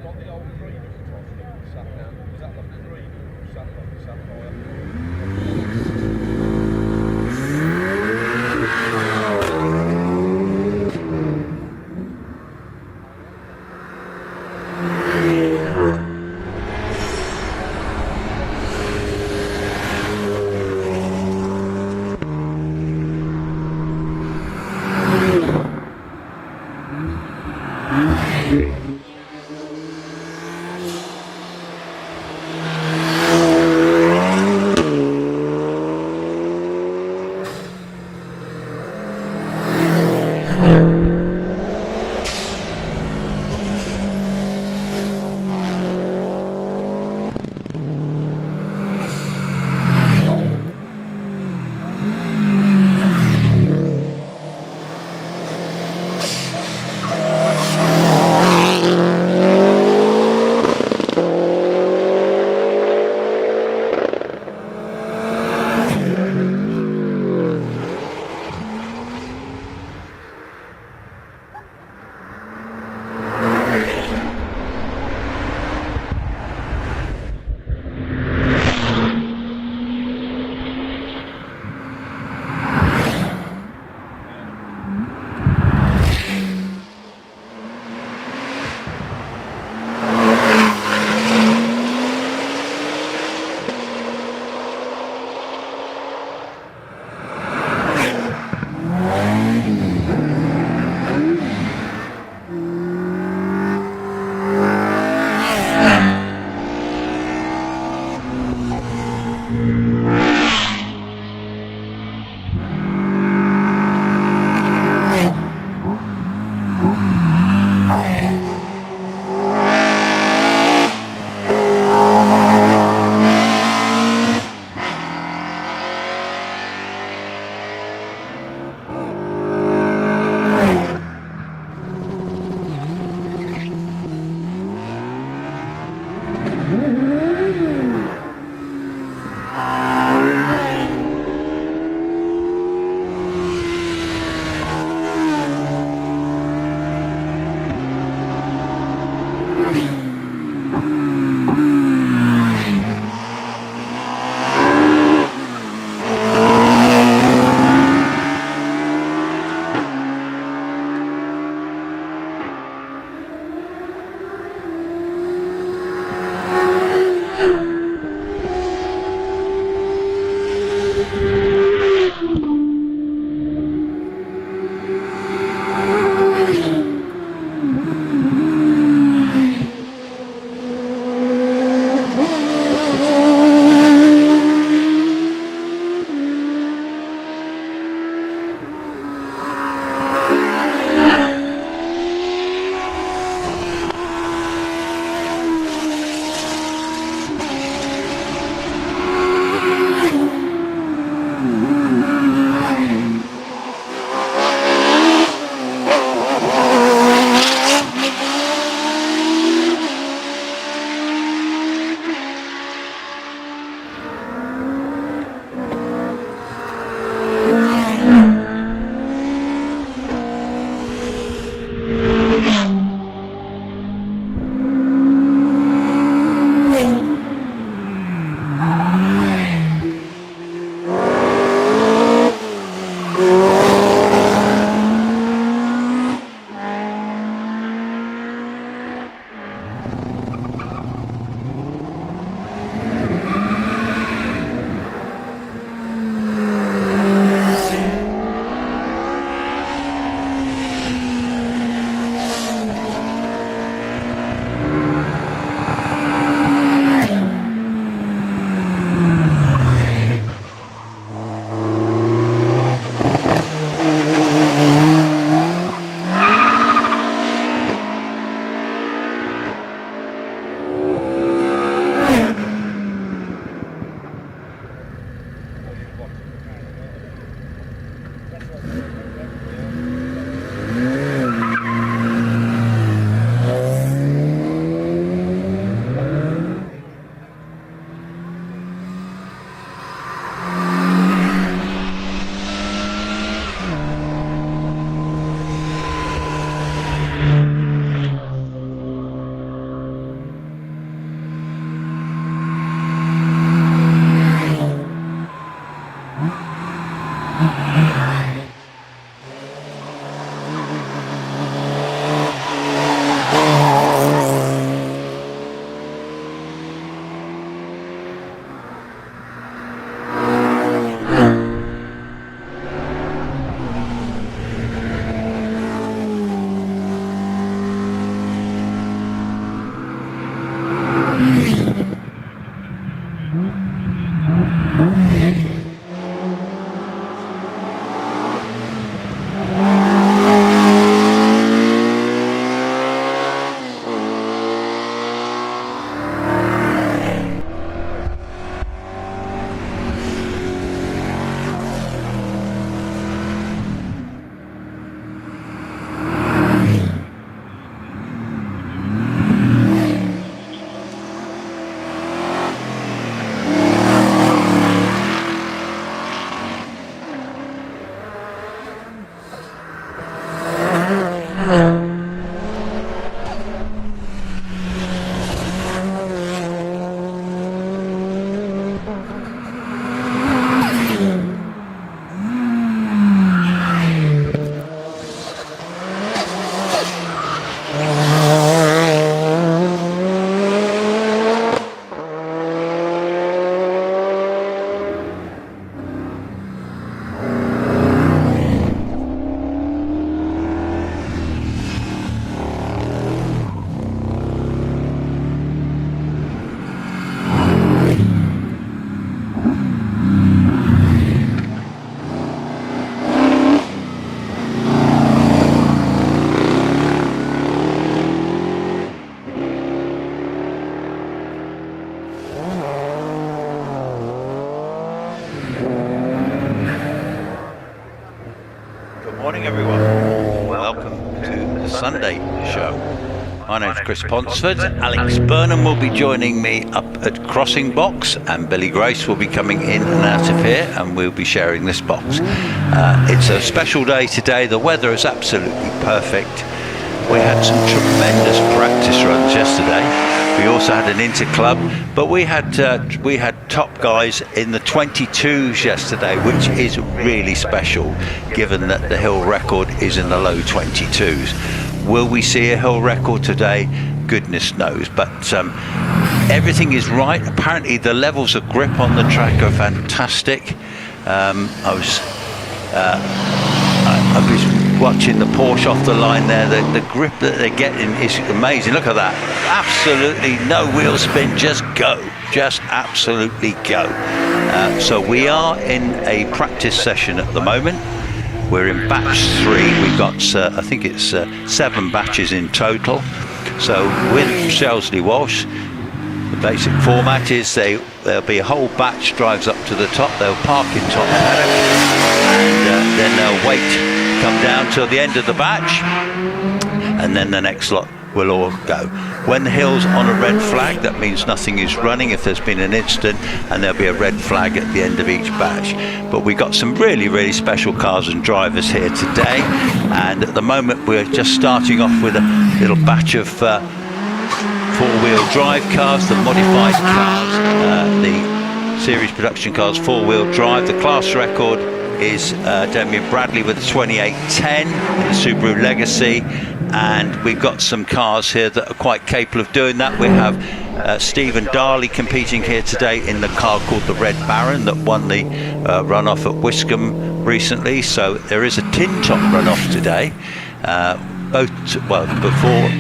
Like the old green sat down. Was that like a green sat Sunday show. My name's Chris Ponsford. Alex Burnham will be joining me up at Crossing Box, and Billy Grace will be coming in and out of here, and we'll be sharing this box. It's a special day today. The weather is absolutely perfect. We had some tremendous practice runs yesterday. We also had an inter-club, but we had top guys in the 22s yesterday, which is really special, given that the hill record is in the low 22s. Will we see a hill record today? Goodness knows, but everything is right. Apparently the levels of grip on the track are fantastic. I was watching the Porsche off the line there. The grip that they're getting is amazing. Look at that. Absolutely no wheel spin, just go. Just absolutely go. So we are in a practice session at the moment. We're in batch 3. We've got, I think it's 7 batches in total. So with Shelsley Walsh, the basic format is there'll be a whole batch drives up to the top. They'll park in top paddock, and then they'll wait, come down till the end of the batch, and then the next lot will all go. When the hill's on a red flag, that means nothing is running if there's been an incident, and there'll be a red flag at the end of each batch. But we've got some really, really special cars and drivers here today, and at the moment we're just starting off with a little batch of four-wheel drive cars, the modified cars, the series production cars, four-wheel drive. The class record is Damien Bradley with the 2810 in the Subaru Legacy, and we've got some cars here that are quite capable of doing that. We have Stephen Darley competing here today in the car called the Red Baron that won the runoff at Wiscombe recently. So there is a tin top runoff today.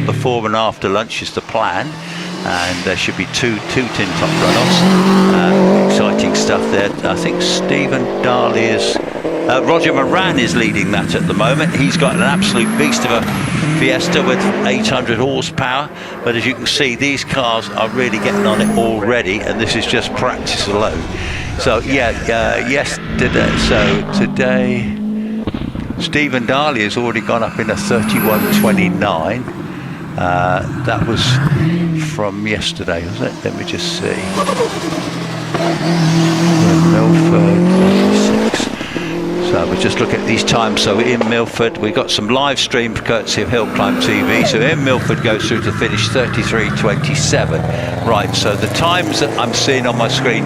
Before and after lunch is the plan, and there should be two tin top runoffs. Exciting stuff there. I think Stephen Darley is Roger Moran is leading that at the moment. He's got an absolute beast of a Fiesta with 800 horsepower, but as you can see, these cars are really getting on it already, and this is just practice alone. So today Stephen Darley has already gone up in a 31.29. That was from yesterday, was it? Let me just see. Milford 46. So we'll just look at these times. So in Milford, we got some live stream courtesy of Hill Climb TV. So in Milford goes through to finish 33.27. Right, so the times that I'm seeing on my screen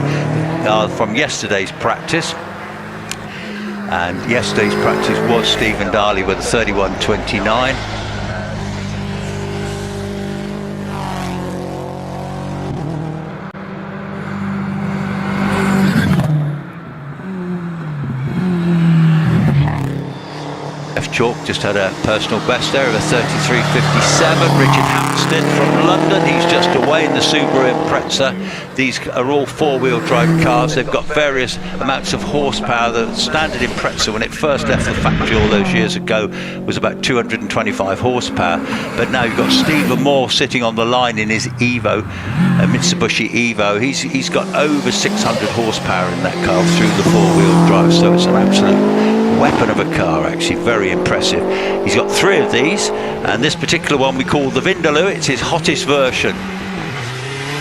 are from yesterday's practice. And yesterday's practice was Stephen Darley with a 31.29. Chalk just had a personal best there of a 33.57. Richard Hampstead from London, he's just away in the Subaru Impreza. These are all four-wheel drive cars. They've got various amounts of horsepower. The standard Impreza, when it first left the factory all those years ago, was about 225 horsepower. But now you've got Stephen Moore sitting on the line in his Evo, a Mitsubishi Evo. He's got over 600 horsepower in that car through the four-wheel drive. So it's an absolute weapon of a car, actually very impressive. He's got 3 of these, and this particular one we call the Vindaloo. It's his hottest version.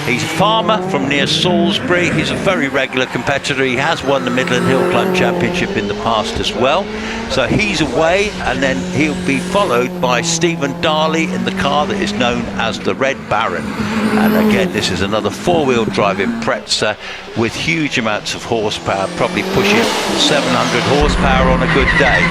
He's a farmer from near Salisbury. He's a very regular competitor. He has won the Midland Hill Climb Championship in the past as well. So he's away, and then he'll be followed by Stephen Darley in the car that is known as the Red Baron. And again, this is another four-wheel drive Impreza with huge amounts of horsepower, probably pushing 700 horsepower on a good day.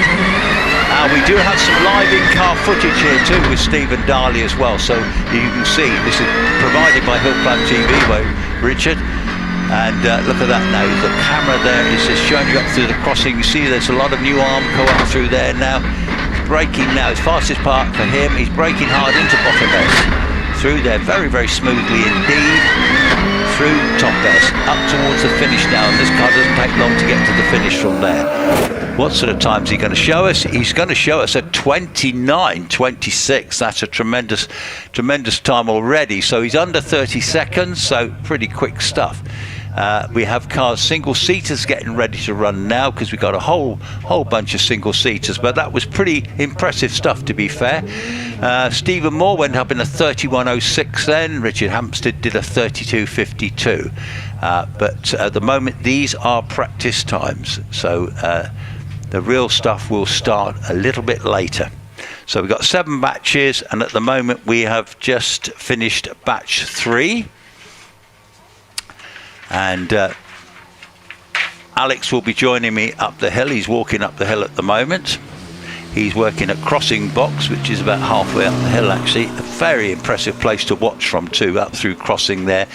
We do have some live in-car footage here too with Stephen Darley as well, so you can see this is provided by Hill Climb TV by Richard. And look at that now, the camera there is just showing you up through the crossing. You see there's a lot of new Armco up through there now. He's braking now, his fastest part for him. He's braking hard into bottom S. Through there very, very smoothly indeed. Through top S, up towards the finish now, and this car doesn't take long to get to the finish from there. What sort of time is he going to show us? He's going to show us a 29.26. That's a tremendous time already. So he's under 30 seconds, so pretty quick stuff. We have cars, single-seaters getting ready to run now because we've got a whole bunch of single-seaters, but that was pretty impressive stuff, to be fair. Stephen Moore went up in a 31.06 then. Richard Hampstead did a 32.52. But at the moment, these are practice times. So the real stuff will start a little bit later. So we've got 7 batches, and at the moment we have just finished batch 3. And Alex will be joining me up the hill. He's walking up the hill at the moment. He's working at Crossing Box, which is about halfway up the hill actually. A very impressive place to watch from too, up through Crossing there,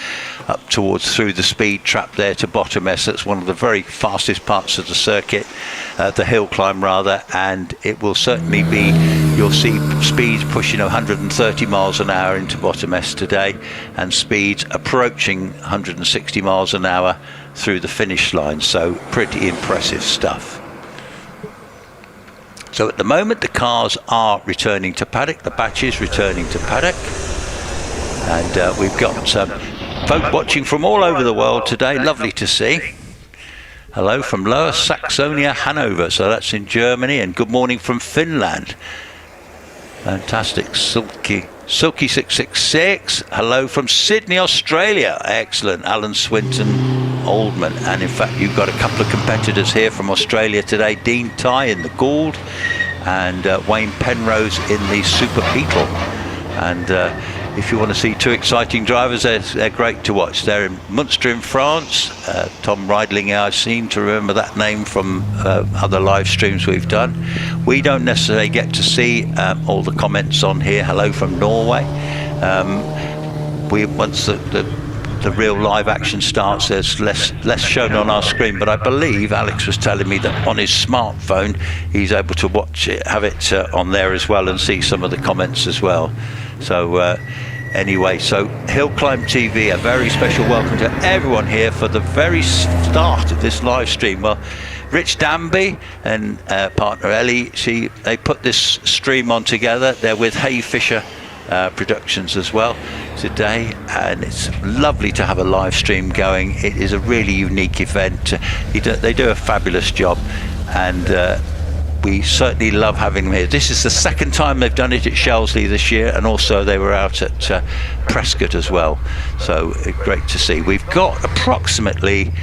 up towards through the speed trap there to Bottomess. That's one of the very fastest parts of the circuit, the hill climb rather, and it will certainly be, you'll see speeds pushing 130 miles an hour into Bottomess today, and speeds approaching 160 miles an hour through the finish line. So pretty impressive stuff. So at the moment the cars are returning to paddock, the batches returning to paddock, and we've got folk watching from all over the world today. Lovely to see. Hello from Lower Saxonia, Hanover, so that's in Germany, and good morning from Finland. Fantastic. Silky 666, hello from Sydney, Australia. Excellent. Alan Swinton Oldman, and in fact you've got a couple of competitors here from Australia today. Dean Ty in the Gould and Wayne Penrose in the Super Beetle. And if you want to see 2 exciting drivers, they're great to watch. They're in Munster in France. Tom Reidlinger, I seem to remember that name from other live streams we've done. We don't necessarily get to see all the comments on here. Hello from Norway. Once the real live action starts, there's less shown on our screen, but I believe Alex was telling me that on his smartphone he's able to watch it, have it on there as well, and see some of the comments as well. So anyway, so Hill Climb TV, a very special welcome to everyone here for the very start of this live stream. Well, Rich Danby and partner Ellie, they put this stream on together. They're with Hay Fisher Productions as well today, and it's lovely to have a live stream going. It is a really unique event. They do a fabulous job, and we certainly love having them here. This is the second time they've done it at Shelsley this year, and also they were out at Prescott as well. So great to see. We've got approximately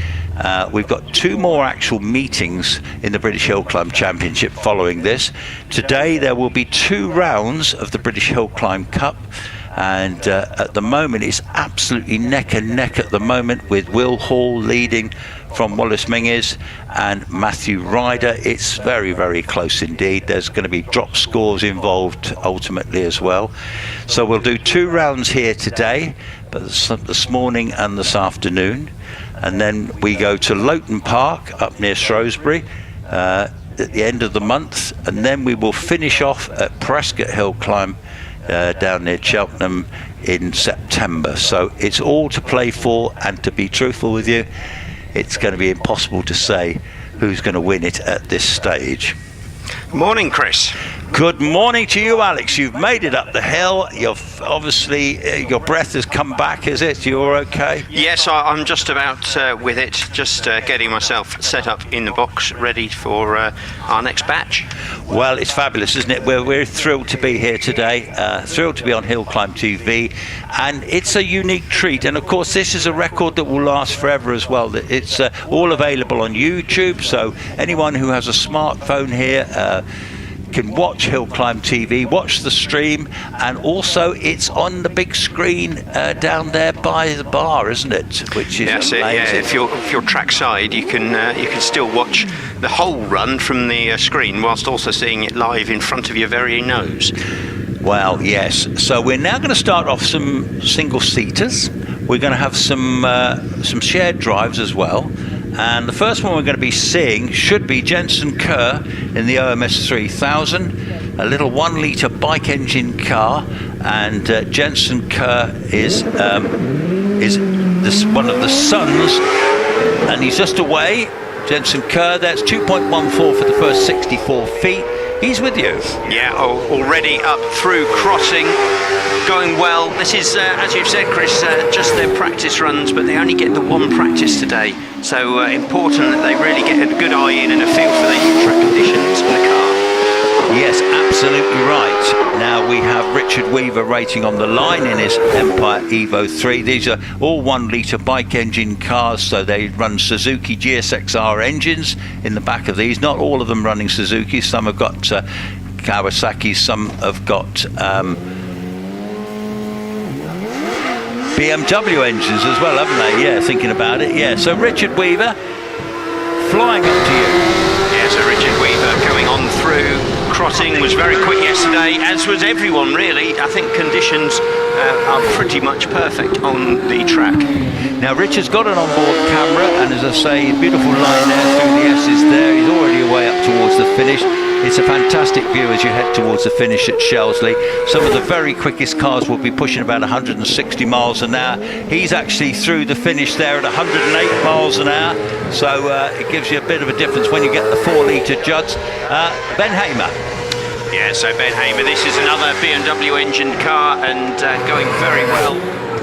we've got 2 more actual meetings in the British Hill Climb Championship following this. Today there will be 2 rounds of the British Hill Climb Cup, and at the moment it's absolutely neck and neck at the moment, with Will Hall leading from Wallace Menzies and Matthew Ryder. It's very, very close indeed. There's going to be drop scores involved ultimately as well. So we'll do 2 rounds here today, but this morning and this afternoon, and then we go to Loughton Park up near Shrewsbury at the end of the month, and then we will finish off at Prescott Hill Climb down near Cheltenham in September. So it's all to play for, and to be truthful with you, it's going to be impossible to say who's going to win it at this stage. Morning, Chris. Good morning to you, Alex. You've made it up the hill. You've obviously, your breath has come back, is it? You're okay? Yes, I'm just about with it, just getting myself set up in the box, ready for our next batch. Well, it's fabulous, isn't it? We're thrilled to be here today, thrilled to be on Hill Climb TV, and it's a unique treat. And of course, this is a record that will last forever as well. It's all available on YouTube, so anyone who has a smartphone here can watch Hill Climb TV, watch the stream, and also it's on the big screen down there by the bar, isn't it? Which is amazing. Yeah. If you're trackside, you can still watch the whole run from the screen, whilst also seeing it live in front of your very nose. Well, yes. So we're now going to start off some single-seaters. We're going to have some shared drives as well. And the first one we're going to be seeing should be Jensen Kerr in the OMS 3000, a little 1 litre bike engine car. And Jensen Kerr is one of the sons, and he's just away. Jensen Kerr, that's 2.14 for the first 64 feet. He's with you. Yeah, already up through Crossing, going well. This is, as you've said, Chris, just their practice runs, but they only get the 1 practice today. So important that they really get a good eye in and a feel for the track conditions in the car. Yes, absolutely right. Now we have Richard Weaver rating on the line in his Empire Evo 3. These are all 1 litre bike engine cars, so they run Suzuki GSX-R engines in the back of these. Not all of them running Suzuki. Some have got Kawasaki, some have got BMW engines as well, haven't they? Yeah, thinking about it. Yeah, so Richard Weaver, flying up to you. Yeah, so Richard Weaver coming on through. Crossing was very quick yesterday, as was everyone really. I think conditions are pretty much perfect on the track. Now Richard's got an onboard camera, and as I say, beautiful line there through the S's there. He's already away up towards the finish. It's a fantastic view as you head towards the finish at Shelsley. Some of the very quickest cars will be pushing about 160 miles an hour. He's actually through the finish there at 108 miles an hour. So it gives you a bit of a difference when you get the 4 litre juts. Ben Hamer. Yeah, so Ben Hamer, this is another BMW engined car, and going very well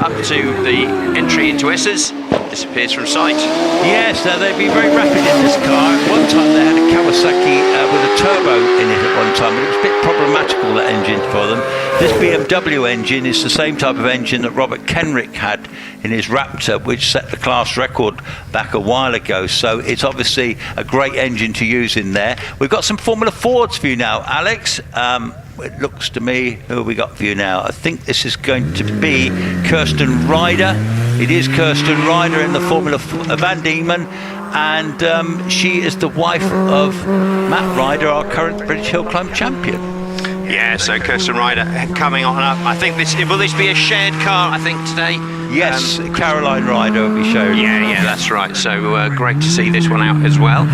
up to the entry into Esses. Disappears from sight. Yes, they've been very rapid in this car. At one time they had a Kawasaki with a turbo in it at one time, but it was a bit problematical, that engine, for them. This BMW engine is the same type of engine that Robert Kenrick had in his Raptor, which set the class record back a while ago. So it's obviously a great engine to use in there. We've got some Formula Fords for you now, Alex. It looks to me, who have we got for you now? I think this is going to be Kirsten Ryder. It is Kirsten Ryder in the Formula Van Diemen, and she is the wife of Matt Ryder, our current British Hill Climb champion. Yeah, so Kirsten Ryder coming on up. I think will this be a shared car, I think, today? Yes, Caroline Ryder will be shown. Yeah, that's right. So great to see this one out as well.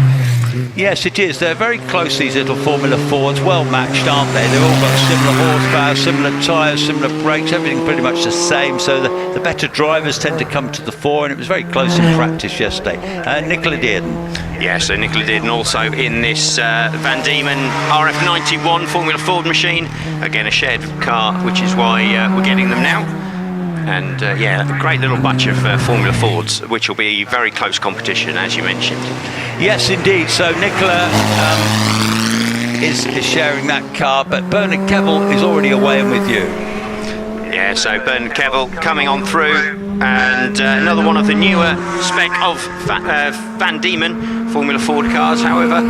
Yes, it is. They're very close, these little Formula Fords, well matched, aren't they? They've all got similar horsepower, similar tyres, similar brakes, everything pretty much the same. So the better drivers tend to come to the fore, and it was very close in practice yesterday. Nicola Dearden. Yeah, so Nicola Dearden also in this Van Diemen RF91 Formula Ford machine. Again, a shared car, which is why we're getting them now. And yeah, a great little batch of Formula Fords, which will be very close competition, as you mentioned. Yes, indeed. So Nicola is sharing that car, but Bernard Kevel is already away and with you. Yeah, so Bernard Kevel coming on through, and another one of the newer spec of Van Diemen Formula Ford cars. However,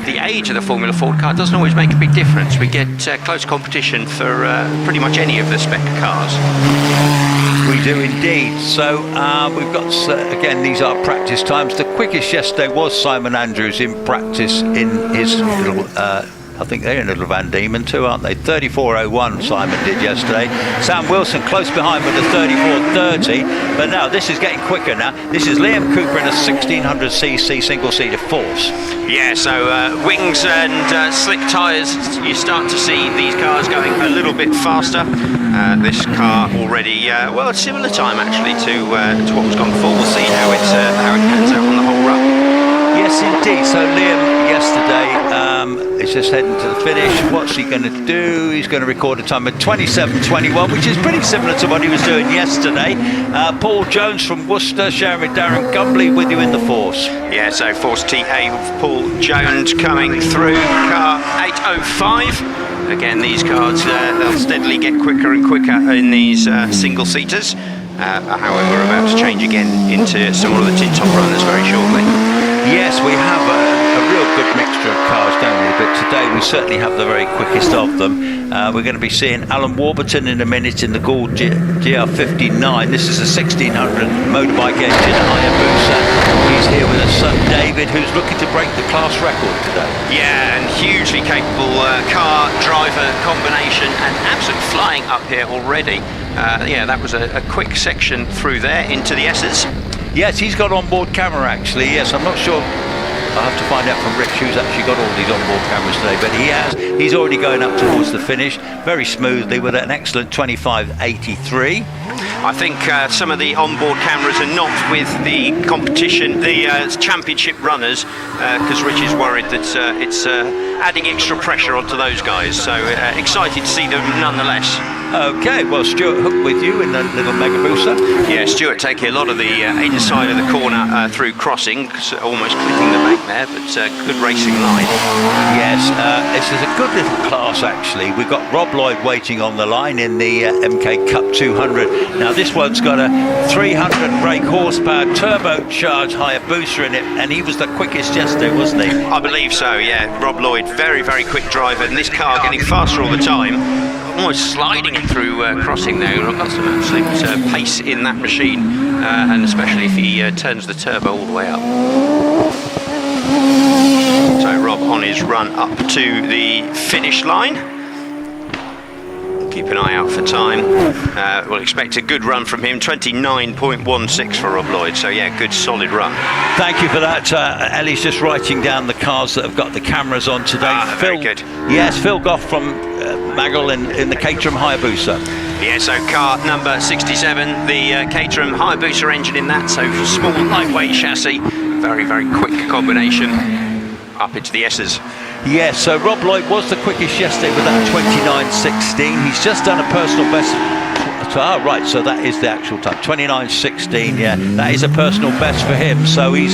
the age of the Formula Ford car doesn't always make a big difference. We get close competition for pretty much any of the spec cars. We do indeed. So we've got, again, these are practice times. The quickest yesterday was Simon Andrews in practice in his little, I think they're in a little Van Diemen too, aren't they? 34.01 Simon did yesterday. Sam Wilson close behind with a 34.30. But now this is getting quicker now. This is Liam Cooper in a 1600cc single-seater Force. Yeah, so wings and slick tyres, you start to see these cars going a little bit faster. This car already, well, a similar time actually to what was gone before. We'll see how it pans out on the whole run. Yes, indeed. So Liam yesterday is just heading to the finish. What's he going to do? He's going to record a time of 27.21, which is pretty similar to what he was doing yesterday. Paul Jones from Worcester, sharing with Darren Gumbly with you in the Force. Yeah, so Force TA with Paul Jones coming through, car 805. Again, these cars, they'll steadily get quicker and quicker in these single-seaters. However, we're about to change again into some of the tin-top runners very shortly. Yes, we have a real good mixture of cars, don't we? But today we certainly have the very quickest of them. We're going to be seeing Alan Warburton in a minute in the Gould GR59. This is a 1600 motorbike engine Hayabusa. He's here with his son David, who's looking to break the class record today. Yeah, and hugely capable car driver combination, and absolute flying up here already. Yeah, that was a quick section through there into the S's. Yes, he's got onboard camera actually. Yes, I'm not sure. I'll have to find out from Rich who's actually got all these onboard cameras today, but he has. He's already going up towards the finish very smoothly with an excellent 25.83. I think some of the onboard cameras are not with the competition, the championship runners, because Rich is worried that it's adding extra pressure onto those guys. So excited to see them nonetheless. Okay, well, Stuart Hook with you in the little Mega Booster. Yeah, Stuart taking a lot of the inside of the corner through crossing, almost clipping the bank there, but good racing line. Yes, this is a good little class actually. We've got Rob Lloyd waiting on the line in the MK Cup 200. Now this one's got a 300 brake horsepower turbocharged Hayabusa in it, and he was the quickest yesterday, wasn't he? I believe so, yeah. Rob Lloyd, very, very quick driver, and this car getting faster all the time. Almost sliding it through crossing there. I've got some absolute pace in that machine, and especially if he turns the turbo all the way up. So Rob on his run up to the finish line. Keep an eye out for time. We'll expect a good run from him. 29.16 for Rob Lloyd. So yeah, good solid run. Thank you for that. Ellie's just writing down the cars that have got the cameras on today. Very good. Yes, Phil Goff from Maggle in the Caterham Hayabusa. Yeah, so car number 67, the Caterham Hayabusa engine in that. So small, lightweight chassis. Very, very quick combination. Up into the S's. Yes, so Rob Lloyd was the quickest yesterday with that 29.16. He's just done a personal best. Right, so that is the actual time, 29.16. Yeah, that is a personal best for him. So he's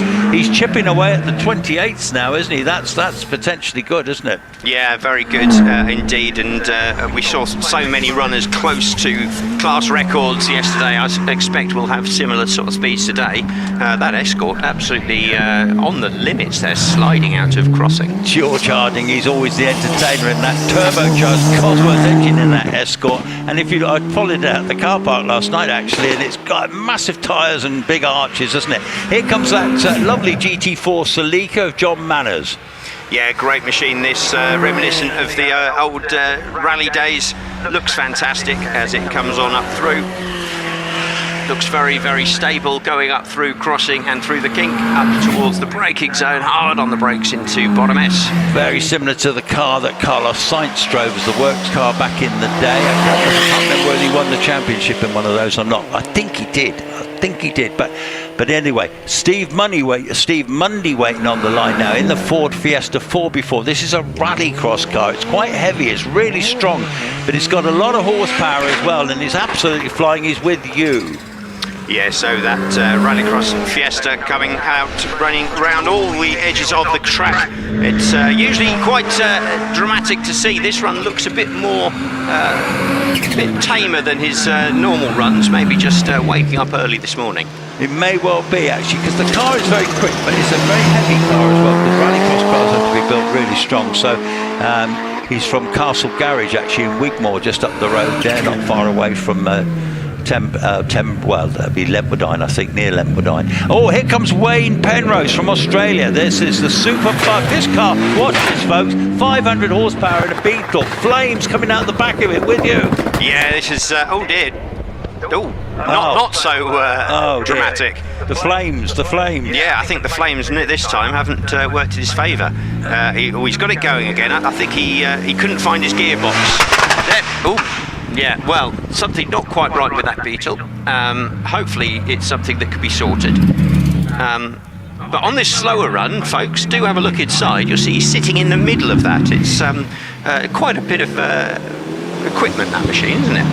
chipping away at the 28s now, isn't he? That's potentially good, isn't it? Yeah, very good indeed. And we saw so many runners close to class records yesterday. I expect we'll have similar sort of speeds today. That Escort absolutely on the limits. They're sliding out of crossing. George Harding, he's always the entertainer in that turbocharged Cosworth engine in that Escort. And if I followed out the car park last night actually, and it's got massive tyres and big arches, isn't it? Here comes that lovely GT4 Celica of John Manners. Yeah, great machine this, reminiscent of the old rally days. Looks fantastic as it comes on up through. Looks very, very stable going up through crossing and through the kink up towards the braking zone, hard on the brakes into bottom S. Very similar to the car that Carlos Sainz drove as the works car back in the day. I can't remember whether he won the championship in one of those or not. I think he did. But anyway, Steve Mundy waiting on the line now in the Ford Fiesta 4x4. This is a rallycross car. It's quite heavy. It's really strong, but it's got a lot of horsepower as well, and it's absolutely flying. He's with you. Yeah, so that Rallycross Fiesta coming out, running around all the edges of the track. It's usually quite dramatic to see. This run looks a bit more, a bit tamer than his normal runs, maybe just waking up early this morning. It may well be actually, because the car is very quick, but it's a very heavy car as well, because Rallycross cars have to be built really strong. So he's from Castle Garage actually in Wigmore, just up the road there, not far away from well, that'd be Lentwoodine, I think, near Lentwoodine. Oh, here comes Wayne Penrose from Australia. This is the Super Bug. This car, watch this, folks, 500 horsepower in a Beetle. Flames coming out the back of it with you. Yeah, this is, oh dear. Oh, not so dramatic. Dear. The flames. Yeah, I think the flames this time haven't worked in his favour. He's got it going again. I think he couldn't find his gearbox. There. Oh. Yeah, well, something not quite right with that Beetle. Hopefully it's something that could be sorted. But on this slower run, folks, do have a look inside. You'll see he's sitting in the middle of that. It's quite a bit of equipment, that machine, isn't it?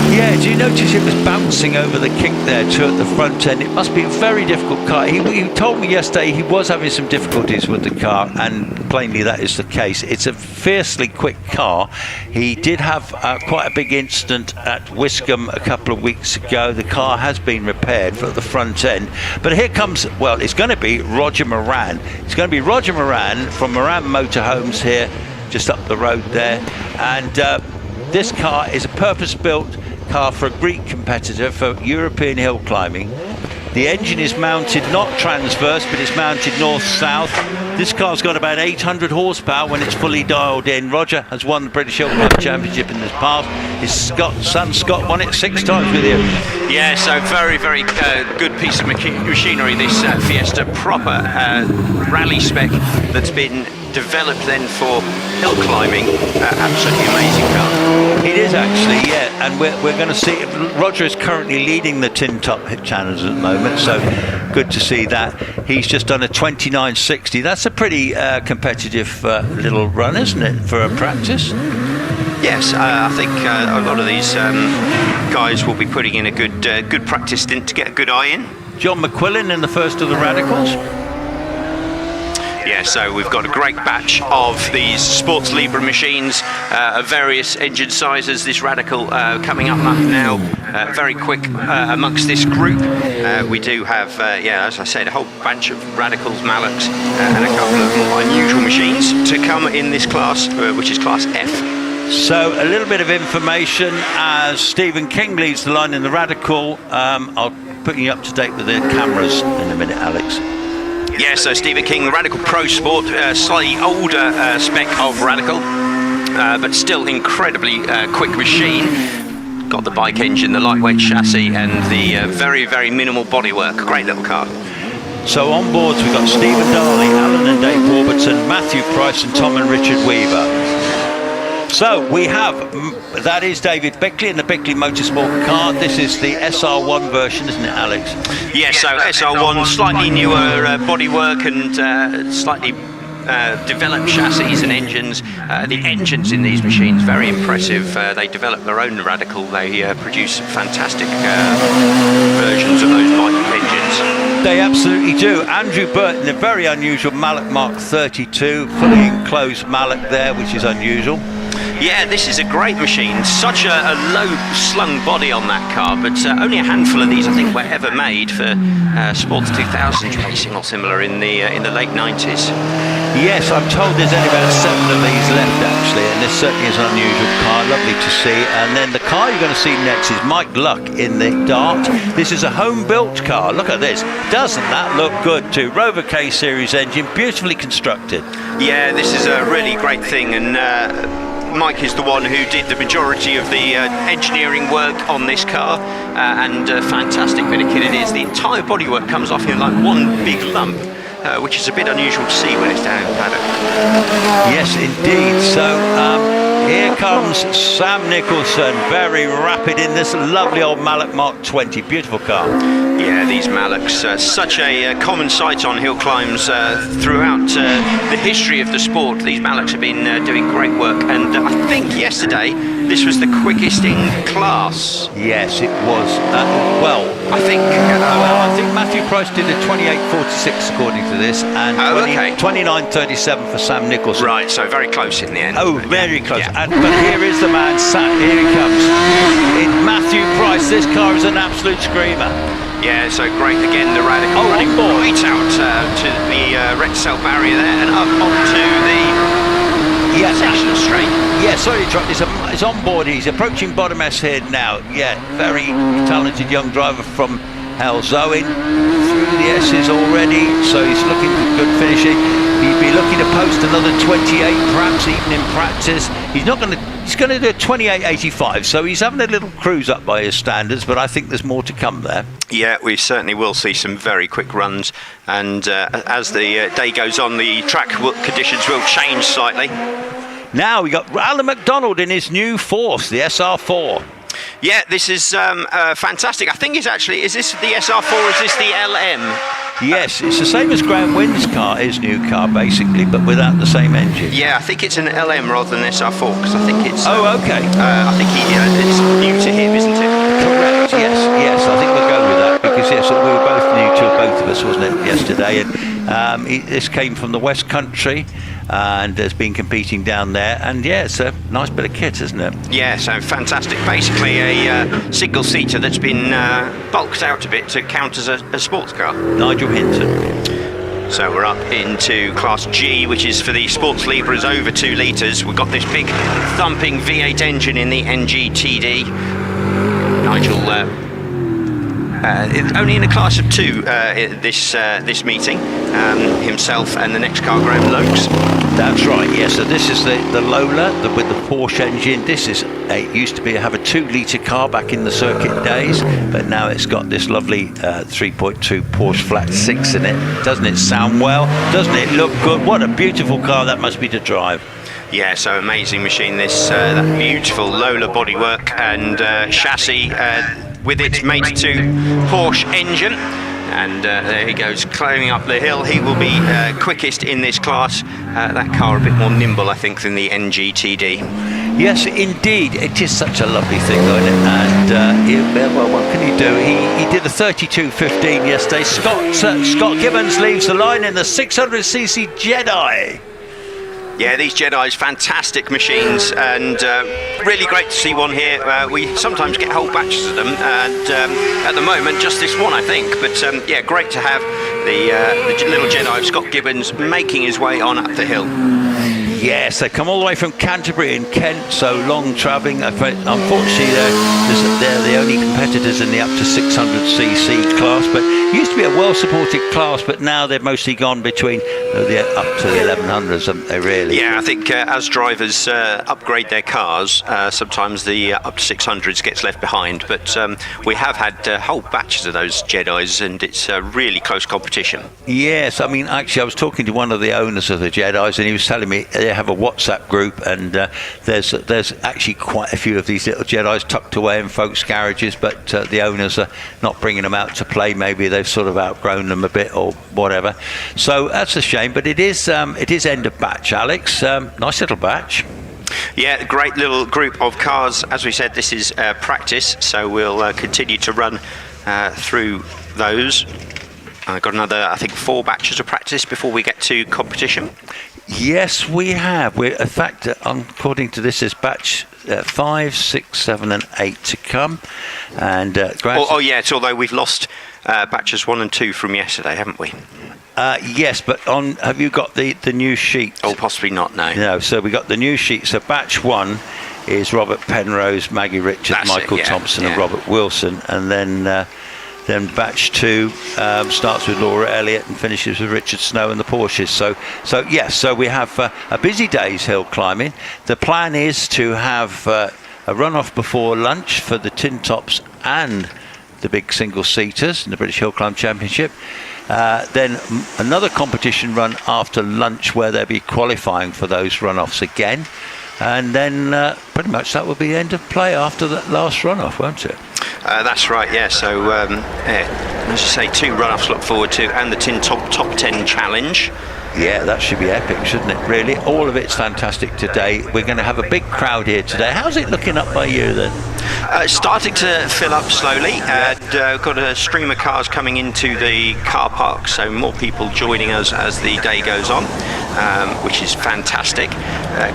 Yeah, do you notice it was bouncing over the kick there too at the front end? It must be a very difficult car. He told me yesterday he was having some difficulties with the car, and plainly that is the case. It's a fiercely quick car. He did have quite a big incident at Wiscombe a couple of weeks ago. The car has been repaired for the front end. But here comes, well, it's going to be Roger Moran. It's going to be Roger Moran from Moran Motorhomes here, just up the road there. And this car is a purpose-built car for a Greek competitor for European hill climbing. The engine is mounted not transverse, but it's mounted north-south. This car's got about 800 horsepower when it's fully dialed in. Roger has won the British Hill Climb Championship in the past. His son Scott won it 6 times with him. Yeah, so very, very good piece of machinery, this Fiesta, proper rally spec that's been developed then for hill climbing. Absolutely amazing car. It is actually, yeah, and we're going to see, Roger is currently leading the Tin Top challenge at the moment, so good to see that. He's just done a 29.60. That's a pretty competitive little run, isn't it, for a practice? Yes, I think a lot of these guys will be putting in a good practice stint to get a good eye in. John McQuillan in the first of the Radicals. Yeah, so we've got a great batch of these Sports Libre machines of various engine sizes. This Radical coming up now, very quick amongst this group. We do have, as I said, a whole bunch of Radicals, Mallocs, and a couple of more unusual machines to come in this class, which is Class F. So a little bit of information as Stephen King leads the line in the Radical. I'll put you up to date with the cameras in a minute, Alex. Yeah, so Stephen King, the Radical Pro Sport, slightly older spec of Radical, but still incredibly quick machine. Got the bike engine, the lightweight chassis, and the very, very minimal bodywork. Great little car. So on boards we've got Stephen Darley, Alan and Dave Warburton, Matthew Price and Tom and Richard Weaver. So we have, that is David Bickley in the Bickley Motorsport car. This is the SR1 version, isn't it, Alex? Yes, so SR1, slightly newer bodywork and slightly developed chassis and engines. The engines in these machines, very impressive. They develop their own Radical. They produce fantastic versions of those bike engines. They absolutely do. Andrew Burton, a very unusual Mallet Mark 32, fully enclosed Mallet there, which is unusual. Yeah, this is a great machine. Such a low slung body on that car, but only a handful of these I think were ever made for Sports 2000 racing or similar in the late 90s. Yes, I'm told there's only about 7 of these left actually, and this certainly is an unusual car, lovely to see. And then the car you're going to see next is Mike Luck in the Dart. This is a home-built car. Look at this. Doesn't that look good too? Rover K Series engine, beautifully constructed. Yeah, this is a really great thing, and Mike is the one who did the majority of the engineering work on this car, and a fantastic bit of kit it is. The entire bodywork comes off in like one big lump, which is a bit unusual to see when it's down in the paddock. Yes, indeed. So here comes Sam Nicholson, very rapid in this lovely old Mallet Mark 20. Beautiful car. Yeah, these Mallocs, such a common sight on hill climbs throughout the history of the sport. These Mallocs have been doing great work, and I think yesterday this was the quickest in class. Yes, it was. I think Matthew Price did a 28.46 according to this, and 29.37 for Sam Nicholson. Right, so very close in the end. Oh, very close. Yeah. But here is the man, here he comes. It's Matthew Price. This car is an absolute screamer. Yeah, so great again, the Radical running right out to the Rexel barrier there and up onto the sectional straight. Yeah, sorry to interrupt. It's on board. He's approaching bottom S here now. Yeah, very talented young driver from Helzoin. Through the S's already, so he's looking for good finishing. He'd be looking to post another 28, perhaps even in practice. He's going to do a 28.85, so he's having a little cruise up by his standards, but I think there's more to come there. Yeah, we certainly will see some very quick runs, and as the day goes on, the track conditions will change slightly. Now we got Alan McDonald in his new Force, the SR4. Yeah, this is fantastic. I think is this the SR4 or is this the LM? Yes, it's the same as Graham Wynn's car, his new car basically, but without the same engine. Yeah, I think it's an LM rather than SR4 because I think it's... okay. I think it's new to him, isn't it? Correct, yes, I think we'll go with that because yes, we were both new to both of us, wasn't it, yesterday, and this came from the West Country and has been competing down there, and yeah, it's a nice bit of kit, isn't it? Yeah, so fantastic. Basically a single seater that's been bulked out a bit to count as a sports car. Nigel Hinton. So we're up into Class G, which is for the Sports Libras over 2 litres. We've got this big thumping V8 engine in the NGTD. Nigel only in a class of 2 this meeting, himself and the next car, Graham Lokes. That's right, yes. So this is the Lola with the Porsche engine. This is used to have a 2-litre car back in the circuit days, but now it's got this lovely 3.2 Porsche Flat 6 in it. Doesn't it sound well? Doesn't it look good? What a beautiful car that must be to drive. Yeah, so amazing machine, this that beautiful Lola bodywork and chassis with its mate 2 Porsche engine, and there he goes climbing up the hill. He will be quickest in this class. That car a bit more nimble I think than the NGTD. Yes, indeed. It is such a lovely thing, though, isn't it? And well, what can he do? He did a 32.15 yesterday. Scott Gibbons leaves the line in the 600cc Jedi. Yeah, these Jedis, fantastic machines, and really great to see one here. We sometimes get whole batches of them, and at the moment just this one, I think. But yeah, great to have the little Jedi of Scott Gibbons making his way on up the hill. Yes, they come all the way from Canterbury in Kent, so long travelling. Unfortunately, they're the only competitors in the up to 600cc class, but it used to be a well-supported class, but now they've mostly gone between the up to the 1100s, haven't they, really? Yeah, I think as drivers upgrade their cars, sometimes the up to 600s gets left behind, but we have had whole batches of those Jedis, and it's a really close competition. Yes, I mean, actually, I was talking to one of the owners of the Jedis, and he was telling me they have a WhatsApp group, and there's actually quite a few of these little Jedis tucked away in folks' garages, but the owners are not bringing them out to play. Maybe they've sort of outgrown them a bit or whatever. So that's a shame, but it is end of batch, Alex. Nice little batch. Yeah, great little group of cars. As we said, this is practice, so we'll continue to run through those. I've got another, I think, 4 batches of practice before we get to competition. Yes, we have. In fact, according to this, is batch 5, 6, 7 and 8 to come. And yes, although we've lost batches 1 and 2 from yesterday, haven't we? Yes, but have you got the new sheet? Oh, possibly not, no. No, so we got the new sheet. So batch 1 is Robert Penrose, Maggie Richards, Michael Thompson and Robert Wilson. And then batch 2 starts with Laura Elliott and finishes with Richard Snow and the Porsches. So we have a busy day's hill climbing. The plan is to have a runoff before lunch for the tin tops and the big single-seaters in the British Hill Climb Championship. Then another competition run after lunch where they'll be qualifying for those runoffs again. And then pretty much that will be the end of play after that last runoff, won't it? That's right, yeah. So, as you say, 2 runoffs to look forward to, and the Tin Top 10 Challenge. Yeah, that should be epic, shouldn't it? Really, all of it's fantastic today. We're going to have a big crowd here today. How's it looking up by you then? Starting to fill up slowly, and got a stream of cars coming into the car park, so more people joining us as the day goes on, which is fantastic.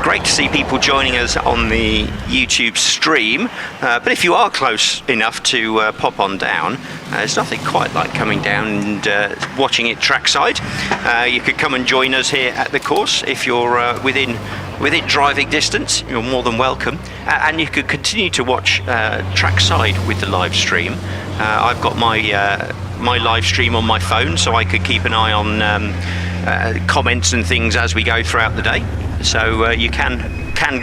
Great to see people joining us on the YouTube stream, but if you are close enough to pop on down, there's nothing quite like coming down and watching it trackside. You could come and join us here at the course if you're within driving distance. You're more than welcome, and you could continue to watch trackside with the live stream. I've got my live stream on my phone, so I could keep an eye on comments and things as we go throughout the day. So you can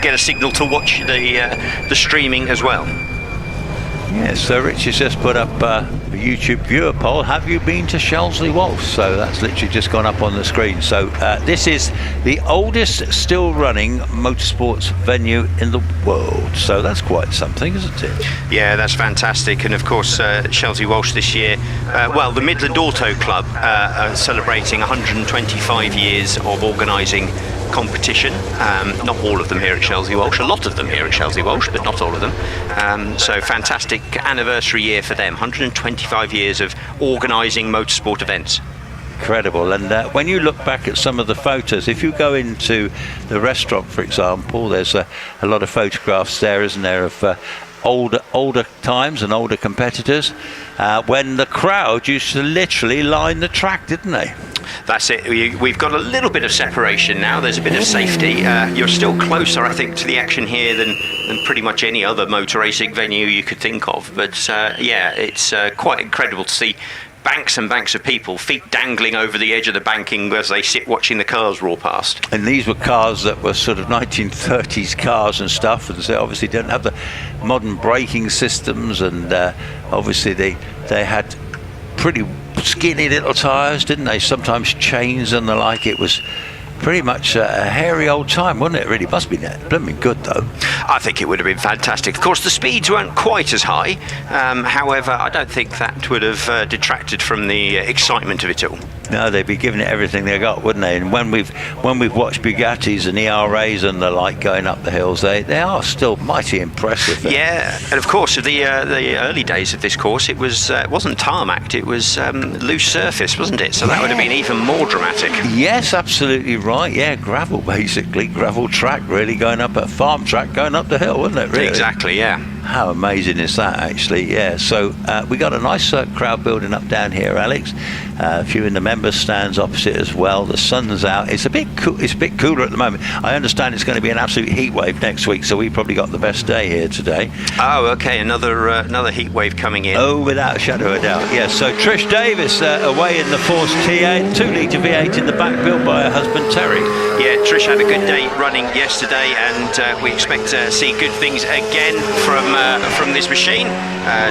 get a signal to watch the streaming as well. Yes, so Rich has just put up a YouTube viewer poll. Have you been to Shelsley Walsh? So that's literally just gone up on the screen. So this is the oldest still running motorsports venue in the world. So that's quite something, isn't it? Yeah, that's fantastic. And of course, Shelsley Walsh this year, the Midland Auto Club are celebrating 125 years of organising competition. Not all of them here at Shelsley Walsh, a lot of them here at Shelsley Walsh, but not all of them. So fantastic anniversary year for them, 125 years of organising motorsport events. Incredible. And when you look back at some of the photos, if you go into the restaurant, for example, there's a lot of photographs there, isn't there, of older times and older competitors when the crowd used to literally line the track, didn't they? That's it. We've got a little bit of separation now. There's a bit of safety. You're still closer, I think, to the action here than pretty much any other motor racing venue you could think of. But it's quite incredible to see banks and banks of people, feet dangling over the edge of the banking as they sit watching the cars roar past. And these were cars that were sort of 1930s cars and stuff, and so obviously didn't have the modern braking systems, and obviously they had pretty skinny little tyres, didn't they? Sometimes chains and the like. It was pretty much a hairy old time, wasn't it? Really must be blooming good, though. I think it would have been fantastic. Of course, the speeds weren't quite as high. However, I don't think that would have detracted from the excitement of it all. No, they'd be giving it everything they got, wouldn't they? And when we've watched Bugattis and ERAs and the like going up the hills, they are still mighty impressive. Yeah, and of course, the early days of this course, it wasn't tarmacked, it was loose surface, wasn't it? So that would have been even more dramatic. Yes, absolutely right. Yeah, gravel basically, gravel track really going up a farm track going up the hill, wasn't it? Really? Exactly. Yeah. How amazing is that, actually? Yeah. So we got a nice crowd building up down here, Alex. A few in the members' stands opposite as well. The sun's out. It's a bit it's a bit cooler at the moment. I understand it's going to be an absolute heat wave next week, so we probably got the best day here today. Oh, okay. Another heat wave coming in. Oh, without a shadow of a doubt. Yeah. So Trish Davis away in the Force TA, 2-litre V8 in the back, built by her husband Terry. Yeah, Trish had a good day running yesterday, and we expect to see good things again from this machine.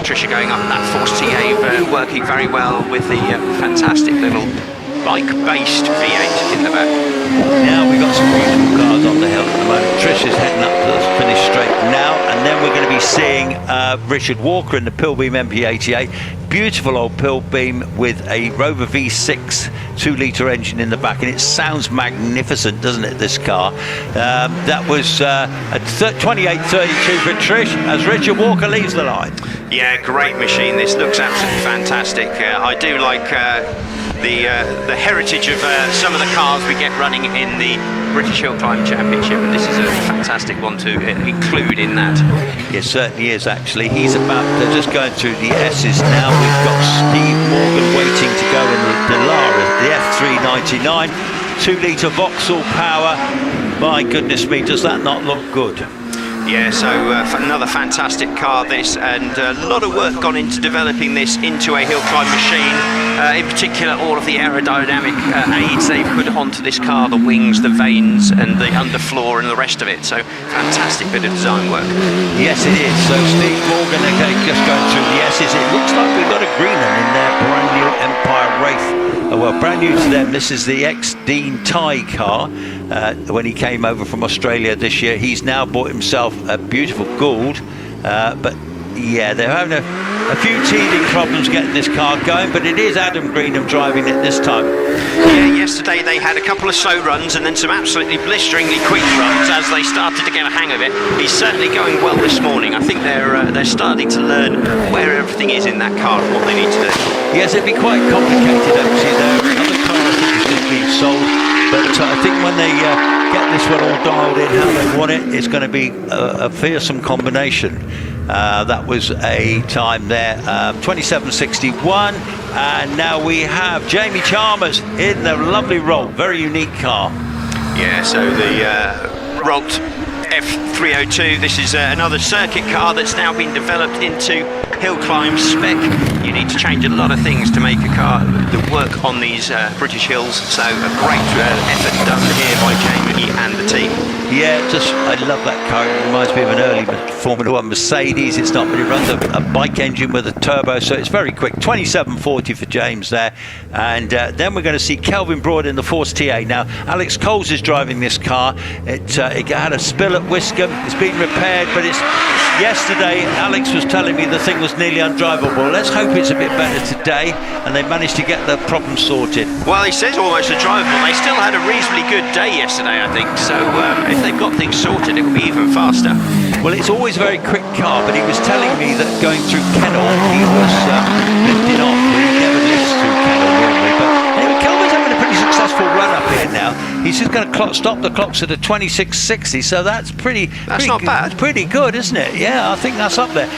Trisha going up that Force TA, working very well with the fantastic little bike-based V8 in the back. Now we've got some beautiful cars on the hill at the moment. Trish is heading up to the finish straight now, and then we're going to be seeing Richard Walker in the Pilbeam MP88. Beautiful old Pilbeam with a Rover V6 2-litre engine in the back, and it sounds magnificent, doesn't it, this car? That was a 28.32 for Trish as Richard Walker leaves the line. Yeah, great machine. This looks absolutely fantastic. I do like the heritage of some of the cars we get running in the British Hill Climb Championship, and this is a fantastic one to include in that. It certainly is, actually. He's about just going through the S's now. We've got Steve Morgan waiting to go in the Delara, the F399, 2-litre Vauxhall power. My goodness me, does that not look good? Yeah, so another fantastic car this, and a lot of work gone into developing this into a hill climb machine. In particular, all of the aerodynamic aids they've put onto this car, the wings, the vanes and the underfloor and the rest of it. So fantastic bit of design work. Yes, it is. So Steve Morgan, again, just going through the S's. It looks like we've got a green one in their brand new Empire Wraith. Well, brand new to them. This is the ex-Dean Ty car. When he came over from Australia this year, he's now bought himself a beautiful Gould, but yeah, they're having a few teething problems getting this car going, but it is Adam Greenham driving it this time. Yeah, yesterday they had a couple of slow runs and then some absolutely blisteringly quick runs as they started to get a hang of it. He's certainly going well this morning. I think they're starting to learn where everything is in that car and what they need to do. Yes, it'd be quite complicated, actually. Another car I think is just being sold, but I think when they get this one all dialed in how they want it, it's going to be a fearsome combination. That was a time there, 27.61, and now we have Jamie Chalmers in the lovely Rolt, very unique car. Yeah, so the Rolt F302, this is another circuit car that's now been developed into hill climb spec. You need to change a lot of things to make a car that work on these British hills, so a great effort done here by Jamie and the team. Yeah, I love that car. It reminds me of an early Formula 1 Mercedes. It's not, but it runs a bike engine with a turbo, so it's very quick. 27.40 for James there. And then we're going to see Kelvin Broad in the Force TA. Now, Alex Coles is driving this car. It had a spill at Wiscombe. It's been repaired, but yesterday Alex was telling me the thing was nearly undrivable. Let's hope it's a bit better today, and they managed to get the problem sorted. Well, he says almost undrivable. They still had a reasonably good day yesterday, I think, so if they've got things sorted, it will be even faster. Well, it's always a very quick car, but he was telling me that going through Kennel, he was lifting off. He never lifts through Kennel normally, but anyway, Kelvin's having a pretty successful run up here now. He's just going to stop the clocks at a 26.60, so that's That's not bad. Pretty good, isn't it? Yeah, I think that's up there.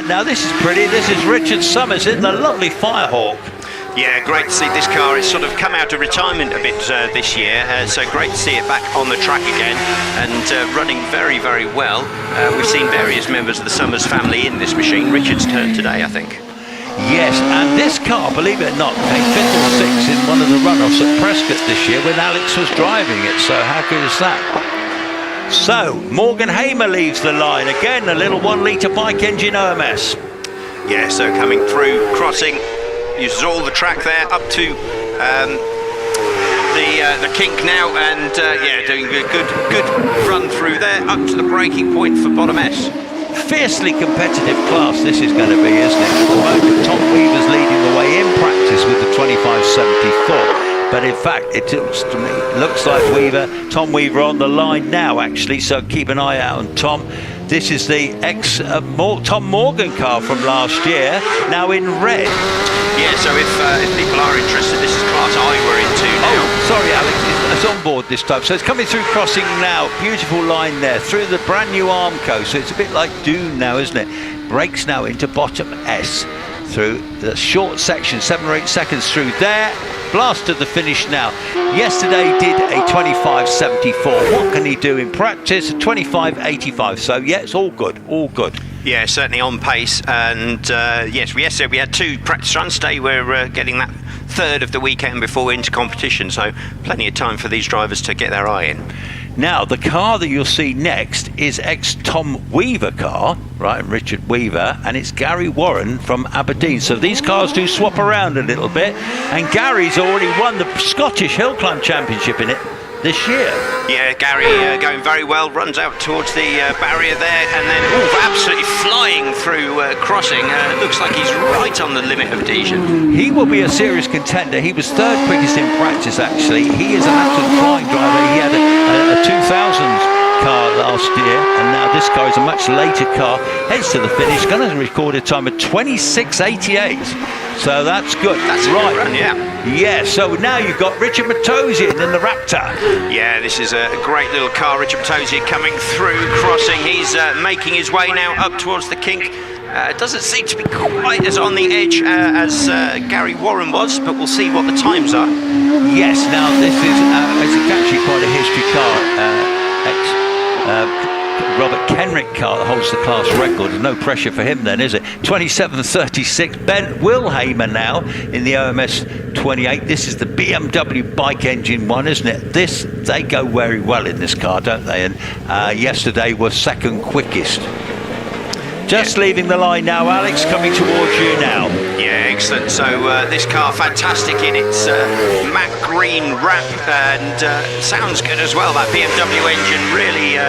Now this is pretty. This is Richard Summers in the lovely Firehawk. Yeah, great to see this car. It's sort of come out of retirement a bit this year, so great to see it back on the track again and running very, very well. We've seen various members of the Summers family in this machine. Richard's turn today, I think. Yes, and this car, believe it or not, came 5th or 6th in one of the runoffs at Prescott this year when Alex was driving it, so how good is that? So, Morgan Hamer leaves the line. Again, a little 1-litre bike engine OMS. Yeah, so coming through, crossing, uses all the track there up to the kink now, and yeah, doing a good run through there up to the braking point for bottom S. fiercely competitive class this is going to be, isn't it? At the moment, Tom Weaver's leading the way in practice with the 25.74. But in fact, it looks like Tom Weaver on the line now, actually, so keep an eye out on Tom. This is the Tom Morgan car from last year, now in red. Yeah, so if people are interested, this is class I we're into now. Oh, sorry, Alex, it's on board this time. So it's coming through crossing now, beautiful line there, through the brand new Armco, so it's a bit like Dune now, isn't it? Brakes now into bottom S, through the short section, 7 or 8 seconds through there. Blast to the finish now. Yesterday did a 25.74. What can he do in practice? 25.85. So yeah, it's all good, all good. Yeah, certainly on pace. And yes, yesterday we had 2 practice runs. Today we're getting that third of the weekend before we're into competition. So plenty of time for these drivers to get their eye in. Now, the car that you'll see next is ex-Tom Weaver car, right, Richard Weaver, and it's Gary Warren from Aberdeen. So these cars do swap around a little bit, and Gary's already won the Scottish Hill Climb Championship in it this year. Yeah, Gary going very well, runs out towards the barrier there, and then absolutely flying through crossing. Looks like he's right on the limit of Dijon. He will be a serious contender. He was third quickest in practice, actually. He is an absolute flying driver. He had a 2000 car last year, and now this car is a much later car. Heads to the finish, going to record a time of 26.88. So that's good. That's right. A good run, yeah. Yeah, so now you've got Richard Matosian in the Raptor. Yeah, this is a great little car. Richard Matosian coming through, crossing. He's making his way now up towards the kink. Doesn't seem to be quite as on the edge as Gary Warren was, but we'll see what the times are. Yes, now this is actually quite a history car. Robert Kenrick car that holds the class record. There's no pressure for him then, is it? 27.36. Ben Wilhamer now in the OMS 28. This is the BMW bike engine one, isn't it? They go very well in this car, don't they? And yesterday was second quickest. Just leaving the line now, Alex, coming towards you now. Yeah, excellent. So this car, fantastic in its matte green wrap, and sounds good as well. That BMW engine really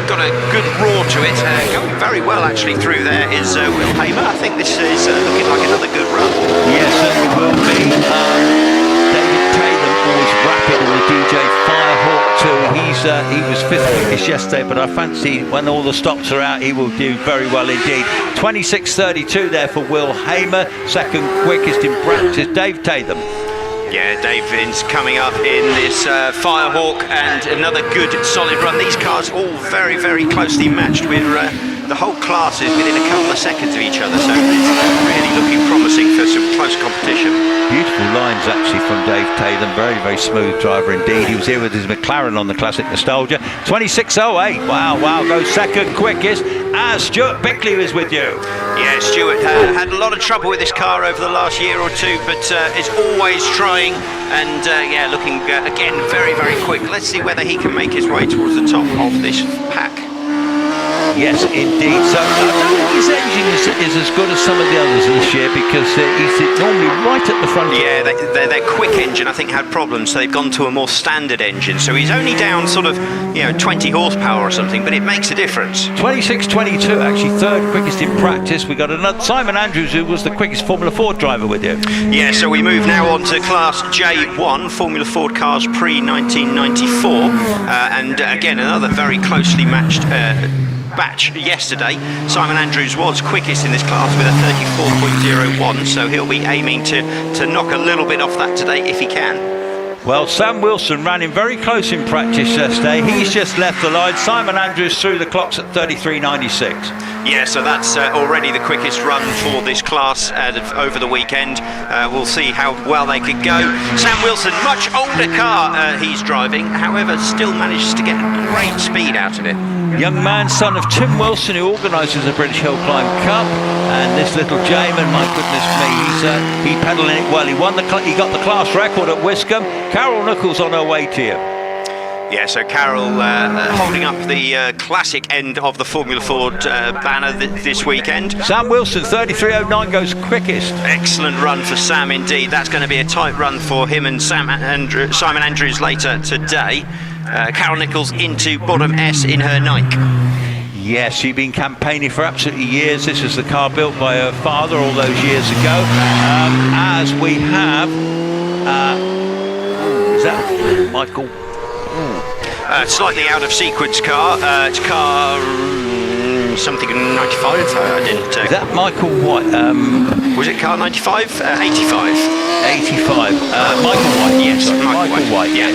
got a good roar to it. Going very well actually through there is Wilhamer. I think this is looking like another good run. Yes, certainly will be. David Taylor was rapid in the DJ Firehawk 2. He was 5th quickest yesterday, but I fancy when all the stops are out, he will do very well indeed. 26.32 there for Wilhamer, second quickest in practice. Dave Tatham. Yeah, Dave is coming up in this Firehawk, and another good solid run. These cars all very, very closely matched with the whole class is within a couple of seconds of each other, so it's really looking promising for some close competition. Beautiful lines actually from Dave Tatham, very, very smooth driver indeed. He was here with his McLaren on the Classic Nostalgia. 26.08, wow, goes second quickest as Stuart Bickley is with you. Yeah, Stuart had a lot of trouble with this car over the last year or two, but is always trying, and yeah, looking again very, very quick. Let's see whether he can make his way towards the top of this pack. Yes, indeed. So I don't think his engine is as good as some of the others this year, because he's normally right at the front. Yeah, their quick engine I think had problems, so they've gone to a more standard engine. So he's only down sort of 20 horsepower or something, but it makes a difference. 26.22 actually, third quickest in practice. We got another Simon Andrews, who was the quickest Formula Ford driver with you. Yeah, so we move now on to Class J1 Formula Ford cars pre-1994, and again another very closely matched batch yesterday. Simon Andrews was quickest in this class with a 34.01, so he'll be aiming to knock a little bit off that today if he can. Well, Sam Wilson ran in very close in practice yesterday. He's just left the line. Simon Andrews through the clocks at 33.96. Yeah, so that's already the quickest run for this class over the weekend. We'll see how well they could go. Sam Wilson, much older car he's driving, however, still manages to get great speed out of it. Young man, son of Tim Wilson, who organises the British Hill Climb Cup, and this little Jamin, my goodness me, he's pedalling it well. He got the class record at Wiscombe. Carol Nichols on her way to you. Yeah, so Carol holding up the classic end of the Formula Ford banner this weekend. Sam Wilson, 33.09, goes quickest. Excellent run for Sam indeed. That's going to be a tight run for him and Simon Andrews later today. Carol Nichols into bottom S in her Nike. Yes, she's been campaigning for absolutely years. This is the car built by her father all those years ago. As we have, is that Michael? Slightly out of sequence car. It's car something 95. I didn't. Is that Michael White? Was it car 95? 85. 85. Michael White. Yes, Michael White. Yeah.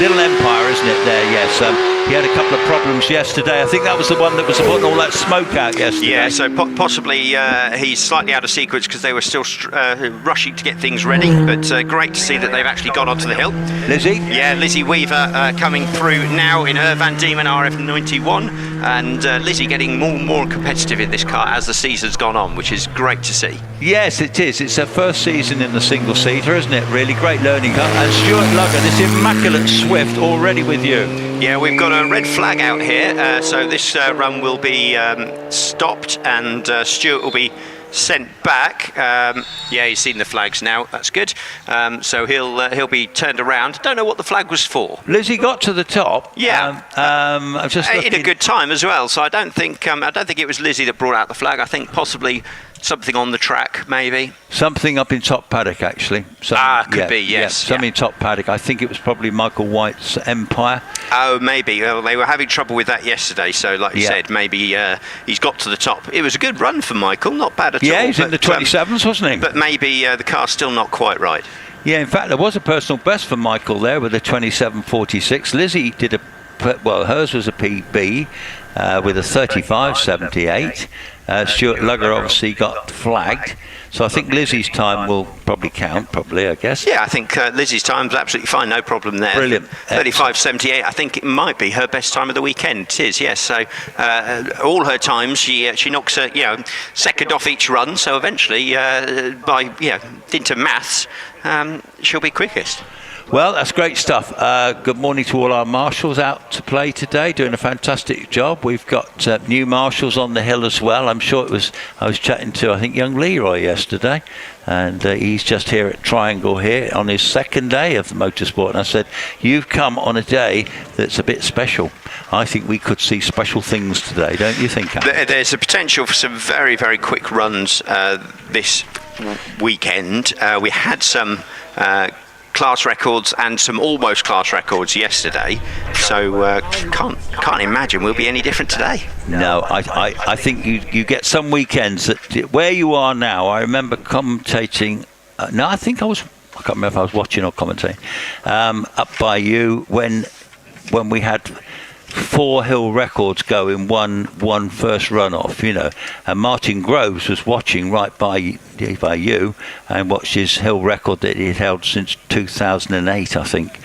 Little Empire, isn't it? There, yes. He had a couple of problems yesterday. I think that was the one that was putting all that smoke out yesterday. Yeah, so possibly he's slightly out of sequence because they were still rushing to get things ready. But great to see that they've actually gone onto the hill. Lizzie? Yeah, Lizzie Weaver coming through now in her Van Diemen RF91. And Lizzie getting more and more competitive in this car as the season's gone on, which is great to see. Yes, it is. It's her first season in the single-seater, isn't it? Really great learning car. And Stuart Lugger, this immaculate Swift, already with you. Yeah, we've got a red flag out here, so this run will be stopped, and Stuart will be sent back. Yeah, he's seen the flags now. That's good. So he'll be turned around. Don't know what the flag was for. Lizzie got to the top. Yeah, I'm just looking. in a good time as well. So I don't think it was Lizzie that brought out the flag. I think possibly something on the track, maybe. Something up in top paddock, actually. Could be, yes. Yeah, something in top paddock. I think it was probably Michael White's Empire. Oh, maybe. Well, they were having trouble with that yesterday, so like you said, maybe he's got to the top. It was a good run for Michael, not bad at all. Yeah, he's in the 27s, wasn't he? But maybe the car's still not quite right. Yeah, in fact, there was a personal best for Michael there with a 27.46. Lizzie did hers was a PB with a 35.78. Stuart Lugger obviously got flagged, so I think Lizzie's time will probably count, I guess. Yeah, I think Lizzie's time's absolutely fine, no problem there. Brilliant. 35.78, I think it might be her best time of the weekend. It is, yes. So all her times, she knocks second off each run, so eventually, by dint of maths, she'll be quickest. Well, that's great stuff. Good morning to all our marshals out to play today, doing a fantastic job. We've got new marshals on the hill as well. I'm sure I was chatting to, I think, young Leroy yesterday, and he's just here at Triangle here on his second day of the motorsport. And I said, you've come on a day that's a bit special. I think we could see special things today, don't you think, Alan? There's a potential for some very, very quick runs this weekend. We had some class records and some almost class records yesterday, so can't imagine we'll be any different today. No, I think you get some weekends that where you are now. I remember commentating. I can't remember if I was watching or commentating up by you when we had 4 hill records go in one first run off, and Martin Groves was watching right by you and watched his hill record that he'd held since 2008, I think,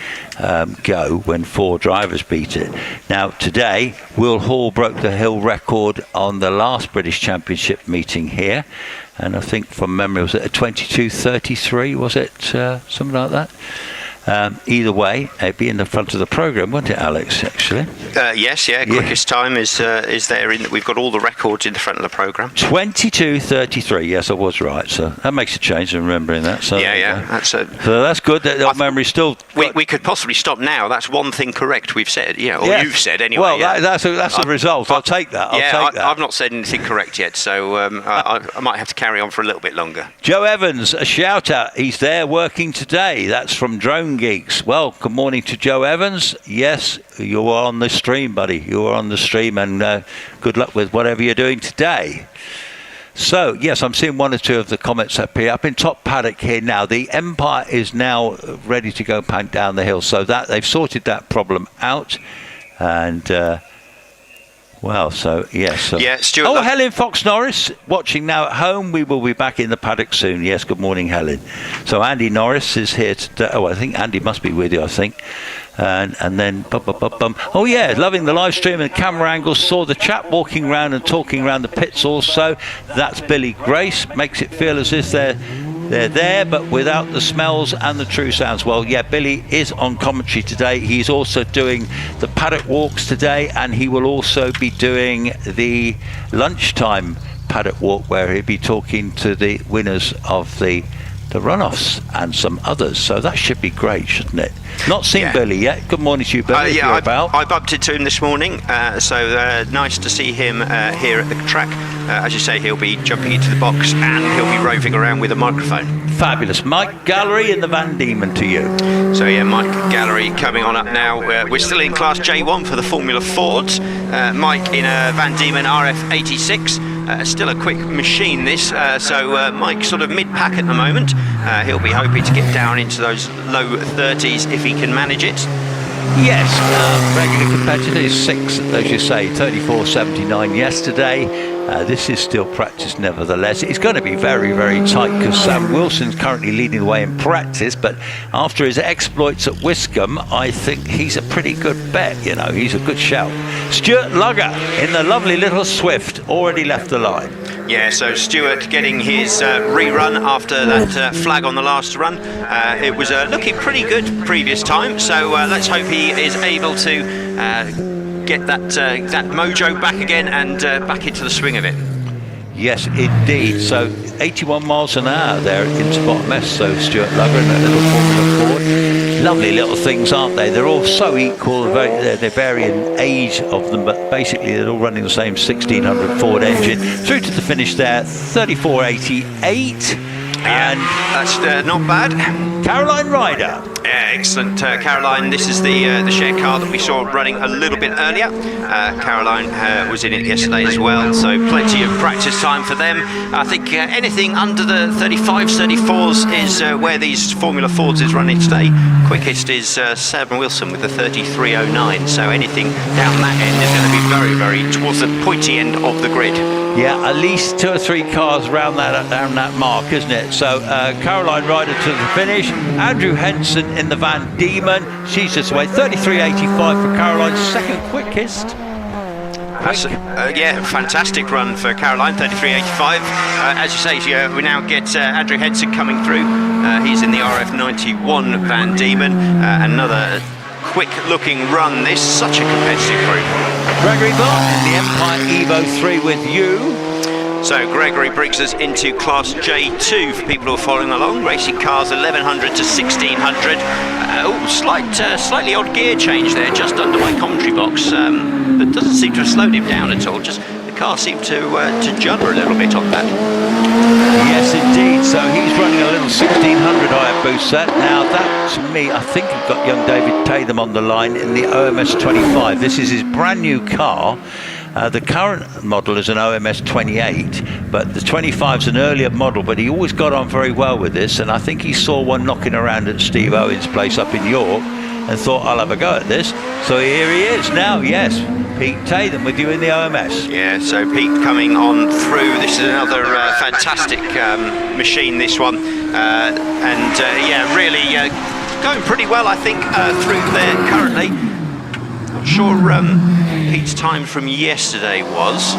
go when 4 drivers beat it. Now today, Will Hall broke the hill record on the last British Championship meeting here, and I think from memory was it a 22:33, was it something like that? Either way, it'd be in the front of the programme, wouldn't it, Alex, actually? Yes, quickest time is there. We've got all the records in the front of the programme. 22:33, yes, I was right. So that makes a change in remembering that. So so that's good. That memory's still... We could possibly stop now. That's one thing correct we've said, you've said anyway. Well, that's a result. I'll take that. I've not said anything correct yet, so I might have to carry on for a little bit longer. Joe Evans, a shout out. He's there working today. That's from Drone Geeks. Well, good morning to Joe Evans. Yes, you are on the stream, buddy. You are on the stream, and good luck with whatever you're doing today. So, yes, I'm seeing one or two of the comments up here. Up in top paddock here now. The Empire is now ready to go pank down the hill. So that they've sorted that problem out. And... Stuart. Helen Fox Norris watching now at home. We will be back in the paddock soon. Yes, good morning, Helen. So Andy Norris is here today. I think Andy must be with you, I think. And then, oh yeah, loving the live stream and camera angles. Saw the chap walking around and talking around the pits also. That's Billy Grace. Makes it feel as if they're there, but without the smells and the true sounds. Well, yeah, Billy is on commentary today. He's also doing the paddock walks today, and he will also be doing the lunchtime paddock walk, where he'll be talking to the winners of the the runoffs and some others, so that should be great, shouldn't it? Not seen Billy yet. Good morning to you, Billy. Yeah, I bumped into him this morning, so nice to see him here at the track. As you say, he'll be jumping into the box and he'll be roving around with a microphone. Fabulous. Mike Gallery in the Van Diemen to you. So yeah, Mike Gallery coming on up now. We're still in Class J1 for the Formula Fords. Mike in a Van Diemen RF86. Still a quick machine this, so Mike's sort of mid-pack at the moment. He'll be hoping to get down into those low 30s if he can manage it. Yes, regular competitor is 6, as you say, 34.79 yesterday. This is still practice nevertheless. It's going to be very, very tight because Sam Wilson's currently leading the way in practice, but after his exploits at Wiscombe, I think he's a pretty good bet, you know, he's a good shout. Stuart Lugger in the lovely little Swift, already left the line. Yeah, so Stuart getting his rerun after that flag on the last run. It was looking pretty good previous time, so let's hope he is able to get that mojo back again and back into the swing of it. Yes, indeed. So 81 miles an hour there into bottom S. So Stuart Lugger in that little Formula Ford. Lovely little things, aren't they? They're all so equal. They're varying age of them, but basically they're all running the same 1600 Ford engine. Through to the finish there, 34.88. And that's not bad. Caroline Ryder. Excellent, Caroline. This is the shared car that we saw running a little bit earlier. Caroline was in it yesterday as well, so plenty of practice time for them. I think anything under the 35s, 34s is where these Formula Fords is running today. Quickest is Sam Wilson with the 33.09, so anything down that end is going to be very, very towards the pointy end of the grid. Yeah, at least 2 or 3 cars around that mark, isn't it? So Caroline Ryder to the finish. Andrew Henson in the Van Diemen. She's just away. 33.85 for Caroline's second quickest. Yeah, fantastic run for Caroline, 33.85. As you say, we now get Andrew Henson coming through. He's in the RF91 Van Diemen. Another quick-looking run. This such a competitive group. Gregory Bott in the Empire Evo 3 with you. So Gregory brings us into Class J2 for people who are following along. Racing cars 1100 to 1600. Slightly odd gear change there, just under my commentary box, but doesn't seem to have slowed him down at all. Just the car seemed to judder a little bit on that. Yes, indeed. So he's running a little 1600 Hayabusa. Now that, to me, I think I've got young David Tatham on the line in the OMS 25. This is his brand new car. The current model is an OMS 28, but the 25 is an earlier model, but he always got on very well with this, and I think he saw one knocking around at Steve Owen's place up in York and thought, I'll have a go at this. So here he is now, yes. Pete Tatham with you in the OMS. Yeah, so Pete coming on through. This is another fantastic machine, this one. Really going pretty well, I think, through there currently. Not sure Pete's time from yesterday was.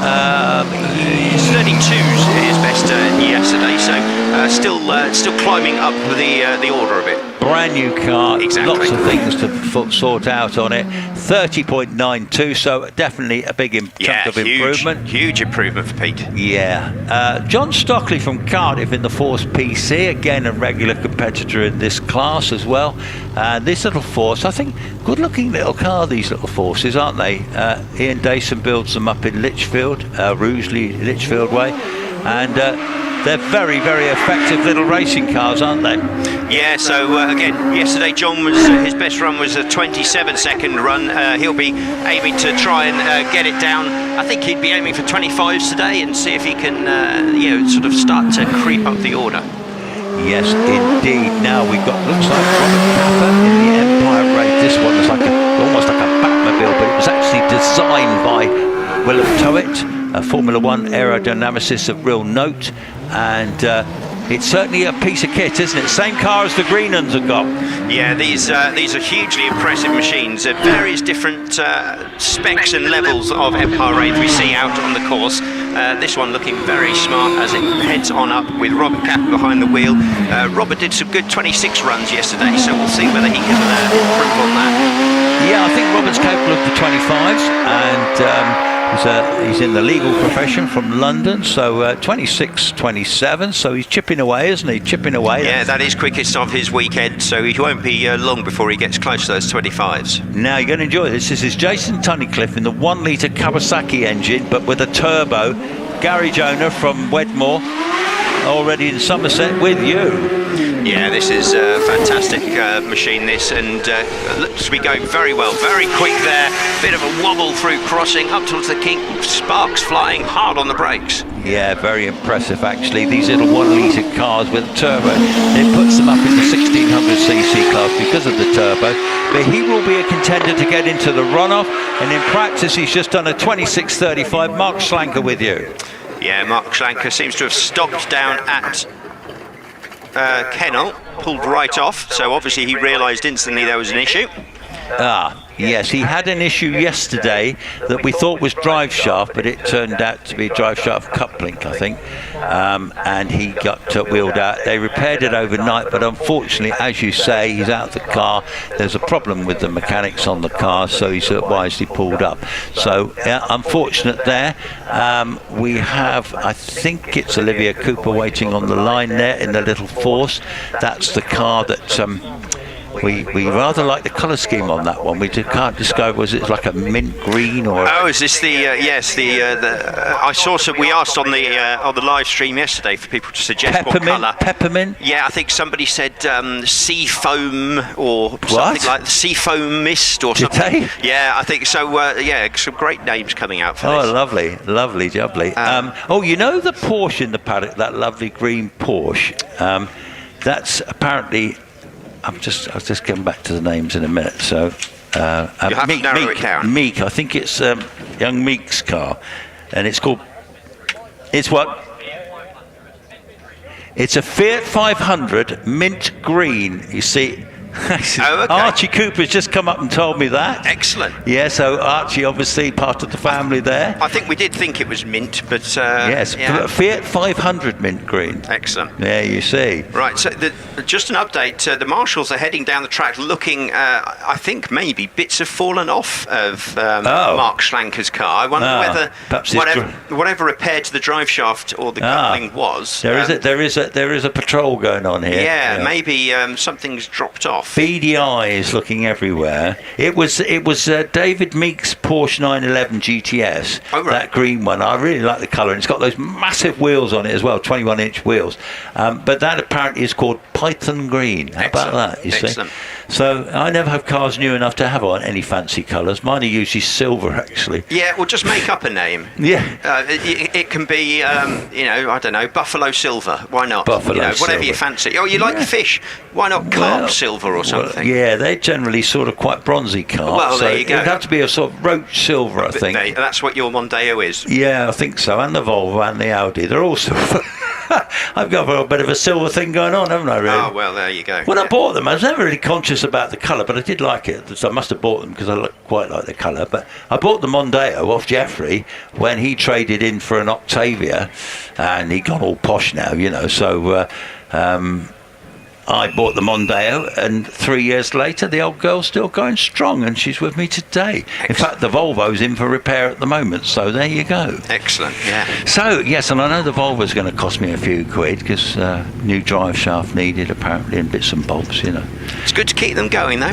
32's his best yesterday, so still climbing up the order a bit. Brand new car, exactly. Lots of things to sort out on it. 30.92, so definitely a big chunk of improvement. Huge improvement for Pete. Yeah. John Stockley from Cardiff in the Force PC, again a regular competitor in this class as well. This little Force, I think, good looking little car, these little Forces, aren't they? Ian Dayson builds them up in Lichfield, Rugeley, Lichfield way, and they're very, very effective little racing cars, aren't they? Yeah, so again, yesterday John was, his best run was a 27-second run. He'll be aiming to try and get it down. I think he'd be aiming for 25s today and see if he can, sort of start to creep up the order. Yes, indeed. Now we've got, looks like Robert Capper in the Empire Raid. This one was almost like a Batmobile, but it was actually designed by Willem Toet, a Formula One aerodynamicist of real note, and it's certainly a piece of kit, isn't it? Same car as the green ones have got. Yeah, these are hugely impressive machines. Various different specs and levels of Empire Raid we see out on the course. This one looking very smart as it heads on up with Robert Capper behind the wheel. Robert did some good 26 runs yesterday, so we'll see whether he can improve on that. Yeah, I think Robert's capable of the 25s, and He's in the legal profession from London, so 26-27, so he's chipping away, isn't he? Chipping away. Yeah, that is quickest of his weekend, so he won't be long before he gets close to those 25s. Now you're going to enjoy this. This is Jason Tunnicliffe in the 1 litre Kawasaki engine, but with a turbo. Gary Jonah from Wedmore, already in Somerset with you. Yeah, this is a fantastic machine, this, and looks to be going very well, very quick there. Bit of a wobble through crossing, up towards the kink, sparks flying hard on the brakes. Yeah, very impressive actually. These little 1 litre cars with a turbo, it puts them up in the 1600cc class because of the turbo. But he will be a contender to get into the runoff, and in practice he's just done a 26.35. Mark Schlanker with you. Yeah, Mark Schlanker seems to have stopped down at Kennel, pulled right off, so obviously he realised instantly there was an issue. Yes, he had an issue yesterday that we thought was drive shaft, but it turned out to be drive shaft coupling, I think, and he got wheeled out. They repaired it overnight, but unfortunately, as you say, he's out of the car. There's a problem with the mechanics on the car, so he's wisely pulled up. So, yeah, unfortunate there. We have, I think it's Olivia Cooper waiting on the line there in the little Force. That's the car that... We rather like the colour scheme on that one. We can't discover, was it like a mint green or? Oh, is this the yes? I saw some. We asked on the live stream yesterday for people to suggest what colour. Peppermint. Yeah, I think somebody said sea foam or something like the sea foam mist or something. Did they? Yeah, I think so. Yeah, some great names coming out for this. Oh, lovely, jubbly. You know the Porsche in the paddock, that lovely green Porsche. That's apparently. I was just getting back to the names in a minute. So, Meek. I think it's young Meek's car, and it's called. It's what? It's a Fiat 500 mint green. You see. Oh, okay. Archie Cooper's just come up and told me that. Excellent. Yeah, so Archie obviously part of the family there. I think we did think it was mint, but yes, yeah. Fiat 500 mint green. Excellent. Yeah, you see. Right, so just an update. The marshals are heading down the track looking, I think maybe bits have fallen off of Mark Schlanker's car. I wonder whether whatever repaired to the drive shaft or the coupling was. There is a patrol going on here. Yeah, maybe something's dropped off. Beady eyes looking everywhere. It was David Meek's Porsche 911 GTS. Oh, right. That green one. I really like the colour, and it's got those massive wheels on it as well, 21-inch wheels. But that apparently is called Python Green. How about that? You see. So I never have cars new enough to have on any fancy colours. Mine are usually silver, actually. Yeah, well, just make up a name. Yeah. It can be, I don't know, Buffalo Silver. Why not? Buffalo whatever silver. you fancy. Oh, you like fish? Why not Carp Silver or something? Well, yeah, they're generally sort of quite bronzy cars. Well, there you go. It'd have to be a sort of roach silver, I think. That's what your Mondeo is. Yeah, I think so. And the Volvo and the Audi. They're all silver. I've got a bit of a silver thing going on, haven't I, really? Oh, well, there you go. When I bought them, I was never really conscious about the colour, but I did like it. So I must have bought them because I quite like the colour. But I bought the Mondeo off Jeffrey when he traded in for an Octavia, and he got all posh now, So I bought the Mondeo, and 3 years later, the old girl's still going strong, and she's with me today. Excellent. In fact, the Volvo's in for repair at the moment, so there you go. Excellent, yeah. So, yes, and I know the Volvo's going to cost me a few quid, because new drive shaft needed, apparently, and bits and bobs, It's good to keep them going, though.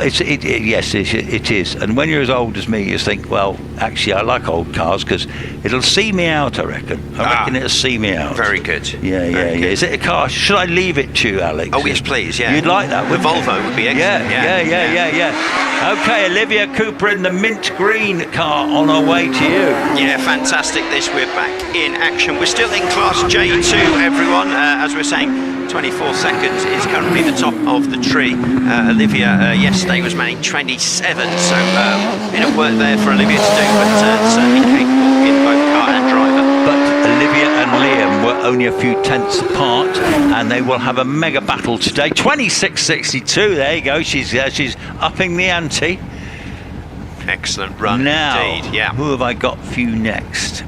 Yes, it is. And when you're as old as me, you think, well, actually, I like old cars, because it'll see me out, I reckon. I reckon it'll see me out. Very good. Yeah. Is it a car? Should I leave it to you, Alex? Oh, yes, please, yeah. You'd like that, wouldn't you? The Volvo would be excellent. Yeah. Okay, Olivia Cooper in the mint green car on our way to you. Yeah, fantastic. We're back in action. We're still in Class J2, everyone. As we're saying, 24 seconds is currently the top of the tree. Olivia yesterday was manning 27, so bit of work there for Olivia to do, but certainly capable in both car and driver. But Olivia and Liam were only a few tenths apart, and they will have a mega battle today. 26.62. There you go. She's upping the ante. Excellent run now, indeed. Yeah. Who have I got for you next?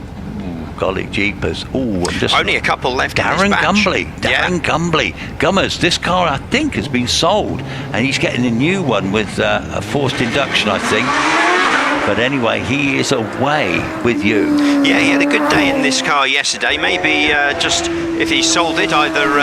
Golly jeepers. Only a couple left. Darren Gumbly. Gummers, this car I think has been sold, and he's getting a new one with a forced induction, I think. But anyway, he is away with you. Yeah, he had a good day in this car yesterday. Maybe just if he sold it, either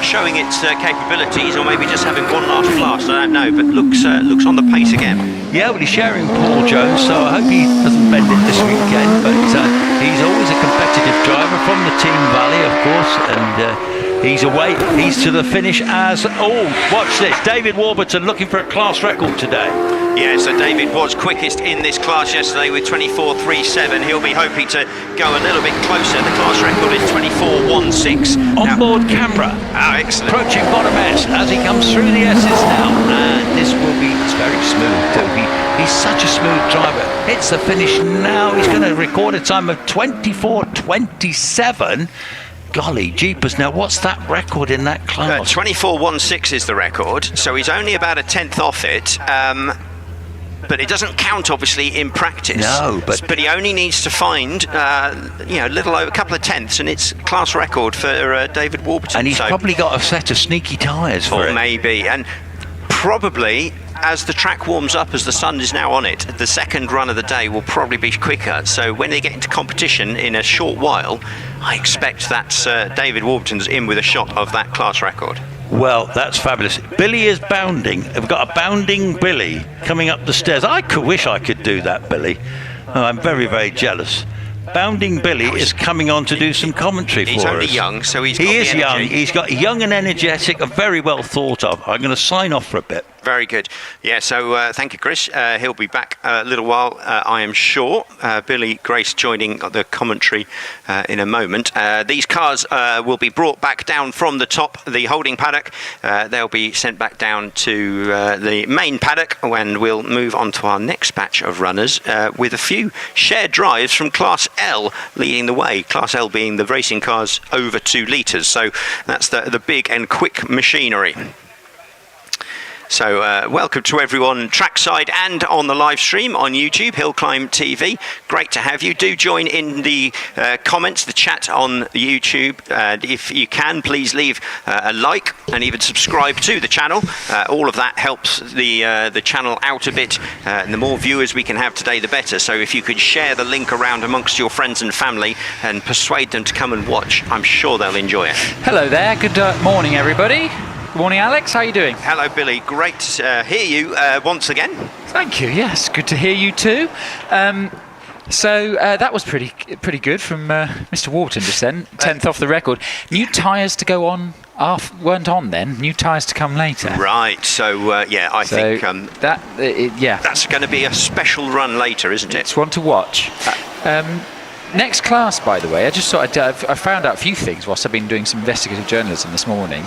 showing its capabilities or maybe just having one last blast. I don't know, but looks on the pace again. Yeah, well, he's sharing Paul Jones, so I hope he doesn't bend it this weekend. But he's always a competitive driver from the Team Valley, of course, and he's away. He's to the finish as... Oh, watch this. David Warburton looking for a class record today. Yeah, so David was quickest in this class yesterday with 24.37. He'll be hoping to go a little bit closer. The class record is 24.16. Onboard camera. Oh, excellent. Approaching bottom S as he comes through the S's now. And this will be... It's very smooth too. He's such a smooth driver. Hits the finish now. He's going to record a time of 24.27. Golly jeepers, now what's that record in that class? 24.16 is the record, so he's only about a tenth off it. But it doesn't count, obviously, in practice. No, but he only needs to find, a little over a couple of tenths, and it's class record for David Warburton. And he's probably got a set of sneaky tyres for it. Or maybe, and probably as the track warms up, as the sun is now on it, the second run of the day will probably be quicker. So when they get into competition in a short while, I expect that David Warburton's in with a shot of that class record. Well, that's fabulous. Billy is bounding. We've got a bounding Billy coming up the stairs. I could wish I could do that, Billy. Oh, I'm very, very jealous. Bounding Billy is coming on to do some commentary for us. He's only young, so he is young. He's got young and energetic, very well thought of. I'm going to sign off for a bit. Very good. Yeah, so thank you, Chris. He'll be back a little while, I am sure. Billy Grace joining the commentary in a moment. These cars will be brought back down from the top, the holding paddock. They'll be sent back down to the main paddock when we'll move on to our next batch of runners with a few shared drives from Class L leading the way. Class L being the racing cars over 2 litres. So that's the big and quick machinery. So welcome to everyone trackside and on the live stream on YouTube, Hill Climb TV. Great to have you. Do join in the comments, the chat on YouTube. If you can, please leave a like and even subscribe to the channel. All of that helps the channel out a bit. And the more viewers we can have today, the better. So if you could share the link around amongst your friends and family and persuade them to come and watch, I'm sure they'll enjoy it. Hello there. Good morning, everybody. Good morning, Alex. How are you doing? Hello, Billy. Great to hear you once again. Thank you. Yes, good to hear you too. So that was pretty good from Mr. Warburton just then. 10th off the record. New tyres to go on weren't on then. New tyres to come later. Right. So I think that's going to be a special run later, isn't it? It's one to watch. Next class, by the way, I just thought I found out a few things whilst I've been doing some investigative journalism this morning.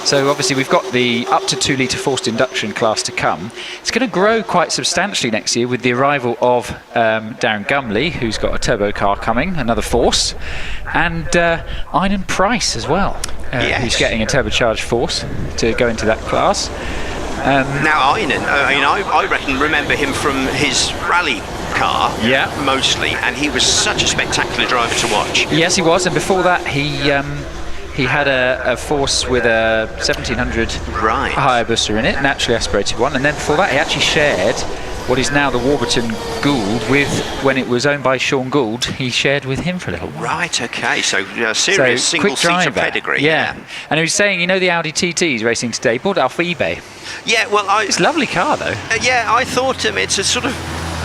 So obviously we've got the up to 2 litre forced induction class to come. It's going to grow quite substantially next year with the arrival of Darren Gumley, who's got a turbo car coming, another force, and Einan Price as well, who's getting a turbocharged force to go into that class. Now Einan, I remember him from his rally car, mostly, and he was such a spectacular driver to watch. Yes, he was, and before that he had a force with a 1700 Hayabusa in it, naturally aspirated one, and then before that he actually shared what is now the Warburton Gould with, when it was owned by Sean Gould, he shared with him for a little while. Right, okay, so serious single-seater pedigree. Yeah, and he was saying, the Audi TT's racing today, he bought it off eBay. Yeah, well, it's a lovely car though. I thought it's a sort of,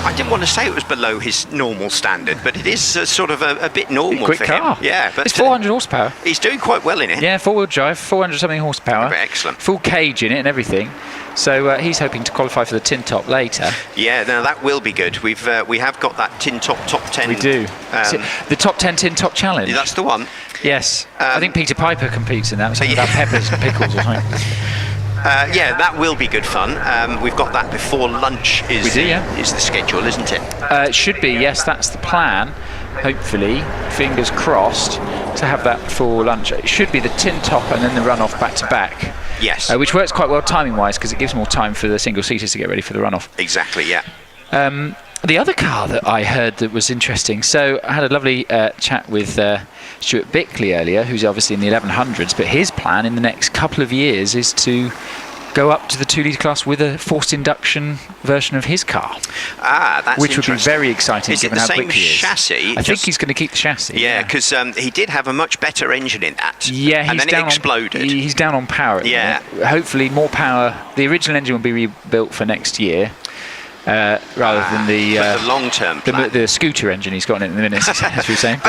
I didn't want to say it was below his normal standard, but it is sort of a bit normal for him. Car. Yeah, but it's 400 horsepower. He's doing quite well in it. Yeah, 4-wheel drive, 400 something horsepower. Excellent. Full cage in it and everything. So he's hoping to qualify for the tin top later. Yeah, now that will be good. We have got that tin top 10. We do. The top 10 tin top challenge. Yeah, that's the one. Yes. I think Peter Piper competes in that. Something about peppers and pickles or something. That will be good fun. We've got that before lunch is the schedule, isn't it? It should be, yes, that's the plan. Hopefully, fingers crossed, to have that before lunch. It should be the tin top and then the runoff back to back. Yes. Which works quite well timing-wise because it gives more time for the single-seaters to get ready for the runoff. Exactly, yeah. The other car that I heard that was interesting, so I had a lovely chat with Stuart Bickley earlier, who's obviously in the 1100s, but his plan in the next couple of years is to go up to the 2 litre class with a forced induction version of his car. That's which would be interesting. very exciting. Is it given the how same quick he is. chassis? I think he's going to keep the chassis. Yeah, because he did have a much better engine in that. Yeah, and then it exploded. He's down on power. At the minute. Hopefully, more power. The original engine will be rebuilt for next year. Rather than the long-term plan. The scooter engine he's got in it in the minute, as we were saying.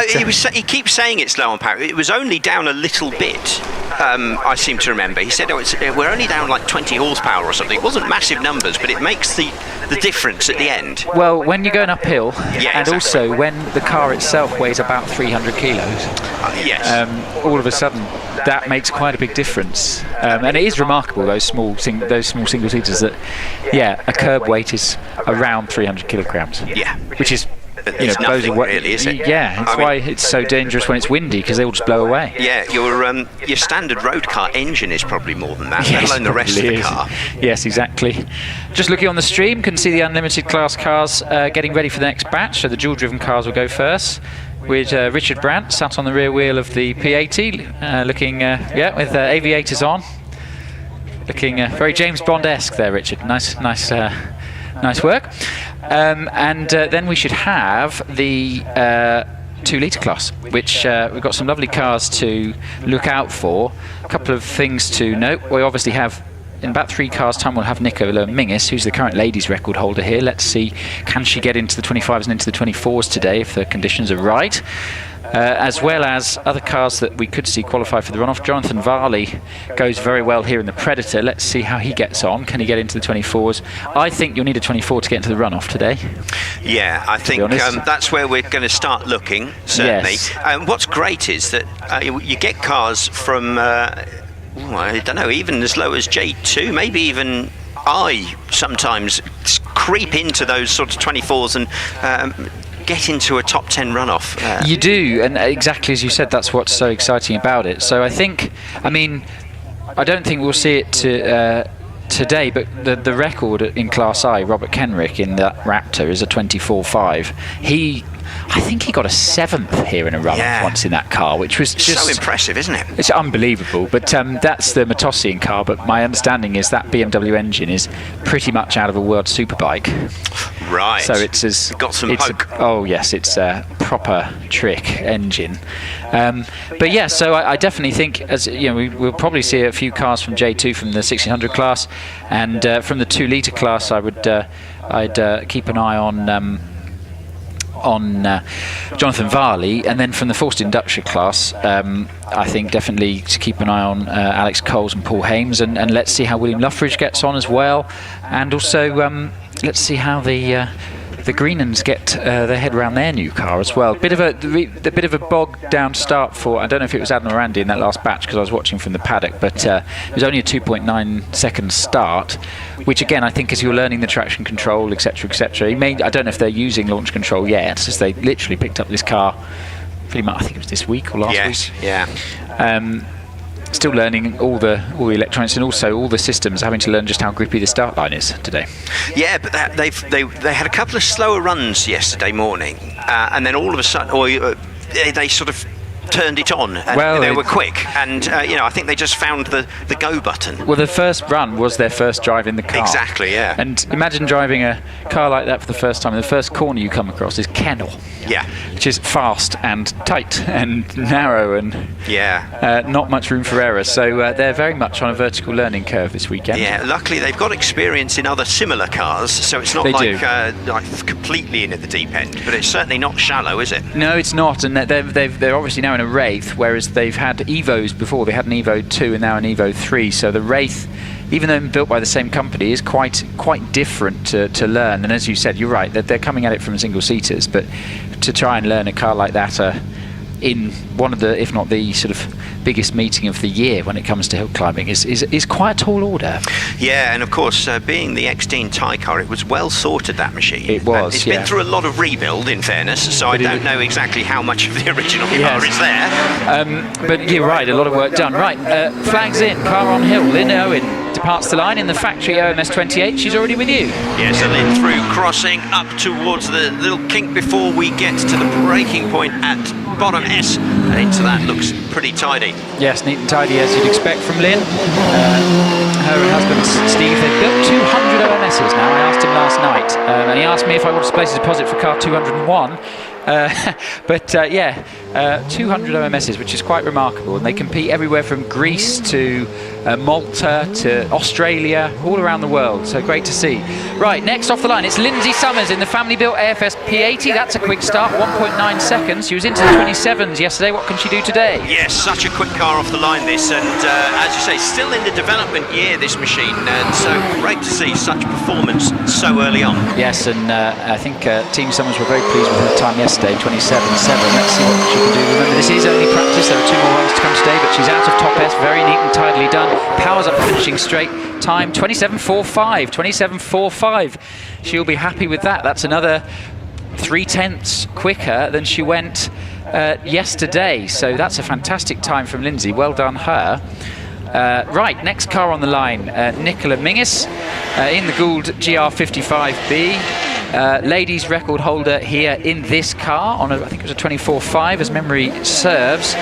He keeps saying it's low on power. It was only down a little bit. I seem to remember. He said we're only down like 20 horsepower or something. It wasn't massive numbers, but it makes the difference at the end. Well, when you're going uphill, and exactly. also when the car itself weighs about 300 kilos, yes. all of a sudden that makes quite a big difference. And it is remarkable, those small single seaters, that a curb weight is around 300 kilograms. Yeah. Which is it's nothing really, is it? Yeah, that's why it's so dangerous when it's windy, because they all just blow away. Yeah, your standard road car engine is probably more than that, let alone the rest of the car. Yes, exactly. Just looking on the stream, can see the unlimited class cars getting ready for the next batch. So the dual-driven cars will go first, with Richard Brandt sat on the rear wheel of the P80, looking with aviators on, looking very James Bond-esque there, Richard. Nice work. And then we should have the 2 litre class, which we've got some lovely cars to look out for. A couple of things to note. We obviously have, in about 3 cars' time, we'll have Nicola Mingus, who's the current ladies' record holder here. Let's see, can she get into the 25s and into the 24s today if the conditions are right? As well as other cars that we could see qualify for the runoff. Jonathan Varley goes very well here in the Predator. Let's see how he gets on. Can he get into the 24s? I think you'll need a 24 to get into the runoff today. Yeah, I think that's where we're going to start looking, certainly. Yes. What's great is that you get cars from, I don't know, even as low as J2, maybe even I sometimes creep into those sort of 24s and get into a top 10 runoff. You do, and exactly as you said, that's what's so exciting about it. So I don't think we'll see it today, but the record in Class I, Robert Kenrick in that Raptor, is a 24.5. I think he got a 7th here in a runoff once in that car, which was just so impressive, isn't it? It's unbelievable. But that's the Matossian car. But my understanding is that BMW engine is pretty much out of a World Superbike. Right. So it's got some poke. It's a proper trick engine. But yeah, so I definitely think, as you know, we'll probably see a few cars from J2 from the 1600 class, and from the 2 litre class, I'd keep an eye on Jonathan Varley, and then from the forced induction class, I think definitely to keep an eye on Alex Coles and Paul Hames, and let's see how William Luffridge gets on as well, and also let's see how the Greenans get their head around their new car as well. Bit of a bogged down start for, I don't know if it was Adam or Andy in that last batch because I was watching from the paddock, but it was only a 2.9 second start, which again I think as you're learning the traction control, etc., I don't know if they're using launch control yet, as they literally picked up this car pretty much, I think it was this week or last week. Yeah. Still learning all the electronics, and also all the systems, having to learn just how grippy the start line is today. Yeah, but they had a couple of slower runs yesterday morning, and then all of a sudden, they sort of turned it on, and they were quick, and I think they just found the go button. Well, the first run was their first drive in the car. Exactly, yeah. And imagine driving a car like that for the first time, and the first corner you come across is Kennel. Yeah. Which is fast and tight and narrow and not much room for error. So they're very much on a vertical learning curve this weekend. Yeah, luckily they've got experience in other similar cars, so it's not like completely in at the deep end, but it's certainly not shallow, is it? No, it's not, and they're obviously now in a Wraith, whereas they've had Evos before. They had an Evo 2 and now an Evo 3, so the Wraith, even though built by the same company, is quite different to learn. And as you said, you're right, they're coming at it from single seaters, but to try and learn a car like that in one of the, if not the sort of biggest meeting of the year when it comes to hill climbing is quite a tall order. Yeah, and of course, being the X-Teen Thai car, it was well sorted, that machine. It was. It's been through a lot of rebuild, in fairness, so I don't know exactly how much of the original car is there. But you're right, a lot of work done. Right, flags in, car on hill. Lynn Owen departs the line in the factory OMS 28. She's already with you. Yes, a Lynn through crossing up towards the little kink before we get to the braking point at bottom S, into that. Looks pretty tidy. Yes, neat and tidy as you'd expect from Lynn. Her and husband Steve, they've built 200 OMSs now. I asked him last night, and he asked me if I wanted to place a deposit for car 201. But 200 OMSs, which is quite remarkable, and they compete everywhere from Greece to Malta to Australia, all around the world, so great to see. Right, next off the line, it's Lindsay Summers in the family-built AFS P80. That's a quick start, 1.9 seconds. She was into the 27s yesterday. What can she do today? Yes, such a quick car off the line, this, and as you say, still in the development year, this machine, and so great to see such performance so early on. Yes, and I think Team Summers were very pleased with her time yesterday, 27.7. Let's see what she can do. Remember, this is only practice. There are 2 more runs to come today, but she's out of top S, very neat and tidily done. Powers up, finishing straight. Time 27.45. 27.45. She'll be happy with that. That's another 0.3 quicker than she went yesterday. So that's a fantastic time from Lindsay. Well done, her. Right, next car on the line, Nicola Mingus in the Gould GR55B. Ladies record holder here in this car on I think it was a 24.5 as memory serves,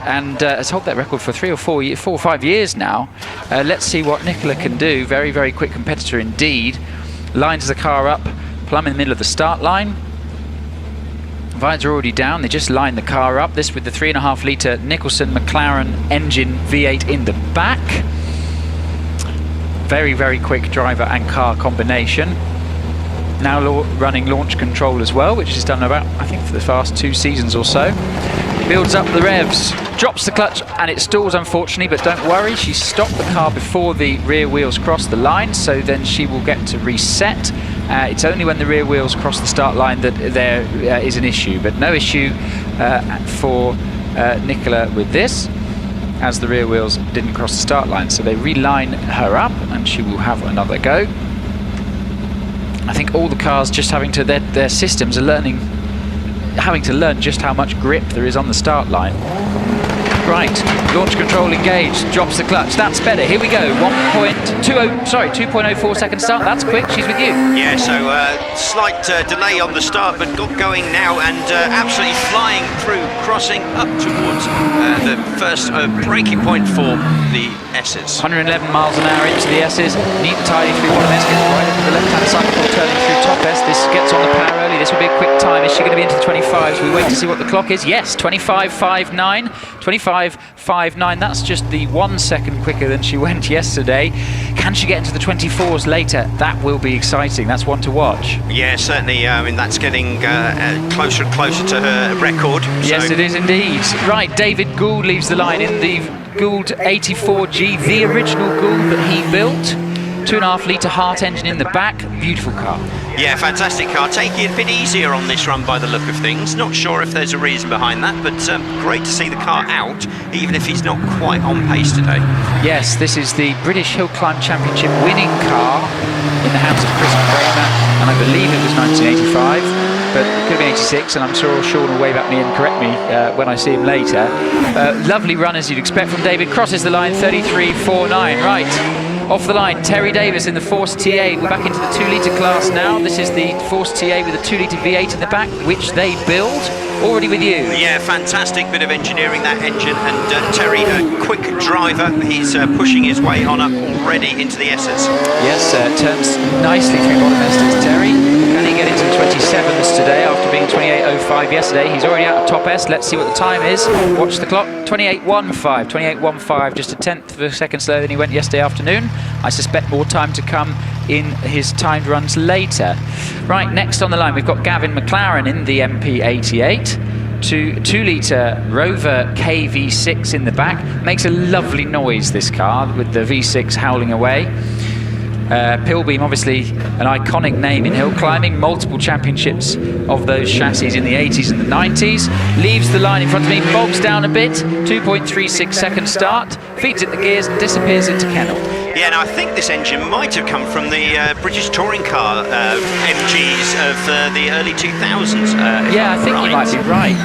and has held that record for 4 or 5 years now. Let's see what Nicola can do. Very, very quick competitor indeed. Lines the car up plumb in the middle of the start line. Visors are already down, they just lined the car up. This with the 3.5 litre Nicholson McLaren engine V8 in the back. Very, very quick driver and car combination. Now running launch control as well, which is done about, I think, for the past 2 seasons or so. Builds up the revs, drops the clutch, and it stalls, unfortunately, but don't worry, she stopped the car before the rear wheels cross the line, so then she will get to reset. It's only when the rear wheels cross the start line that there is an issue, but no issue for Nicola with this, as the rear wheels didn't cross the start line. So they reline her up, and she will have another go. I think all the cars just having to, their systems are having to learn just how much grip there is on the start line. Right, launch control engaged, drops the clutch, that's better, here we go, 2.04 second start, that's quick, she's with you. Yeah, so slight delay on the start, but got going now and absolutely flying through, crossing up towards the first braking point for the S's. 111 miles an hour into the S's, neat and tidy through one of them, gets right into the left-hand side before turning through top S. This gets on the power early, this will be a quick time. Is she going to be into the 25s? We wait to see what the clock is. Yes, 25.59. 25.59, that's just the 1 second quicker than she went yesterday. Can she get into the 24s later? That will be exciting. That's one to watch. Yeah, certainly. I mean, that's getting closer and closer to her record. Yes, it is indeed. Right, David Gould leaves the line in the Gould 84G, the original Gould that he built. 2.5 litre Hart engine in the back. Beautiful car. Yeah, fantastic car. Taking it a bit easier on this run by the look of things. Not sure if there's a reason behind that, but great to see the car out, even if he's not quite on pace today. Yes, this is the British Hill Climb Championship winning car in the hands of Chris Kramer, and I believe it was 1985, but it could have been 86, and I'm sure Sean will wave at me and correct me when I see him later. Lovely run as you'd expect from David. Crosses the line, 33.49. Right. Off the line, Terry Davis in the Force TA. We're back into the 2 litre class now. This is the Force TA with a 2 litre V8 in the back, which they build. Already with you. Yeah, fantastic bit of engineering, that engine. And Terry, a quick driver. He's pushing his way on up already into the S's. Yes, turns nicely through bottom S's, Terry. Can he get into the 27s today after being 28.05 yesterday? He's already out of top S. Let's see what the time is. Watch the clock. 28.15. 28.15, just a 1/10 of a second slower than he went yesterday afternoon. I suspect more time to come in his timed runs later. Right, next on the line we've got Gavin McLaren in the MP88. 2 litre Rover KV6 in the back. Makes a lovely noise, this car, with the V6 howling away. Pilbeam, obviously an iconic name in hill climbing, multiple championships of those chassis in the 80s and the 90s. Leaves the line in front of me, bogs down a bit, 2.36 second start, feeds it the gears and disappears into kennel. Yeah, and I think this engine might have come from the British touring car MGs of the early 2000s. Yeah, I think you might be right.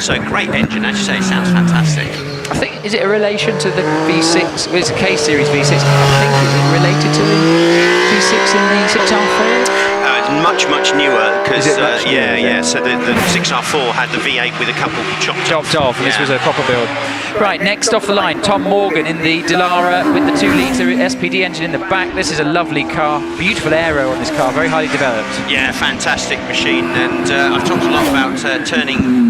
So great engine, as you say, sounds fantastic. I think, is it a relation to the V6? Well, it's a K-Series V6. I think, is it related to the V6 in the 6R4? Much newer, because Is it much newer, yeah. So the 6R4 had the V8 with a couple chopped off, and this was a proper build. Right, next off the line, Tom Morgan in the Dallara with the 2-litre SPD engine in the back. This is a lovely car, beautiful aero on this car, very highly developed. Yeah, fantastic machine, and I've talked a lot about turning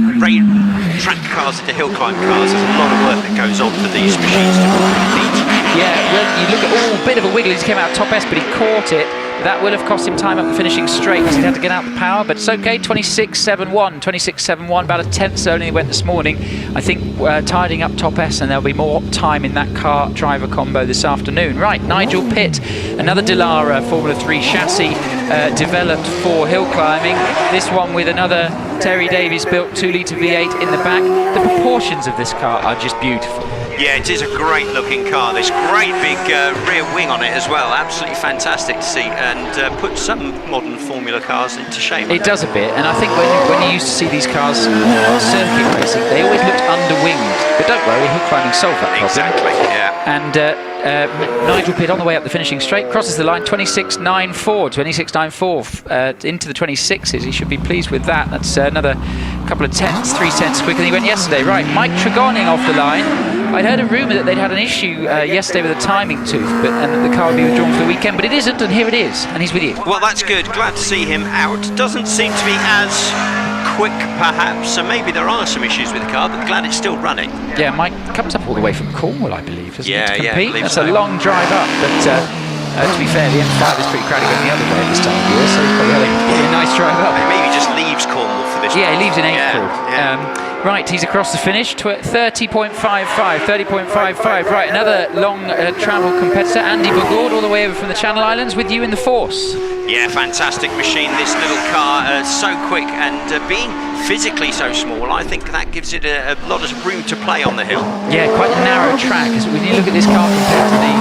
track cars into hill climb cars. There's a lot of work that goes on for these machines to compete. Yeah, well, you look at, bit of a wiggle, he came out top S, but he caught it. That will have cost him time up the finishing straight because he had to get out the power, but it's okay. 26.71, about a tenth only he went this morning. I think tidying up top S, and there'll be more time in that car driver combo this afternoon. Right, Nigel Pitt, another Dallara Formula 3 chassis developed for hill climbing. This one with another Terry Davies built 2-litre V8 in the back. The proportions of this car are just beautiful. Yeah, it is a great looking car. This great big rear wing on it as well. Absolutely fantastic to see, and put some modern Formula cars into shame. It does a bit, and I think when you used to see these cars circuit racing, they always looked under-winged. But don't worry, hill climbing solved that problem. Exactly, yeah. And Nigel Pitt on the way up the finishing straight, crosses the line 26.94 into the 26s. He should be pleased with that. That's another couple of tenths, 3 tenths quicker than he went yesterday. Right, Mike Tregoning off the line. I'd heard a rumour that they'd had an issue yesterday with a timing tooth, and that the car would be withdrawn for the weekend, but it isn't, and here it is, and he's with you. Well, that's good. Glad to see him out. Doesn't seem to be as quick, perhaps, so maybe there are some issues with the car, but glad it's still running. Yeah, Mike comes up all the way from Cornwall, I believe, doesn't he, to compete? I believe That's so. a long drive up, but to be fair, the M5 is pretty crowded going the other way at this time of year, so he's probably had a nice drive up. Maybe he just leaves Cornwall for this. Yeah, he leaves in April. Yeah. Right, he's across the finish, 30.55. Right, another long travel competitor, Andy Bogourd, all the way over from the Channel Islands, with you in the Force. Yeah, fantastic machine, this little car, so quick, and being physically so small, I think that gives it a lot of room to play on the hill. Yeah, quite a narrow track. When you look at this car compared to the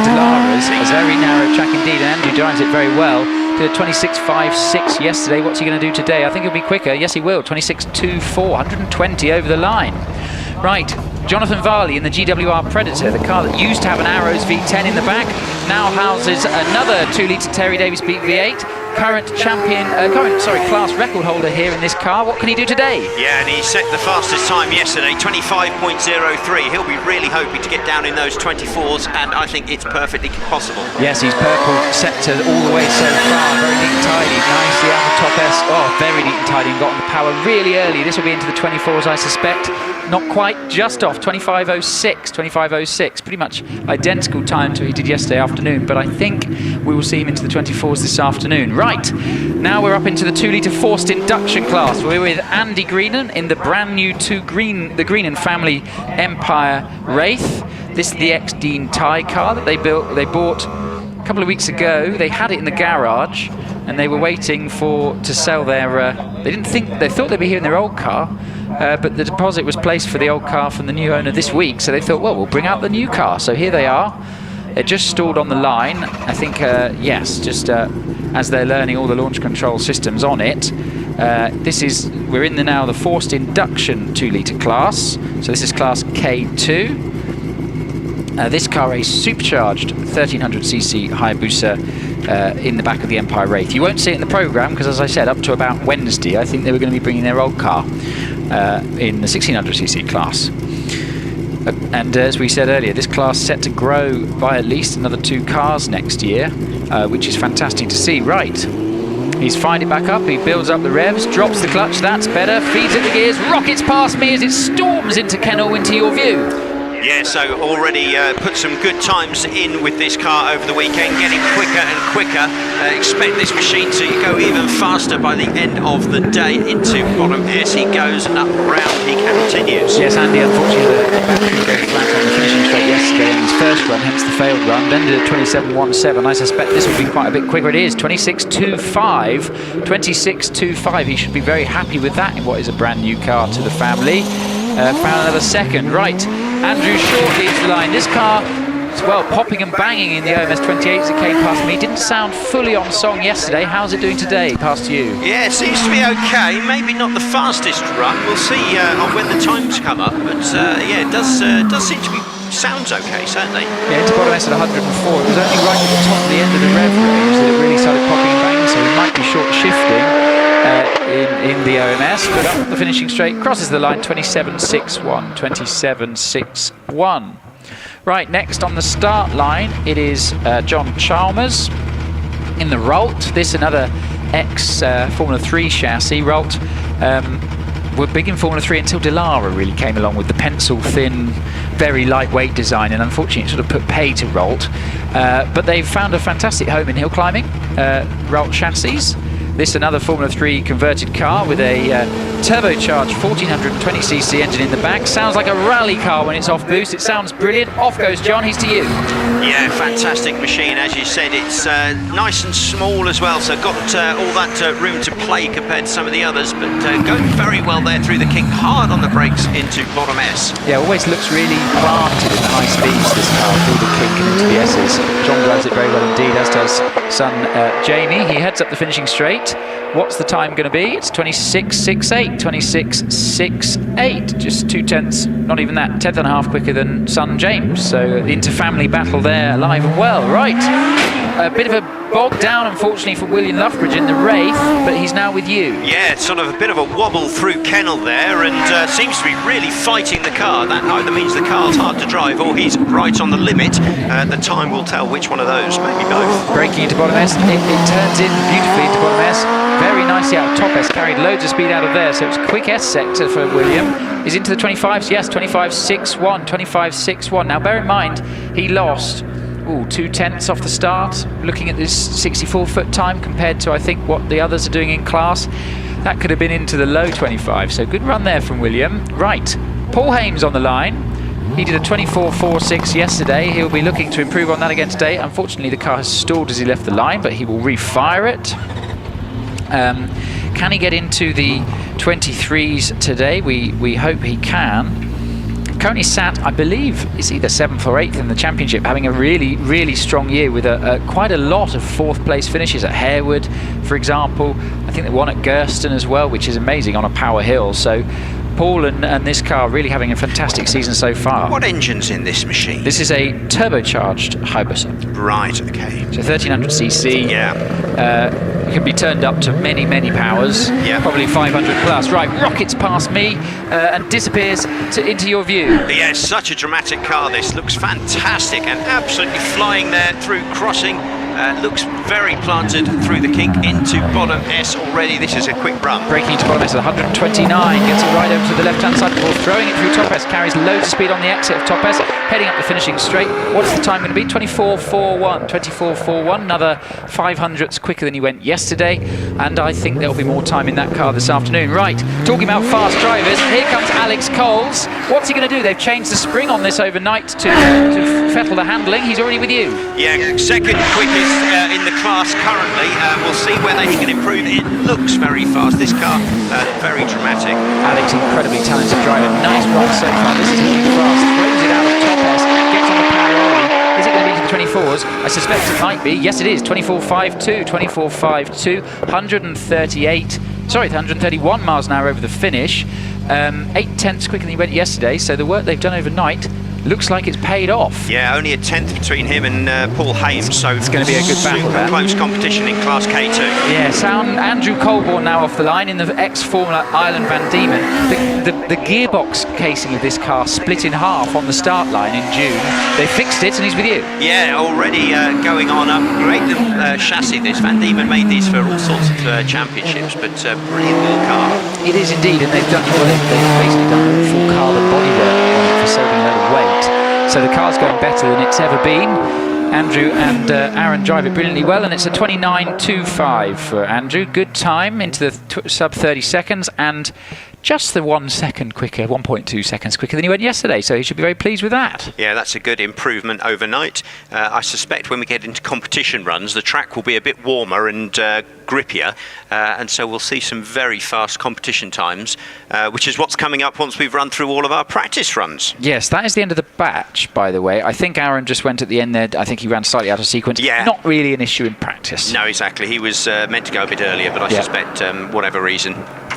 Dallaras, it's a very narrow track indeed, and Andrew drives it very well. Did a 26.56 yesterday. What's he going to do today? I think he'll be quicker. Yes, he will. 26.24, 120 over the line. Right, Jonathan Varley in the GWR Predator, the car that used to have an Arrows V10 in the back, now houses another 2-litre Terry Davies Beat V8. Current class record holder here in this car. What can he do today? Yeah, and he set the fastest time yesterday, 25.03. He'll be really hoping to get down in those 24s, and I think it's perfectly possible. Yes, he's purple sector all the way so far. Very neat and tidy, nicely out of top S. Oh, very neat and tidy, and got on the power really early. This will be into the 24s, I suspect. Not quite, just off, 25.06. Pretty much identical time to what he did yesterday afternoon, but I think we will see him into the 24s this afternoon. Right, now we're up into the 2-litre forced induction class. We're with Andy Greenan in the brand new the Greenan family Empire Wraith. This is the ex-Dean Ty car that they bought a couple of weeks ago. They had it in the garage, and they were waiting to sell their. They thought they'd be here in their old car, but the deposit was placed for the old car from the new owner this week. So they thought, well, we'll bring out the new car. So here they are. They're just stalled on the line. I think, yes, just as they're learning all the launch control systems on it. We're in the forced induction 2-litre class. So this is class K2. This car, a supercharged 1300cc Hayabusa in the back of the Empire Wraith. You won't see it in the programme because, as I said, up to about Wednesday, I think they were going to be bringing their old car in the 1600cc class. And as we said earlier, this class set to grow by at least another 2 cars next year, which is fantastic to see. Right, he's fired it back up, he builds up the revs, drops the clutch, that's better, feeds it the gears, rockets past me as it storms into Kennel into your view. Yeah, so already put some good times in with this car over the weekend, getting quicker and quicker. Expect this machine to go even faster by the end of the day. Into bottom S he goes, and up round he continues. Yes, Andy, unfortunately, the battery went flat on the finishing straight yesterday in his first run, hence the failed run. Ended at 27.17. I suspect this will be quite a bit quicker. It is 26.25. 26.25. He should be very happy with that in what is a brand new car to the family. Found another second. Right, Andrew Short leads the line. This car is, well, popping and banging in the OMS 28 as it came past me. Didn't sound fully on song yesterday. How's it doing today? Past you. Yeah, it seems to be okay. Maybe not the fastest run. We'll see when the times come up. But yeah, it does seem to be. Sounds okay, certainly. Yeah, into bottom S at 104. It was only right at the top of the end of the rev range that it really started popping and banging so he might be short shifting in the OMS, but up the finishing straight, crosses the line, 27.61, 27.61. Right, next on the start line, it is John Chalmers in the Rolt. This another ex-Formula 3 chassis. Rolt were big in Formula 3 until Delara really came along with the pencil-thin, very lightweight design, and unfortunately it sort of put pay to Rolt. But they've found a fantastic home in hill climbing, Rolt chassis. This another Formula 3 converted car with a turbocharged 1420cc engine in the back. Sounds like a rally car when it's off boost. It sounds brilliant. Off goes John, he's to you. Yeah, fantastic machine. As you said, it's nice and small as well, so got all that room to play compared to some of the others, but going very well there through the kink, hard on the brakes into bottom S. Yeah, always looks really planted in the high speeds, this car, through the kink and into the S's. John drives it very well indeed, as does son Jamie. He heads up the finishing straight. What's the time going to be? It's 26.68, 26.68, just 2/10, not even that, 10th and a half quicker than son James. So into family battle there, alive and well. Right, a bit of a bog down, unfortunately, for William Loughbridge in the Wraith, but he's now with you. Yeah, it's sort of a bit of a wobble through kennel there, and seems to be really fighting the car. That either means the car's hard to drive or he's right on the limit. The time will tell which one of those, maybe both. Breaking into bottom S, it turns in beautifully into bottom S. Very nicely out of top S, carried loads of speed out of there, so it's quick S sector for William. He's into the 25s, yes, 25.61, 25.61. Now bear in mind, he lost 2/10 off the start, looking at this 64-foot time compared to, I think, what the others are doing in class. That could have been into the low 25, so good run there from William. Right, Paul Hames on the line. He did a 24.46 yesterday. He'll be looking to improve on that again today. Unfortunately, the car has stalled as he left the line, but he will refire it. Can he get into the 23s today? We hope he can. Currently sat, I believe, is either 7th or 8th in the championship, having a really, really strong year with quite a lot of 4th place finishes at Harewood, for example. I think they won at Gurston as well, which is amazing on a power hill. So Paul and this car really having a fantastic season so far. What engine's in this machine? This is a turbocharged Hybus. Right, okay. So 1300cc. Yeah. It can be turned up to many, many powers. Yeah. Probably 500 plus. Right, rockets past me and disappears into your view. Yeah, such a dramatic car. This looks fantastic and absolutely flying there through crossing. Looks very planted through the kink into bottom S already. This is a quick run. Breaking into bottom S at 129, gets it right over to the left-hand side before throwing it through top S, carries loads of speed on the exit of top S, heading up the finishing straight. What's the time going to be? 24.41, 24.41, another 500ths quicker than he went yesterday, and I think there'll be more time in that car this afternoon. Right, talking about fast drivers, here comes Alex Coles. What's he going to do? They've changed the spring on this overnight to fettle the handling. He's already with you. Yeah, second quickest in the class currently. We'll see whether he can improve. It looks very fast, this car, very dramatic. Alex, incredibly talented driver. Nice run so far. This is moving fast. Throws it out of top S, gets on the power early. Is it going to be to the 24s? I suspect it might be. Yes, it is. 24.52, 24.52, 131 miles an hour over the finish. 8/10 quicker than he went yesterday, so the work they've done overnight looks like it's paid off. Yeah, only a 10th between him and Paul Hames, so it's going to be a good battle there. Close competition in Class K2. Yeah, Andrew Colborne now off the line in the ex-Formula Ireland Van Diemen. The gearbox casing of this car split in half on the start line in June. They fixed it and he's with you. Yeah, already going on up. Great little chassis this. Van Diemen made these for all sorts of championships, but brilliant little car. It is indeed, and they've basically done full carbon bodywork on it for saving a lot of weight. So the car's going better than it's ever been. Andrew and Aaron drive it brilliantly well, and it's a 29.25 for Andrew. Good time into the sub 30 seconds, and just the 1 second quicker, 1.2 seconds quicker than he went yesterday, so he should be very pleased with that. Yeah, that's a good improvement overnight. I suspect when we get into competition runs, the track will be a bit warmer and grippier, and so we'll see some very fast competition times, which is what's coming up once we've run through all of our practice runs. Yes, that is the end of the batch, by the way. I think Aaron just went at the end there. I think he ran slightly out of sequence. Yeah. Not really an issue in practice. No, exactly. He was meant to go a bit earlier, but I suspect whatever reason.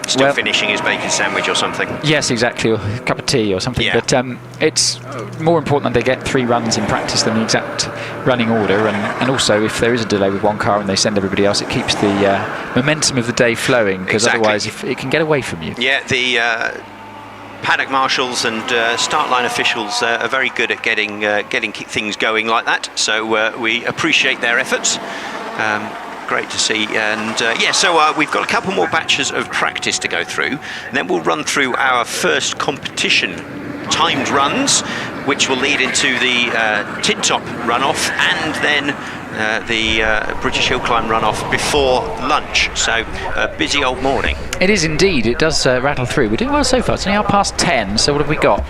Still finishing his bacon sandwich or something. Yes, exactly, or a cup of tea or something. Yeah. But it's more important that they get 3 runs in practice than the exact running order. And also, if there is a delay with one car and they send everybody else, it keeps the momentum of the day flowing, because otherwise it can get away from you. Yeah, the paddock marshals and start line officials are very good at getting things going like that. So we appreciate their efforts. Great to see. And so we've got a couple more batches of practice to go through, and then we'll run through our first competition timed runs, which will lead into the tin top runoff, and then the British Hill Climb runoff before lunch. So a busy old morning. It is indeed. It does rattle through. We're doing well so far. It's only 10:30. So what have we got?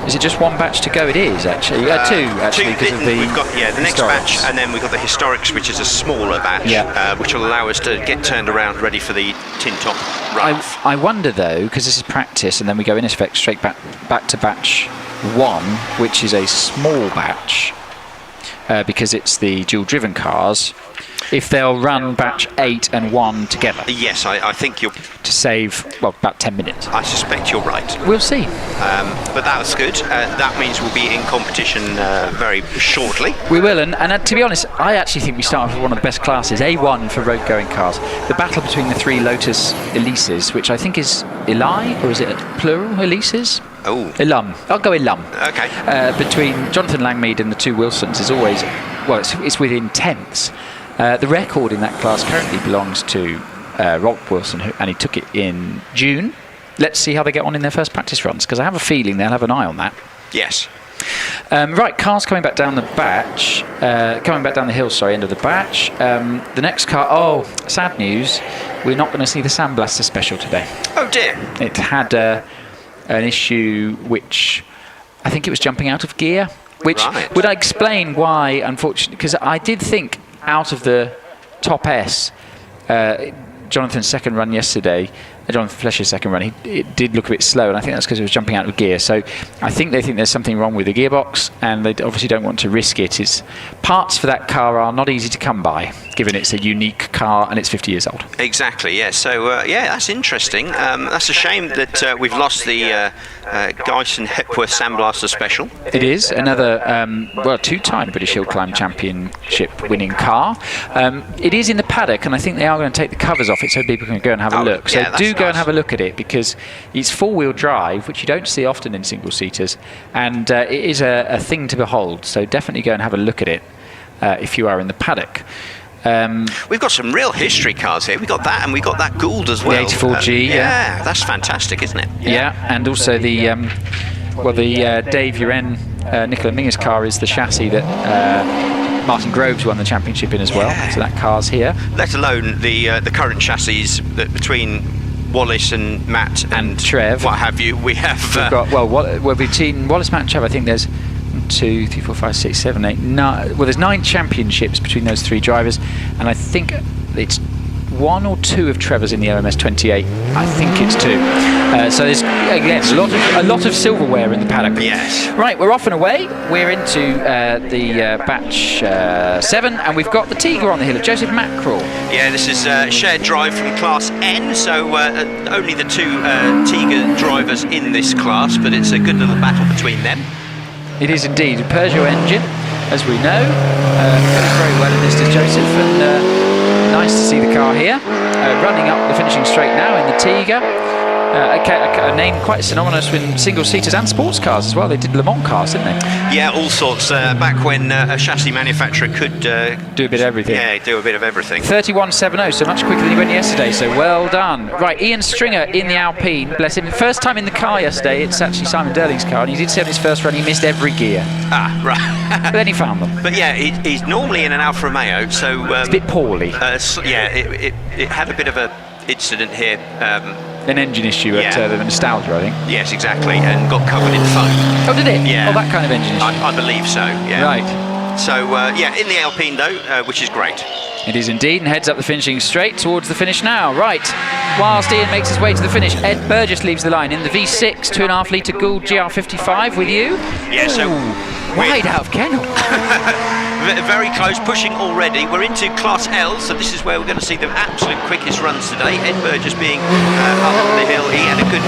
Is it just one batch to go? It is actually 2 actually, because of the. We've got the next batch, and then we've got the historics, which is a smaller batch, which will allow us to get turned around, ready for the tin top runoff. I wonder though, because this is practice, and then we go in effect straight back to batch 1, which is a small batch, because it's the dual-driven cars. If they'll run batch 8 and 1 together. Yes, I think you're... To save, about 10 minutes. I suspect you're right. We'll see. But that's good. That means we'll be in competition very shortly. We will, and to be honest, I actually think we start with one of the best classes, A1 for road-going cars. The battle between the 3 Lotus Elises, which I think is Eli, or is it plural, Elises? Oh. Ilum. I'll go Ilum. Okay. Between Jonathan Langmead and the 2 Wilsons is always, it's within tenths. The record in that class currently belongs to Rob Wilson, and he took it in June. Let's see how they get on in their first practice runs, because I have a feeling they'll have an eye on that. Yes. Right, cars coming back down the batch, end of the batch. The next car, sad news, we're not going to see the Sandblaster Special today. Oh dear. It had an issue which I think it was jumping out of gear, which would I explain why, unfortunately, because I did think out of the top S, Jonathan's second run yesterday, Jonathan Flesher's second run, it did look a bit slow, and I think that's because it was jumping out of gear. So I think they think there's something wrong with the gearbox, and they obviously don't want to risk it. Parts for that car are not easy to come by, given it's a unique car and it's 50 years old. Exactly, yeah. So, that's interesting. That's a shame that we've lost the Guyson Hepworth Sandblaster Special. It is another, 2-time British Hill Climb Championship winning car. It is in the paddock, and I think they are going to take the covers off it so people can go and have a look. So do go and have a look at it, because it's 4-wheel drive, which you don't see often in single-seaters, and it is a thing to behold. So definitely go and have a look at it if you are in the paddock. We've got some real history cars here. We've got that, and we've got that Gould as well. The 84G, yeah, that's fantastic, isn't it? Yeah, and also the Dave Uren, Nicola Mingus car is the chassis that Martin Groves won the championship in as well. Yeah. So that car's here. Let alone the current chassis that between Wallace and Matt and Trev, what have you. We have we've got between Wallace, Matt and Trev, I think there's 2, 3, 4, 5, 6, 7, 8, 9. Well, there's 9 championships between those 3 drivers, and I think it's 1 or 2 of Trevor's in the OMS 28. I think it's 2. So there's again a lot of silverware in the paddock. Yes. Right, we're off and away. We're into the batch 7, and we've got the Tiger on the hill of Joseph Mackerel. Yeah, this is shared drive from Class N, so only the 2 Tiger drivers in this class, but it's a good little battle between them. It is indeed a Peugeot engine, as we know. Goes very well in this, does Joseph, and nice to see the car here. Running up the finishing straight now in the Tiger. A name quite synonymous with single-seaters and sports cars as well. They did Le Mans cars, didn't they? Yeah, all sorts. Back when a chassis manufacturer could do a bit of everything. Yeah, do a bit of everything. 31.70, so much quicker than he went yesterday, so well done. Right, Ian Stringer in the Alpine, bless him. First time in the car yesterday, it's actually Simon Derling's car, and he did say on his first run he missed every gear. Ah, right. But then he found them. But yeah, he's normally in an Alfa Romeo, so... it's a bit poorly. It had a bit of a incident here. An engine issue at the Nostalgia, I think. Yes, exactly, and got covered in foam. Oh, did it? Yeah. Oh, that kind of engine issue. I believe so, yeah. Right. So, in the Alpine, though, which is great. It is indeed, and heads up the finishing straight towards the finish now. Right, whilst Ian makes his way to the finish, Ed Burgess leaves the line in the V6 2.5 litre Gould GR55 with you. Yeah, so wide out of kennel. Very close, pushing already. We're into Class L, so this is where we're going to see the absolute quickest runs today. Ed Burgess being up the hill. He had a good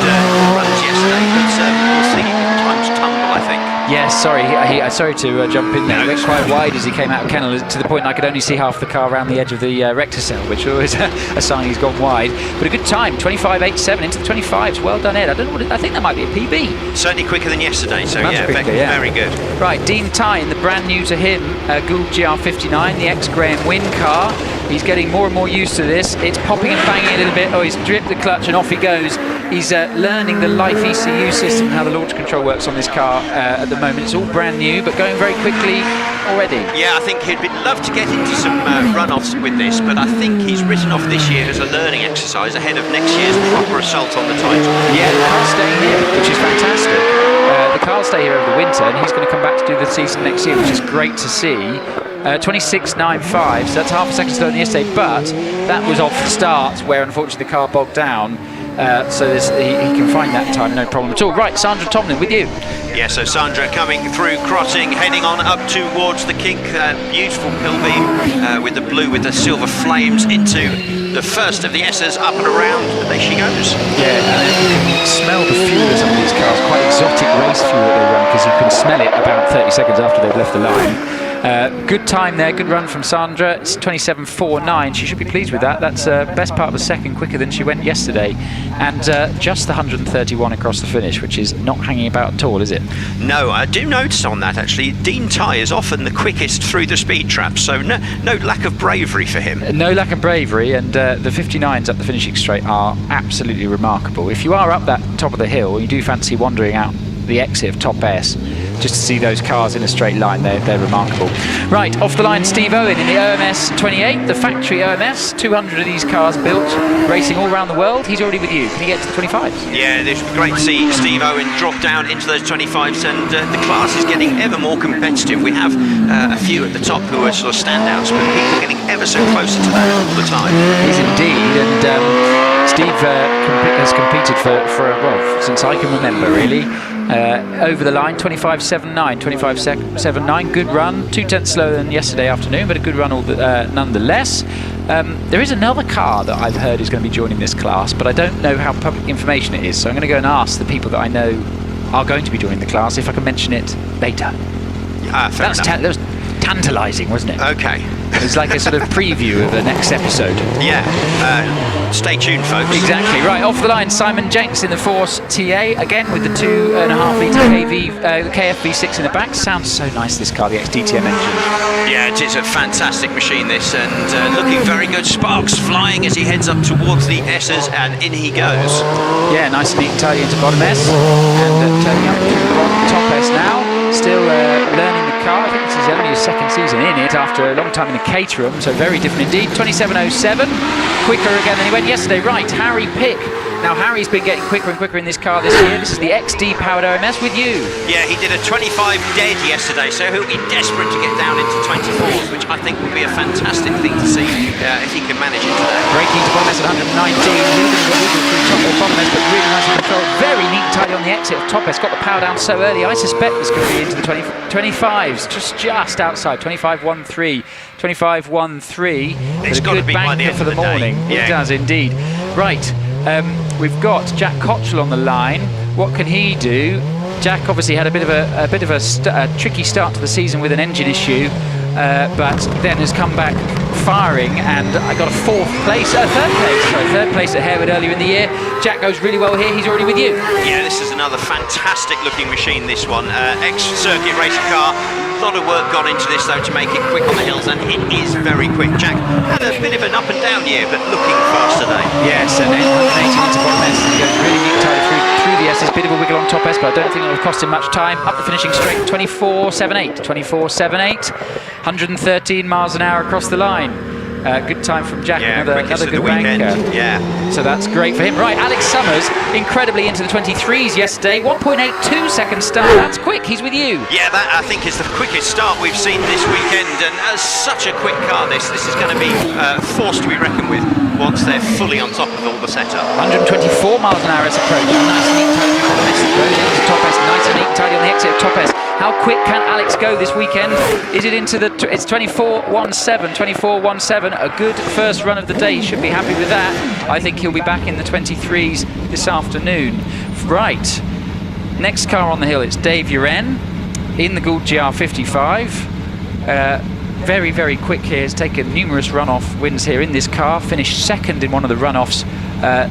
runs yesterday, but we'll see times tumble, I think. Yes, sorry, sorry to jump in there. He went quite wide as he came out of kennel, to the point I could only see half the car around the edge of the rector cell, which was a sign he's gone wide. But a good time, 25.87 into the 25s. Well done, Ed. I don't know I think that might be a PB. Certainly quicker than yesterday, so Much quicker, yeah. Very good. Right, Dean Tyne, the brand new to him Gould GR59, the ex-Graham Wynn car. He's getting more and more used to this. It's popping and banging a little bit. Oh, he's dripped the clutch and off he goes. He's learning the Life ECU system and how the launch control works on this car at the moment. It's all brand new, but going very quickly already. Yeah, I think he'd love to get into some run-offs with this, but I think he's written off this year as a learning exercise ahead of next year's proper assault on the title. Yeah, the car's staying here, which is fantastic. The car will stay here over the winter, and he's going to come back to do the season next year, which is great to see. 26.95, so that's half a second slower than yesterday, but that was off the start where unfortunately the car bogged down. So he can find that time, no problem at all. Right, Sandra Tomlin with you. Yeah, so Sandra coming through crossing, heading on up towards the kink. Beautiful pill beam with the blue with the silver flames into the first of the S's, up and around. There she goes. Yeah, and you can smell the fuel of some of these cars. Quite exotic race fuel that they run, because you can smell it about 30 seconds after they've left the line. Good time there, good run from Sandra. It's 27.49. She should be pleased with that. That's best part of a second quicker than she went yesterday, and just the 131 across the finish, which is not hanging about at all, is it? No, I do notice on that actually. Dean Ty is often the quickest through the speed trap, so no lack of bravery for him. No lack of bravery, and the 59s up the finishing straight are absolutely remarkable. If you are up that top of the hill, you do fancy wandering out the exit of Top S just to see those cars in a straight line. They're remarkable. Right, off the line, Steve Owen in the OMS 28, the factory OMS. 200 of these cars built, racing all around the world. He's already with you. Can he get to the 25s? Yeah, it's great to see Steve Owen drop down into those 25s, and the class is getting ever more competitive. We have a few at the top who are sort of standouts, but people are getting ever so closer to that all the time. He's indeed, and Steve has competed for well, since I can remember, really. Over the line, 25.79, 25.79, good run, 2/10 slower than yesterday afternoon, but a good run nonetheless. There is another car that I've heard is going to be joining this class, but I don't know how public information it is, so I'm going to go and ask the people that I know are going to be joining the class if I can mention it later. That was tantalising, wasn't it? Okay. It was like a sort of preview of the next episode. Yeah. Stay tuned, folks. Exactly. Right, off the line, Simon Jenks in the Force TA, again with the 2.5 litre KFV6 in the back. Sounds so nice, this car, the XDTM engine. Yeah, it is a fantastic machine, this, and looking very good. Sparks flying as he heads up towards the S's, and in he goes. Yeah, nice and neat and tidy into bottom S, and turning up to the top S now. Still learning the car. I think this is only his second season in it after a long time in the Caterham, so very different indeed. 27.07, quicker again than he went yesterday. Right, Harry Pick. Now Harry's been getting quicker and quicker in this car this year. This is the XD powered OMS with you. Yeah, he did a 25 dead yesterday, so he'll be desperate to get down into 24s, which I think will be a fantastic thing to see if he can manage it today. Braking to bottom S at 119, leading the wiggle through top of bottom S, but really nice and controlled. Very neat and tidy on the exit of top S. Got the power down so early. I suspect this could be into the 25s, just outside. 25.13, 25.13. It's got to be by the end for the morning. Yeah. It does indeed. Right. We've got Jack Cotchell on the line. What can he do? Jack obviously had a bit of a tricky start to the season with an engine issue, but then has come back firing, and I got a third place at Harewood earlier in the year. Jack goes really well here. He's already with you. Yeah, this is another fantastic looking machine, this one. Ex-circuit racer car. A lot of work gone into this though to make it quick on the hills, and it is very quick. Jack had a bit of an up and down year, but looking fast today. Yes, and 180 into bottom S. He goes really neat tidy through the S's. Bit of a wiggle on top S, but I don't think it'll cost him much time. Up the finishing straight, 24.78, 24.78, 113 miles an hour across the line. Good time from Jack, yeah, another good banker. Yeah. So that's great for him. Right, Alex Summers, incredibly into the 23s yesterday. 1.82 second start. That's quick. He's with you. Yeah, that I think is the quickest start we've seen this weekend, and as such a quick car, this is going to be forced to be reckoned with. once they're fully on top of all the setup. 124 miles an hour as approach. Nice and neat tidy on the message. Rolling into top S. Nice and neat tidy on the exit of top S. How quick can Alex go this weekend? Is it into the... It's 24.17. 24.17. A good first run of the day. He should be happy with that. I think he'll be back in the 23s this afternoon. Right. Next car on the hill, it's Dave Uren in the Gould GR55. Very, very quick here. He's taken numerous runoff wins here in this car. Finished second in one of the runoffs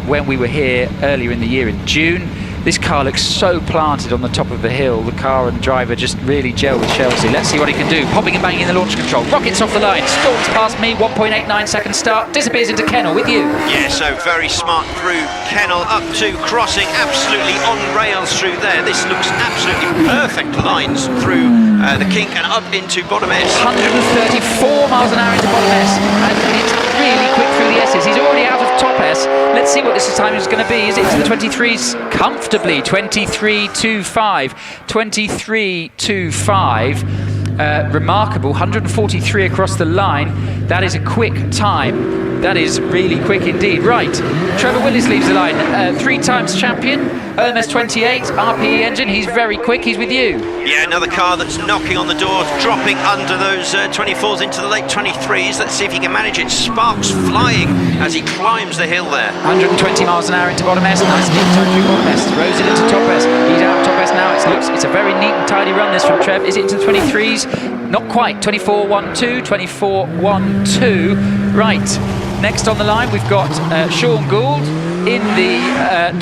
when we were here earlier in the year in June. This car looks so planted on the top of the hill. The car and driver just really gel with Shelsley. Let's see what he can do. Popping and banging in the launch control. Rockets off the line. Storms past me. 1.89 second start. Disappears into Kennel with you. Yeah, so very smart through Kennel up to crossing. Absolutely on rails through there. This looks absolutely perfect lines through the kink and up into bottom S. 134 miles an hour into bottom S. And it's really quick through the S's. He's already out of top S. Let's see what this time is going to be. Is it into the 23s? Comfortably. 23.25. 23.25. Remarkable. 143 across the line. That is a quick time. That is really quick indeed. Right. Trevor Willis leaves the line. 3 times champion. OMS 28, RPE engine. He's very quick. He's with you. Yeah, another car that's knocking on the door, dropping under those 24s into the late 23s. Let's see if he can manage it. Sparks flying as he climbs the hill there. 120 miles an hour into bottom S. Nice neat turn through bottom S. Throws it into top S. He's out of top S now. It's a very neat and tidy run this from Trev. Is it into the 23s? Not quite. 24.12. 24.12. Right. Next on the line, we've got Sean Gould in the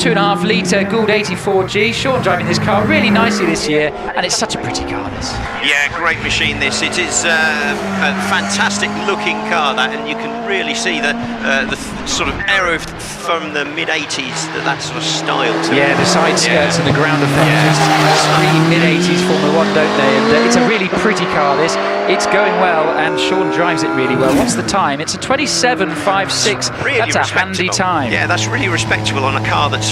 2.5 litre Gould 84G. Sean driving this car really nicely this year, and it's such a pretty car, this. Yeah, great machine this. It is a fantastic looking car, that, and you can really see the sort of aero from the mid-80s, that sort of style to it. Yeah, the side skirts and the ground effects just scream mid-80s Formula 1, don't they? And it's a really pretty car, this. It's going well, and Sean drives it really well. What's the time? It's a 27.56. Really that's a handy time. Yeah, that's really respectable on a car that's,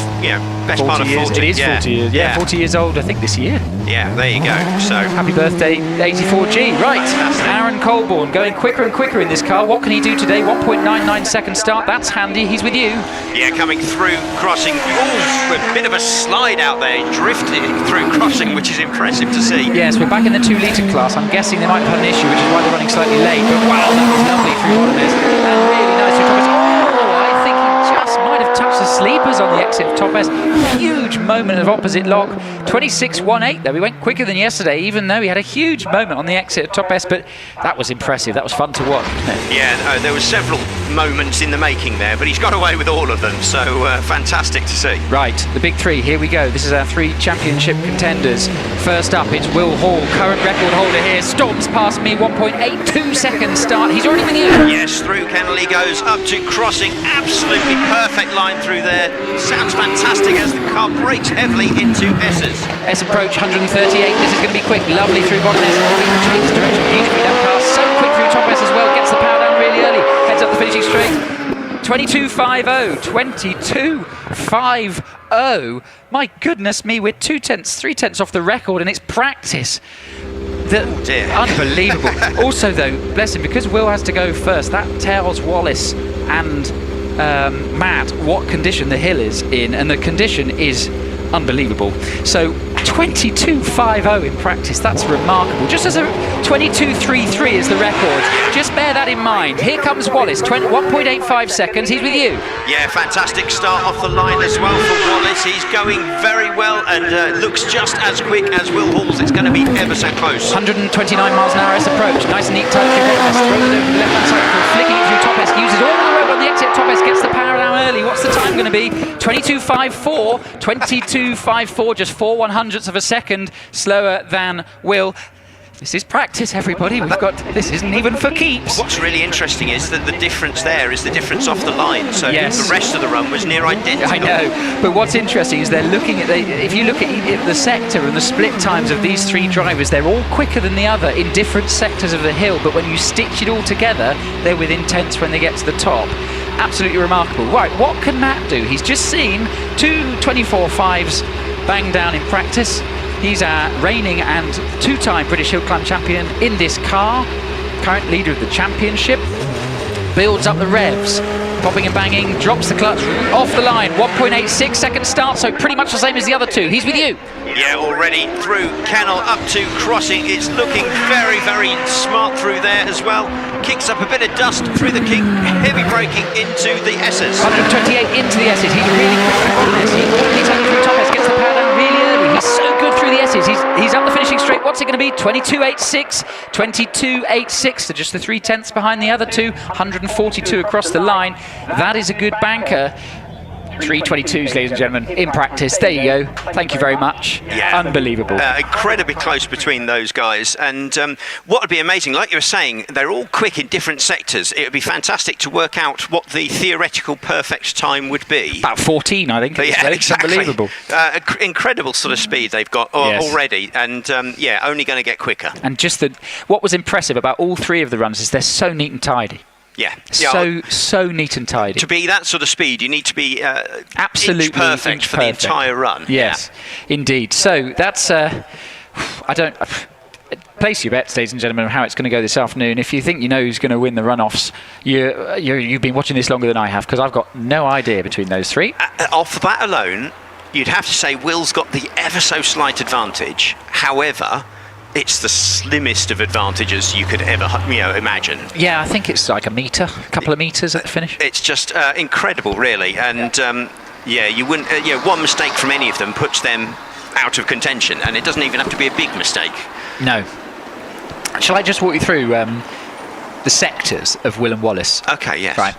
best part of 40. It is 40 years. Yeah, 40 years old, I think, this year. Yeah, there you go. So happy birthday, 84G. Right, fantastic. Aaron Colborne going quicker and quicker in this car. What can he do today? 1.99 second start. That's handy. He's with you. Yeah, coming through, crossing. Oh, a bit of a slide out there, drifted through crossing, which is impressive to see. Yes, we're back in the 2 litre class. I'm guessing they might have had an issue, which is why they're running slightly late. But wow, that was lovely through all of this, and really nice through Thomas. I think he just might have touched the sleepers on the exit of top S. Huge moment of opposite lock. 26.18 there. We went quicker than yesterday, even though he had a huge moment on the exit of top S, but that was impressive. That was fun to watch, wasn't it? Yeah, there were several moments in the making there, but he's got away with all of them, so fantastic to see. Right, the big 3, here we go. This is our 3 championship contenders. First up, it's Will Hall, current record holder here. Storms past me, 1.82 second start. He's already with you. Yes, through Kennel he goes, up to crossing. Absolutely perfect line through there. Sounds fantastic as the car brakes heavily into S's. S approach 138. This is going to be quick. Lovely through bottom S. Changes direction beautifully. That car so quick through top S as well. Gets the power down really early. Heads up the finishing straight. 22.50. 22.50. My goodness me, we're 3/10 off the record, and it's practice. Dear. Unbelievable. Also, though, bless him, because Will has to go first, that tells Wallace and Matt what condition the hill is in, and the condition is unbelievable. So 22.50 in practice, that's remarkable. Just as a 22.33 is the record. Just bear that in mind. Here comes Wallace, 1.85 seconds, he's with you. Yeah, fantastic start off the line as well for Wallace. He's going very well and looks just as quick as Will Hall's. It's going to be ever so close. 129 miles an hour S approach. Nice and neat tight through bottom S. Throws it over the left-hand side, flicking it through top S. Uses all the road on the exit. Top S gets the power down early. What's the time going to be? 22.54. 22.54, just 4/100ths of a second slower than Will. This is practice, everybody. This isn't even for keeps. What's really interesting is that the difference there is the difference off the line. So yes. The rest of the run was near identical. I know, but what's interesting is they're looking at if you look at the sector and the split times of these 3 drivers, they're all quicker than the other in different sectors of the hill. But when you stitch it all together, they're within tenths when they get to the top. Absolutely remarkable. Right, what can Matt do? He's just seen 2 24.5s bang down in practice. He's our reigning and 2-time British Hill Climb champion in this car, current leader of the championship. Builds up the revs. popping and banging, drops the clutch off the line. 1.86 second start, so pretty much the same as the other two. He's with you. Yeah, already through Kennel up to crossing. It's looking very, very smart through there as well. Kicks up a bit of dust through the king, heavy braking into the S's. 128 into the S's. He's really quick on this. He's only through top S, gets the power down really early. He's so good through the S's. He's up the finishing straight. What's it going to be? 22.86. 22.86. So just the 0.3 behind the other two. 142 across the line. That is a good banker. 3.22s, ladies and gentlemen, in practice. There you go. Thank you very much. Yeah. Unbelievable. Incredibly close between those guys. And what would be amazing, like you were saying, they're all quick in different sectors. It would be fantastic to work out what the theoretical perfect time would be. About 14, I think. Yeah, it's exactly. Unbelievable. Incredible sort of speed they've got already. And yeah, only going to get quicker. And just what was impressive about all three of the runs is they're so neat and tidy. Yeah. So neat and tidy. To be that sort of speed, you need to be absolutely inch perfect for the entire run. Yes, indeed. So that's place your bets, ladies and gentlemen, on how it's going to go this afternoon. If you think you know who's going to win the runoffs, you've been watching this longer than I have, because I've got no idea between those three. Off that alone, you'd have to say Will's got the ever so slight advantage. However, it's the slimmest of advantages you could ever imagine. Yeah, I think it's like a couple of metres at the finish. It's just incredible, really. And yeah, you wouldn't. One mistake from any of them puts them out of contention, and it doesn't even have to be a big mistake. No. Shall I just walk you through the sectors of Will and Wallace? Okay, yes. Right.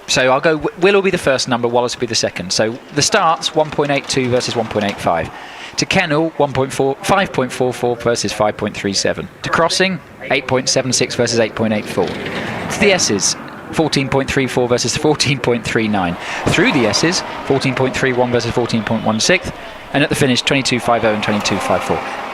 So I'll go. Will will be the first number. Wallace will be the second. So the starts 1.82 versus 1.85. To Kennel, 5.44 versus 5.37. To Crossing, 8.76 versus 8.84. To the S's, 14.34 versus 14.39. Through the S's, 14.31 versus 14.16. And at the finish, 22.50 and 22.54.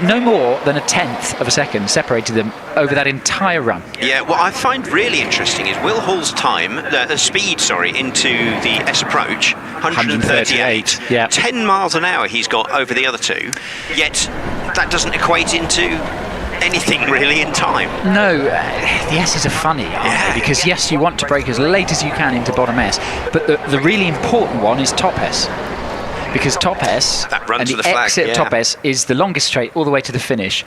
No more than a tenth of a second separated them over that entire run. Yeah, what I find really interesting is Will Hall's time, speed into the S approach, 138. Yeah. 10 miles an hour he's got over the other two, yet that doesn't equate into anything really in time. No, the S's are funny, aren't they? Because yes, you want to brake as late as you can into bottom S, but the really important one is top S. Because top S and the exit of top S is the longest straight all the way to the finish,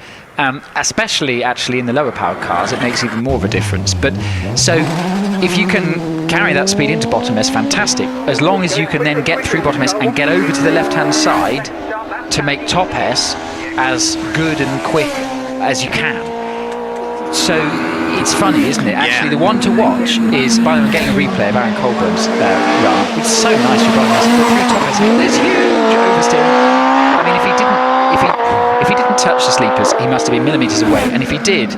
especially actually in the lower powered cars. It makes even more of a difference. But so if you can carry that speed into bottom S, fantastic, as long as you can then get through bottom S and get over to the left hand side to make top S as good and quick as you can. So it's funny, isn't it? Actually, the one to watch is, by the way, I'm getting a replay of Aaron Colburn's run. It's so nice for bottom S, through top S. There's huge oversteer. I mean, if he didn't touch the sleepers, he must have been millimetres away. And if he did,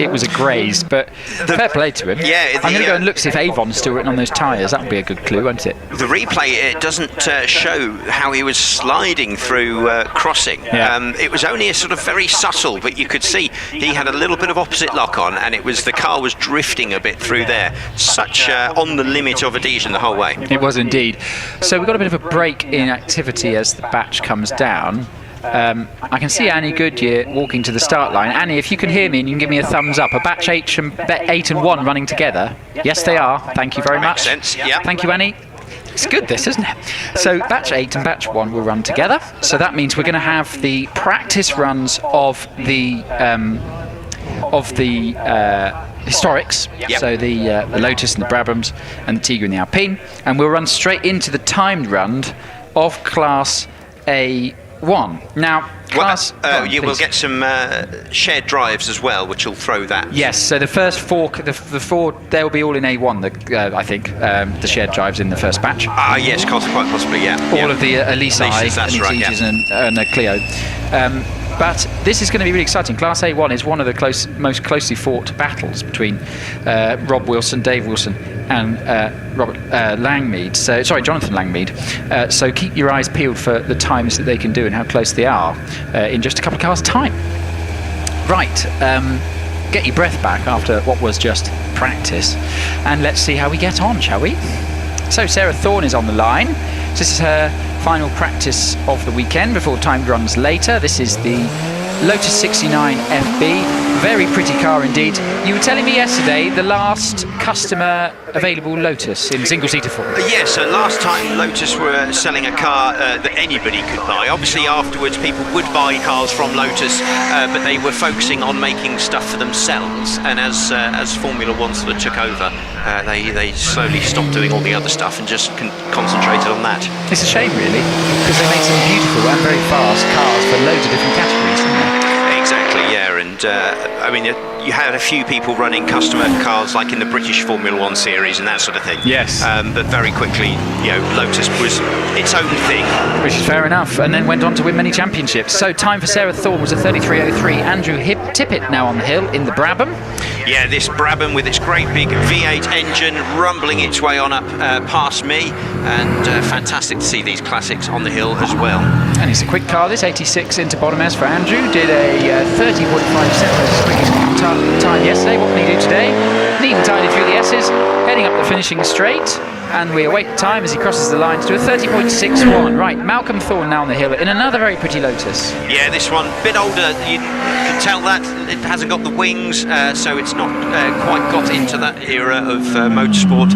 it was a graze. But fair play to him. Yeah, I'm going to go and look to see if Avon's still written on those tyres. That would be a good clue, won't it? The replay doesn't show how he was sliding through crossing. Yeah. It was only a sort of very subtle, but you could see he had a little bit of opposite lock on, and the car was drifting a bit through there. Such on the limit of adhesion the whole way. It was indeed. So we've got a bit of a break in activity as the batch comes down. I can see Annie Goodyear walking to the start line. Annie, if you can hear me and you can give me a thumbs up. Are batch 8 and 1 running together? Yes, they are. Thank you very much. Makes sense, yeah. Thank you, Annie. It's good, this, isn't it? So batch 8 and batch 1 will run together. So that means we're going to have the practice runs of the historics. Yep. So the Lotus and the Brabhams and the Tigre and the Alpine. And we'll run straight into the timed run of Class A1. Now, we'll get some shared drives as well, which will throw that. Yes, so the first four, they will be all in A1. I think the shared drives in the first batch. Yes, quite possibly, yeah. All of the Elise and the Clio. But this is going to be really exciting. Class A1 is one of the most closely fought battles between Rob Wilson, Dave Wilson, and Jonathan Langmead. So keep your eyes peeled for the times that they can do and how close they are in just a couple of cars' time. Right, get your breath back after what was just practice, and let's see how we get on, shall we? So Sarah Thorne is on the line. This is her final practice of the weekend before timed runs later. This is the Lotus 69 FB. Very pretty car indeed. You were telling me yesterday the last customer available Lotus in single-seater form. Yes, so last time Lotus were selling a car that anybody could buy. Obviously afterwards people would buy cars from Lotus, but they were focusing on making stuff for themselves, and as Formula One sort of took over, they slowly stopped doing all the other stuff and just concentrated on that. It's a shame really, because they made some beautiful and very fast cars for loads of different categories, didn't they? Exactly, yeah, and I mean, you had a few people running customer cars like in the British Formula One series and that sort of thing. Yes. But very quickly, Lotus was its own thing. Which is fair enough, and then went on to win many championships. So time for Sarah Thorne was a 33.03. Andrew Tippett now on the hill in the Brabham. Yeah, this Brabham with its great big V8 engine rumbling its way on up past me, and fantastic to see these classics on the hill as well. And it's a quick car, this 86 into bottom S for Andrew. Did a 30.57 as his quickest time yesterday. What can he do today? Neat and tidy through the S's, heading up the finishing straight. And we await time as he crosses the line to do a 30.61. Right, Malcolm Thorne now on the hill in another very pretty Lotus. Yeah, this one, a bit older. You can tell that it hasn't got the wings, so it's not quite got into that era of motorsport.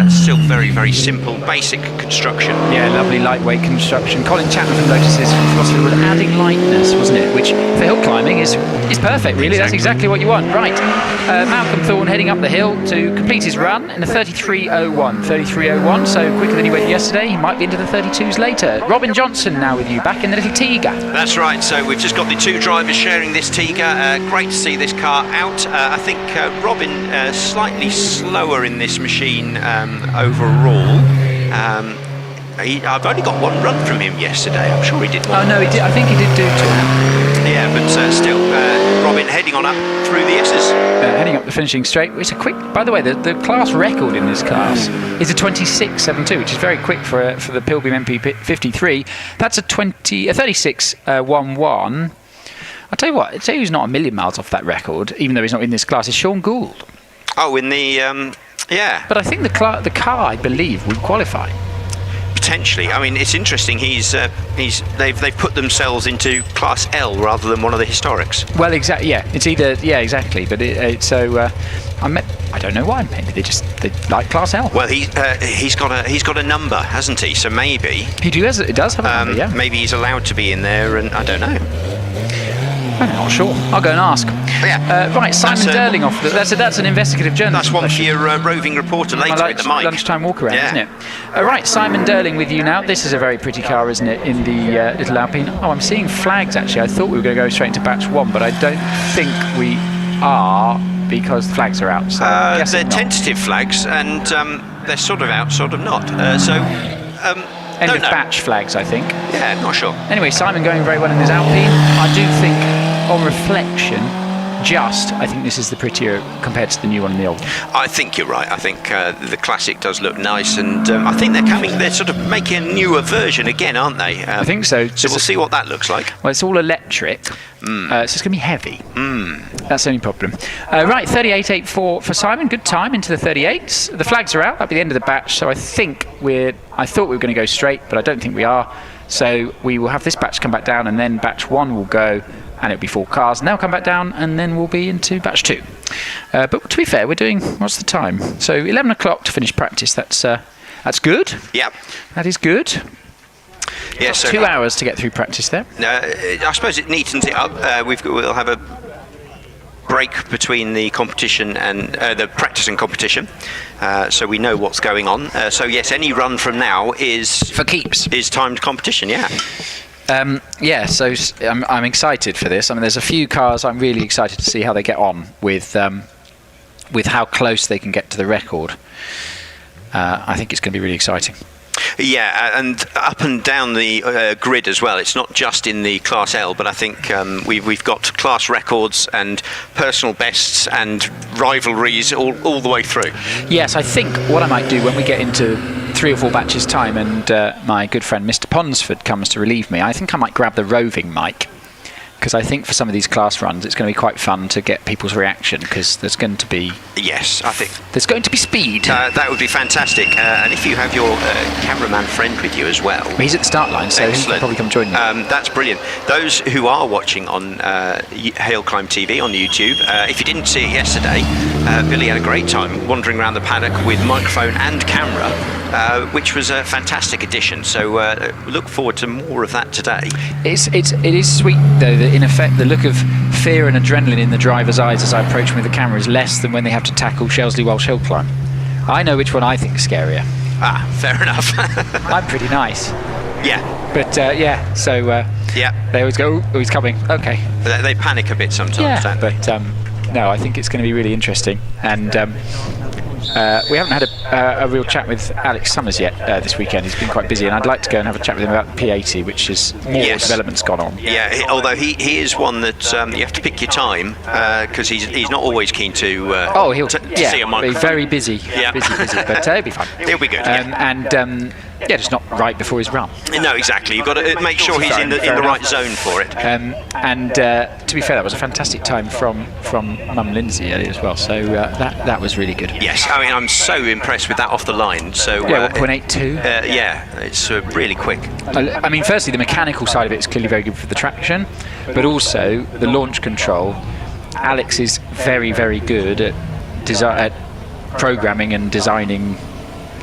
Still very, very simple, basic construction. Yeah, lovely lightweight construction. Colin Chapman from Lotus's philosophy was adding lightness, wasn't it? Which for hill climbing is perfect, really. Exactly. That's exactly what you want. Right, Malcolm Thorne heading up the hill to complete his run in a 33.01. 33.01, so quicker than he went yesterday. He might be into the 32s later. Robin Johnson now with you, back in the little Tiga. That's right, so we've just got the two drivers sharing this Tiga. Great to see this car out. I think Robin slightly slower in this machine overall. I've only got one run from him yesterday. I'm sure he did one. Oh no, he did. I think he did do two. Yeah, but still, Robin heading on up through the S's. Heading up the finishing straight. It's a quick. By the way, the class record in this class is a 26.72, which is very quick for the Pilgrim MP53. That's a 36.11. I'll tell you who's not a million miles off that record, even though he's not in this class, is Sean Gould. Oh, in the yeah. But I think the car, I believe, would qualify. Potentially. I mean, it's interesting. They've put themselves into Class L rather than one of the historics. Well, exactly. Yeah, it's either exactly. But I don't know why. Maybe they like Class L. Well, he's got a number, hasn't he? So maybe he does have a number. Yeah. Maybe he's allowed to be in there, and I don't know. I'm not sure. I'll go and ask. Yeah. Right, Simon Derling off. That's an investigative journalist. That's one for your roving reporter later with the mic. Lunchtime walk around, isn't it? Right, Simon Derling with you now. This is a very pretty car, isn't it? In the little Alpine. Oh, I'm seeing flags actually. I thought we were going to go straight into batch one, but I don't think we are because the flags are out. So they're tentative flags, and they're sort of out, sort of not. End of batch flags, I think. Yeah, I'm not sure. Anyway, Simon going very well in his Alpine. I do think, on reflection, I think this is the prettier compared to the new one and the old one. I think you're right. I think the classic does look nice, and I think they're sort of making a newer version again, aren't they? I think so. So we'll see what that looks like. Well, it's all electric, so it's going to be heavy. That's the only problem. Right, 38.84 for Simon. Good time into the 38s. The flags are out. That'll be the end of the batch, so I thought we were going to go straight, but I don't think we are. So we will have this batch come back down, and then batch one will go, and it'll be 4 cars, and they'll come back down, and then we'll be into batch 2. But to be fair, we're doing, what's the time? So 11 o'clock to finish practice. That's good. Yep. That is good. Yeah, so 2 hours to get through practice there. I suppose it neatens it up. We'll have a break between the competition and the practice and competition, so we know what's going on. So yes, any run from now is for keeps. Is timed competition. Yeah. So I'm excited for this. I mean, there's a few cars I'm really excited to see how they get on with how close they can get to the record. I think it's going to be really exciting. Yeah, and up and down the grid as well. It's not just in the Class L, but I think we've got class records and personal bests and rivalries all the way through. Yes, I think what I might do when we get into 3 or 4 batches time and my good friend Mr. Ponsford comes to relieve me, I think I might grab the roving mic, because I think for some of these class runs, it's going to be quite fun to get people's reaction, because there's going to be... Yes, I think... There's going to be speed. That would be fantastic. And if you have your cameraman friend with you as well... He's at the start line, so he can probably come join you. That's brilliant. Those who are watching on Hail Climb TV on YouTube, if you didn't see it yesterday, Billy had a great time wandering around the paddock with microphone and camera, which was a fantastic addition. So look forward to more of that today. It is sweet, though, that in effect the look of fear and adrenaline in the driver's eyes as I approach them with the camera is less than when they have to tackle Shelsley Walsh hill climb. I know which one I think is scarier. Ah, fair enough. I'm pretty nice. Yeah. But yeah, so yeah, they always go, oh, he's coming. Okay. They panic a bit sometimes, yeah, don't they? But no, I think it's going to be really interesting. And we haven't had a real chat with Alex Summers yet this weekend. He's been quite busy, and I'd like to go and have a chat with him about the P80, which is more development's gone on. Yeah, although he is one that you have to pick your time, because he's not always keen to see a microphone. He's very busy. Yeah. busy, but it'll be fun. It'll be good. Yeah, just not right before his run. No, exactly. You've got to make sure he's in the right zone for it. To be fair, that was a fantastic time from Mum Lindsay earlier as well. So that was really good. Yes, I mean, I'm so impressed with that off the line. So yeah, 1.82. Yeah, it's really quick. I mean, firstly, the mechanical side of it is clearly very good for the traction, but also the launch control. Alex is very, very good at programming and designing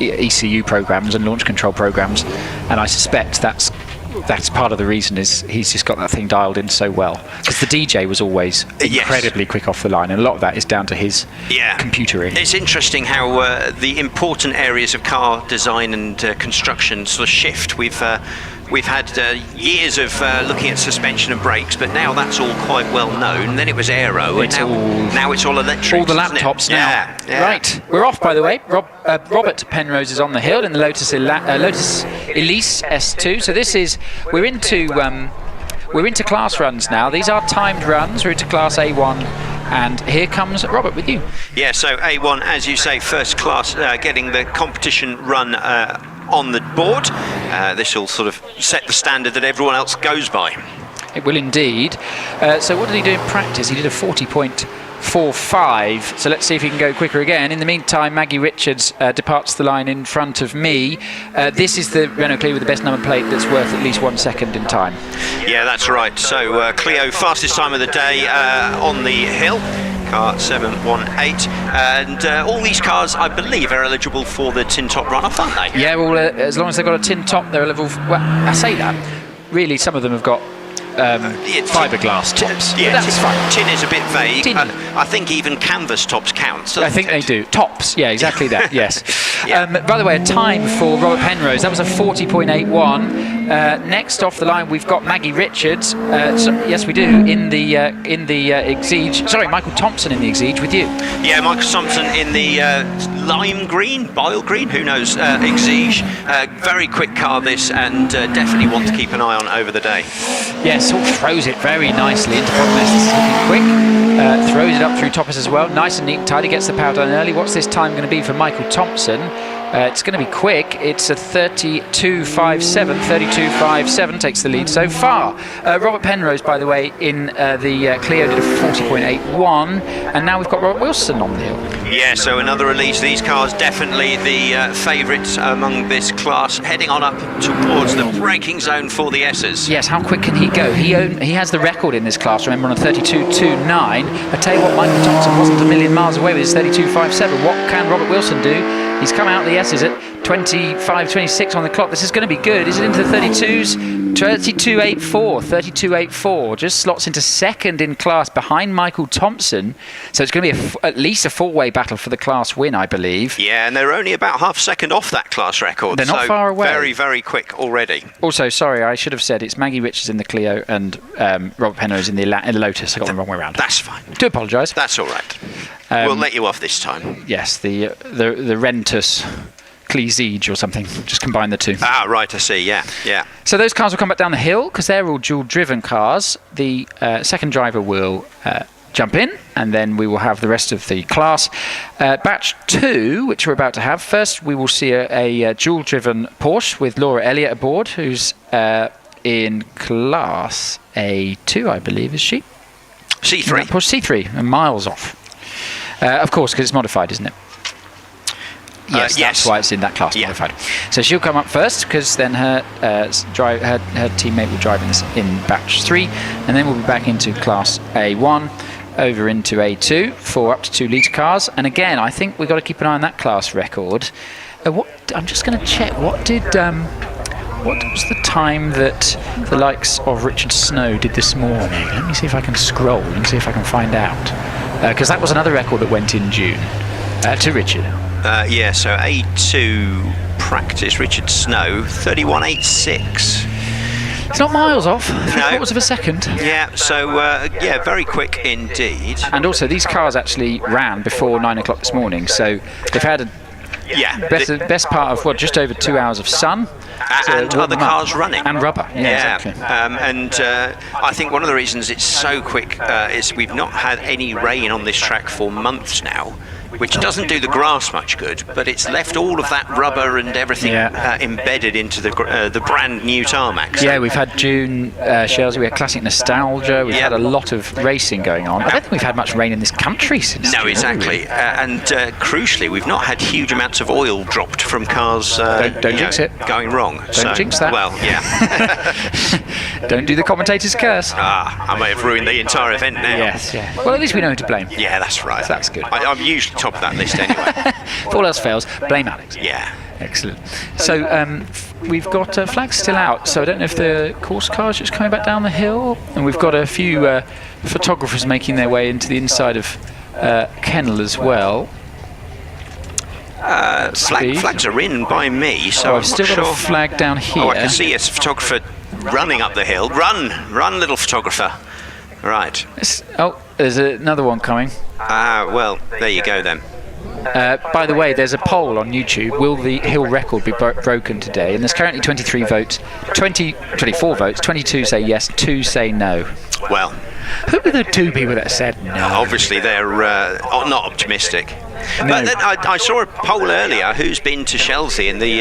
ECU programs and launch control programs, and I suspect that's part of the reason is he's just got that thing dialed in so well, because the DJ was always incredibly quick off the line, and a lot of that is down to his computery. It's interesting how the important areas of car design and construction sort of shift. We've had years of looking at suspension and brakes, but now that's all quite well known. Then it was aero, and now it's all electric. All the laptops now. Yeah. Right, we're off, by the way. Robert Penrose is on the hill in the Lotus Elise S2. So we're into class runs now. These are timed runs. We're into class A1. And here comes Robert with you. Yeah, so A1, as you say, first class, getting the competition run on the board. This will sort of set the standard that everyone else goes by. It will indeed. So what did he do in practice? He did a 40.45. So let's see if he can go quicker again. In the meantime, Maggie Richards departs the line in front of me. This is the Renault Clio with the best number plate that's worth at least 1 second in time. Yeah, that's right. So Clio, fastest time of the day on the hill. Car 718, and all these cars, I believe, are eligible for the tin top runoff, aren't they? Yeah, well, as long as they've got a tin top, they're eligible. Well, I say that. Really, some of them have got fiberglass tops. Yeah, that's fine. Tin is a bit vague. I think even canvas tops count. I think they do. Tops, yeah, exactly that. Yes. By the way, a time for Robert Penrose. That was a 40.81. Next off the line, we've got Maggie Richards. Yes, we do in the Exige. Sorry, Michael Thompson in the Exige with you. Yeah, Michael Thompson in the lime green, bile green, who knows? Exige. Very quick car this, and definitely one to keep an eye on over the day. Yes, all throws it very nicely into Bottomless. Looking quick. Throws it up through Toppers as well. Nice and neat and tidy. Gets the power down early. What's this time going to be for Michael Thompson? It's going to be quick. It's a 32.57. 32.57 takes the lead so far. Robert Penrose, by the way, in the Clio did a 40.81, and now we've got Robert Wilson on the hill. Yeah, so another release. These cars definitely the favourites among this class, heading on up towards the braking zone for the S's. Yes, how quick can he go? He has the record in this class, remember, on a 32.29. I tell you what, Michael Thompson wasn't a million miles away with his 32.57. What can Robert Wilson do? He's come out the S's at 25.26 on the clock. This is going to be good. Is it into the 32s? 32.84. 32.84. Just slots into second in class behind Michael Thompson. So it's going to be at least a four-way battle for the class win, I believe. Yeah, and they're only about half a second off that class record. They're not far away. Very, very quick already. Also, sorry, I should have said it's Maggie Richards in the Clio and Robert Penrose in the Lotus. I got them wrong way around. That's fine. Do apologise. That's all right. We'll let you off this time. Yes, the Rentus Exige or something. Just combine the two. Ah, right, I see, yeah. So those cars will come back down the hill because they're all dual-driven cars. The second driver will jump in, and then we will have the rest of the class. Batch 2, which we're about to have. First, we will see a dual-driven Porsche with Laura Elliott aboard, who's in Class A2, I believe, is she? C3. C3, and miles off. Of course, because it's modified, isn't it? Yes, that's why it's in that class, modified. So she'll come up first, because then her teammate will drive in batch 3, and then we'll be back into Class A1, over into A2 for up to 2 litre cars. And again, I think we've got to keep an eye on that class record. I'm just going to check, what was the time that the likes of Richard Snow did this morning? Let me see if I can scroll and see if I can find out. Because that was another record that went in June to Richard. So A2 practice, Richard Snow, 31.86. It's not miles off, No. Quarters of a second. Yeah, so very quick indeed. And also, these cars actually ran before 9 o'clock this morning, so they've had best part of just over 2 hours of sun. And other cars running. And rubber, exactly. I think one of the reasons it's so quick is we've not had any rain on this track for months now, which doesn't do the grass much good, but it's left all of that rubber and everything embedded into the brand new tarmac. So. Yeah, we've had June Shelsley, we had Classic Nostalgia, we've had a lot of racing going on. I don't think we've had much rain in this country since No, June, exactly. And crucially, we've not had huge amounts of oil dropped from cars don't jinx it. Going wrong. Don't jinx that. Well, yeah. Don't do the commentator's curse. I may have ruined the entire event now. Yes, yeah. Well, at least we know who to blame. Yeah, that's right. So that's good. I'm usually top of that list anyway. If all else fails, blame Alex. Yeah. Excellent. So we've got flags still out, so I don't know if the course car's just coming back down the hill, and we've got a few photographers making their way into the inside of Kennel as well. Flags are in by me, so I've still got a flag down here. Oh, I can see a photographer running up the hill. Run, little photographer. Right. There's another one coming. Well, there you go then. By the way, there's a poll on YouTube. Will the hill record be broken today? And there's currently 23 votes, 24 votes, 22 say yes, 2 say no. Well, who were the 2 people that said no? Obviously, they're not optimistic. No. But then I saw a poll earlier who's been to Shelsley, and the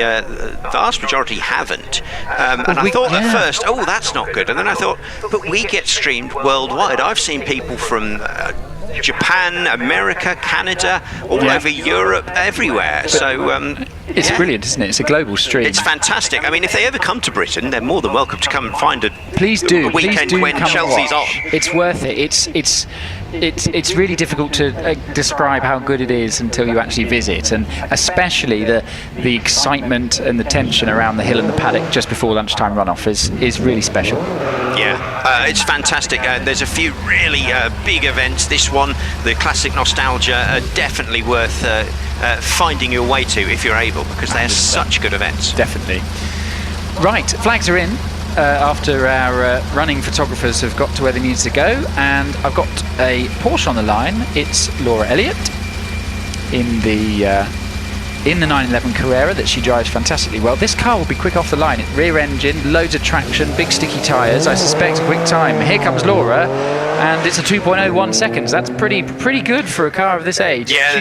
vast majority haven't. And I thought at first, that's not good. And then I thought, but we get streamed worldwide. I've seen people from Japan, America, Canada, all over Europe, everywhere. So it's brilliant, isn't it? It's a global stream. It's fantastic. I mean, if they ever come to Britain, they're more than welcome to come and find a weekend when Chelsea's on. It's worth it. It's really difficult to describe how good it is until you actually visit, and especially the excitement and the tension around the hill and the paddock just before lunchtime runoff is really special. Yeah, it's fantastic. There's a few really big events. This one, the Classic Nostalgia, definitely worth finding your way to if you're able, because they're such good events. Definitely. Right, flags are in. After our running photographers have got to where they need to go, and I've got a Porsche on the line. It's Laura Elliott in the 911 Carrera that she drives fantastically well. This car will be quick off the line. Rear engine, loads of traction, big sticky tyres. I suspect a quick time. Here comes Laura, and it's a 2.01 seconds. That's pretty good for a car of this age. Yeah.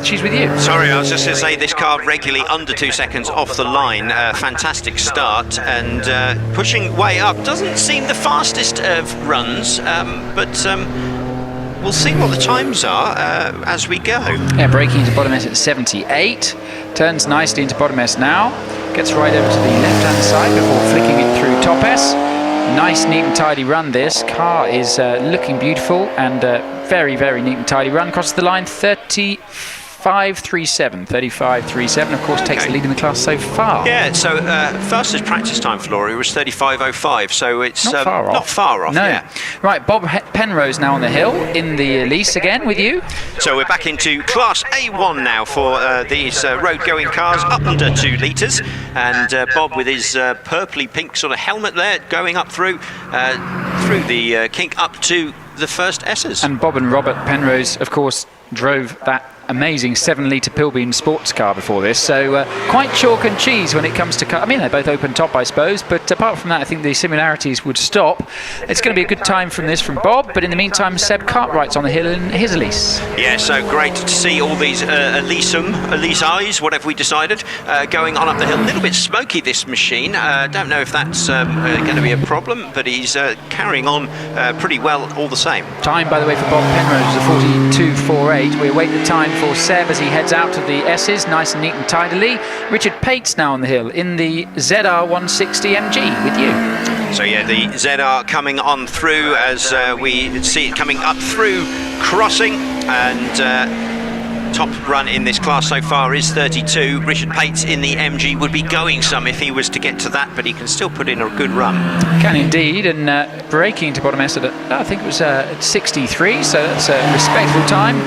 She's with you. Sorry, I was just going to say this car regularly under 2 seconds off the line. Fantastic start, and pushing way up. Doesn't seem the fastest of runs, but we'll see what the times are as we go. Yeah, braking into bottom S at 78. Turns nicely into bottom S now. Gets right over to the left-hand side before flicking it through top S. Nice, neat and tidy run. This car is looking beautiful, and very, very neat and tidy run. Crosses the line 35.37, of course, takes the lead in the class so far. Yeah, so fastest practice time for Laurie was 35.05, so it's not far off. No. Yeah. Right, Bob Penrose now on the hill in the Elise again with you. So we're back into Class A1 now for these road-going cars up under 2 litres, and Bob with his purpley pink sort of helmet there going up through the kink up to the first S's. And Bob and Robert Penrose, of course, drove that amazing 7-litre Pilbeam sports car before this, so quite chalk and cheese when it comes to car. I mean, they're both open top, I suppose, but apart from that, I think the similarities would stop. It's going to be a good time from Bob, but in the meantime, Seb Cartwright's on the hill in his Elise. Yeah, so great to see all these Elise eyes, whatever we decided, going on up the hill. A little bit smoky, this machine. Don't know if that's going to be a problem, but he's carrying on pretty well all the same. Time, by the way, for Bob Penrose is a 42.48. We await the time for Seb as he heads out of the S's, nice and neat and tidily. Richard Pate's now on the hill in the ZR 160 MG with you. So yeah, the ZR coming on through as we see it coming up through crossing, and top run in this class so far is 32. Richard Pates in the MG would be going some if he was to get to that, but he can still put in a good run. Can indeed, and braking into bottom S at, I think it was at 63, so that's a respectable time.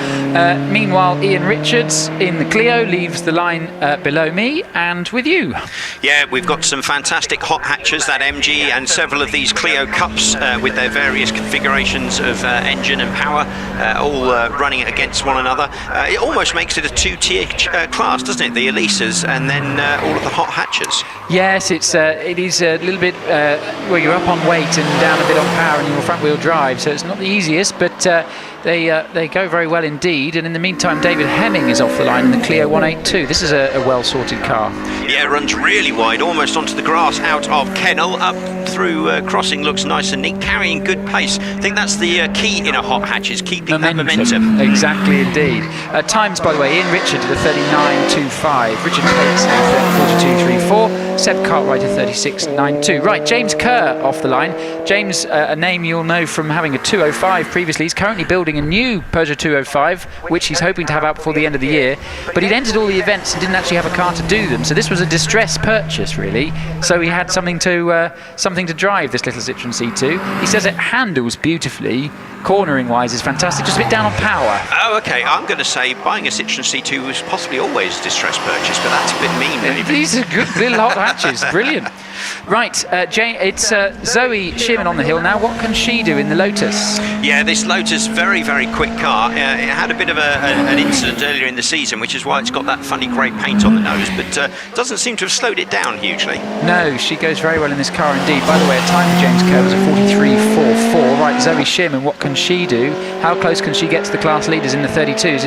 Meanwhile, Ian Richards in the Clio leaves the line below me and with you. Yeah, we've got some fantastic hot hatches, that MG and several of these Clio Cups with their various configurations of engine and power, all running against one another. It almost makes it a two-tier class, doesn't it? The Elises and then all of the hot hatches. Yes, it is a little bit where you're up on weight and down a bit on power in your front-wheel drive, so it's not the easiest, but they go very well indeed. And in the meantime, David Hemming is off the line in the Clio 182. This is a well-sorted car. Yeah, runs really wide, almost onto the grass out of Kennel, up through crossing, looks nice and neat, carrying good pace. I think that's the key in a hot hatch, is keeping that momentum. Exactly indeed. Times, by the way, Ian Richard at a 39.25, Richard Pates at 42.34, Seb Cartwright at 36.92. Right, James Kerr off the line. James, a name you'll know from having a 205 previously. He's currently building a new Peugeot 205, which he's hoping to have out before the end of the year, but he'd entered all the events and didn't actually have a car to do them, so this was a distress purchase really, so he had something to drive, this little Citroen C2. He says it handles beautifully, cornering wise is fantastic, just a bit down on power. Oh, okay, I'm going to say buying a Citroen C2 was possibly always a distress purchase, but that's a bit mean maybe. These are good little hot hatches, brilliant. Right, it's Zoe Shearman on the hill now. What can she do in the Lotus? Yeah, this Lotus, very, very quick car. It had a bit of an incident earlier in the season, which is why it's got that funny grey paint on the nose, but doesn't seem to have slowed it down hugely. No, she goes very well in this car indeed. By the way, a time for James Kerr was a 43.44. Right, Zoe Shearman, what can she do? How close can she get to the class leaders in the 32s?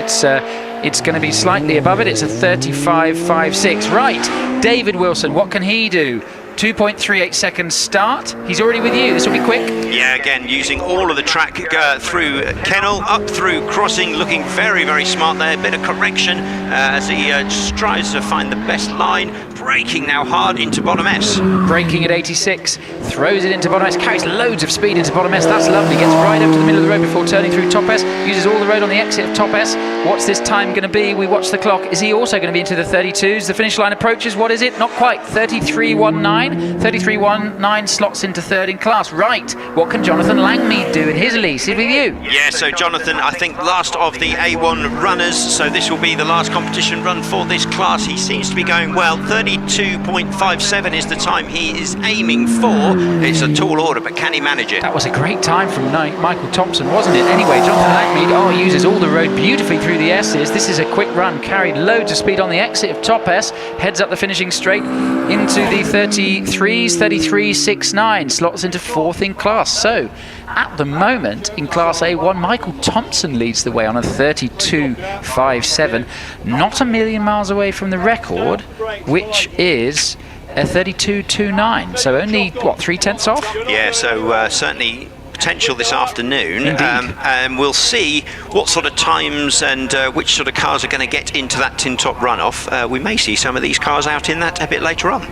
It's going to be slightly above it. It's a 35.56. Right, David Wilson, what can he do? 2.38 seconds start. He's already with you. This will be quick. Yeah, again, using all of the track through Kennel, up through crossing, looking very, very smart there. Bit of correction as he tries to find the best line. Braking now hard into bottom S. Braking at 86, throws it into bottom S, carries loads of speed into bottom S. That's lovely. Gets right up to the middle of the road before turning through top S. Uses all the road on the exit of top S. What's this time going to be? We watch the clock. Is he also going to be into the 32s? The finish line approaches. What is it? Not quite. 33.19. 33.19 slots into third in class. Right. What can Jonathan Langmead do in his Elise? Is with you? Yeah, so Jonathan, I think last of the A1 runners, so this will be the last competition run for this class. He seems to be going well. 32.57 is the time he is aiming for. It's a tall order, but can he manage it? That was a great time from Michael Thompson, wasn't it? Anyway, Jonathan Langmead, uses all the road beautifully through the S's. This is a quick run, carried loads of speed on the exit of top S, heads up the finishing straight into the 33s, 33.69, slots into fourth in class. So, at the moment, in Class A1, Michael Thompson leads the way on a 32.57, not a million miles away from the record, which is a 32.29. So only, 3/10 off? Yeah, so certainly potential this afternoon, and we'll see what sort of times and which sort of cars are going to get into that tin top runoff. We may see some of these cars out in that a bit later on.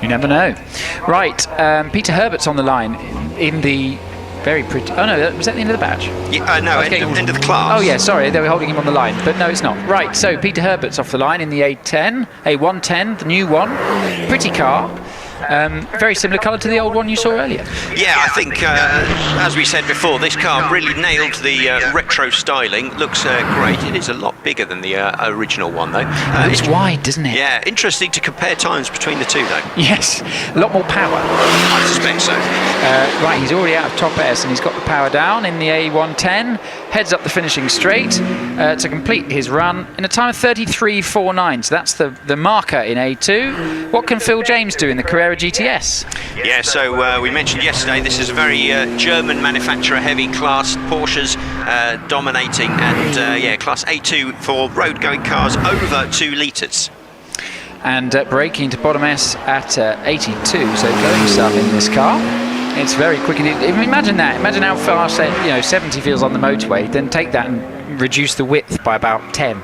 You never know. Right, Peter Herbert's on the line in the very pretty... Oh no, was that the end of the badge? Yeah, no, end of the class. Oh yeah, sorry, they were holding him on the line, but no, it's not. Right, so Peter Herbert's off the line in the A110, the new one. Pretty car. Very similar colour to the old one you saw earlier. Yeah, I think, as we said before, this car really nailed the retro styling. Looks great. It is a lot bigger than the original one, though. It's wide, doesn't it? Yeah, interesting to compare times between the two, though. Yes, a lot more power. I suspect so. Right, he's already out of top S and he's got the power down in the A110. Heads up the finishing straight to complete his run in a time of 33.49. So that's the marker in A2. What can Phil James do in the Carrera GTS? Yeah, so we mentioned yesterday this is a very German manufacturer heavy class. Porsches dominating, and yeah, class A2 for road going cars over 2 litres. And braking to bottom S at 82, so going some in this car. It's very quick. Imagine that. Imagine how fast 70 feels on the motorway. Then take that and reduce the width by about 10.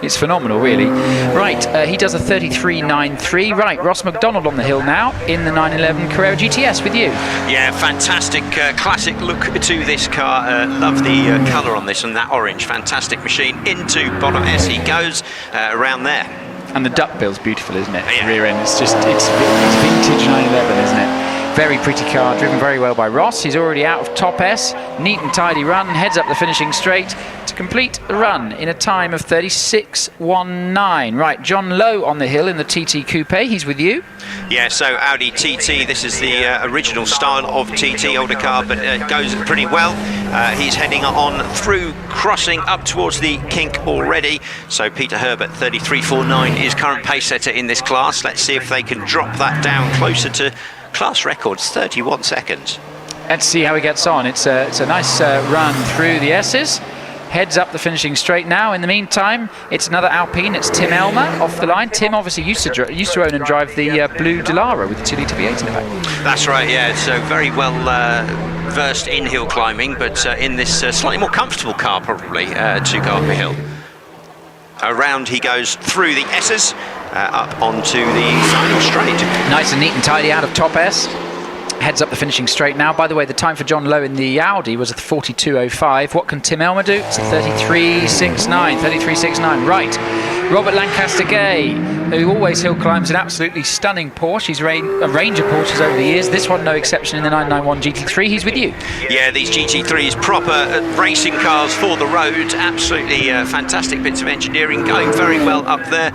It's phenomenal, really. Right, he does a 33.93. Right, Ross McDonald on the hill now in the 911 Carrera GTS with you. Yeah, fantastic classic look to this car. Love the colour on this and that orange. Fantastic machine. Into bottom S he goes around there. And the duckbill's beautiful, isn't it? Yeah. Rear end. It's vintage 911, isn't it? Very pretty car, driven very well by Ross. He's already out of top S. Neat and tidy run, heads up the finishing straight to complete the run in a time of 36.19. Right, John Lowe on the hill in the TT Coupe. He's with you. Yeah, so Audi TT, this is the original style of TT, older car, but it goes pretty well. He's heading on through crossing up towards the kink already. So Peter Herbert, 33.49, is current pace setter in this class. Let's see if they can drop that down closer to class records, 31 seconds. Let's see how he gets on. It's a nice run through the S's. Heads up the finishing straight now. In the meantime, it's another Alpine. It's Tim Elmer off the line. Tim obviously used to own and drive the blue Delara with the 2 litre V8 in the back. That's right, yeah. So very well versed in hill climbing, but in this slightly more comfortable car probably to go up a hill. Around he goes through the S's, up onto the final straight. Nice and neat and tidy out of top S. Heads up the finishing straight now. By the way, the time for John Lowe in the Audi was a 42.05. What can Tim Elmer do? It's a 33.69. 33.69. Right. Robert Lancaster Gay, who always hill climbs an absolutely stunning Porsche. He's a range of Porsches over the years. This one no exception in the 991 GT3. He's with you. Yeah, these GT3s, proper racing cars for the road. Absolutely fantastic bits of engineering, going very well up there.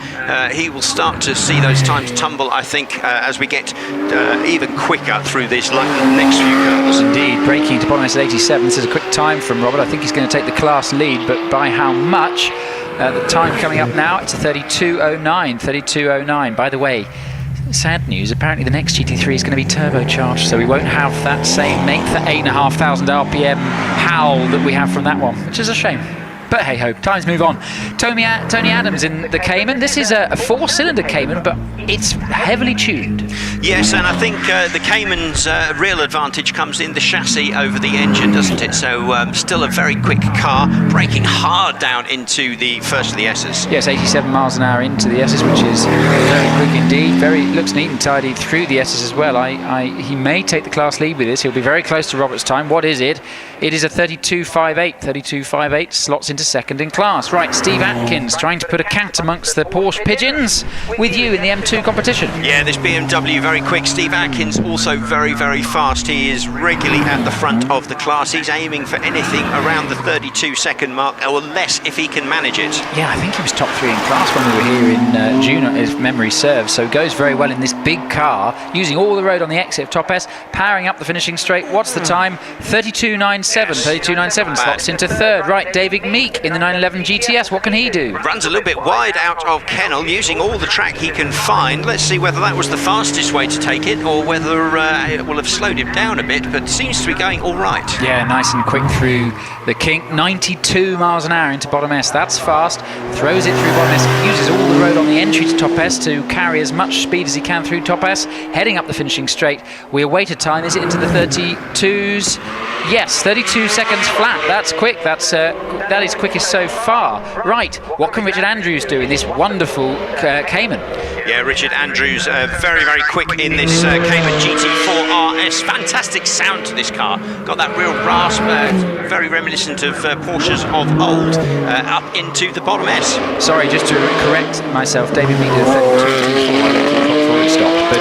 He will start to see those times tumble, I think, as we get even quicker through these next few curves. Indeed, braking to bottom S at 87. This is a quick time from Robert. I think he's going to take the class lead, but by how much? The time coming up now, it's a 32.09. 32.09. By the way, sad news, apparently the next GT3 is going to be turbocharged, so we won't have that same 8,500 RPM howl that we have from that one, which is a shame. But hey ho, times move on. Tony Adams in the Cayman. This is a 4-cylinder Cayman, but it's heavily tuned. Yes, and I think the Cayman's real advantage comes in the chassis over the engine, doesn't it? So still a very quick car, braking hard down into the first of the S's. Yes, 87 miles an hour into the S's, which is very quick indeed. Looks neat and tidy through the S's as well. He may take the class lead with this. He'll be very close to Robert's time. What is it? It is a 32.58. 32.58 slots into second in class. Right, Steve Atkins trying to put a cat amongst the Porsche pigeons with you in the M2 competition. Yeah, this BMW very quick. Steve Atkins also very, very fast. He is regularly at the front of the class. He's aiming for anything around the 32-second mark or less if he can manage it. Yeah, I think he was top 3 in class when we were here in June, if memory serves. So goes very well in this big car, using all the road on the exit of top S, powering up the finishing straight. What's the time? 32.97. 32.97 slots into third. Right, David Meek in the 911 GTS. What can he do? Runs a little bit wide out of kennel, using all the track he can find. Let's see whether that was the fastest way to take it or whether it will have slowed him down a bit, but seems to be going all right. Yeah, nice and quick through the kink. 92 miles an hour into bottom S. That's fast. Throws it through bottom S. Uses all the road on the entry to top S to carry as much speed as he can through top S. Heading up the finishing straight. We await a time. Is it into the 32s? Yes, 32 seconds flat. That's quick. That is quickest so far. Right, what can Richard Andrews do in this wonderful Cayman? Yeah, Richard Andrews very, very quick in this Cayman GT4 RS. Fantastic sound to this car. Got that real rasp, very reminiscent of Porsches of old, up into the bottom S. Sorry, just to correct myself, David Meek did a 32.4. would stop. But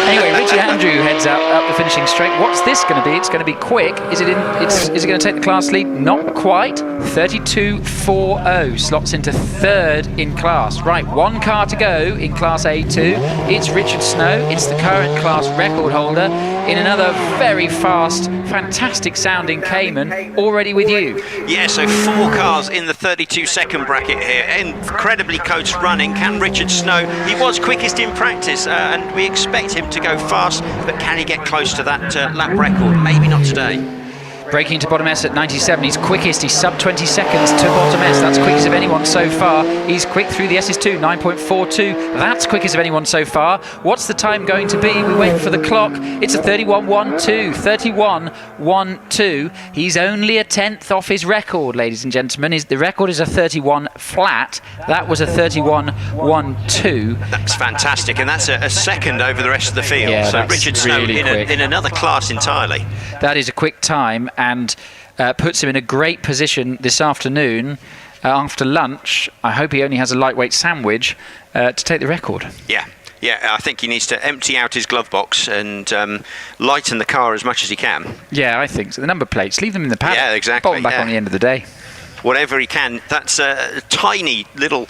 anyway, Richard Andrew heads up the finishing straight. What's this going to be? It's going to be quick. Is it going to take the class lead? Not quite. 32.40 slots into third in class. Right, one car to go in class A2. It's Richard Snow. It's the current class record holder in another very fast, fantastic sounding Cayman, already with you. Yeah, so 4 cars in the 32-second bracket here. Incredibly close running. Can Richard Snow? He was quickest in practice, and we expect him to go fast, but can he get close to that lap record? Maybe not today. Braking into bottom S at 97, he's quickest, he's sub 20 seconds to bottom S, that's quickest of anyone so far. He's quick through the SS2, 9.42, that's quickest of anyone so far. What's the time going to be? We wait for the clock, it's a 31.12, 31.12. He's only a tenth off his record, ladies and gentlemen. The record is a 31 flat, that was a 31.12. That's fantastic, and that's a second over the rest of the field. Yeah, so Richard Snow really in another class entirely. That is a quick time, and puts him in a great position this afternoon after lunch. I hope he only has a lightweight sandwich to take the record. Yeah, I think he needs to empty out his glove box and lighten the car as much as he can. Yeah, I think so. The number plates, leave them in the paddock. Yeah, exactly. Bolt them back on the end of the day. Whatever he can. That's a tiny little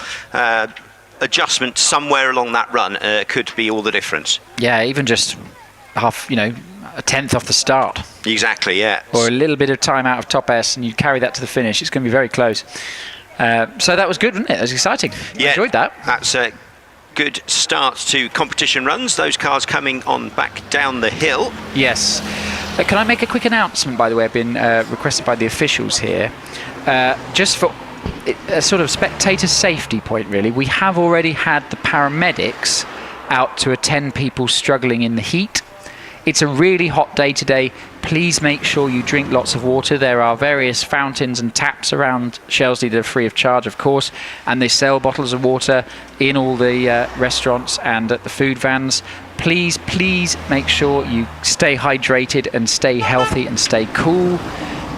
adjustment somewhere along that run could be all the difference. Yeah, even just half, a tenth off the start. Exactly, yeah. Or a little bit of time out of top S, and you carry that to the finish. It's going to be very close. So that was good, wasn't it? That was exciting. Yeah, I enjoyed that. That's a good start to competition runs. Those cars coming on back down the hill. Yes. Can I make a quick announcement, by the way? I've been requested by the officials here. Just for a sort of spectator safety point, really. We have already had the paramedics out to attend people struggling in the heat. It's a really hot day today. Please make sure you drink lots of water. There are various fountains and taps around Shelsley that are free of charge, of course, and they sell bottles of water in all the restaurants and at the food vans. Please make sure you stay hydrated and stay healthy and stay cool.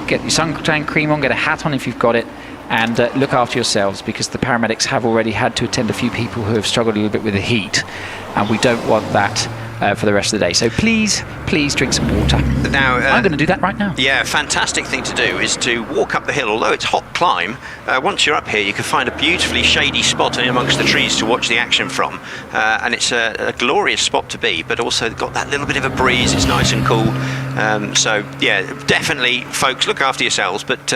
Get your suntan cream on, get a hat on if you've got it, and look after yourselves, because the paramedics have already had to attend a few people who have struggled a little bit with the heat, and we don't want that for the rest of the day. So please drink some water. Now, I'm going to do that right now. Yeah, fantastic thing to do is to walk up the hill. Although it's hot climb, once you're up here you can find a beautifully shady spot in amongst the trees to watch the action from, and it's a glorious spot to be, but also got that little bit of a breeze. It's nice and cool. So yeah, definitely folks, look after yourselves, but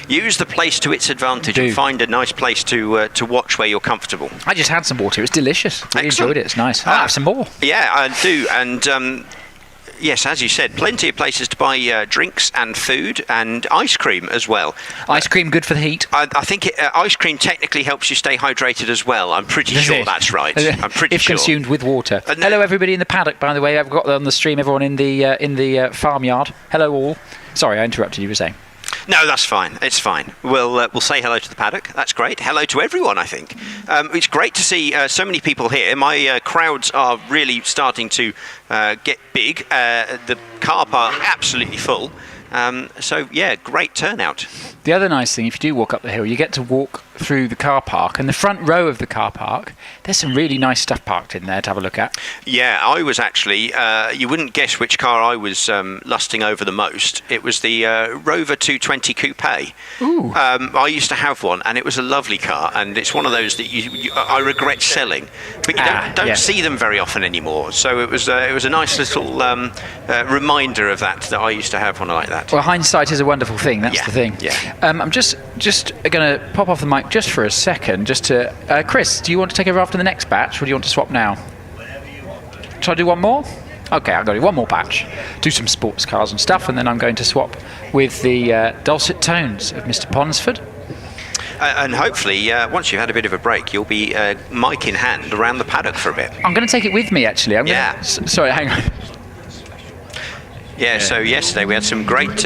use the place to its advantage and find a nice place to watch where you're comfortable. I just had some water. It was delicious. Really enjoyed it. It's nice. I'll have some more. Yeah, I do. And yes, as you said, plenty of places to buy drinks and food and ice cream as well. Ice cream good for the heat? I think ice cream technically helps you stay hydrated as well. I'm pretty sure that's right. I'm pretty sure. If consumed with water. Hello everybody in the paddock, by the way. I've got on the stream everyone in the farmyard. Hello all. Sorry, I interrupted you were saying. No, that's fine. It's fine. We'll say hello to the paddock. That's great. Hello to everyone, I think. It's great to see so many people here. My crowds are really starting to get big. The car park absolutely full. So, yeah, great turnout. The other nice thing, if you do walk up the hill, you get to walk through the car park, and the front row of the car park, there's some really nice stuff parked in there to have a look at. Yeah, I was actually, you wouldn't guess which car I was lusting over the most. It was the Rover 220 Coupe. Ooh. I used to have one, and it was a lovely car, and it's one of those that I regret selling, but you don't see them very often anymore. So it was a nice little reminder of that I used to have one like that. Well, hindsight is a wonderful thing. That's the thing. Yeah. I'm just going to pop off the mic just for a second, just to Chris, do you want to take over after the next batch, or do you want to swap now? Shall I do one more? Okay, I'll go do one more batch, do some sports cars and stuff, and then I'm going to swap with the dulcet tones of Mr. Ponsford. And hopefully, once you've had a bit of a break, you'll be mic in hand around the paddock for a bit. I'm going to take it with me, actually. Sorry, hang on. Yeah, so yesterday we had some great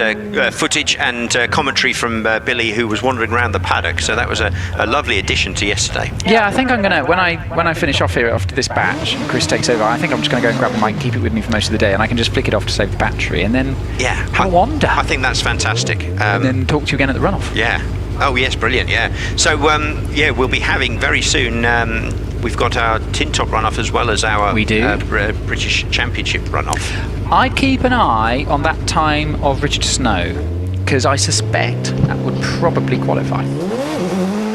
footage and commentary from Billy, who was wandering around the paddock. So that was a lovely addition to yesterday. Yeah, I think I'm gonna when I finish off here after this batch, and Chris takes over. I think I'm just gonna go and grab the mic, and keep it with me for most of the day, and I can just flick it off to save the battery, and then have a wander. I think that's fantastic. And then talk to you again at the runoff. Yeah. Oh yes, brilliant. Yeah. So we'll be having very soon. We've got our tin top runoff as well as our British Championship runoff. I'd keep an eye on that time of Richard Snow, because I suspect that would probably qualify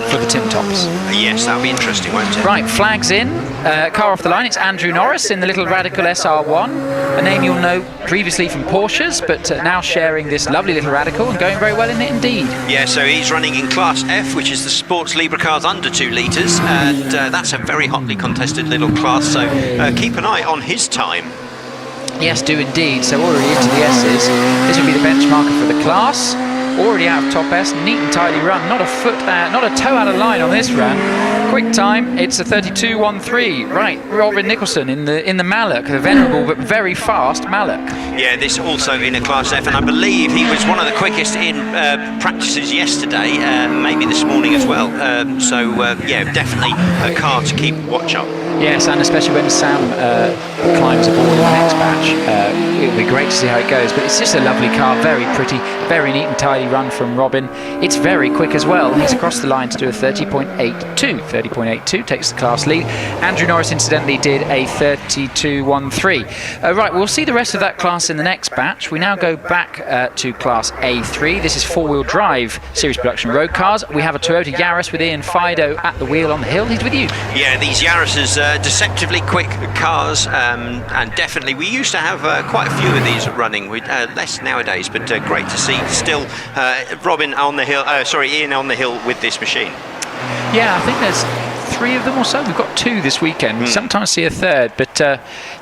for the tin tops. Yes, that'll be interesting, won't it? Right, flags in. Car off the line. It's Andrew Norris in the little Radical SR1, a name you'll know previously from Porsches, but now sharing this lovely little Radical and going very well in it indeed. Yeah, so he's running in Class F, which is the sports Libra cars under 2 litres, and that's a very hotly contested little class, so keep an eye on his time. Yes, do indeed. So already into the S's. This will be the benchmarker for the class. Already out of top S, neat and tidy run. Not a toe out of line on this run. Quick time, it's a 32.13. Right, Robin Nicholson in the Mallock, the venerable but very fast Mallock. Yeah, this also in a Class F, and I believe he was one of the quickest in practices yesterday, maybe this morning as well. Yeah, definitely a car to keep watch of. Yes, and especially when Sam climbs aboard in the next batch, it'll be great to see how it goes. But it's just a lovely car, very pretty, very neat and tidy run from Robin. It's very quick as well. He's across the line to do a 30.82. 30.82 takes the class lead. Andrew Norris, incidentally, did a 32.13. Right, we'll see the rest of that class in the next batch. We now go back to Class A3. This is four-wheel drive series production road cars. We have a Toyota Yaris with Ian Fido at the wheel on the hill. He's with you. Yeah, these Yaris's deceptively quick cars, and definitely we used to have quite a few of these running, with less nowadays, but great to see still Ian on the hill with this machine. Yeah, I think there's 3 of them or so. We've got 2 this weekend. We sometimes see a third, but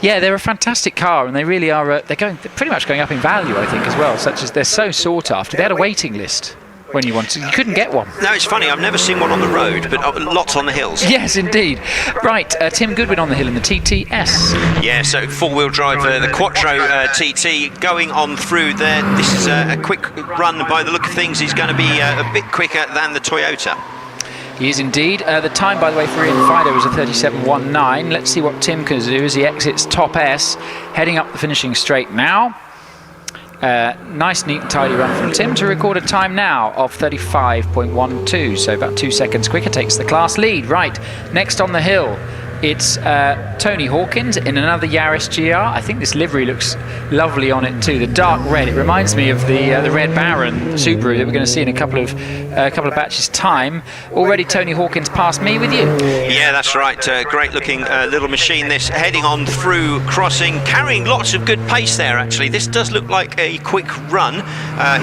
yeah, they're a fantastic car, and they really are. They're pretty much going up in value, I think, as well. Such as they're so sought after. They had a waiting list when you wanted. You couldn't get one. No, it's funny. I've never seen one on the road, but lots on the hills. Yes, indeed. Right, Tim Goodwin on the hill in the TTS. Yeah, so four-wheel drive, the Quattro TT going on through there. This is a quick run by the look of things. He's going to be a bit quicker than the Toyota. He is indeed. The time, by the way, for Ian Fido was a 37.19. Let's see what Tim can do as he exits top S, heading up the finishing straight now. Nice, neat and tidy run from Tim to record a time now of 35.12, so about 2 seconds quicker, takes the class lead. Right, next on the hill, it's Tony Hawkins in another Yaris GR. I think this livery looks lovely on it too. The dark red. It reminds me of the Red Baron Subaru that we're going to see in a couple of batches' time. Already Tony Hawkins passed me with you. Yeah, that's right. Great looking little machine. This heading on through crossing, carrying lots of good pace there. Actually, this does look like a quick run.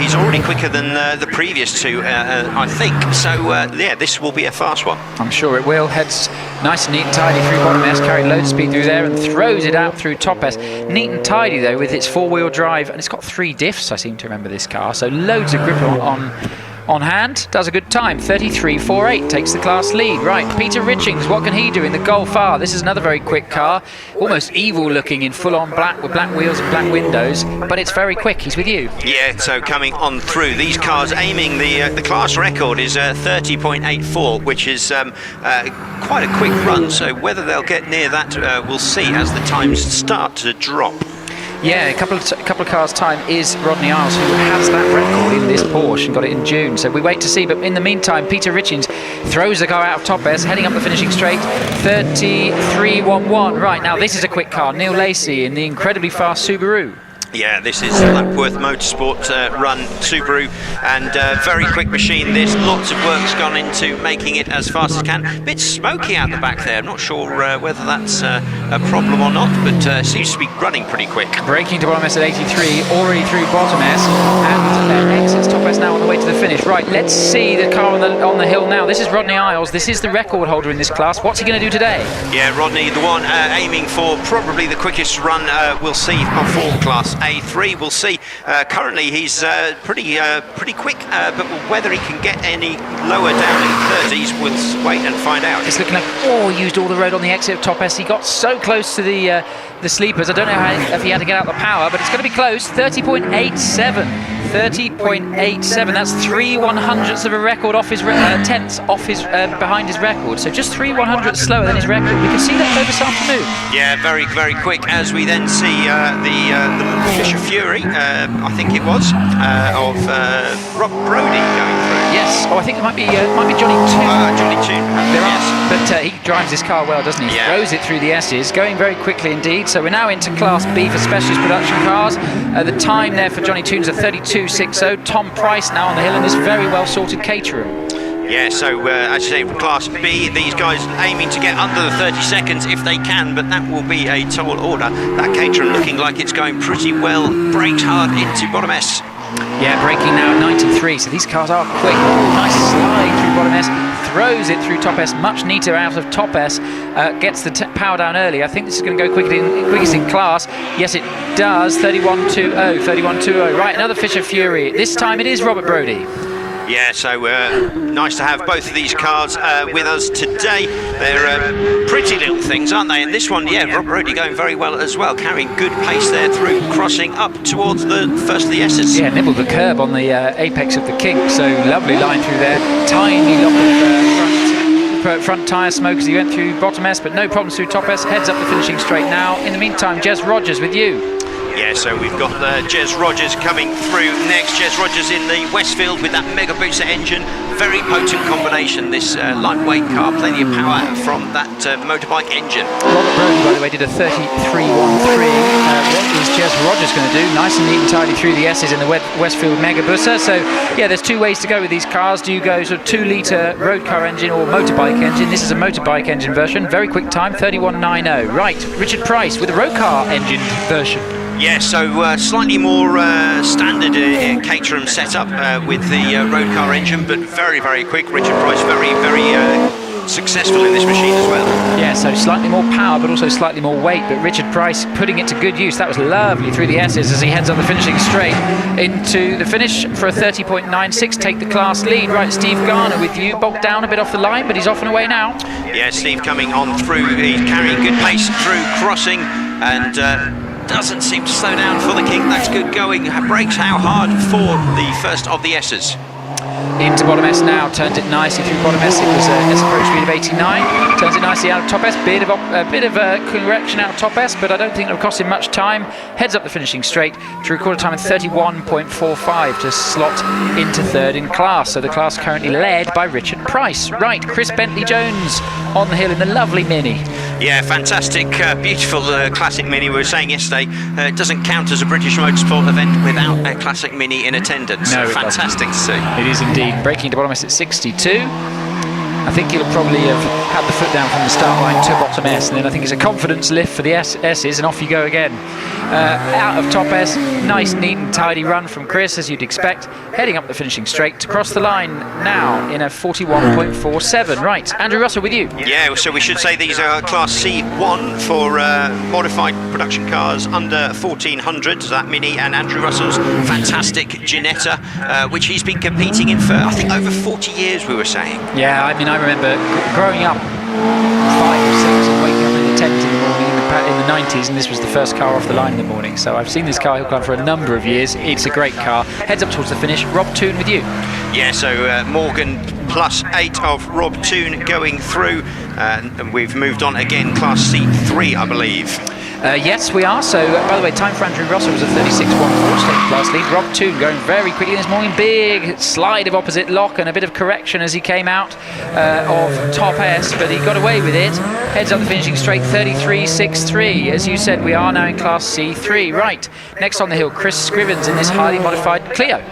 He's already quicker than the previous 2, I think. So yeah, this will be a fast one. I'm sure it will. Heads nice and neat and tidy through bottom S, carried load speed through there and throws it out through top S. Neat and tidy though with its 4-wheel drive, and it's got 3 diffs, I seem to remember this car, so loads of grip on hand. Does a good time, 33.48, takes the class lead. Right, Peter Richings, what can he do in the Golf R? This is another very quick car, almost evil looking in full on black with black wheels and black windows, but it's very quick. He's with you. Yeah, so coming on through, these cars aiming the class record is 30.84, which is quite a quick run, so whether they'll get near that we'll see as the times start to drop. Yeah, a couple of cars' time is Rodney Isles, who has that record in this Porsche and got it in June. So we wait to see. But in the meantime, Peter Richings throws the car out of top S, heading up the finishing straight, 33.11. Right, now this is a quick car. Neil Lacey in the incredibly fast Subaru. Yeah, this is Lapworth Motorsport run Subaru, and very quick machine this. Lots of work's gone into making it as fast as can. A bit smoky out the back there. I'm not sure whether that's a problem or not, but seems to be running pretty quick. Braking to bottom S at 83, already through bottom S, and exits top S now on the way to the finish. Right, let's see the car on the hill now. This is Rodney Isles. This is the record holder in this class. What's he going to do today? Yeah, Rodney, the one aiming for probably the quickest run we'll see for Class A3. We'll see. Currently he's pretty quick, but whether he can get any lower down in the 30s, we'll wait and find out. It's looking like used all the road on the exit of top S. He got so close to the sleepers. I don't know if he had to get out the power, but it's going to be close. 30.87. 30.87. That's 3/100ths of a record off his tenths off his behind his record. So just 3/100ths slower than his record. We can see that though this afternoon. Yeah, very, very quick. As we then see the Fisher Fury, I think it was, of Rob Brody going through. yes. Oh, I think it might be Johnny Toon. Johnny Toon. There Yes. are, but he drives his car well, doesn't he? Yeah. Throws it through the S's, going very quickly indeed. So we're now into Class B for specialist production cars. The time there for Johnny Toon's a 32.60. Tom Price now on the hill in this very well sorted Caterham. Yeah, so as you say, Class B, these guys aiming to get under the 30 seconds if they can, but that will be a tall order. That Caterham looking like it's going pretty well. Brakes hard into bottom S. Yeah, braking now at 93, so these cars are quick. Nice slide through bottom S, throws it through top S, much neater out of top S, gets the power down early. I think this is going to go quickest in class. Yes, it does. 31.20, 31.20. Right, another Fisher Fury. This time it is Robert Brodie. Yeah, so nice to have both of these cars with us today. They're pretty little things, aren't they? And this one, yeah, Rob Brodie going very well as well, carrying good pace there through, crossing up towards the first of the S's. Yeah, nibbled the curb on the apex of the kink, so lovely line through there. Tiny lock of front tyre smoke as he went through bottom S, but no problems through top S. Heads up the finishing straight now. In the meantime, Jez Rogers with you. Yeah, so we've got Jez Rogers coming through next. Jez Rogers in the Westfield with that mega booster engine. Very potent combination, this lightweight car. Plenty of power from that motorbike engine. Robert Brodie, by the way, did a 33.13. What is Jez Rogers going to do? Nice and neat and tidy through the S's in the Westfield mega booster. So, yeah, there's two ways to go with these cars. Do you go sort of 2-litre road car engine or motorbike engine? This is a motorbike engine version. Very quick time, 31.90. Right, Richard Price with a road car engine version. Yeah, so slightly more standard Caterham setup with the road car engine, but very, very quick. Richard Price very, very successful in this machine as well. Yeah, so slightly more power, but also slightly more weight. But Richard Price putting it to good use. That was lovely through the S's as he heads up the finishing straight into the finish for a 30.96. Take the class lead. Right, Steve Garner with you. Bogged down a bit off the line, but he's off and away now. Yeah, Steve coming on through. He's carrying good pace through crossing and doesn't seem to slow down for the King. That's good going. Brakes how hard for the first of the S's. Into bottom S now, turns it nicely through bottom S. It was S approach speed of 89. Turns it nicely out of top S. Bit of a correction out of top S, but I don't think it'll cost him much time. Heads up the finishing straight to record a time of 31.45 to slot into third in class. So the class currently led by Richard Price. Right, Chris Bentley-Jones on the hill in the lovely Mini. Yeah, fantastic, beautiful classic Mini. We were saying yesterday, it doesn't count as a British motorsport event without a classic Mini in attendance. No, so fantastic to see. It is indeed. Braking to bottom S at 62. I think he'll probably have had the foot down from the start line to bottom S, and then I think it's a confidence lift for the S's, and off you go again. Out of top S, nice, neat and tidy run from Chris, as you'd expect, heading up the finishing straight to cross the line now in a 41.47. Right, Andrew Russell with you. Yeah, so we should say these are Class C1 for modified production cars under 1400, that Mini, and Andrew Russell's fantastic Ginetta, which he's been competing in for, I think, over 40 years, we were saying. Yeah, I mean, I remember growing up 5 or 6 and waking up in the tent in the morning in the 90s, and this was the first car off the line in the morning. So I've seen this car Hill Climb for a number of years. It's a great car. Heads up towards the finish. Rob Toon with you. Yeah, so Morgan +8 of Rob Toon going through, and we've moved on again, Class C3, I believe. Yes, we are. So, by the way, time for Andrew Russell was a 36.14 state class lead. Rob Toon going very quickly this morning. Big slide of opposite lock and a bit of correction as he came out of top S, but he got away with it. Heads up the finishing straight, 33.63. As you said, we are now in Class C3. Right, next on the hill, Chris Scrivens in this highly modified Clio.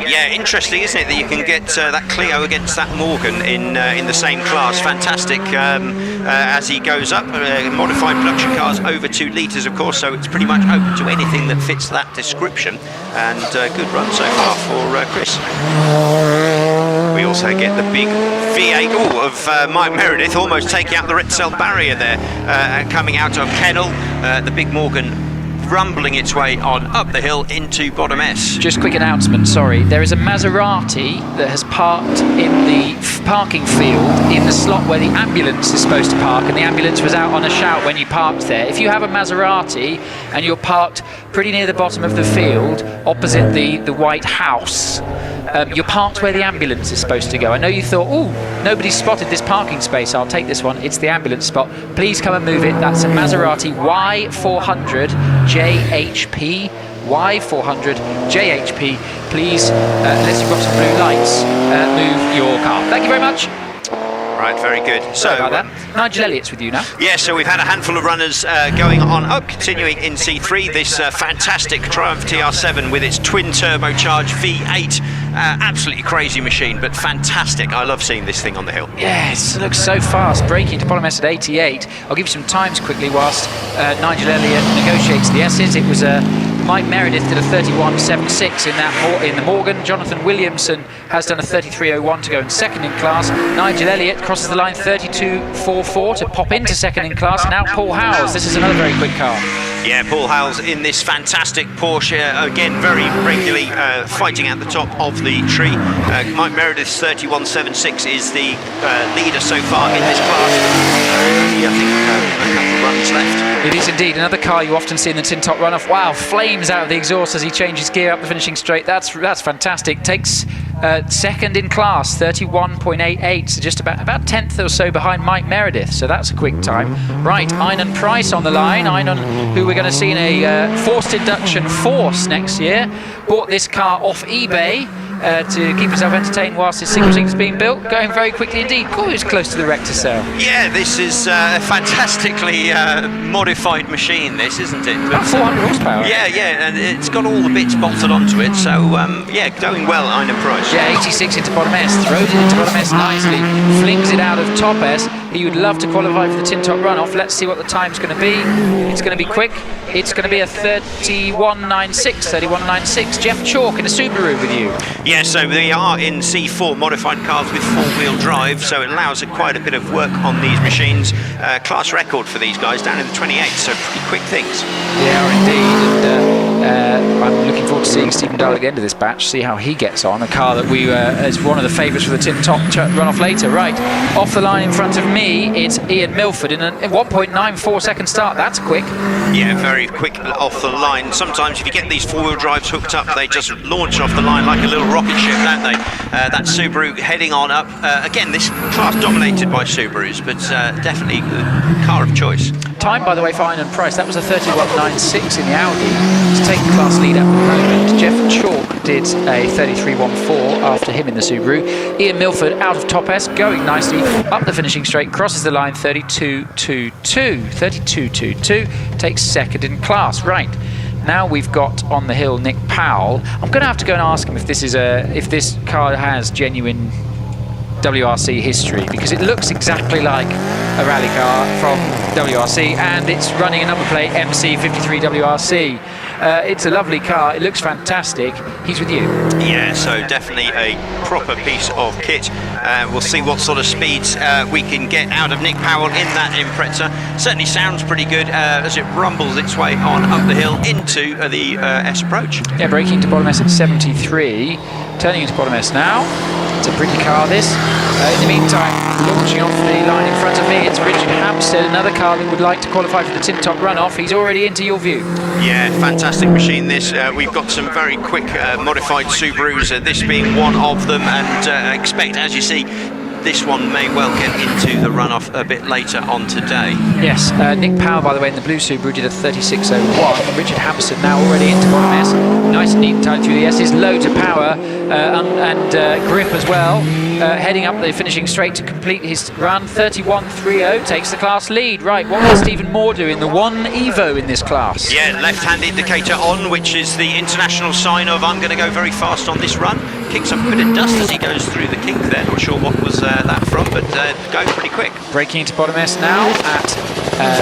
Yeah, interesting, isn't it, that you can get that Clio against that Morgan in the same class. Fantastic as he goes up. Modified production cars over 2 litres, of course, so it's pretty much open to anything that fits that description. And good run so far for Chris. We also get the big V8 of Mike Meredith, almost taking out the Retzel barrier there, coming out of Kennel. The big Morgan rumbling its way on up the hill into bottom S. Just quick announcement, sorry. There is a Maserati that has parked in the parking field in the slot where the ambulance is supposed to park, and the ambulance was out on a shout when you parked there. If you have a Maserati and you're parked pretty near the bottom of the field, opposite the White House, you're parked where the ambulance is supposed to go. I know you thought, oh, nobody's spotted this parking space, I'll take this one. It's the ambulance spot. Please come and move it. That's a Maserati Y400 JHP Y400 JHP. Please, unless you've got some blue lights, move your car. Thank you very much. Right, very good. Sorry about that. Nigel Elliott's with you now. Yeah, so we've had a handful of runners going on up, continuing in C3. This fantastic Triumph TR7 with its twin turbocharged V8. Absolutely crazy machine, but fantastic. I love seeing this thing on the hill. Yes, it looks so fast. Braking to Polymes at 88. I'll give you some times quickly whilst Nigel Elliott negotiates the S's. It was Mike Meredith did a 31.76 in the Morgan. Jonathan Williamson has done a 33.01 to go in second in class. Nigel Elliott crosses the line 32.44 to pop into second in class. Now Paul Howes. This is another very quick car. Yeah, Paul Howes in this fantastic Porsche, again very regularly fighting at the top of the tree. Mike Meredith's 31.76 is the leader so far in this class. Only, I think, a couple of runs left. It is indeed another car you often see in the tin top runoff. Wow, flames out of the exhaust as he changes gear up the finishing straight. That's fantastic. Takes second in class, 31.88, so just about 10th or so behind Mike Meredith. So that's a quick time. Right, Einan Price on the line. Einan, who we're going to see in a forced induction Force next year, bought this car off eBay to keep himself entertained whilst his single seat is being built. Going very quickly indeed. Oh, it's close to the wreck to sell. Yeah, this is a fantastically modified machine, this, isn't it? About 400 horsepower. Yeah, and it's got all the bits bolted onto it, so yeah, going well, Einan Price. Yeah, 86 into bottom S, throws it into bottom S nicely, flings it out of top S. He would love to qualify for the tin top runoff. Let's see what the time's going to be. It's going to be quick. It's going to be a 31.96. Jeff Chalk in a Subaru with you. Yeah, so they are in C4 modified cars with four-wheel drive, so it allows quite a bit of work on these machines. Class record for these guys down in the 28th, so pretty quick things. They are indeed, and I'm looking forward to seeing Stephen Dahl at the end of this batch, see how he gets on. A car that we is one of the favourites for the tin top runoff later. Right, off the line in front of me, it's Ian Milford in a 1.94 second start. That's quick. Yeah, very quick off the line. Sometimes if you get these four-wheel drives hooked up, they just launch off the line like a little rocket ship, don't they? That Subaru heading on up. Again, this class dominated by Subarus, but definitely the car of choice. Time, by the way, for Einan Price, that was a 31.96 in the Audi. He's taking class lead at the moment. Jeff Chalk did a 33.14 after him in the Subaru. Ian Milford out of top S, going nicely up the finishing straight, crosses the line 32.22, takes second in class. Right. Now we've got on the hill Nick Powell. I'm going to have to go and ask him if this car has genuine WRC history, because it looks exactly like a rally car from WRC, and it's running a number plate MC53 WRC. It's a lovely car. It looks fantastic. He's with you. Yeah, so definitely a proper piece of kit. We'll see what sort of speeds we can get out of Nick Powell in that Impreza. Certainly sounds pretty good as it rumbles its way on up the hill into the S approach. Yeah, braking to bottom S at 73, turning into bottom S now. It's a pretty car, this. In the meantime, launching off the line in front of me, it's Richard Hampstead, another car that would like to qualify for the tin top runoff. He's already into your view. Yeah, fantastic machine, this. We've got some very quick modified Subarus, this being one of them, and expect, as you see, this one may well get into the runoff a bit later on today. Yes, Nick Powell, by the way, in the blue Subaru did a 36.01. Richard Hampstead now already into bottom S. Nice and neat tight through the S's. Loads of power and grip as well. Heading up the finishing straight to complete his run. 31.30 takes the class lead. Right, what will Stephen Moore do in the 1 Evo in this class? Yeah, left-hand indicator on, which is the international sign of I'm going to go very fast on this run. Kicks up a bit of dust as he goes through the kink there. Not sure what was that from, but going pretty quick. Braking into bottom S now at 84.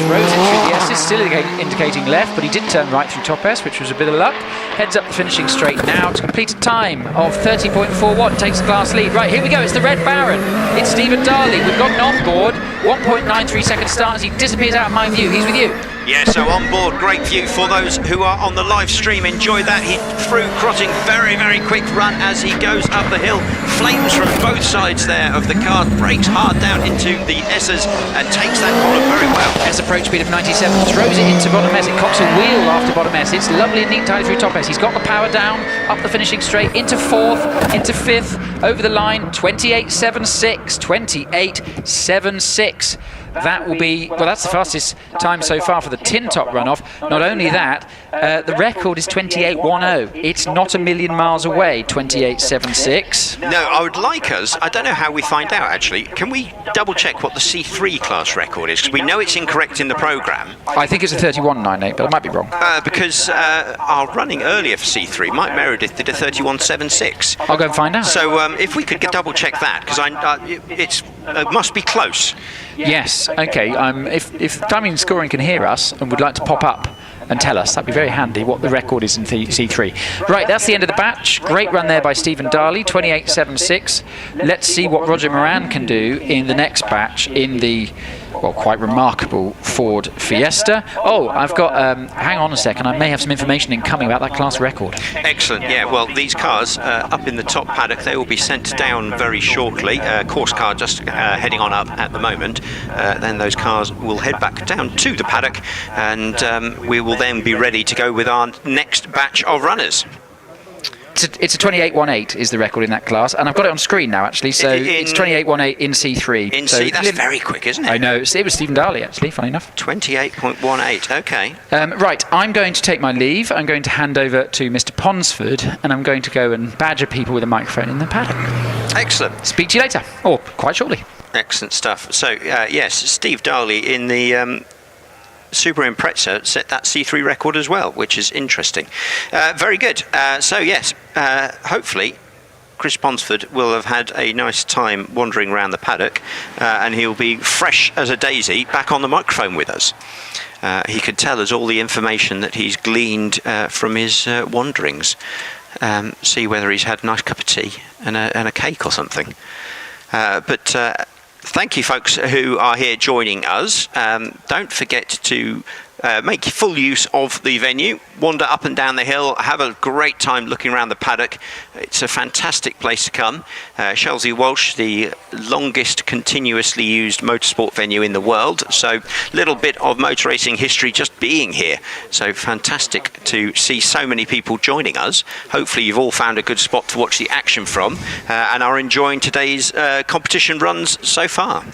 Throws it through the S's, still indicating left, but he did turn right through top S, which was a bit of luck. Heads up the finishing straight now to complete a time of 30.41, takes the class lead. Right, here we go, it's the Red Baron. It's Stephen Darley. We've got an on-board 1.93 second start as he disappears out of my view. He's with you. Yeah, so on board, great view for those who are on the live stream. Enjoy that. He through crossing, very, very quick run as he goes up the hill. Flames from both sides there of the car, brakes hard down into the S's and takes that corner very well. S approach speed of 97, throws it into bottom S. It cocks a wheel after bottom S. It's lovely and neat tied through top S. He's got the power down, up the finishing straight, into 4th, into 5th, over the line, 28.76, 28.76. that will be, well, that's the fastest time so far for the tin top runoff. Not only that, the record is 28.10. It's not a million miles away, 28.76. No, I would like us, I don't know how we find out actually, can we double check what the C3 class record is? Because we know it's incorrect in the programme. I think it's a 31.98, but I might be wrong. Because our running earlier for C3, Mike Meredith did a 31.76. I'll go and find out. So if we could double check that, because it must be close. Yes, okay. If timing and scoring can hear us and would like to pop up and tell us, that'd be very handy what the record is in C3. Right, that's the end of the batch. Great run there by Stephen Darley, 28.76. Let's see what Roger Moran can do in the next batch in the, well, quite remarkable Ford Fiesta. Oh, I've got, hang on a second, I may have some information incoming about that class record. Excellent, yeah, well, these cars up in the top paddock, they will be sent down very shortly. Course car just heading on up at the moment. Then those cars will head back down to the paddock, and we will then be ready to go with our next batch of runners. It's a 28.18 is the record in that class, and I've got it on screen now actually. So it's 28.18 in C3. In C, that's very quick, isn't it? I know. It was Stephen Darley actually. Funny enough. 28.18. Okay. Right, I'm going to take my leave. I'm going to hand over to Mr. Ponsford, and I'm going to go and badger people with a microphone in the paddock. Excellent. Speak to you later, or quite shortly. Excellent stuff. So yes, Steve Darley in the Subaru Impreza set that C3 record as well, which is interesting. Very good. So yes, hopefully Chris Ponsford will have had a nice time wandering around the paddock, and he'll be fresh as a daisy back on the microphone with us. He could tell us all the information that he's gleaned from his wanderings. See whether he's had a nice cup of tea and a cake or something. But thank you, folks who are here joining us. Don't forget to make full use of the venue, wander up and down the hill, have a great time looking around the paddock. It's a fantastic place to come. Shelsley Walsh, the longest continuously used motorsport venue in the world, so little bit of motor racing history just being here. So fantastic to see so many people joining us. Hopefully you've all found a good spot to watch the action from, and are enjoying today's competition runs so far.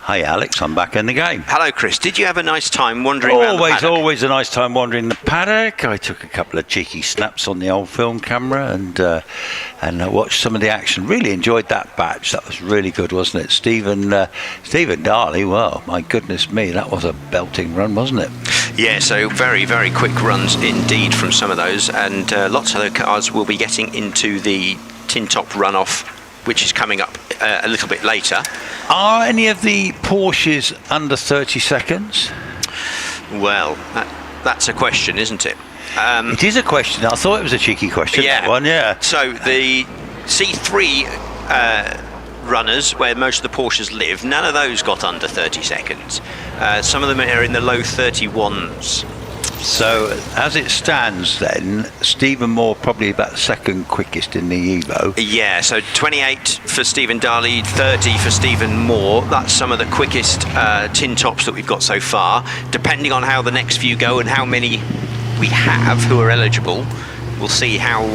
Hi Alex, I'm back in the game. Hello Chris, did you have a nice time wandering around the paddock? Always a nice time wandering the paddock. I took a couple of cheeky snaps on the old film camera and watched some of the action. Really enjoyed that batch. That was really good, wasn't it? Stephen Darley, well, my goodness me, that was a belting run, wasn't it? Yeah, so very, very quick runs indeed from some of those, and lots of the cars will be getting into the tin top runoff, which is coming up a little bit later. Are any of the Porsches under 30 seconds? Well, that's a question, isn't it? It is a question. I thought it was a cheeky question, yeah. That one, yeah. So the C3 runners, where most of the Porsches live, none of those got under 30 seconds. Some of them are in the low 31s. So as it stands then, Stephen Moore probably about second quickest in the Evo. Yeah, so 28 for Stephen Darley, 30 for Stephen Moore. That's some of the quickest tin tops that we've got so far. Depending on how the next few go and how many we have who are eligible, we'll see how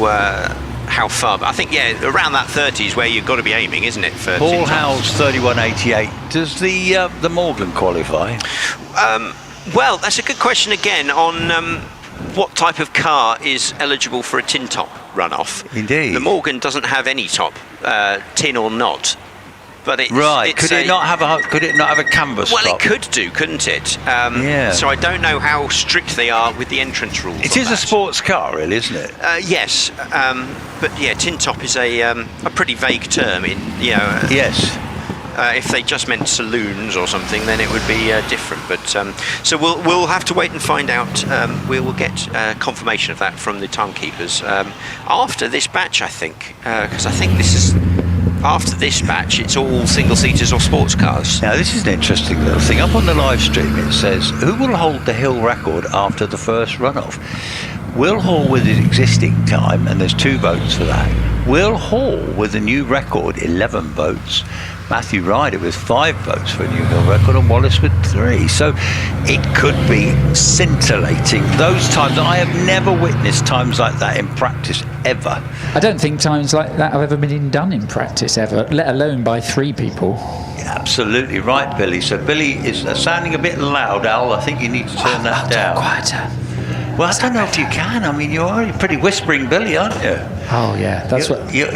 far. But I think, yeah, around that 30 is where you've got to be aiming, isn't it? For Paul Howell's 31.88. Does the Morgan qualify? Well, that's a good question again on what type of car is eligible for a tin top runoff. Indeed. The Morgan doesn't have any top, tin or not. But it's, right. Could it not have a canvas top? Well, it could do, couldn't it? Yeah. So I don't know how strict they are with the entrance rules. It is a sports car, really, isn't it? Yes. But yeah, tin top is a pretty vague term. Yes. If they just meant saloons or something, then it would be different. But so we'll have to wait and find out. We will get confirmation of that from the timekeepers after this batch, I think, because I think this is after this batch. It's all single-seaters or sports cars. Now this is an interesting little thing. Up on the live stream, it says who will hold the hill record after the first runoff. Will Hall with his existing time, and there's 2 votes for that. Will Hall with a new record, 11 votes. Matthew Ryder with 5 votes for a new world record, and Wallace with 3. So it could be scintillating. Those times, I have never witnessed times like that in practice ever. I don't think times like that have ever been done in practice ever, let alone by 3 people. Yeah, absolutely right, Billy. So Billy is sounding a bit loud, Al. I think you need to turn that down. Quieter. Well, I don't know if you can. I mean, you're already pretty whispering Billy, aren't you? Oh yeah, that's You're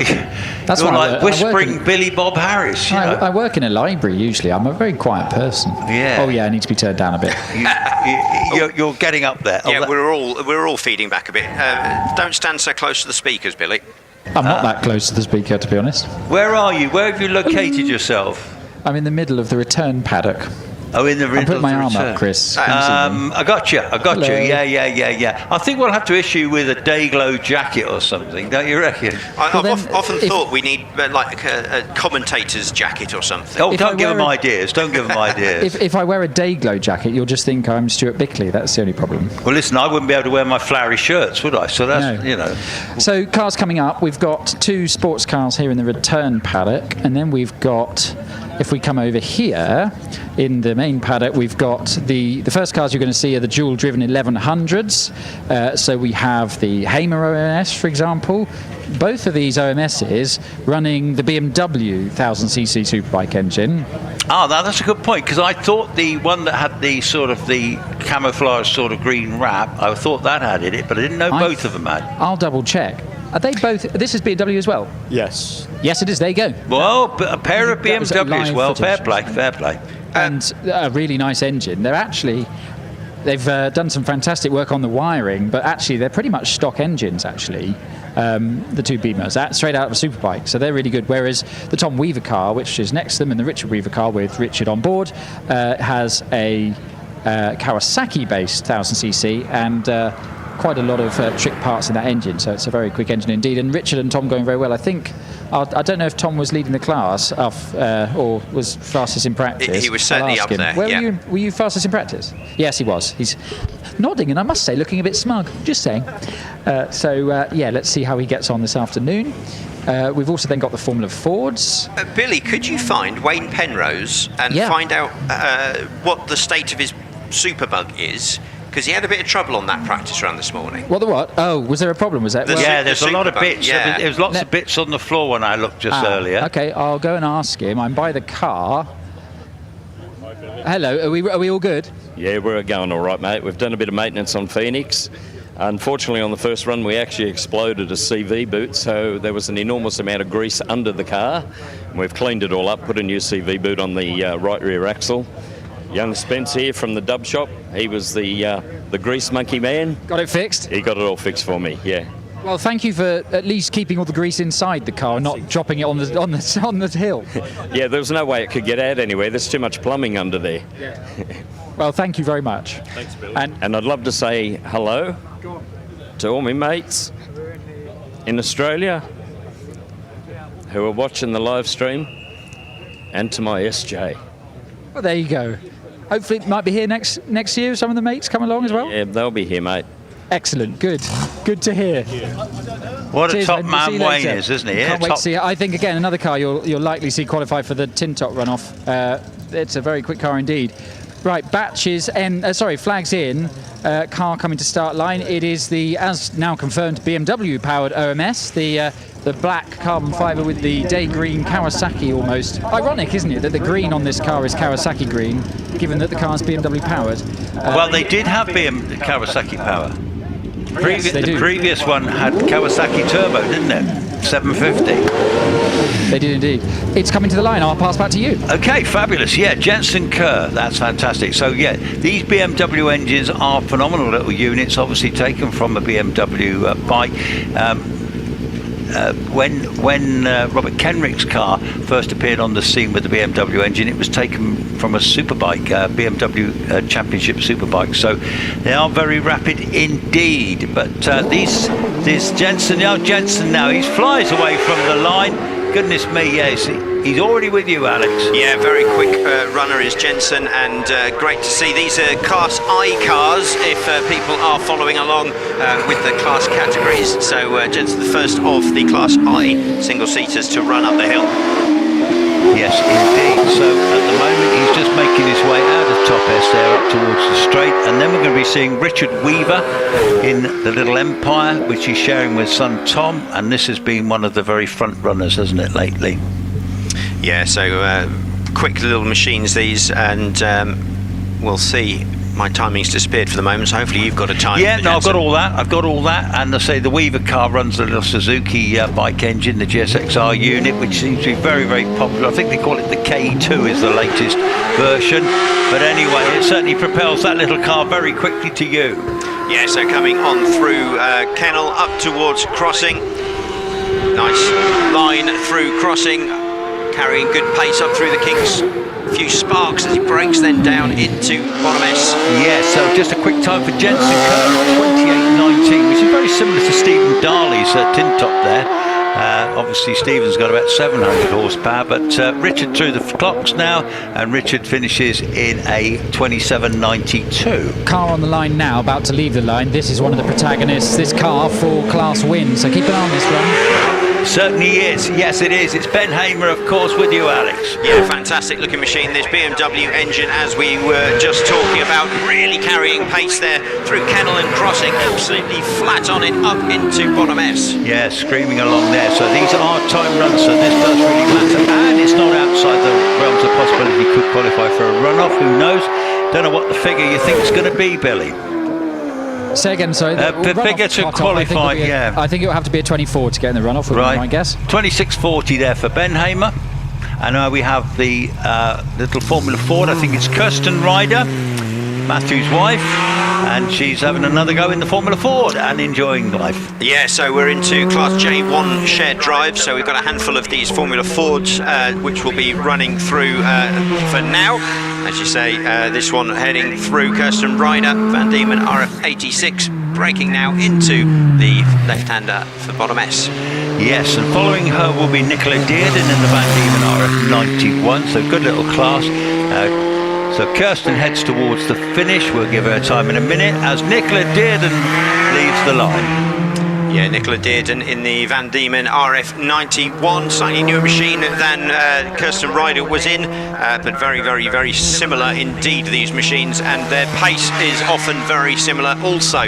like whispering Billy Bob Harris. You know? I work in a library usually. I'm a very quiet person. Yeah. Oh yeah, I need to be turned down a bit. You're getting up there. Yeah, we're all feeding back a bit. Don't stand so close to the speakers, Billy. I'm not that close to the speaker, to be honest. Where are you? Where have you located yourself? I'm in the middle of the return paddock. Oh, in the I'm putting my arm up, Chris. I got you. Hello. Yeah. I think we'll have to issue with a Dayglow jacket or something, don't you reckon? I've often thought we need like a commentator's jacket or something. Oh, don't give them ideas. Don't give them ideas. If I wear a Dayglow jacket, you'll just think I'm Stuart Bickley. That's the only problem. Well, listen, I wouldn't be able to wear my flowery shirts, would I? So that's, you know. So cars coming up. We've got 2 sports cars here in the return paddock, and then we've got, if we come over here in the main paddock, we've got the first cars you're going to see are the dual-driven 1100s. So we have the Hamer OMS, for example. Both of these OMSs running the BMW 1000cc Superbike engine. Oh, that's a good point, because I thought the one that had the sort of the camouflage sort of green wrap, I thought that had it, but I didn't know both of them had. I'll double check. Are they both? This is BMW as well? Yes. Yes, it is. There you go. Well, a pair of BMW as well. Footage. Fair play. And a really nice engine. They've done some fantastic work on the wiring, but actually they're pretty much stock engines, actually. The 2 Beamers, straight out of a Superbike, so they're really good. Whereas the Tom Weaver car, which is next to them, and the Richard Weaver car with Richard on board, has a Kawasaki-based 1000cc and quite a lot of trick parts in that engine, so it's a very quick engine indeed. And Richard and Tom going very well. I think, I don't know if Tom was leading the class or was fastest in practice. He was certainly up there. Were you fastest in practice? Yes, he was. He's nodding, and I must say, looking a bit smug. Just saying. Let's see how he gets on this afternoon. We've also then got the Formula Fords. Billy, could you find Wayne Penrose and find out what the state of his Superbug is? Because he had a bit of trouble on that practice run this morning. What? Oh, was there a problem? Was that? There's a lot of bits. Yeah. There was lots of bits on the floor when I looked just earlier. Okay, I'll go and ask him. I'm by the car. Hello, are we all good? Yeah, we're going all right, mate. We've done a bit of maintenance on Phoenix. Unfortunately, on the first run, we actually exploded a CV boot, so there was an enormous amount of grease under the car. We've cleaned it all up, put a new CV boot on the right rear axle. Young Spence here from the dub shop. He was the grease monkey man. Got it fixed? He got it all fixed for me, yeah. Well, thank you for at least keeping all the grease inside the car and not dropping it on the hill. Yeah, there was no way it could get out anyway. There's too much plumbing under there. Yeah. Well, thank you very much. Thanks, Bill. And I'd love to say hello to all my mates in Australia who are watching the live stream, and to my SJ. Well, there you go. Hopefully it might be here next year. Some of the mates come along as well. Yeah, they'll be here, mate. Excellent. Good to hear. What a top man Wayne is, isn't he? Can't wait to see it. I think, again, another car you'll likely see qualify for the tin top runoff. It's a very quick car indeed. Right, flags in. Car coming to start line. It is the, as now confirmed, BMW powered OMS. The black carbon fibre with the day green Kawasaki almost. Ironic, isn't it, that the green on this car is Kawasaki green, given that the car's BMW powered. Well, they did have Kawasaki power. The previous one had Kawasaki turbo, didn't it? 750. They did indeed. It's coming to the line. I'll pass back to you. Okay, fabulous. Yeah, Jensen Kerr. That's fantastic. So, yeah, these BMW engines are phenomenal little units, obviously taken from a BMW bike. When Robert Kenrick's car first appeared on the scene with the BMW engine, it was taken from a superbike, BMW Championship superbike. So they are very rapid indeed. But this Jensen now, he flies away from the line. goodness me, yes. He's already with you, Alex. Yeah, very quick runner is Jensen, and great to see. These are Class I cars, if people are following along with the class categories. So Jensen, the first of the Class I single-seaters to run up the hill. Yes, indeed. So at the moment he's just making his way out of Top S there up towards the straight, and then we're going to be seeing Richard Weaver in the Little Empire, which he's sharing with son Tom, and this has been one of the very front runners, hasn't it, lately? Yeah, so quick little machines these, and we'll see. My timing's disappeared for the moment, so hopefully you've got a time. Yeah, no, I've got all that, and I say the Weaver car runs the little Suzuki bike engine, the GSXR unit, which seems to be very, very popular. I think they call it the K2 is the latest version, but anyway, it certainly propels that little car very quickly to you. Yeah, so coming on through Kennel up towards Crossing. Nice line through Crossing, carrying good pace up through the kinks. A few sparks as he brakes then down into bottom S. Yeah, so just a quick time for Jensen Kerr, 28.19, which is very similar to Stephen Darley's tin top there. Obviously Stephen's got about 700 horsepower, but Richard through the clocks now, and Richard finishes in a 27.92. Car on the line now, about to leave the line. This is one of the protagonists, this car for class win, so keep an eye on this one. Certainly is. Yes, it is. It's Ben Hamer, of course, with you, Alex. Yeah, fantastic looking machine. This BMW engine, as we were just talking about, really carrying pace there through Kennel and Crossing, absolutely flat on it up into bottom S. Yeah, screaming along there. So these are time runs, so this does really matter. And it's not outside the realms of possibility he could qualify for a runoff. Who knows? Don't know what the figure you think is going to be, Billy. Say again, sorry. The figure to qualify, yeah. I think it will have to be a 24 to get in the runoff, would be my guess. 26.40 there for Ben Hamer. And we have the little Formula Ford. I think it's Kirsten Ryder, Matthew's wife, and she's having another go in the Formula Ford and enjoying life. Yeah, so we're into Class J1 shared drive, so we've got a handful of these Formula Fords which will be running through for now. As you say, this one heading through Kirsten Ryder, Van Diemen RF86, braking now into the left-hander for bottom S. Yes, and following her will be Nicola Dearden in the Van Diemen RF91, so good little class. So Kirsten heads towards the finish. We'll give her a time in a minute as Nicola Dearden leaves the line. Yeah, Nicola Dearden in the Van Diemen RF91, slightly newer machine than Kirsten Ryder was in, but very, very, very similar indeed, these machines, and their pace is often very similar also.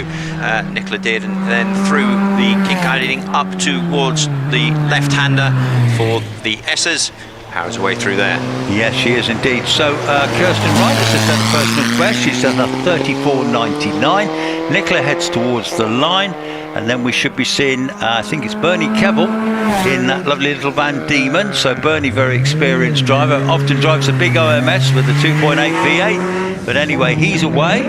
Nicola Dearden then through the kink heading up towards the left-hander for the S's. Powers away through there. Yes, she is indeed. So Kirsten Ryder just done a personal best. She's done a 34.99. Nicola heads towards the line, and then we should be seeing, I think it's Bernie Kevel in that lovely little Van Diemen. So Bernie, very experienced driver, often drives a big OMS with the 2.8 V8. But anyway, he's away.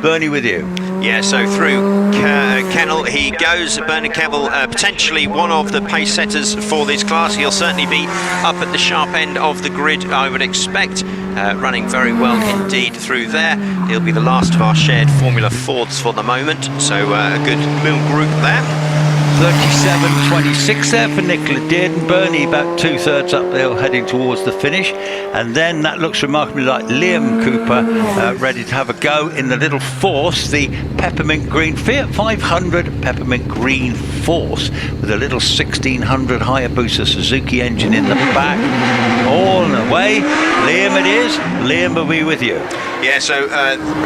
Bernie with you. Yeah, so through Kennel he goes. Bernard Kevel, potentially one of the pace setters for this class. He'll certainly be up at the sharp end of the grid, I would expect. Running very well indeed through there. He'll be the last of our shared Formula Fords for the moment, so a good little group there. 37.26 there for Nicola Dearden. Bernie about 2/3 up there heading towards the finish, and then that looks remarkably like Liam Cooper ready to have a go in the little Force, the peppermint green Fiat 500 peppermint green Force with a little 1600 Hayabusa Suzuki engine in the back. All the way, Liam it is. Liam will be with you. Yeah, so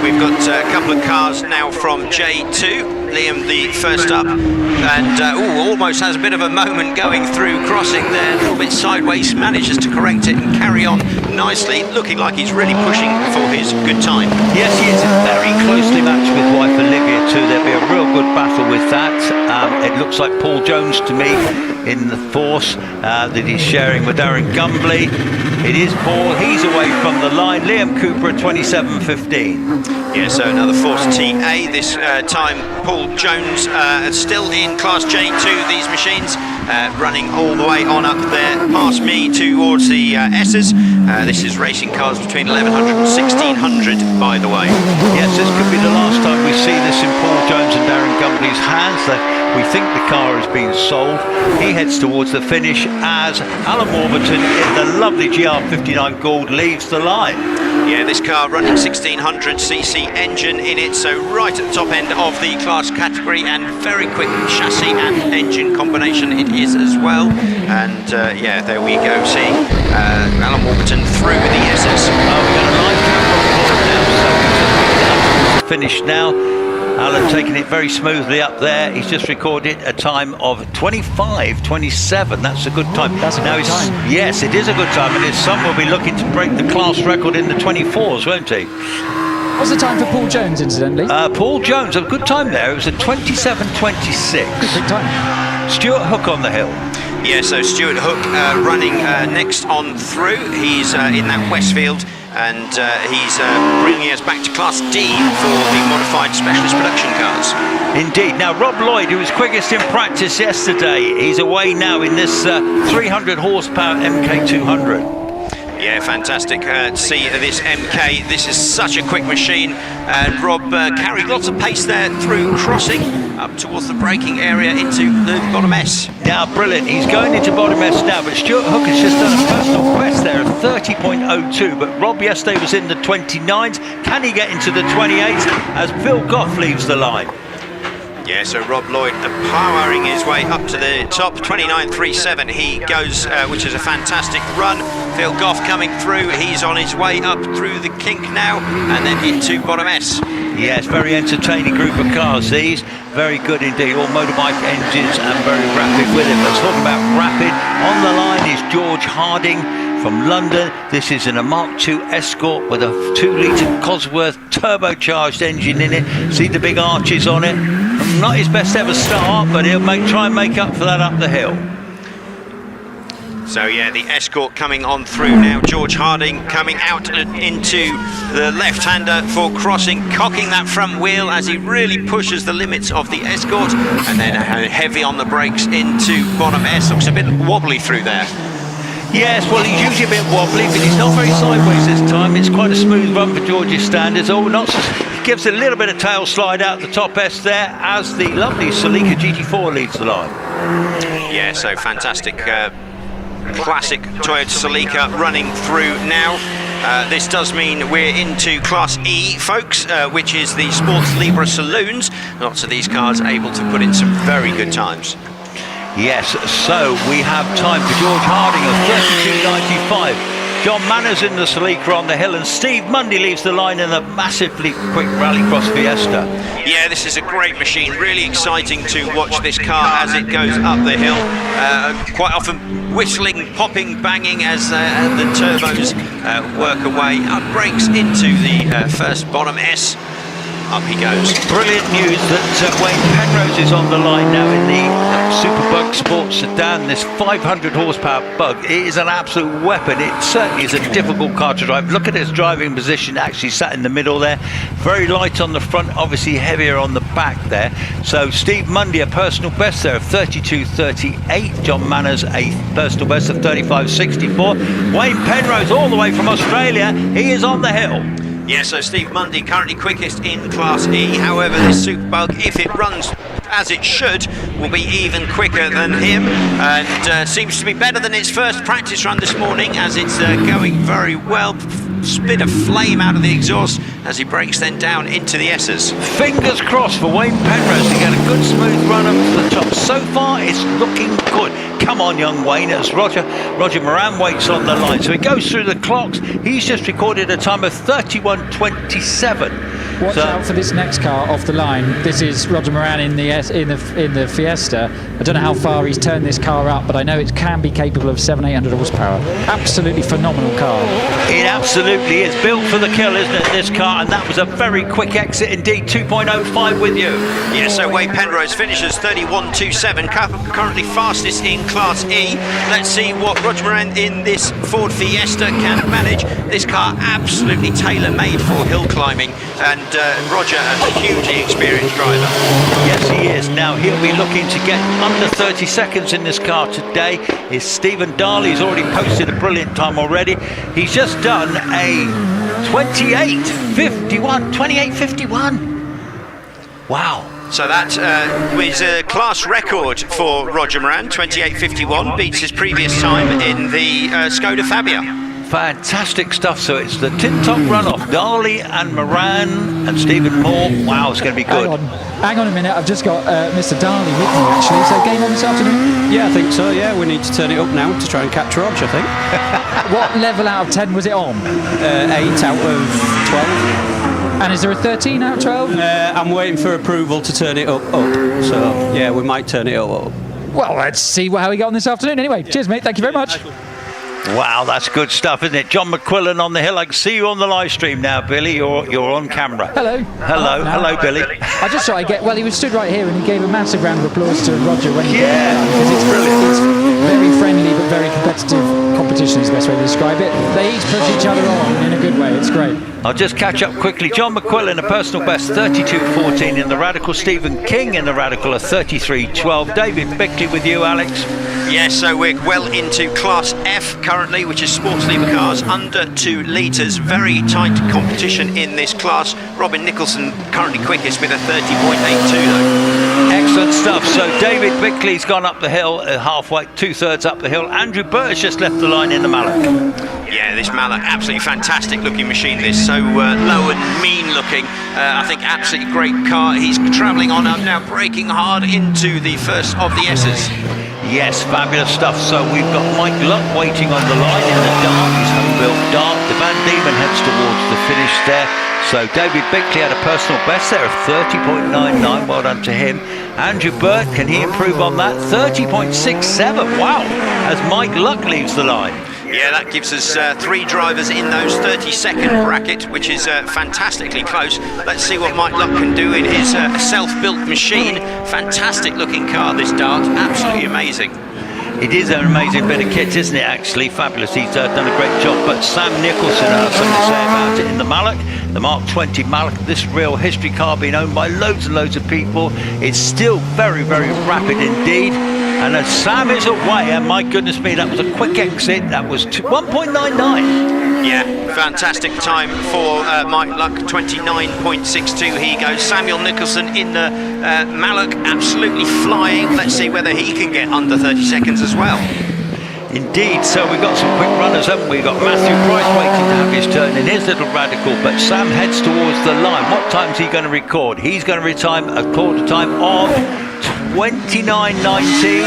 we've got a couple of cars now from J2. Liam the first up, and almost has a bit of a moment going through Crossing there, a little bit sideways, manages to correct it and carry on nicely, looking like he's really pushing for his good time. Yes, he is very closely matched with wife Olivia too. There'll be a real good battle with that. It looks like Paul Jones to me in the Force that he's sharing with Darren Gumbly. It is Paul, he's away from the line. Liam Cooper at 27.15. Yeah, so another Force TA, this time Paul Jones still in Class J2, these machines. running all the way on up there past me towards the S's. This is racing cars between 1100 and 1600, by the way. Yes, this could be the last time we see this in Paul Jones and Darren Gumbley's hands. We think the car has been sold. He heads towards the finish as Alan Warburton in the lovely GR59 Gould leaves the line. Yeah, this car running 1600cc engine in it, so right at the top end of the class category, and very quick chassis and engine combination it is as well. And yeah, there we go, seeing Alan Warburton through the SS. We've got a live camera now, so finish now. Alan taking it very smoothly up there. He's just recorded a time of 25:27. That's a good time. That's a good time. Yes, it is a good time, and his son will be looking to break the class record in the 24s, won't he? What's the time for Paul Jones, incidentally? Paul Jones, a good time there. It was a 27:26. Good time. Stuart Hook on the hill. Yeah, so Stuart Hook running next on through. He's in that Westfield, and he's bringing us back to Class D for the modified specialist production cars. Indeed. Now, Rob Lloyd, who was quickest in practice yesterday, he's away now in this 300 horsepower MK200. Yeah, fantastic to see this MK. This is such a quick machine, and Rob carried lots of pace there through crossing up towards the braking area into the bottom S. Now, brilliant. He's going into bottom S now, but Stuart Hook has just done a personal best there of 30.02, but Rob yesterday was in the 29s. Can he get into the 28s as Phil Goff leaves the line? Yeah, so Rob Lloyd powering his way up to the top, 29.37 he goes, which is a fantastic run. Phil Goff coming through, he's on his way up through the kink now, and then into bottom S. Yes, very entertaining group of cars these, very good indeed, all motorbike engines and very rapid with it. Let's talk about rapid. On the line is George Harding from London. This is in a Mark II Escort with a 2-litre Cosworth turbocharged engine in it. See the big arches on it. Not his best ever start, but he'll try and make up for that up the hill. So yeah, the Escort coming on through now. George Harding coming out into the left-hander for crossing, cocking that front wheel as he really pushes the limits of the Escort, and then heavy on the brakes into bottom S. Looks a bit wobbly through there. Yes, well, he's usually a bit wobbly, but he's not very sideways this time. It's quite a smooth run for George's standards. Oh, not gives a little bit of tail slide out the top S there as the lovely Celica GT4 leads the line. Yeah, so fantastic. Classic Toyota Celica running through now. This does mean we're into Class E, folks, which is the Sports Libra Saloons. Lots of these cars able to put in some very good times. Yes, so we have time for George Harding of 32.95. John Manners in the Celica on the hill, and Steve Mundy leaves the line in a massively quick rallycross Fiesta. Yeah, this is a great machine. Really exciting to watch this car as it goes up the hill. Quite often whistling, popping, banging as the turbos work away. Brakes into the first bottom S. Up he goes. Brilliant news that Wayne Penrose is on the line now in the Superbug Sports Sedan. This 500 horsepower bug, it is an absolute weapon. It certainly is a difficult car to drive. Look at its driving position, actually sat in the middle there. Very light on the front, obviously heavier on the back there. So Steve Mundy, a personal best there of 32.38. John Manners, a personal best of 35.64. Wayne Penrose all the way from Australia, he is on the hill. Yeah, so Steve Mundy currently quickest in Class E. However, this Superbug, if it runs as it should, will be even quicker than him, and seems to be better than its first practice run this morning, as it's going very well. Spit of flame out of the exhaust as he brakes then down into the S's. Fingers crossed for Wayne Penrose to get a good smooth run up to the top. So far it's looking good. Come on, young Wayne, as Roger Moran waits on the line. So he goes through the clocks. He's just recorded a time of 31.27. Watch out for this next car off the line. This is Roger Moran in the Fiesta. I don't know how far he's turned this car up, but I know it can be capable of 700-800 horsepower. Absolutely phenomenal car. It absolutely is. Built for the kill, isn't it, this car? And that was a very quick exit indeed. 2.05 with you. Yeah, so Wayne Penrose finishes 31.27, currently fastest in Class E. Let's see what Roger Moran in this Ford Fiesta can manage. This car absolutely tailor-made for hill climbing. and Roger, a hugely experienced driver. Yes, he is. Now he'll be looking to get under 30 seconds in this car today. Is Stephen Darley. He's already posted a brilliant time already. He's just done a 28.51. Wow. So that was a class record for Roger Moran. 28.51 beats his previous time in the Skoda Fabia. Fantastic stuff. So it's the tin top runoff. Darley and Moran and Stephen Moore. Wow, it's going to be good. Hang on a minute. I've just got Mr. Darley with me, actually. So game on this afternoon? Yeah, I think so. Yeah, we need to turn it up now to try and catch Roger, I think. What level out of 10 was it on? 8 out of 12. And is there a 13 out of 12? I'm waiting for approval to turn it up. So, yeah, we might turn it up. Well, let's see how we got on this afternoon. Anyway, cheers, mate. Thank you very much. Wow, that's good stuff, isn't it? John McQuillan on the hill. I can see you on the live stream now, Billy. You're on camera. Hello. Hello, Billy. I just thought I'd get... Well, he was stood right here and he gave a massive round of applause to Roger when he... Yeah, because it's brilliant. It's very friendly but very competitive competition is the best way to describe it. They each push each other on in a good way. It's great. I'll just catch up quickly. John McQuillan, a personal best 32.14 in the Radical. Stephen King in the Radical, a 33.12. David Bickley with you, Alex. Yes, so we're well into Class F currently, which is sports lever cars under 2 litres. Very tight competition in this class. Robin Nicholson currently quickest with a 30.82 though. Excellent stuff. So David Bickley's gone up the hill, halfway, 2/3 up the hill. Andrew Burt's just left the line in the Mallock. Yeah, this Mallock, absolutely fantastic looking machine. This so low and mean looking. I think absolutely great car. He's travelling on up now, braking hard into the first of the S's. Yes, fabulous stuff. So we've got Mike Luck waiting on the line in the dark. He's home-built dark. The Van Diemen heads towards the finish there. So David Bickley had a personal best there of 30.99. Well done to him. Andrew Burt, can he improve on that? 30.67. Wow, as Mike Luck leaves the line. Yeah, that gives us 3 drivers in those 30-second bracket, which is fantastically close. Let's see what Mike Luck can do in his self-built machine. Fantastic looking car, this Dart. Absolutely amazing. It is an amazing bit of kit, isn't it, actually? Fabulous. He's done a great job. But Sam Nicholson has something to say about it in the Mallock. The Mark 20 Mallock, this real history car being owned by loads and loads of people. It's still very, very rapid indeed. And as Sam is away, and my goodness me, that was a quick exit. That was 1.99. Yeah, fantastic time for Mike Luck, 29.62 he goes. Samuel Nicholson in the Mallock, absolutely flying. Let's see whether he can get under 30 seconds as well. Indeed, so we've got some quick runners, haven't we? We've got Matthew Price waiting to have his turn in his little Radical, but Sam heads towards the line. What time's he going to record? He's going to record a quarter time of 29.19.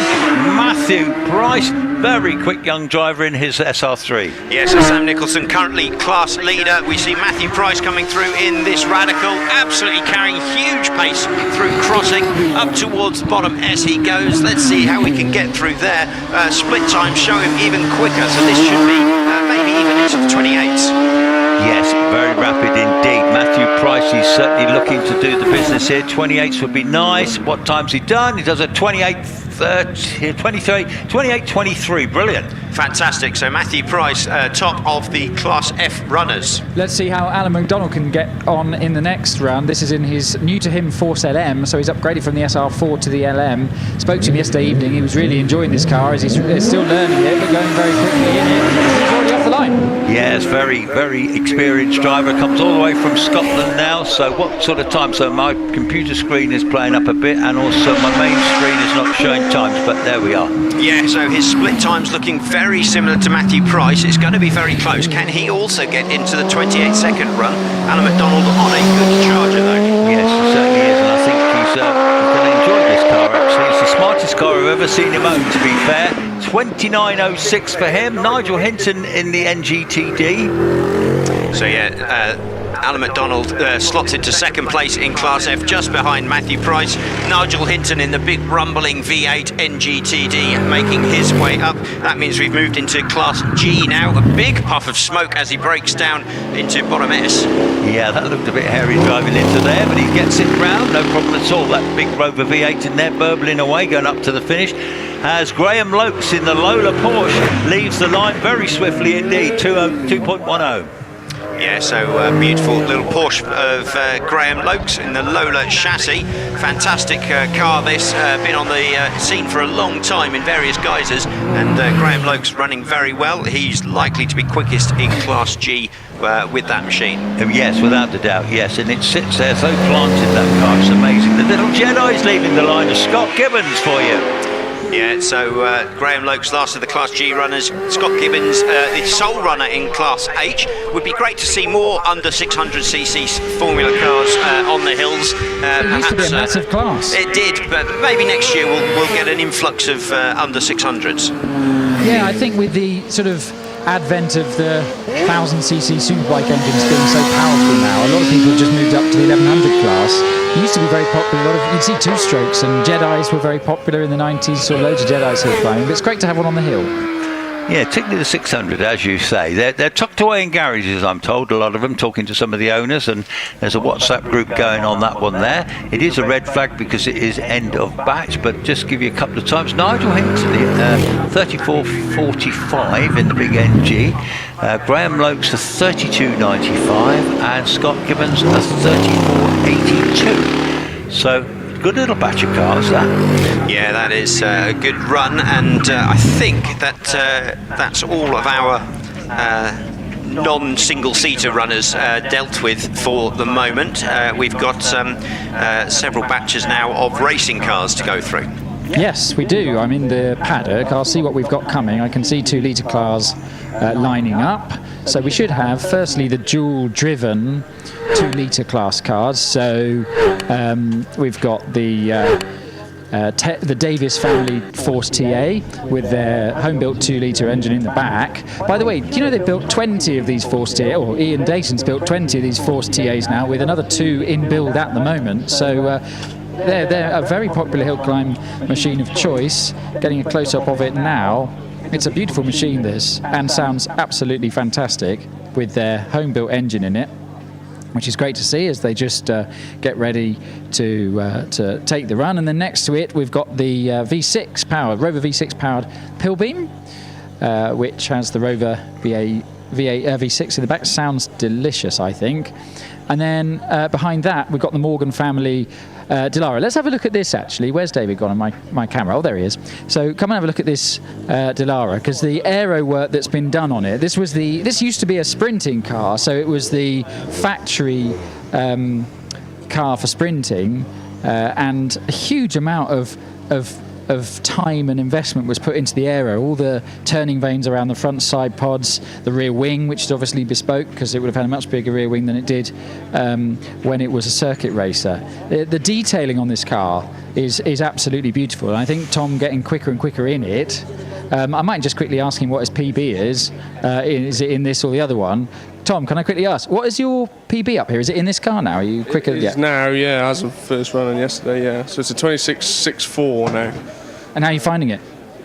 Matthew Price, very quick young driver in his SR3. Yes, so Sam Nicholson currently class leader. We see Matthew Price coming through in this Radical, absolutely carrying huge pace through crossing. Up towards the bottom as he goes. Let's see how we can get through there. Split time show him even quicker, so this should be maybe even into the 28s. Yes, very rapid indeed. Matthew Price, he's certainly looking to do the business here. 28s would be nice. What time's he done? He does a 28.23. Brilliant. Fantastic. So Matthew Price, top of the Class F runners. Let's see how Alan McDonald can get on in the next round. This is in his new to him Force LM, so he's upgraded from the SR4 to the LM. Spoke to him yesterday evening. He was really enjoying this car as he's still learning it, but going very quickly in it. He's already off the line. Yes, very, very experienced driver. Comes all the way from Scotland now. So what sort of time? So my computer screen is playing up a bit, and also my main screen is not showing times, but there we are. Yeah, so his split time's looking very similar to Matthew Price. It's going to be very close. Can he also get into the 28-second run? Alan McDonald on a good charger though. Yes, he certainly is, and I think he's going to enjoy this car actually. It's the smartest car I've ever seen him own, to be fair. 29.06 for him. Nigel Hinton in the NGTD. So yeah, Alan McDonald slots into second place in Class F, just behind Matthew Price. Nigel Hinton in the big rumbling V8 NGTD making his way up. That means we've moved into Class G now. A big puff of smoke as he breaks down into bottom S. Yeah, that looked a bit hairy driving into there, but he gets it round, no problem at all. That big Rover V8 in there burbling away, going up to the finish. As Graham Lokes in the Lola Porsche leaves the line very swiftly indeed, 2.10. Yeah, so beautiful little Porsche of Graham Lokes in the Lola chassis. Fantastic car this, been on the scene for a long time in various guises, and Graham Lokes running very well. He's likely to be quickest in Class G with that machine. Yes, without a doubt, yes, and it sits there so planted, that car, it's amazing. The little Jedi's leaving the line of Scott Gibbons for you. Yeah, so Graham Lokes, last of the Class G runners. Scott Gibbons, the sole runner in Class H. Would be great to see more under 600cc Formula cars on the hills. It used to be a massive class. It did, but maybe next year we'll get an influx of under 600s. Yeah, I think with the sort of advent of the 1000cc superbike engines being so powerful now, a lot of people have just moved up to the 1100 class. It used to be very popular. You'd see two-strokes, and Jedis were very popular in the 90s. Saw loads of Jedis hill climbing, but it's great to have one on the hill. Yeah, particularly the 600, as you say. They're tucked away in garages, I'm told, a lot of them, talking to some of the owners, and there's a WhatsApp group going on that one there. It is a red flag because it is end of batch, but just give you a couple of times. Nigel Hinckley, 34.45 in the big NG. Graham Lokes, a 32.95, and Scott Gibbons, a 34.82. So, good little batch of cars, that. Yeah, that is a good run, and I think that that's all of our non-single-seater runners dealt with for the moment. We've got several batches now of racing cars to go through. Yes, we do. I'm in the paddock. I'll see what we've got coming. I can see 2-litre cars lining up. So we should have, firstly, the dual-driven 2-litre class cars. So we've got the Davis family Force TA with their home-built 2-litre engine in the back. By the way, do you know they've built 20 of these Force TA, or Ian Dayton's built 20 of these Force TAs now, with another 2 in build at the moment. So they're a very popular hill climb machine of choice. Getting a close-up of it now. It's a beautiful machine, this, and sounds absolutely fantastic with their home-built engine in it, which is great to see as they just get ready to take the run. And then next to it, we've got the V6 powered, Rover V6 powered Pilbeam, which has the Rover V6 in the back. Sounds delicious, I think. And then behind that, we've got the Morgan family Delara. Let's have a look at this, actually. Where's David gone on my camera? Oh, there he is. So come and have a look at this Delara, because the aero work that's been done on it, this used to be a sprinting car, so it was the factory car for sprinting, and a huge amount of time and investment was put into the aero. All the turning vanes around the front side pods, the rear wing, which is obviously bespoke because it would have had a much bigger rear wing than it did when it was a circuit racer. The detailing on this car is absolutely beautiful, and I think Tom getting quicker and quicker in it. I might just quickly ask him what his PB is. Is it in this or the other one? Tom, can I quickly ask, what is your PB up here? Is it in this car now? Are you quicker? It is now, yeah, as of first run and yesterday, yeah. So it's a 26.64 now. And how are you finding it?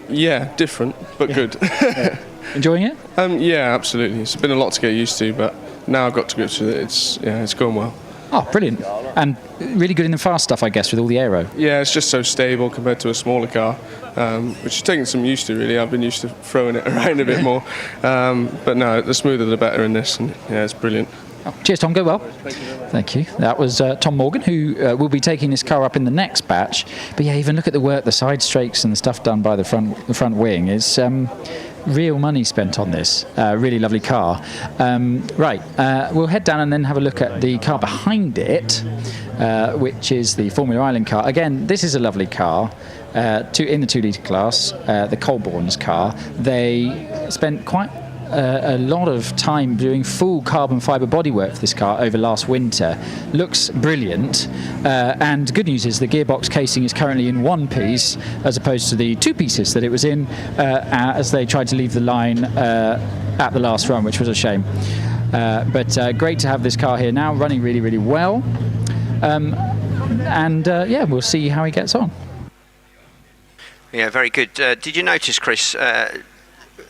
Yeah, different, but good. Yeah. Enjoying it? Yeah, absolutely. It's been a lot to get used to, but now I've got to grips with it. It's going well. Oh, brilliant. And really good in the fast stuff, I guess, with all the aero. Yeah, it's just so stable compared to a smaller car, which is taking some used to, really. I've been used to throwing it around a bit more. But no, the smoother the better in this, and yeah, it's brilliant. Oh, cheers, Tom. Go well. Thank you. That was Tom Morgan, who will be taking this car up in the next batch. But yeah, even look at the work, the side strakes and the stuff done by the front wing is real money spent on this. Really lovely car. Right, we'll head down and then have a look at the car behind it, which is the Formula Island car. Again, this is a lovely car. In the 2-litre class, the Colborne's car. They spent quite a lot of time doing full carbon fibre bodywork for this car over last winter. Looks brilliant, and good news is the gearbox casing is currently in one piece as opposed to the 2 pieces that it was in as they tried to leave the line at the last run, which was a shame. But great to have this car here now, running really, really well. Yeah, we'll see how he gets on. Yeah, very good. Did you notice, Chris,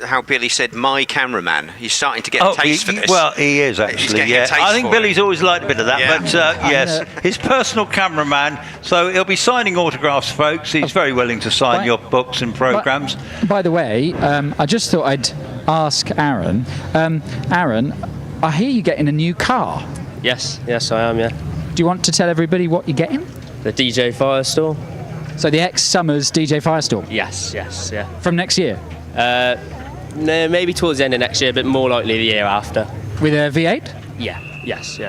how Billy said my cameraman? He's starting to get a taste for this. Well, he is actually. Yeah, I think Billy's always liked a bit of that. Yeah. But yes, his personal cameraman. So he'll be signing autographs, folks. He's very willing to sign your books and programs. By the way, I just thought I'd ask Aaron. Aaron, I hear you're getting a new car. Yes, I am, yeah. Do you want to tell everybody what you're getting? The DJ Firestorm? So the ex-Summers DJ Firestorm? Yes, yeah. From next year? No, maybe towards the end of next year, but more likely the year after. With a V8? Yeah, yes.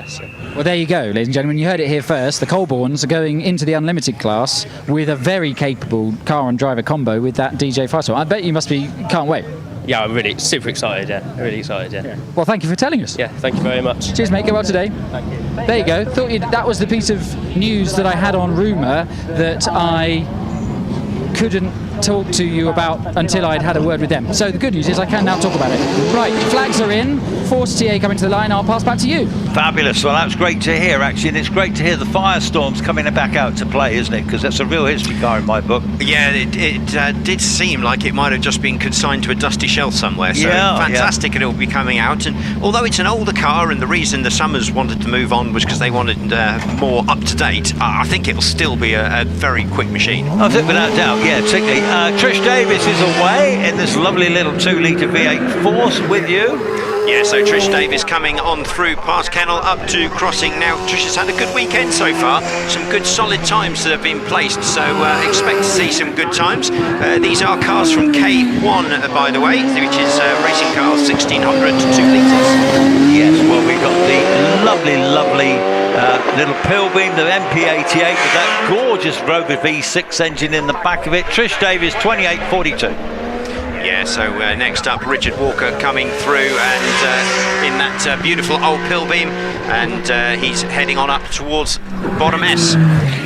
Well, there you go, ladies and gentlemen. You heard it here first. The Colborns are going into the Unlimited class with a very capable car and driver combo with that DJ Firestorm. I bet you can't wait. Yeah, I'm really super excited, yeah. Well, thank you for telling us. Yeah, thank you very much. Cheers, mate. Get well today. Thank you. There you go. That was the piece of news that I had on rumour that I couldn't talk to you about until I'd had a word with them. So the good news is I can now talk about it. Right, flags are in. Force TA coming to the line. I'll pass back to you. Fabulous. Well, that's great to hear, actually, and it's great to hear the Firestorms coming back out to play, isn't it? Because that's a real history car in my book. Yeah, it did seem like it might have just been consigned to a dusty shelf somewhere. So fantastic it'll be coming out. And although it's an older car, and the reason the Summers wanted to move on was because they wanted more up to date, I think it'll still be a very quick machine. I think without doubt, yeah, particularly. Trish Davis is away in this lovely little 2-litre V8 Force with you. Yeah, so Trish Davis coming on through past Kennel up to crossing now. Trish has had a good weekend so far. Some good solid times that have been placed, so expect to see some good times. These are cars from K1, by the way, which is racing cars 1600 to 2 litres. Yes, well, we got the lovely little Pilbeam, the MP88 with that gorgeous Rover V6 engine in the back of it. Trish Davis, 2842. Yeah, so next up, Richard Walker coming through, and in that beautiful old Pilbeam, and he's heading on up towards bottom S.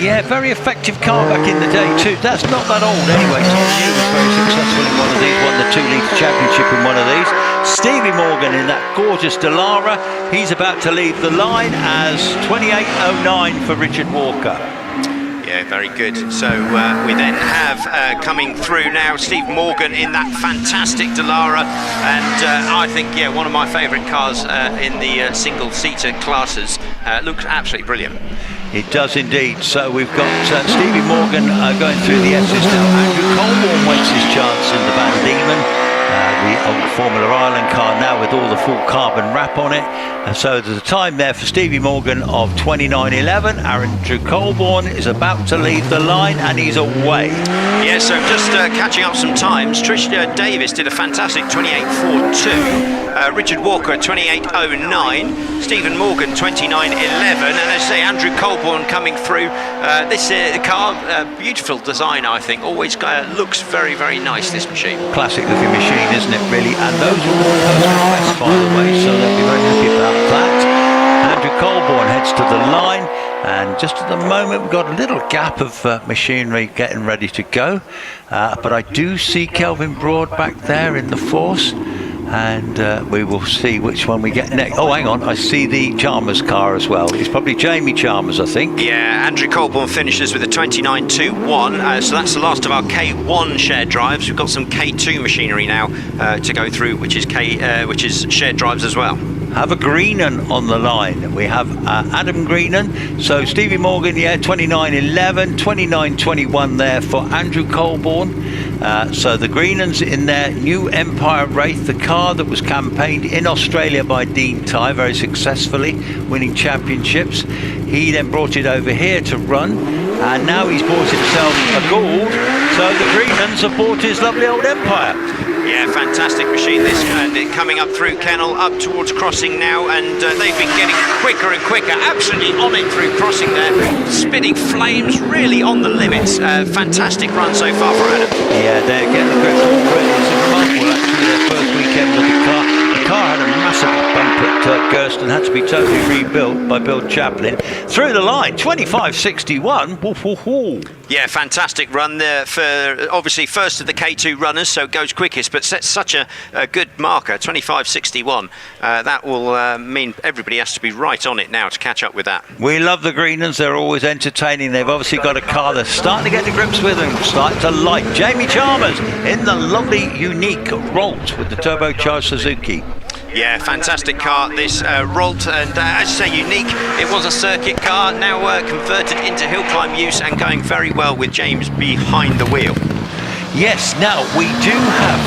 Yeah, very effective car back in the day too. That's not that old anyway. Tom New was very successful in one of these, won the 2-litre championship in one of these. Stevie Morgan in that gorgeous Dallara. He's about to leave the line as 2809 for Richard Walker. Yeah, very good. So we then have coming through now Steve Morgan in that fantastic Dallara, and I think, yeah, one of my favourite cars in the single-seater classes. Looks absolutely brilliant. It does indeed. So we've got Stevie Morgan going through the S's now. Andrew Colborn waits his chance in the Van Diemen. The old Formula Island car now with all the full carbon wrap on it. And so there's a time there for Stevie Morgan of 29.11. Andrew Colborn is about to leave the line and he's away. Yeah, so just catching up some times. Trish Davis did a fantastic 28.42. Richard Walker 28.09. Stephen Morgan 29.11. And as I say, Andrew Colborn coming through. This car, beautiful design, I think. Always looks very, very nice, this machine. Classic looking machine, isn't it, really? And those are all personal requests, by the way, so they'll be very happy about that. Andrew Colborn heads to the line, and just at the moment we've got a little gap of machinery getting ready to go, but I do see Kelvin Broad back there in the Force, and we will see which one we get next. Oh, hang on, I see the Chalmers car as well. It's probably Jamie Chalmers, I think. Yeah, Andrew Colborn finishes with a 29.21, so that's the last of our K1 shared drives. We've got some K2 machinery now to go through, which is shared drives as well. Have a Greenan on the line. We have Adam Greenan. So Stevie Morgan, yeah, 29.11, 29.21 there for Andrew Colborn. So the Greenans in their new Empire Wraith, the car that was campaigned in Australia by Dean Tye very successfully, winning championships. He then brought it over here to run, and now he's bought himself a Gould. So the Greenans have bought his lovely old Empire. Yeah, fantastic machine this, and coming up through Kennel, up towards crossing now, and they've been getting quicker and quicker, absolutely on it through crossing there, spitting flames really on the limits. Fantastic run so far for Adam. Yeah, they're getting the grips already. It's remarkable, actually, their first weekend with the car. The car had a massive bump at Gersten, had to be totally rebuilt by Bill Chaplin. Through the line, 25.61. Woof, woof, woof. Yeah, fantastic run there for obviously first of the K2 runners, so goes quickest, but sets such a good marker, 25.61. That will mean everybody has to be right on it now to catch up with that. We love the Greenans, they're always entertaining. They've obviously got a car that's starting to get to grips with and starting to like. Jamie Chalmers in the lovely, unique Rolt with the turbocharged Suzuki. Yeah, fantastic car, this Rolt, and as you say, unique. It was a circuit car, now converted into hill climb use and going very well with James behind the wheel. Yes, now we do have,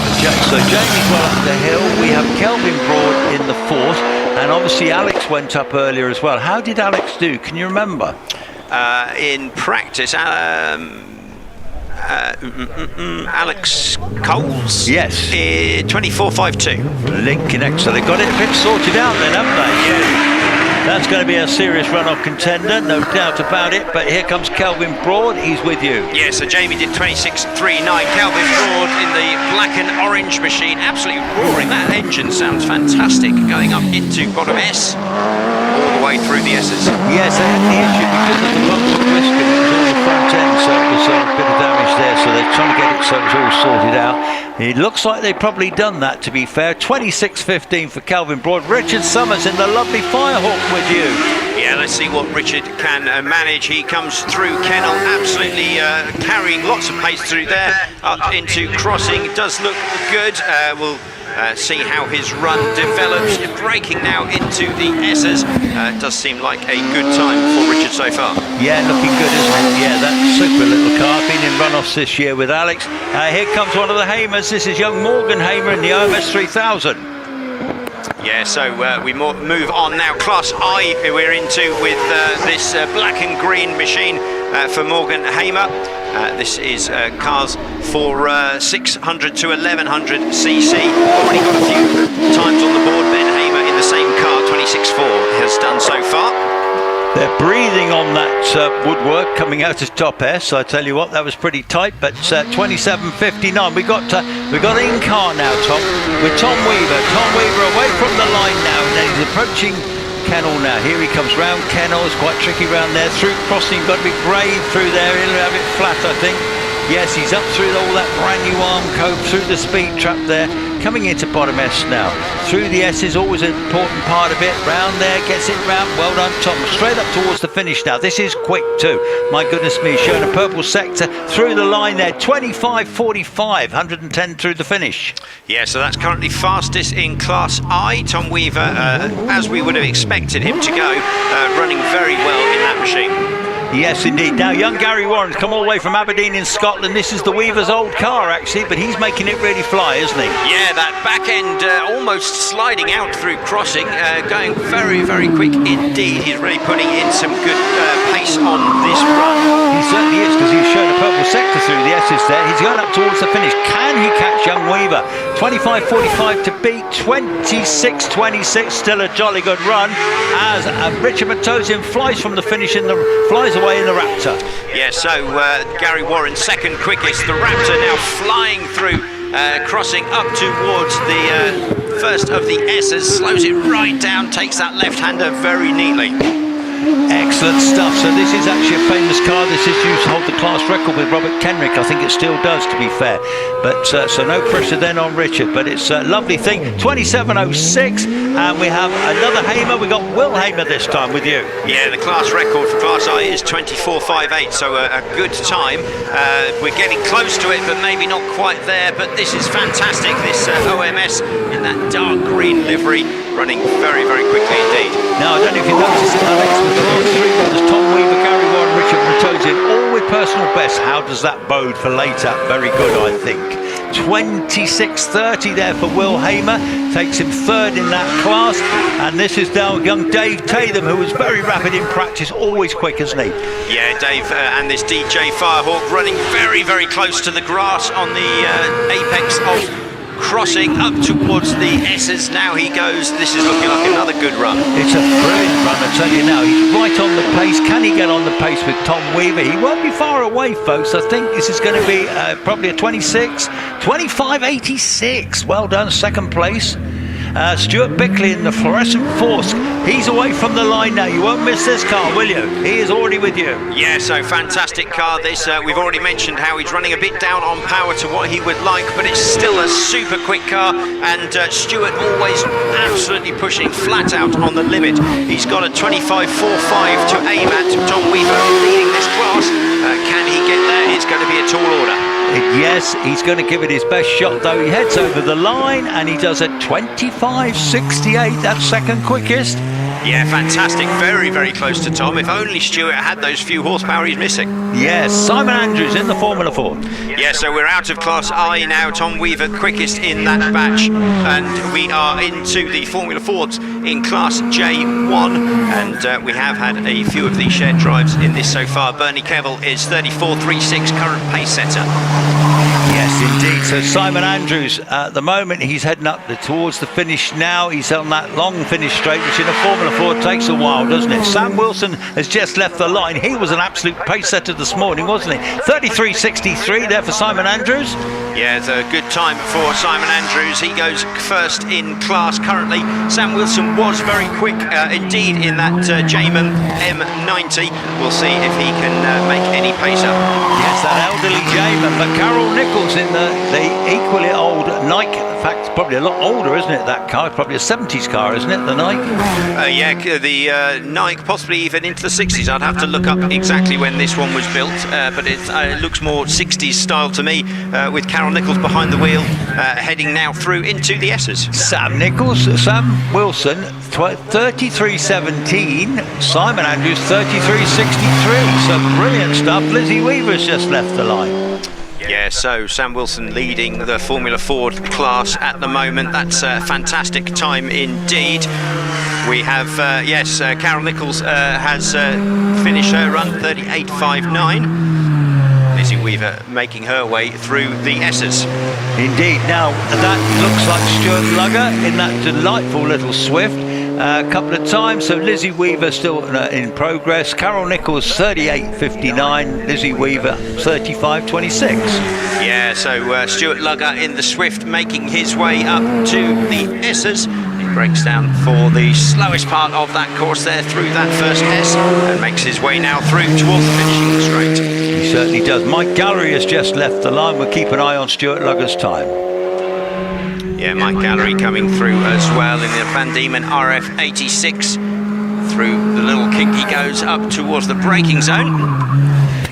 so Jamie's well up the hill, we have Kelvin Broad in the Force, And obviously Alex went up earlier as well. How did Alex do? Can you remember? In practice, Alex Coles? Yes. 24.52. Lincoln X. So they got it a bit sorted out then, haven't they? Yeah. That's going to be a serious run-off contender, no doubt about it. But here comes Kelvin Broad. He's with you. Yeah, so Jamie did 26.39. Kelvin Broad in the black and orange machine, absolutely roaring. That engine sounds fantastic, going up into bottom S, all the way through the S's. Yes, they had the issue because of the bumps and whiskers. It was on the front end, so it was a bit of damage there. So they're trying to get it so it's all sorted out. It looks like they've probably done that, to be fair. 26.15 for Kelvin Broad. Richard Summers in the lovely Firehawk with you. Yeah, let's see what Richard can manage. He comes through Kennel, absolutely carrying lots of pace through there, up into crossing. Does look good. We'll see how his run develops. Braking now into the S's. Does seem like a good time for Richard so far. Yeah, looking good, isn't it? Yeah, that super little car. Been in runoffs this year with Alex. Here comes one of the Hamers. This is young Morgan Hamer in the OMS 3000. Yeah, so we move on now. Class I we're into with this black and green machine for Morgan Hamer. This is cars for 600 to 1100 cc. Already got a few times on the board. Ben Hamer in the same car, 26.4 has done so far. They're breathing on that woodwork coming out of top S. I tell you what, that was pretty tight. But 27.59. We got in car now, Tom, with Tom Weaver. Tom Weaver away from the line now, and then he's approaching Kennel now. Here he comes round Kennel. It's quite tricky round there. Through crossing, got to be brave through there. He'll have it flat, I think. Yes, he's up through all that brand new arm cove, through the speed trap there. Coming into bottom S now. Through the S is always an important part of it. Round there, gets it round. Well done, Tom. Straight up towards the finish now. This is quick too. My goodness me, showing a purple sector through the line there. 25.45, 110 through the finish. Yeah, so that's currently fastest in Class I. Tom Weaver, as we would have expected him to go, running very well in that machine. Yes, indeed. Now, young Gary Warren's come all the way from Aberdeen in Scotland. This is the Weaver's old car, actually, but he's making it really fly, isn't he? Yeah, that back end almost sliding out through crossing, going very, very quick indeed. He's really putting in some good pace on this run. He certainly is, because he's shown a purple sector through the S's there. He's going up towards the finish. Can he catch young Weaver? 25.45 to beat, 26.26, still a jolly good run, as Richard Matosian flies from the finish flies away in the Raptor. Yeah, so Gary Warren second quickest. The Raptor now flying through, crossing up towards the first of the S's, slows it right down, takes that left-hander very neatly. Excellent stuff. So this is actually a famous car. This is used to hold the class record with Robert Kenrick. I think it still does, to be fair. But so no pressure then on Richard. But it's a lovely thing. 27.06, and we have another Hamer. We got Will Hamer this time with you. Yeah, the class record for Class I is 24.58, so a good time. We're getting close to it, but maybe not quite there. But this is fantastic. This OMS in that dark green livery, running very, very quickly indeed. Now, I don't know if you noticed it, Alex, but the last three runners, Tom Weaver, Gary Warren, Richard Matosian, all with personal best. How does that bode for later? Very good, I think. 26.30 there for Will Hamer, takes him third in that class. And this is now young Dave Tatham, who was very rapid in practice, always quick, isn't he? Yeah, Dave and this DJ Firehawk running very, very close to the grass on the apex of crossing up towards the S's. Now he goes. This is looking like another good run. It's a brilliant run, I tell you now. He's right on the pace. Can he get on the pace with Tom Weaver? He won't be far away, folks. I think this is going to be probably a 25.86. Well done, second place. Stuart Bickley in the fluorescent Force. He's away from the line now. You won't miss this car, will you? He is already with you. Yeah, so fantastic car this. We've already mentioned how he's running a bit down on power to what he would like, but it's still a super quick car, and Stuart always absolutely pushing flat out on the limit. He's got a 25.45 to aim at. Tom Weaver leading this class. Can he get there? It's going to be a tall order. Yes, he's going to give it his best shot, though. He heads over the line and he does a 25.68. That's second quickest. Yeah, fantastic. Very, very close to Tom. If only Stuart had those few horsepower he's missing. Yes, Simon Andrews in the Formula Ford. Yeah, so we're out of Class I now. Tom Weaver quickest in that batch, and we are into the Formula Fords in Class J1, and we have had a few of these shared drives in this so far. Bernie Keville is 34.36, current pace setter. Yes, indeed. So Simon Andrews, at the moment, he's heading up towards the finish now. He's on that long finish straight, which in a Formula Ford takes a while, doesn't it? Sam Wilson has just left the line. He was an absolute pace setter this morning, wasn't he? 33.63 there for Simon Andrews. Yeah, it's a good time for Simon Andrews. He goes first in class currently. Sam Wilson was very quick indeed in that Jamin M90. We'll see if he can make any pace up. Yes, that elderly Jamin, but Carol Nichols in the equally old Nike. In fact, it's probably a lot older, isn't it, that car? It's probably a 70s car, isn't it, the Nike? Yeah, the Nike, possibly even into the 60s. I'd have to look up exactly when this one was built, but it looks more 60s style to me, with Carol Nichols behind the wheel, heading now through into the S's. Sam Wilson, 33.17. Simon Andrews, 33.63. So brilliant stuff. Lizzie Weaver's just left the line. Yeah, so Sam Wilson leading the Formula Ford class at the moment. That's a fantastic time indeed. We have, Carol Nichols has finished her run, 38.59. Lizzie Weaver making her way through the S's. Indeed. Now, that looks like Stuart Lugger in that delightful little Swift. A couple of times, so Lizzie Weaver still in progress. Carol Nichols 38.59, Lizzie Weaver 35.26. Yeah, so Stuart Lugger in the Swift making his way up to the S's. He breaks down for the slowest part of that course there through that first S and makes his way now through towards the finishing straight. He certainly does. Mike Gallery has just left the line. We'll keep an eye on Stuart Lugger's time. Yeah, Mike Gallery coming through as well in the Van Diemen RF86. Through the little kink he goes up towards the braking zone.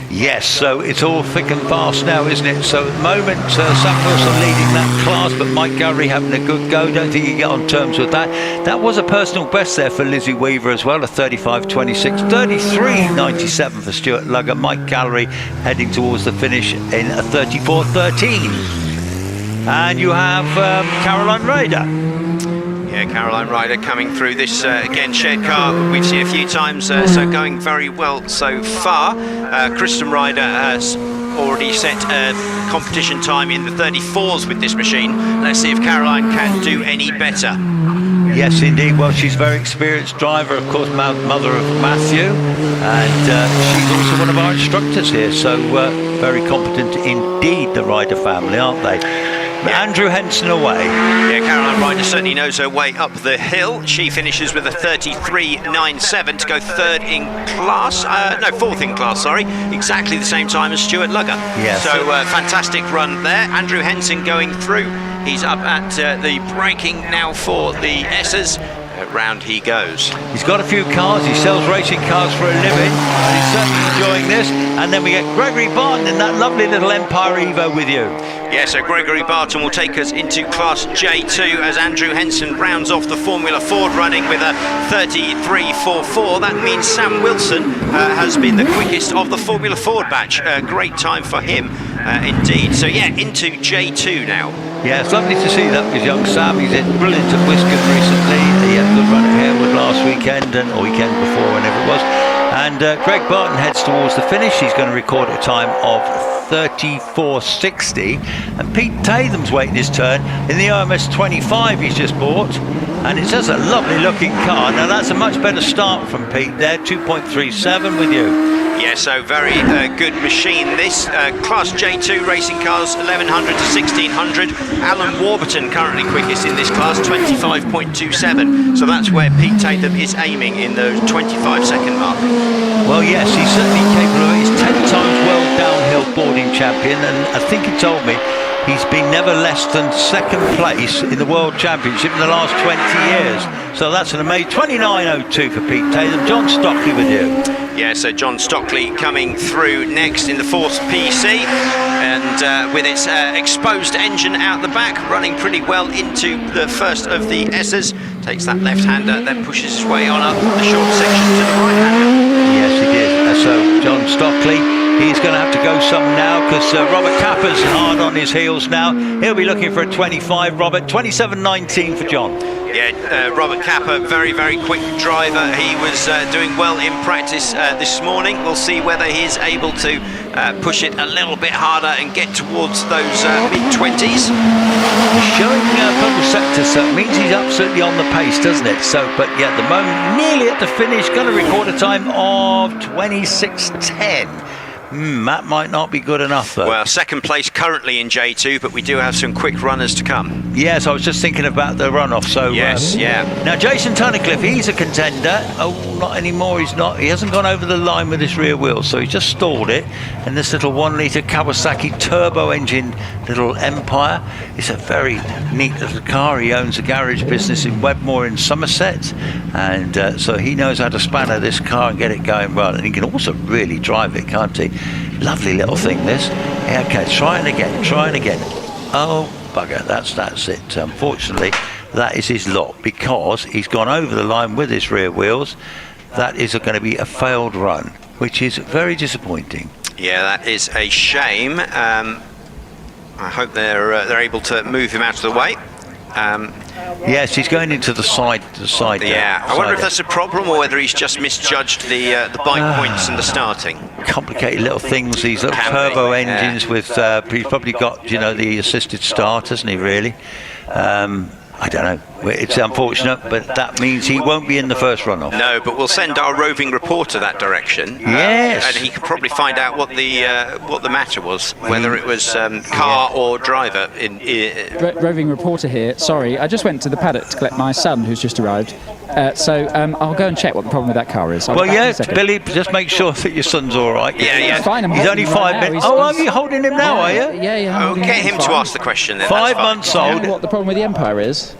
Yes, so it's all thick and fast now, isn't it? So at the moment, Sam Wilson leading that class, but Mike Gallery having a good go. Don't think you get on terms with that. That was a personal best there for Lizzie Weaver as well, a 35.26, 33.97 for Stuart Lugger. Mike Gallery heading towards the finish in a 34.13. And you have Caroline Ryder. Yeah, Caroline Ryder coming through this, again, shared car we've seen a few times, so going very well so far. Kristen Ryder has already set a competition time in the 34s with this machine. Let's see if Caroline can do any better. Yes, indeed. Well, she's a very experienced driver, of course, mother of Matthew, and she's also one of our instructors here, so very competent indeed, the Ryder family, aren't they? Yeah. Andrew Henson away. Yeah, Caroline Ryder certainly knows her way up the hill. She finishes with a 33.97 to go third in class. Fourth in class, sorry. Exactly the same time as Stuart Lugger. Yes. So fantastic run there. Andrew Henson going through. He's up at the braking now for the S's. Round he goes. He's got a few cars. He sells racing cars for a living, and he's certainly enjoying this. And then we get Gregory Barton in that lovely little Empire Evo with you. Yeah, so Gregory Barton will take us into Class J2 as Andrew Henson rounds off the Formula Ford running with a 33.44. That means Sam Wilson has been the quickest of the Formula Ford batch. Great time for him indeed. So yeah, into J2 now. Yeah, it's lovely to see that with young Sam. He's been brilliant at Wiscombe recently. He had a good run at Harewood last weekend, or weekend before, whenever it was. And Greg Barton heads towards the finish. He's going to record a time of 34.60. And Pete Tatham's waiting his turn in the OMS 25 he's just bought. And it's just a lovely looking car. Now that's a much better start from Pete there, 2.37 with you. Yeah, so very good machine this. Class J2 racing cars, 1100 to 1600. Alan Warburton currently quickest in this class, 25.27. So that's where Pete Tatham is aiming in the 25-second mark. Well, yes, he's certainly capable of it. He's 10 times world downhill boarding champion, and I think he told me he's been never less than second place in the World Championship in the last 20 years. So that's an amazing 29.02 for Pete Tatham. John Stockley with you. Yeah, so John Stockley coming through next in the fourth PC, and with its exposed engine out the back, running pretty well into the first of the S's. Takes that left-hander, then pushes his way on up the short section to the right-hander. Yes, he did. So John Stockley, he's going to have to go some now, because Robert Capper's hard on his heels now. He'll be looking for a 25, Robert. 27.19 for John. Yeah, Robert Capper, very, very quick driver. He was doing well in practice this morning. We'll see whether he's able to push it a little bit harder and get towards those mid-20s. Showing purple sector, so it means he's absolutely on the pace, doesn't it? So, but yeah, at the moment, nearly at the finish, going to record a time of 26.10. That might not be good enough, though. Well, second place currently in J2, but we do have some quick runners to come. Yes, I was just thinking about the runoff. So yes, yeah. Now Jason Tunnicliffe, he's a contender. Oh, not anymore. He's not. He hasn't gone over the line with his rear wheel, so he's just stalled it. And this little 1-litre Kawasaki turbo engine, little Empire. It's a very neat little car. He owns a garage business in Webmore in Somerset, and so he knows how to spanner this car and get it going well. And he can also really drive it, can't he? Lovely little thing, this. Yeah, okay, try it again, Oh, bugger, that's it. Unfortunately, that is his lot, because he's gone over the line with his rear wheels. That is going to be a failed run, which is very disappointing. Yeah, that is a shame. I hope they're able to move him out of the way. Yes, he's going into the side. Yeah, I wonder if that's a problem, or whether he's just misjudged the bike points and the starting. Complicated little things. These little turbo engines with. He's probably got the assisted start, hasn't he? Really. I don't know. It's unfortunate, but that means he won't be in the first runoff. No, but we'll send our roving reporter that direction. Yes. And he can probably find out what the matter was, whether it was car or driver. Roving reporter here. Sorry, I just went to the paddock to collect my son, who's just arrived. So I'll go and check what the problem with that car is. Well, yeah, Billy, just make sure that your son's all right. Yeah. He's fine. He's only 5 minutes. Are you holding him now, are you? Yeah. Get him to ask the question then. 5 months old. Do you know what the problem with the Empire is?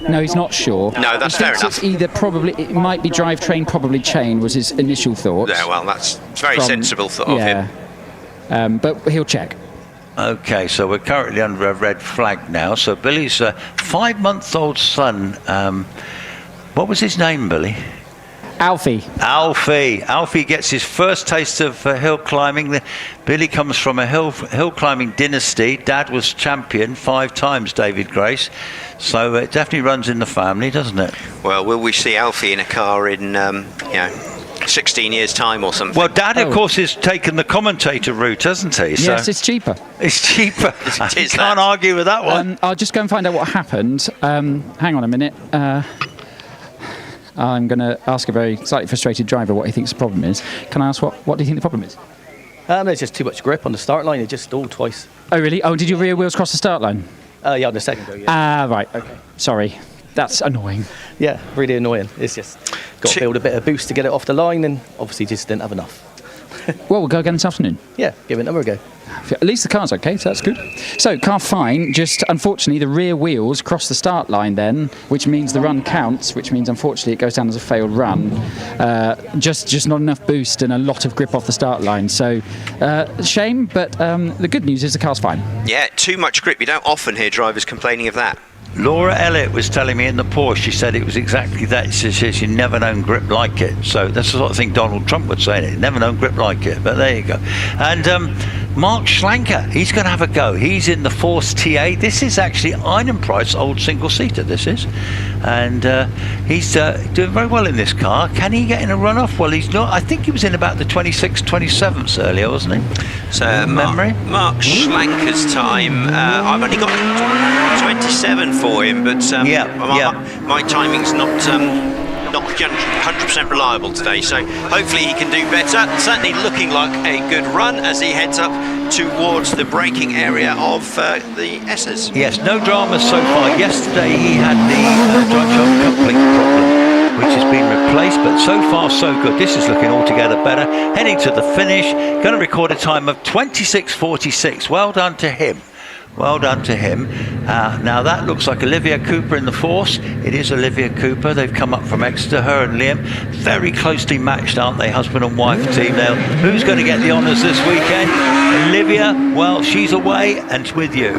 No, he's not sure. No, that's fair enough. It might be drivetrain, probably chain, was his initial thought. Yeah, well, that's very sensible thought of him. But he'll check. Okay, so we're currently under a red flag now. So Billy's 5-month-old son, what was his name, Billy? Alfie gets his first taste of hill climbing. Billy comes from a hill climbing dynasty. Dad was champion 5 times, David Grace. So it definitely runs in the family, doesn't it? Well, will we see Alfie in a car in 16 years' time or something? Well, Dad, of course, has taken the commentator route, hasn't he? So yes, it's cheaper. It's cheaper. You can't argue with that one. I'll just go and find out what happened. Hang on a minute. I'm going to ask a very slightly frustrated driver what he thinks the problem is. Can I ask what do you think the problem is? There's just too much grip on the start line. It just stalled twice. Oh, really? Oh, did your rear wheels cross the start line? Yeah, on the second go, yeah. Right, okay. Sorry. That's annoying. Yeah, really annoying. It's just got to build a bit of boost to get it off the line, and obviously just didn't have enough. Well, we'll go again this afternoon. Yeah, give it another go. At least the car's okay, so that's good. So, car fine, just unfortunately the rear wheels cross the start line then, which means the run counts, which means unfortunately it goes down as a failed run. Just not enough boost and a lot of grip off the start line. So, shame, but the good news is the car's fine. Yeah, too much grip. You don't often hear drivers complaining of that. Laura Elliott was telling me in the Porsche, she said it was exactly that. She says you never known grip like it. So that's the sort of thing Donald Trump would say, never known grip like it. But there you go. And Mark Schlanker, he's going to have a go. He's in the Force TA. This is actually Einenpreis old single-seater, this is. And he's doing very well in this car. Can he get in a runoff? Well, he's not. I think he was in about the 26th, 27th earlier, wasn't he? So memory? Mark Schlanker's time, I've only got 27 for him, but my timing's not 100% reliable today, so hopefully he can do better. Certainly looking like a good run as he heads up towards the braking area of the S's. Yes, no dramas so far. Yesterday he had the drive shaft coupling problem, which has been replaced, but so far so good. This is looking altogether better. Heading to the finish, going to record a time of 26.46. Well done to him. Well done to him. Now that looks like Olivia Cooper in the force. It is Olivia Cooper. They've come up from Exeter, her and Liam. Very closely matched, aren't they? Husband and wife team now. Who's going to get the honours this weekend? Olivia, well, she's away and with you.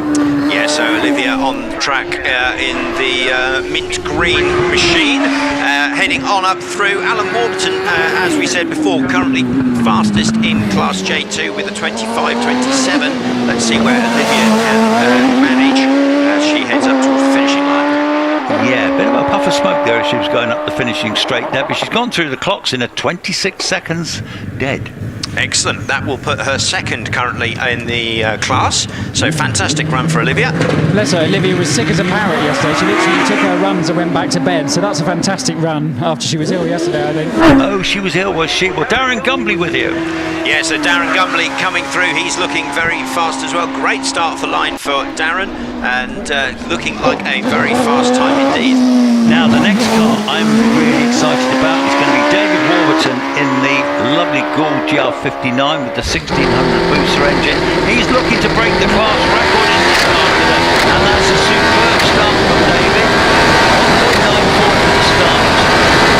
Yeah, so Olivia on track in the mint green machine, heading on up through. Alan Warburton, as we said before, currently fastest in Class J2 with a 25.27. Let's see where Olivia can manage as she heads up towards the finishing line. Yeah, a bit of a puff of smoke there as she was going up the finishing straight there, but she's gone through the clocks in a 26 seconds dead. Excellent. That will put her second currently in the class. So fantastic run for Olivia. Bless her, Olivia was sick as a parrot yesterday. She literally took her runs and went back to bed. So that's a fantastic run after she was ill yesterday, I think. Oh, she was ill, was she? Well, Darren Gumbly with you. Yeah, so Darren Gumbly coming through. He's looking very fast as well. Great start for line for Darren, and looking like a very fast time indeed. Now, the next car I'm really excited about is going to be David Warburton in the lovely Gould GR59 with the 1600 booster engine. He's looking to break the class record in this car today, and that's a superb start from David. 1.94 for the start.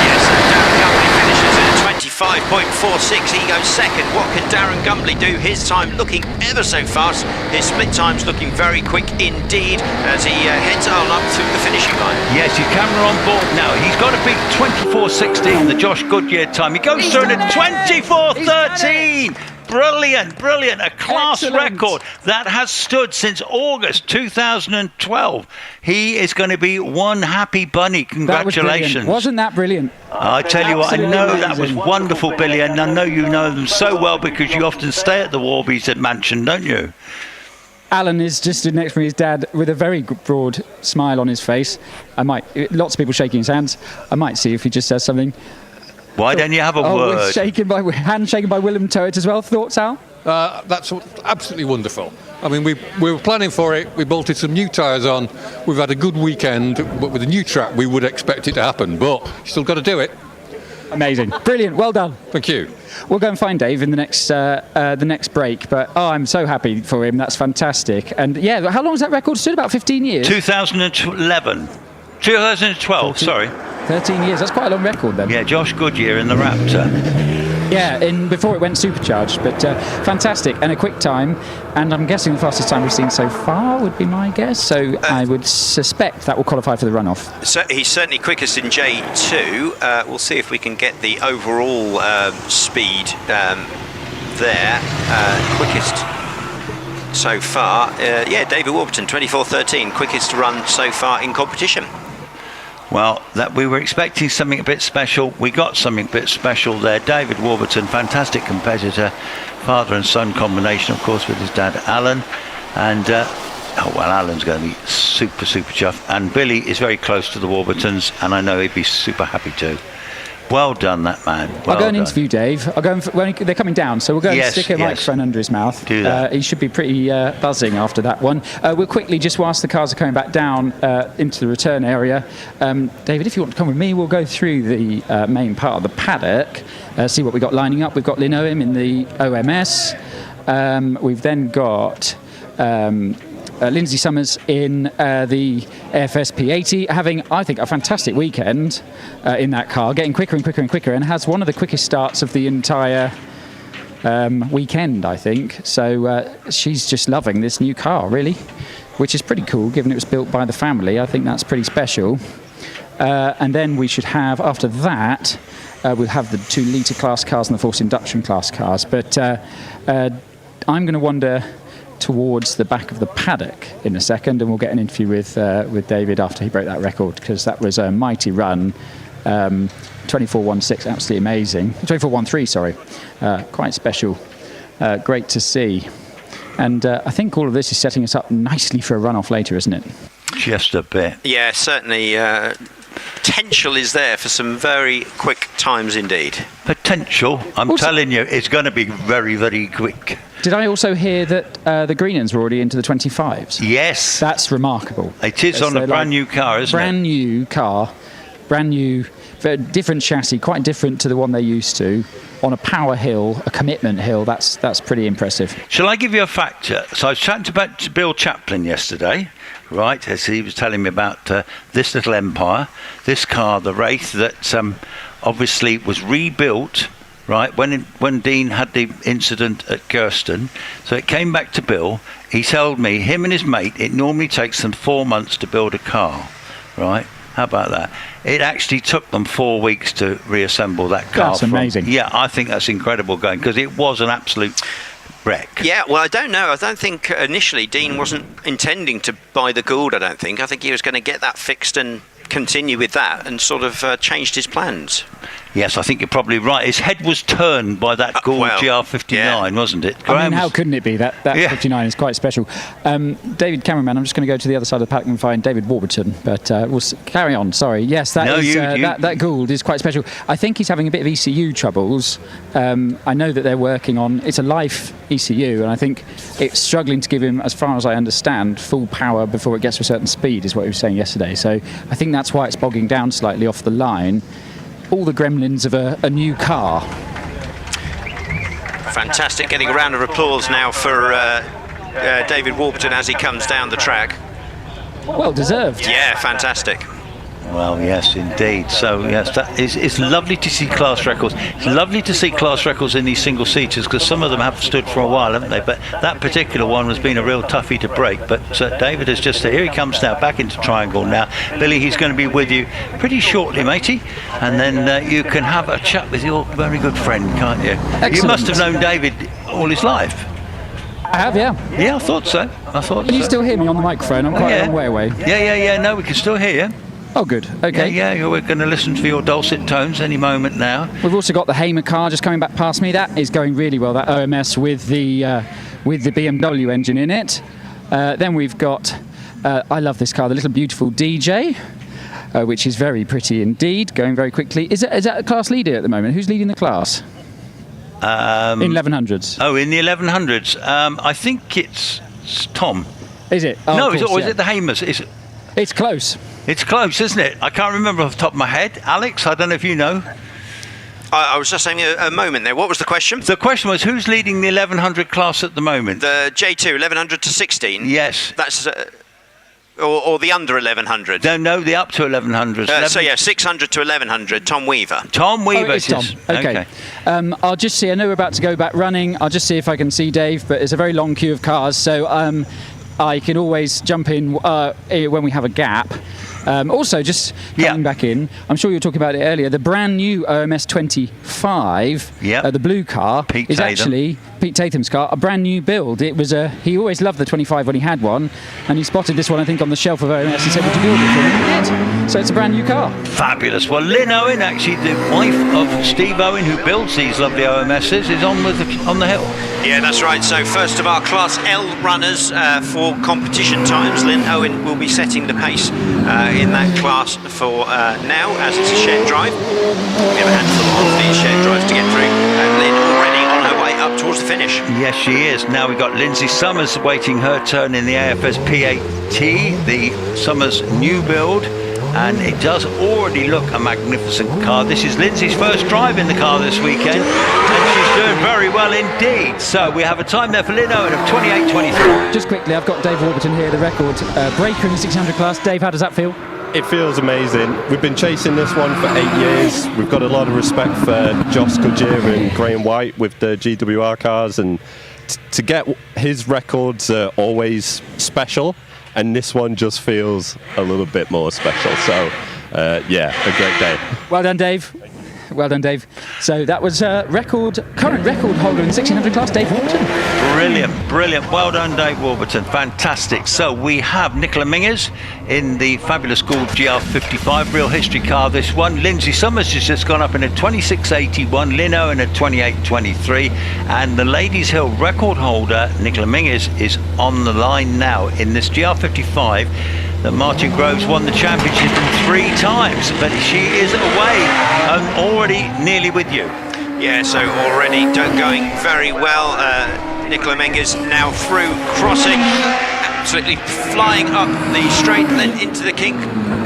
Yes, and Darren Gumbly finishes at 25.46. He goes second. What can Darren Gumbly do? His time looking ever so fast. His split time's looking very quick indeed as he heads on up to the finishing line. Yes, his camera on board now. He's got to beat 24.16, the Josh Goodyear time. He goes through at 24.13. Brilliant, brilliant. A class record that has stood since August 2012. He is going to be one happy bunny. Congratulations. Wasn't that brilliant? I tell you what, I know that was wonderful, Billy, and I know you know them so well because you often stay at the Warbies at Mansion, don't you? Alan is just stood next to me, his dad, with a very broad smile on his face. Lots of people shaking his hands. I might see if he just says something. Why don't you have a word? Hand shaken by Willem Toet as well. Thoughts, Al? That's absolutely wonderful. I mean, we were planning for it. We bolted some new tyres on. We've had a good weekend, but with a new track, we would expect it to happen. But you still got to do it. Amazing, brilliant, well done. Thank you. We'll go and find Dave in the next break. But I'm so happy for him. That's fantastic. And yeah, how long has that record stood? About 15 years. 2012. 14. Sorry. 13 years. That's quite a long record then. Yeah, Josh Goodyear in the Raptor. Yeah, before it went supercharged, but fantastic and a quick time. And I'm guessing the fastest time we've seen so far would be my guess. So I would suspect that will qualify for the runoff. So he's certainly quickest in J2. We'll see if we can get the overall speed there. Quickest so far. Yeah, David Warburton, 24.13, quickest run so far in competition. Well, that we were expecting something a bit special. We got something a bit special there. David Warburton, fantastic competitor, father and son combination, of course, with his dad Alan. And Alan's going to be super chuffed. And Billy is very close to the Warburtons, and I know he'd be super happy too. Well done, that man. I'll go and interview Dave. I'll go they're coming down, so we'll go and stick a microphone under his mouth. Do that. He should be pretty buzzing after that one. We'll quickly, just whilst the cars are coming back down into the return area, David, if you want to come with me, we'll go through the main part of the paddock, see what we've got lining up. We've got Lynn Oem in the OMS. We've then got Lindsay Summers in the AFS P80, having, I think, a fantastic weekend in that car, getting quicker and quicker and quicker, and has one of the quickest starts of the entire weekend, I think. So she's just loving this new car, really, which is pretty cool, given it was built by the family. I think that's pretty special. And then we should have, after that, we'll have the 2 litre class cars and the forced induction class cars. But I'm going to wander towards the back of the paddock in a second, and we'll get an interview with David after he broke that record, because that was a mighty run. 24.16, absolutely amazing. 24.13, sorry. Quite special. Great to see. And I think all of this is setting us up nicely for a runoff later, isn't it? Just a bit. Yeah, certainly. Potential is there for some very quick times indeed. Potential. I'm telling you, it's going to be very, very quick. Did I also hear that the Greenlands were already into the 25s? Yes. That's remarkable. It is on a brand new car, isn't it? Brand new car. Brand new, very different chassis, quite different to the one they're used to, on a power hill, a commitment hill. That's pretty impressive. Shall I give you a fact? So I was chatting to Bill Chaplin yesterday, right, as he was telling me about this little Empire, this car, the Wraith, that obviously was rebuilt, right, when Dean had the incident at Gersten. So it came back to Bill. He told me, him and his mate, it normally takes them 4 months to build a car, right? How about that? It actually took them 4 weeks to reassemble that car. That's amazing. Yeah, I think that's incredible going, because it was an absolute wreck. Yeah, well, I don't know. I don't think initially Dean wasn't intending to buy the Gould, I don't think. I think he was going to get that fixed and continue with that, and sort of changed his plans. Yes, I think you're probably right. His head was turned by that Gould GR59, wasn't it? I mean, how couldn't it be? That 59 is quite special. David, cameraman, I'm just going to go to the other side of the paddock and find David Warburton, but we'll carry on. Sorry. Yes, that Gould is quite special. I think he's having a bit of ECU troubles. I know that they're working on, it's a life ECU, and I think it's struggling to give him, as far as I understand, full power before it gets to a certain speed, is what he was saying yesterday. So I think that's why it's bogging down slightly off the line. All the gremlins of a new car. Fantastic. Getting a round of applause now for David Warburton as he comes down the track. Well deserved. Yeah, fantastic. Well, yes, indeed. So, yes, it's lovely to see class records. It's lovely to see class records in these single-seaters, because some of them have stood for a while, haven't they? But that particular one has been a real toughie to break. But David has just... Here he comes now, back into triangle now. Billy, he's going to be with you pretty shortly, matey. And then you can have a chat with your very good friend, can't you? Excellent. You must have known David all his life. I have, yeah. Yeah, I thought so. Can you still hear me on the microphone? I'm quite a long way away. Yeah. No, we can still hear you. Oh, good. Okay. Yeah, we're going to listen to your dulcet tones any moment now. We've also got the Hamer car just coming back past me. That is going really well, that OMS with the BMW engine in it. Then we've got, I love this car, the little beautiful DJ, which is very pretty indeed, going very quickly. Is that a class leader at the moment? Who's leading the class? In 1100s. Oh, in the 1100s. I think it's Tom. Is it? Oh, no, course, or is it the Hamers? It's close. It's close, isn't it? I can't remember off the top of my head. Alex, I don't know if you know. I was just saying a moment there. What was the question? The question was, who's leading the 1100 class at the moment? The J2, 1100 to 16? Yes. That's... Or the under 1100? No, the up to 1100s. So, yeah, 600 to 1100, Tom Weaver. Tom Weaver. Oh, it's Tom. Okay. I'll just see, I know we're about to go back running. I'll just see if I can see Dave, but it's a very long queue of cars, so I can always jump in when we have a gap. Also, just coming back in, I'm sure you were talking about it earlier, the brand new OMS 25, the blue car, is actually Pete Tatham's car, a brand new build. It was he always loved the 25 when he had one, and he spotted this one, I think, on the shelf of OMS and said, would you build it for me? And he did. So it's a brand new car. Fabulous. Well, Lynn Owen, actually, the wife of Steve Owen, who builds these lovely OMSs, is on the hill. Yeah, that's right. So first of our Class L runners for competition times, Lynn Owen will be setting the pace in that class for now, as it's a shared drive. We have a handful of these shared drives to get through, and Lynn already on her way up towards the finish. Yes, she is. Now we've got Lindsay Summers waiting her turn in the AFS P8T, the Summers new build. And it does already look a magnificent car. This is Lindsay's first drive in the car this weekend, and she's doing very well indeed. So we have a time there for Lynn Owen of 28.24. Just quickly, I've got Dave Warburton here, the record breaker in the 600 class. Dave, how does that feel? It feels amazing. We've been chasing this one for 8 years. We've got a lot of respect for Josh Goodyear and Graham White with the GWR cars, and to get his records are always special. And this one just feels a little bit more special. So, yeah, a great day. Well done, Dave. Well done, Dave. So that was current record holder in the 1600 class, Dave Warburton. Brilliant. Well done, Dave Warburton. Fantastic. So we have Nicola Mingers in the fabulous Gould GR55, real history car this one. Lindsay Summers has just gone up in a 26.81, Lynn Owen at 28.23, and the Ladies Hill record holder, Nicola Mingers, is on the line now in this GR55. That Martin Groves won the championship 3 times, but she is away and already nearly with you. Yeah, so already going very well. Nicola Mingers now through crossing. absolutely flying up the straight, then into the kink,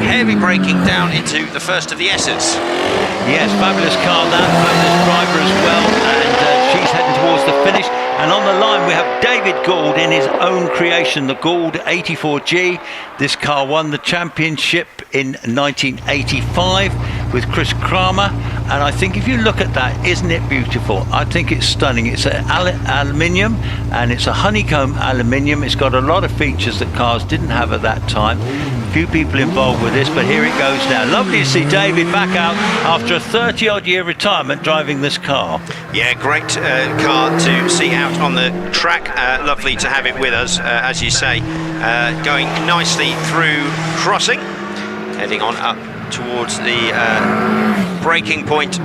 heavy braking down into the first of the S's. Yes, fabulous car that, fabulous driver as well, and she's heading towards the finish. And on the line we have David Gould in his own creation, the Gould 84G. This car won the championship in 1985 with Chris Kramer, and I think if you look at that, isn't it beautiful? I think it's stunning. It's aluminium, and it's a honeycomb aluminium. It's got a lot of features that cars didn't have at that time. Few people involved with this, but here it goes now. Lovely to see David back out after a 30-odd year retirement driving this car. Yeah, great car to see out on the track. Lovely to have it with us, as you say. Going nicely through crossing, heading on up towards the braking point.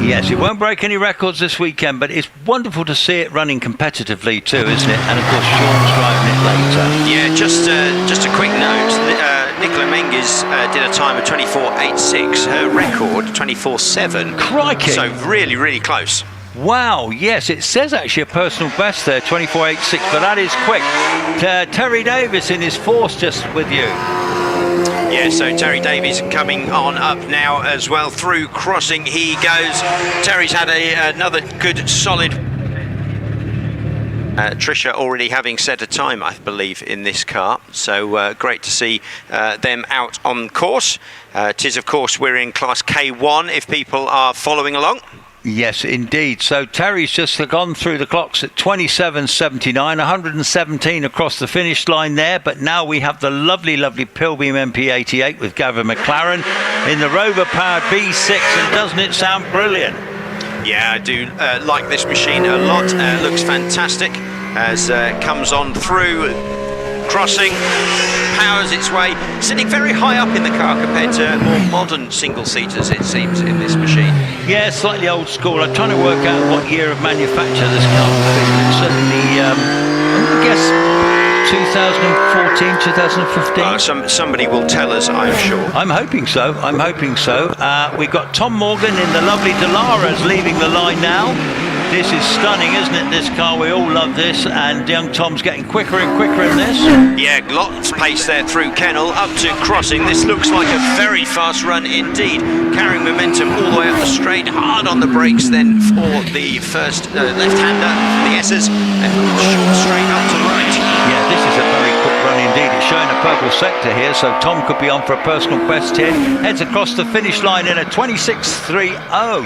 Yes, it won't break any records this weekend, but it's wonderful to see it running competitively too, isn't it? And of course, Sean's driving it later. Yeah, just a quick note. Nicola Menzies did a time of 24.86. Her record 24.7. Crikey! So really, really close. Wow, yes, it says actually a personal best there, 24.86, but that is quick. Terry Davis in his force just with you. Yeah, so Terry Davies coming on up now as well. Through crossing he goes. Terry's had another good solid. Tricia already having set a time, I believe, in this car. So great to see them out on course. Tis, of course, we're in Class K1 if people are following along. Yes, indeed. So Terry's just gone through the clocks at 27.79, 117 across the finish line there. But now we have the lovely, lovely Pilbeam MP88 with Gavin McLaren in the Rover-powered V6. And doesn't it sound brilliant? Yeah, I do like this machine a lot. Looks fantastic as comes on through crossing, powers its way, sitting very high up in the car compared to more modern single-seaters, it seems, in this machine. Yeah, slightly old school. I'm trying to work out what year of manufacture this car is. Certainly, I'm going to guess 2014, 2015. Somebody will tell us, I'm sure. I'm hoping so. I'm hoping so. We've got Tom Morgan in the lovely Delaras leaving the line now. This is stunning, isn't it, this car? We all love this, and young Tom's getting quicker and quicker in this. Yeah, lots of pace there through Kennel, up to crossing. This looks like a very fast run indeed. Carrying momentum all the way up the straight, hard on the brakes then for the first left-hander, the S's, and short straight up to the right. Yeah, this is a very quick run indeed. It's showing a purple sector here, so Tom could be on for a personal best here. Heads across the finish line in a 26.30.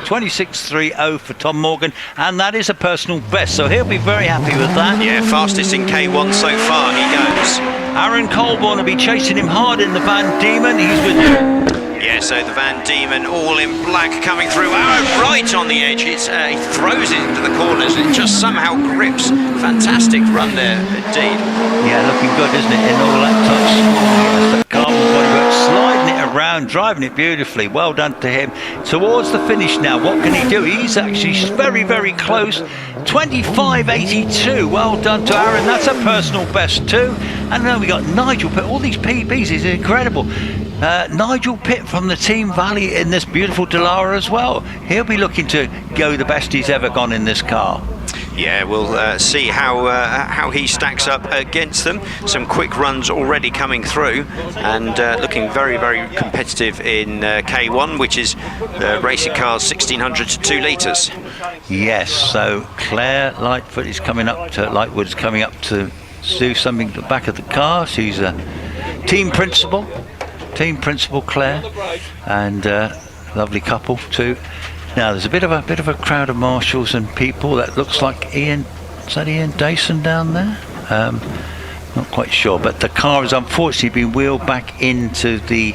26.30 for Tom Morgan, and that is a personal best, so he'll be very happy with that. Yeah, fastest in K1 so far, he goes. Aaron Colborne will be chasing him hard in the Van Diemen. He's with you. Yeah, so the Van Diemen all in black coming through. Oh, right on the edge. He throws it into the corners and it just somehow grips. Fantastic run there, indeed. Yeah, looking good, isn't it, in all that touch? Yes, the carbon bodywork, sliding it around, driving it beautifully. Well done to him. Towards the finish now, what can he do? He's actually very, very close. 25.82. Well done to Aaron. That's a personal best too. And then we got Nigel Pitt. All these PBs is incredible. Nigel Pitt from the Team Valley in this beautiful Delara as well. He'll be looking to go the best he's ever gone in this car. Yeah, we'll see how he stacks up against them. Some quick runs already coming through, and looking very, very competitive in K1, which is racing cars 1600 to 2 litres. Yes, so Claire Lightwood is coming up to do something at the back of the car. She's a team principal Claire, and lovely couple too. Now there's a bit of a crowd of marshals and people. That looks like Ian. Is that Ian Dayson down there? Not quite sure, but the car has unfortunately been wheeled back into the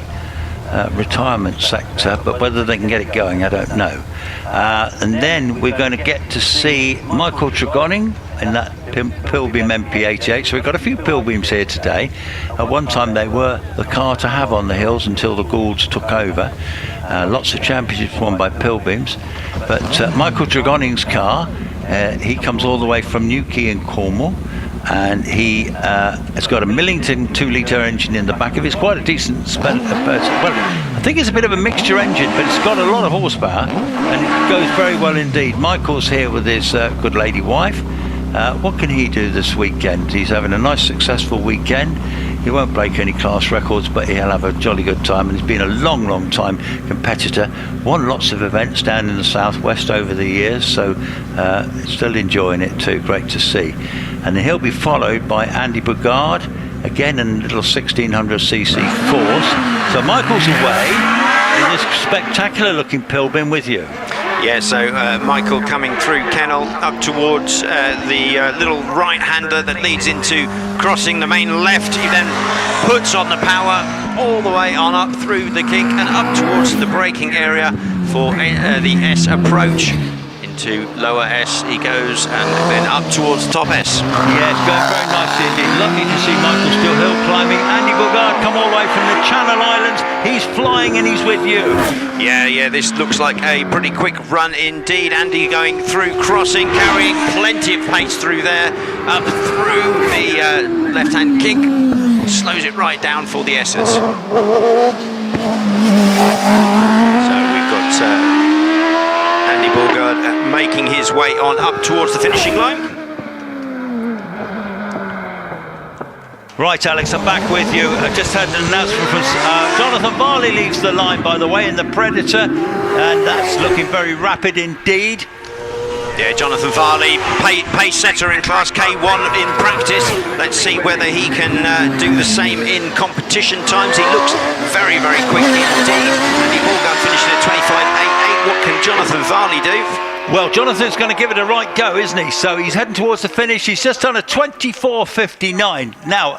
retirement sector, but whether they can get it going, I don't know. And then we're going to get to see Michael Tregoning in that Pilbeam MP88. So we've got a few Pilbeams here today. At one time they were the car to have on the hills until the Goulds took over. Lots of championships won by Pilbeams, but Michael Tregoning's car, he comes all the way from Newquay in Cornwall, and he has got a Millington 2-litre engine in the back of it. It's quite a decent well, I think it's a bit of a mixture engine, but it's got a lot of horsepower and it goes very well indeed. Michael's here with his good lady wife, What can he do this weekend? He's having a nice successful weekend. He won't break any class records, but he'll have a jolly good time, and he's been a long time competitor, won lots of events down in the southwest over the years, so still enjoying it too. Great to see. And then he'll be followed by Andy Bugard, again in a little 1600cc force. So Michael's away in this spectacular looking Pilbin with you. Yeah, so Michael coming through Kennel up towards the little right-hander that leads into crossing the main left. He then puts on the power all the way on up through the kink and up towards the braking area for the S approach. Into lower S he goes, and then up towards top S. Yeah, it's going very nicely indeed. Lovely to see Michael still hill climbing. Andy Bugard come all the way from the Channel Islands. He's flying and he's with you. Yeah, this looks like a pretty quick run indeed. Andy going through crossing, carrying plenty of pace through there, up through the left-hand kink, slows it right down for the S's. So we've got Andy Bugard making his way on up towards the finishing line. Right, Alex, I'm back with you. I just had an announcement from Jonathan Varley leaves the line, by the way, in the Predator, and that's looking very rapid indeed. Yeah, Jonathan Varley, pace setter in Class K1 in practice. Let's see whether he can do the same in competition times. He looks very quick indeed. Andy Bugard finishing at 25.88. What can Jonathan Varley do? Well, Jonathan's going to give it a right go, isn't he? So he's heading towards the finish. He's just done a 24.59. Now,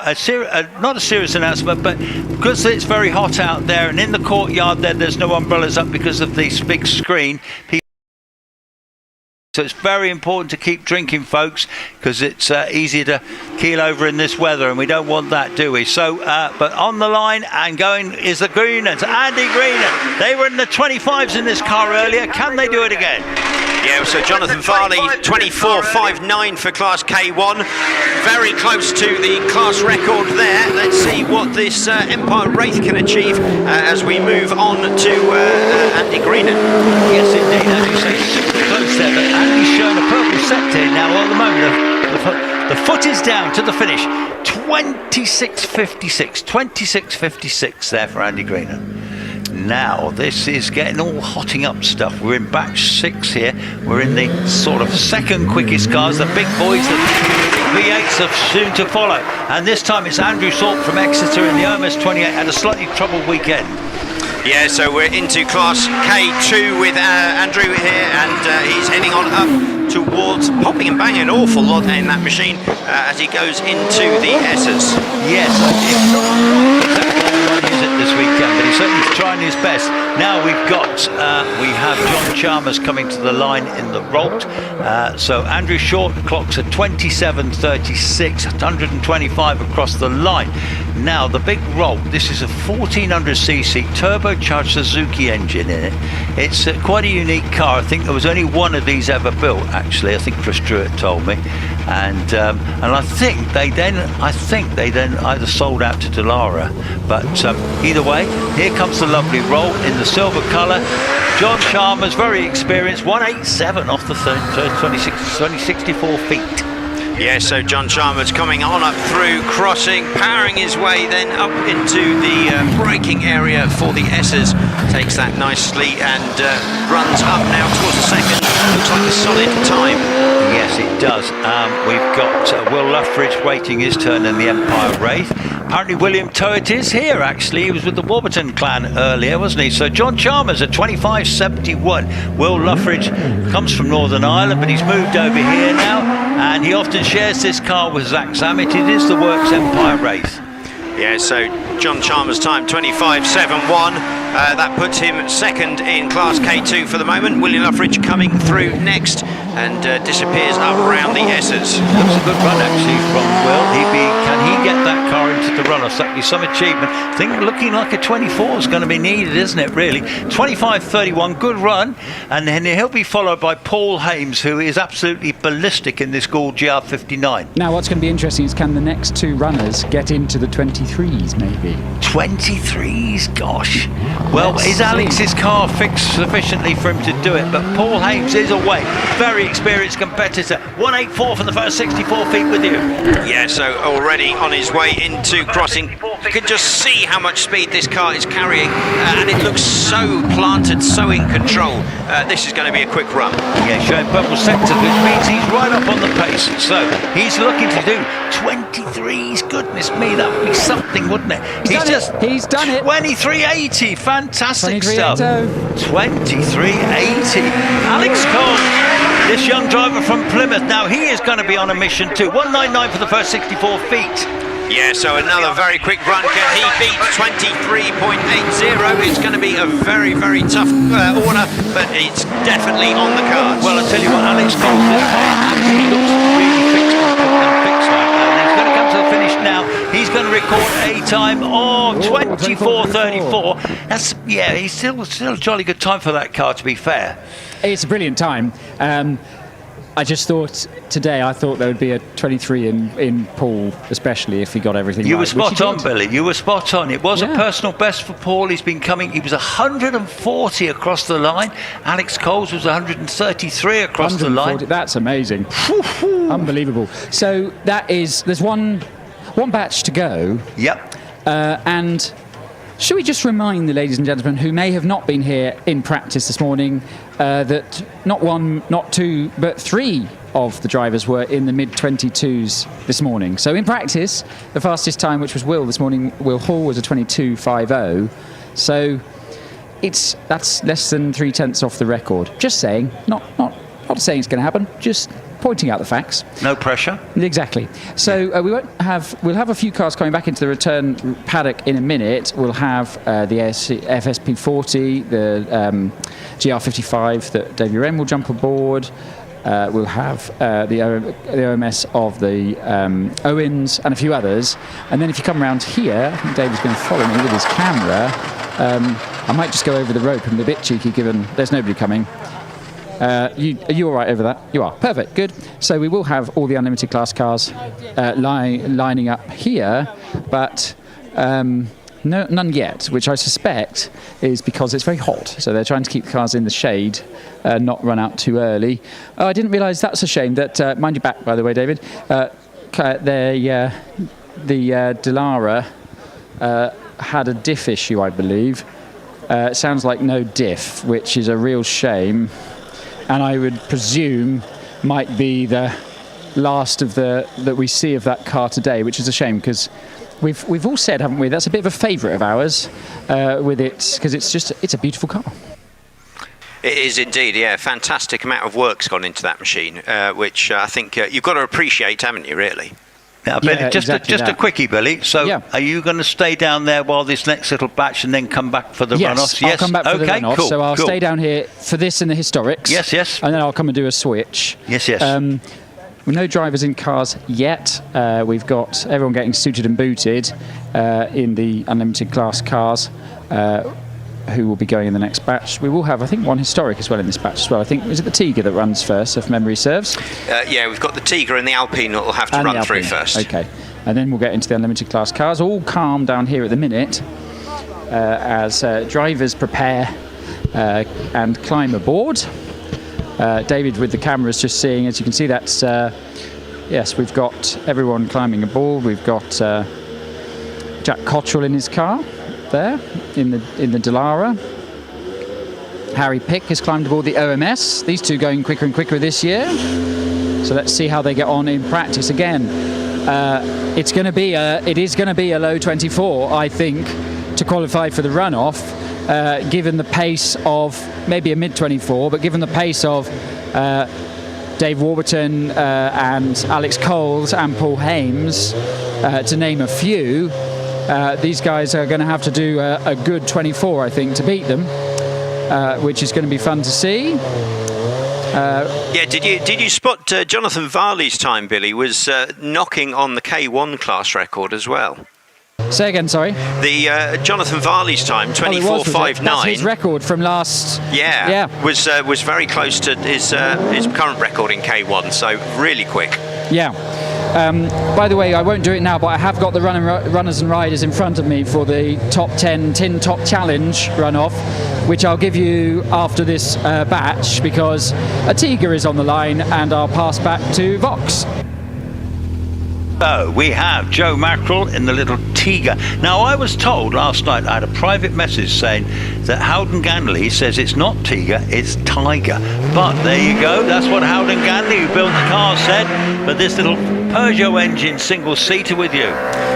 not a serious announcement, but because it's very hot out there and in the courtyard there's no umbrellas up because of this big screen. So it's very important to keep drinking, folks, because it's easier to keel over in this weather, and we don't want that, do we? So, but on the line and going is the Greeners, Andy Greener. They were in the 25s in this car earlier. Can they do it again? Yeah, so Jonathan Varley, 24.59 for Class K1. Very close to the class record there. Let's see what this Empire Wraith can achieve as we move on to Andy Greener. Yes, indeed, as you say, super close there, but Andy's showing a purple sector now. At the moment, the foot is down to the finish. 26.56, 26.56 there for Andy Greener. Now, this is getting all hotting up stuff. We're in batch 6 here. We're in the sort of second quickest cars. The big boys, the V8s are soon to follow. And this time it's Andrew Salt from Exeter in the OMS 28. Had a slightly troubled weekend. Yeah, so we're into Class K2 with Andrew here, and he's heading on up towards popping and banging an awful lot in that machine as he goes into the S's. Yes, it's not exactly use it this weekend, but he's certainly trying his best. Now we have John Chalmers coming to the line in the Rolt. So Andrew Short clocks at 27.36, 125 across the line. Now the big Rolt, this is a 1400cc turbocharged Suzuki engine in it. It's quite a unique car. I think there was only one of these ever built, actually. I think Chris Druitt told me, and I think they then either sold out to Delara. But either way, here comes the lovely Rolt in the silver colour. John Chalmers, very experienced, 187 off the 2064 feet. Yeah, so John Chalmers coming on up through crossing, powering his way then up into the braking area for the S's. Takes that nicely and runs up now towards the second. Looks like a solid time. Yes, it does. We've got Will Luffridge waiting his turn in the Empire Wraith. Apparently William Toett is here, actually. He was with the Warburton clan earlier, wasn't he? So John Chalmers at 25.71. Will Luffridge comes from Northern Ireland, but he's moved over here now, and he often shares this car with Zach Zammit. It is the Works Empire Wraith. Yeah, so John Chalmers' time 25.71. That puts him second in Class K2 for the moment. William Luffridge coming through next and disappears up around the S's. Looks a good run actually from Will. Can he get that car into the run-off? That'd be some achievement. I think looking like a 24 is going to be needed, isn't it, really? 25.31, good run. And then he'll be followed by Paul Hames, who is absolutely ballistic in this Gould GR59. Now what's going to be interesting is can the next two runners get into the 23s maybe? 23s, gosh. Well, is Alex's car fixed sufficiently for him to do it? But Paul Hames is away. Very very experienced competitor. 184 for the first 64 feet with you. Yeah, so already on his way into crossing. You can just see how much speed this car is carrying, and it looks so planted, so in control. This is going to be a quick run. Yeah, showing purple sectors, which means he's right up on the pace. So he's looking to do 23s. Goodness me, that would be something, wouldn't it? He's done it. 23.80, fantastic 23.80. stuff. 23.80. Alex Cole, this young driver from Plymouth. Now he is going to be on a mission too. 199 for the first 64 feet. Yeah, so another very quick run. Can he beat 23.80? It's going to be a very, very tough order, but it's definitely on the cards. Well, I'll tell you what, Alex Cole, he looks really fixed right now. And he's going to come to the finish now. He's going to record a time of 24.34. That's, yeah, he's still a jolly good time for that car, to be fair. It's a brilliant time. I just thought today, I thought there would be a 23 in Paul, especially if he got everything right. You were spot on, Billy. You were spot on. It was a personal best for Paul. He was 140 across the line. Alex Coles was 133 across the line. That's amazing. Unbelievable. So there's one batch to go. Yep. And should we just remind the ladies and gentlemen who may have not been here in practice this morning that not one, not two, but three of the drivers were in the mid-22s this morning. So in practice, the fastest time, which was Will this morning, Will Hall, was a 22.50. So that's less than 3/10 off the record. Just saying, not saying it's going to happen, just pointing out the facts. No pressure. Exactly. So we'll have a few cars coming back into the return paddock in a minute. We'll have the FSP40, the GR55 that Davey Wren will jump aboard. We'll have the OMS of the Owens and a few others. And then if you come around here, I think David's going to follow me with his camera. I might just go over the rope and be a bit cheeky given there's nobody coming. Are you all right over that? You are. Perfect. Good. So we will have all the unlimited class cars lining up here, but none yet, which I suspect is because it's very hot. So they're trying to keep the cars in the shade, not run out too early. Oh, I didn't realise that's a shame. That mind you back, by the way, David. The Delara had a diff issue, I believe. It sounds like no diff, which is a real shame. And I would presume might be the last of that we see of that car today, which is a shame because we've all said, haven't we, that's a bit of a favourite of ours with it because it's a beautiful car. It is indeed, yeah. Fantastic amount of work's gone into that machine, which I think you've got to appreciate, haven't you, really? Now, just a quickie, Billy. So, are you going to stay down there while this next little batch and then come back for the runoffs? Yes, I'll come back for the runoffs. Cool, so I'll stay down here for this and the historics. Yes. And then I'll come and do a switch. Yes. With no drivers in cars yet. We've got everyone getting suited and booted in the unlimited class cars. Who will be going in the next batch. We will have, I think, one historic as well in this batch as well. I think, is it the Tiger that runs first, if memory serves? Yeah, we've got the Tiger and the Alpine that will have to run through first. Okay, and then we'll get into the unlimited class cars. All calm down here at the minute as drivers prepare and climb aboard. David with the cameras just seeing, as you can see, that's, yes, we've got everyone climbing aboard. We've got Jack Cottrell in his car. There in the Delara. Harry Pick has climbed aboard the OMS. These two going quicker and quicker this year. So let's see how they get on in practice. Again, it is going to be a low 24, I think, to qualify for the runoff. Given the pace of maybe a mid 24, but given the pace of Dave Warburton and Alex Coles and Paul Hames, to name a few. These guys are going to have to do a good 24, I think, to beat them, which is going to be fun to see. Yeah, did you spot Jonathan Varley's time, Billy, was knocking on the K1 class record as well? Say again, sorry. The Jonathan Varley's time, 24.59. That's his record from last. Yeah. Was very close to his current record in K1, so really quick. Yeah. By the way, I won't do it now, but I have got the runners and riders in front of me for the top 10 Tin Top Challenge runoff, which I'll give you after this batch, because a Tiger is on the line, and I'll pass back to Vox. So we have Joe Mackerel in the little Tiger. Now, I was told last night, I had a private message saying that Howden Ganley says it's not Tiger, it's Tiger. But there you go, that's what Howden Ganley, who built the car, said. But this little Peugeot engine single-seater with you.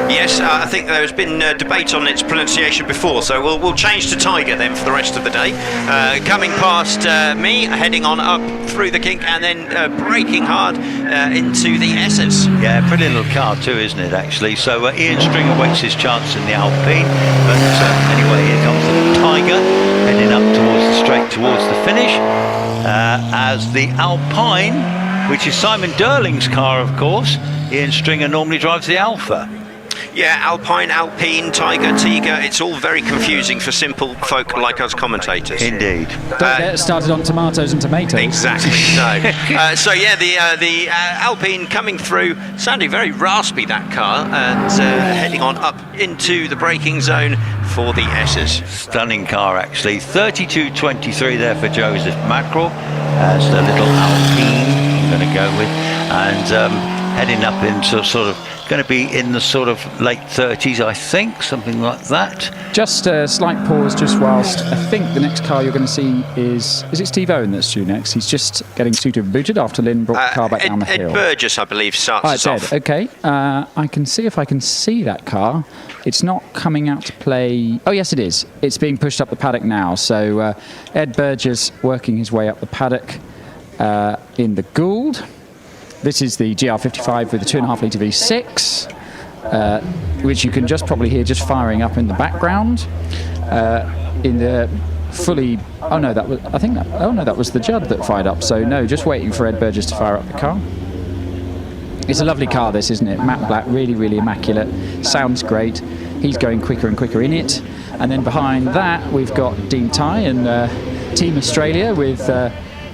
Yes, I think there's been debate on its pronunciation before, so we'll change to Tiger then for the rest of the day. Coming past me, heading on up through the kink, and then braking hard into the S's. Yeah, pretty little car too, isn't it, actually? So Ian Stringer waits his chance in the Alpine, but anyway, here comes the Tiger, heading up towards the straight, towards the finish, as the Alpine, which is Simon Durling's car, of course. Ian Stringer normally drives the Alpha. Yeah, Alpine, Tiger, it's all very confusing for simple folk like us commentators. Indeed. Don't get started on tomatoes and tomatoes. Exactly so. So yeah, the Alpine coming through, sounding very raspy, that car, and heading on up into the braking zone for the S's. Stunning car, actually. 32.23 there for Joseph Mackerel. That's the little Alpine I'm going to go with. And heading up into sort of, going to be in the sort of late 30s, I think, something like that. Just a slight pause, just whilst I think the next car you're going to see is it Steve Owen that's due next? He's just getting suited and booted after Lynn brought the car back down the hill. Ed Burgess, I believe, starts us off. Okay, I can see if I can see that car. It's not coming out to play. Oh, yes, it is. It's being pushed up the paddock now. So Ed Burgess working his way up the paddock in the Gould. This is the GR55 with the 2.5 litre V6, which you can just probably hear just firing up in the background. In the fully, that was the Judd that fired up. So no, just waiting for Ed Burgess to fire up the car. It's a lovely car, this, isn't it? Matte black, really, really immaculate. Sounds great. He's going quicker and quicker in it. And then behind that, we've got Dean Ty and Team Australia with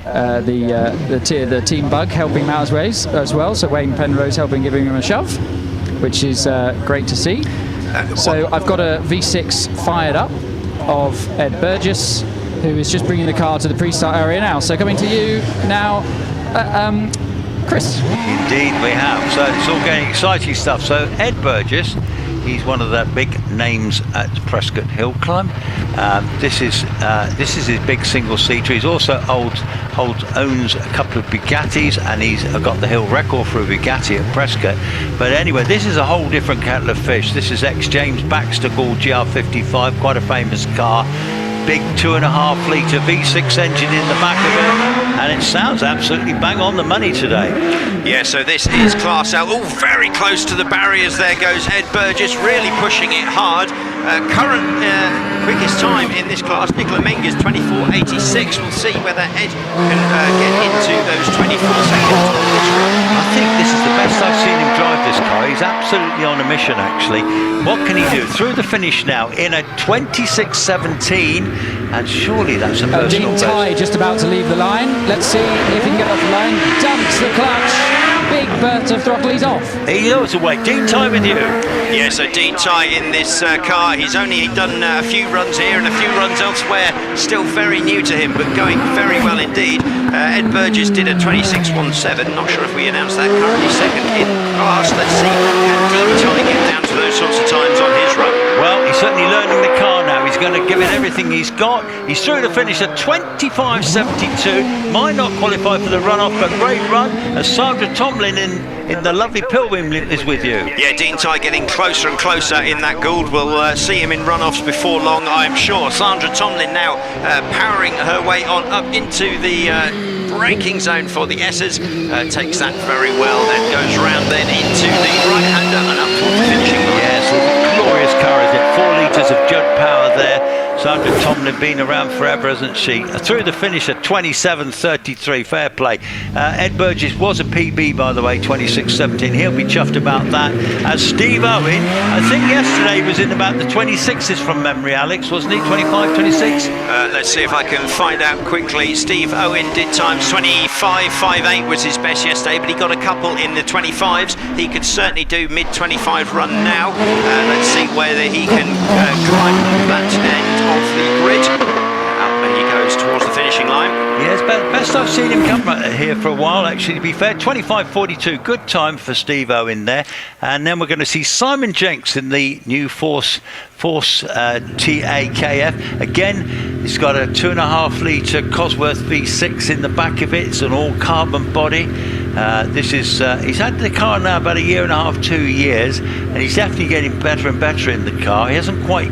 the Team Bug helping him out as well. So Wayne Penrose giving him a shove, which is great to see. So I've got a V6 fired up of Ed Burgess, who is just bringing the car to the pre-start area now. So coming to you now, Chris. Indeed we have. So it's all getting exciting stuff. So Ed Burgess, he's one of the big names at Prescott Hill Climb. This is his big single-seater. He's also owns a couple of Bugattis, and he's got the hill record for a Bugatti at Prescott. But anyway, this is a whole different kettle of fish. This is ex-James Baxter Gould GR55, quite a famous car. Big 2.5 litre V6 engine in the back of it, and it sounds absolutely bang on the money today. Yeah, so this is class out. Oh, very close to the barriers. There goes Ed Burgess, really pushing it hard. Current quickest time in this class, Nicola Menzies 24.86. We'll see whether Ed can get into those 24 seconds. I think this is the best I've seen him drive this car. He's absolutely on a mission, actually. What can he do? Through the finish now in a 26.17, and surely that's a personal best. Dean Ty just about to leave the line. Let's see if he can get off the line. Dumps the clutch. Big burst of throttle, he's off. He knows the way. Dean Ty with you. Yeah, so Dean Ty in this car. He's only done a few runs here and a few runs elsewhere. Still very new to him, but going very well indeed. Ed Burgess did a 26.17. Not sure if we announced that. Currently second in class. Let's see, can Dean Ty get down to those sorts of times on his run? Well, he's certainly learning the car now. He's going to give it everything he's got. He's through to finish at 25.72. Might not qualify for the runoff, but great run. As Sandra Tomlin in the lovely Pilgrim is with you. Yeah, Dean Ty getting closer and closer in that Gould. We'll see him in runoffs before long, I'm sure. Sandra Tomlin now powering her way on up into the braking zone for the S's. Takes that very well, then goes round then into the right-hander and up towards the finishing line. Yes, it's a glorious car, is it? 4 litres of Judd power there. Sandra Tomlin been around forever, hasn't she? Through the finish at 27.33, fair play. Ed Burgess was a PB, by the way, 26.17. He'll be chuffed about that. As Steve Owen, I think yesterday was in about the 26s from memory, Alex, wasn't he? 25, 26? Let's see if I can find out quickly. Steve Owen did times 25.58 was his best yesterday, but he got a couple in the 25s. He could certainly do mid-25 run now. Let's see whether he can climb that end of the grid. Up he goes towards the finishing line. Yes, best I've seen him come here for a while, actually, to be fair. 25.42, good time for Steve Owen there. And then we're going to see Simon Jenks in the new Force TAKF. Again, it's got a 2.5 litre Cosworth V6 in the back of it. It's an all-carbon body. He's had the car now about 1.5 years, 2 years, and he's definitely getting better and better in the car. He isn't quite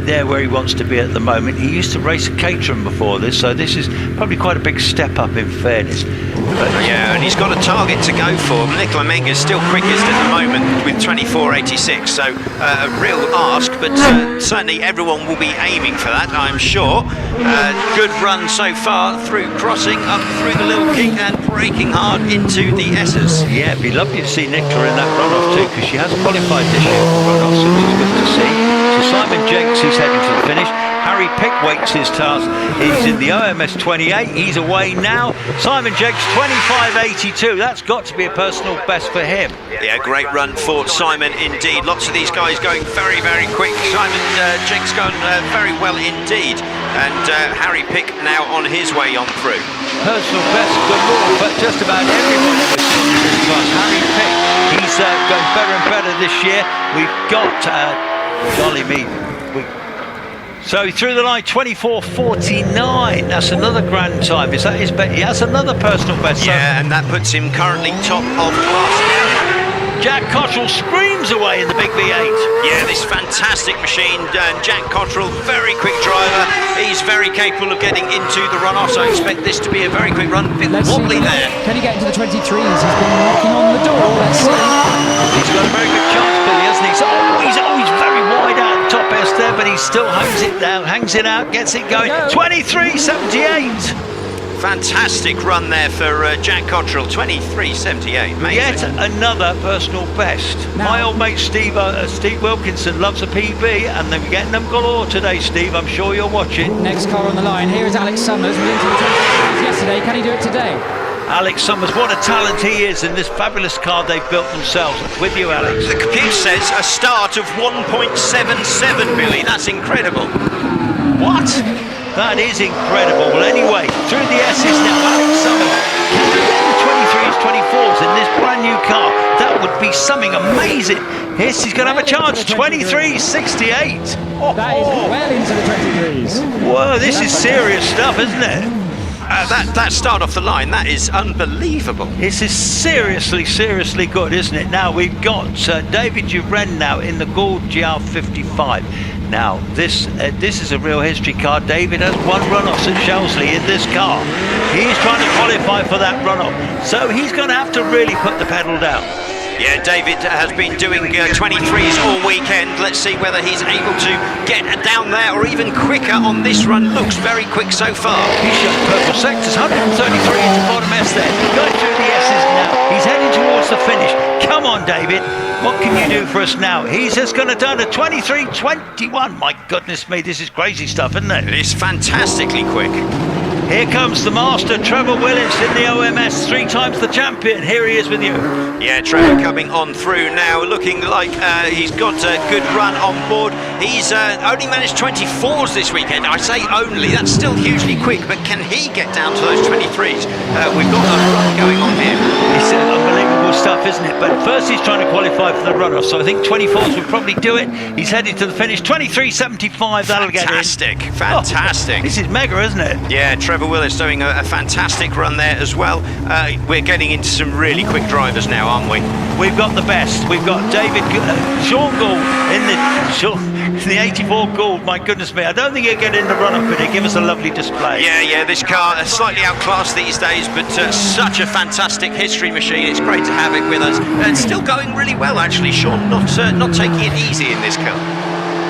there where he wants to be at the moment. He used to race a Caterham before this, so this is probably quite a big step up in fairness. Yeah, and he's got a target to go for. Nicola Menzies still quickest at the moment with 24.86, so a real ask, but certainly everyone will be aiming for that, I'm sure. Good run so far through crossing, up through the little kick and braking hard into the S's. Yeah, it'd be lovely to see Nicola in that runoff too, because she hasn't qualified this year for runoffs, so it's good to see. So Simon Jenks is heading to the finish. Harry Pick waits his task. He's in the OMS 28. He's away now. Simon Jenks 25.82. That's got to be a personal best for him. Yeah, great run for Simon indeed. Lots of these guys going very, very quick. Simon Jenks going very well indeed. And Harry Pick now on his way on through. Personal best galore, but just about everyone in this class. Harry Pick, he's going better and better this year. We've got, golly me, so through the line, 24.49. That's another grand time. Is that his best? He has another personal best. Yeah, and that puts him currently top of class now. Jack Cottrell screams away in the big V8. Yeah, this fantastic machine. Jack Cottrell, very quick driver. He's very capable of getting into the runoff, so I expect this to be a very quick run. A bit wobbly there. Can he get into the 23s? He's been knocking on the door. Let's see. He's got a very good chance, Billy, hasn't he? So, he's very wide out top S there, but he still hangs it down, hangs it out, gets it going. 23.78. Fantastic run there for Jack Cottrell, 23.78. Yet another personal best. My old mate Steve Wilkinson loves a PB, and they're getting them galore today, Steve. I'm sure you're watching. Next car on the line. Here is Alex Summers. Went into the 23s yesterday. Can he do it today? Alex Summers, what a talent he is in this fabulous car they've built themselves. With you, Alex. The computer says a start of 1.77, Billy. That's incredible. What? That is incredible. Well, anyway, through the S's now, Alex Summers. Can he get the 23s, 24s in this brand new car? That would be something amazing. Yes, he's going to have a chance. 23.68. That is well into the 23s. Whoa, this is serious stuff, isn't it? That start off the line, that is unbelievable. This is seriously good, isn't it? Now we've got David Duren now in the Gould GR55. Now this is a real history car. David has won runoffs at Shelsley in this car. He's trying to qualify for that runoff, so he's going to have to really put the pedal down. Yeah, David has been doing 23s all weekend. Let's see whether he's able to get down there or even quicker on this run. Looks very quick so far. He's shot purple sectors, 133 into bottom S there. Going through the S's now. He's heading towards the finish. Come on, David. What can you do for us now? He's just going to turn to 23.21. My goodness me, this is crazy stuff, isn't it? It is fantastically quick. Here comes the master, Trevor Willis, in the OMS, 3 times the champion. Here he is with you. Yeah, Trevor coming on through now, looking like he's got a good run on board. He's only managed 24s this weekend. I say only, that's still hugely quick, but can he get down to those 23s? We've got a run going on here. It's unbelievable stuff, isn't it? But first he's trying to qualify for the runoff, so I think 24s will probably do it. He's headed to the finish, 23.75, that'll get in. Fantastic. Oh, this is mega, isn't it? Yeah, Trevor Willis doing a fantastic run there as well. We're getting into some really quick drivers now, aren't we? We've got the best. We've got Sean Gould in the 84 Gould. My goodness me, I don't think he'll get in the run-up, but he'll give us a lovely display. Yeah, this car slightly outclassed these days, but such a fantastic history machine. It's great to have it with us. And still going really well, actually, Sean. Not taking it easy in this car.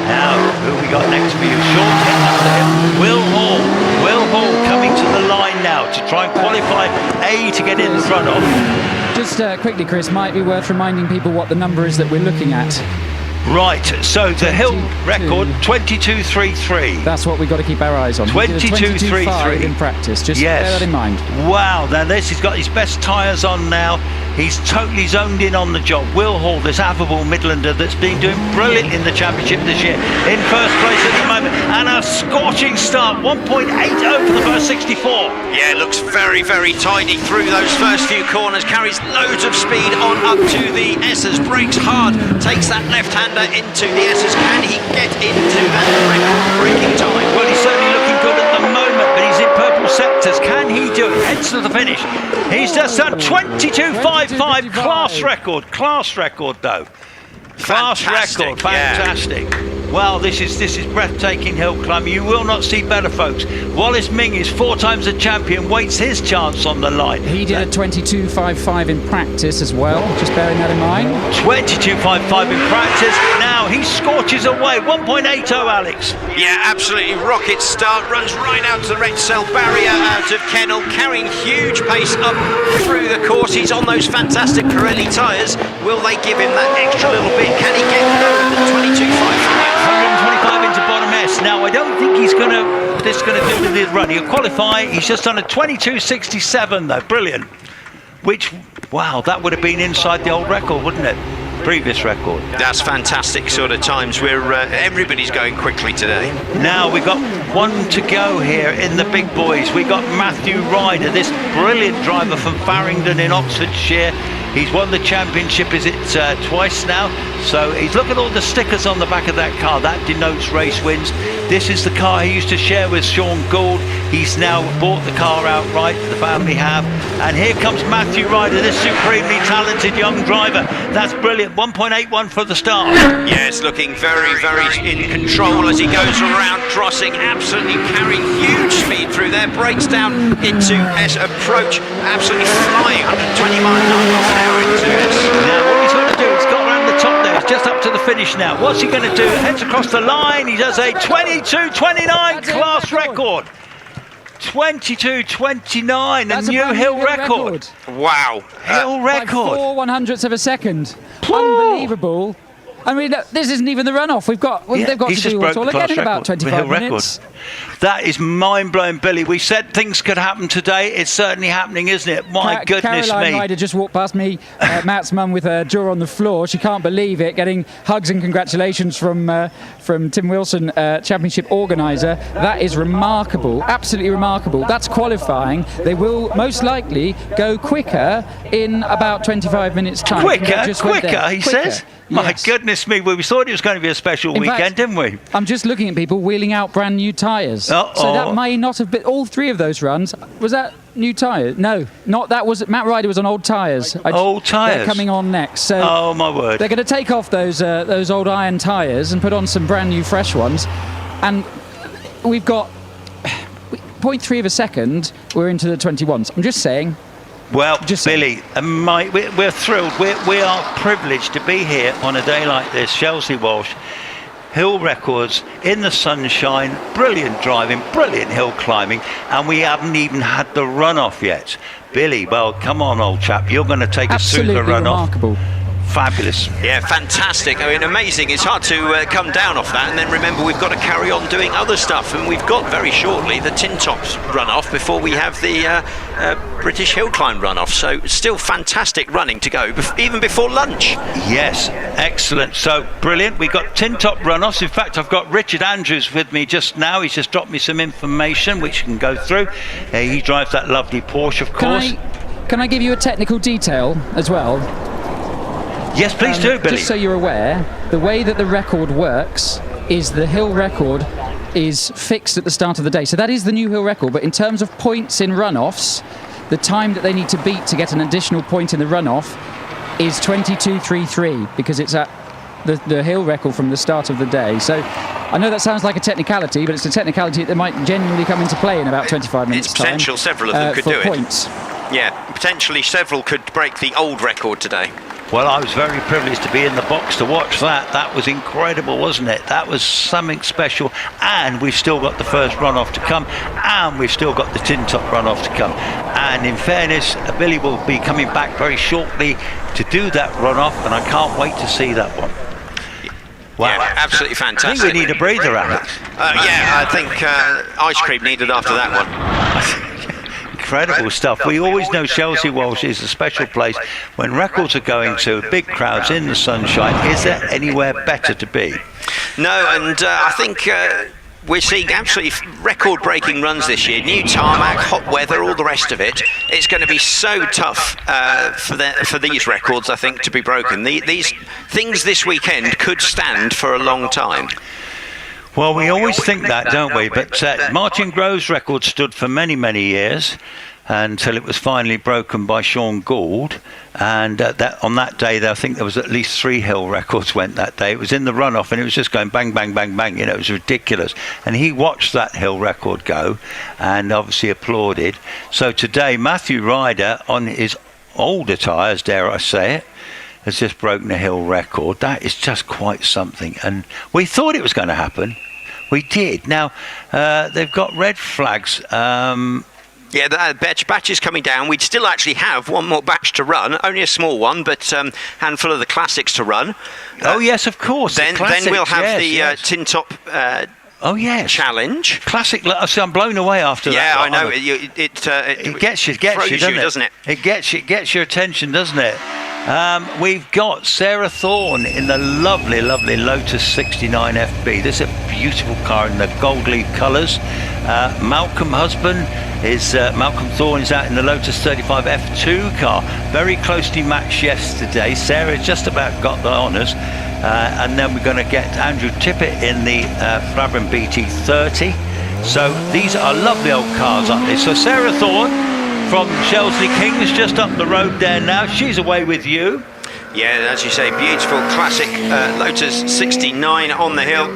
Now, who we got next for you? Short hit up the hill. Will Hall. Will Hall coming to the line now to try and qualify A to get in the front of. Just quickly, Chris, might be worth reminding people what the number is that we're looking at. Right, so the Hill record, 22.33. That's what we've got to keep our eyes on. 22.33 in practice, just bear that in mind. Wow, now this, he's got his best tyres on now. He's totally zoned in on the job. Will Hall, this affable Midlander that's been doing brilliant in the championship this year, in first place at the moment, and a scorching start, 1.80 for the first 64. Yeah, looks very, very tidy through those first few corners, carries loads of speed on up to the S's, brakes hard, takes that left-hander into the S's. Can he get into that record-breaking time? Well, he's certainly looking good at the moment, but he's in purple sectors. Can he do it? Heads to the finish. He's just done 22.55, class record though. Class record, fantastic. Yeah. Well, this is breathtaking hill climb. You will not see better, folks. Wallace Menzies, 4 times a champion, waits his chance on the line. He did a 22.55 in practice as well, just bearing that in mind. 22.55 in practice. Now he scorches away, 1.80, Alex. Yeah, absolutely. Rocket start, runs right out to the red cell barrier out of Kennel, carrying huge pace up through the course. He's on those fantastic Pirelli tyres. Will they give him that extra little bit? Can he get lower than 22.55? 125 into bottom S. Now, I don't think this is going to do with his run. He'll qualify. He's just done a 22.67 though. Brilliant. Which, wow, that would have been inside the old record, wouldn't it? Previous record. That's fantastic sort of times where everybody's going quickly today. Now we've got one to go here in the big boys. We've got Matthew Ryder, this brilliant driver from Farringdon in Oxfordshire. He's won the championship, is it twice now? So he's look at all the stickers on the back of that car. That denotes race wins. This is the car he used to share with Sean Gould. He's now bought the car outright, the family have. And here comes Matthew Ryder, this supremely talented young driver. That's brilliant. 1.81 for the start. Yeah, it's looking very, very in control as he goes around crossing, absolutely carrying huge speed through there, breaks down into S approach, absolutely flying 120 miles an hour into S. Now what he's going to do, he's got around the top there, it's just up to the finish now. What's he going to do? Heads across the line, he does a 22.29 class record. 22.29, a new hill record. Wow. Hill record. By 4/100ths of a second. Unbelievable. I mean, this isn't even the runoff. They've got to do it all again in about 25 minutes. That is mind-blowing, Billy. We said things could happen today. It's certainly happening, isn't it? My goodness Caroline me. Ryder just walked past me, Matt's mum, with her jaw on the floor. She can't believe it, getting hugs and congratulations from Tim Wilson, championship organiser. That is remarkable, absolutely remarkable. That's qualifying. They will most likely go quicker in about 25 minutes' time. Quicker, he says? My goodness me, we thought it was going to be a special weekend, didn't we? I'm just looking at people wheeling out brand new tyres. So that may not have been all 3 of those runs. Was that new tyres? No, not that. Was Matt Ryder was on old tyres. Old tyres. They're coming on next. So oh my word! They're going to take off those old iron tyres and put on some brand new fresh ones. And we've got 0.3 of a second. We're into the 21s. I'm just saying. Well, Billy, we're thrilled. We are privileged to be here on a day like this. Shelsley Walsh, hill records in the sunshine, brilliant driving, brilliant hill climbing, and we haven't even had the runoff yet. Billy, well, come on, old chap, you're going to take us through the runoff. Remarkable. Fabulous. Yeah, fantastic. I mean, amazing. It's hard to come down off that, and then remember we've got to carry on doing other stuff, and we've got very shortly the Tin Tops runoff before we have the British Hill Climb runoff. So still fantastic running to go, even before lunch. Yes, excellent. So brilliant. We've got Tin Top runoffs. In fact, I've got Richard Andrews with me just now. He's just dropped me some information which you can go through. He drives that lovely Porsche, of course. Can I give you a technical detail as well? Yes, please do, Billy. Just so you're aware, the way that the record works is the hill record is fixed at the start of the day. So that is the new hill record. But in terms of points in runoffs, the time that they need to beat to get an additional point in the runoff is 22.33, because it's at the hill record from the start of the day. So I know that sounds like a technicality, but it's a technicality that might genuinely come into play in about 25 minutes' time. It's potential several of them could do points. Yeah, potentially several could break the old record today. Well, I was very privileged to be in the box to watch that. That was incredible, wasn't it? That was something special. And we've still got the first runoff to come. And we've still got the tin top runoff to come. And in fairness, Billy will be coming back very shortly to do that runoff. And I can't wait to see that one. Wow. Yeah, absolutely fantastic. I think we need a breather, Alex. Yeah, I think ice cream needed after that one. Incredible stuff. We always know Shelsley Walsh is a special place when records are going to big crowds in the sunshine. Is there anywhere better to be? No, and I think we're seeing absolutely record-breaking runs this year. New tarmac, hot weather, all the rest of it. It's going to be so tough for these records, I think, to be broken. These things this weekend could stand for a long time. Well, we always think that, don't we? But Martin Grove's record stood for many, many years until it was finally broken by Sean Gould. And on that day, I think there was at least 3 hill records went that day. It was in the runoff, and it was just going bang, bang, bang, bang. You know, it was ridiculous. And he watched that hill record go and obviously applauded. So today, Matthew Ryder, on his older tyres, dare I say it, has just broken a hill record. That is just quite something. And we thought it was going to happen. We did. Now, they've got red flags. Yeah, the batch is coming down. We'd still actually have one more batch to run, only a small one, but handful of the classics to run. Oh, yes, of course. Then we'll have the tin top challenge. Classic. I'm blown away after that. Yeah, I know. It gets you, doesn't it? It gets your attention, doesn't it? We've got Sarah Thorne in the lovely, lovely Lotus 69 FB. This is a beautiful car in the gold leaf colours. Malcolm Thorne is out in the Lotus 35 F2 car. Very closely matched yesterday. Sarah just about got the honours. And then we're going to get Andrew Tippett in the Flavrin BT30. So these are lovely old cars, aren't they? So Sarah Thorne from Shelsley Kings, just up the road there now. She's away with you. Yeah, as you say, beautiful classic Lotus 69 on the hill,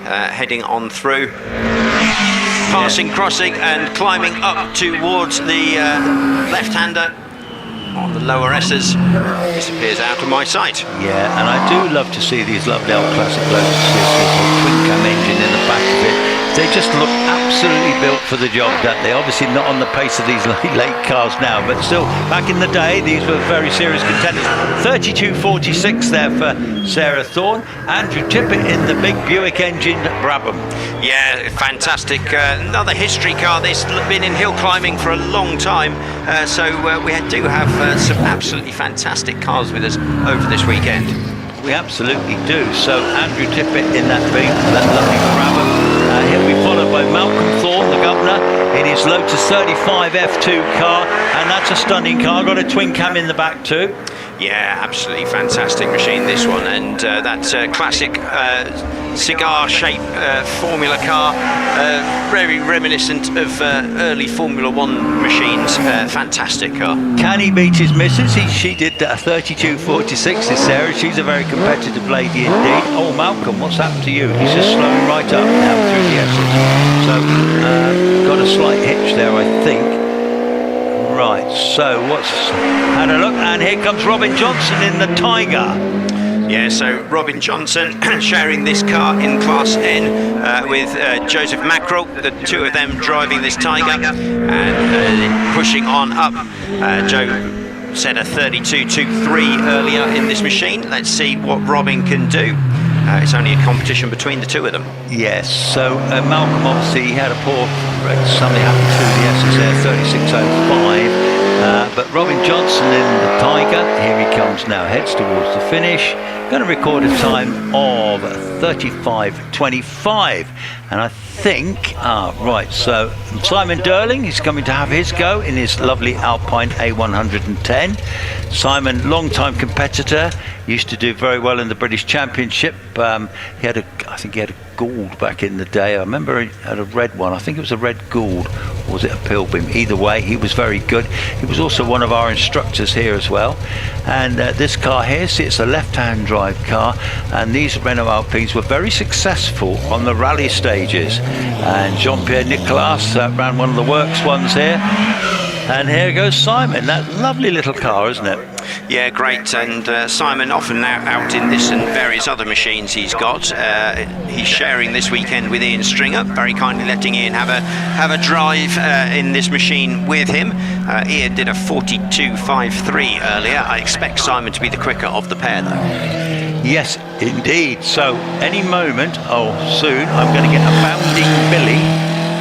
heading on through, passing, crossing and climbing up towards the left-hander on the lower S's. Disappears out of my sight. Yeah, and I do love to see these lovely old classic Lotuses with a twin cam engine in the back of it. They just look absolutely built for the job, don't they? Obviously not on the pace of these late cars now, but still, back in the day, these were very serious contenders. 32.46 there for Sarah Thorne. Andrew Tippett in the big Buick engine Brabham. Yeah, fantastic. Another history car. This has been in hill climbing for a long time, so we do have some absolutely fantastic cars with us over this weekend. We absolutely do. So Andrew Tippett in that lovely Brabham. He'll be followed by Malcolm Thorne, the governor, in his Lotus 35 F2 car, and that's a stunning car. Got a twin cam in the back too. Yeah, absolutely fantastic machine, this one, and that classic cigar-shaped Formula car, very reminiscent of early Formula 1 machines. Fantastic car. Can he beat his missus? She did 32.46 this Sarah. She's a very competitive lady indeed. Oh, Malcolm, what's happened to you? He's just slowing right up now through the S's. So, got a slight hitch there, I think. Right, so had a look, and here comes Robin Johnson in the Tiger. Yeah, so Robin Johnson sharing this car in Class N with Joseph Mackerel, the two of them driving this Tiger and pushing on up. Joe said a 32.23 earlier in this machine. Let's see what Robin can do. It's only a competition between the two of them. Yes, so Malcolm obviously had a poor something happened through the S's there, 36.05. But Robin Johnson in the Tiger, here he comes now, heads towards the finish. Going to record a time of 35.25. And I think, right, so Simon Durling is coming to have his go in his lovely Alpine A110. Simon, long-time competitor, used to do very well in the British Championship. I think he had a Gould back in the day. I remember he had a red one. I think it was a red Gould, or was it a Pilbeam? Either way, he was very good. He was also one of our instructors here as well. And this car here, see, it's a left-hand drive car, and these Renault Alpines were very successful on the rally stages. And Jean-Pierre Nicolas ran one of the works ones here. And here goes Simon. That lovely little car, isn't it? Yeah, great. And Simon often out in this and various other machines he's got. He's sharing this weekend with Ian Stringer, very kindly letting Ian have a drive in this machine with him. Ian did a 42.53 earlier. I expect Simon to be the quicker of the pair, though. Yes, indeed. So any moment, soon, I'm going to get a bounding Billy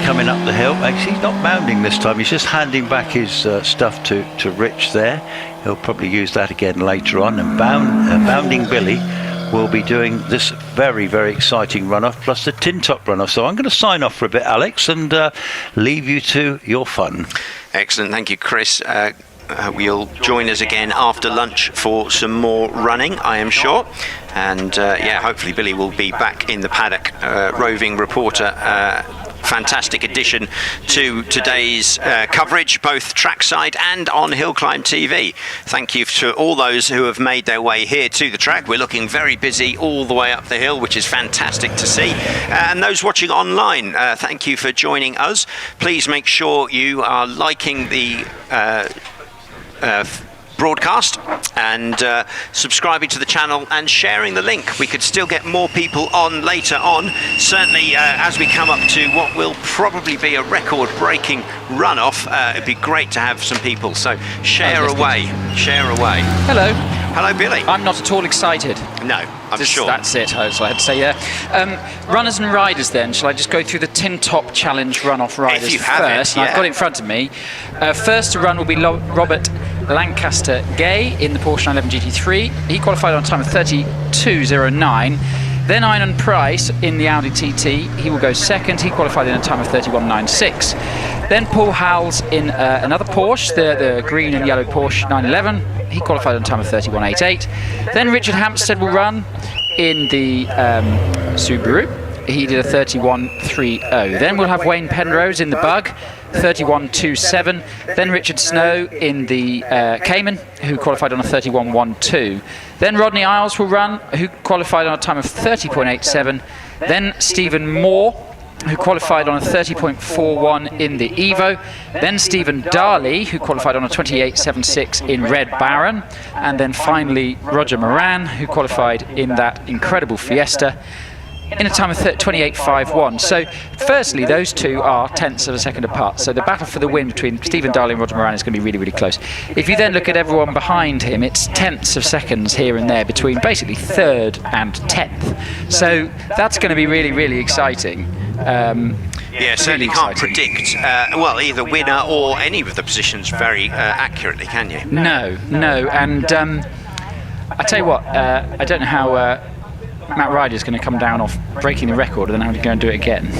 coming up the hill. Actually, he's not bounding this time. He's just handing back his stuff to Rich there. He'll probably use that again later on. And bounding Billy will be doing this very, very exciting runoff plus the tin top runoff. So I'm going to sign off for a bit, Alex, and leave you to your fun. Excellent. Thank you, Chris. You'll join us again after lunch for some more running, I am sure. And hopefully Billy will be back in the paddock, roving reporter. Fantastic addition to today's coverage, both trackside and on Hill Climb TV. Thank you to all those who have made their way here to the track. We're looking very busy all the way up the hill, which is fantastic to see. And those watching online, thank you for joining us. Please make sure you are liking the broadcast and subscribing to the channel and sharing the link. We could still get more people on later on, certainly as we come up to what will probably be a record-breaking runoff. It'd be great to have some people, so share away. Hello. Hello, Billy. I'm not at all excited. No, I'm sure. That's it, so I had to say, yeah. Runners and riders then, shall I just go through the Tin Top Challenge runoff riders if you have first? It, yeah. I've got it in front of me. First to run will be Robert Lancaster Gay in the Porsche 911 GT3. He qualified on a time of 32.09. Then Einan Price in the Audi TT. He will go second. He qualified in a time of 31.96. Then Paul Howells in another Porsche, the green and yellow Porsche 911. He qualified on a time of 31.88. Then Richard Hampstead will run in the Subaru. He did a 31.30. Then we'll have Wayne Penrose in the Bug, 31.27. Then Richard Snow in the Cayman, who qualified on a 31.12. Then Rodney Isles will run, who qualified on a time of 30.87. Then Stephen Moore, who qualified on a 30.41 in the Evo. Then Stephen Darley, who qualified on a 28.76 in Red Baron. And then finally Roger Moran, who qualified in that incredible Fiesta in a time of 28.51. So firstly, those two are tenths of a second apart. So the battle for the win between Stephen Darley and Roger Moran is going to be really, really close. If you then look at everyone behind him, it's tenths of seconds here and there between basically third and 10th. So that's going to be really, really exciting. Yeah, certainly can't predict, either winner or any of the positions very accurately, can you? No. And I tell you what, I don't know how Matt Ryder's going to come down off breaking the record and then having to go and do it again.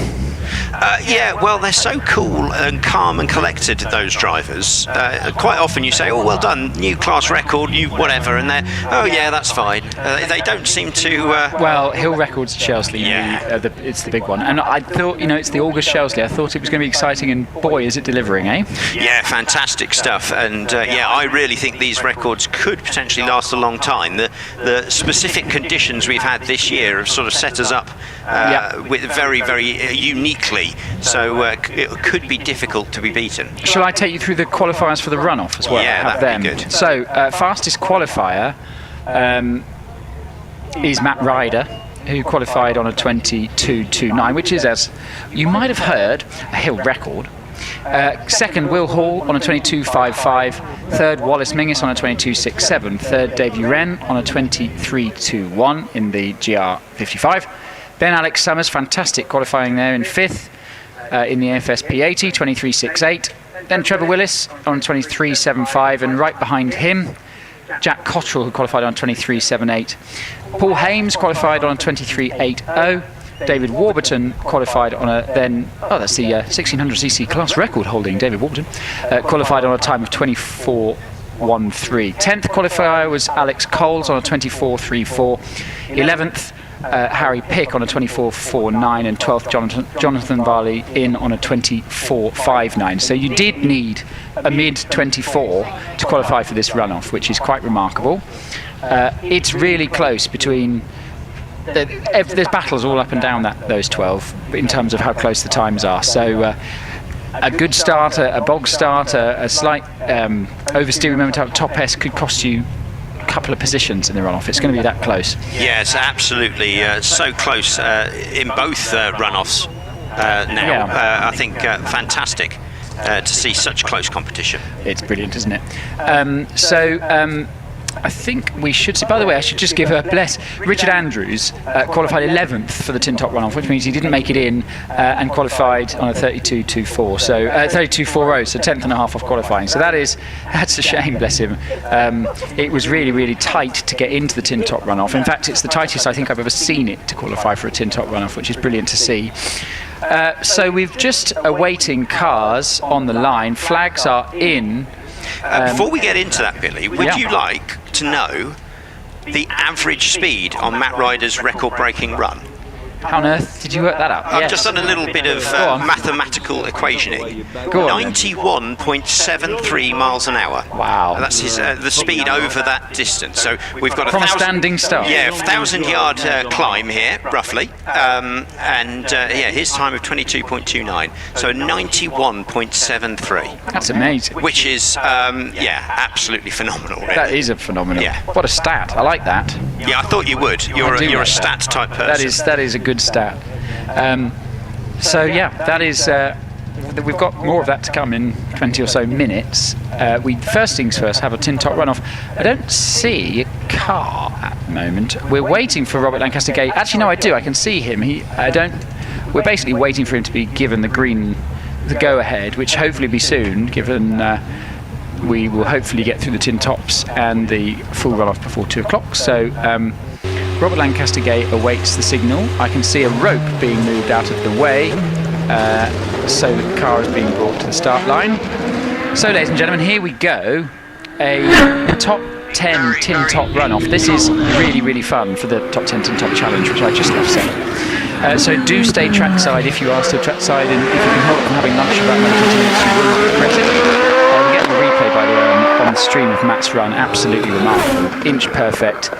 They're so cool and calm and collected, those drivers. Quite often you say, oh, well done, new class record, new whatever, and they're, oh yeah, that's fine. They don't seem to... Well, Hill Records Shelsley, yeah. It's the big one. And I thought, it's the August Shelsley, I thought it was going to be exciting, and boy, is it delivering, eh? Yeah, fantastic stuff. And I really think these records could potentially last a long time. The specific conditions we've had this year have sort of set us up with very, very uniquely. So it could be difficult to be beaten. Shall I take you through the qualifiers for the runoff as well? Yeah, that'd be good. So fastest qualifier is Matt Ryder, who qualified on a 22.29, which is, as you might have heard, a Hill record. Second, Will Hall on a 22.55. Third, Wallace Mingus on a 22.67. Third, Davey Wren on a 23.21 in the GR55. Then Alex Summers, fantastic qualifying there in fifth in the FSP 80, 23.68. Then Trevor Willis on 23.75, and right behind him, Jack Cottrell, who qualified on 23.78. Paul Hames qualified on 23.80. David Warburton qualified on that's the 1600cc class record holding David Warburton, qualified on a time of 24.13. 10th qualifier was Alex Coles on a 24.34. 11th, Harry Pick on a 24.49, and 12th Jonathan Varley in on a 24.59. So you did need a mid-24 to qualify for this runoff, which is quite remarkable. It's really close between... There's battles all up and down those 12 in terms of how close the times are. So a good starter, a bog starter, a slight oversteering moment out of top S could cost you a couple of positions in the runoff. It's going to be that close. Yes, absolutely. So close in both runoffs now. I think fantastic to see such close competition. It's brilliant, isn't it? I think we should see, by the way, I should just give a bless. Richard Andrews qualified 11th for the tin top runoff, which means he didn't make it in and qualified on a 32.24, so 32.40, so 10th and a half off qualifying. So that's a shame, bless him. It was really, really tight to get into the tin top runoff. In fact, it's the tightest I think I've ever seen it to qualify for a tin top runoff, which is brilliant to see. So we've just awaiting cars on the line. Flags are in. Before we get into that, Billy, would you like to know the average speed on Matt Ryder's record-breaking run? How on earth did you work that out? I've just done a little bit of mathematical equationing. 91.73 miles an hour. Wow. That's the speed over that distance. So we've got from a standing start. Yeah, 1,000-yard climb here, roughly. His time of 22.29. So 91.73. That's amazing. Which is, absolutely phenomenal. Really. That is a phenomenal. Yeah. What a stat. I like that. Yeah, I thought you would. You're a stats type person. That is a good stat. That is. We've got more of that to come in 20 or so minutes. We first things first have a tin top runoff. I don't see a car at the moment. We're waiting for Robert Lancaster Gay. Actually, no, I do. I can see him. We're basically waiting for him to be given the go ahead, which hopefully be soon, given. We will hopefully get through the tin tops and the full runoff before 2 o'clock. So Robert Lancaster Gay awaits the signal. I can see a rope being moved out of the way, so the car is being brought to the start line. So, ladies and gentlemen, here we go. A top 10 tin top runoff. This is really, really fun for the top 10 tin top challenge, which I just love saying. So do stay trackside if you are still trackside, and if you can help from having lunch about another 20 minutes, you will regret it. We're getting the replay, by the way, on the stream of Matt's run. Absolutely remarkable. Inch perfect.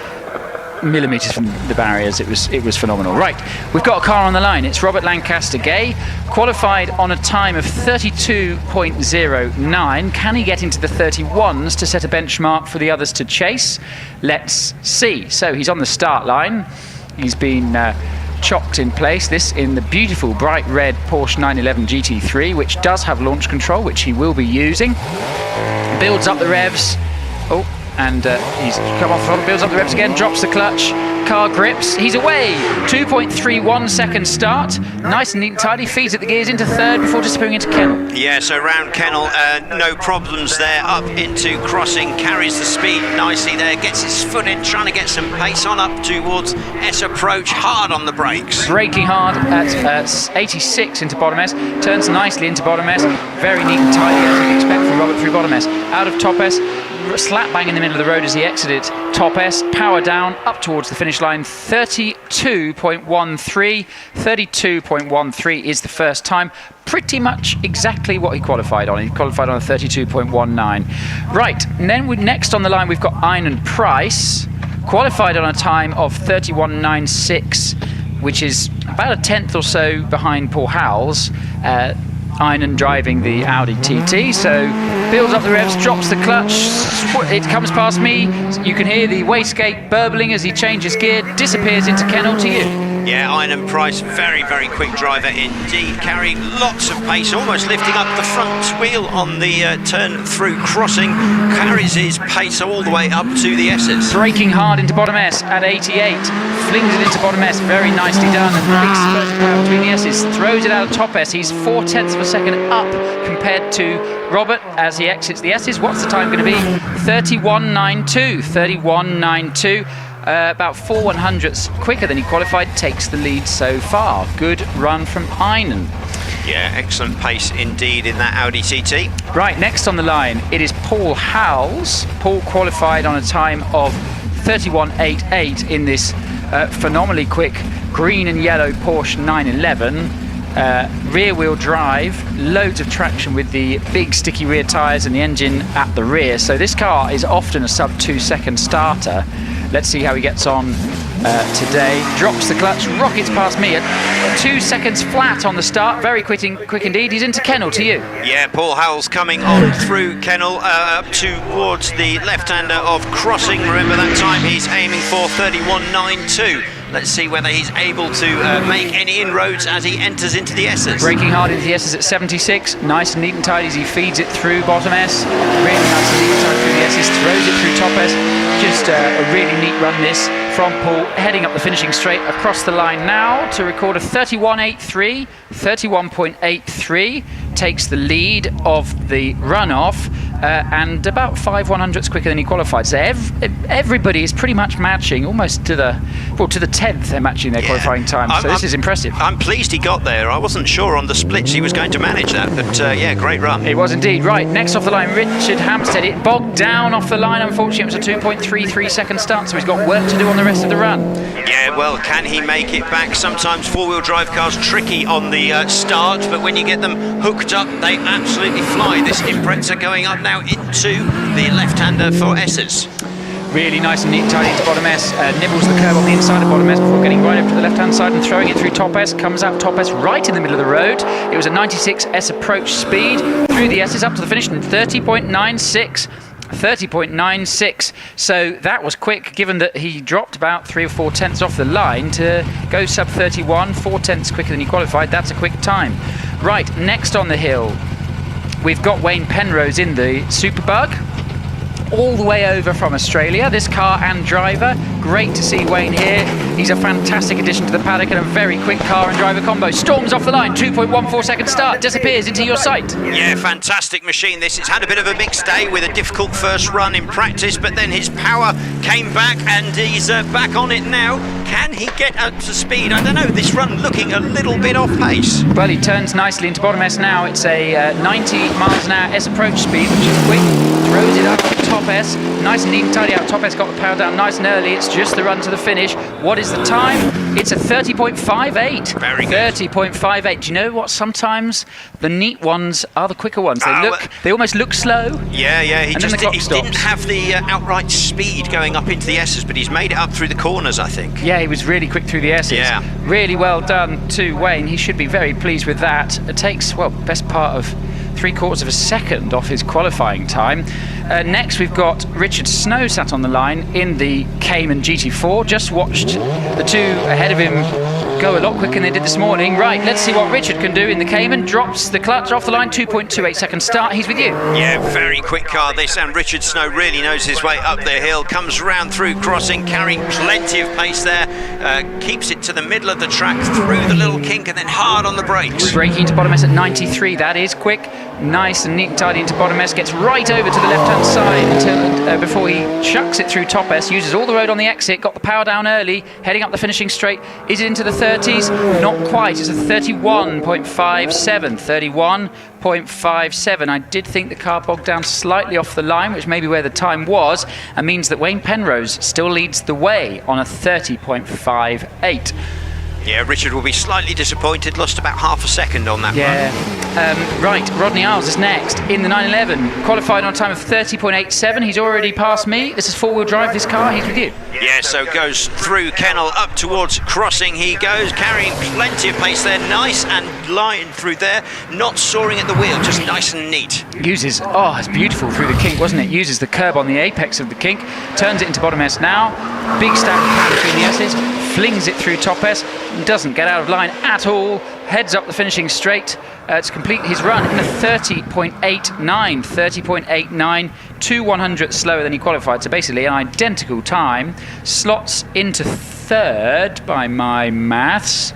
Millimetres from the barriers. It was phenomenal. Right, we've got a car on the line. It's Robert Lancaster Gay, qualified on a time of 32.09. Can he get into the 31s to set a benchmark for the others to chase? Let's see. So he's on the start line. He's been chocked in place. This in the beautiful bright red Porsche 911 GT3, which does have launch control, which he will be using. Builds up the revs. And he's come off throttle, builds up the revs again, drops the clutch, car grips, he's away! 2.31 second start, nice and neat and tidy, feeds at the gears into third before disappearing into kennel. Yeah, so round kennel, no problems there, up into crossing, carries the speed nicely there, gets his foot in, trying to get some pace on up towards S approach, hard on the brakes. Braking hard at 86 into bottom S, turns nicely into bottom S, very neat and tidy as you'd expect from Robert through bottom S, out of top S, slap bang in the middle of the road as he exited top S, power down up towards the finish line. 32.13 is the first time, pretty much exactly what he qualified on. He qualified on a 32.19. Right, and then next on the line we've got Einan Price, qualified on a time of 31.96, which is about a tenth or so behind Paul Howells. Einan driving the Audi TT, so builds up the revs, drops the clutch, it comes past me, you can hear the wastegate burbling as he changes gear, disappears into kennel to you. Yeah, Einan Price, very, very quick driver indeed, carrying lots of pace, almost lifting up the front wheel on the turn through crossing, carries his pace all the way up to the S's. Braking hard into bottom S at 88, flings it into bottom S, very nicely done, and big spurt of power between the S's, throws it out of top S, he's 0.4 of a second up compared to Robert as he exits the S's. What's the time going to be? 31.92. About 4/100ths quicker than he qualified, takes the lead so far. Good run from Einan. Yeah, excellent pace indeed in that Audi TT. Right, next on the line, it is Paul Howells. Paul qualified on a time of 31.88 in this phenomenally quick green and yellow Porsche 911. Rear wheel drive, loads of traction with the big sticky rear tyres and the engine at the rear. So this car is often a sub 2 second starter. Let's see how he gets on today. Drops the clutch, rockets past me at 2 seconds flat on the start. Very quick indeed. He's into Kennel, to you. Yeah, Paul Howell's coming on through Kennel up towards the left-hander of Crossing. Remember that time he's aiming for 31.92. Let's see whether he's able to make any inroads as he enters into the S's. Braking hard into the S's at 76. Nice and neat and tidy as he feeds it through bottom S. Really nice and neat and tidy through the S's. Throws it through top S. Just a really neat run this from Paul. Heading up the finishing straight across the line now to record a 31.83. 31.83. Takes the lead of the runoff. And about 5/100ths quicker than he qualified. So everybody is pretty much matching, almost to the 10th. They're matching their qualifying time. So this is impressive. I'm pleased he got there. I wasn't sure on the splits he was going to manage that, but yeah, great run. It was indeed. Right, next off the line, Richard Hampstead. It bogged down off the line. Unfortunately, it was a 2.33 second start, so he's got work to do on the rest of the run. Yeah, well, can he make it back? Sometimes four-wheel drive cars tricky on the start, but when you get them hooked up, they absolutely fly. This Impreza going up now into the left-hander for S's. Really nice and neat and tidy into bottom S. Nibbles the curb on the inside of bottom S before getting right over to the left-hand side and throwing it through top S. Comes out top S right in the middle of the road. It was a 96 S approach speed through the S's up to the finish in 30.96. 30.96. So that was quick, given that he dropped about 3 or 4 tenths off the line to go sub 31, 4 tenths quicker than he qualified. That's a quick time. Right, next on the hill, we've got Wayne Penrose in the Superbug, all the way over from Australia, this car and driver. Great to see Wayne here. He's a fantastic addition to the paddock and a very quick car and driver combo. Storms off the line, 2.14 second start, disappears into your sight. Yeah, fantastic machine this. It's had a bit of a mixed day with a difficult first run in practice, but then his power came back and he's back on it now. Can he get up to speed? I don't know, this run looking a little bit off pace. Well, he turns nicely into bottom S now. It's a 90 miles an hour S approach speed, which is quick. Throws it up top S, nice and neat and tidy out top S, got the power down nice and early. It's just the run to the finish. What is the time? It's a 30.58. Very good. 30.58. Do you know what? Sometimes the neat ones are the quicker ones. They almost look slow. Yeah, he didn't have the outright speed going up into the S's, but he's made it up through the corners, I think. Yeah, he was really quick through the S's. Yeah. Really well done to Wayne. He should be very pleased with that. It takes, well, best part of 3/4 of a second off his qualifying time. Next we've got Richard Snow sat on the line in the Cayman GT4. Just watched the two ahead of him go a lot quicker than they did this morning. Right, let's see what Richard can do in the Cayman. Drops the clutch off the line, 2.28 second start. He's with you. Yeah, very quick car this, and Richard Snow really knows his way up the hill. Comes round through Crossing, carrying plenty of pace there. Keeps it to the middle of the track, through the little kink, and then hard on the brakes. Braking into bottom S at 93. That is quick. Nice and neat and tidy into bottom S. Gets right over to the left-hand side until before he chucks it through top S. Uses all the road on the exit. Got the power down early. Heading up the finishing straight. Is it into the 30s? Not quite. It's a 31.57. 31.57. I did think the car bogged down slightly off the line, which may be where the time was, and means that Wayne Penrose still leads the way on a 30.58. Yeah, Richard will be slightly disappointed, lost about half a second on that run. Right, Rodney Isles is next in the 911, qualified on a time of 30.87. He's already passed me. This is four-wheel drive, this car. He's with you. Yeah, so goes through Kennel up towards Crossing. He goes, carrying plenty of pace there, nice and line through there, not soaring at the wheel, just nice and neat. Uses, oh, it's beautiful through the kink, wasn't it? Uses the curb on the apex of the kink, turns it into bottom S now, big stack of power between the S's, flings it through top S, doesn't get out of line at all, heads up the finishing straight to complete his run in a 30.89, 2/100 slower than he qualified, so basically an identical time. Slots into third by my maths,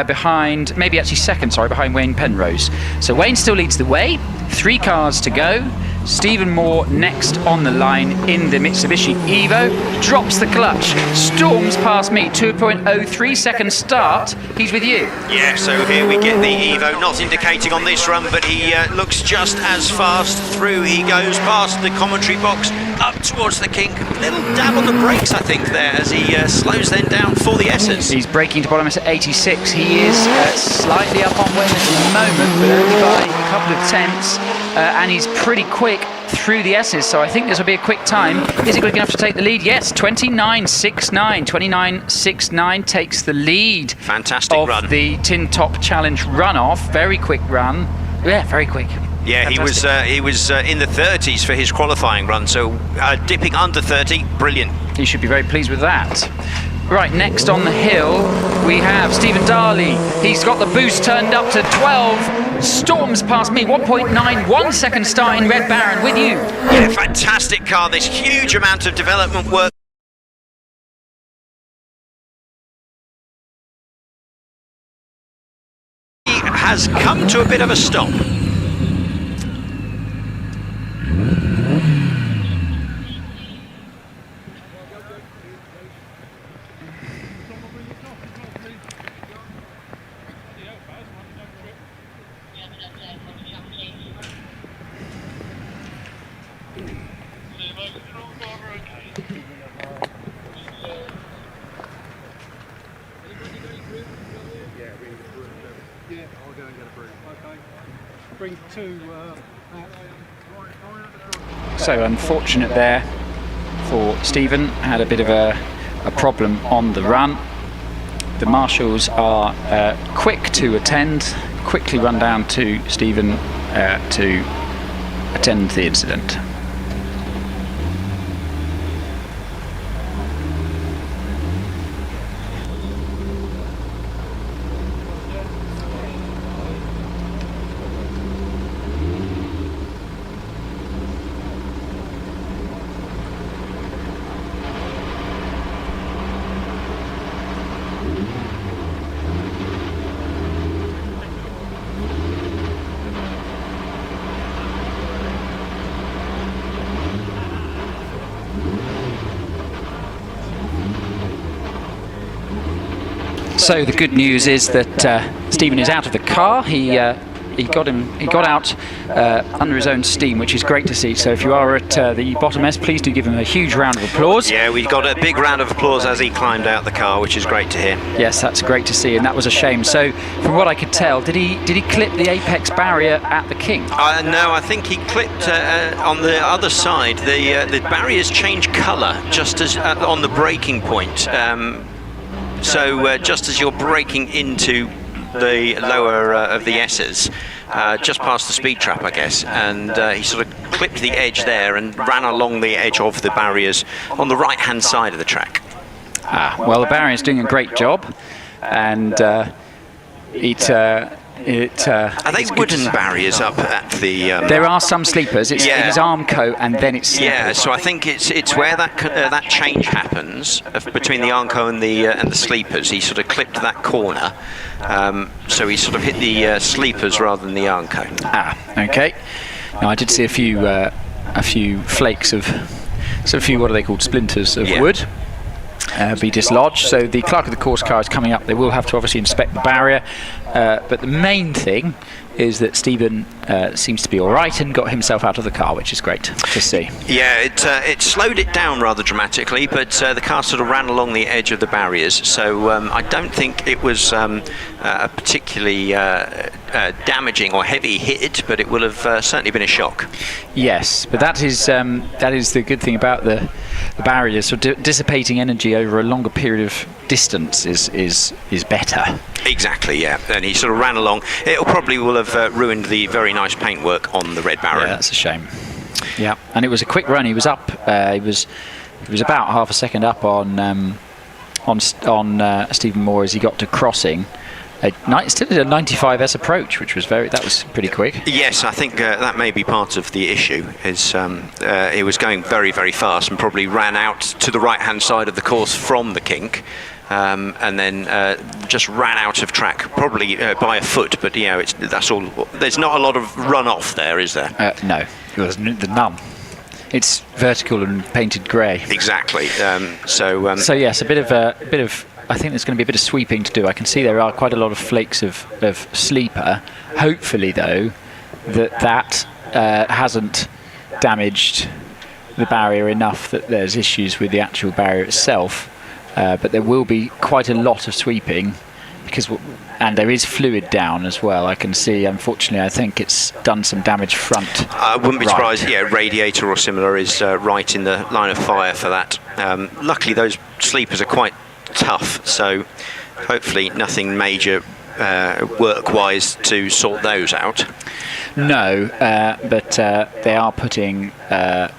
behind, maybe actually second, sorry, behind Wayne Penrose. So Wayne still leads the way, 3 cars to go. Stephen Moore next on the line in the Mitsubishi Evo, drops the clutch, storms past me, 2.03 second start. He's with you. Yeah, so here we get the Evo, not indicating on this run, but he looks just as fast. Through he goes, past the commentary box, up towards the kink. Little dab on the brakes, I think, there, as he slows then down for the S's. He's braking to bottom at 86. He is slightly up on Wayne at the moment, but only by a couple of tenths, and he's pretty quick through the S's, so I think this will be a quick time. Is he quick enough to take the lead? Yes, 29.69. 29.69 takes the lead. Fantastic of run. The Tin Top Challenge runoff. Very quick run. Yeah, very quick. Yeah, Fantastic. he was in the 30s for his qualifying run, so dipping under 30, brilliant. He should be very pleased with that. Right, next on the hill, we have Stephen Darley. He's got the boost turned up to 12. Storms past me, 1.9, 1 second start in Red Baron with you. Yeah, fantastic car. This huge amount of development work has come to a bit of a stop. So unfortunate there for Stephen, had a bit of a problem on the run. The marshals are quick to attend, quickly run down to Stephen to attend the incident. So the good news is that Stephen is out of the car. He got out under his own steam, which is great to see. So if you are at the bottom S, please do give him a huge round of applause. Yeah, we got a big round of applause as he climbed out the car, which is great to hear. Yes, that's great to see, and that was a shame. So from what I could tell, did he clip the apex barrier at the kink? No, I think he clipped on the other side. The barriers change colour just as on the braking point. So just as you're braking into the lower of the S's, just past the speed trap, I guess, and he sort of clipped the edge there and ran along the edge of the barriers on the right-hand side of the track. Well, the barrier's doing a great job, and are they wooden barriers up at the? There are some sleepers. It's arm coat, and then it's sleepers. Yeah, so I think it's where that change happens between the Armco and the sleepers. He sort of clipped that corner, so he sort of hit the sleepers rather than the Armco. Okay. Now I did see a few flakes of, so a few, what are they called, splinters of wood. Be dislodged. So the clerk of the course car is coming up. They will have to obviously inspect the barrier, but the main thing is that Stephen seems to be all right and got himself out of the car, which is great to see. Yeah, it slowed it down rather dramatically, but the car sort of ran along the edge of the barriers, so I don't think it was a particularly damaging or heavy hit, but it will have certainly been a shock. Yes, but that is the good thing about the barriers. So dissipating energy over a longer period of distance is better. Exactly, yeah. And he sort of ran along. It probably will have ruined the very nice paintwork on the Red Baron. Yeah, that's a shame. Yeah, and it was a quick run. He was up. He was about half a second up on Stephen Moore as he got to crossing. Still did a 95S approach, which was that was pretty quick. Yes, I think that may be part of the issue. Is he was going very, very fast and probably ran out to the right-hand side of the course from the kink, and then just ran out of track, probably by a foot. But that's all. There's not a lot of runoff there, is there? No, there's none. It's vertical and painted grey. Exactly. So yes, a bit of. I think there's going to be a bit of sweeping to do. I can see there are quite a lot of flakes of sleeper. Hopefully, though, that hasn't damaged the barrier enough that there's issues with the actual barrier itself. But there will be quite a lot of sweeping and there is fluid down as well. I can see, unfortunately, I think it's done some damage front. I wouldn't be right. surprised. Yeah, radiator or similar is right in the line of fire for that. Luckily, those sleepers are quite tough, so hopefully nothing major work-wise to sort those out. No, but they are putting a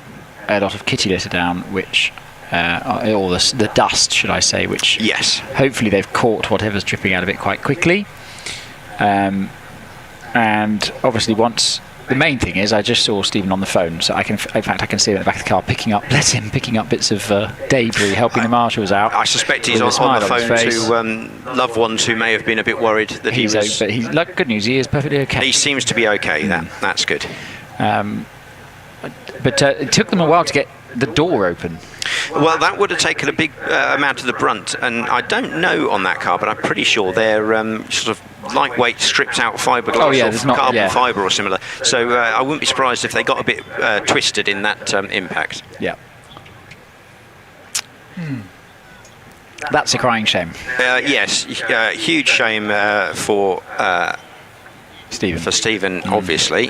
lot of kitty litter down, which or the dust, should I say, which yes, hopefully they've caught whatever's dripping out of it quite quickly. And obviously, once the main thing is, I just saw Stephen on the phone, so I can see him at the back of the car picking up bits of debris, helping the marshals out. I suspect he's on the phone to loved ones who may have been a bit worried that he was. But good news, he is perfectly okay. He seems to be okay. That's good. But it took them a while to get the door open. Well, that would have taken a big amount of the brunt, and I don't know on that car, but I'm pretty sure they're sort of lightweight, stripped out fiberglass or carbon fibre or similar. So I wouldn't be surprised if they got a bit twisted in that impact. Yeah. That's a crying shame. Yes, huge shame for Stephen. For Stephen, obviously.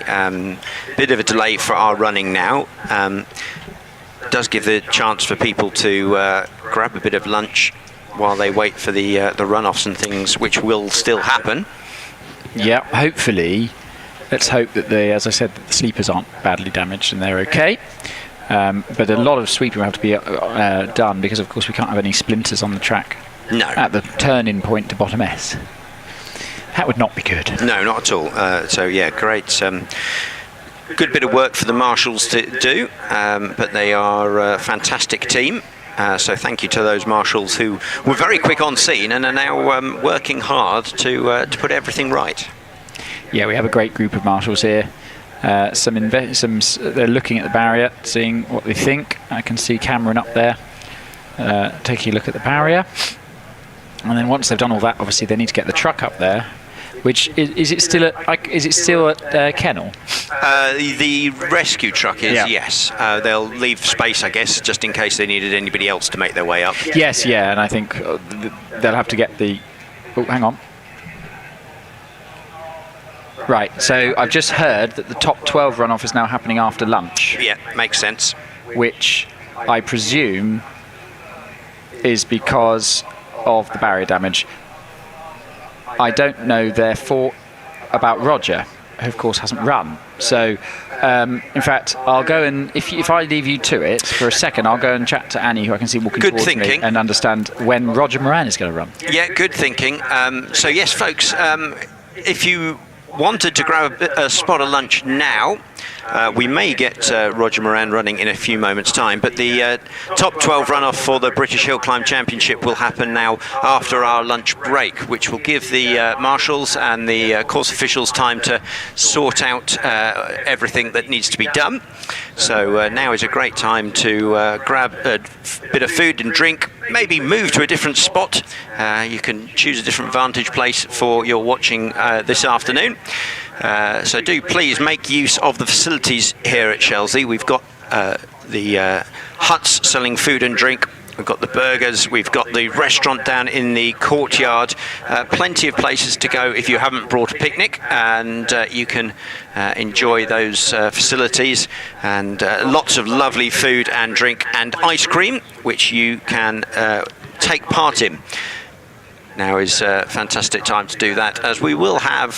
Bit of a delay for our running now. Does give the chance for people to grab a bit of lunch while they wait for the runoffs and things, which will still happen. Yeah, hopefully. Let's hope that as I said, the sleepers aren't badly damaged and they're okay. But a lot of sweeping will have to be done because, of course, we can't have any splinters on the track. No. At the turn-in point to bottom S. That would not be good. No, not at all. So, yeah, great. Good bit of work for the marshals to do, but they are a fantastic team. So thank you to those marshals who were very quick on scene and are now working hard to put everything right. Yeah, we have a great group of marshals here. They're looking at the barrier, seeing what they think. I can see Cameron up there taking a look at the barrier. And then once they've done all that, obviously they need to get the truck up there. Which is it still at Kennel? The rescue truck is, yeah. Yes. They'll leave space, I guess, just in case they needed anybody else to make their way up. Yes, yeah, and I think they'll have to get the. Oh, hang on. Right, so I've just heard that the top 12 runoff is now happening after lunch. Yeah, makes sense. Which I presume is because of the barrier damage. I don't know, therefore, about Roger, who of course hasn't run. So, in fact, I'll go and if I leave you to it for a second, I'll go and chat to Annie, who I can see walking towards me, and understand when Roger Moran is going to run. Yeah, good thinking. So yes, folks, if you wanted to grab a spot of lunch now, we may get Roger Moran running in a few moments' time, but the top 12 runoff for the British Hill Climb Championship will happen now after our lunch break, which will give the marshals and the course officials time to sort out everything that needs to be done. So now is a great time to grab a bit of food and drink, maybe move to a different spot. You can choose a different vantage place for your watching this afternoon. So do please make use of the facilities here at Shelsley. We've got the huts selling food and drink. We've got the burgers. We've got the restaurant down in the courtyard. Plenty of places to go if you haven't brought a picnic, and you can enjoy those facilities, and lots of lovely food and drink and ice cream, which you can take part in. Now is a fantastic time to do that, as we will have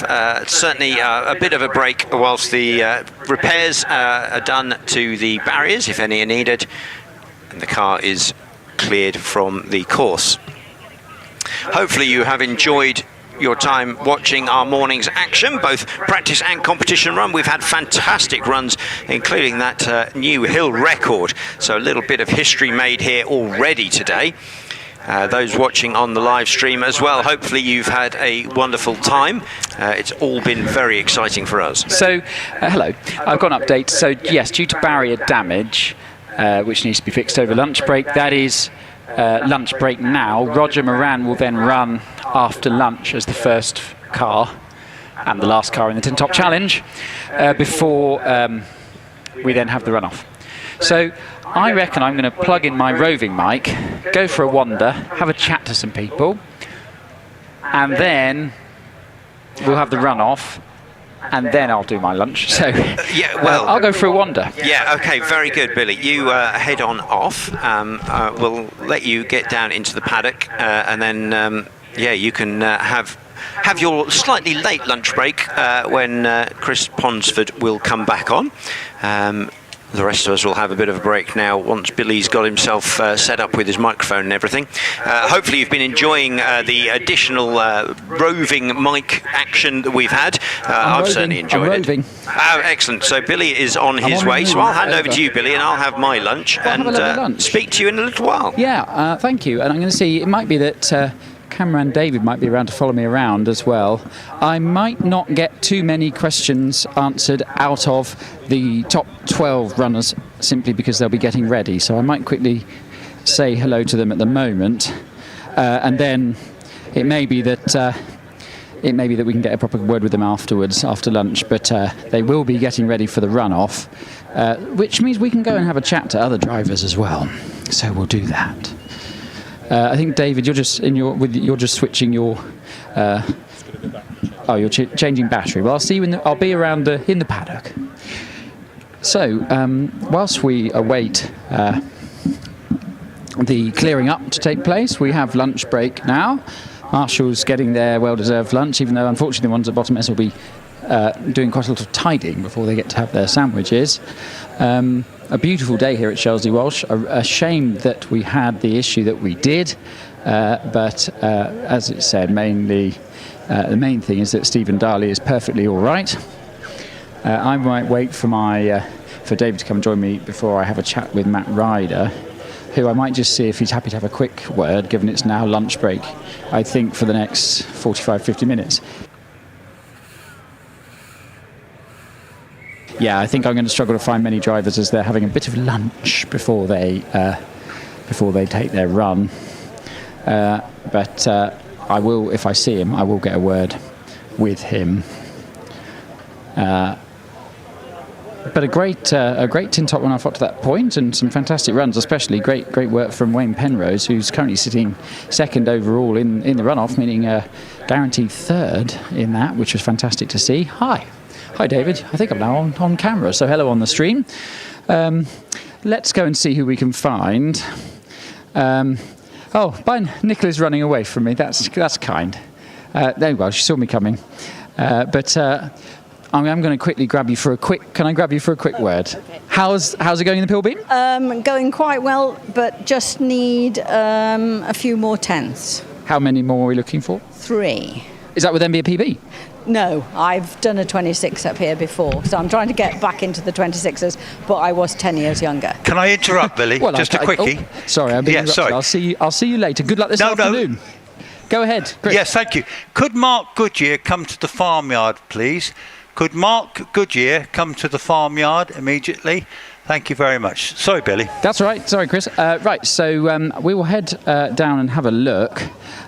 certainly a bit of a break whilst the repairs are done to the barriers, if any are needed, and the car is cleared from the course. Hopefully you have enjoyed your time watching our morning's action, both practice and competition run. We've had fantastic runs, including that new hill record, so a little bit of history made here already today. Those watching on the live stream as well, hopefully you've had a wonderful time. It's all been very exciting for us. So, hello, I've got an update. So yes, due to barrier damage, which needs to be fixed over lunch break, that is lunch break now. Roger Moran will then run after lunch as the first car and the last car in the Tin Top Challenge before we then have the runoff. So I reckon I'm going to plug in my roving mic, go for a wander, have a chat to some people, and then we'll have the run-off, and then I'll do my lunch. So Yeah, well, I'll go for a wander. Yeah, okay, very good, Billy. You head on off. We'll let you get down into the paddock, and then you can have your slightly late lunch break when Chris Ponsford will come back on. The rest of us will have a bit of a break now once Billy's got himself set up with his microphone and everything. Hopefully you've been enjoying the additional roving mic action that we've had. I've certainly enjoyed it. Oh, excellent. So Billy is on his way. So I'll hand over to you, Billy, and I'll have my lunch and speak to you in a little while. Yeah, thank you. And I'm going to see, it might be that Cameron David might be around to follow me around as well. I might not get too many questions answered out of the top 12 runners simply because they'll be getting ready. So I might quickly say hello to them at the moment, and then it may be that we can get a proper word with them afterwards, after lunch. But they will be getting ready for the run-off, which means we can go and have a chat to other drivers as well. So we'll do that. I think David, you're just switching your. You're changing battery. Well, I'll see you I'll be around in the paddock. So whilst we await the clearing up to take place, we have lunch break now. Marshall's getting their well-deserved lunch, even though unfortunately the ones at bottom S will be doing quite a lot of tidying before they get to have their sandwiches. A beautiful day here at Shelsley Walsh. A shame that we had the issue that we did, but as it said, mainly the main thing is that Stephen Darley is perfectly all right. I might wait for David to come join me before I have a chat with Matt Ryder, who I might just see if he's happy to have a quick word, given it's now lunch break, I think, for the next 45-50 minutes. Yeah, I think I'm going to struggle to find many drivers as they're having a bit of lunch before they take their run. But I will, if I see him, I will get a word with him. But a great tin top run off up to that point, and some fantastic runs, especially great work from Wayne Penrose, who's currently sitting second overall in the runoff, meaning guaranteed third in that, which was fantastic to see. Hi, David. I think I'm now on camera, so hello on the stream. Let's go and see who we can find. Nicola's running away from me. That's kind. There you go. She saw me coming. But I'm going to quickly grab you for a quick. Can I grab you for a quick word? Okay. How's it going in the Pilbeam? Going quite well, but just need a few more tenths. How many more are we looking for? 3. Is that with them be a PB? No, I've done a 26 up here before, so I'm trying to get back into the 26s, but I was 10 years younger. Can I interrupt, Billy? Just a quickie. Sorry, I'm being interrupted. Sorry. I'll see you later. Good luck this afternoon. No. Go ahead, Chris. Yes, thank you. Could Mark Goodyear come to the farmyard, please? Could Mark Goodyear come to the farmyard immediately? Thank you very much. Sorry, Billy. That's all right. Sorry, Chris. Right, so we will head down and have a look.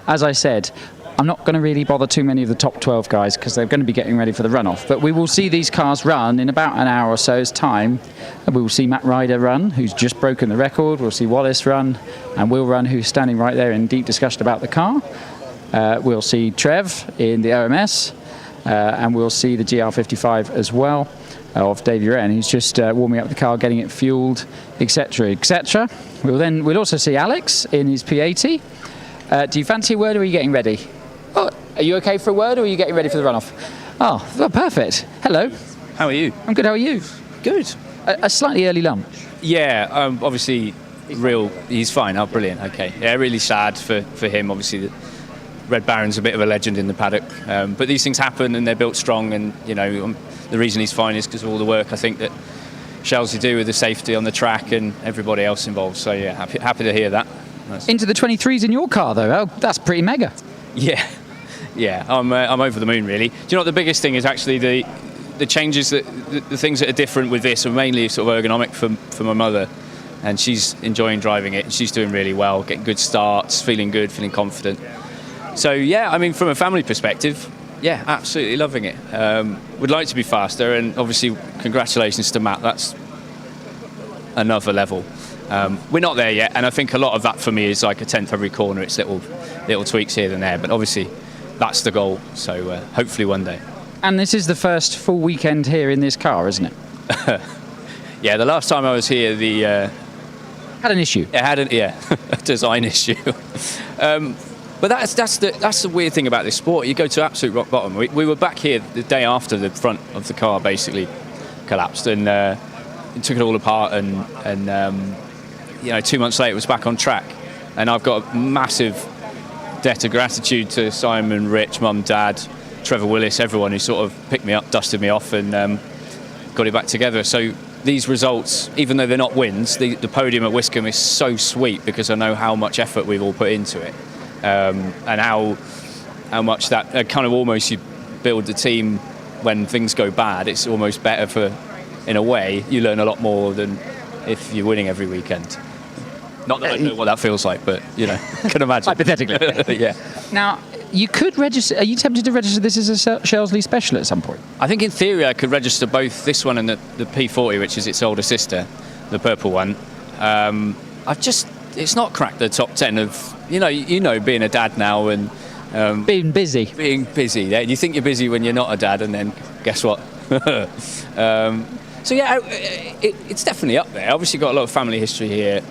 As I said, I'm not going to really bother too many of the top 12 guys because they're going to be getting ready for the runoff. But we will see these cars run in about an hour or so's time. And we will see Matt Ryder run, who's just broken the record. We'll see Wallace run, and Will run, who's standing right there in deep discussion about the car. We'll see Trev in the OMS, and we'll see the GR55 as well of Davey Wren, who's just warming up the car, getting it fueled, etc., etc. We'll also see Alex in his P80. Do you fancy a word, or are you getting ready? Oh, are you okay for a word, or are you getting ready for the runoff? Oh, well, perfect. Hello. How are you? I'm good. How are you? Good. A slightly early lunch. Yeah, obviously, he's fine. Oh, brilliant. Okay. Yeah, really sad for him. Obviously, the Red Baron's a bit of a legend in the paddock, but these things happen, and they're built strong. And the reason he's fine is because of all the work I think that Shelsley do with the safety on the track and everybody else involved. So yeah, happy to hear that. Nice. Into the 23s in your car, though. Oh, that's pretty mega. Yeah, I'm over the moon, really. Do you know what the biggest thing is? Actually, the changes, the things that are different with this are mainly sort of ergonomic for my mother, and she's enjoying driving it, and she's doing really well, getting good starts, feeling good, feeling confident. So yeah, I mean, from a family perspective, yeah, absolutely loving it. Would like to be faster, and obviously congratulations to Matt. That's another level. We're not there yet, and I think a lot of that for me is like a tenth every corner. It's little tweaks here and there, but obviously that's the goal. So hopefully one day. And this is the first full weekend here in this car, isn't it? Yeah, the last time I was here, had an issue. It had a design issue. But that's the weird thing about this sport. You go to absolute rock bottom. We were back here the day after the front of the car basically collapsed, and took it all apart, and 2 months later it was back on track. And I've got a massive debt of gratitude to Simon, Rich, Mum, Dad, Trevor Willis, everyone who sort of picked me up, dusted me off, and got it back together. So these results, even though they're not wins, the podium at Wiscombe is so sweet because I know how much effort we've all put into it, and how much that kind of almost you build the team when things go bad. It's almost better for, in a way, you learn a lot more than if you're winning every weekend. Not that I know what that feels like, but can imagine. Hypothetically. Yeah. Now, you could register. Are you tempted to register this as a Shelsley Special at some point? I think in theory I could register both this one and the P40, which is its older sister, the purple one. It's not cracked the top 10 of, being a dad now and... being busy. Being busy. Yeah. You think you're busy when you're not a dad, and then guess what? So yeah, it's definitely up there. Obviously got a lot of family history here.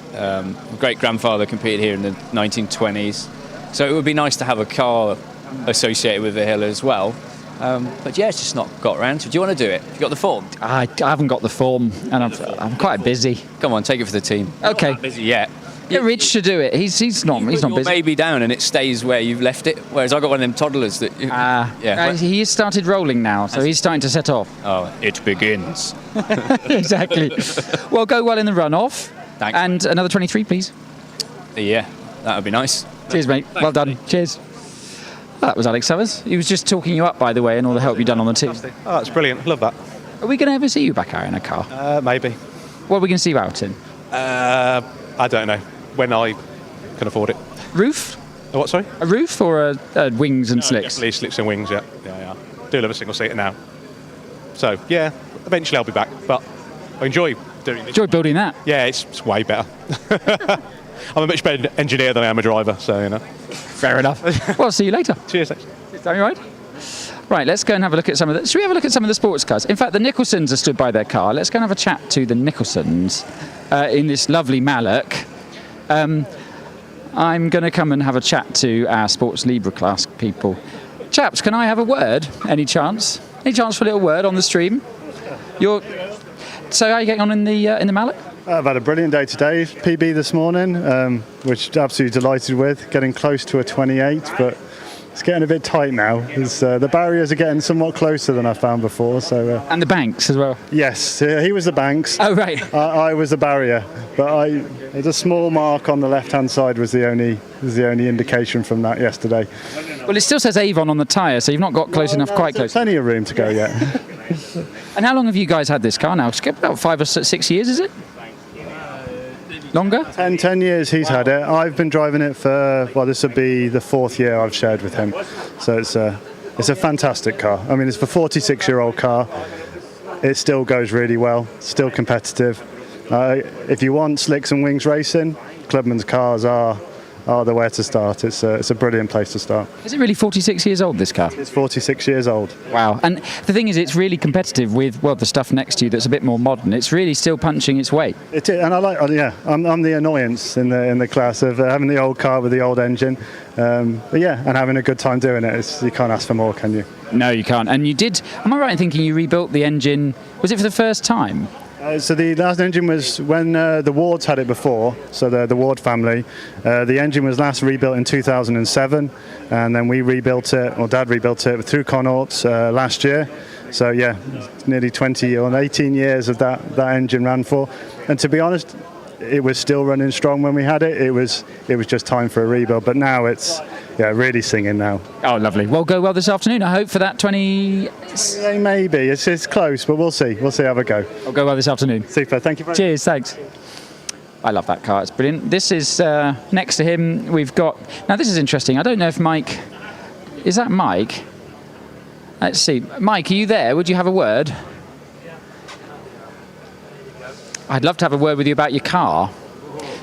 Great-grandfather competed here in the 1920s. So it would be nice to have a car associated with the hill as well. But yeah, it's just not got around to it. Do you want to do it? Have you got the form? I haven't got the form, and I'm quite busy. Come on, take it for the team. Okay. Not busy yet. Get Rich to do it. He's not busy. Maybe down and it stays where you've left it. Whereas I got one of them toddlers that. He has started rolling now, so he's starting to set off. Oh, it begins. Exactly. Well, go well in the runoff. Thanks. And another 23, please. Yeah, that would be nice. Cheers, mate. Well done. Cheers. That was Alex Summers. He was just talking you up, by the way, and all the help you've done on the team. Oh, that's brilliant. Love that. Are we going to ever see you back out in a car? Maybe. What are we going to see you out in? I don't know. When I can afford it. Roof? A what, sorry? A roof or a wings and slicks? Definitely slicks and wings, yeah. Do love a single seater now. So, yeah, eventually I'll be back. But I enjoy doing this. Enjoy building that? Yeah, it's way better. I'm a much better engineer than I am a driver, so, Fair enough. Well, see you later. Cheers, thanks. Is that right? Right, let's go and have a look at some of the... Should we have a look at some of the sports cars? In fact, the Nicholsons are stood by their car. Let's go and have a chat to the Nicholsons in this lovely Mallock. I'm going to come and have a chat to our Sports Libre class people. Chaps, can I have a word? Any chance? Any chance for a little word on the stream? So how are you getting on in the Mallock? I've had a brilliant day today. PB this morning, which I'm absolutely delighted with. Getting close to a 28, but it's getting a bit tight now. The barriers are getting somewhat closer than I found before. So and the banks as well. Yes, he was the banks. Oh right. I was the barrier, but there's a small mark on the left-hand side was the only indication from that yesterday. Well, it still says Avon on the tyre, so you've not got close enough. Quite close. Plenty of room to go yet. And how long have you guys had this car now? It's about 5 or 6 years, is it? Longer? 10 years he's had it. I've been driving it for, this would be the 4th year I've shared with him. So it's a fantastic car. I mean, it's a 46-year-old car. It still goes really well, still competitive. If you want slicks and wings racing, Clubman's cars are the way to start. It's a brilliant place to start. Is it really 46 years old, this car? It's 46 years old. Wow. And the thing is, it's really competitive with, the stuff next to you that's a bit more modern. It's really still punching its weight. It is, and I like, I'm the annoyance in the class of having the old car with the old engine. And having a good time doing it. You can't ask for more, can you? No, you can't. And you did, am I right in thinking you rebuilt the engine, was it for the first time? So the last engine was when the Wards had it before, so the Ward family. The engine was last rebuilt in 2007, and then we rebuilt it, or Dad rebuilt it through Connaughts last year. So yeah, nearly 20 or 18 years of that engine ran for. And to be honest, it was still running strong when we had it. It was just time for a rebuild, but now it's really singing now. Oh, lovely. Well, go well this afternoon. I hope for that 20. Yeah, maybe it's close, but we'll see. We'll see how it go. I'll go well this afternoon. Super. Thank you very much. Cheers. Thanks. I love that car. It's brilliant. This is next to him. We've got. Now this is interesting. I don't know if Mike. Is that Mike? Let's see. Mike, are you there? Would you have a word? I'd love to have a word with you about your car,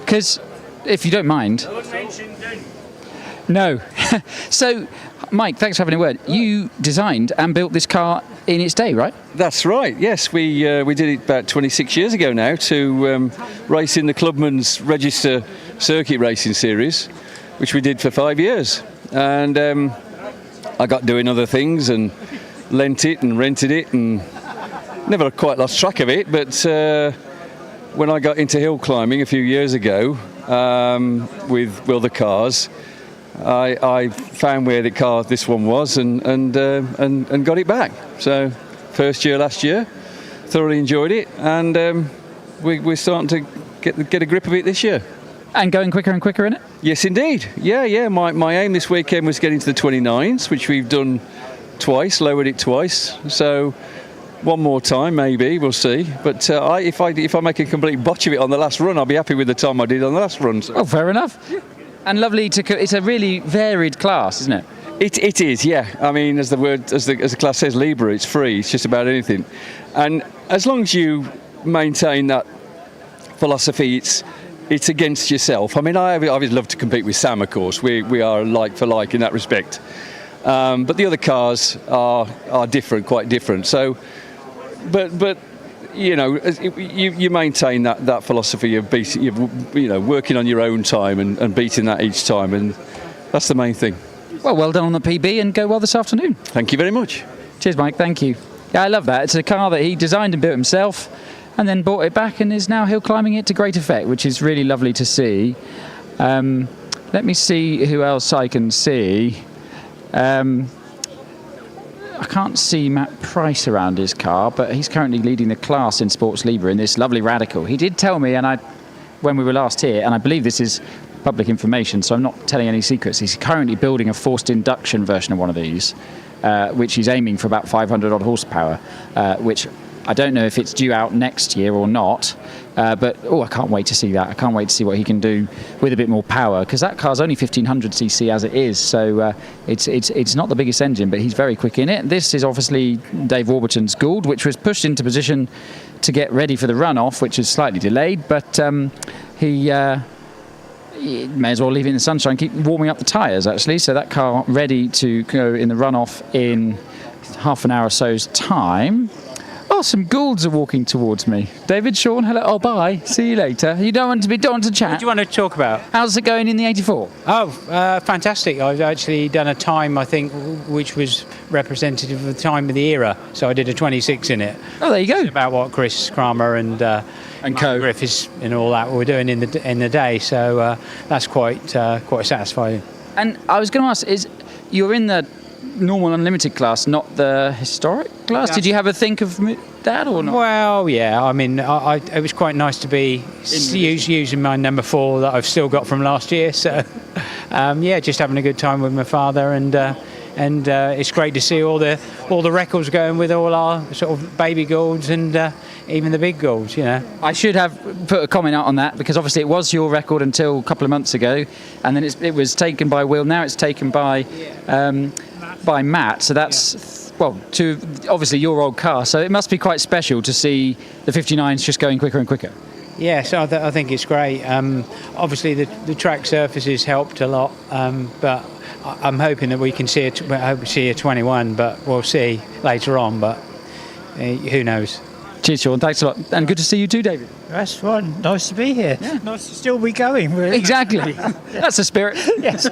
because if you don't mind. No. So, Mike, thanks for having a word. You designed and built this car in its day, right? That's right, yes. We did it about 26 years ago now to race in the Clubman's Register Circuit Racing Series, which we did for 5 years. And I got doing other things and lent it and rented it and never quite lost track of it. But when I got into hill climbing a few years ago with other cars, I found where the car this one was and got it back. So first year last year, thoroughly enjoyed it, and we're starting to get a grip of it this year. And going quicker and quicker in it? Yes, indeed. Yeah. My aim this weekend was getting to the 29s, which we've done twice, lowered it twice. So one more time, maybe, we'll see. But if I make a complete botch of it on the last run, I'll be happy with the time I did on the last run. So. Oh, fair enough. And lovely it's a really varied class, isn't it? It is, yeah. I mean, as the class says, Libre, it's free. It's just about anything. And as long as you maintain that philosophy, it's against yourself. I mean, I always love to compete with Sam, of course. We are like for like in that respect. But the other cars are different, quite different. So, but you know, you maintain that philosophy of working on your own time and beating that each time, and that's the main thing. Well done on the PB, and go well this afternoon. Thank you very much. Cheers, Mike. Thank you. Yeah, I love that. It's a car that he designed and built himself, and then bought it back and is now hill climbing it to great effect, which is really lovely to see. Let me see who else I can see. I can't see Matt Price around his car, but he's currently leading the class in Sports Libre in this lovely Radical. He did tell me, when we were last here, and I believe this is public information, so I'm not telling any secrets, he's currently building a forced induction version of one of these, which he's aiming for about 500 odd horsepower, which I don't know if it's due out next year or not, but I can't wait to see that. I can't wait to see what he can do with a bit more power, because that car's only 1500cc as it is, so it's not the biggest engine, but he's very quick in it. This is obviously Dave Warburton's Gould, which was pushed into position to get ready for the runoff, which is slightly delayed, but he may as well leave it in the sunshine, keep warming up the tyres actually, so that car ready to go in the runoff in half an hour or so's time. Oh, some Goulds are walking towards me. David, Sean, hello. Oh, bye. See you later. You don't want to chat? What do you want to talk about? How's it going in the 84? Oh, fantastic. I've actually done a time, I think, which was representative of the time of the era. So I did a 26 in it. Oh, there you go. It's about what Chris Kramer and Co. Griffiths and all that were doing in the day. So that's quite satisfying. And I was going to ask, you're in the normal unlimited class, not the historic class? Did you have a think of that or not? Well, yeah. I mean, it was quite nice to be using my number 4 that I've still got from last year. So, just having a good time with my father, and it's great to see all the records going with all our sort of baby Goulds and even the big Goulds. You know, I should have put a comment out on that, because obviously it was your record until a couple of months ago, and then it was taken by Will. Now it's taken by Matt, so that's to obviously your old car, so it must be quite special to see the 59s just going quicker and quicker. Yes, I think it's great. Obviously the track surfaces helped a lot, but I'm hoping that we can see a 21, but we'll see later on, but who knows. Cheers, Sean. Thanks a lot. And good to see you too, David. That's fun. Nice to be here. Yeah. Nice to still be going, really. Exactly. That's the spirit. Yes.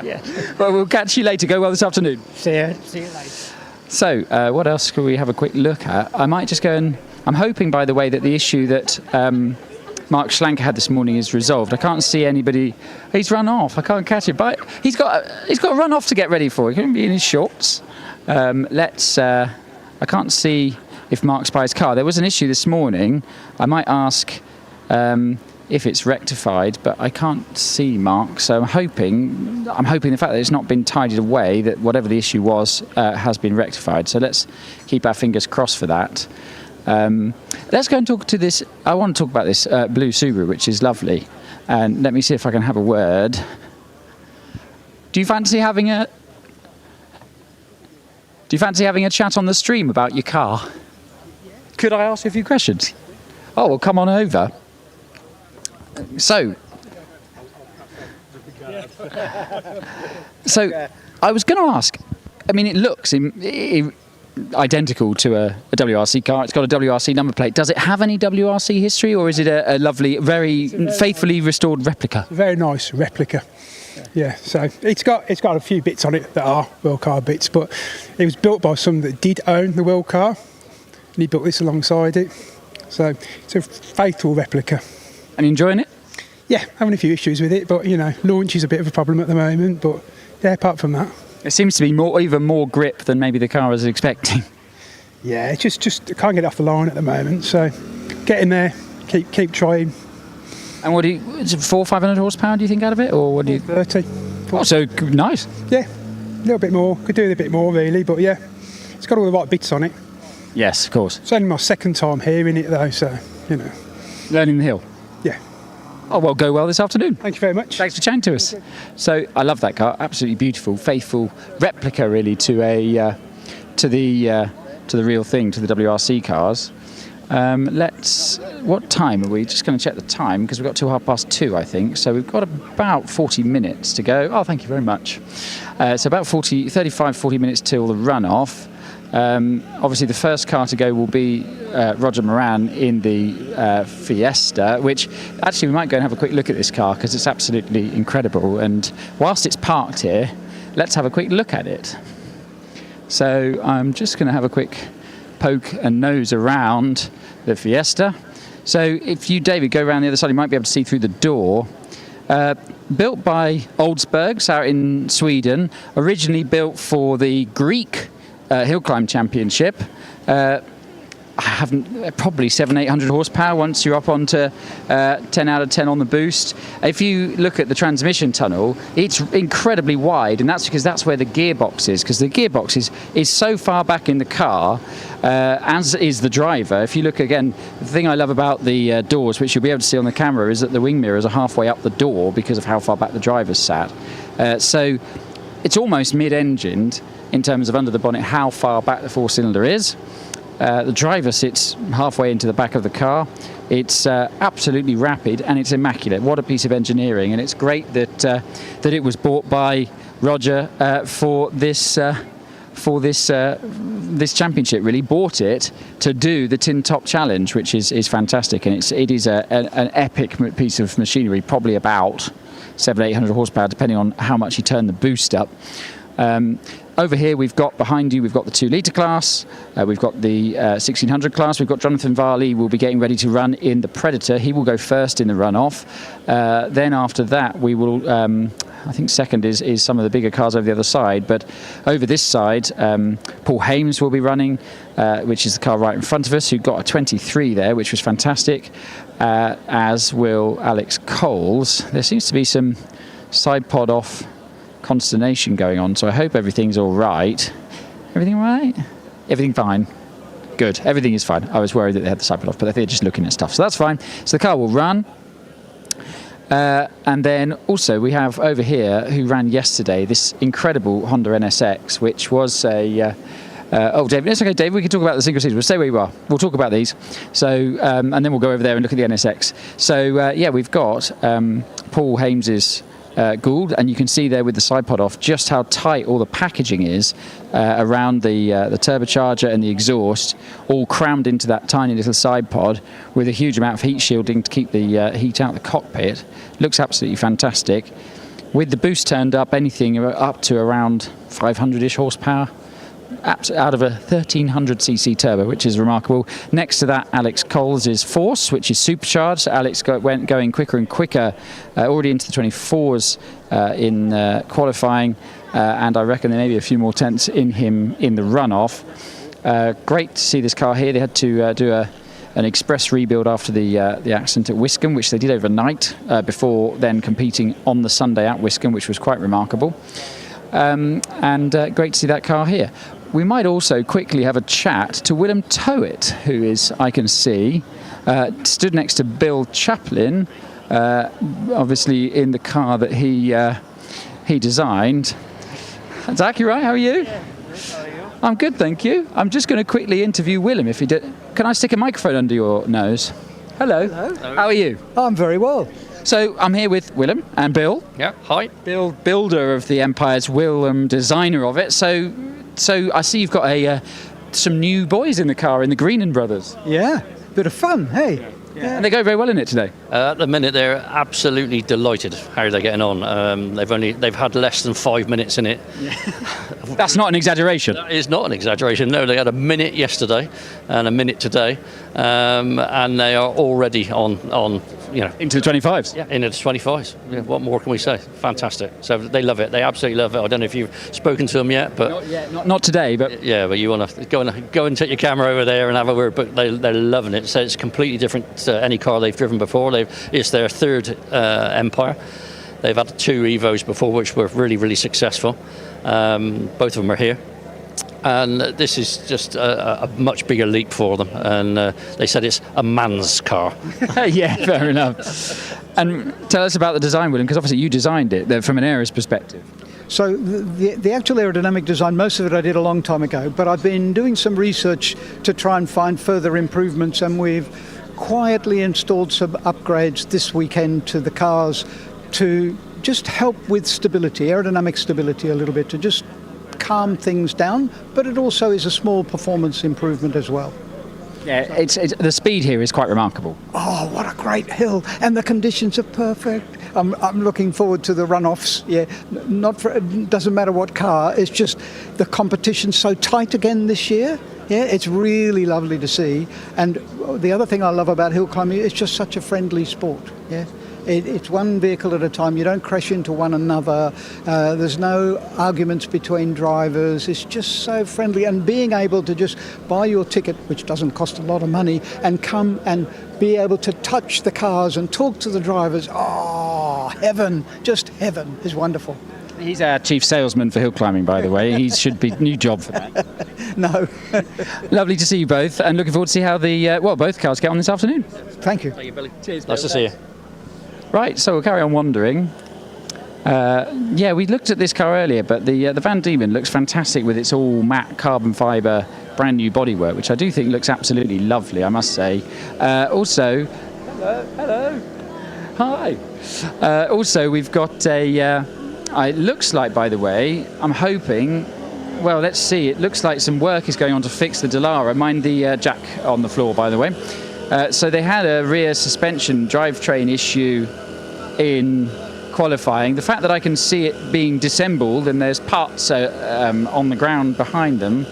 Yeah. Well, we'll catch you later. Go well this afternoon. See you later. So, what else could we have a quick look at? I might just go and... I'm hoping, by the way, that the issue that Mark Schlanker had this morning is resolved. I can't see anybody... He's run off. I can't catch it. But he's got to run off to get ready for it. He can be in his shorts. I can't see... if Mark's by his car. There was an issue this morning. I might ask if it's rectified, but I can't see Mark, so I'm hoping the fact that it's not been tidied away, that whatever the issue was has been rectified. So let's keep our fingers crossed for that. Let's go and talk to this. I want to talk about this blue Subaru, which is lovely, and let me see if I can have a word. Do you fancy having a chat on the stream about your car? Could I ask you a few questions? Oh, well, come on over. So, So I was going to ask, I mean, it looks identical to a WRC car. It's got a WRC number plate. Does it have any WRC history, or is it a lovely, very faithfully restored replica? Very nice replica. Yeah, so it's got a few bits on it that are world car bits, but it was built by someone that did own the world car, and he built this alongside it. So it's a faithful replica. And enjoying it? Yeah, having a few issues with it, but launch is a bit of a problem at the moment. But yeah, apart from that, it seems to be even more grip than maybe the car was expecting. Yeah, it's just I can't get it off the line at the moment. So get in there, keep trying. And what is it 400-500 horsepower, do you think, out of it? Or what do you 30. Oh, so nice. Yeah, a little bit more. Could do with a bit more, really, but yeah, it's got all the right bits on it. Yes, of course. It's only my second time hearing it, though, so, Learning the hill? Yeah. Oh, well, go well this afternoon. Thank you very much. Thanks for chatting to us. So, I love that car. Absolutely beautiful, faithful replica, really, to the real thing, to the WRC cars. What time are we? Just going to check the time, because we've got till 2:30, I think. So we've got about 40 minutes to go. Oh, thank you very much. So about 40 minutes till the run-off. Obviously, the first car to go will be Roger Moran in the Fiesta, which actually we might go and have a quick look at this car, because it's absolutely incredible. And whilst it's parked here, let's have a quick look at it. So I'm just going to have a quick poke and nose around the Fiesta. So if you, David, go around the other side, you might be able to see through the door. Built by Oldsbergs out in Sweden, originally built for the Greek Hill Climb Championship. Probably 700-800 horsepower once you're up onto 10 out of 10 on the boost. If you look at the transmission tunnel, it's incredibly wide, and that's because that's where the gearbox is, because the gearbox is so far back in the car, as is the driver. If you look again, the thing I love about the doors, which you'll be able to see on the camera, is that the wing mirrors are halfway up the door because of how far back the driver's sat. So it's almost mid-engined in terms of under the bonnet how far back the four-cylinder is. The driver sits halfway into the back of the car. It's absolutely rapid, and it's immaculate. What a piece of engineering! And it's great that it was bought by Roger for this championship. Really bought it to do the Tin Top Challenge, which is fantastic, and it is an epic piece of machinery. Probably about 700-800 horsepower, depending on how much you turn the boost up. Over here, behind you, we've got the 2-litre class, we've got the 1600 class, we've got Jonathan Varley will be getting ready to run in the Predator. He will go first in the runoff. Then after that, we will, I think second is some of the bigger cars over the other side, but over this side, Paul Hames will be running, which is the car right in front of us, who got a 23 there, which was fantastic, as will Alex Coles. There seems to be some side pod off consternation going on, so I hope everything's all right. Everything all right? Everything fine? Good. Everything is fine. I was worried that they had the side pod off, but they're just looking at stuff, so that's fine. So the car will run. And then also we have over here, who ran yesterday, this incredible Honda NSX, which was a... oh, David, it's okay, David, we can talk about the single seater. We'll stay where you are. We'll talk about these. So, and then we'll go over there and look at the NSX. So, yeah, we've got Paul Hames's Gould, and you can see there with the side pod off just how tight all the packaging is around the turbocharger and the exhaust, all crammed into that tiny little side pod with a huge amount of heat shielding to keep the heat out of the cockpit. Looks absolutely fantastic. With the boost turned up, anything up to around 500-ish horsepower out of a 1300cc turbo, which is remarkable. Next to that, Alex Coles' Force, which is supercharged. Alex went going quicker and quicker, already into the 24s in qualifying, and I reckon there may be a few more tenths in him in the runoff. Great to see this car here. They had to do an express rebuild after the accident at Wiscombe, which they did overnight before then competing on the Sunday at Wiscombe, which was quite remarkable. And great to see that car here. We might also quickly have a chat to Willem Towett, who is, I can see, stood next to Bill Chaplin, obviously in the car that he designed. Zach, you right? How are you? Yeah, how are you? I'm good, thank you. I'm just going to quickly interview Willem. If he did, can I stick a microphone under your nose? Hello. Hello. How are you? I'm very well. So I'm here with Willem and Bill. Yeah, hi. Bill, builder of the Empires, Willem, designer of it. So I see you've got some new boys in the car in the Greenan brothers. Yeah, bit of fun, hey. Yeah. And they go very well in it today. At the minute, they're absolutely delighted how they're getting on. They've had less than 5 minutes in it. Yeah. That's not an exaggeration. That is not an exaggeration. No, they had a minute yesterday and a minute today, and they are already on into the 25s. Yeah, into the 25s. Yeah, what more can we say? Fantastic. So they love it. They absolutely love it. I don't know if you've spoken to them yet, but not yet. Not today, but yeah. But you want to go and take your camera over there and have a word. But they're loving it. So it's completely different to any car they've driven before. It's their third Empire. They've had 2 Evos before, which were really, really successful. Both of them are here. And this is just a much bigger leap for them. And they said it's a man's car. Yeah, fair enough. And tell us about the design, William, because obviously you designed it from an air's perspective. So the actual aerodynamic design, most of it I did a long time ago, but I've been doing some research to try and find further improvements, and we've quietly installed some upgrades this weekend to the cars to just help with stability, aerodynamic stability a little bit, to just calm things down, but it also is a small performance improvement as well. Yeah, it's the speed here is quite remarkable. Oh, what a great hill, and the conditions are perfect. I'm looking forward to the runoffs. Yeah, it doesn't matter what car. It's just the competition's so tight again this year. Yeah, it's really lovely to see. And the other thing I love about hill climbing, it's just such a friendly sport. Yeah. It's one vehicle at a time. You don't crash into one another. There's no arguments between drivers. It's just so friendly. And being able to just buy your ticket, which doesn't cost a lot of money, and come and be able to touch the cars and talk to the drivers. Oh, heaven, just heaven is wonderful. He's our chief salesman for hill climbing, by the way. He should be new job for that. No. Lovely to see you both, and looking forward to see how both cars get on this afternoon. Thank you. Thank you, Billy. Cheers. Nice to see you. Right, so we'll carry on wandering. We looked at this car earlier, but the Van Diemen looks fantastic with its all matte carbon fibre, brand new bodywork, which I do think looks absolutely lovely, I must say. Also, hello, hi. Also, we've got it looks like, by the way, I'm hoping. Well, let's see. It looks like some work is going on to fix the Dallara. Mind the jack on the floor, by the way. So they had a rear suspension drivetrain issue in qualifying. The fact that I can see it being disassembled and there's parts on the ground behind them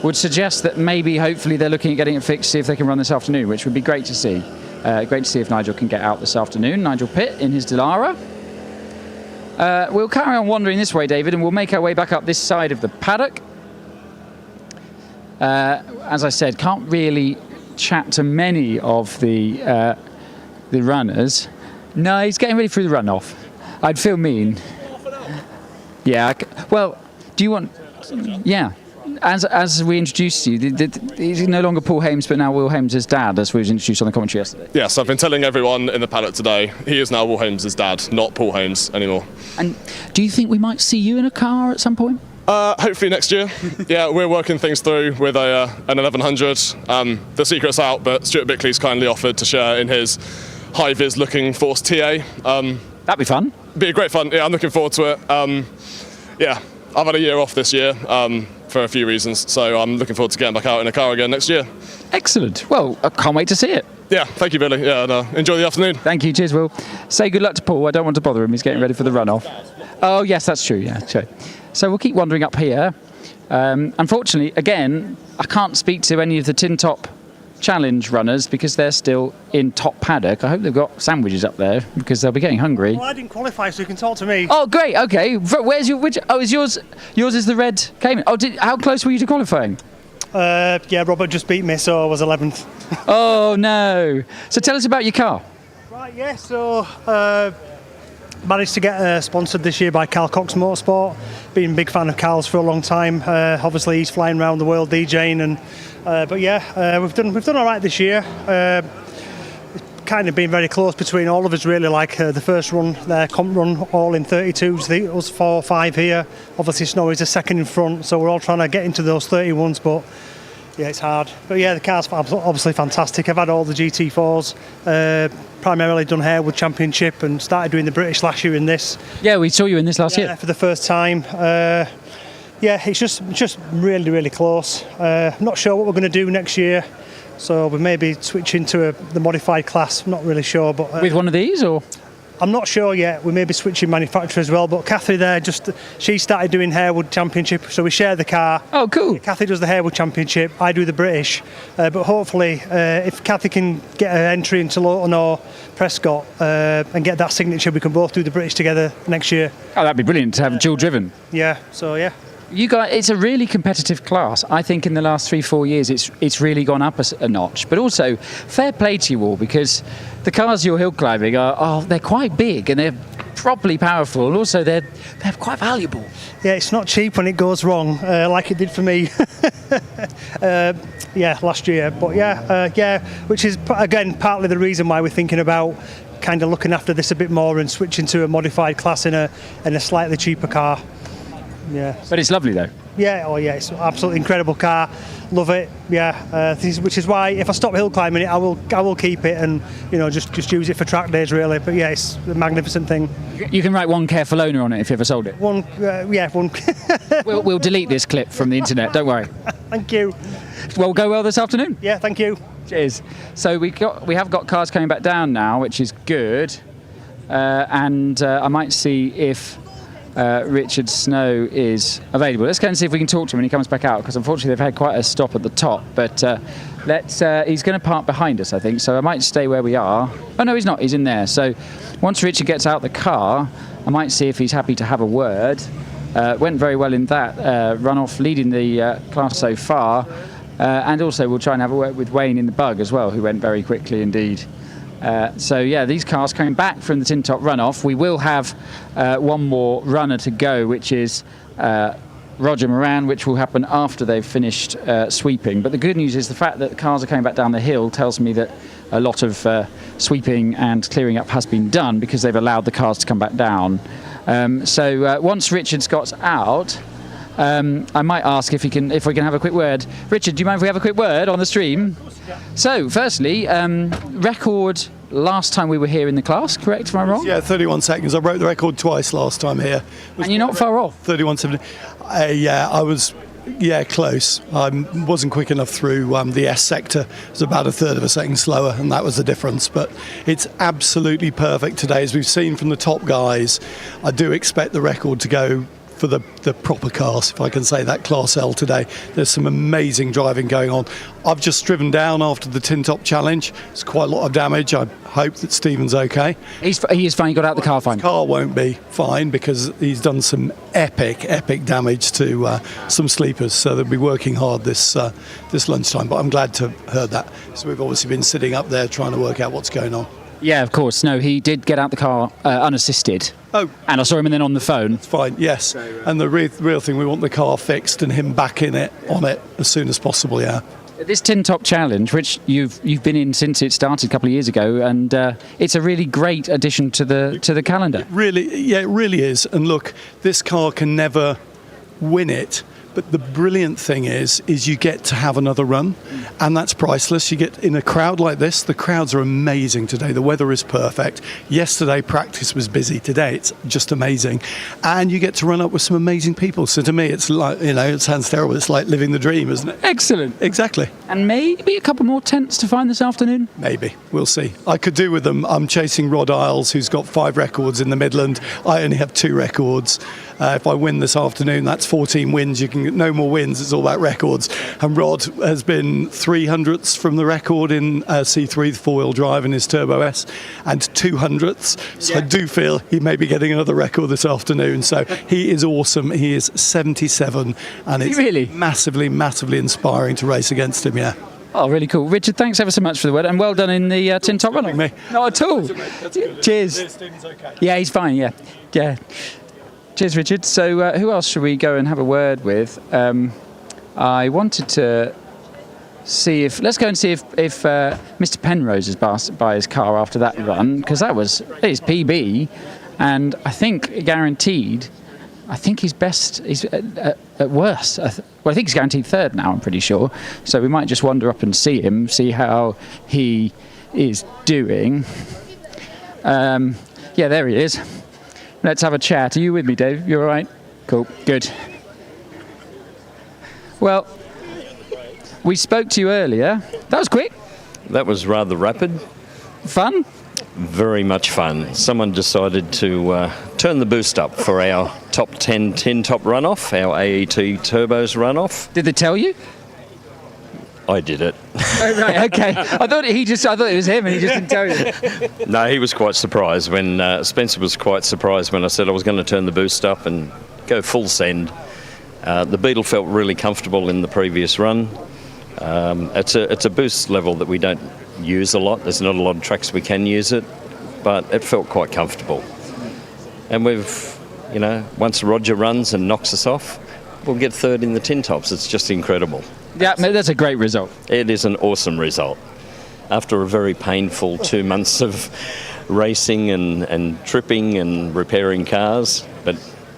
would suggest that maybe, hopefully, they're looking at getting it fixed, see if they can run this afternoon, which would be great to see. Great to see if Nigel can get out this afternoon. Nigel Pitt in his Dallara. We'll carry on wandering this way, David, and we'll make our way back up this side of the paddock. As I said, can't really chat to many of the runners. No, he's getting ready for the runoff. I'd feel mean. Yeah. Well, do you want? Yeah. As we introduced you, he's no longer Paul Hames, but now Will Hames' dad, as we was introduced on the commentary yesterday. Yes, I've been telling everyone in the paddock today, he is now Will Hames' dad, not Paul Hames anymore. And do you think we might see you in a car at some point? Hopefully next year. Yeah, we're working things through with an 1100. The secret's out, but Stuart Bickley's kindly offered to share in his high-vis looking Force TA. That'd be fun. Be great fun. Yeah, I'm looking forward to it. Yeah, I've had a year off this year for a few reasons, so I'm looking forward to getting back out in a car again next year. Excellent. Well, I can't wait to see it. Yeah, thank you, Billy. Yeah, and, enjoy the afternoon. Thank you. Cheers, Will. Say good luck to Paul. I don't want to bother him. He's getting ready for the runoff. Oh, yes, that's true. Yeah, true. So we'll keep wandering up here. Unfortunately, again, I can't speak to any of the Tin Top Challenge runners because they're still in top paddock. I hope they've got sandwiches up there because they'll be getting hungry. Well, I didn't qualify, so you can talk to me. Oh, great. Okay. Where's your? Is yours? Yours is the red Cayman. Oh, how close were you to qualifying? Yeah, Robert just beat me, so I was 11th. Oh no! So tell us about your car. Right. Yeah. So. Managed to get sponsored this year by Cal Cox Motorsport. Been a big fan of Cal's for a long time. Obviously, he's flying around the world DJing, and but yeah, we've done all right this year. Kind of been very close between all of us, really. Like the first run, their comp run, all in 32s. Us 4 or 5 here. Obviously, Snowy's a second in front, so we're all trying to get into those 31s. But Yeah, it's hard. But yeah, the car's obviously fantastic. I've had all the GT4s, primarily done Harewood Championship and started doing the British last year in this. Yeah, we saw you in this last year. For the first time. Yeah, it's just really, really close. Not sure what we're going to do next year. So we may be switching to the modified class. I'm not really sure. But with one of these, or? I'm not sure yet. We may be switching manufacturer as well. But Kathy there, she started doing Harewood Championship, so we share the car. Oh, cool. Kathy does the Harewood Championship, I do the British. But hopefully, if Kathy can get an entry into Lawton or Prescott and get that signature, we can both do the British together next year. Oh, that'd be brilliant to have dual driven. Yeah, so yeah. You guys, it's a really competitive class. I think in the last 3-4 years, it's really gone up a notch. But also, fair play to you all, because the cars you're hill climbing they're quite big and they're properly powerful. And also, they're quite valuable. Yeah, it's not cheap when it goes wrong, like it did for me. Last year. But which is again partly the reason why we're thinking about kind of looking after this a bit more and switching to a modified class in a slightly cheaper car. Yeah. But it's lovely though. Yeah, it's an absolutely incredible car. Love it. Yeah, which is why if I stop hill climbing it, I will keep it and just use it for track days really. But yeah, it's a magnificent thing. You can write one careful owner on it if you ever sold it. One. We'll delete this clip from the internet. Don't worry. Thank you. Well, go well this afternoon. Yeah, thank you. Cheers. So we have got cars coming back down now, which is good. And I might see if Richard Snow is available. Let's go and see if we can talk to him when he comes back out, because unfortunately they've had quite a stop at the top. But he's going to park behind us, I think, so I might stay where we are. Oh no, he's not, he's in there. So once Richard gets out the car, I might see if he's happy to have a word. Went very well in that runoff, leading the class so far. And also we'll try and have a word with Wayne in the bug as well, who went very quickly indeed. These cars coming back from the tin top runoff. We will have one more runner to go, which is Roger Moran, which will happen after they've finished sweeping. But the good news is the fact that the cars are coming back down the hill tells me that a lot of sweeping and clearing up has been done, because they've allowed the cars to come back down. Once Richard's got out, I might ask if we can have a quick word. Richard, do you mind if we have a quick word on the stream? So, firstly, record last time we were here in the class, correct? Am I wrong? Yeah, 31 seconds. I broke the record twice last time here. And you're not far off? 31.70. I was close. I wasn't quick enough through the S sector. It was about a third of a second slower, and that was the difference. But it's absolutely perfect today. As we've seen from the top guys, I do expect the record to go for the proper cars, if I can say that, Class L today. There's some amazing driving going on. I've just driven down after the tin top challenge. It's quite a lot of damage. I hope that Stephen's okay. He is fine. He got out the car fine. The car won't be fine because he's done some epic damage to some sleepers. So they'll be working hard this lunchtime. But I'm glad to have heard that. So we've obviously been sitting up there trying to work out what's going on. Yeah, of course. No, he did get out the car unassisted. Oh. And I saw him then on the phone. It's fine, yes. And the real thing, we want the car fixed and him back on it as soon as possible, yeah. This tin top challenge, which you've been in since it started a couple of years ago, and it's a really great addition to the calendar. It really is. And look, this car can never win it. But the brilliant thing is you get to have another run, and that's priceless. You get in a crowd like this. The crowds are amazing today. The weather is perfect. Yesterday practice was busy. Today it's just amazing, and you get to run up with some amazing people. So to me, it's like, it sounds terrible. It's like living the dream, isn't it? Excellent. Exactly. And maybe a couple more tents to find this afternoon. Maybe we'll see. I could do with them. I'm chasing Rod Isles, who's got 5 records in the Midland. I only have 2 records. If I win this afternoon, that's 14 wins. You can get no more wins. It's all about records. And Rod has been 300ths from the record in C3, the 4-wheel drive in his Turbo S, and 200ths. So I do feel he may be getting another record this afternoon. So he is awesome. He is 77, and it's really massively, massively inspiring to race against him. Yeah. Oh, really cool. Richard, thanks ever so much for the word, and well done in the tin top run. Not at all. Cheers. Yeah, he's fine. Yeah. Cheers, Richard. So who else should we go and have a word with? I wanted to see if Mr. Penrose is passed by his car after that run, because that was his PB, and I think guaranteed I think he's best. He's at worst. I think he's guaranteed third now. I'm pretty sure. So we might just wander up and see him, see how he is doing. Yeah, there he is. Let's have a chat. Are you with me, Dave? You all right? Cool. Good. Well, we spoke to you earlier. That was quick. That was rather rapid. Fun? Very much fun. Someone decided to turn the boost up for our top 10 tin top runoff, our AET Turbos runoff. Did they tell you? I did it. Oh, right, okay. I thought it was him and he just didn't tell you. No, he was quite surprised when Spencer was quite surprised when I said I was going to turn the boost up and go full send. The Beetle felt really comfortable in the previous run. It's a boost level that we don't use a lot. There's not a lot of tracks we can use it, but it felt quite comfortable. And we've, once Roger runs and knocks us off, we'll get third in the tin tops. It's just incredible. Yeah, that's a great result. It is an awesome result. After a very painful 2 months of racing and tripping and repairing cars,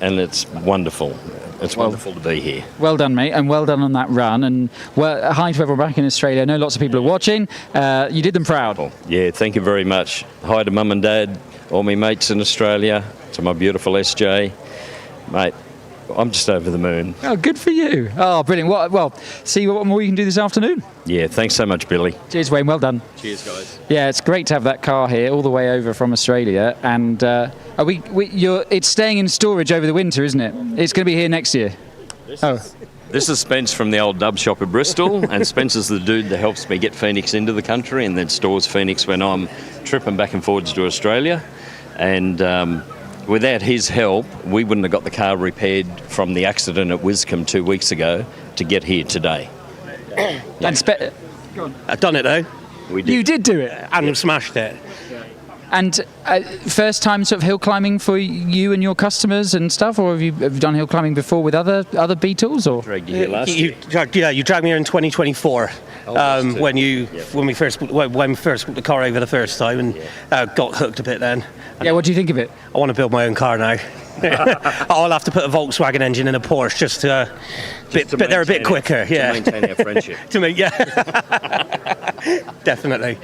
and it's wonderful. It's wonderful to be here. Well done, mate, and well done on that run. And hi to everyone back in Australia. I know lots of people are watching. You did them proud. Yeah, thank you very much. Hi to Mum and Dad, all my mates in Australia, to my beautiful SJ. Mate, I'm just over the moon. Oh, good for you. Oh, brilliant. Well, see what more you can do this afternoon. Yeah, thanks so much, Billy. Cheers, Wayne. Well done. Cheers, guys. Yeah, it's great to have that car here all the way over from Australia. And it's staying in storage over the winter, isn't it? It's going to be here next year. This is Spence from the old dub shop in Bristol, and Spencer's the dude that helps me get Phoenix into the country and then stores Phoenix when I'm tripping back and forwards to Australia. And without his help, we wouldn't have got the car repaired from the accident at Wiscombe 2 weeks ago to get here today. And I've done it though. We did. You did do it? And smashed it. And first time sort of hill climbing for you and your customers and stuff, or have you done hill climbing before with other Beetles? Or dragged you here last year. You dragged me here in 2024 when we first put the car over the first time and got hooked a bit then. Yeah, what do you think of it? I want to build my own car now. I'll have to put a Volkswagen engine in a Porsche just to they're a bit quicker. To maintain our friendship. Definitely.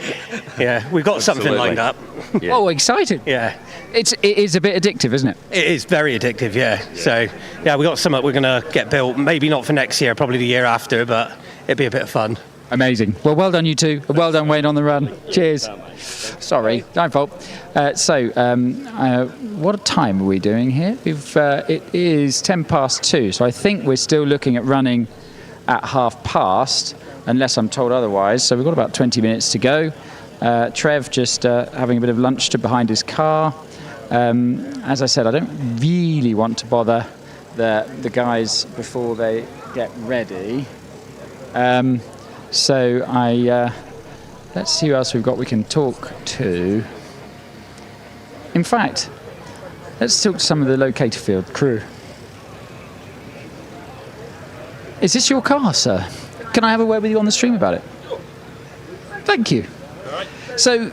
Yeah, we've got something lined up. Yeah. Oh, excited! Yeah, it is a bit addictive, isn't it? It is very addictive. Yeah. So yeah, we got something we're going to get built. Maybe not for next year, probably the year after, but it'd be a bit of fun. Amazing. Well done, you two. Well done, Wayne, on the run. Cheers. Sorry, no fault. What time are we doing here? It is 2:10, so I think we're still looking at running at past, unless I'm told otherwise. So we've got about 20 minutes to go. Trev just having a bit of lunch behind his car. As I said, I don't really want to bother the guys before they get ready. So let's see who else we've got we can talk to. In fact, let's talk to some of the locator field crew. Is this your car, sir? Can I have a word with you on the stream about it? Thank you. So,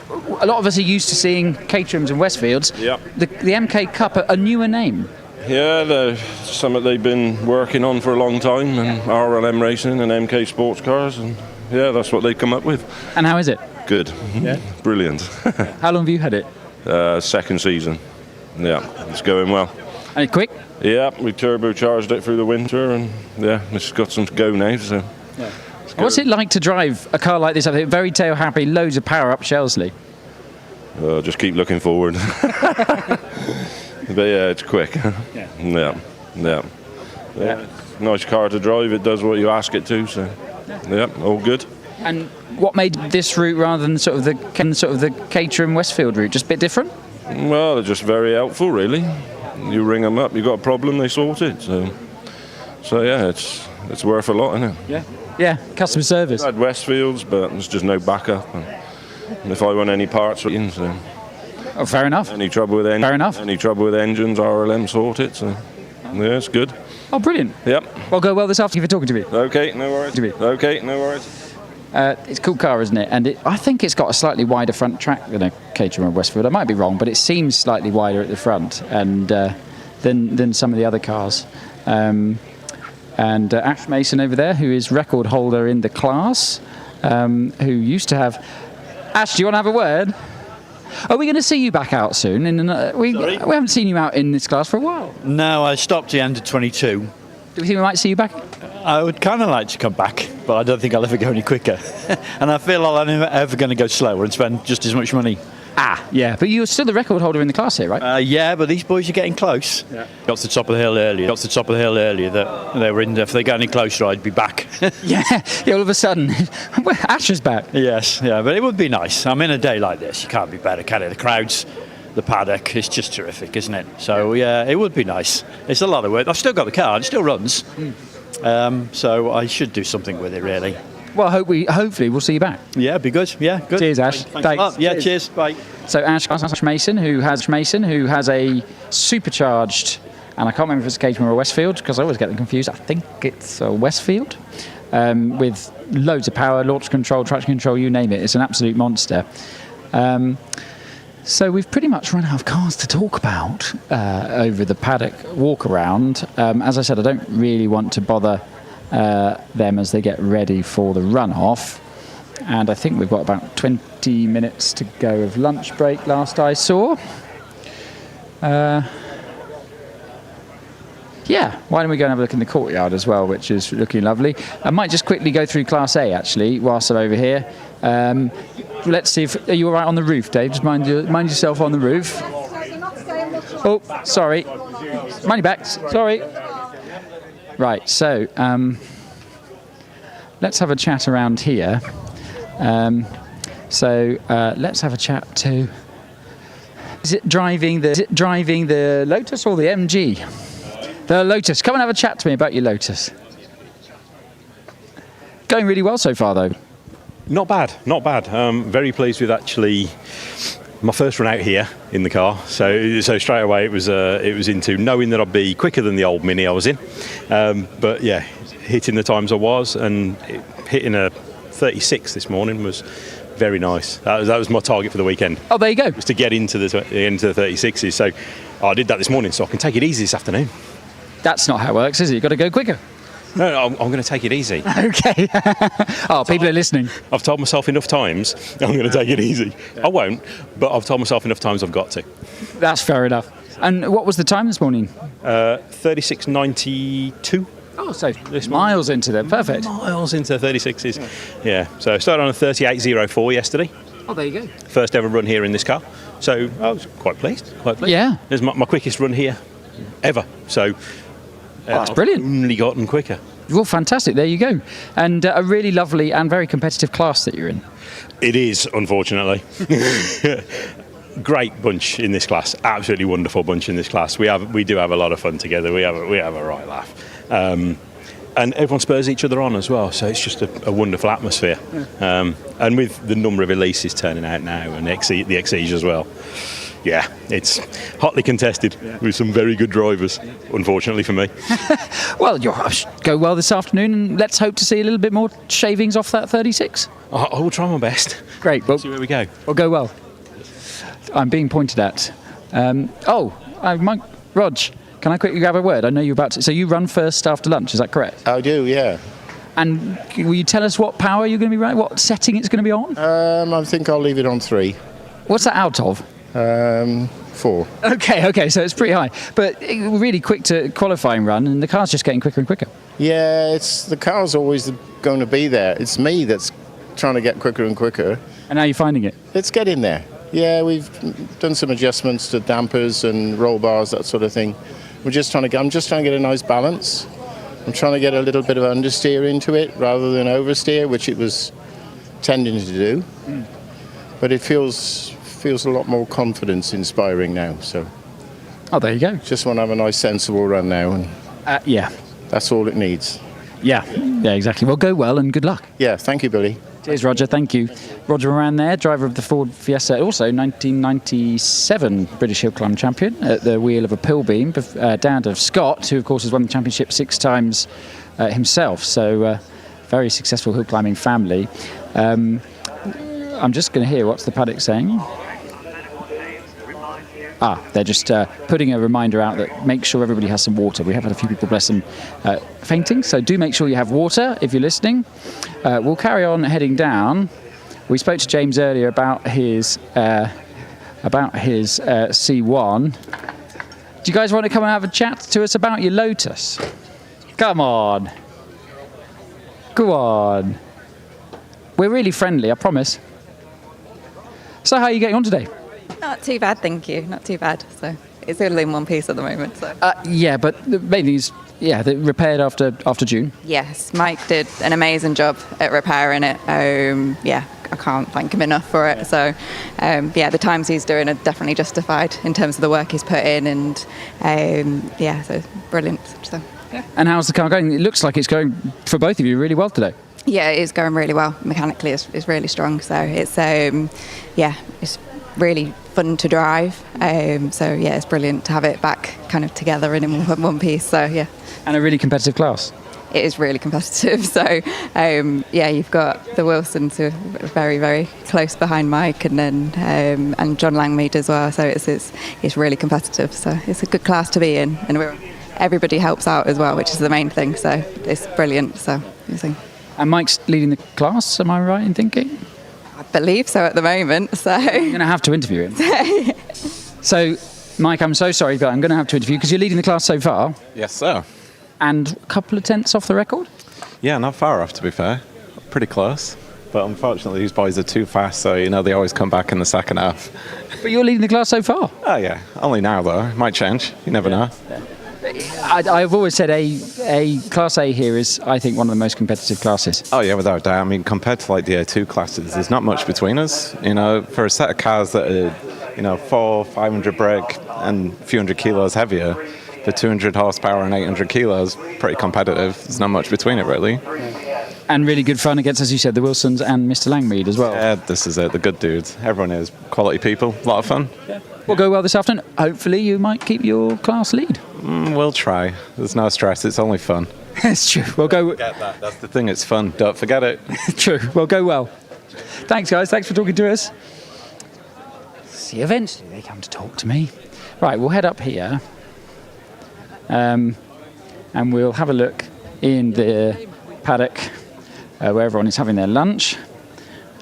a lot of us are used to seeing Caterhams and Westfields. Yep. The MK Cup, a newer name. Yeah, something they've been working on for a long time, and RLM racing and MK sports cars, and yeah, that's what they've come up with. And how is it? Good. Yeah. Brilliant. How long have you had it? Second season. Yeah, it's going well. And quick? Yeah, we turbocharged it through the winter, and yeah, it's got some to go now. So. Yeah. What's it like to drive a car like this? I think very tail happy, loads of power up Shelsley. Just keep looking forward. But yeah, it's quick. Yeah. Nice car to drive. It does what you ask it to. So, yeah, all good. And what made this route rather than sort of the Caterham Westfield route just a bit different? Well, they're just very helpful, really. You ring them up, you got a problem, they sort it. So yeah, it's worth a lot, isn't it? Yeah, customer service. I had Westfields, but there's just no backup. And if I want any parts, so. Oh, fair enough. Any trouble with Any trouble with engines, RLM sort it. So yeah, it's good. Oh, brilliant. Yep. Well, go well this afternoon for talking to me. Okay, no worries. It's a cool car, isn't it? And I think it's got a slightly wider front track than a Caterham or Westfield. I might be wrong, but it seems slightly wider at the front. And than some of the other cars. And Ash Mason over there, who is record holder in the class, who used to have... Ash, do you want to have a word? Are we going to see you back out soon? We haven't seen you out in this class for a while. No, I stopped at the end of 22. Do you think we might see you back? I would kind of like to come back, but I don't think I'll ever go any quicker. And I feel like I'm ever going to go slower and spend just as much money. Yeah, but you're still the record holder in the class here, right? Yeah, but these boys are getting close. Yeah. Got to the top of the hill earlier. That they were in. If they got any closer, I'd be back. yeah, all of a sudden, Ash is back. Yes, yeah, but it would be nice. I mean, a day like this, you can't be better, can it? The crowds, the paddock, it's just terrific, isn't it? So yeah, it would be nice. It's a lot of work. I've still got the car; it still runs. So I should do something with it, really. Well, hopefully we'll see you back. Yeah, be good. Yeah, good. Cheers, Ash. Thanks. Yeah, cheers. Bye. So Ash Mason, who has a supercharged, and I can't remember if it's a Caterham or a Westfield because I always get them confused. I think it's a Westfield, with loads of power, launch control, traction control, you name it. It's an absolute monster. So we've pretty much run out of cars to talk about over the paddock walk around. As I said, I don't really want to bother them as they get ready for the runoff, and I think we've got about 20 minutes to go of lunch break last I saw. Yeah, why don't we go and have a look in the courtyard as well, which is looking lovely. I might just quickly go through Class A actually whilst I'm over here. Let's see if... Are you all right on the roof, Dave? Just mind yourself on the roof. Oh, sorry. Mind your back. Sorry. Right, so let's have a chat around here. Let's have a chat to... Is it driving the Lotus or the MG? The Lotus. Come and have a chat to me about your Lotus. Going really well so far, though. Not bad. Very pleased with actually my first run out here in the car. So straight away it was into knowing that I'd be quicker than the old Mini I was in. But yeah, hitting the times I was, and hitting a 36 this morning was very nice. That was my target for the weekend. Oh, there you go. Was to get into the 36s. So I did that this morning, so I can take it easy this afternoon. That's not how it works, is it? You've got to go quicker. No, I'm going to take it easy. Okay. People are listening. I've told myself enough times I'm going to take it easy. I won't, but I've told myself enough times I've got to. That's fair enough. And what was the time this morning? 36.92. Oh, so miles into them. Perfect. Miles into 36s. Yeah. So I started on a 38.04 yesterday. Oh, there you go. First ever run here in this car. So I was quite pleased. Yeah. It's my quickest run here ever. So that's brilliant. I've only gotten quicker. Well, fantastic. There you go. And a really lovely and very competitive class that you're in. It is, unfortunately. Great bunch in this class. Absolutely wonderful bunch in this class. We do have a lot of fun together. We have a right laugh. And everyone spurs each other on as well. So it's just a wonderful atmosphere. Yeah. And with the number of Elises turning out now and the XEs as well. Yeah, it's hotly contested with some very good drivers, unfortunately for me. Well, you'll go well this afternoon, and let's hope to see a little bit more shavings off that 36. I will try my best. Great. Well, see where we go. We'll go well. I'm being pointed at. Rog, can I quickly grab a word? I know you're about to... So you run first after lunch, is that correct? I do, yeah. And will you tell us what power you're going to be running, what setting it's going to be on? I think I'll leave it on 3. What's that out of? 4. Okay, so it's pretty high. But really quick to qualifying run, and the car's just getting quicker and quicker. Yeah, the car's always going to be there. It's me that's trying to get quicker and quicker. And how are you finding it? It's getting there. Yeah, we've done some adjustments to dampers and roll bars, that sort of thing. I'm just trying to get a nice balance. I'm trying to get a little bit of understeer into it rather than oversteer, which it was tending to do. But it feels a lot more confidence inspiring now. So there you go. Just want to have a nice sensible run now, and yeah, that's all it needs. Yeah, exactly. Well, go well and good luck. Yeah, thank you, Billy. Cheers, Roger. Thank you. Roger Moran there, driver of the Ford Fiesta, also 1997 British Hill Climb champion at the wheel of a Pilbeam, down to Scott, who of course has won the championship 6 times himself. So very successful hill climbing family. I'm just going to hear what's the paddock saying. they're just putting a reminder out that make sure everybody has some water. We have had a few people, bless them, fainting, so do make sure you have water if you're listening. We'll carry on heading down. We spoke to James earlier about his C1. Do you guys want to come and have a chat to us about your Lotus? Come on. Go on. We're really friendly, I promise. So how are you getting on today? Not too bad, thank you. Not too bad. So it's all in one piece at the moment. So. Yeah, but the main thing is, they repaired after June. Yes, Mike did an amazing job at repairing it. I can't thank him enough for it. So, the times he's doing are definitely justified in terms of the work he's put in, and so brilliant. So, yeah. And how's the car going? It looks like it's going for both of you really well today. Yeah, it is going really well. Mechanically, it's really strong. So it's it's really fun to drive. It's brilliant to have it back kind of together and in one piece. So yeah. And a really competitive class. It is really competitive. So you've got the Wilsons who are very, very close behind Mike, and then and John Langmead as well. So it's really competitive. So it's a good class to be in, and everybody helps out as well, which is the main thing. So it's brilliant. So and Mike's leading the class. Am I right in thinking? I believe so at the moment. So I'm going to have to interview him. So, Mike, I'm so sorry, but I'm going to have to interview you because you're leading the class so far. Yes, sir. And a couple of tenths off the record? Yeah, not far off, to be fair. Pretty close. But unfortunately, these boys are too fast, so, they always come back in the second half. But you're leading the class so far? Oh, yeah. Only now, though. It might change. You never know. Yeah. I've always said a Class A here is, I think, one of the most competitive classes. Oh, yeah, without doubt. I mean, compared to, the A2 classes, there's not much between us. For a set of cars that are, 500 brake and a few hundred kilos heavier, for 200 horsepower and 800 kilos, pretty competitive. There's not much between it, really. And really good fun against, as you said, the Wilsons and Mr. Langmead as well. Yeah, this is it. The good dudes. Everyone is quality people. A lot of fun. Yeah. Will go well this afternoon. Hopefully you might keep your class lead. We'll try. There's no stress. It's only fun. It's true. We'll go. Forget that. That's the thing. It's fun. Don't forget it. True. We'll go well. Thanks, guys. Thanks for talking to us. See, eventually they come to talk to me. Right, we'll head up here. And we'll have a look in the paddock where everyone is having their lunch.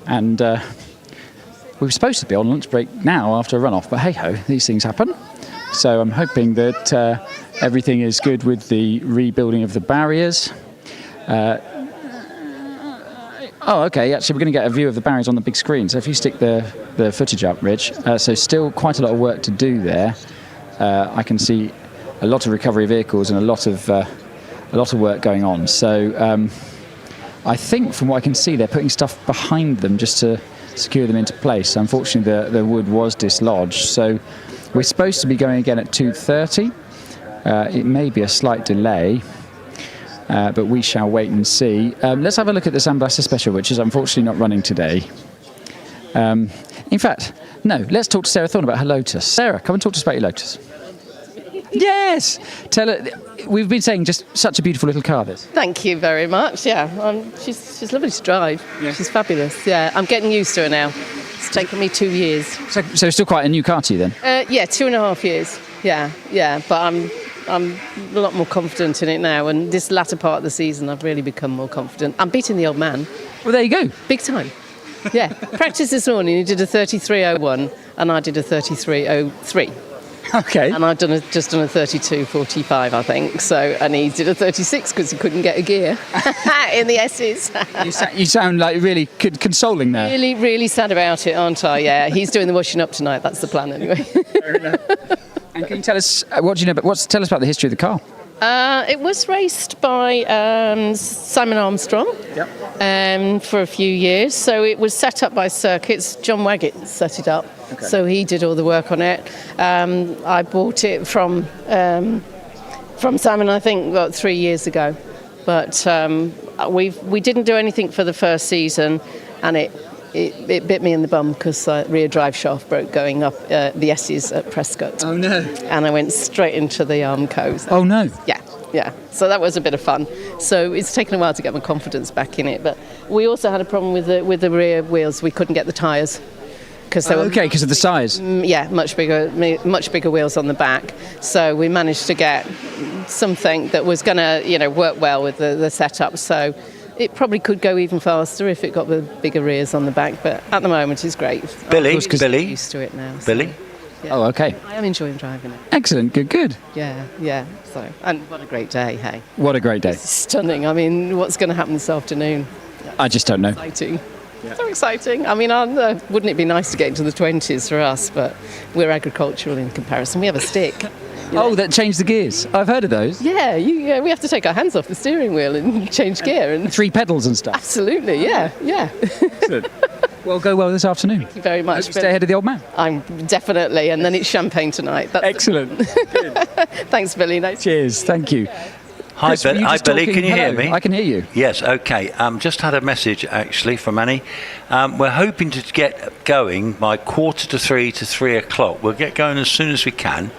And we were supposed to be on lunch break now after a run-off, but hey-ho, these things happen. So I'm hoping that everything is good with the rebuilding of the barriers. Okay, actually we're going to get a view of the barriers on the big screen. So if you stick the footage up, Rich, so still quite a lot of work to do there. I can see a lot of recovery vehicles and a lot of work going on. So I think from what I can see, they're putting stuff behind them just to secure them into place. Unfortunately, the wood was dislodged. So we're supposed to be going again at 2:30. It may be a slight delay, but we shall wait and see. Let's have a look at the San Blaster Special, which is unfortunately not running today. In fact, no, let's talk to Sarah Thorne about her Lotus. Sarah, come and talk to us about your Lotus. Yes! Tell her, we've been saying just such a beautiful little car, this. Thank you very much, yeah. She's lovely to drive. Yeah. She's fabulous, yeah. I'm getting used to her now. It's taken me 2 years. So it's still quite a new car to you then? 2.5 years, yeah. But I'm a lot more confident in it now, and this latter part of the season I've really become more confident. I'm beating the old man. Well, there you go. Big time. Yeah. Practice this morning, he did a 33.01 and I did a 33.03. Okay. And I've just done a 32.45, I think. So, and he did a 36 because he couldn't get a gear in the S's. You sound like really consoling there. Really, really sad about it, aren't I? Yeah, he's doing the washing up tonight. That's the plan, anyway. Fair enough. And can you tell us what do you know? Tell us about the history of the car. It was raced by Simon Armstrong for a few years. So it was set up by Circuits. John Waggett set it up. Okay. So he did all the work on it. I bought it from Simon, I think, about 3 years ago. But we didn't do anything for the first season, and it bit me in the bum because rear drive shaft broke going up the S's at Prescott. Oh no! And I went straight into the Armcos. Oh no! Yeah. So that was a bit of fun. So it's taken a while to get my confidence back in it. But we also had a problem with the rear wheels. We couldn't get the tyres. because they were because of the size. much bigger wheels on the back. So we managed to get something that was going to work well with the setup. So it probably could go even faster if it got the bigger rears on the back. But at the moment, it's great. Billy, I'm used to it now. Billy. Yeah. Oh, okay. I am enjoying driving it. Excellent. Good. Yeah. So, and what a great day, hey. What a great day. It's stunning. I mean, what's going to happen this afternoon? I just don't know. Exciting. Yeah. So exciting. I mean, wouldn't it be nice to get into the 20s for us? But we're agricultural in comparison. We have a stick. Oh, that changed the gears. I've heard of those. Yeah, we have to take our hands off the steering wheel and change gear. And 3 pedals and stuff. Absolutely, yeah. Well, go well this afternoon. Thank you very much. Stay ahead of the old man. I'm definitely, and then it's champagne tonight. Excellent. Thanks, Billy. Cheers. Thank you. Hi, Chris, Hi Billy, can you hear Hello. me? I can hear you. Yes, okay. Just had a message actually from Annie. We're hoping to get going by 2:45 to 3 o'clock. We'll get going as soon as we can,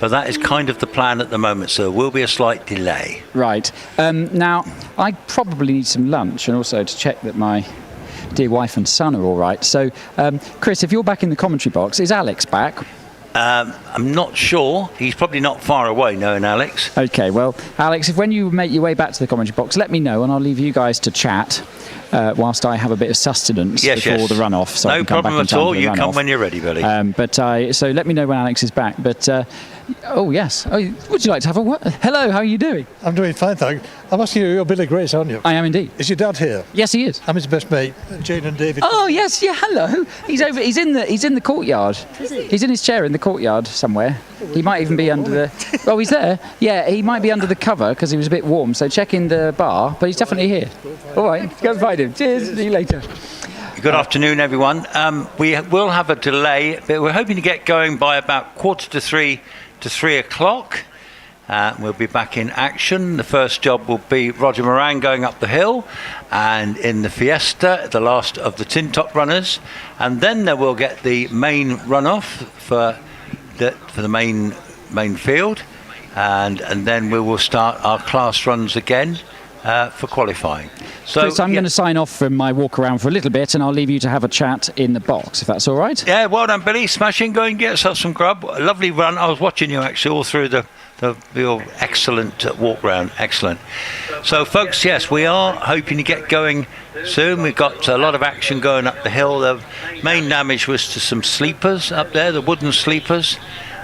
but that is kind of the plan at the moment, so there will be a slight delay. Right. Now, I probably need some lunch and also to check that my dear wife and son are all right. So, Chris, if you're back in the commentary box, is Alex back? I'm not sure. He's probably not far away, knowing Alex. Okay, well, Alex, when you make your way back to the commentary box, let me know and I'll leave you guys to chat whilst I have a bit of sustenance before the run-off. So no problem at all. You come when you're ready, Billy. So let me know when Alex is back. But, oh, yes. Oh, would you like to have a word? Hello, how are you doing? I'm doing fine, thanks. I'm asking you, you're Billy Grace, aren't you? I am indeed. Is your dad here? Yes, he is. I'm his best mate, Jane and David. Oh, yes, yeah, hello. He's over. He's in the courtyard. He's in his chair in the courtyard somewhere. He might even be under the... Oh, he's there. Yeah, he might be under the cover because he was a bit warm. So check in the bar, but he's definitely here. All right, go and find him. Cheers. See you later. Good afternoon, everyone. We will have a delay, but we're hoping to get going by about 2:45 to 3 o'clock. We'll be back in action. The first job will be Roger Moran going up the hill, and in the Fiesta, the last of the tin top runners, and then they will get the main runoff for the main field, and then we will start our class runs again for qualifying. So Chris, I'm going to sign off from my walk around for a little bit, and I'll leave you to have a chat in the box, if that's all right. Yeah, well done, Billy. Smashing. Go and get yourself some grub. A lovely run. I was watching you actually all through your excellent walk round. Excellent. So, folks, yes, we are hoping to get going soon. We've got a lot of action going up the hill. The main damage was to some sleepers up there, the wooden sleepers.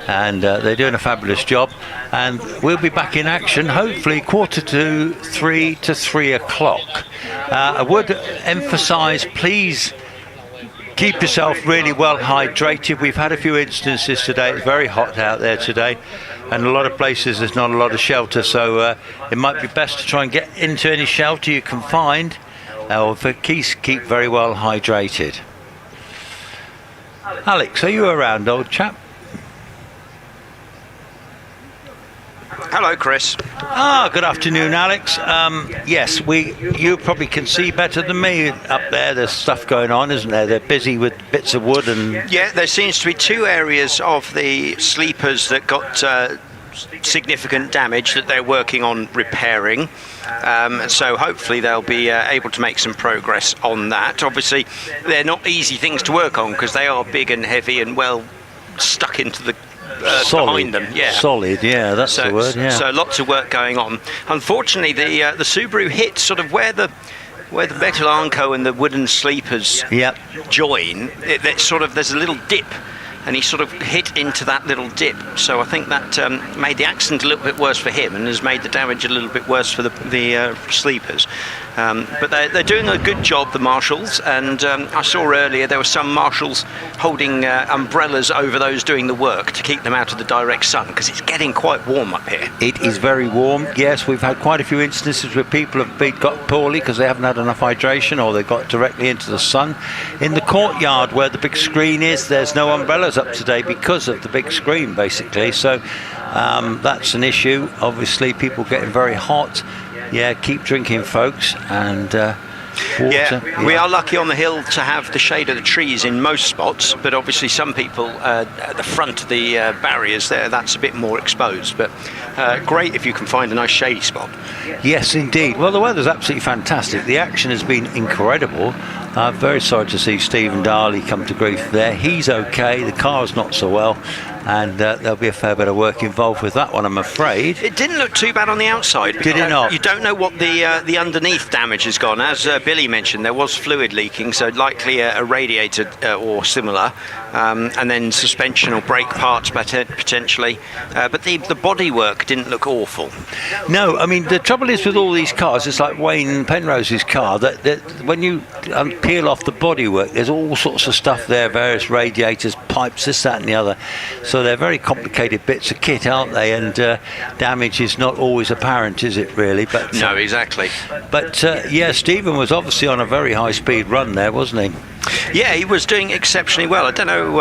And they're doing a fabulous job, and we'll be back in action hopefully 2:45 to 3 o'clock. I would emphasize, please keep yourself really well hydrated. We've had a few instances today. It's very hot out there today, and a lot of places there's not a lot of shelter, so it might be best to try and get into any shelter you can find, or for keep very well hydrated. Alex, are you around, old chap? Hello, Chris. Good afternoon, Alex. Yes, you probably can see better than me up there. There's stuff going on, isn't there? They're busy with bits of wood and... Yeah, there seems to be 2 areas of the sleepers that got significant damage that they're working on repairing. So hopefully they'll be able to make some progress on that. Obviously, they're not easy things to work on because they are big and heavy and well stuck into the behind them. Yeah, solid. Yeah, that's the word. Yeah. So lots of work going on. Unfortunately, the Subaru hit sort of where the metal Armco and the wooden sleepers join. There's a little dip, and he sort of hit into that little dip. So I think that made the accident a little bit worse for him and has made the damage a little bit worse for the sleepers. But they're doing a good job, the marshals, and I saw earlier there were some marshals holding umbrellas over those doing the work to keep them out of the direct sun, because it's getting quite warm up here. It is very warm. Yes, we've had quite a few instances where people have got poorly because they haven't had enough hydration, or they got directly into the sun. In the courtyard where the big screen is, there's no umbrellas up today because of the big screen, basically. So that's an issue. Obviously, people getting very hot. Yeah, keep drinking, folks, and water. We are lucky on the hill to have the shade of the trees in most spots, but obviously some people at the front of the barriers there, that's a bit more exposed. But great if you can find a nice shady spot. Yes, indeed. Well, the weather's absolutely fantastic. The action has been incredible. I'm very sorry to see Stephen Darley come to grief there. He's okay. The car's not so well, and there'll be a fair bit of work involved with that one, I'm afraid. It didn't look too bad on the outside. Did it not? You don't know what the underneath damage has gone. As Billy mentioned, there was fluid leaking, so likely a radiator or similar, and then suspension or brake parts potentially. But the bodywork didn't look awful. No, I mean, the trouble is with all these cars, it's like Wayne Penrose's car, that when you peel off the bodywork, there's all sorts of stuff there, various radiators, pipes, this, that and the other. So they're very complicated bits of kit, aren't they? And damage is not always apparent, is it really? But no, exactly. But yeah, Stephen was obviously on a very high speed run there, wasn't he? Yeah, he was doing exceptionally well. I don't know,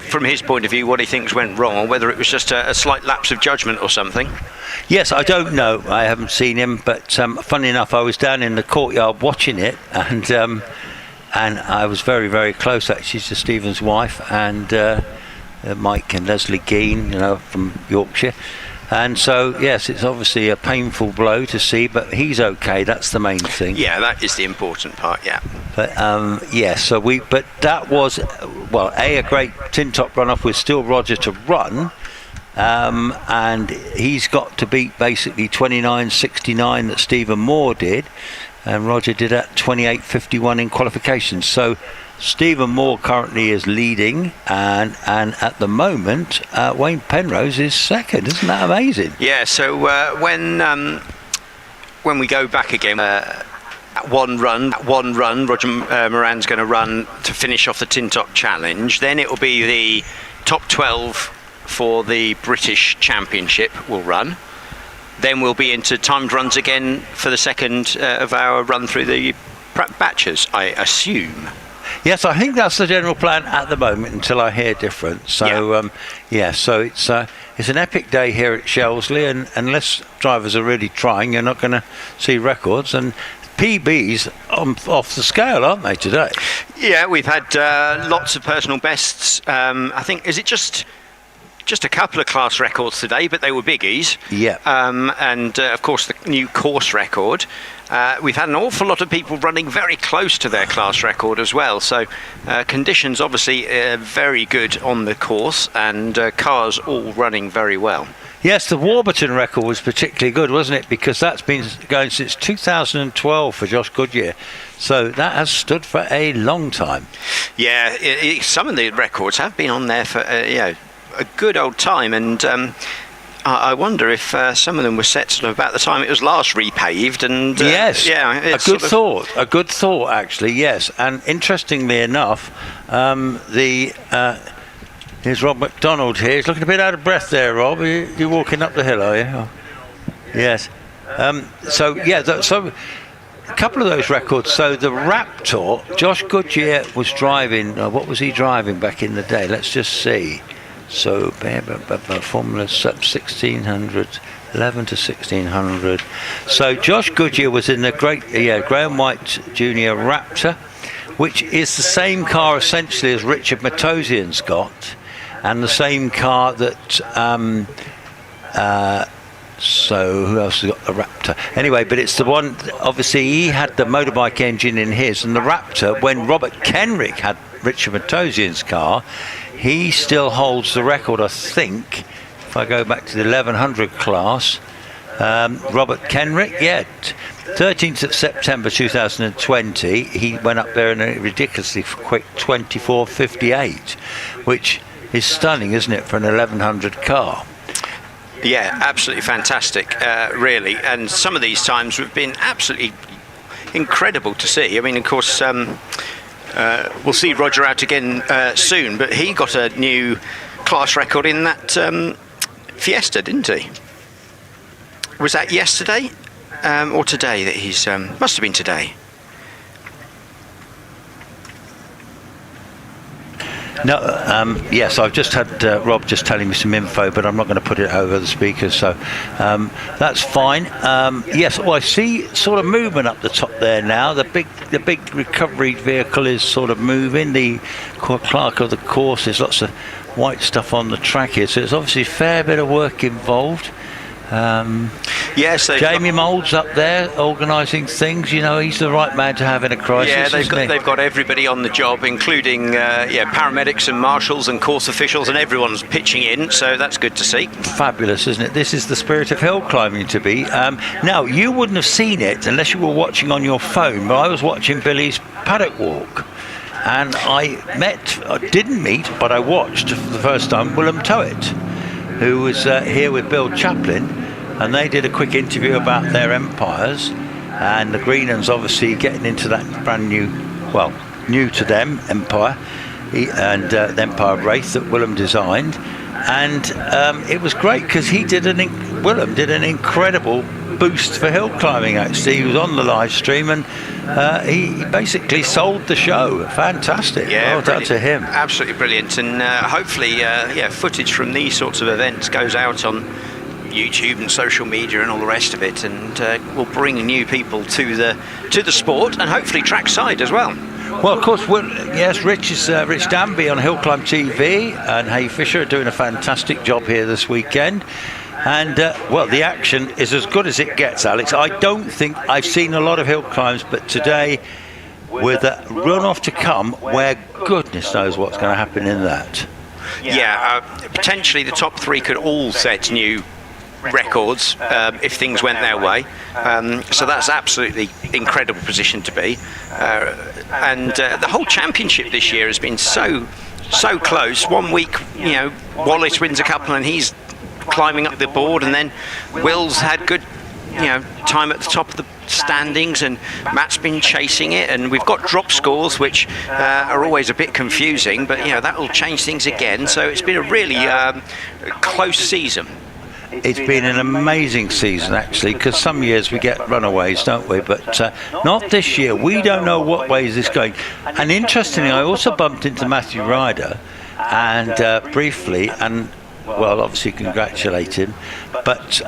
from his point of view, what he thinks went wrong, or whether it was just a slight lapse of judgment or something. Yes, I don't know. I haven't seen him, but funny enough, I was down in the courtyard watching it, and I was very, very close actually to Stephen's wife and Mike and Leslie Gein, from Yorkshire. And so, yes, it's obviously a painful blow to see, but he's okay. That's the main thing. Yeah, that is the important part. Yeah. But but that was, well, a great tin top runoff with still Roger to run, and he's got to beat basically 29.69 that Stephen Moore did, and Roger did at 28.51 in qualifications. So Stephen Moore currently is leading, and at the moment Wayne Penrose is second. Isn't that amazing? Yeah. So when we go back again, one run, Roger Moran's going to run to finish off the Tin Top Challenge. Then it will be the top 12 for the British Championship will run. Then we'll be into timed runs again for the second of our run through the prep batches, I assume. Yes, I think that's the general plan at the moment until I hear different. So, so it's an epic day here at Shelsley, and unless drivers are really trying, you're not going to see records. And PBs off the scale, aren't they, today? Yeah, we've had lots of personal bests. I think, is it just a couple of class records today, but they were biggies. Yeah. And of course, the new course record. We've had an awful lot of people running very close to their class record as well. So conditions obviously very good on the course, and cars all running very well. Yes, the Warburton record was particularly good, wasn't it? Because that's been going since 2012 for Josh Goodyear. So that has stood for a long time. Yeah, some of the records have been on there for a good old time, and I wonder if some of them were set sort of about the time it was last repaved. And yes, yeah, a good thought actually. Yes, and interestingly enough, here's Rob McDonald here. He's looking a bit out of breath there, Rob. You're walking up the hill, are you? Oh. Yes. So a couple of those records. So the Raptor, Josh Goodyear was driving. What was he driving back in the day? Let's just see. So formulas 1600, 11 to 1600. So Josh Goodyear was in the Graham White Junior Raptor, which is the same car essentially as Richard Matosian's got, and the same car that so who else has got the Raptor? Anyway, but it's the one, obviously he had the motorbike engine in his, and the Raptor, when Robert Kenrick had Richard Matosian's car, he still holds the record, I think, if I go back to the 1100 class. Robert Kenrick, 13th of September 2020, he went up there in a ridiculously quick 24.58, which is stunning, isn't it, for an 1100 car? Yeah, absolutely fantastic, really. And some of these times have been absolutely incredible to see. I mean, of course, we'll see Roger out again soon, but he got a new class record in that Fiesta, didn't he? Was that yesterday or today that he's... must have been today. No, yes, I've just had Rob just telling me some info, but I'm not going to put it over the speakers, so that's fine. Yes, well, I see sort of movement up the top there now. The big recovery vehicle is sort of moving. The clerk of the course, there's lots of white stuff on the track here, so it's obviously a fair bit of work involved. Yes, Jamie Mould's up there organising things. You know, he's the right man to have in a crisis. Yeah, they've got everybody on the job, including paramedics and marshals and course officials, and everyone's pitching in. So that's good to see. Fabulous, isn't it? This is the spirit of hill climbing to be. Now, you wouldn't have seen it unless you were watching on your phone, but I was watching Billy's paddock walk. And I didn't meet, but I watched for the first time Willem Towett, who was here with Bill Chaplin, and they did a quick interview about their empires, and the Greenlands obviously getting into that brand new, well, new to them empire, and the Empire of Wraith that Willem designed, and it was great because Willem did an incredible boost for hill climbing. Actually, he was on the live stream, and he basically sold the show. Fantastic. Yeah, well done to him. Absolutely brilliant. And hopefully footage from these sorts of events goes out on YouTube and social media and all the rest of it, and will bring new people to the sport, and hopefully trackside as well. Well, of course, yes, Rich Danby on Hill Climb TV and Hay Fisher are doing a fantastic job here this weekend. And, well, the action is as good as it gets, Alex. I don't think I've seen a lot of hill climbs, but today, with a runoff to come, where goodness knows what's going to happen in that. Yeah, potentially the top three could all set new records if things went their way. So that's absolutely incredible position to be. And the whole championship this year has been so close. 1 week, Wallace wins a couple and he's climbing up the board, and then Will's had good time at the top of the standings, and Matt's been chasing it, and we've got drop scores which are always a bit confusing, but that will change things again. So it's been a really close season. It's been an amazing season, actually, because some years we get runaways, don't we? But not this year. We don't know what way is this going. And interestingly, I also bumped into Matthew Ryder, and briefly, and well, obviously congratulate him, but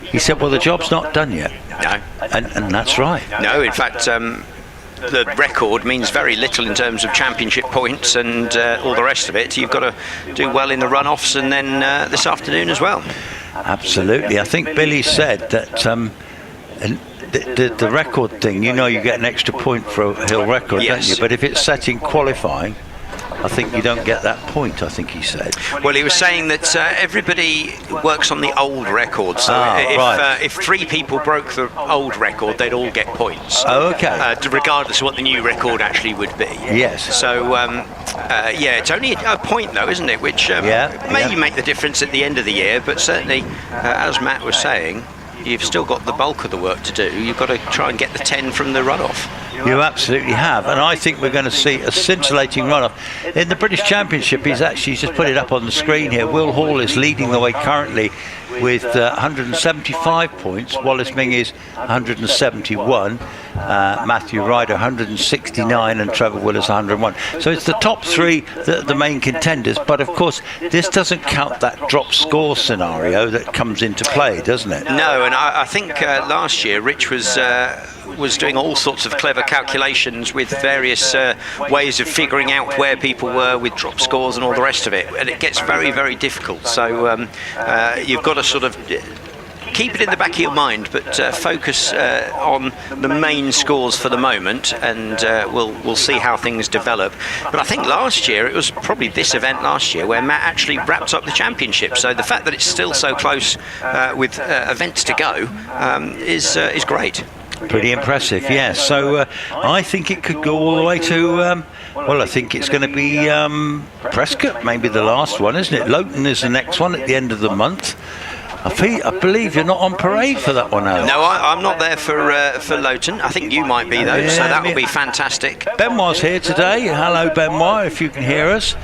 he said, well, the job's not done yet. No. And that's right. No, in fact, the record means very little in terms of championship points and all the rest of it. You've got to do well in the runoffs, and then this afternoon as well. Absolutely. I think Billy said that the record thing, you get an extra point for a hill record, yes, don't you? But if it's set in qualifying, I think you don't get that point, I think he said. Well, he was saying that everybody works on the old record, so if three people broke the old record, they'd all get points. Oh, okay. Regardless of what the new record actually would be. Yes. So, it's only a point, though, isn't it? Which may make the difference at the end of the year, but certainly, as Matt was saying, you've still got the bulk of the work to do. You've got to try and get the 10 from the runoff. You absolutely have, and I think we're going to see a scintillating runoff. In the British Championship, he's just put it up on the screen here. Will Hall is leading the way currently with 175 points. Wallace Ming is 171. Matthew Ryder 169, and Trevor Willis 101. So it's the top three the main contenders, but of course this doesn't count that drop score scenario that comes into play, doesn't it? No, and I think last year Rich was doing all sorts of clever calculations with various ways of figuring out where people were with drop scores and all the rest of it, and it gets very, very difficult. So you've got to sort of keep it in the back of your mind, but focus on the main scores for the moment, and we'll see how things develop. But I think last year, it was probably this event last year where Matt actually wrapped up the championship. So the fact that it's still so close with events to go is great. Pretty impressive, yes. So I think it could go all the way to, I think it's going to be Prescott, maybe the last one, isn't it? Lowton is the next one at the end of the month. I believe you're not on parade for that one, Alex. No, I'm not there for Lowton. I think you might be, though, so that will be fantastic. Benoit's here today. Hello, Benoit, if you can hear us.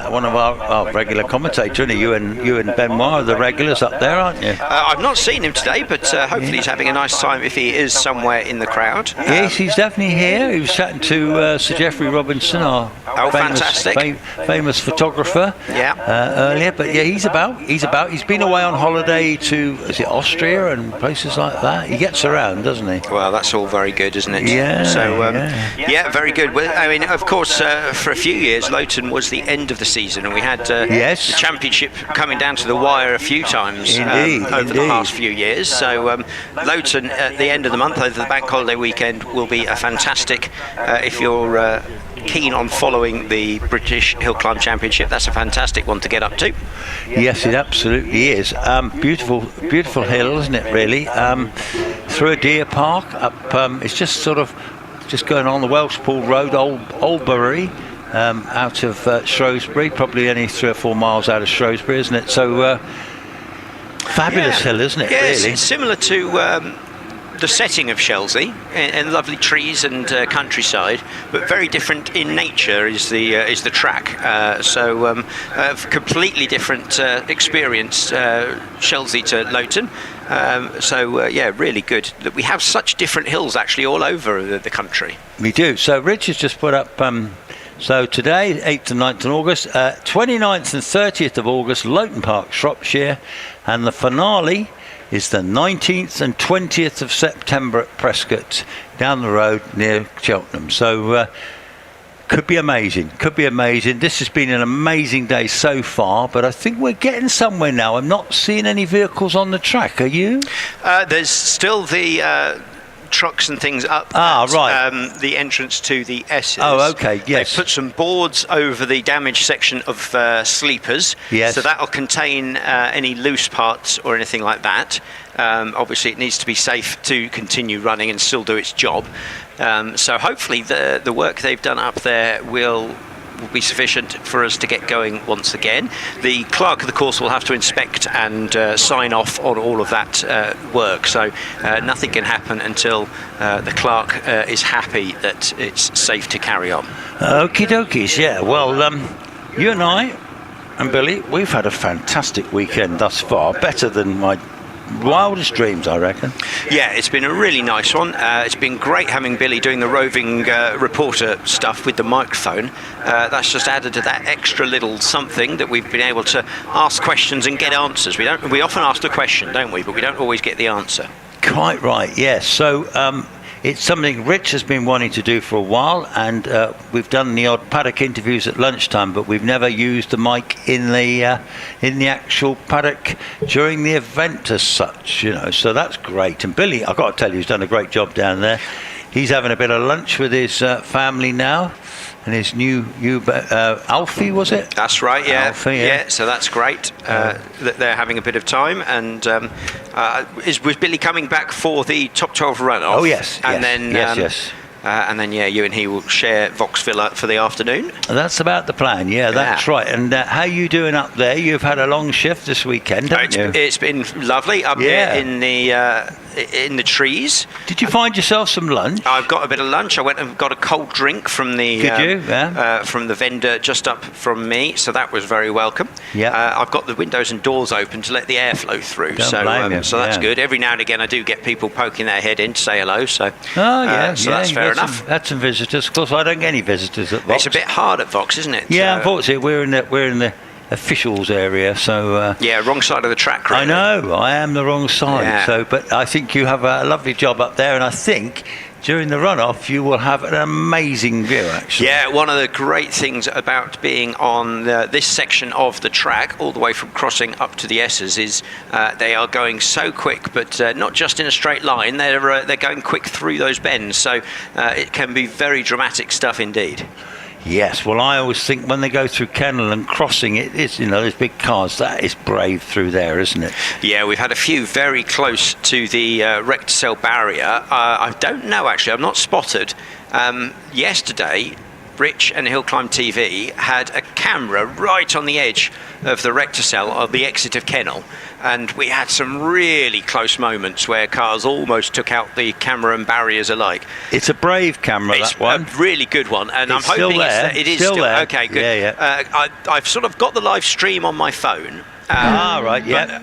One of our regular commentators, isn't he? You and Benoit are the regulars up there, aren't you? I've not seen him today, but hopefully he's having a nice time if he is somewhere in the crowd. Yes, he's definitely here. He was chatting to Sir Geoffrey Robinson, our famous photographer, earlier. But yeah, he's about. He's been away on holiday to, is it Austria and places like that? He gets around, doesn't he? Well, that's all very good, isn't it? Yeah. So, very good. Well, I mean, of course, for a few years, Lowton was the end of the season, and we had the championship coming down to the wire a few times over the past few years. So, Lowton at the end of the month, over the bank holiday weekend, will be a fantastic. If you're keen on following the British Hill Climb Championship, that's a fantastic one to get up to. Yes, it absolutely is. Beautiful hill, isn't it, really? Through a deer park, up, it's just going on the Welshpool Road, Oldbury, out of Shrewsbury, probably only 3 or 4 miles out of Shrewsbury, isn't it? So, fabulous hill, isn't it, really? It's similar to the setting of Shelsley, and lovely trees and countryside, but very different in nature is the track. Completely different experience, Shelsley to Lowton. Really good that we have such different hills actually all over the country. We do. So Rich has just put up. So today, 8th and 9th of August, 29th and 30th of August, Lowton Park, Shropshire, and the finale is the 19th and 20th of September at Prescott, down the road near Cheltenham. So could be amazing. This has been an amazing day so far, but I think we're getting somewhere now. I'm not seeing any vehicles on the track. Are you? There's still the trucks and things up the entrance to the S's. Oh, okay, yes. They put some boards over the damaged section of sleepers, so that'll contain any loose parts or anything like that. Obviously it needs to be safe to continue running and still do its job, so hopefully the work they've done up there will be sufficient for us to get going once again. The clerk of the course will have to inspect and sign off on all of that work, so nothing can happen until the clerk is happy that it's safe to carry on. Okie dokies, yeah. Well, you and I and Billy, we've had a fantastic weekend thus far, better than my wildest dreams, I reckon. Yeah, it's been a really nice one. It's been great having Billy doing the roving reporter stuff with the microphone. That's just added to that extra little something that we've been able to ask questions and get answers. We often ask a question, don't we? But we don't always get the answer. Quite right, yes. So it's something Rich has been wanting to do for a while, and we've done the odd paddock interviews at lunchtime, but we've never used the mic in the actual paddock during the event as such, you know. So that's great. And Billy, I've got to tell you, he's done a great job down there. He's having a bit of lunch with his family now, and his new Alfie, was it? That's right, yeah. Alfie, yeah. So that's great that they're having a bit of time. And was Billy coming back for the top 12 runoff? Oh yes, and yes. And then you and he will share Vauxville for the afternoon. That's about the plan. Yeah, that's right. And how are you doing up there? You've had a long shift this weekend, haven't you? It's been lovely up here in the trees. Did you find yourself some lunch? I've got a bit of lunch. I went and got a cold drink from the from the vendor just up from me, so that was very welcome. Yeah. I've got the windows and doors open to let the air flow through. So that's good. Every now and again I do get people poking their head in to say hello. So that's fair enough. Had some visitors. Of course, I don't get any visitors at Vox. It's a bit hard at Vox, isn't it? Yeah, unfortunately, we're in the officials area, so wrong side of the track, really. I know, I am the wrong side. So, but I think you have a lovely job up there, and I think during the runoff you will have an amazing view, actually. Yeah, one of the great things about being on this section of the track, all the way from crossing up to the S's, is they are going so quick, but not just in a straight line. They're going quick through those bends, so it can be very dramatic stuff indeed. Yes, well, I always think when they go through Kennel and crossing it, it's, you know, those big cars, that is brave through there, isn't it? Yeah, we've had a few very close to the rector cell barrier. I don't know, actually, I've not spotted. Yesterday, Rich and Hill Climb TV had a camera right on the edge of the rector cell of the exit of kennel, and we had some really close moments where cars almost took out the camera and barriers alike. It's a brave camera, it's that one. a really good one, and It's I'm hoping still there. it is Still there. Okay, good. Yeah. I've sort of got the live stream on my phone. Right, yeah.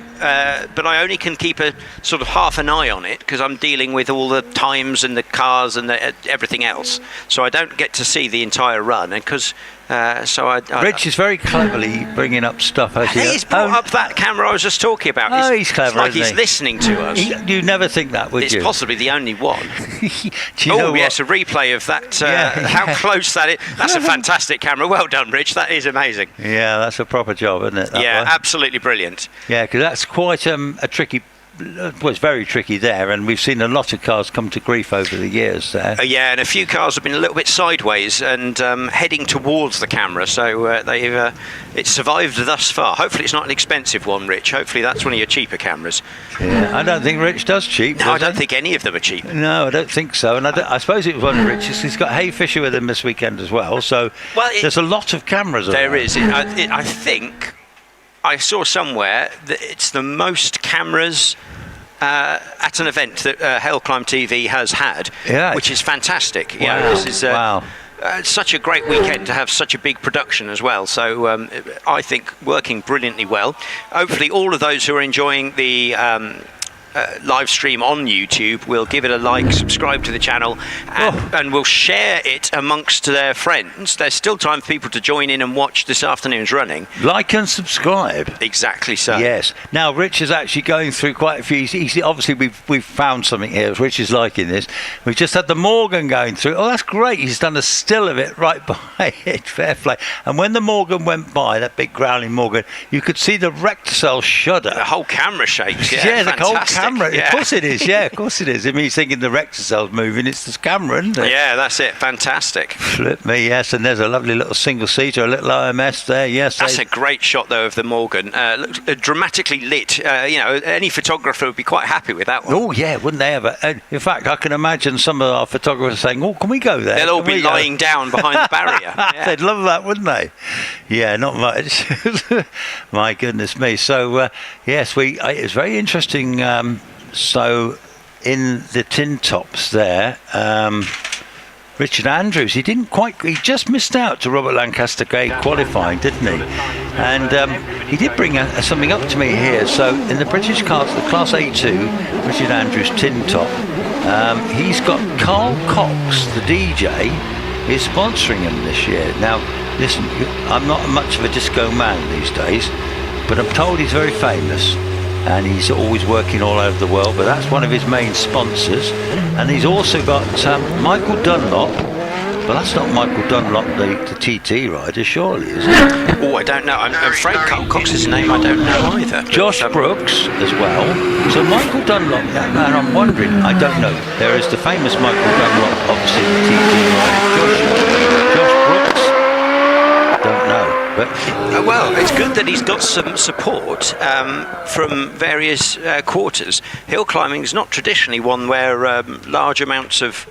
But I only can keep a sort of half an eye on it because I'm dealing with all the times and the cars and everything else. So I don't get to see the entire run, and because Rich is very cleverly bringing up stuff. He's brought up that camera I was just talking about. Oh, he's clever, It's like isn't he's he? listening to us. You never think that, would you? It's possibly the only one. you know yes, a replay of that. How close that is. That's a fantastic camera. Well done, Rich. That is amazing. Yeah, that's a proper job, isn't it? Yeah, absolutely brilliant. Yeah, because that's quite a tricky. Well, it's very tricky there, and we've seen a lot of cars come to grief over the years there. Yeah, and a few cars have been a little bit sideways and heading towards the camera, so it's survived thus far. Hopefully it's not an expensive one, Rich. Hopefully that's one of your cheaper cameras. Yeah, I don't think Rich does cheap. No, I don't think any of them are cheap. No, I don't think so. And I suppose it was one of Rich's. He's got Hay Fisher with him this weekend as well, so there's a lot of cameras around. There is. I think I saw somewhere that it's the most cameras at an event that Hill Climb TV has had, which is fantastic. Wow. You know, this is Wow. such a great weekend to have such a big production as well. So I think working brilliantly well. Hopefully all of those who are enjoying the live stream on YouTube will give it a like, subscribe to the channel, and will share it amongst their friends. There's still time for people to join in and watch this afternoon's running. Like and subscribe. Exactly so. Yes. Now Rich is actually going through quite a few. Obviously we've found something here. Rich is liking this. We've just had the Morgan going through. Oh, that's great. He's done a still of it right by it. Fair play. And when the Morgan went by, that big growling Morgan, you could see the rector cell shudder. The whole camera shakes. Yeah, yeah, the whole fantastic. camera. Yeah. Of course it is. Yeah, of course it is. I mean, he's thinking the rector cell's moving. It's the camera, isn't it? Yeah, that's it. Fantastic. Flip me, yes. And there's a lovely little single seater, a little OMS there. Yes, that's a great shot though of the Morgan. Looks dramatically lit. Any photographer would be quite happy with that one. Oh yeah, wouldn't they ever? In fact, I can imagine some of our photographers saying, "Oh, can we go there?" They'll all be lying down behind the barrier. Yeah. They'd love that, wouldn't they? Yeah, not much. My goodness me. So yes, it's very interesting. So in the tin tops there, Richard Andrews, he just missed out to Robert Lancaster Gay qualifying, didn't he? And he did bring something up to me here. So in the British cars, the Class A2, Richard Andrews tin top, he's got Carl Cox, the DJ, is sponsoring him this year. Now, listen, I'm not much of a disco man these days, but I'm told he's very famous. And he's always working all over the world, but that's one of his main sponsors. And he's also got Michael Dunlop, but that's not Michael Dunlop, the TT rider, surely, is it? Oh, I don't know. I'm afraid Carl Cox's name I don't know either. Josh Brooks as well. So Michael Dunlop, and I'm wondering, I don't know. There is the famous Michael Dunlop, obviously the TT rider. Josh Brooks, don't know. But well, it's good that he's got some support from various quarters. Hill climbing is not traditionally one where large amounts of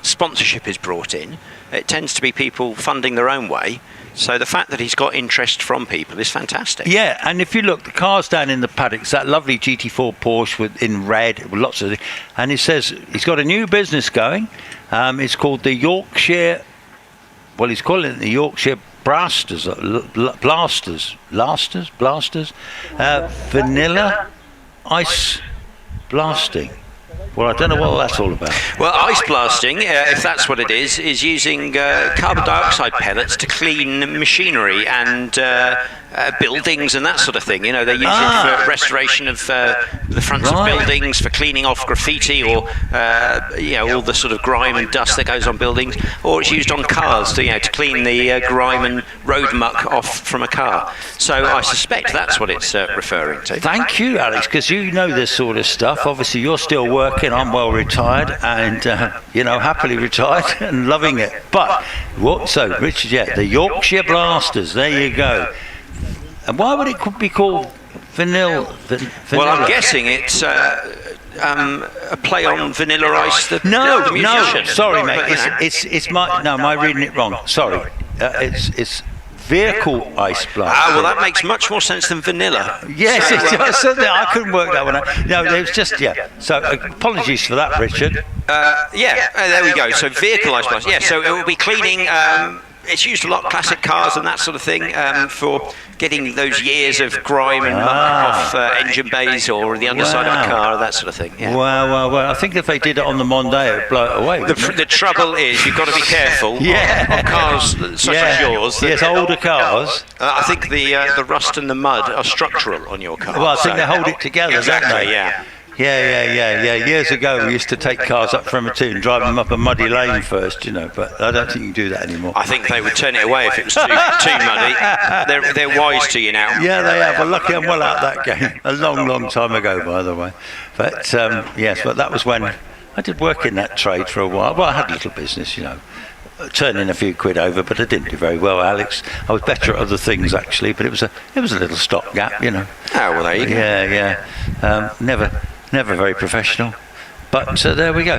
sponsorship is brought in. It tends to be people funding their own way. So the fact that he's got interest from people is fantastic. Yeah, and if you look, the car's down in the paddocks, that lovely GT4 Porsche in red, with lots of, and he says he's got a new business going. It's called the Yorkshire. Well, he's calling it the Yorkshire Blasters, vanilla ice blasting. Well, I don't know what that's all about. Well, ice blasting, if that's what it is using carbon dioxide pellets to clean machinery and buildings and that sort of thing. You know, they use it for restoration of the fronts of buildings, for cleaning off graffiti or all the sort of grime and dust that goes on buildings, or it's used on cars to clean the grime and road muck off from a car. So I suspect that's what it's referring to. Thank you, Alex, because you know this sort of stuff. Obviously, you're still working. I'm well retired and happily retired and loving it. But so Richard, the Yorkshire Blasters. There you go. And why would it be called vanilla? Well, I'm guessing it's a play on Vanilla Ice? The musician? Sorry, mate. But, It's my. No, am I reading it wrong? Sorry. It's vehicle ice blast. Well, that makes much more sense than vanilla. Yes, it does. I couldn't work that one out. No, it was just So apologies for that, Richard. There we go. So vehicle ice blast. Yeah, so it will be cleaning. It's used a lot, classic cars and that sort of thing, for getting those years of grime and muck off engine bays or the underside of a car, that sort of thing. Yeah. Well. I think if they did it on the Monday, it would blow it away. The trouble is, you've got to be careful on cars such as yours. Yes, older cars. I think the rust and the mud are structural on your car. Well, I think they hold it together, exactly, don't they? Yeah. Yeah. Years ago, we used to take cars up from and drive them up a muddy lane first, but I don't think you can do that anymore. I think they would turn it away if it was too muddy. They're wise to you now. Yeah, they have. Well, lucky I'm well out of that game. A long time ago, by the way. But yes, but that was when I did work in that trade for a while. Well, I had a little business, turning a few quid over, but I didn't do very well, Alex. I was better at other things actually, but it was a little stopgap, Oh, well, there you go. Yeah. Never very professional, but there we go.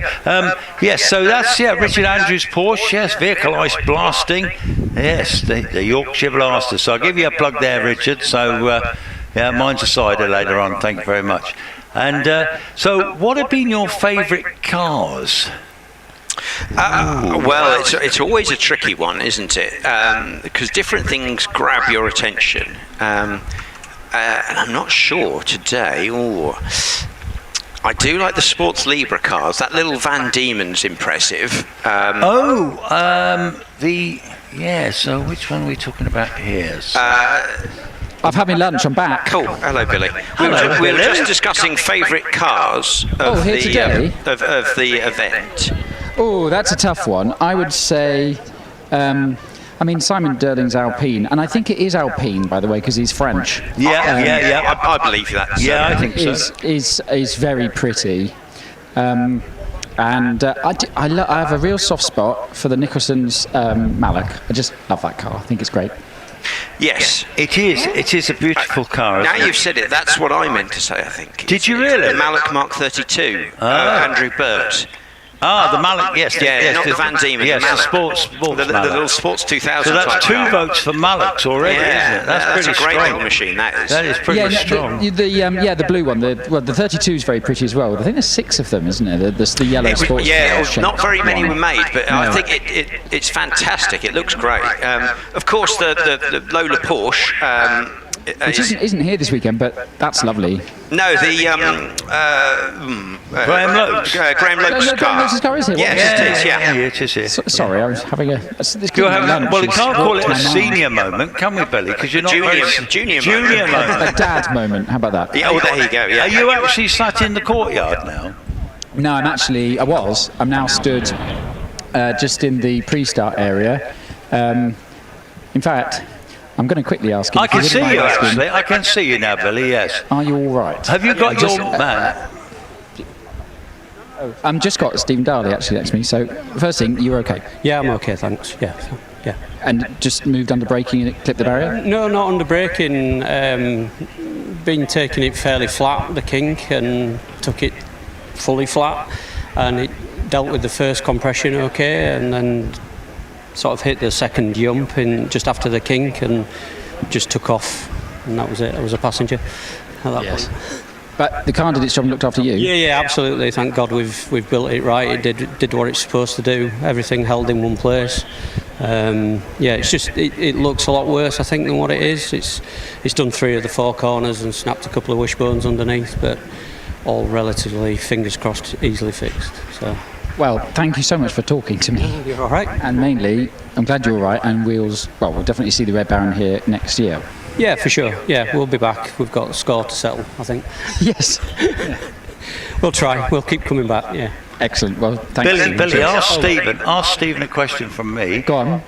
Yes, so that's Richard Andrews Porsche. Yes, vehicle ice blasting. Yes, the Yorkshire Blaster. So I'll give you a plug there, Richard. So mine's a cider later on. Thank you very much. And so, what have been your favourite cars? Well, it's always a tricky one, isn't it? Because different things grab your attention, and I'm not sure today. I do like the Sports Libra cars. That little Van Diemen's impressive. So which one are we talking about here? I've had my lunch. I'm back. Cool. Hello, Billy. We were just discussing favourite cars of the event. Oh, that's a tough one. I would say. Simon Durling's Alpine, and I think it is Alpine, by the way, because he's French. I believe that. Yeah, I think so. Is very pretty, and I have a real soft spot for the Nicholson's Malik. I just love that car. I think it's great. Yes, it is. It is a beautiful car. Now you've said it, that's what I meant to say. I think. Did you really? The Malik Mark 32, Andrew Burt. The Malik, yes. Not the Van Diemen. Yes, the sports the little Sports 2000. So that's 2 votes for Maliks already, isn't it? That's a great little machine. That is pretty strong. The blue one. The 32 is very pretty as well. I think there's 6 of them, isn't there? There's the yellow sports. Not very many were made, but I think it's fantastic. It looks great. Of course, the Lola Porsche. Which isn't here this weekend, but that's lovely. No, the Graham Loakes. Graham Loakes' car. Loakes' car is here. Yes, it is here. Sorry, I was having a. Well, we can't call it a senior moment, can we, Billy? Because you're not junior moment. A dad moment. How about that? Yeah, there you go. Yeah. Are you actually sat in the courtyard now? No, I'm now stood just in the pre-start area. In fact, I'm going to quickly ask you. I can see you actually. I can see you now, Billy. Yes. Are you all right? Have you got your man? I've just got Stephen Darley actually next to me. So first thing, you're okay? Yeah, I'm okay, thanks. Yeah. And just moved under braking and it clipped the barrier? No, not under braking. Been taking it fairly flat, the kink, and took it fully flat, and it dealt with the first compression okay, and then sort of hit the second jump in just after the kink and just took off, and that was it. I was a passenger at that point. But the car did its job and looked after you? Yeah, absolutely. Thank God we've built it right. It did what it's supposed to do. Everything held in one place. It's just it looks a lot worse, I think, than what it is. It's done 3 of the 4 corners and snapped a couple of wishbones underneath, but all relatively, fingers crossed, easily fixed. So. Well, thank you so much for talking to me. You're all right. And mainly, I'm glad you're all right. And we'll definitely see the Red Baron here next year. Yeah, for sure. Yeah, we'll be back. We've got a score to settle, I think. Yes. We'll try. We'll keep coming back. Yeah. Excellent. Well, thank you. Billy, ask Stephen a question from me. Go on.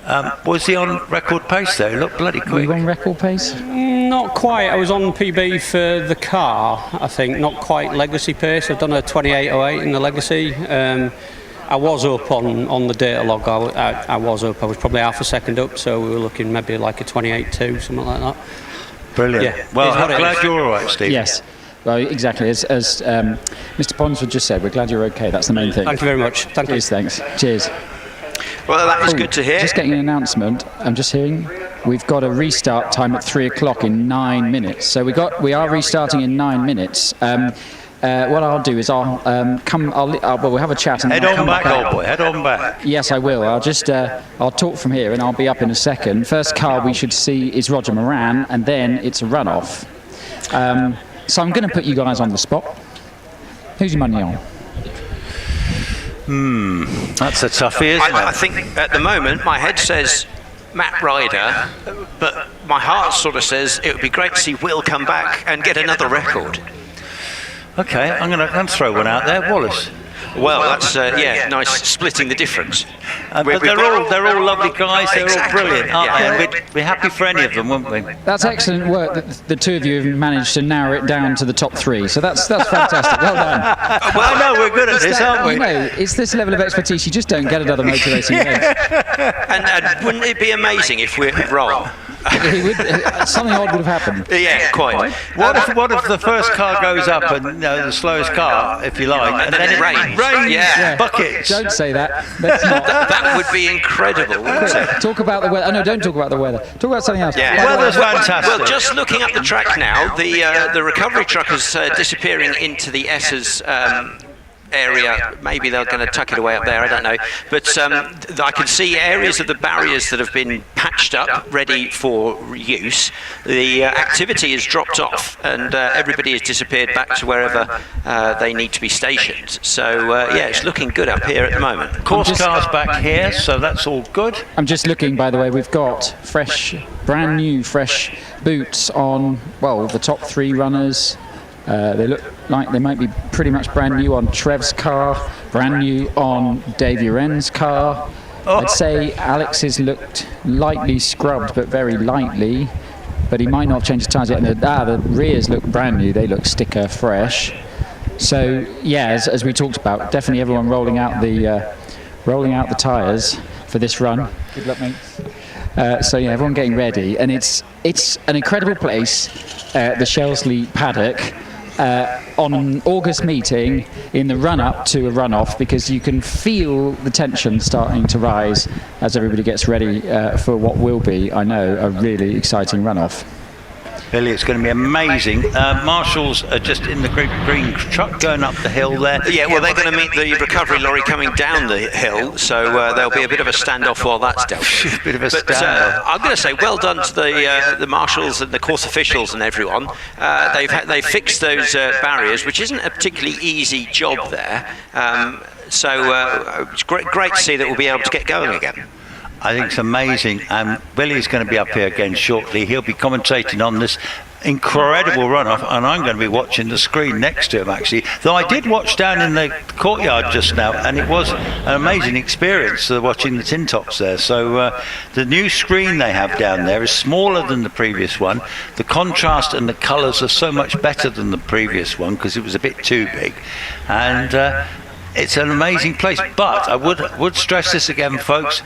Was he on record pace there? He looked bloody quick. Were you on record pace? Not quite. I was on PB for the car, I think. Not quite legacy pace. I've done a 28.08 in the legacy. I was up on the data log. I was up. I was probably half a second up, so we were looking maybe like a 28.2, something like that. Brilliant. Yeah. Well, I'm glad you're all right, Steve. Yes. Well, exactly. As Mr. Ponsford just said, we're glad you're okay. That's the main thing. Thank you very much. Thank you. Thanks. Cheers. Well, that is good to hear. Just getting an announcement. I'm just hearing we've got a restart time at 3 o'clock in 9 minutes. So we are restarting in 9 minutes. What I'll do is I'll we'll have a chat. And head on back, old boy. Head on back. Yes, I will. I'll just I'll talk from here, and I'll be up in a second. First car we should see is Roger Moran, and then it's a runoff. So I'm going to put you guys on the spot. Who's your money on? That's a toughie, isn't it? I think at the moment my head says Matt Ryder, but my heart sort of says it would be great to see Will come back and get another record. Okay, I'm going to throw one out there. Wallace. Well, that's nice, splitting the difference. But they're all lovely guys. They're all brilliant, aren't they? And we'd be happy for any of them, wouldn't we? That's excellent work that the two of you have managed to narrow it down to the top 3. So that's fantastic. Well done. Well, no, we're good at this, aren't we? You know, it's this level of expertise you just don't get at other motor racing events. And wouldn't it be amazing if we're wrong? Something odd would have happened. Yeah, quite. What if the first car goes up and the slowest car, if you like, and then it rains? Yeah. Buckets. Don't say that. Let's not. That would be incredible, wouldn't it? Talk about the weather. Oh, no, don't talk about the weather. Talk about something else. Yeah. Weather's fantastic. Well, just looking up the track now, the recovery truck is disappearing into the S's area. Maybe they're going to tuck it away up there, I don't know. But I can see areas of the barriers that have been patched up, ready for use. The activity has dropped off, and everybody has disappeared back to wherever they need to be stationed. So, it's looking good up here at the moment. Course car's back here, so that's all good. I'm just looking, by the way, we've got brand new fresh boots on, well, the top 3 runners. They look like they might be pretty much brand new on Trev's car, brand new on Dave Uren's car. I'd say Alex's looked lightly scrubbed, but very lightly. But he might not have changed his tyres yet. And the rears look brand new. They look sticker fresh. So yeah, as we talked about, definitely everyone rolling out the tyres for this run. Good luck, mate. So yeah, everyone getting ready, and it's an incredible place, the Shelsley paddock. On an August meeting in the run-up to a runoff, because you can feel the tension starting to rise as everybody gets ready for what will be, I know, a really exciting runoff. Billy, it's going to be amazing. Marshals are just in the green truck going up the hill there. Yeah, well, they're going to meet the recovery lorry coming down the hill, so there'll be a bit of a standoff while that's dealt with. Bit of a standoff. I'm going to say well done to the marshals and the course officials and everyone. They've fixed those barriers, which isn't a particularly easy job there. So it's great to see that we'll be able to get going again. I think it's amazing, and Billy's going to be up here again shortly. He'll be commentating on this incredible runoff, and I'm going to be watching the screen next to him, actually. Though I did watch down in the courtyard just now, and it was an amazing experience watching the tin tops there. So the new screen they have down there is smaller than the previous one. The contrast and the colours are so much better than the previous one because it was a bit too big, and it's an amazing place. But I would stress this again, folks.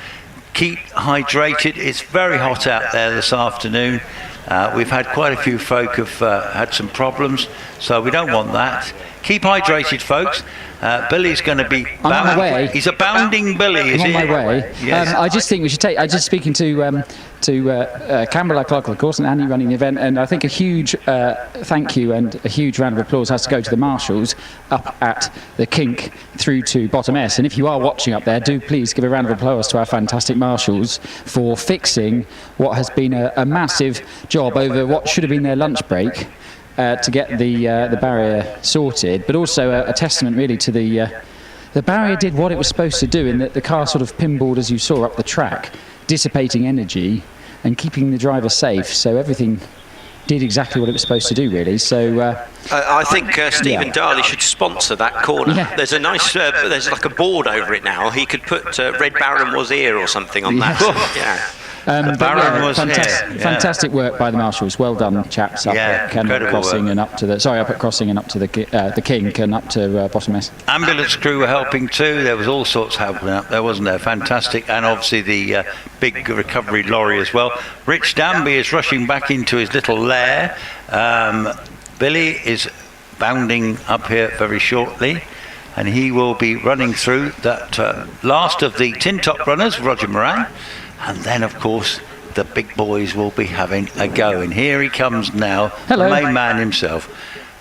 Keep hydrated. It's very hot out there this afternoon. We've had quite a few folk who've had some problems, so we don't want that. Keep hydrated, folks. Billy's going to be... I'm on my way. He's a bounding Billy, is he? I'm on my way. Yes. I just think we should take... I was just speaking to Campbell, Clark, of course, and Annie running the event, and I think a huge thank you and a huge round of applause has to go to the marshals up at the kink through to bottom S. And if you are watching up there, do please give a round of applause to our fantastic marshals for fixing what has been a massive job over what should have been their lunch break to get the barrier sorted, but also a testament really to the barrier did what it was supposed to do, in that the car sort of pinballed, as you saw, up the track, dissipating energy and keeping the driver safe. So everything did exactly what it was supposed to do, really. So I think Stephen Darley should sponsor that corner. Yeah. There's a nice, there's like a board over it now. He could put Red Baron was here or something on that. Yeah. Fantastic work by the marshals. Well done, chaps. Up at Crossing and up to the kink and up to bottom S. Ambulance crew were helping too. There was all sorts helping up there, wasn't there? Fantastic. And obviously the big recovery lorry as well. Rich Danby is rushing back into his little lair. Billy is bounding up here very shortly, and he will be running through that last of the tin top runners, Roger Moran, and then of course the big boys will be having a go. And here he comes now, Hello. the main man himself.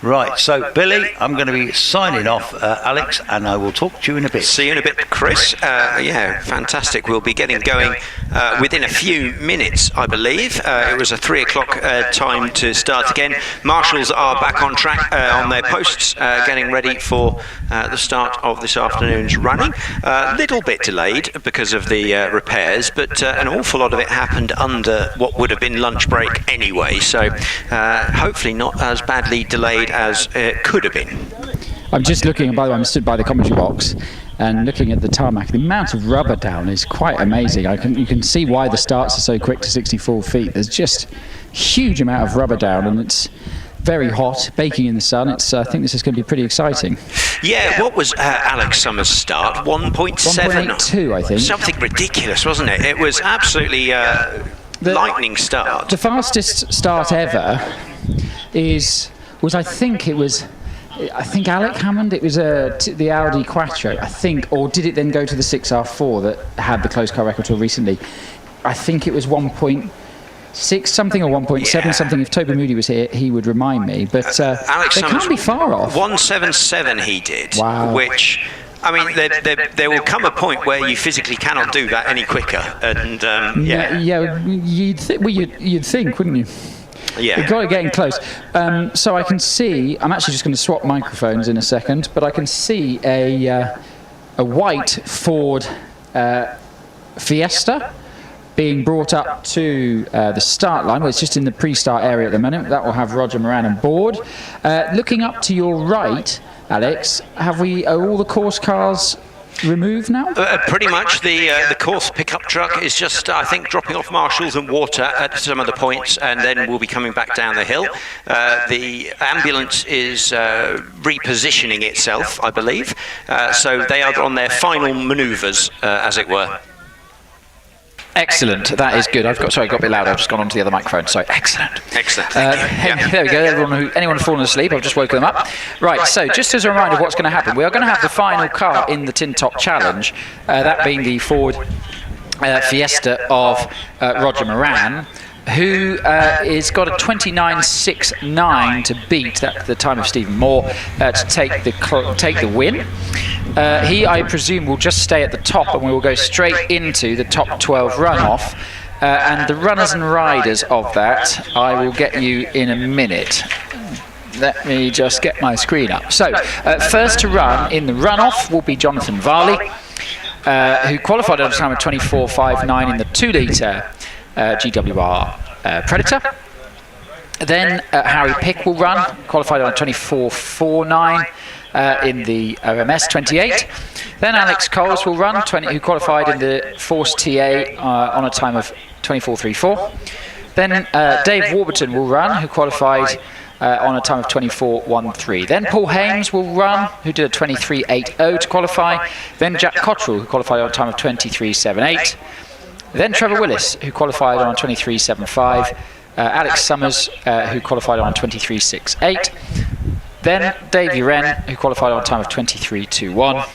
Right, so Billy, I'm going to be signing off, Alex, and I will talk to you in a bit. See you in a bit, Chris. Yeah, fantastic. We'll be getting going within a few minutes, I believe. It was a 3 o'clock time to start again. Marshals are back on track on their posts, getting ready for the start of this afternoon's running. A little bit delayed because of the repairs, but an awful lot of it happened under what would have been lunch break anyway, so hopefully not as badly delayed as it could have been. I'm just looking, by the way, I'm stood by the commentary box and looking at the tarmac. The amount of rubber down is quite amazing. You can see why the starts are so quick to 64 feet. There's just huge amount of rubber down, and it's very hot, baking in the sun. I think this is going to be pretty exciting. Yeah, what was Alex Summers' start? 1.7? 1.82, I think. Something ridiculous, wasn't it? It was absolutely lightning start. The fastest start ever I think Alec Hammond, it was the Audi Quattro, I think, or did it then go to the 6R4 that had the close car record till recently? I think it was 1.6 something or 1.7 something. If Toby Moody was here, he would remind me. But Alex they Summers, can't be far off. 1.77 he did, wow. Which... I mean, there will come a point where you physically cannot do that any quicker, and you'd think, wouldn't you? Yeah. You've got it getting close. So I can see, I'm actually just going to swap microphones in a second, but I can see a white Ford Fiesta being brought up to the start line. Well, it's just in the pre-start area at the moment. That will have Roger Moran on board. Looking up to your right, Alex, are all the course cars removed now? Pretty much. The course pickup truck is just, I think, dropping off marshals and water at some of the points, and then we'll be coming back down the hill. The ambulance is repositioning itself, I believe. So they are on their final manoeuvres, as it were. Excellent. That is good. Got a bit louder. I've just gone onto the other microphone. So excellent. Excellent. Thank you. There we go. Anyone who's fallen asleep, I've just woken them up. Right. So just as a reminder of what's going to happen, we are going to have the final car in the Tin Top Challenge, that being the Ford Fiesta of Roger Moran, who is got a 29.69 to beat. That's the time of Stephen Moore to take the win. He, I presume, will just stay at the top, and we will go straight into the top 12 runoff. And the runners and riders of that, I will get you in a minute. Let me just get my screen up. So, first to run in the runoff will be Jonathan Varley, who qualified at a time of 24.59 in the 2-litre GWR Predator. Then Harry Pick will run, qualified on 24.49 in the OMS 28. Then Alex Coles will run, who qualified in the Force TA on a time of 24.34. Then Dave Warburton will run, who qualified on a time of 24.13. Then Paul Hames will run, who did a 23.80 to qualify. Then Jack Cottrell, who qualified on a time of 23.78. Then Trevor Willis, who qualified on 23.75. Alex Summers, who qualified on 23.68. Then Davey Wren, who qualified on a time of 23.21.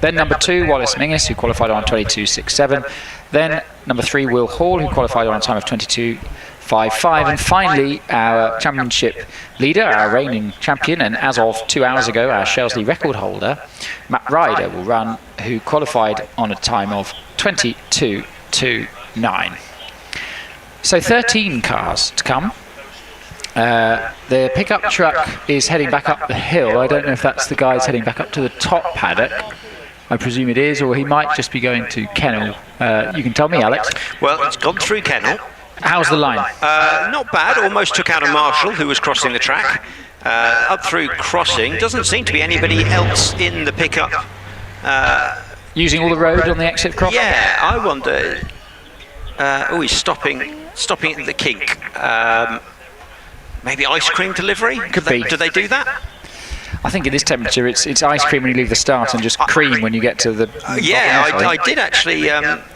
Then number 2, Wallace Mingus, who qualified on 22.67. Then number 3, Will Hall, who qualified on a time of 22.55. And finally, our championship leader, our reigning champion, and as of 2 hours ago, our Shelsley record holder, Matt Ryder, will run, who qualified on a time of 22.29. So 13 cars to come. The pickup truck is heading back up the hill. I don't know if that's the guys heading back up to the top paddock. I presume it is, or he might just be going to Kennel. You can tell me, Alex. Well, it's gone through Kennel. How's the line? Not bad. Almost took out a marshal who was crossing the track. Up through crossing. Doesn't seem to be anybody else in the pickup. Using all the road on the exit cross? Yeah, I wonder. He's stopping at the kink. Maybe ice cream delivery? Could be. Do they do that? I think in this temperature, it's ice cream when you leave the start and just cream when you get to the. I did actually.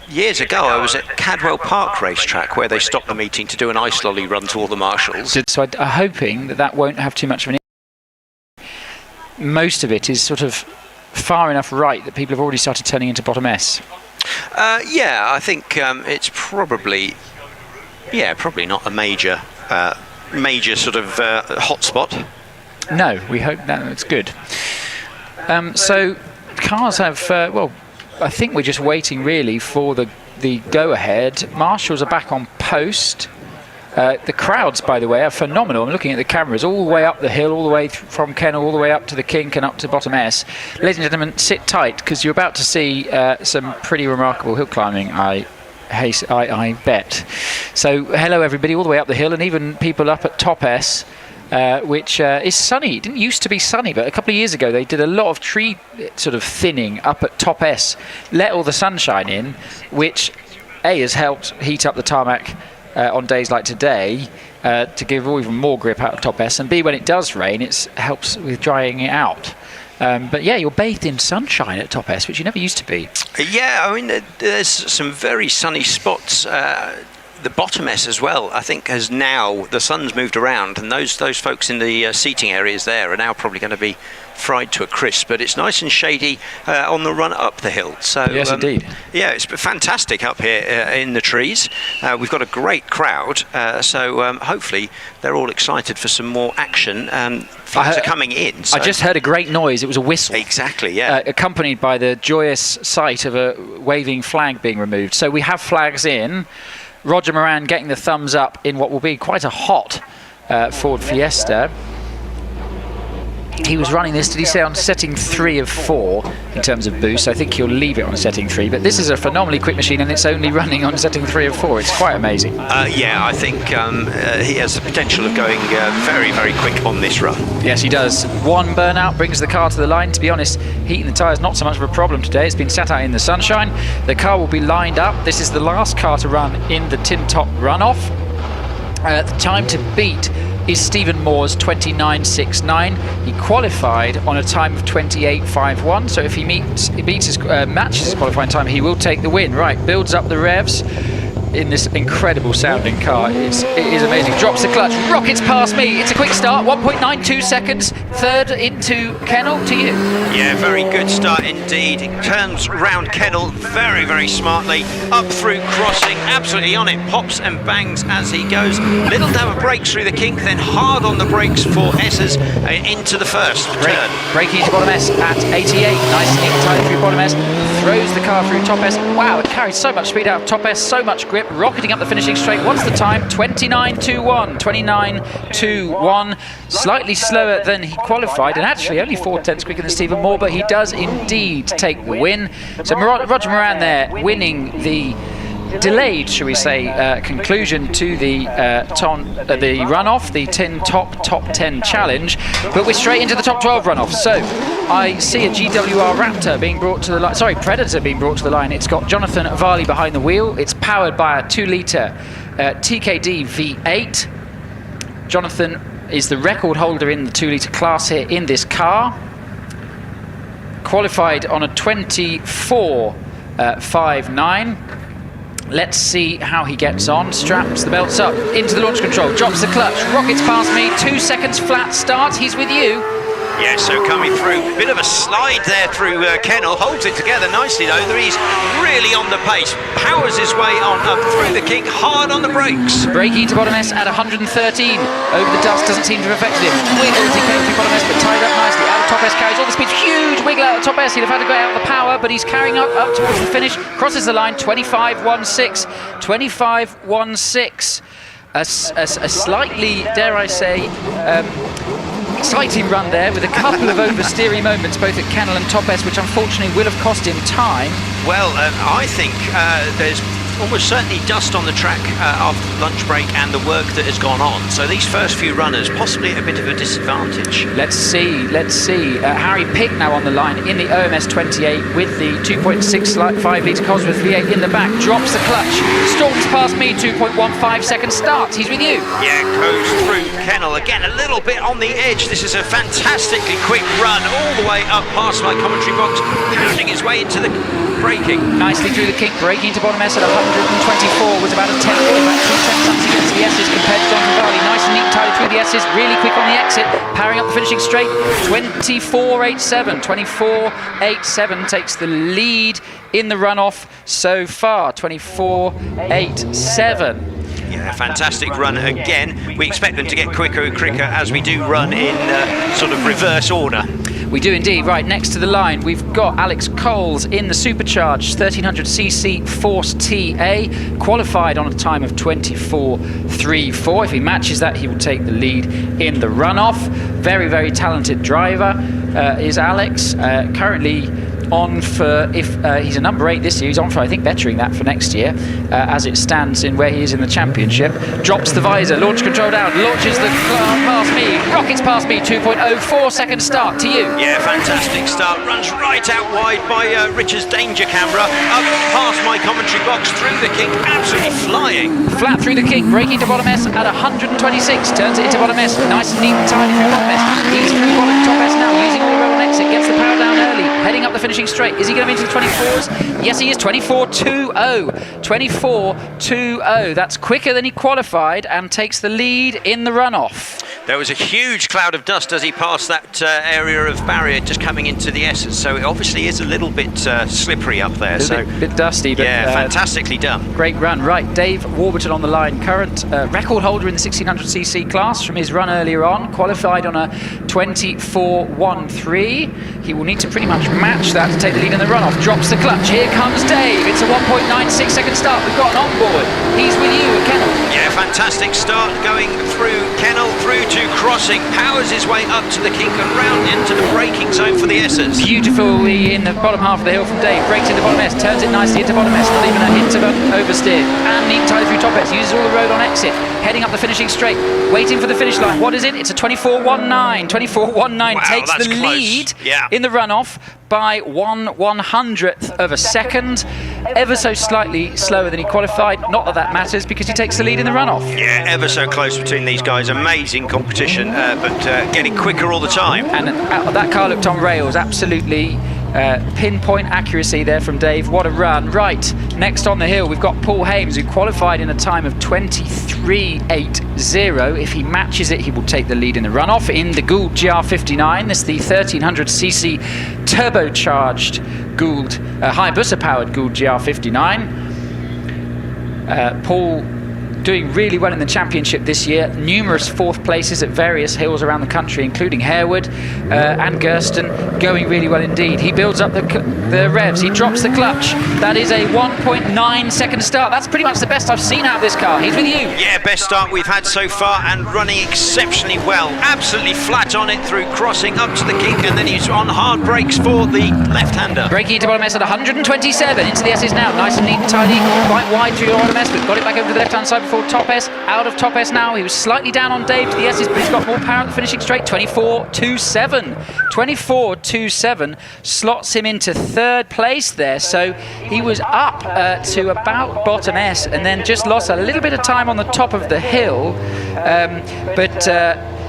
Years ago, I was at Cadwell Park racetrack where they stopped the meeting to do an ice lolly run to all the marshals. So I'm hoping that won't have too much of an. most of it is sort of far enough right that people have already started turning into bottom S? Yeah, I think it's probably not a major sort of hotspot. No, we hope that's good. So cars have, I think we're just waiting really for the go-ahead. Marshals are back on post. The crowds, by the way, are phenomenal. I'm looking at the cameras all the way up the hill, all the way from Kennel, all the way up to the Kink and up to bottom S. Ladies and gentlemen, sit tight, because you're about to see some pretty remarkable hill climbing, I bet. So hello everybody, all the way up the hill, and even people up at top S, which is sunny. It didn't used to be sunny, but a couple of years ago they did a lot of tree sort of thinning up at top S, let all the sunshine in, which A, has helped heat up the tarmac on days like today, to give even more grip out of top S, and B, when it does rain, it helps with drying it out. But yeah, you're bathed in sunshine at top S, which you never used to be. Yeah, I mean, there's some very sunny spots. The bottom S as well, I think, has now, the sun's moved around, and those folks in the seating areas there are now probably going to be fried to a crisp, but it's nice and shady on the run up the hill. So yes, indeed. Yeah, it's fantastic up here in the trees. We've got a great crowd, so hopefully they're all excited for some more action. Things are coming in. So. I just heard a great noise. It was a whistle. Exactly, yeah. Accompanied by the joyous sight of a waving flag being removed. So we have flags in. Roger Moran getting the thumbs up in what will be quite a hot Ford Fiesta. He was running this, did he say, on setting 3 of 4 in terms of boost? I think he'll leave it on setting 3, but this is a phenomenally quick machine, and it's only running on setting 3 of 4. It's quite amazing. Yeah, I think he has the potential of going very, very quick on this run. Yes, he does. One burnout brings the car to the line. To be honest, heating the tyres not so much of a problem today. It's been sat out in the sunshine. The car will be lined up. This is the last car to run in the tin top runoff. The time to beat is Stephen Moore's 29.69. He qualified on a time of 28.51, so if he matches his qualifying time, he will take the win. Right, builds up the revs in this incredible sounding car. It is amazing. Drops the clutch, rockets past me. It's a quick start, 1.92 seconds. Third into Kennel, to you. Yeah, very good start indeed. It turns round Kennel very, very smartly. Up through crossing, absolutely on it. Pops and bangs as he goes. Little dab of brakes through the Kink, then hard on the brakes for S's into the first turn. Braking into bottom S at 88. Nice neat time through bottom S. Throws the car through top S. Wow, it carries so much speed out of top S, so much grip. Rocketing up the finishing straight. What's the time? 29.21. 29.21. Slightly slower than he qualified, and actually only 4 tenths quicker than Stephen Moore, but he does indeed take the win. So Roger Moran there winning the delayed, shall we say, conclusion to the runoff, the top 10 challenge, but we're straight into the top 12 runoff. So I see a GWR Raptor being brought to the line, sorry, Predator being brought to the line. It's got Jonathan Varley behind the wheel. It's powered by a 2-litre TKD V8. Jonathan is the record holder in the 2-litre class here in this car. Qualified on a 24.59. Let's see how he gets on. Straps the belts up into the launch control, drops the clutch, rockets past me, 2 seconds flat start. He's with you. Yeah, so coming through, bit of a slide there through Kennel, holds it together nicely though. He's really on the pace, powers his way on up through the Kink, hard on the brakes. Braking to bottom S at 113. Over the dust, doesn't seem to have affected him. Wiggles, he came through bottom S, but tied up nicely. Out of top S, carries all the speed, huge wiggle out of top S. He'd have had to go out of the power, but he's carrying up towards the finish. Crosses the line, 25.16. 25.16. A slightly, dare I say, exciting run there with a couple of oversteery moments both at Kennel and top S, which unfortunately will have cost him time. Well, I think there's almost certainly dust on the track after the lunch break and the work that has gone on. So these first few runners possibly at a bit of a disadvantage. Let's see. Harry Pick now on the line in the OMS 28 with the 2.65 litre Cosworth V8 in the back. Drops the clutch. Storms past me. 2.15 second start. He's with you. Yeah, goes through Kennel again a little bit on the edge. This is a fantastically quick run all the way up past my commentary box, pounding his way into the braking. Nicely through the Kink, braking to bottom S at 124 was about a 10th, about 2 tenths against the S's compared to Jonathan Varley. Nice and neat tie through the S's. races, really quick on the exit, powering up the finishing straight. 24.87. 24.87 takes the lead in the runoff so far. 24.87. Yeah, fantastic run again. We expect them to get quicker and quicker as we do run in sort of reverse order. We do indeed. Right, next to the line, we've got Alex Coles in the supercharged 1300cc Force TA, qualified on a time of 24.34. If he matches that, he will take the lead in the runoff. Very, very talented driver is Alex. Currently on for, if he's a number 8 this year, he's on for, I think, bettering that for next year, as it stands in where he is in the championship. Drops the visor, launch control down, launches the car past me, rockets past me, 2.04 second start to you. Yeah, fantastic start, runs right out wide by Richard's danger camera, up past my commentary box, through the kink, absolutely flying. Flat through the kink, braking to bottom S at 126, turns it into bottom S, nice and neat and tidy through bottom S. He's through bottom top S now, using all the road on exit, gets the power down early, heading up the finishing straight. Is he going to be into the 24s? Yes, he is. 24.20. 24.20. That's quicker than he qualified and takes the lead in the runoff. There was a huge cloud of dust as he passed that area of barrier, just coming into the S's, so it obviously is a little bit slippery up there. A bit dusty, but yeah, fantastically done. Great run. Right, Dave Warburton on the line, current record holder in the 1600cc class from his run earlier on, qualified on a 24.13. He will need to pretty much match that to take the lead in the runoff. Drops the clutch. Here comes Dave. It's a 1.96 second start. We've got an onboard. He's with you at Kennel. Yeah, fantastic start going through Kennel, through to crossing, powers his way up to the kink and round into the braking zone for the S's. Beautifully in the bottom half of the hill from Dave. Brakes into bottom S, turns it nicely into bottom S, not even a hint of an oversteer. And neat and tidy through top S, uses all the road on exit, heading up the finishing straight, waiting for the finish line. What is it? It's a 24.19. 24.19 takes the lead in the runoff by 1/100th of a second, ever so slightly slower than he qualified. Not that that matters, because he takes the lead in the runoff. Yeah, ever so close between these guys. Amazing competition, but getting quicker all the time. And that car looked on rails, absolutely pinpoint accuracy there from Dave. What a run. Right, next on the hill we've got Paul Hames, who qualified in a time of 23.80. If he matches it, he will take the lead in the runoff in the Gould GR59. This is the 1300cc turbocharged Gould, Hayabusa powered Gould GR59. Paul doing really well in the championship this year. Numerous fourth places at various hills around the country, including Harewood and Gurston, going really well indeed. He builds up the revs, he drops the clutch. That is a 1.9 second start. That's pretty much the best I've seen out of this car. He's with you. Yeah, best start we've had so far, and running exceptionally well. Absolutely flat on it through crossing up to the kink, and then he's on hard brakes for the left-hander. Braking into bottom S at 127. Into the S's now, nice and neat and tidy. Quite wide through your bottom S, but got it back over to the left-hand side before top S. Out of top S now. He was slightly down on Dave to the S's, but he's got more power at the finishing straight. 24.27. 24.27 slots him into third place there. So he was up to about bottom S, and then just lost a little bit of time on the top of the hill.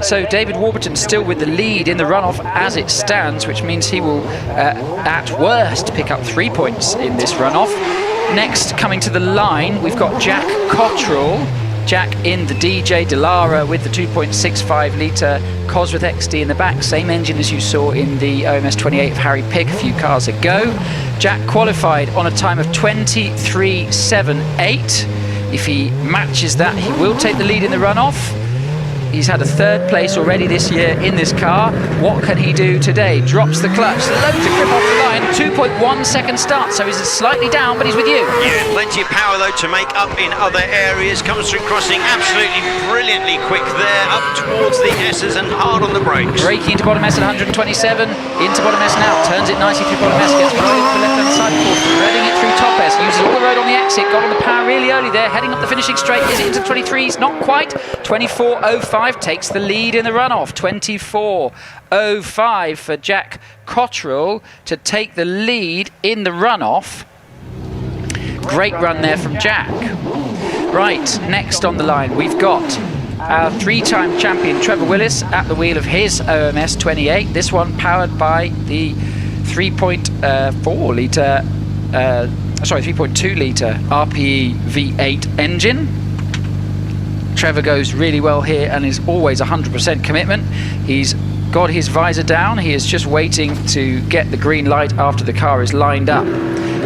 So David Warburton still with the lead in the runoff as it stands, which means he will, at worst, pick up 3 points in this runoff. Next, coming to the line, we've got Jack Cottrell. Jack in the DJ Delara with the 2.65 litre Cosworth XD in the back, same engine as you saw in the OMS 28 of Harry Pick a few cars ago. Jack qualified on a time of 23.78. If he matches that, he will take the lead in the runoff. He's had a third place already this year in this car. What can he do today? Drops the clutch, loads of grip off the line, 2.1 second start, so he's slightly down, but he's with you. Yeah, plenty of power though to make up in other areas. Comes through crossing, absolutely brilliantly quick there, up towards the S's and hard on the brakes. Braking into bottom S at 127, into bottom S now, turns it nicely through bottom S, gets right into the left-hand side, threading it through top S, uses all the road on the exit, got on the power really early there, heading up the finishing straight. Is it into 23s? Not quite. 24.05 takes the lead in the runoff. 24.05 for Jack Cottrell to take the lead in the runoff. Great run there from Jack. Right, next on the line we've got our three-time champion Trevor Willis at the wheel of his OMS 28. This one powered by the 3.2 litre RPE V8 engine. Trevor goes really well here and is always 100% commitment. He's got his visor down. He is just waiting to get the green light after the car is lined up.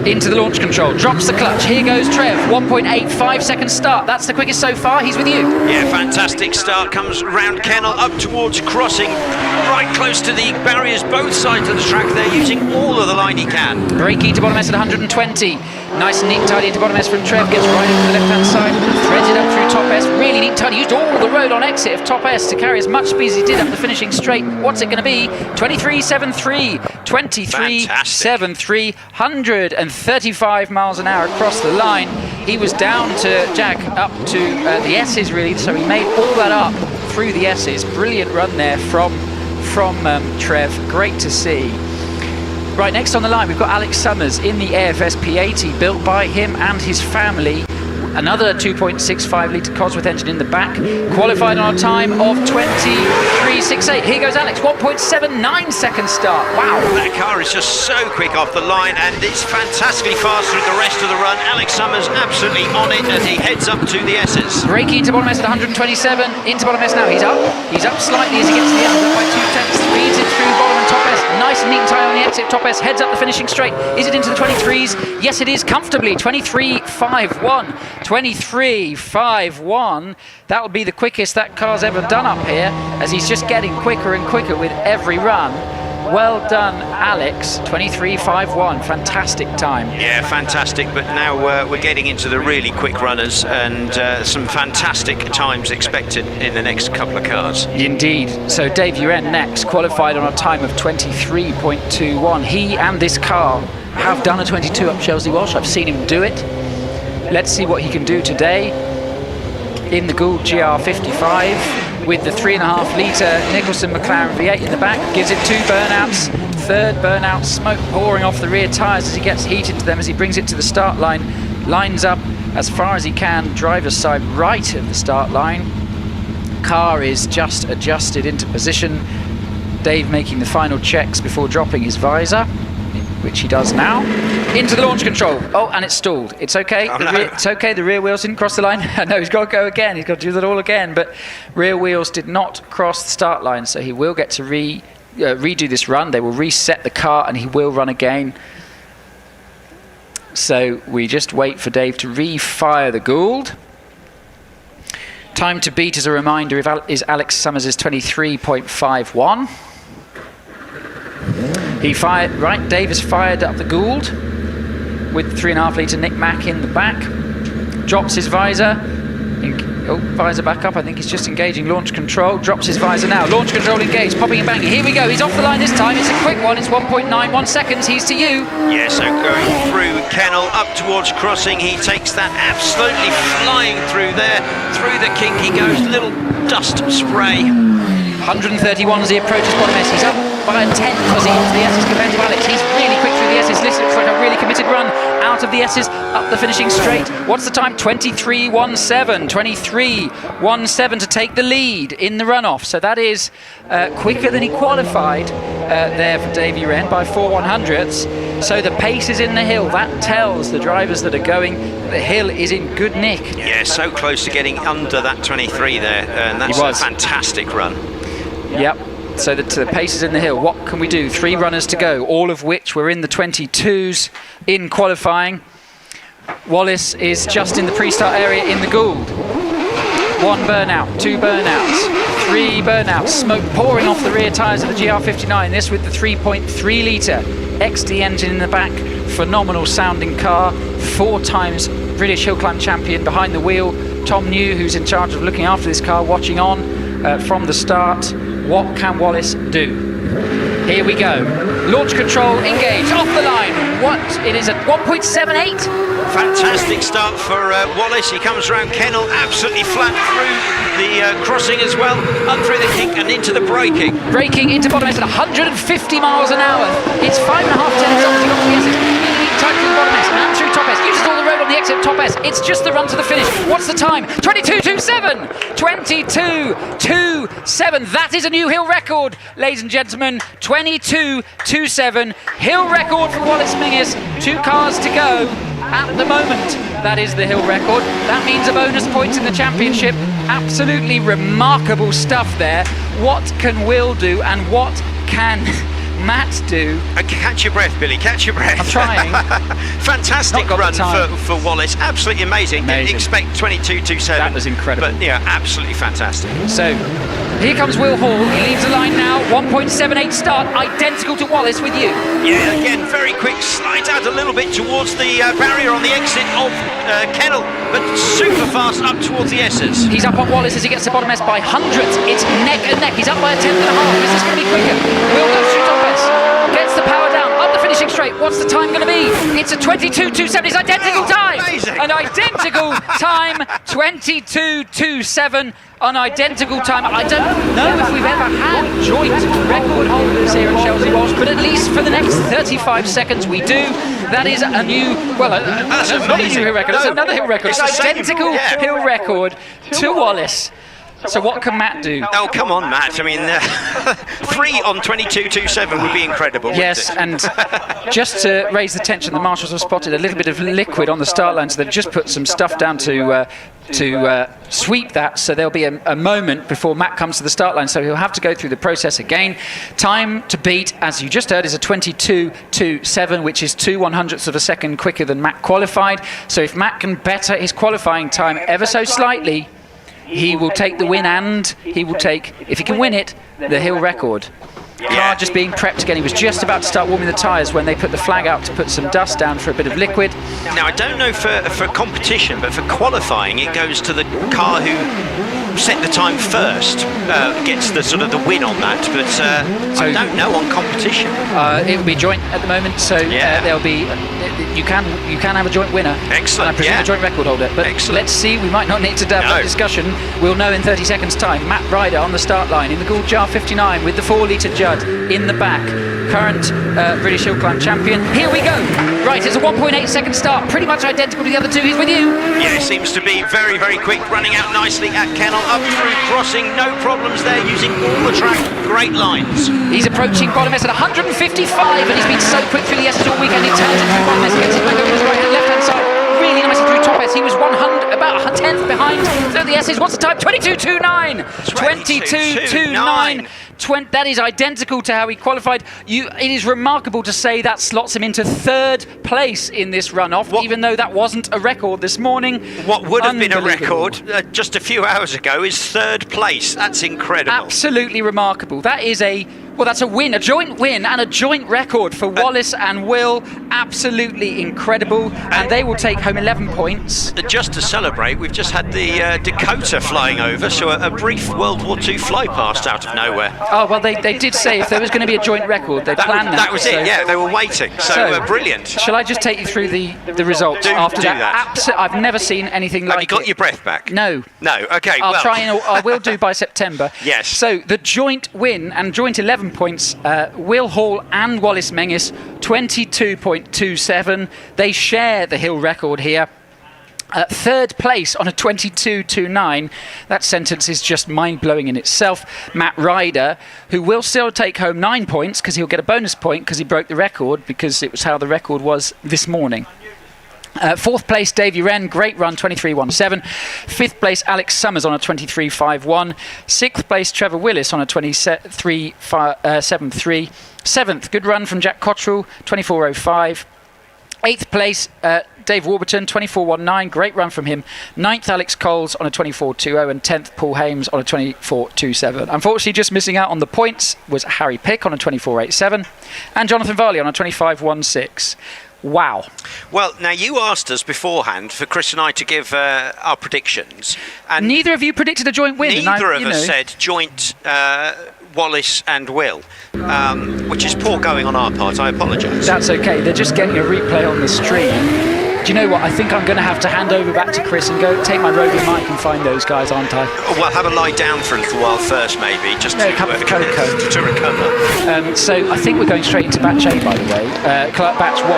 Into the launch control, drops the clutch. Here goes Trev, 1.85 second start. That's the quickest so far. He's with you. Yeah, fantastic start. Comes round Kennel up towards crossing, right close to the barriers, both sides of the track. They're using all of the line he can. Braking to bottom S at 120. Nice and neat and tidy into bottom S from Trev. Gets right into the left-hand side, threads it up through top S. Really neat and tidy. Used all the road on exit of top S to carry as much speed as he did up the finishing straight. What's it going to be? 23.73. 23.73. 135 miles an hour across the line. He was down to Jack up to the S's really, so he made all that up through the S's. Brilliant run there from Trev. Great to see. Right, next on the line, we've got Alex Summers in the AFS P80, built by him and his family. Another 2.65 litre Cosworth engine in the back. Qualified on a time of 23.68. Here goes Alex, 1.79 second start. Wow. That car is just so quick off the line, and it's fantastically fast through the rest of the run. Alex Summers absolutely on it as he heads up to the S's. Braking into bottom S at 127. Into bottom S now. He's up. He's up slightly as he gets to the end. Up by 2 tenths. Speeds it through bottom and top S. Nice and neat and tight on the exit. Top S heads up the finishing straight. Is it into the 23s? Yes, it is comfortably. 23.51. 23.51. That will be the quickest that car's ever done up here, as he's just getting quicker and quicker with every run. Well done, Alex. 23.51. Fantastic time. Yeah, fantastic. But now we're getting into the really quick runners, and some fantastic times expected in the next couple of cars. Indeed. So Dave Uren next, qualified on a time of 23.21. He and this car have done a 22 up Shelsley Walsh. I've seen him do it. Let's see what he can do today in the Gould GR55 with the 3.5 litre Nicholson McLaren V8 in the back. Gives it 2 burnouts. Third burnout, smoke pouring off the rear tyres as he gets heated to them as he brings it to the start line. Lines up as far as he can, driver's side right of the start line. Car is just adjusted into position. Dave making the final checks before dropping his visor, which he does now. Into the launch control. Oh, and it's stalled. It's okay. Oh, no. It's okay. The rear wheels didn't cross the line. No, he's got to go again. He's got to do that all again. But rear wheels did not cross the start line, so he will get to redo this run. They will reset the car, and he will run again. So we just wait for Dave to refire the Gould. Time to beat, as a reminder, is Alex Summers' 23.51. He fired, right, Dave has fired up the Gould with 3.5 litre Nick Mack in the back. Drops his visor. Visor back up. I think he's just engaging launch control. Drops his visor now. Launch control engaged. Popping and banging. Here we go. He's off the line this time. It's a quick one. It's 1.91 seconds. He's to you. Yeah, so going through Kennel up towards crossing. He takes that absolutely flying through there. Through the kink he goes. Little dust spray. 131 as he approaches bottom S. He's up by a 10 as he into the S's compared to Alex. He's really quick through the S's. This looks like a really committed run out of the S's, up the finishing straight. What's the time? 23.17. 23.17 to take the lead in the runoff. So that is quicker than he qualified there for Dave Uren by 4/100ths. So the pace is in the hill. That tells the drivers that are going, the hill is in good nick. Yeah, so close to getting under that 23 there, and that's a fantastic run. Yep. So the pace is in the hill. What can we do? 3 runners to go, all of which were in the 22s in qualifying. Wallace is just in the pre-start area in the Gould. 1 burnout, 2 burnouts, 3 burnouts. Smoke pouring off the rear tyres of the GR59. This with the 3.3 litre XD engine in the back. Phenomenal sounding car. 4 times British hill climb champion behind the wheel. Tom New, who's in charge of looking after this car, watching on from the start. What can Wallace do? Here we go. Launch control engaged. Off the line. What? It is at 1.78. Fantastic start for Wallace. He comes around Kennel absolutely flat through the crossing as well. Up through the kink and into the braking. Braking into bottom S at 150 miles an hour. It's 5.5 tenths off. He got to the exit. Tight through the bottom S and through top S. Uses all the road on the exit of top S. It's just the run to the finish. What's the time? 22.27. 22.27. That is a new hill record, ladies and gentlemen. 22.27. Hill record for Wallace Mingus. 2 cars to go. At the moment, that is the hill record. That means a bonus points in the championship Absolutely remarkable stuff there. What can Will do and what can Matt do? Catch your breath, Billy, catch your breath. I'm trying. Fantastic run for Wallace, absolutely amazing. Didn't expect 22.27. That was incredible. But yeah, absolutely fantastic. So here comes Will Hall. He leaves the line now. 1.78 start, identical to Wallace with you. Yeah, again, very quick. Slides out a little bit towards the barrier on the exit of Kennel, but super fast up towards the S's. He's up on Wallace as he gets the bottom S by hundreds. It's neck and neck. He's up by a tenth and a half. Is this going to be quicker? Will goes through top S. Gets the power down, up the finishing straight. What's the time going to be? It's a 22.27. It's identical time. Amazing. An identical time, 22.27. An identical time. I don't know if we've ever had joint record holders here at Shelsley Walsh, but at least for the next 35 seconds we do. That is a new, that's not a new hill record. It's another hill record. It's identical hill record to Wallace. So what can Matt do? Oh, come on, Matt. I mean, 3 on 22.27 would be incredible. Yes, and just to raise the tension, the marshals have spotted a little bit of liquid on the start line, so they've just put some stuff down to sweep that. So there'll be a moment before Matt comes to the start line, so he'll have to go through the process again. Time to beat, as you just heard, is a 22.27, which is 2/100ths of a second quicker than Matt qualified. So if Matt can better his qualifying time ever so slightly, he will take the win, and he will take, if he can win it, the hill record. Car just being prepped again. He was just about to start warming the tyres when they put the flag out to put some dust down for a bit of liquid. Now, I don't know for competition, but for qualifying, it goes to the car who set the time first, gets the sort of the win on that. But I don't know on competition. It will be joint at the moment, so there'll be. You can have a joint winner. Excellent. And I presume a joint record holder. But let's see. We might not need to have that discussion. We'll know in 30 seconds' time. Matt Ryder on the start line in the Gould Jar 59 with the 4-litre Judd in the back. Current British Hill Climb champion. Here we go. Right, it's a 1.8 second start. Pretty much identical to the other two. He's with you. Yeah, it seems to be very, very quick. Running out nicely at Kennel. Up through crossing. No problems there. Using all the track. Great lines. He's approaching bottom S at 155, and he's been so quick through the S's all weekend. He turns it through bottom S, gets it back over his right hand, left hand side. Really nicely through top S. He was 100, about a tenth behind through the S's. What's the time? 22.29. 22.29. That is identical to how he qualified. It is remarkable to say that slots him into third place in this runoff, even though that wasn't a record this morning. What would have been a record just a few hours ago is third place. That's incredible. Absolutely remarkable. That is that's a win, a joint win and a joint record for Wallace and Will. Absolutely incredible. And they will take home 11 points. Just to celebrate, we've just had the Dakota flying over, so a brief World War II fly past out of nowhere. Oh, well, they did say if there was going to be a joint record, they planned that. That was it, yeah, they were waiting. So brilliant. Shall I just take you through the results after that? I've never seen anything like it. Have you got your breath back? No. No, okay, I'll try and I will do by September. Yes. So the joint win and joint 11 points, Will Hall and Wallace Menzies, 22.27. They share the hill record here. Third place on a 22.29. That sentence is just mind-blowing in itself. Matt Ryder, who will still take home 9 points because he'll get a bonus point because he broke the record, because it was how the record was this morning. Fourth place, Davey Wren, great run, 23.17. Fifth place, Alex Summers on a 23.51. Sixth place, Trevor Willis on a 23.73. Seventh, good run from Jack Cottrell, 24.05. Eighth place, Dave Warburton, 24.19, great run from him. Ninth, Alex Coles on a 24.20, and 10th, Paul Hames on a 24.27. Unfortunately, just missing out on the points was Harry Pick on a 24.87, and Jonathan Varley on a 25.16. Wow. Well, now you asked us beforehand for Chris and I to give our predictions. And neither of you predicted a joint win. Neither of us said joint Wallace and Will, which is poor going on our part. I apologise. That's okay. They're just getting a replay on the stream. Do you know what? I think I'm going to have to hand over back to Chris and go take my roving mic and find those guys, aren't I? Well, have a lie down for a little while first, maybe, just a cup of cocoa to recover. So I think we're going straight into batch A, by the way. Batch 1.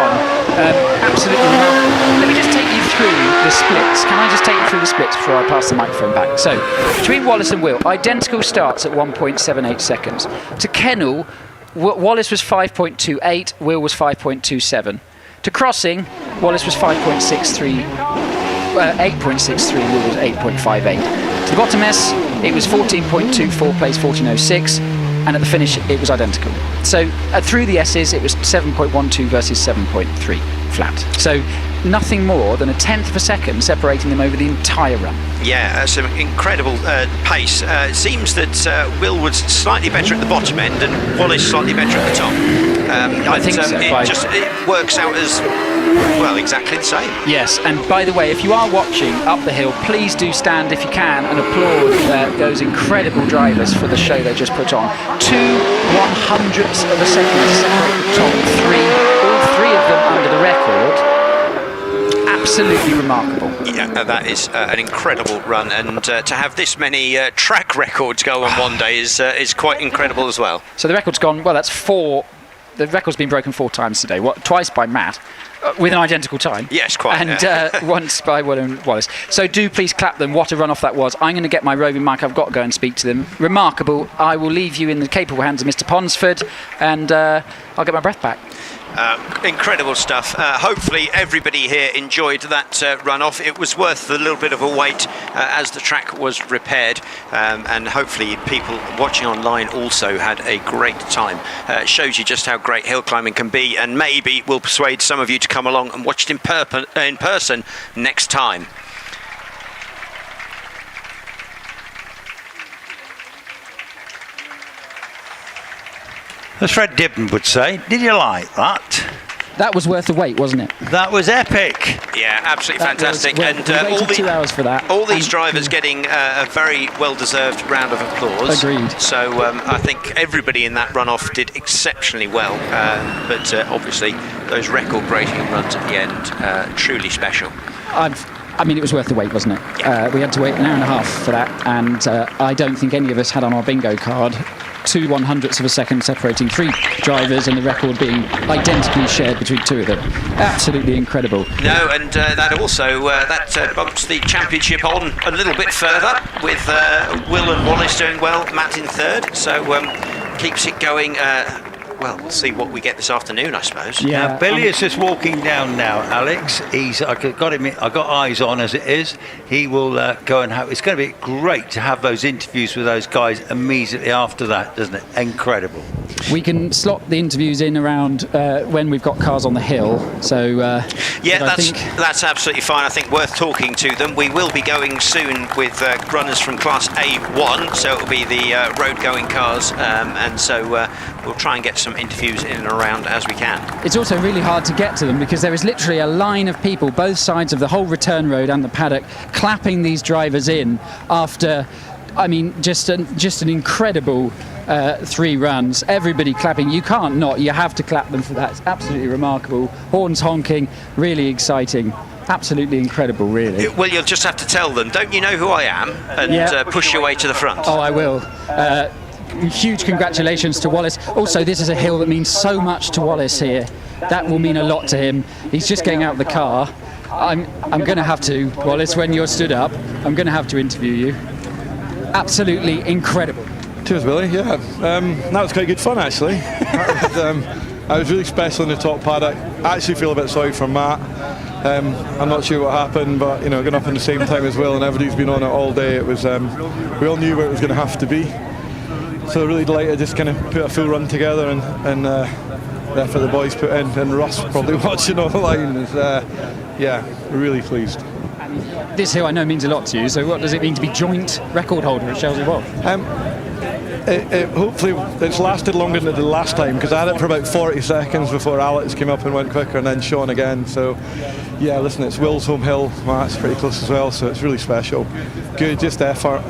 Absolutely remarkable. Let me just take you through the splits. Can I just take you through the splits before I pass the microphone back? So between Wallace and Will, identical starts at 1.78 seconds. To Kennel, Wallace was 5.28, Will was 5.27. To crossing, Wallace was 5.63. 8.63, Will was 8.58. To the bottom S, it was 14.24, plays 14.06, and at the finish, it was identical. So through the S's, it was 7.12 versus 7.3 flat. So nothing more than a tenth of a second separating them over the entire run. Yeah, some incredible pace. It seems that Will was slightly better at the bottom end and Wallace slightly better at the top. I think so. It works out as, well, exactly the same. Yes, and by the way, if you are watching up the hill, please do stand if you can and applaud those incredible drivers for the show they just put on. 2 100ths of a second to separate the top three, all three of them under the record. Absolutely remarkable. Yeah, that is an incredible run, and to have this many track records go on one day is quite incredible as well. So the record's gone, well, that's 4. The record's been broken 4 times today. Twice by Matt, with an identical time. Yes, quite. And once by Will and Wallace. So do please clap them. What a run-off that was. I'm going to get my roving mic. I've got to go and speak to them. Remarkable. I will leave you in the capable hands of Mr. Ponsford, and I'll get my breath back. Incredible stuff. Hopefully everybody here enjoyed that run-off. It was worth a little bit of a wait as the track was repaired, and hopefully people watching online also had a great time. It shows you just how great hill climbing can be, and maybe will persuade some of you to come along and watch it in person next time. As Fred Dibden would say, did you like that? That was worth the wait, wasn't it? That was epic. Yeah, absolutely fantastic. We waited 2 hours for that. All these drivers getting a very well-deserved round of applause. Agreed. So I think everybody in that run-off did exceptionally well. But obviously, those record-breaking runs at the end, truly special. I mean, it was worth the wait, wasn't it? We had to wait an hour and a half for that, and I don't think any of us had on our bingo card 2 100ths of a second separating 3 drivers, and the record being identically shared between 2 of them. Absolutely incredible. No, and that also bumps the championship on a little bit further, with Will and Wallace doing well, Matt in 3rd, so keeps it going. Well, we'll see what we get this afternoon, I suppose. Yeah, now, Billy is just walking down now, Alex. I got eyes on as it is. He will go and have. It's going to be great to have those interviews with those guys immediately after that, doesn't it? Incredible. We can slot the interviews in around when we've got cars on the hill. So yeah, that's absolutely fine. I think worth talking to them. We will be going soon with runners from Class A1, so it'll be the road-going cars, and so we'll try and get some interviews in and around as we can. It's also really hard to get to them because there is literally a line of people both sides of the whole return road and the paddock clapping these drivers in after, I mean, just an incredible 3 runs. Everybody clapping. You can't not. You have to clap them for that. It's absolutely remarkable. Horns honking. Really exciting. Absolutely incredible, really. Well, you'll just have to tell them, don't you know who I am? And push your way to the front. Oh, I will. Huge congratulations to Wallace. Also, this is a hill that means so much to Wallace here. That will mean a lot to him. He's just getting out of the car. I'm going to have to, Wallace, when you're stood up, I'm going to have to interview you. Absolutely incredible. Cheers, Billy. Yeah, that was quite good fun, actually. I was really special in the top paddock. I actually feel a bit sorry for Matt. I'm not sure what happened, but going up in the same time as Will, and everybody's been on it all day. It was we all knew where it was going to have to be. So really delighted just kind of put a full run together, and the effort the boys put in, and Ross probably watching online is really pleased. This hill I know means a lot to you, so what does it mean to be joint record holder at Shelsley Walsh? Hopefully it's lasted longer than it did last time, because I had it for about 40 seconds before Alex came up and went quicker, and then Sean again. So yeah, listen, it's Will's home hill, Matt's pretty close as well, so it's really special. Good, just effort.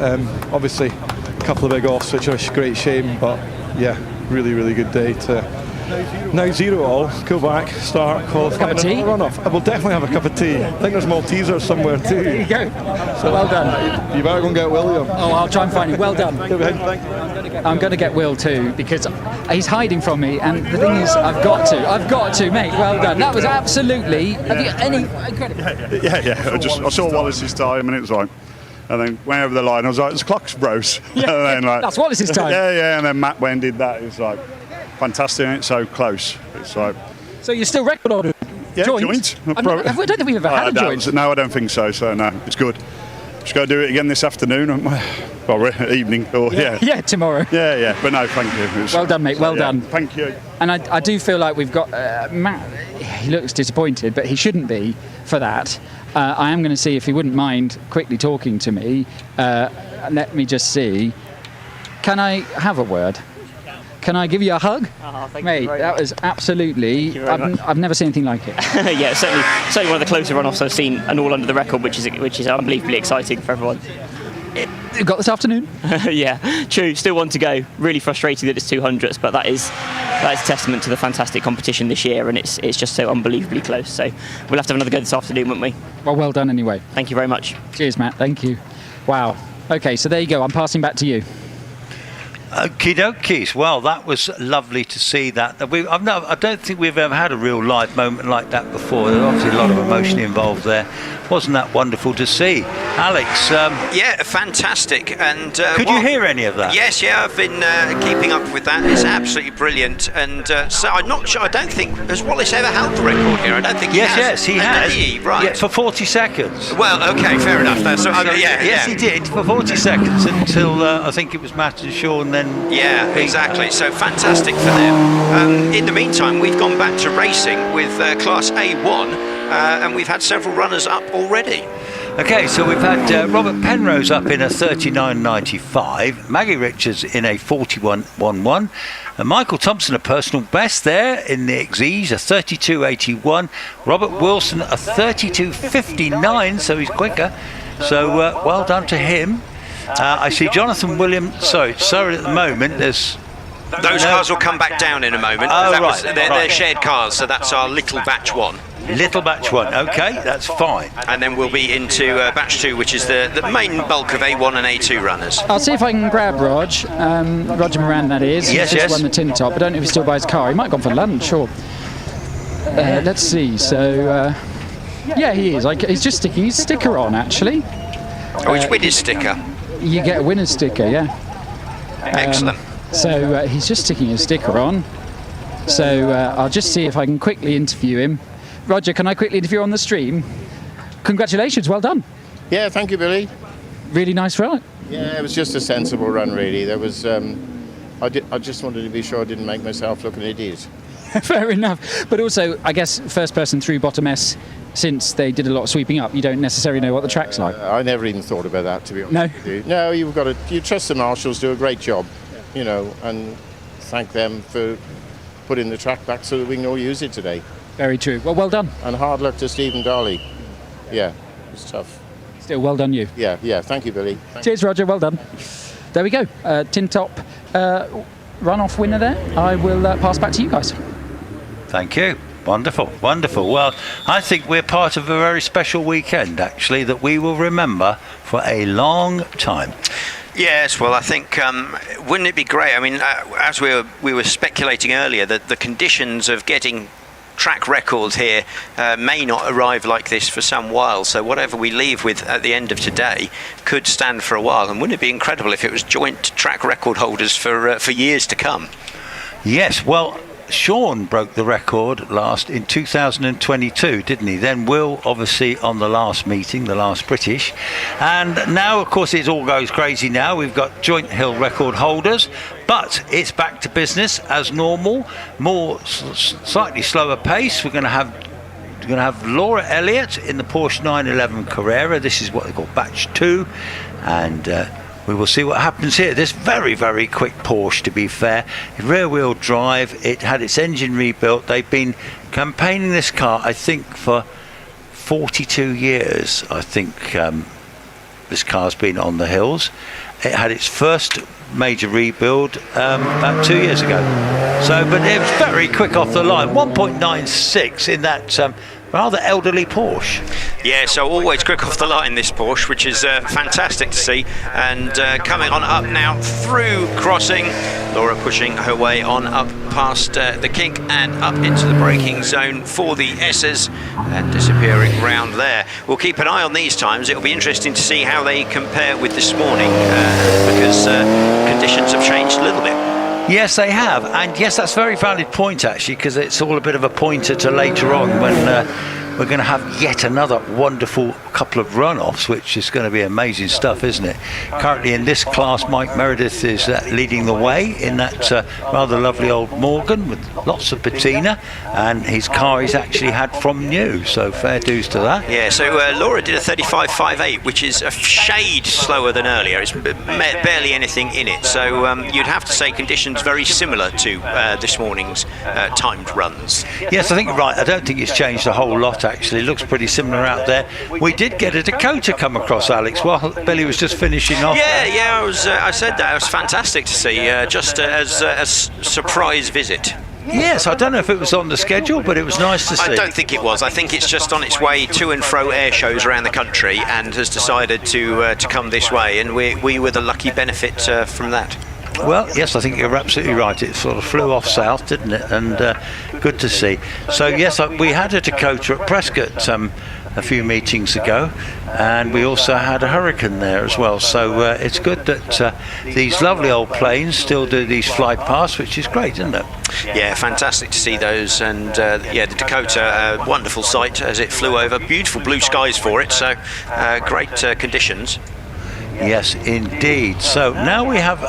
Obviously a couple of big offs, which are a great shame, but yeah, really good day to now 0 all, go back, start, qualify, cup of tea? Run off. I will definitely have a cup of tea. I think there's Maltesers somewhere too. There you go. So well done. You better go and get William. Oh, I'll try and find him. Well done. I'm going to get Will too, because he's hiding from me, and the thing is, I've got to, mate. Well done. That was absolutely. Have you any? Yeah. I saw Wallace's time, and it was like. And then went over the line. I was like, "It's clocks, bros." Yeah, and then, that's Wallace's time. Yeah. And then Matt went and did that. It was like fantastic. And it's so close. It's like. So you're still record holder? Yeah, joint. joint. I don't think we've ever had a joint. No, I don't think so. So no, it's good. Just got to do it again this afternoon, or evening, or Yeah, tomorrow. Yeah. But no, thank you. Well done, mate. Well done. Thank you. And I do feel like we've got Matt. He looks disappointed, but he shouldn't be for that. I am going to see if he wouldn't mind quickly talking to me. Let me just see. Can I have a word? Can I give you a hug? Thank Mate, you very that much. was absolutely... I've never seen anything like it. Yeah, certainly one of the closer run-offs I've seen, and all under the record, which is unbelievably exciting for everyone. You got this afternoon? Yeah, true. Still one to go. Really frustrating that it's 200s, but that is a testament to the fantastic competition this year, and it's just so unbelievably close. So we'll have to have another go this afternoon, won't we? Well done anyway. Thank you very much. Cheers, Matt. Thank you. Wow. Okay, so there you go. I'm passing back to you. Okie dokies. Well, that was lovely to see that. I don't think we've ever had a real live moment like that before. There's obviously a lot of emotion involved there. Wasn't that wonderful to see? Alex? Yeah, fantastic. And could you hear any of that? Yes, I've been keeping up with that. It's absolutely brilliant. And so I'm not sure, I don't think, has Wallace ever held the record here? I don't think he has. Yes, he has. Did he? Right. Yeah, for 40 seconds. Well, okay, fair enough. Yes, he did, for 40 seconds until I think it was Matt and Sean then. Yeah, exactly. So fantastic for them. In the meantime, we've gone back to racing with Class A1, and we've had several runners up already. Okay, so we've had Robert Penrose up in a 39.95, Maggie Richards in a 41.11, and Michael Thompson a personal best there in the XEs, a 32.81, Robert Wilson a 32.59, so he's quicker. So well done to him. I see Jonathan Williams. Sorry, at the moment there's. Those cars will come back down in a moment. They're shared cars, so that's our little batch one. Little batch one, okay, that's fine. And then we'll be into batch two, which is the main bulk of A1 and A2 runners. I'll see if I can grab Roger Moran, that is. Yes, He's just won the tin top. I don't know if he still buys his car. He might have gone for lunch, or... let's see, so... yeah, he is. He's just sticking his sticker on, actually. Which winner's sticker? You get a winner's sticker, yeah. Excellent. So he's just sticking his sticker on. So I'll just see if I can quickly interview him. Roger, can I quickly interview on the stream? Congratulations, well done. Yeah, thank you, Billy. Really nice run. Yeah, it was just a sensible run, really. There was, I just wanted to be sure I didn't make myself look an idiot. Fair enough. But also, I guess, first person through bottom S, since they did a lot of sweeping up, you don't necessarily know what the track's like. I never even thought about that, to be honest No? with you. No, you trust the marshals, do a great job, and thank them for putting the track back so that we can all use it today. Very true. Well done. And hard luck to Stephen Darley. Yeah, it was tough. Still, well done you. Yeah. Thank you, Billy. Cheers, Roger. Well done. There we go. Tin top run-off winner there. I will pass back to you guys. Thank you. Wonderful. Well, I think we're part of a very special weekend, actually, that we will remember for a long time. Yes, well, I think, wouldn't it be great? I mean, as we were speculating earlier, that the conditions of getting track records here may not arrive like this for some while, so whatever we leave with at the end of today could stand for a while. And wouldn't it be incredible if it was joint track record holders for years to come? Yes, well, Sean broke the record last in 2022, didn't he? Then Will, obviously, on the last meeting, the last British. And now, of course, it all goes crazy now. We've got joint hill record holders, but it's back to business as normal. More slightly slower pace. We're going to have Laura Elliott in the Porsche 911 Carrera. This is what they call batch 2. And we will see what happens here. This very, very quick Porsche, to be fair. Rear-wheel drive. It had its engine rebuilt. They've been campaigning this car, I think, for 42 years. I think this car's been on the hills. It had its first major rebuild about 2 years ago. So, but it was very quick off the line. 1.96 in that rather elderly Porsche. Yeah, so always quick off the line, this Porsche, which is fantastic to see. And coming on up now through crossing, Laura pushing her way on up past the kink and up into the braking zone for the S's and disappearing round there. We'll keep an eye on these times. It'll be interesting to see how they compare with this morning because conditions have changed a little bit. Yes, they have, and yes, that's a very valid point actually, because it's all a bit of a pointer to later on when we're going to have yet another wonderful couple of run-offs, which is going to be amazing stuff, isn't it? Currently in this class, Mike Meredith is leading the way in that rather lovely old Morgan with lots of patina, and his car is actually had from new, so fair dues to that. Yeah, so Laura did a 35.58, which is a shade slower than earlier. It's barely anything in it, so you'd have to say conditions very similar to this morning's timed runs. Yes, I think you're right. I don't think it's changed a whole lot actually. It looks pretty similar out there. We did get a Dakota come across, Alex, while Billy was just finishing off. Yeah, I said that. It was fantastic to see, just as a surprise visit. Yes, I don't know if it was on the schedule, but it was nice to see. I don't think it was. I think it's just on its way to and fro air shows around the country and has decided to come this way, and we were the lucky benefit from that. Well, yes, I think you're absolutely right. It sort of flew off south, didn't it? And good to see. So, yes, we had a Dakota at Prescott a few meetings ago, and we also had a Hurricane there as well. So it's good that these lovely old planes still do these fly past, which is great, isn't it? Yeah, fantastic to see those. And the Dakota, wonderful sight as it flew over. Beautiful blue skies for it, so great conditions. Yes, indeed. So now we have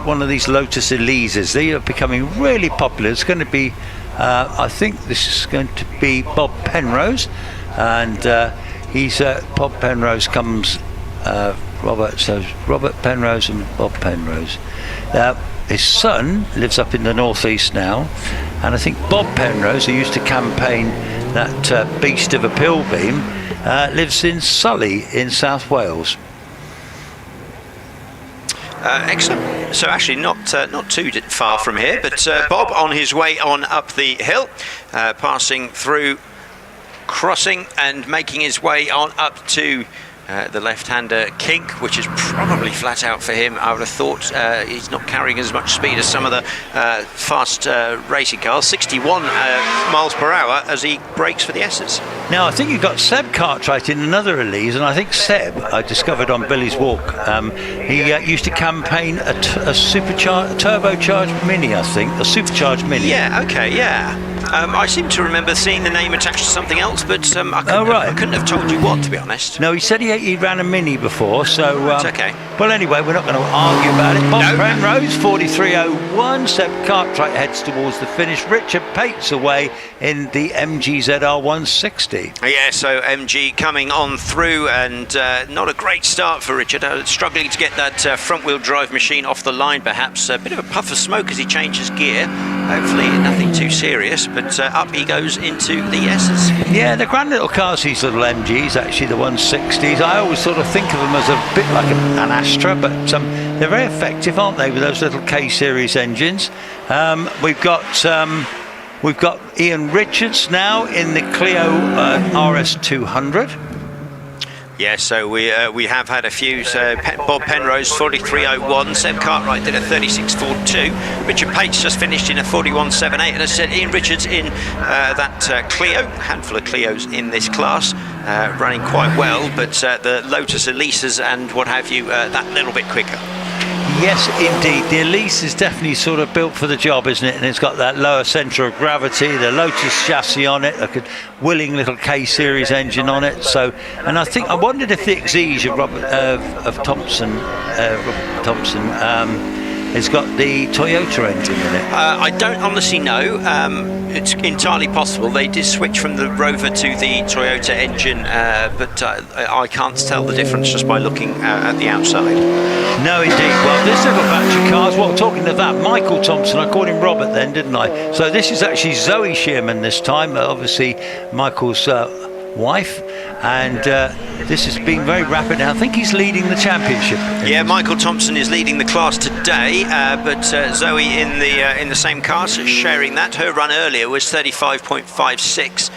one of these Lotus Elises. They are becoming really popular. It's going to be, I think this is going to be Bob Penrose, and Bob Penrose comes. Robert Penrose and Bob Penrose. His son lives up in the northeast now, and I think Bob Penrose, who used to campaign that beast of a Pilbeam, lives in Sully in South Wales. Excellent. So actually not too far from here, but Bob on his way on up the hill, passing through, crossing and making his way on up to the left-hander Kink, which is probably flat out for him. I would have thought he's not carrying as much speed as some of the fast racing cars. 61 miles per hour as he brakes for the S's. Now I think you've got Seb Cartwright in another Elise, and I think Seb, I discovered on Billy's walk, he used to campaign a turbocharged Mini, I think, a supercharged Mini. Yeah, okay, yeah. I seem to remember seeing the name attached to something else, but I couldn't have told you what, to be honest. No, he said he ran a Mini before, so... It's okay. Well, anyway, we're not going to argue about it. Bob Penrose, 43.01. Seb Cartwright heads towards the finish. Richard Pates away in the MG ZR 160. Yeah, so MG coming on through, and not a great start for Richard. Struggling to get that front-wheel drive machine off the line, perhaps. A bit of a puff of smoke as he changes gear. Hopefully nothing too serious, but up he goes into the S's. Yeah, they're grand little cars, these little MGs, actually, the 160s. I always sort of think of them as a bit like an Astra, but they're very effective, aren't they, with those little K-series engines. We've got Ian Richards now in the Clio RS200. Yeah, so we have had a few. So Bob Penrose, 43.01. Seb Cartwright did a 36.42. Richard Pates just finished in a 41.78. And as I said, Ian Richards in that Clio, a handful of Clios in this class, running quite well. But the Lotus Elises and what have you, that little bit quicker. Yes, indeed. The Elise is definitely sort of built for the job, isn't it? And it's got that lower centre of gravity, the Lotus chassis on it, like a willing little K-series engine on it. So, and I wondered if the Exige of Thompson has got the Toyota engine in it. I don't honestly know. It's entirely possible. They did switch from the Rover to the Toyota engine, but I can't tell the difference just by looking at the outside. No, indeed. Well, this little battery cars, well, talking of that, Michael Thompson, I called him Robert then, didn't I? So this is actually Zoe Shearman this time, obviously Michael's wife, and this has been very rapid. I think he's leading the championship. Yeah, Michael Thompson is leading the class today, but Zoe in the same car, so sharing that. Her run earlier was 35.56.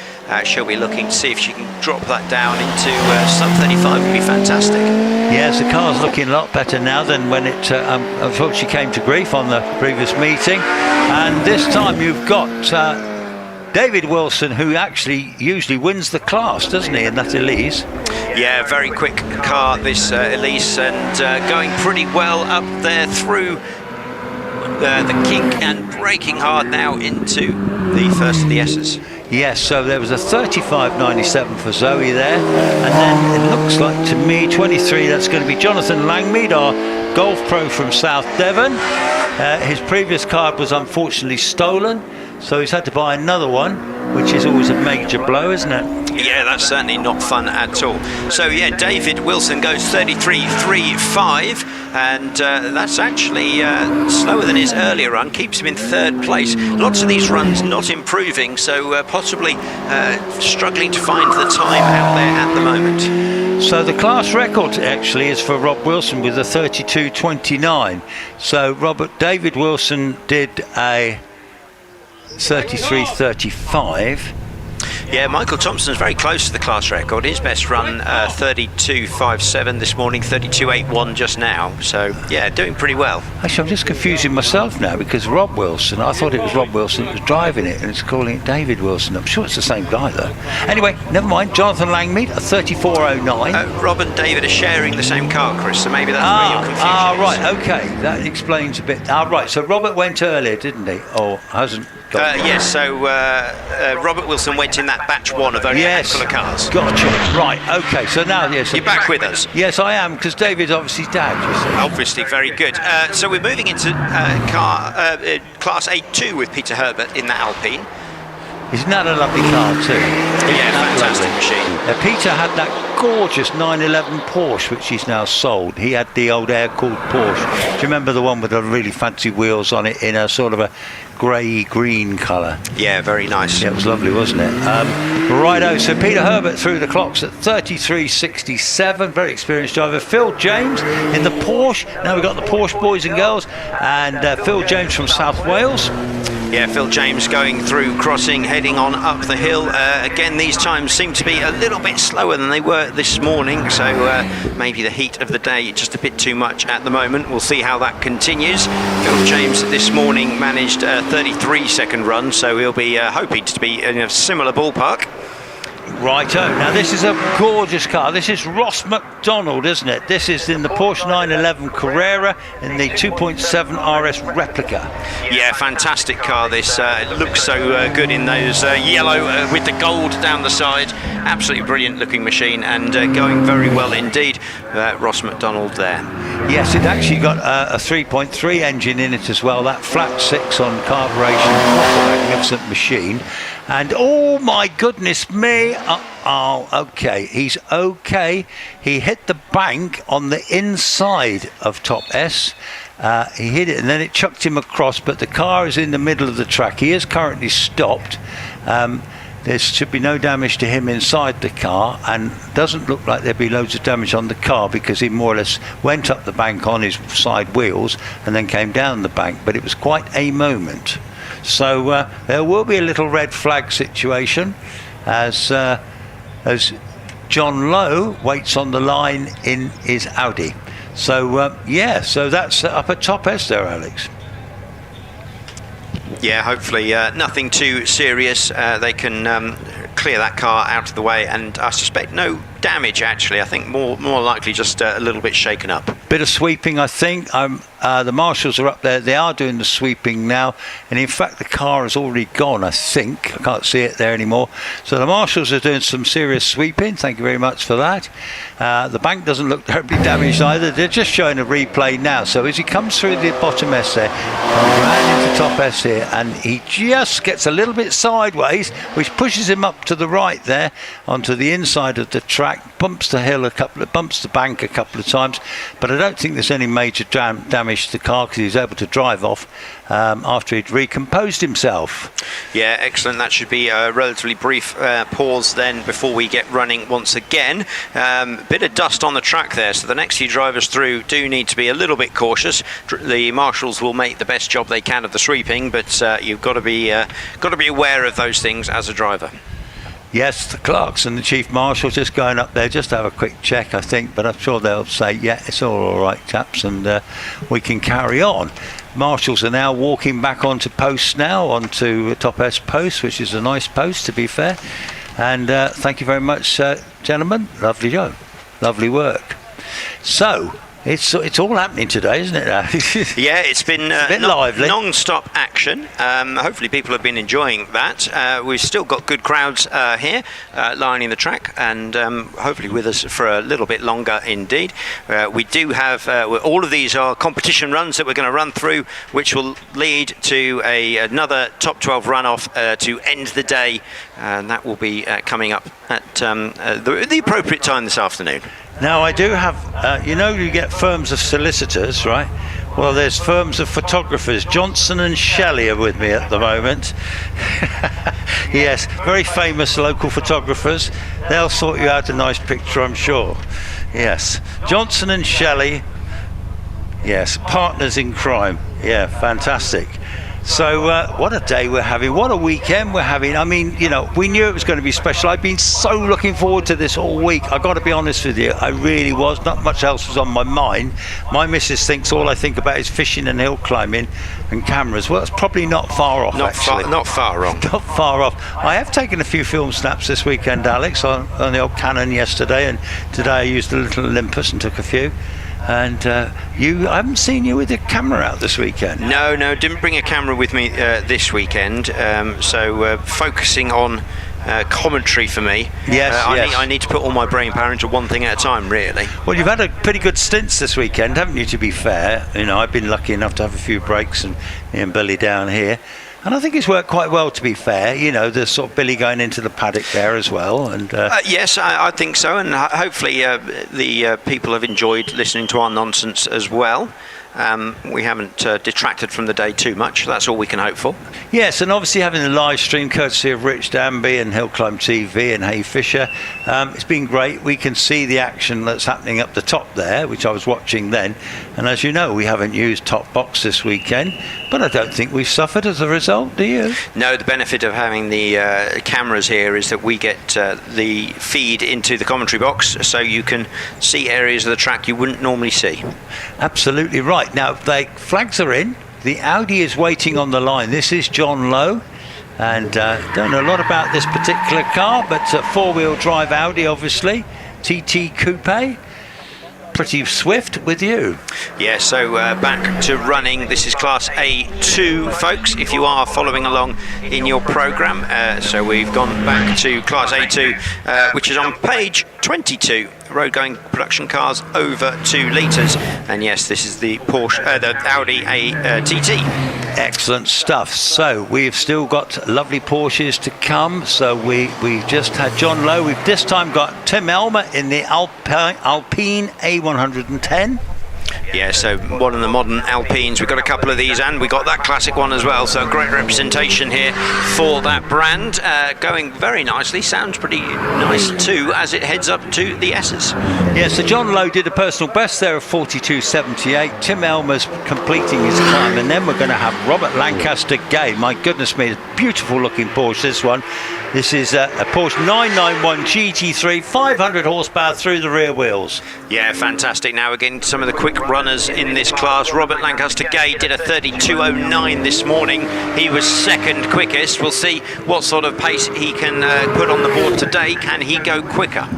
She'll be looking to see if she can drop that down into sub 35. Would be fantastic. Yes, the car's looking a lot better now than when it unfortunately came to grief on the previous meeting. And this time you've got David Wilson, who actually usually wins the class, doesn't he, in that Elise? Yeah, very quick car, this Elise, and going pretty well up there through the kink and braking hard now into the first of the S's. Yes, so there was a 35.97 for Zoe there, and then it looks like to me 23, that's going to be Jonathan Langmead, our golf pro from South Devon. His previous card was unfortunately stolen, so he's had to buy another one, which is always a major blow, isn't it? Yeah, that's certainly not fun at all. So yeah, David Wilson goes 33.35, and that's actually slower than his earlier run, keeps him in third place. Lots of these runs not improving, so possibly struggling to find the time out there at the moment. So the class record actually is for Rob Wilson with a 32.29. So David Wilson did a 33.35. Yeah, Michael Thompson's very close to the class record. His best run, 32.57 this morning, 32.81 just now. So, yeah, doing pretty well. Actually, I'm just confusing myself now because Rob Wilson, I thought it was Rob Wilson that was driving it, and it's calling it David Wilson. I'm sure it's the same guy, though. Anyway, never mind. Jonathan Langmead, a 34.09. Rob and David are sharing the same car, Chris, so maybe that's where your confusion is. Right, OK. That explains a bit. Right, so Robert went earlier, didn't he? Or hasn't? Yes, so Robert Wilson went in that batch one of only a handful of cars. Gotcha. Right, OK, so now, yes. You're back with us? Yes, I am, because David's obviously dad, you see. Obviously, very good. So we're moving into Class A2 with Peter Herbert in that Alpine. Isn't that a lovely car too? Yeah, fantastic machine. Peter had that gorgeous 911 Porsche, which he's now sold. He had the old air-cooled Porsche. Do you remember the one with the really fancy wheels on it in a sort of a grey-green colour? Yeah, very nice. Yeah, it was lovely, wasn't it? Righto, so Peter Herbert through the clocks at 33.67. Very experienced driver. Phil James in the Porsche. Now we've got the Porsche boys and girls. And Phil James from South Wales. Yeah, Phil James going through crossing, heading on up the hill. Again, these times seem to be a little bit slower than they were this morning, so maybe the heat of the day just a bit too much at the moment. We'll see how that continues. Phil James this morning managed a 33-second run, so he'll be hoping to be in a similar ballpark. Righto, now this is a gorgeous car. This is Ross McDonald, isn't it? This is in the Porsche 911 Carrera in the 2.7 RS replica. Yeah, fantastic car this. It looks so good in those yellow with the gold down the side. Absolutely brilliant looking machine and going very well indeed. Ross McDonald there. Yes, it actually got a 3.3 engine in it as well. That flat 6 on carburation. Magnificent machine. And oh my goodness me, okay, he's okay. He hit the bank on the inside of Top S. He hit it and then it chucked him across, but the car is in the middle of the track. He is currently stopped. There should be no damage to him inside the car, and doesn't look like there'd be loads of damage on the car because he more or less went up the bank on his side wheels and then came down the bank, but it was quite a moment. So there will be a little red flag situation as John Lowe waits on the line in his Audi. So yeah, so that's up at Top S there, Alex. Yeah, hopefully nothing too serious. They can clear that car out of the way, and I suspect no damage actually. I think more likely just a little bit shaken up. Bit of sweeping, I think. The marshals are up there. They are doing the sweeping now, and in fact the car has already gone, I think. I can't see it there anymore. So the marshals are doing some serious sweeping. Thank you very much for that. The bank doesn't look terribly damaged either. They're just showing a replay now. So as he comes through the bottom S there, comes round into Top S here, and he just gets a little bit sideways, which pushes him up to the right there onto the inside of the track, bumps the hill bumps the bank a couple of times, but I don't think there's any major damage to the car because he was able to drive off after he'd recomposed himself. Yeah, excellent. That should be a relatively brief pause then before we get running once again. Bit of dust on the track there, so the next few drivers through do need to be a little bit cautious. The marshals will make the best job they can of the sweeping, but you've got to be aware of those things as a driver. Yes, the clerks and the chief marshal just going up there just to have a quick check, I think, but I'm sure they'll say, yeah, it's all right, chaps, and we can carry on. Marshals are now walking back onto posts now, onto Top S post, which is a nice post, to be fair. And thank you very much, gentlemen. Lovely job. Lovely work. So, It's all happening today, isn't it? Yeah, it's been a bit lively. Non-stop action. Hopefully people have been enjoying that. We've still got good crowds here lining the track, and hopefully with us for a little bit longer indeed. We do have, all of these are competition runs that we're going to run through, which will lead to another top 12 runoff to end the day, and that will be coming up at the appropriate time this afternoon. Now, I do have, you get firms of solicitors, right? Well, there's firms of photographers. Johnson and Shelley are with me at the moment. Yes, very famous local photographers. They'll sort you out a nice picture, I'm sure. Yes, Johnson and Shelley. Yes, partners in crime. Yeah, fantastic. So what a day we're having, what a weekend we're having. I mean, we knew it was going to be special. I've been so looking forward to this all week. I've got to be honest with you, I really was. Not much else was on my mind. My missus thinks all I think about is fishing and hill climbing and cameras. Well, it's probably not far off, actually. Not far wrong. Not far off. I have taken a few film snaps this weekend, Alex, on the old Canon yesterday, and today I used a little Olympus and took a few. And I haven't seen you with a camera out this weekend. No, didn't bring a camera with me this weekend. So focusing on commentary for me. Yes, I need to put all my brain power into one thing at a time, really. Well, you've had a pretty good stints this weekend, haven't you, to be fair? I've been lucky enough to have a few breaks, and me and Billy down here. And I think it's worked quite well, to be fair. There's sort of Billy going into the paddock there as well. And yes, I think so. And hopefully the people have enjoyed listening to our nonsense as well. We haven't detracted from the day too much. That's all we can hope for. Yes, and obviously having the live stream courtesy of Rich Danby and Hill Climb TV and Hay Fisher, it's been great. We can see the action that's happening up the top there, which I was watching then. And as you know, we haven't used Top Box this weekend, but I don't think we've suffered as a result, do you? No, the benefit of having the cameras here is that we get the feed into the commentary box, so you can see areas of the track you wouldn't normally see. Absolutely right. Now, the flags are in. The Audi is waiting on the line. This is John Lowe, and don't know a lot about this particular car, but four-wheel drive Audi, obviously. TT Coupe. Pretty swift with you. Yeah, so back to running. This is Class A2, folks, if you are following along in your programme. So we've gone back to Class A2, which is on page 22. Road going production cars over 2 litres, and yes, this is the Porsche, the Audi TT. Excellent stuff. So we've still got lovely Porsches to come. So we just had John Lowe. We've this time got Tim Elmer in the Alpine A110. Yeah, so one of the modern Alpines. We've got a couple of these, and we got that classic one as well. So great representation here for that brand. Going very nicely. Sounds pretty nice too as it heads up to the S's. Yeah, so John Lowe did a personal best there of 42.78. Tim Elmer's completing his climb, and then we're going to have Robert Lancaster Gay. My goodness me, beautiful looking Porsche, this one. This is a Porsche 991 GT3, 500 horsepower through the rear wheels. Yeah, fantastic. Now again, some of the quick runners in this class. Robert Lancaster Gay did a 32.09 this morning. He was second quickest. We'll see what sort of pace he can put on the board today. Can he go quicker?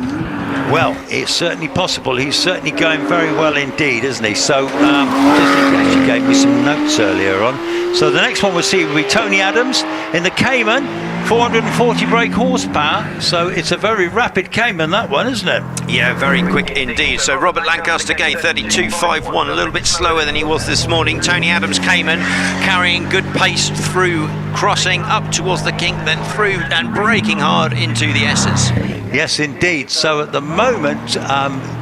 Well, it's certainly possible. He's certainly going very well indeed, isn't he? So, he actually gave me some notes earlier on. So the next one we'll see will be Tony Adams in the Cayman, 440 brake horsepower. So it's a very rapid Cayman, that one, isn't it? Yeah, very quick indeed. So Robert Lancaster Gay, 32.51, a little bit slower than he was this morning. Tony Adams Cayman carrying good pace through, crossing up towards the kink, then through and braking hard into the S's. Yes, indeed. So at the moment,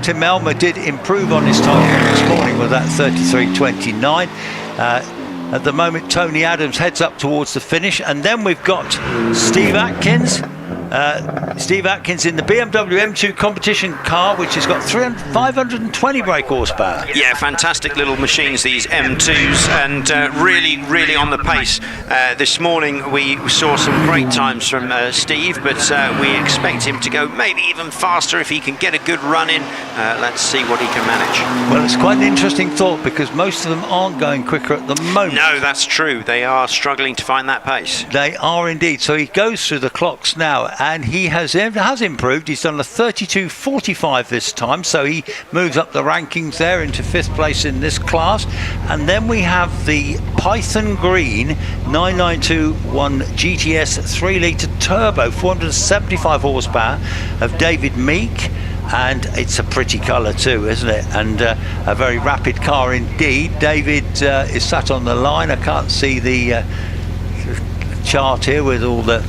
Tim Elmer did improve on his time this morning with that 33.29. At the moment, Tony Adams heads up towards the finish, and then we've got Steve Atkins. Steve Atkins in the BMW M2 competition car, which has got 520 brake horsepower. Yeah, fantastic little machines, these M2s, and really on the pace. This morning we saw some great times from Steve, but we expect him to go maybe even faster if he can get a good run in. Let's see what he can manage. Well, it's quite an interesting thought, because most of them aren't going quicker at the moment. No, that's true. They are struggling to find that pace. They are indeed. So he goes through the clocks now, and he has has improved. He's done a 32.45 this time, so he moves up the rankings there into 5th place in this class. And then we have the Python Green 9921 GTS 3-litre turbo, 475 horsepower of David Meek. And it's a pretty colour too, isn't it? And a very rapid car indeed. David is sat on the line. I can't see the chart here with all the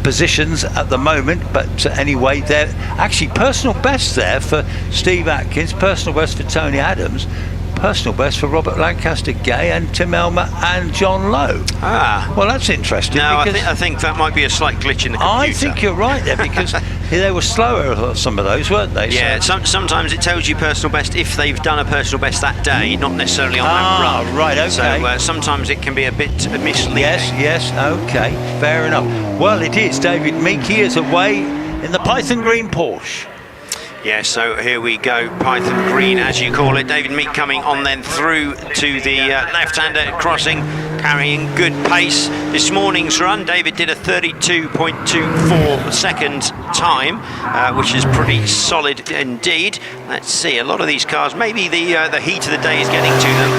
positions at the moment, but anyway, they're actually personal best there for Steve Atkins, personal best for Tony Adams, personal best for Robert Lancaster Gay and Tim Elmer and John Lowe. Well, that's interesting. No, I think that might be a slight glitch in the computer. I think you're right there, because they were slower, some of those, weren't they? Yeah, sometimes it tells you personal best if they've done a personal best that day, not necessarily on that run. Right, okay. So sometimes it can be a bit misleading. Yes, okay, fair enough. Well, it is David Meek. He is away in the Python Green Porsche. Yeah, so here we go, Python Green, as you call it. David Meek coming on then through to the left-hander crossing, carrying good pace. This morning's run, David did a 32.24 second time, which is pretty solid indeed. Let's see, a lot of these cars, maybe the heat of the day is getting to them.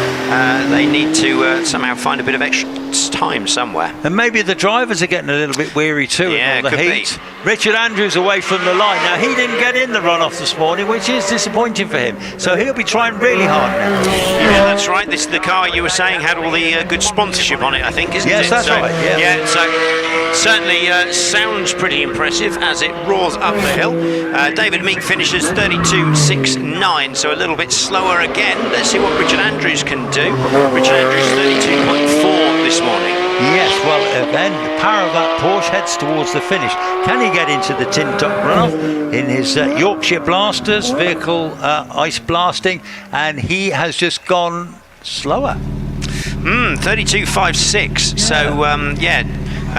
They need to somehow find a bit of extra time somewhere. And maybe the drivers are getting a little bit weary too, yeah, in all the heat. Be. Richard Andrews away from the line. Now, he didn't get in the runoff this morning, which is disappointing for him. So he'll be trying really hard now. Yeah, that's right. This is the car you were saying had all the good sponsorship on it, I think, isn't it? Yes, that's right. Yeah, so certainly sounds pretty impressive as it roars up the hill. David Meek finishes 32.69, so a little bit slower again. Let's see what Richard Andrews can do. Richard Andrews 32.4 this morning. Yes, well, then the power of that Porsche heads towards the finish. Can he get into the tin top runoff in his Yorkshire Blasters vehicle, ice blasting? And he has just gone slower. 32.56. Yeah.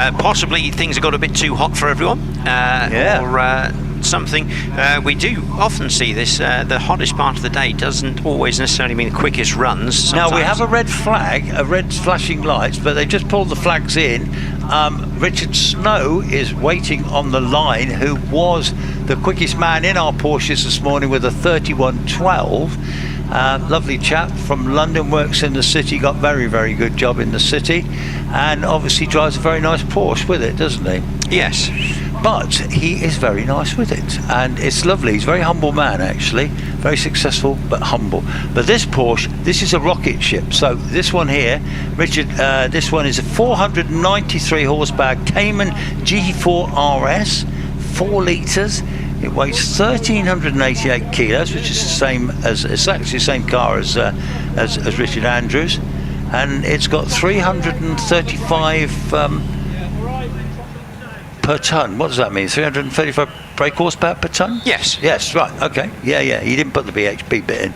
So, possibly things have got a bit too hot for everyone. Or something. We do often see this. The hottest part of the day doesn't always necessarily mean the quickest runs. Sometimes. Now we have a red flag, a red flashing lights, but they just pulled the flags in. Richard Snow is waiting on the line, who was the quickest man in our Porsches this morning with a 31.12. Lovely chap from London, works in the city, got very, very good job in the city, and obviously drives a very nice Porsche with it, doesn't he? Yes. But he is very nice with it, and it's lovely. He's a very humble man, actually. Very successful, but humble. But this Porsche, this is a rocket ship. So this one here, Richard, this one is a 493 horsepower Cayman G4 RS, 4 litres. It weighs 1,388 kilos, which is the same as, it's actually the same car as Richard Andrews. And it's got 335 per tonne. What does that mean? 335 brake horsepower per tonne? Yes. Yes, right, okay. Yeah. He didn't put the BHP bit in.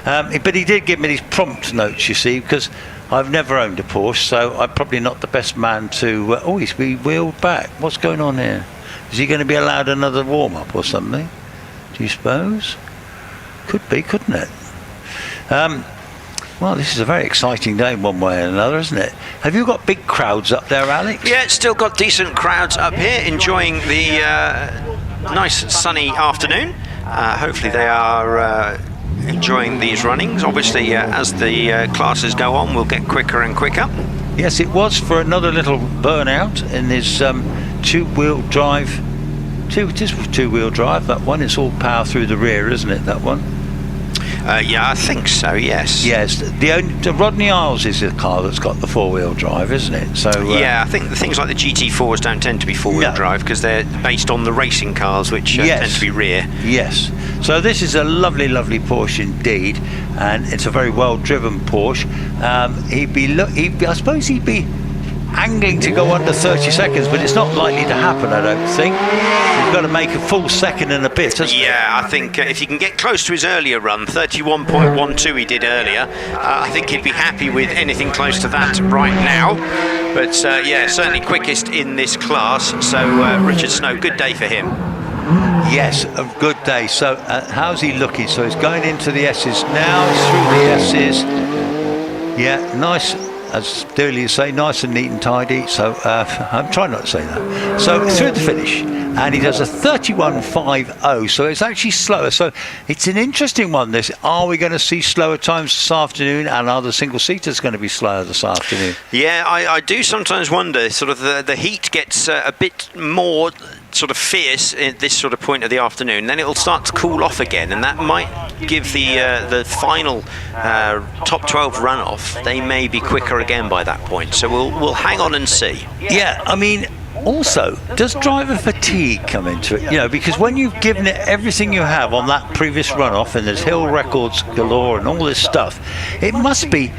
But he did give me these prompt notes, you see, because I've never owned a Porsche, so I'm probably not the best man to... he's been wheeled back. What's going on here? Is he going to be allowed another warm-up or something? Do you suppose? Could be, couldn't it? Well, this is a very exciting day one way or another, isn't it? Have you got big crowds up there, Alex? Yeah, it's still got decent crowds up here enjoying the nice sunny afternoon. Hopefully they are enjoying these runnings. Obviously, as the classes go on, we'll get quicker and quicker. Yes, it was for another little burnout in his two-wheel drive. It is two-wheel drive, that one. It's all power through the rear, isn't it, that one? Yeah, I think so, yes. Yes, the Rodney Isles is the car that's got the four-wheel drive, isn't it? So yeah, I think the things like the GT4s don't tend to be four-wheel drive because they're based on the racing cars, which tend to be rear. Yes. So this is a lovely, lovely Porsche indeed, and it's a very well-driven Porsche. I suppose he'd be angling to go under 30 seconds, but it's not likely to happen, I don't think. He's got to make a full second and a bit, hasn't he? Yeah, I think if he can get close to his earlier run, 31.12 he did earlier, I think he'd be happy with anything close to that right now. But yeah, certainly quickest in this class. So Richard Snow, good day for him. Yes, a good day. So how's he looking? So he's going into the S's now, through the S's. Yeah, nice. As Dearly say, nice and neat and tidy. So I'm trying not to say that. So through the finish, and he does a 31.50, so it's actually slower. So it's an interesting one, this. Are we going to see slower times this afternoon, and are the single-seaters going to be slower this afternoon? Yeah, I do sometimes wonder, sort of the heat gets a bit more sort of fierce at this sort of point of the afternoon, then it'll start to cool off again, and that might give the final top 12 runoff. They may be quicker again by that point, so we'll hang on and see. Yeah, I mean, also, does driver fatigue come into it? You know, because when you've given it everything you have on that previous runoff, and there's hill records galore and all this stuff, it must be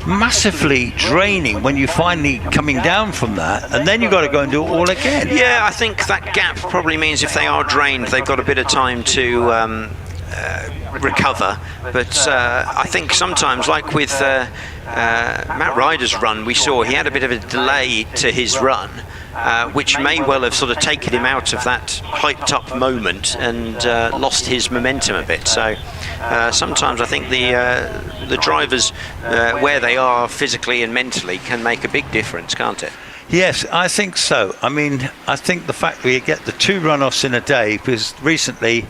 massively draining when you finally coming down from that, and then you've got to go and do it all again. Yeah, I think that gap probably means if they are drained, they've got a bit of time to recover. But I think sometimes, like with Matt Ryder's run, we saw he had a bit of a delay to his run, which may well have sort of taken him out of that hyped up moment and lost his momentum a bit. So sometimes I think the drivers where they are physically and mentally can make a big difference, can't it? Yes, I think so. I mean, I think the fact that you get the 2 runoffs in a day, because recently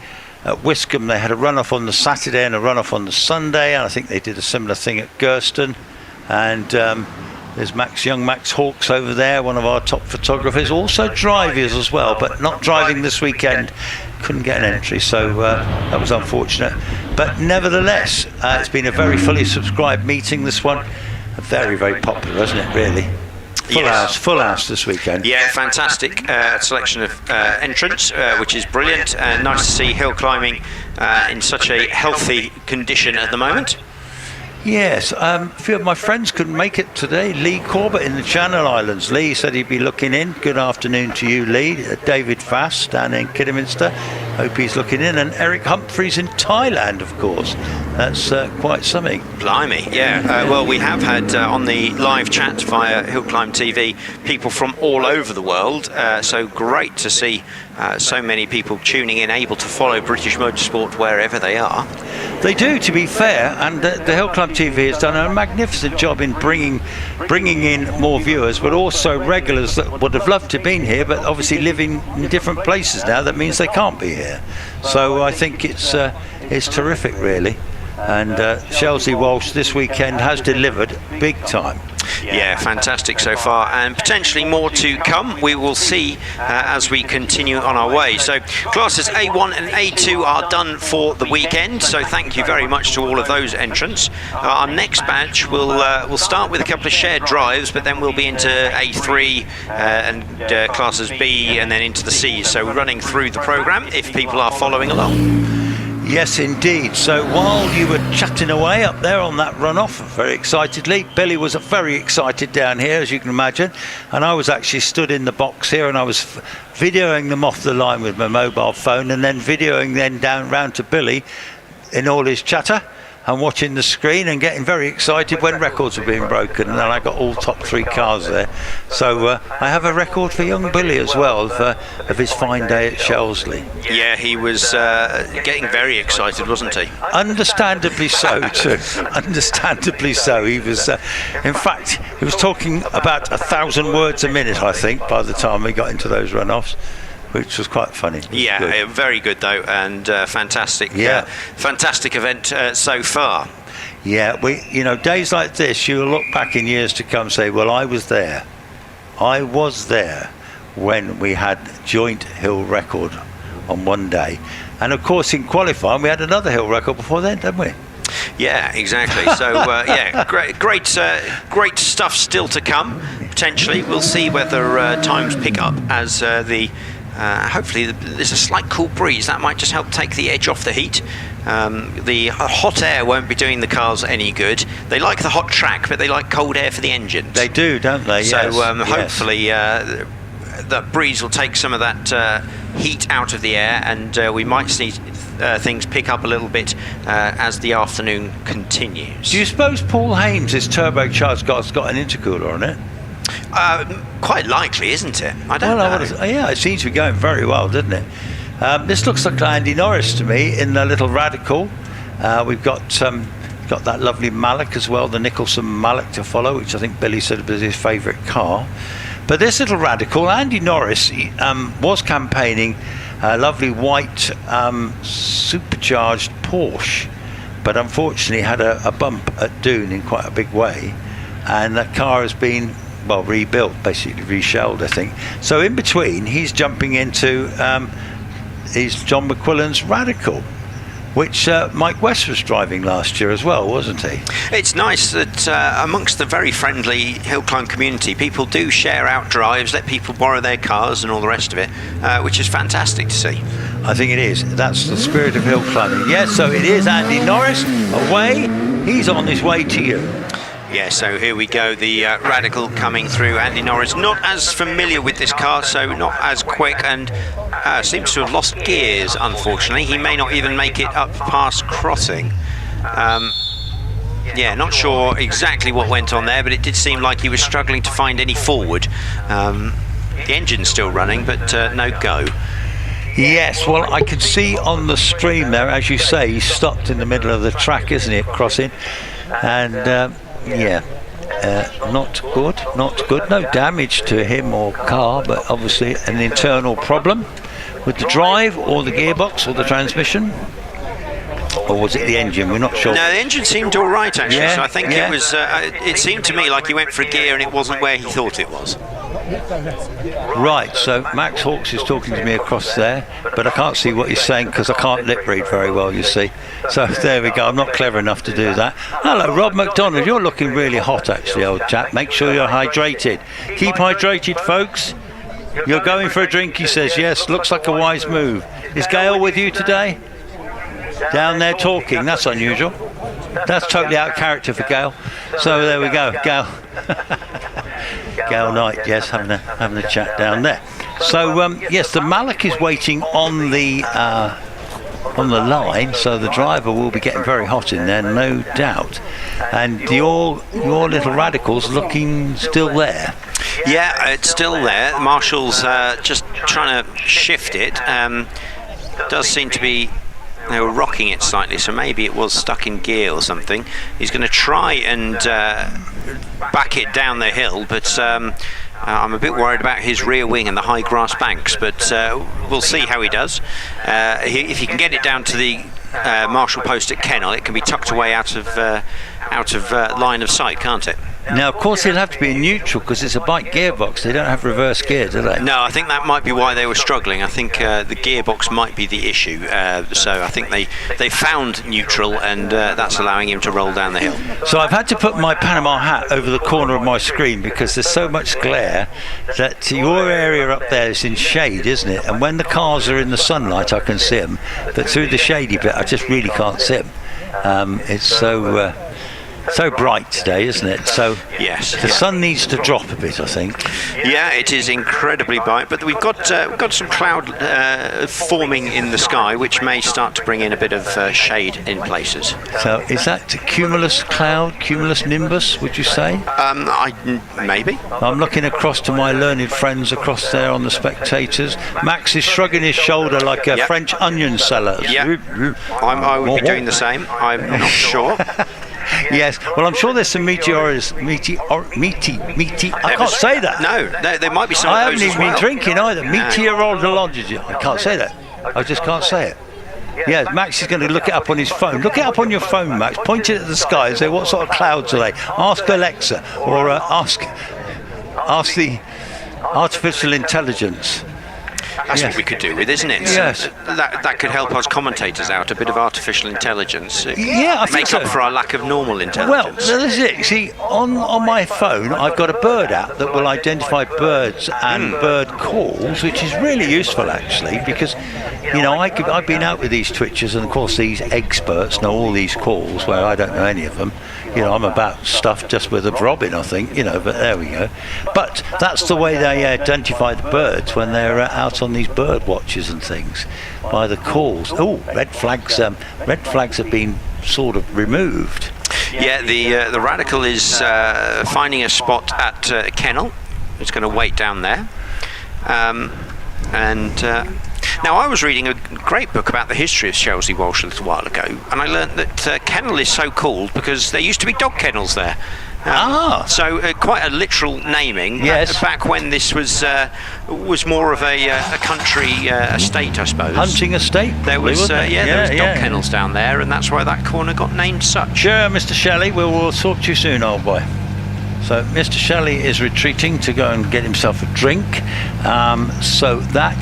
at Wiscombe they had a runoff on the Saturday and a runoff on the Sunday, and I think they did a similar thing at Gerston. And there's young Max Hawkes over there, one of our top photographers, also drivers as well, but not driving this weekend. Couldn't get an entry, so that was unfortunate. But nevertheless, it's been a very fully subscribed meeting, this one. Very, very popular, isn't it, really? Full house this weekend. Yeah, fantastic selection of entrants, which is brilliant. Nice to see hill climbing in such a healthy condition at the moment. Yes, a few of my friends couldn't make it today. Lee Corbett in the Channel Islands. Lee said he'd be looking in. Good afternoon to you, Lee. David Fass down in Kidderminster. Hope he's looking in. And Eric Humphreys in Thailand, of course. That's quite something. Blimey, yeah. Well, we have had on the live chat via Hill Climb TV people from all over the world. So great to see so many people tuning in, able to follow British motorsport wherever they are. They do, to be fair, and the Hill Climb TV has done a magnificent job in bringing in more viewers, but also regulars that would have loved to have been here, but obviously living in different places now. That means they can't be here. So I think it's terrific, really. And Shelsley Walsh this weekend has delivered big time. Yeah, fantastic so far, and potentially more to come. We will see as we continue on our way. So classes A1 and A2 are done for the weekend, so thank you very much to all of those entrants. Our next batch will start with a couple of shared drives, but then we'll be into A3 and classes B, and then into the C's. So we're running through the programme if people are following along. Yes, indeed. So while you were chatting away up there on that runoff very excitedly, Billy was very excited down here, as you can imagine, and I was actually stood in the box here, and I was videoing them off the line with my mobile phone, and then videoing them down round to Billy in all his chatter and watching the screen and getting very excited when records were being broken, and then I got all top 3 cars there. So I have a record for young Billy as well of his fine day at Shelsley. Yeah, he was getting very excited, wasn't he? Understandably so too. Understandably so. He was in fact he was talking about 1,000 words a minute, I think, by the time we got into those runoffs, which was quite funny. Yeah, good. Very good though, and fantastic. Yeah, fantastic event so far. Yeah, days like this, you'll look back in years to come and say, well, I was there when we had joint hill record on one day, and of course in qualifying we had another hill record before then, didn't we? Yeah, exactly. So yeah, great stuff still to come. Potentially, we'll see whether times pick up as hopefully there's a slight cool breeze that might just help take the edge off the heat. The hot air won't be doing the cars any good. They like the hot track, but they like cold air for the engines. They do, don't they? So yes. Hopefully the breeze will take some of that heat out of the air, and we might see things pick up a little bit as the afternoon continues. Do you suppose Paul Haynes' turbocharged car's got an intercooler on it? Quite likely, isn't it? I don't know. Yeah, it seems to be going very well, doesn't it? This looks like Andy Norris to me in the little Radical. We've got that lovely Malik as well, the Nicholson Malik to follow, which I think Billy said was his favourite car. But this little radical, Andy Norris, was campaigning a lovely white supercharged Porsche, but unfortunately had a bump at Doon in quite a big way, and that car has been rebuilt, basically reshelled, I think. So in between, he's jumping into is John McQuillan's Radical, which Mike West was driving last year as well, wasn't he? It's nice that amongst the very friendly hill climb community, people do share out drives, let people borrow their cars and all the rest of it, which is fantastic to see. I think it is. That's the spirit of hill climbing. Yes, so it is Andy Norris away. He's on his way to you. Yeah, so here we go, the Radical coming through. Andy Norris not as familiar with this car, so not as quick, and seems to have lost gears, unfortunately. He may not even make it up past crossing. Yeah, not sure exactly what went on there, but it did seem like he was struggling to find any forward. The engine's still running, but no go. Yes, well, I can see on the stream there, as you say, he's stopped in the middle of the track, isn't he, at crossing? And not good. No damage to him or car, but obviously an internal problem with the drive or the gearbox or the transmission. Or was it the engine? We're not sure. No, the engine seemed all right, actually. Yeah, so I think it was. It seemed to me like he went for a gear and it wasn't where he thought it was. Right, so Max Hawkes is talking to me across there, but I can't see what he's saying because I can't lip read very well, you see. So there we go, I'm not clever enough to do that. Hello, Rob McDonald, you're looking really hot actually, old chap. Make sure you're hydrated. Keep hydrated, folks. You're going for a drink, he says. Yes, looks like a wise move. Is Gail with you today? Down there talking, that's unusual. That's totally out of character for Gail. So there we go, Gail. Gail Knight, yes, having a chat down there. So yes, the Malak is waiting on the line, so the driver will be getting very hot in there, no doubt. And your little Radical's looking still there. Yeah, it's still there. The Marshall's just trying to shift it. Does seem to be. They were rocking it slightly, so maybe it was stuck in gear or something. He's going to try and back it down the hill, but I'm a bit worried about his rear wing and the high grass banks, but we'll see how he does. If he can get it down to the Marshall post at Kennel, it can be tucked away out of line of sight, can't it? Now, of course, it'll have to be in neutral because it's a bike gearbox. They don't have reverse gear, do they? No, I think that might be why they were struggling. I think the gearbox might be the issue. So I think they found neutral, and that's allowing him to roll down the hill. So I've had to put my Panama hat over the corner of my screen because there's so much glare that your area up there is in shade, isn't it? And when the cars are in the sunlight, I can see them, but through the shady bit, I just really can't see them. It's so bright today, isn't it? So yes, the sun needs to drop a bit, I think. Yeah, it is incredibly bright, but we've got some cloud forming in the sky, which may start to bring in a bit of shade in places. So is that cumulus cloud, cumulus nimbus, would you say? Maybe. I'm looking across to my learned friends across there on the spectators. Max is shrugging his shoulder like a French onion seller. Yeah, I would be doing the same. I'm not sure. Yes, well, I'm sure there's some I can't say that. No, there might be some. I haven't even been drinking either. Meteorology. I can't say that. I just can't say it. Yeah, Max is going to look it up on his phone. Look it up on your phone, Max. Point it at the sky and say, what sort of clouds are they? Ask Alexa or ask the artificial intelligence. That's what we could do with, isn't it? Yes. That could help us commentators out, a bit of artificial intelligence. Yeah, I think make up for our lack of normal intelligence. Well, that's it. See, on my phone, I've got a bird app that will identify birds and bird calls, which is really useful, actually, because, you know, I've been out with these twitchers, and, of course, these experts know all these calls where I don't know any of them. You know, I'm about stuff just with a robin, I think, you know, but there we go. But that's the way they identify the birds when they're out on these bird watches and things, by the calls. Oh, red flags have been sort of removed. Yeah, the Radical is finding a spot at Kennel. It's going to wait down there. Now, I was reading a great book about the history of Shelsley Walsh a little while ago, and I learnt that Kennel is so called because there used to be dog kennels there. So quite a literal naming. Yes. Back when this was more of a country estate, I suppose. Hunting estate. There was probably, there was dog kennels down there, and that's why that corner got named such. Sure, Mr. Shelley, we'll talk to you soon, old boy. So Mr. Shelley is retreating to go and get himself a drink. So that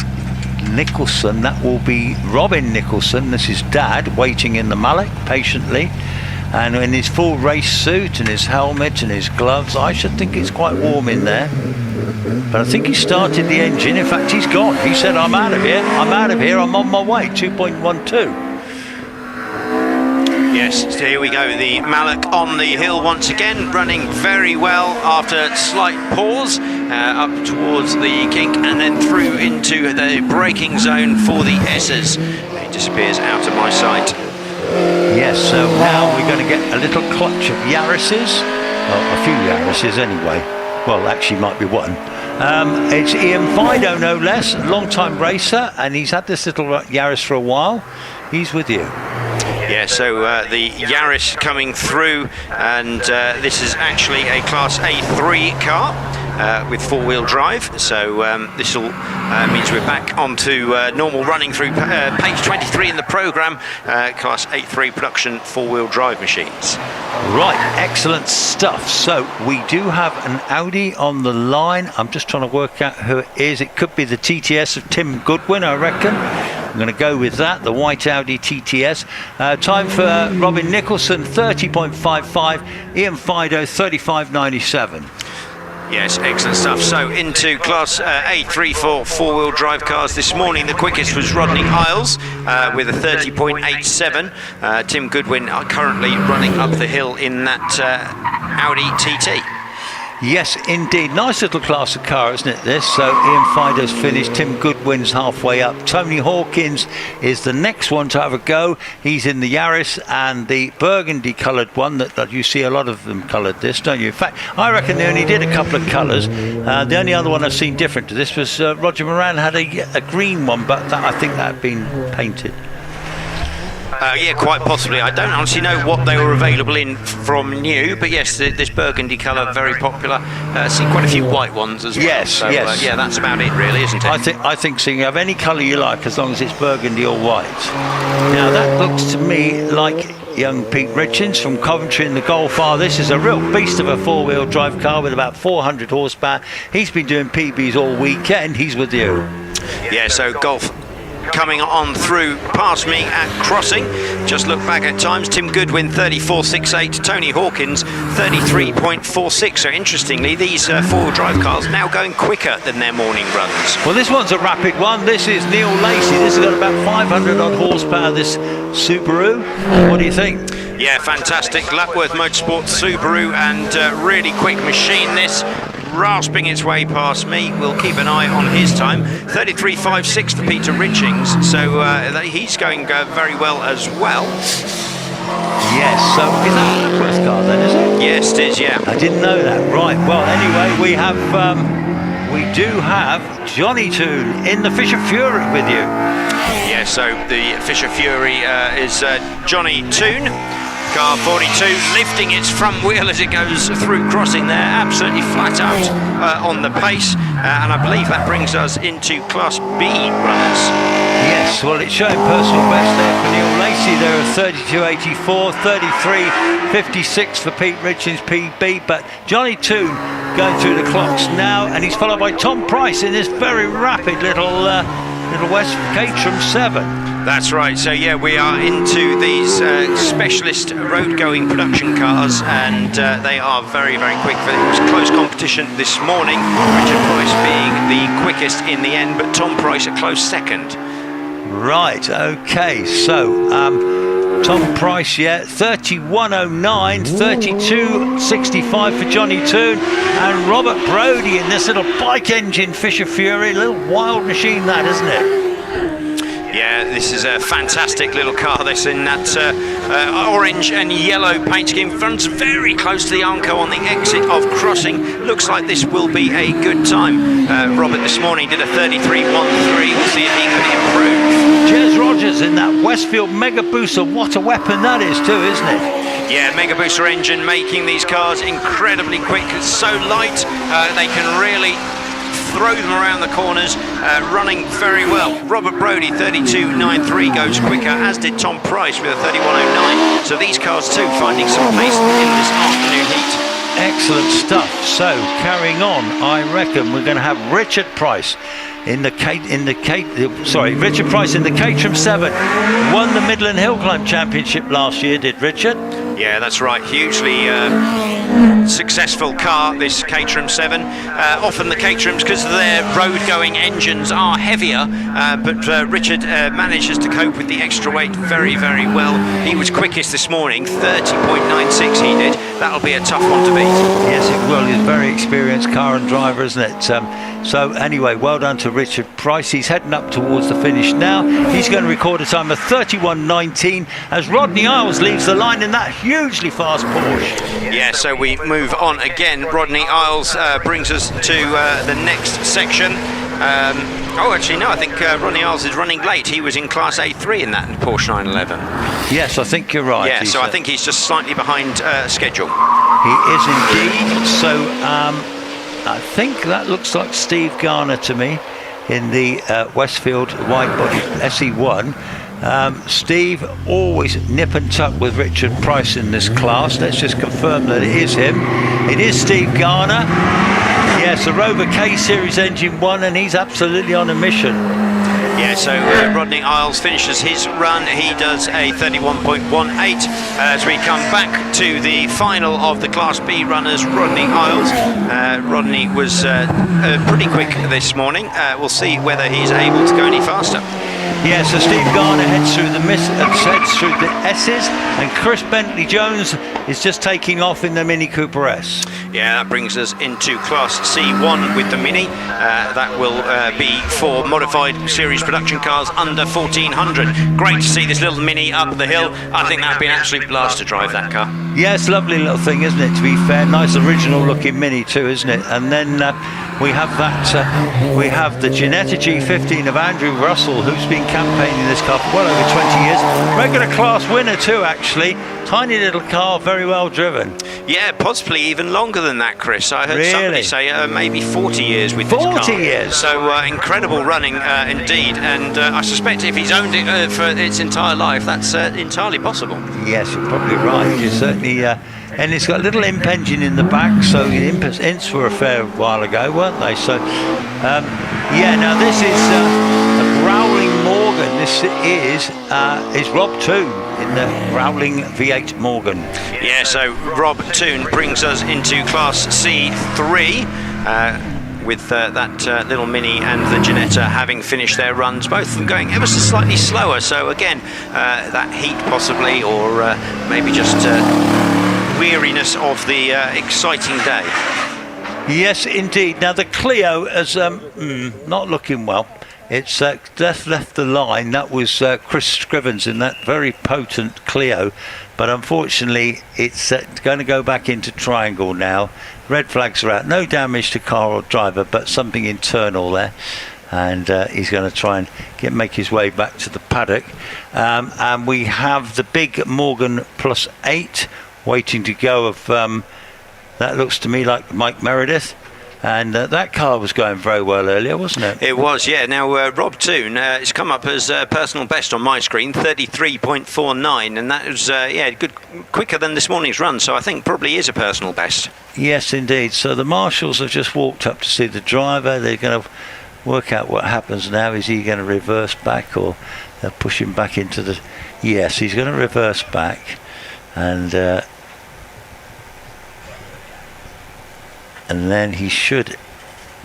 Nicholson, that will be Robin Nicholson. This is Dad waiting in the Mallet patiently, and in his full race suit and his helmet and his gloves. I should think it's quite warm in there, but I think he started the engine. In fact, he's gone. He said, I'm out of here, I'm on my way. 2.12. Yes, so here we go. The Mallet on the hill once again, running very well after slight pause, up towards the kink and then through into the braking zone for the S's. He disappears out of my sight. Yes, so now we're going to get a little clutch of Yaris's, well, a few Yaris's anyway. Well, actually might be one. It's Ian Fido, no less, long-time racer, and he's had this little Yaris for a while. He's with you. Yeah, so the Yaris coming through, and this is actually a Class A3 car with four-wheel drive. So this all means we're back onto normal running through page 23 in the programme, Class A3 production four-wheel drive machines. Right, excellent stuff. So we do have an Audi on the line. I'm just trying to work out who it is. It could be the TTS of Tim Goodwin, I reckon. I'm going to go with that, the white Audi TTS. Time for Robin Nicholson, 30.55. Ian Fido, 35.97. Yes, excellent stuff. So into Class A3 for four-wheel drive cars this morning. The quickest was Rodney Isles with a 30.87. Tim Goodwin are currently running up the hill in that Audi TT. Yes, indeed. Nice little class of car, isn't it, this? So Ian Fido's finished, Tim Goodwin's halfway up. Tony Hawkins is the next one to have a go. He's in the Yaris and the burgundy coloured one that you see a lot of them coloured this, don't you? In fact, I reckon they only did a couple of colours. The only other one I've seen different to this was Roger Moran had a green one, but I think that had been painted. Yeah, quite possibly. I don't honestly know what they were available in from new, but yes, this burgundy colour, very popular. Seen quite a few white ones as well. Yes, so, yes. Yeah, that's about it, really, isn't it? I think so. You have any colour you like, as long as it's burgundy or white. Now that looks to me like young Pete Richards from Coventry in the Golf R. This is a real beast of a four-wheel drive car with about 400 horsepower. He's been doing PBs all weekend. He's with you. Yeah, so Golf coming on through past me at crossing. Just look back at times. Tim Goodwin 34.68, Tony Hawkins 33.46. So interestingly, these four-wheel drive cars now going quicker than their morning runs. Well, this one's a rapid one. This is Neil Lacey. This has got about 500 odd horsepower, this Subaru. What do you think? Yeah, fantastic. Lapworth Motorsport Subaru, and really quick machine this. Rasping its way past me. We'll keep an eye on his time. 33.56 for Peter Richings, so he's going very well as well. Yes, so is that a Lapworth car then, is it? Yes, it is, yeah. I didn't know that. Right, well, anyway, we do have Johnny Toon in the Fisher Fury with you. Yeah, so the Fisher Fury is Johnny Toon. Car 42 lifting its front wheel as it goes through crossing there, absolutely flat out on the pace, and I believe that brings us into Class B runners. Yes, well, it's showing personal best there for Neil Lacey. There are 32.84, 33.56 for Pete Richards PB, but Johnny Toon going through the clocks now, and he's followed by Tom Price in this very rapid little West Caterham 7. That's right, so yeah, we are into these specialist road-going production cars, and they are very, very quick. It was close competition this morning, Richard Price being the quickest in the end, but Tom Price a close second. Right, okay, so Tom Price, yeah, 31.09, 32.65 for Johnny Toon, and Robert Brodie in this little bike engine Fisher Fury, a little wild machine that, isn't it? Yeah, this is a fantastic little car. This in that orange and yellow paint scheme. Runs very close to the Armco on the exit of crossing. Looks like this will be a good time. Robert this morning did a 33.13. We'll see if he can improve. Jez Rogers in that Westfield Mega Booster. What a weapon that is too, isn't it? Yeah, Mega Booster engine making these cars incredibly quick. It's so light, they can really throw them around the corners, running very well. Robert Brodie, 32.93, goes quicker, as did Tom Price with a 31.09. So these cars too finding some pace in this afternoon heat. Excellent stuff. So carrying on, I reckon we're going to have Richard Price in the Richard Price in the Caterham 7. Won the Midland Hill Climb Championship last year, did Richard? Yeah, that's right. Hugely successful car, this Caterham 7. Often the Caterhams, because of their road-going engines, are heavier, but Richard manages to cope with the extra weight very, very well. He was quickest this morning, 30.96 he did. That'll be a tough one to beat. Yes, it will. He's a very experienced car and driver, isn't it? So anyway, well done to Richard Price. He's heading up towards the finish now. He's going to record a time of 31.19 as Rodney Isles leaves the line in that hugely fast Porsche. Yeah, so we move on again. Rodney Isles brings us to the next section. Actually, no, I think Rodney Isles is running late. He was in Class A3 in that Porsche 911. Yes, I think you're right. Yeah, so I think he's just slightly behind schedule. He is indeed. So I think that looks like Steve Garner to me in the Westfield wide body SE1. Steve always nip and tuck with Richard Price in this class. Let's just confirm that it is him. It is Steve Garner. Yes, the Rover K Series engine 1, and he's absolutely on a mission. Yeah, so Rodney Isles finishes his run. He does a 31.18. As we come back to the final of the Class B runners, Rodney Isles. Rodney was pretty quick this morning. We'll see whether he's able to go any faster. Yeah, so Steve Garner heads through the S's, and Chris Bentley-Jones is just taking off in the Mini Cooper S. Yeah, that brings us into Class C1 with the Mini. That will be for modified series production cars under 1400. Great to see this little Mini up the hill. I think that'd be an absolute blast to drive that car. Yes, lovely little thing, isn't it, to be fair? Nice original looking Mini too, isn't it? And then we have we have the Ginetta G15 of Andrew Russell, who's been campaigning this car for well over 20 years. Regular class winner too, actually. Tiny little car, very well driven. Yeah, possibly even longer than that, Chris. I heard somebody say maybe 40 years with this car. 40 years? So incredible running indeed. And I suspect if he's owned it for its entire life, that's entirely possible. Yes, you're probably right. You're certainly... and it's got a little imp engine in the back, so the imps were a fair while ago, weren't they? So, yeah, now this is a Growling Morgan. This is Rob Toon in the Growling V8 Morgan. Yeah, so Rob Toon brings us into Class C3. With that little Mini and the Ginetta having finished their runs, both of them going ever so slightly slower. So again, that heat possibly, or maybe just weariness of the exciting day. Yes, indeed. Now the Clio is not looking well. It's left the line. That was Chris Scrivens in that very potent Clio, but unfortunately it's going to go back into triangle now. Red flags are out. No damage to car or driver, but something internal there, and he's going to try and make his way back to the paddock. And we have the big Morgan Plus 8 waiting to go. Of that looks to me like Mike Meredith. And that car was going very well earlier, wasn't it? It was, yeah. Now, Rob Toon, it's come up as personal best on my screen, 33.49, and that was, good, quicker than this morning's run, so I think probably is a personal best. Yes, indeed. So the marshals have just walked up to see the driver. They're going to work out what happens now. Is he going to reverse back, or they'll push him back into the... Yes, he's going to reverse back, and then he should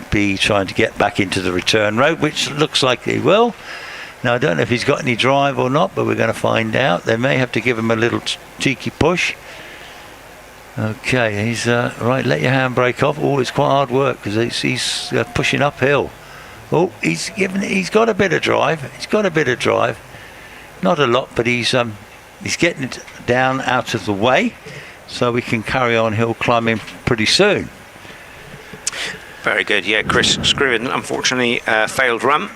be trying to get back into the return road, which looks like he will. Now, I don't know if he's got any drive or not, but we're going to find out. They may have to give him a little cheeky push. Okay, he's right. Let your handbrake off. Oh, it's quite hard work because he's pushing uphill. Oh, he's got a bit of drive. He's got a bit of drive, not a lot, but he's getting it down out of the way, so we can carry on hill climbing pretty soon. Very good, yeah. Chris Scriven, unfortunately, failed run.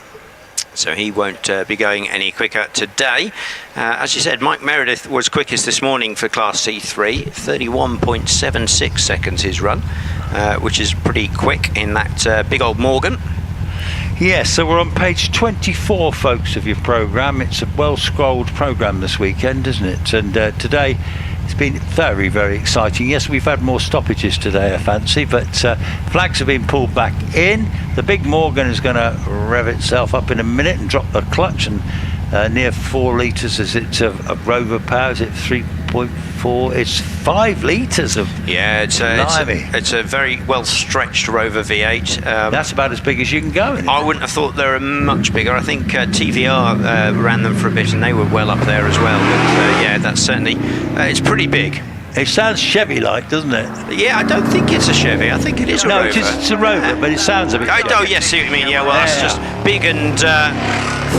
So he won't be going any quicker today. As you said, Mike Meredith was quickest this morning for Class C3, 31.76 seconds his run, which is pretty quick in that big old Morgan. Yes, so we're on page 24, folks, of your programme. It's a well-scrolled programme this weekend, isn't it? And today it's been very, very exciting. Yes, we've had more stoppages today, I fancy, but flags have been pulled back in. The big Morgan is going to rev itself up in a minute and drop the clutch, and near 4 litres as it's a Rover power. Is it 3.4? It's 5 litres of it's a very well stretched Rover V8. That's about as big as you can go. I wouldn't have thought they were much bigger. I think TVR ran them for a bit and they were well up there as well. But yeah, that's certainly it's pretty big. It sounds Chevy-like, doesn't it? Yeah, I don't think it's a Chevy. I think it is a Rover. No, it's a Rover, but it sounds a bit Chevy. Oh, yes, I see what you mean. Yeah, well, that's just big and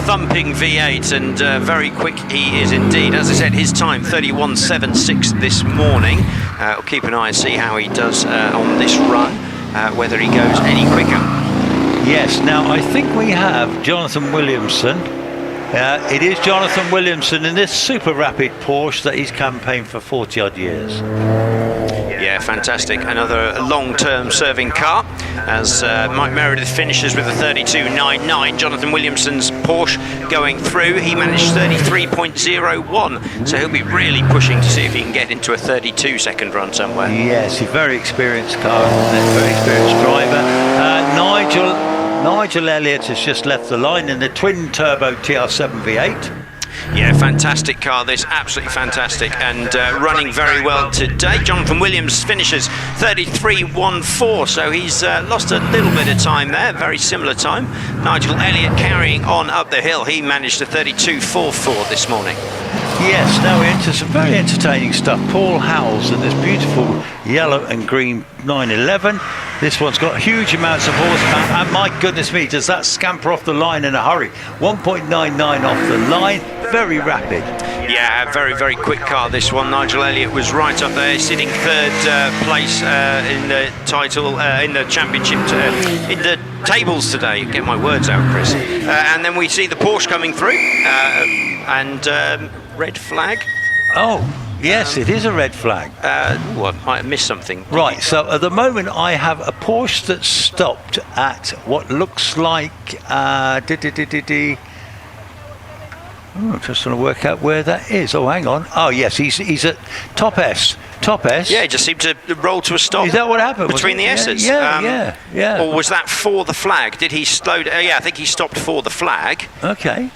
thumping V8, and very quick he is indeed. As I said, his time, 31.76 this morning. We'll keep an eye and see how he does on this run, whether he goes any quicker. Yes, now I think we have Jonathan Williamson. It is Jonathan Williamson in this super rapid Porsche that he's campaigned for 40 odd years. Yeah, fantastic. Another long-term serving car as Mike Meredith finishes with a 32.99. Jonathan Williamson's Porsche going through. He managed 33.01, so he'll be really pushing to see if he can get into a 32-second run somewhere. Yes, he's a very experienced car, very experienced driver. Nigel Elliott has just left the line in the twin-turbo TR7 V8. Yeah, fantastic car this, absolutely fantastic, and running very well today. Jonathan Williams finishes 33.14, so he's lost a little bit of time there, very similar time. Nigel Elliott carrying on up the hill, he managed a 32.44 this morning. Yes, now we're into some very entertaining stuff. Paul Howells in this beautiful yellow and green 911. This one's got huge amounts of horsepower, and my goodness me, does that scamper off the line in a hurry. 1.99 off the line, very rapid. Yeah, very, very quick car this one. Nigel Elliott was right up there, sitting third place in the title, in the championship, in the tables today. Get my words out, Chris. And then we see the Porsche coming through, and red flag. Oh, yes, it is a red flag. I might have missed something. Right, so at the moment I have a Porsche that's stopped at what looks like I'm just trying to work out where that is. Oh, hang on. Oh, yes, he's at top S. Top S. Yeah, he just seemed to roll to a stop. Is that what happened? Between the S's? Yeah. Or was that for the flag? Did he slow down? Yeah, I think he stopped for the flag. Okay.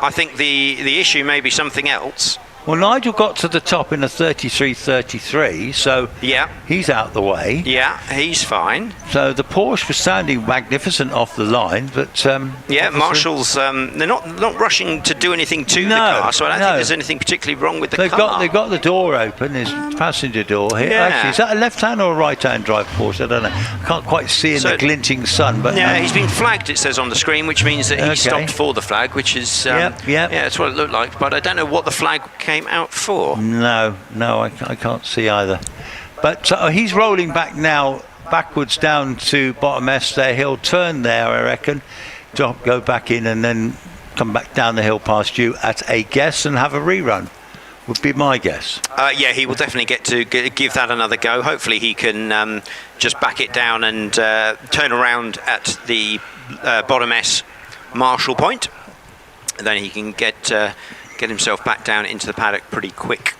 I think the issue may be something else. Well, Nigel got to the top in a 33.33, so he's out the way. Yeah, he's fine. So the Porsche was sounding magnificent off the line, but Marshall's they're not rushing to do anything to the car, so I don't think there's anything particularly wrong with the car. They've got the door open, his passenger door here. Yeah. Actually, is that a left-hand or a right-hand drive Porsche? I don't know. I can't quite see in the glinting sun, but yeah, he's been flagged. It says on the screen, which means that he stopped for the flag, which is that's what it looked like. But I don't know what the flag came out for. No, I can't see either. But he's rolling back now, backwards down to bottom S there. He'll turn there, I reckon, go back in and then come back down the hill past you at a guess and have a rerun. Would be my guess. Yeah, he will definitely get to give that another go. Hopefully he can just back it down and turn around at the bottom S Marshall point. And then he can get himself back down into the paddock pretty quick.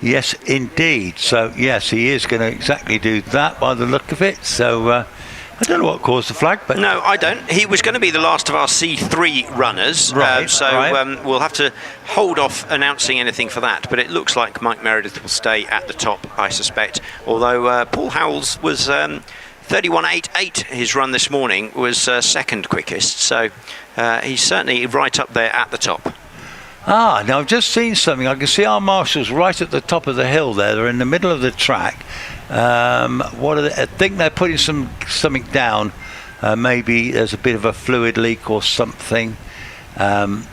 Yes, indeed. So, yes, he is going to exactly do that by the look of it. So, I don't know what caused the flag, but... No, I don't. He was going to be the last of our C3 runners, we'll have to hold off announcing anything for that, but it looks like Mike Meredith will stay at the top, I suspect, although Paul Howells was 31.88. His run this morning was second quickest, so he's certainly right up there at the top. Now I've just seen something. I can see our marshals right at the top of the hill there. They're in the middle of the track. What are they? I think they're putting something down. Maybe there's a bit of a fluid leak or something. There's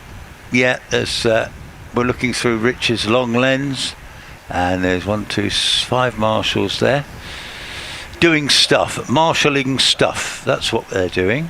we're looking through Rich's long lens, and there's 5 marshals there doing stuff, marshalling stuff. That's what they're doing.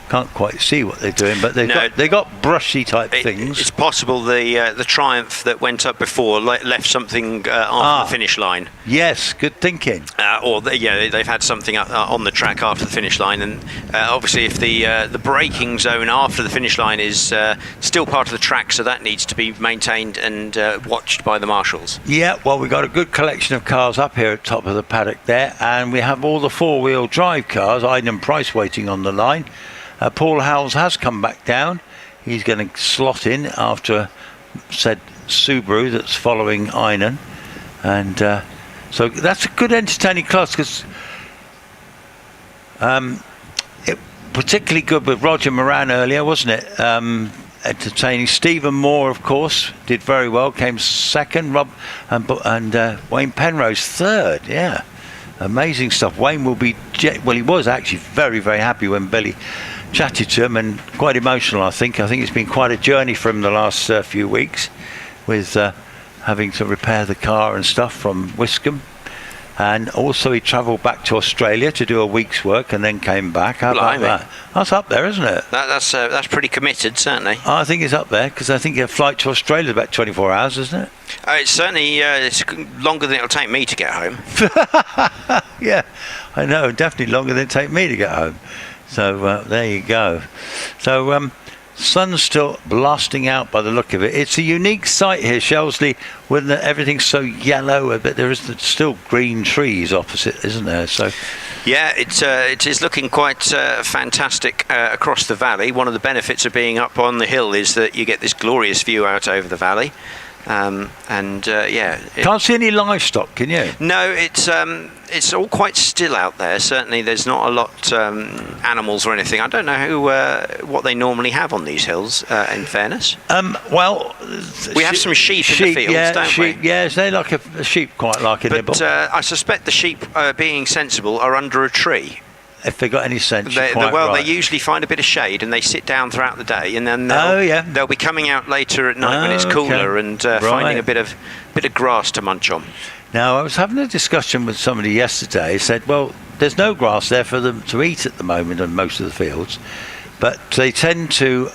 can't quite see what they're doing, but they got brushy type things. It's possible the Triumph that went up before left something after the finish line. Yes, good thinking. They've had something on the track after the finish line, and obviously if the braking zone after the finish line is still part of the track, so that needs to be maintained and watched by the marshals. Yeah, well, we've got a good collection of cars up here at top of the paddock there, and we have all the four-wheel drive cars. Iden Price waiting on the line. Paul Howells has come back down. He's going to slot in after said Subaru that's following Einen. And so that's a good entertaining class, because particularly good with Roger Moran earlier, wasn't it? Entertaining. Stephen Moore, of course, did very well, came second. Rob and Wayne Penrose third. Yeah, amazing stuff. Wayne will be he was actually very, very happy when Billy chatted to him, and quite emotional. I think it's been quite a journey for him the last few weeks, with having to repair the car and stuff from Wiscombe. And also he travelled back to Australia to do a week's work and then came back. How about that? That's up there, isn't it? That's pretty committed, certainly. I think it's up there, because I think a flight to Australia is about 24 hours, isn't it? It's certainly it's longer than it'll take me to get home. Yeah, I know, definitely longer than it'll take me to get home. So there you go. So sun's still blasting out by the look of it. It's a unique sight here, Shelsley, when everything's so yellow, but there is still green trees opposite, isn't there? So yeah, it is looking quite fantastic across the valley. One of the benefits of being up on the hill is that you get this glorious view out over the valley. Can't see any livestock, can you? No, it's all quite still out there. Certainly there's not a lot animals or anything. I don't know what they normally have on these hills, in fairness. We have some sheep in the fields, don't we? Yeah, they like a sheep quite like a nibble. But I suspect the sheep, being sensible, are under a tree. If they've got any sense, they usually find a bit of shade and they sit down throughout the day, and then they'll be coming out later at night when it's cooler and finding a bit of grass to munch on. Now, I was having a discussion with somebody yesterday. He said, well, there's no grass there for them to eat at the moment on most of the fields, but they tend to,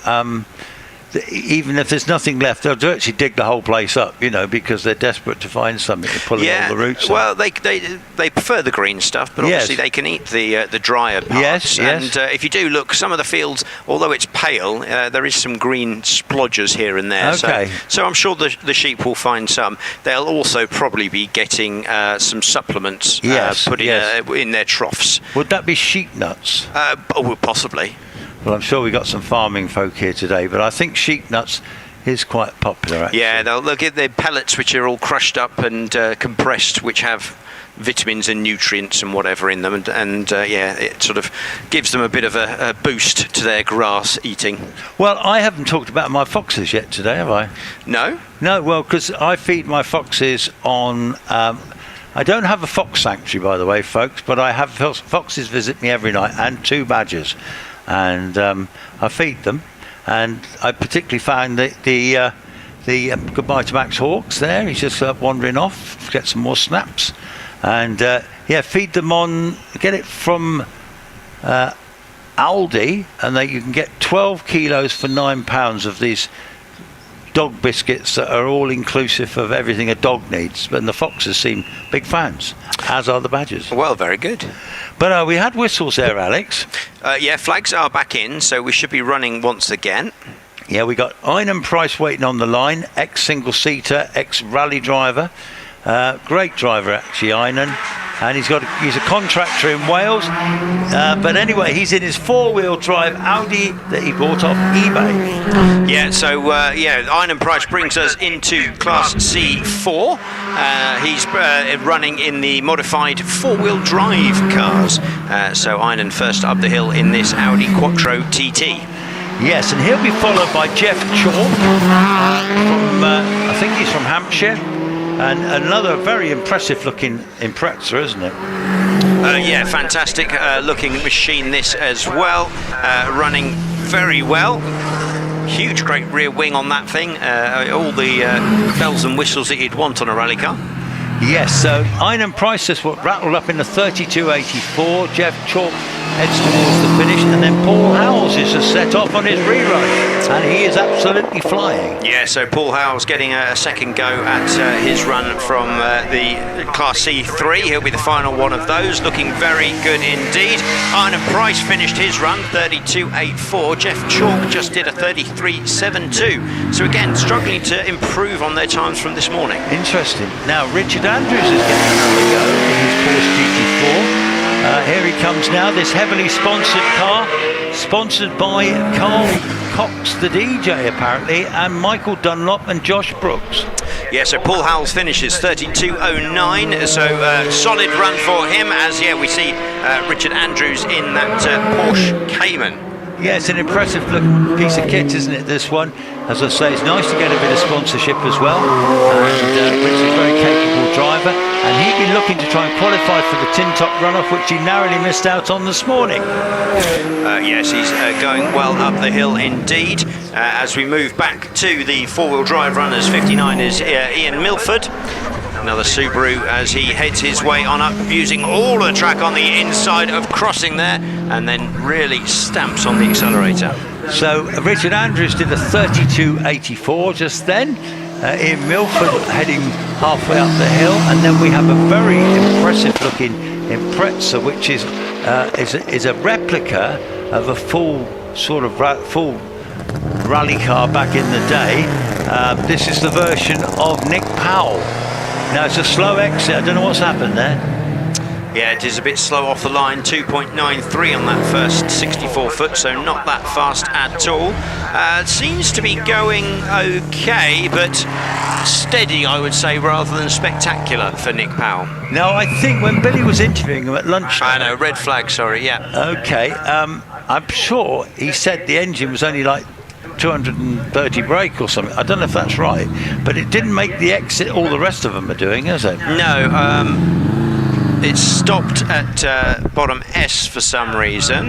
even if there's nothing left, they'll actually dig the whole place up, because they're desperate to find something to pull all the roots up. They prefer the green stuff, but obviously they can eat the drier parts. Yes. And if you do look, some of the fields, although it's pale, there is some green splodgers here and there. Okay. So I'm sure the sheep will find some. They'll also probably be getting some supplements put in their troughs. Would that be sheep nuts? Possibly. Well, I'm sure we got some farming folk here today, but I think sheep nuts is quite popular, actually. Yeah, they'll get their pellets, which are all crushed up and compressed, which have vitamins and nutrients and whatever in them, and it sort of gives them a bit of a boost to their grass eating. Well, I haven't talked about my foxes yet today, have I? No? No, well, because I feed my foxes on... I don't have a fox sanctuary, by the way, folks, but I have foxes visit me every night, and 2 badgers. And I feed them, and I particularly found the goodbye to Max Hawks there. He's just wandering off to get some more snaps, and feed them on. Get it from Aldi, and you can get 12 kilos for £9 of these dog biscuits that are all inclusive of everything a dog needs. But the foxes seem big fans, as are the badgers. Well, very good. But we had whistles there, Alex. Flags are back in, so we should be running once again. Yeah, we got Einen Price waiting on the line, ex-single-seater, ex-rally driver. Great driver, actually, Einen. And he's a contractor in Wales. But anyway, he's in his 4-wheel drive Audi that he bought off eBay. Yeah, so Einen Price brings us into Class C4. He's running in the modified 4-wheel drive cars. So Einen first up the hill in this Audi Quattro TT. Yes, and he'll be followed by Jeff Chalk from, I think he's from Hampshire. And another very impressive looking Impreza, isn't it? Fantastic looking machine this as well. Running very well. Huge, great rear wing on that thing. All the bells and whistles that you'd want on a rally car. Yes, so Einan Price just rattled up in the 32.84. Jeff Chalk heads towards the finish, and then Paul Howells is just set off on his rerun, and he is absolutely flying. Yeah, so Paul Howells getting a second go at his run from the Class C3. He'll be the final one of those, looking very good indeed. Einan Price finished his run 32.84. Jeff Chalk just did a 33.72. So again, struggling to improve on their times from this morning. Interesting. Now Richard Andrews is getting another go in his Porsche GT4. Here he comes now, this heavily sponsored car, sponsored by Carl Cox, the DJ apparently, and Michael Dunlop and Josh Brooks. Yeah, so Paul Howells finishes 32.09, so solid run for him, as we see Richard Andrews in that Porsche Cayman. Yeah, it's an impressive looking piece of kit, isn't it, this one? As I say, it's nice to get a bit of sponsorship as well. And Richard's a very capable driver. And he'd been looking to try and qualify for the tin top runoff, which he narrowly missed out on this morning. Yes, he's going well up the hill indeed. As we move back to the four-wheel drive runners, 59 is Ian Milford. Another Subaru as he heads his way on up, using all the track on the inside of crossing there, and then really stamps on the accelerator. So Richard Andrews did a 32.84 just then. Ian Milford heading halfway up the hill, and then we have a very impressive looking Impreza, which is a replica of a full sort of full rally car back in the day. This is the version of Nick Powell. Now it's a slow exit. I don't know what's happened there. Yeah, it is a bit slow off the line, 2.93 on that first 64 foot, so not that fast at all. Seems to be going okay, but steady, I would say, rather than spectacular for Nick Powell. Now, I think when Billy was interviewing him at lunchtime... I know, red flag, sorry, yeah. Okay, I'm sure he said the engine was only like 230 brake or something. I don't know if that's right, but it didn't make the exit all the rest of them are doing, is it? No, it stopped at bottom S for some reason.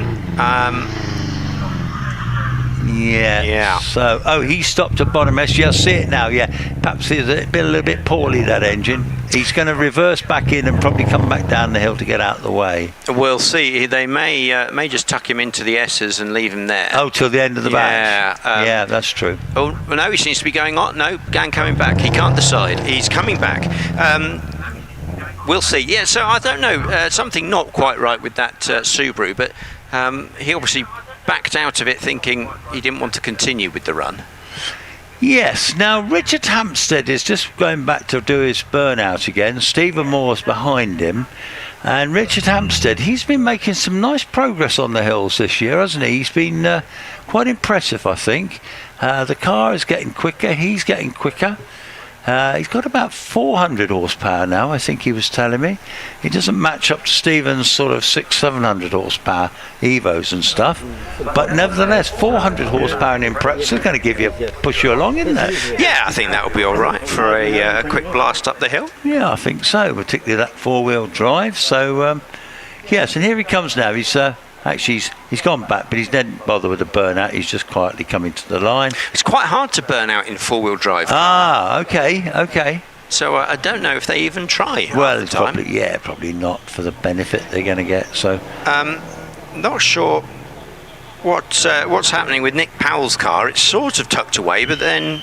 Yeah. So, he stopped at bottom S. Yeah, I see it now. Yeah, perhaps it's a little bit poorly, that engine. He's going to reverse back in and probably come back down the hill to get out of the way. We'll see. They may just tuck him into the S's and leave him there. Oh, till the end of the batch. Yeah, that's true. Oh no, he seems to be going on. No, gang coming back. He can't decide. He's coming back. We'll see. Yeah, so I don't know. Something not quite right with that Subaru, but he obviously backed out of it thinking he didn't want to continue with the run. Yes. Now, Richard Hampstead is just going back to do his burnout again. Stephen Moore's behind him. And Richard Hampstead, he's been making some nice progress on the hills this year, hasn't he? He's been quite impressive, I think. The car is getting quicker. He's getting quicker. He's got about 400 horsepower now, I think he was telling me. He doesn't match up to Stephen's sort of 600-700 horsepower Evos and stuff, but nevertheless 400 horsepower in Impreza is going to push you along, isn't it? Yeah, I think that will be all right for a quick blast up the hill. Yeah, I think so, particularly that four-wheel drive. So yes, and here he comes now. Actually, he's gone back, but he didn't bother with the burnout. He's just quietly coming to the line. It's quite hard to burn out in four-wheel drive. Okay. So I don't know if they even try. Well, it's probably not for the benefit they're going to get. So, not sure what's happening with Nick Powell's car. It's sort of tucked away, but then.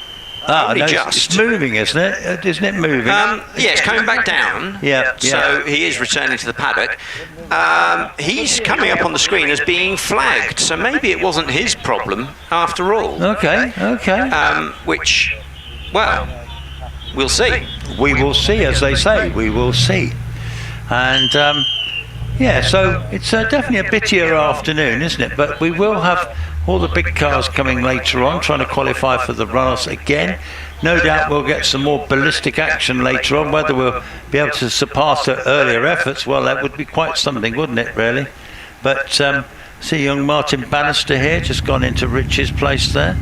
It's moving, isn't it? Isn't it moving? Yeah, it's coming back down. Yeah. So he is returning to the paddock. He's coming up on the screen as being flagged, so maybe it wasn't his problem after all. Okay. Which, well, we'll see. We will see, as they say. We will see. And so it's definitely a bittier afternoon, isn't it? But we will have all the big cars coming later on, trying to qualify for the runners again. No doubt we'll get some more ballistic action later on. Whether we'll be able to surpass their earlier efforts, well, that would be quite something, wouldn't it, really? But see young Martin Bannister here, just gone into Rich's place there.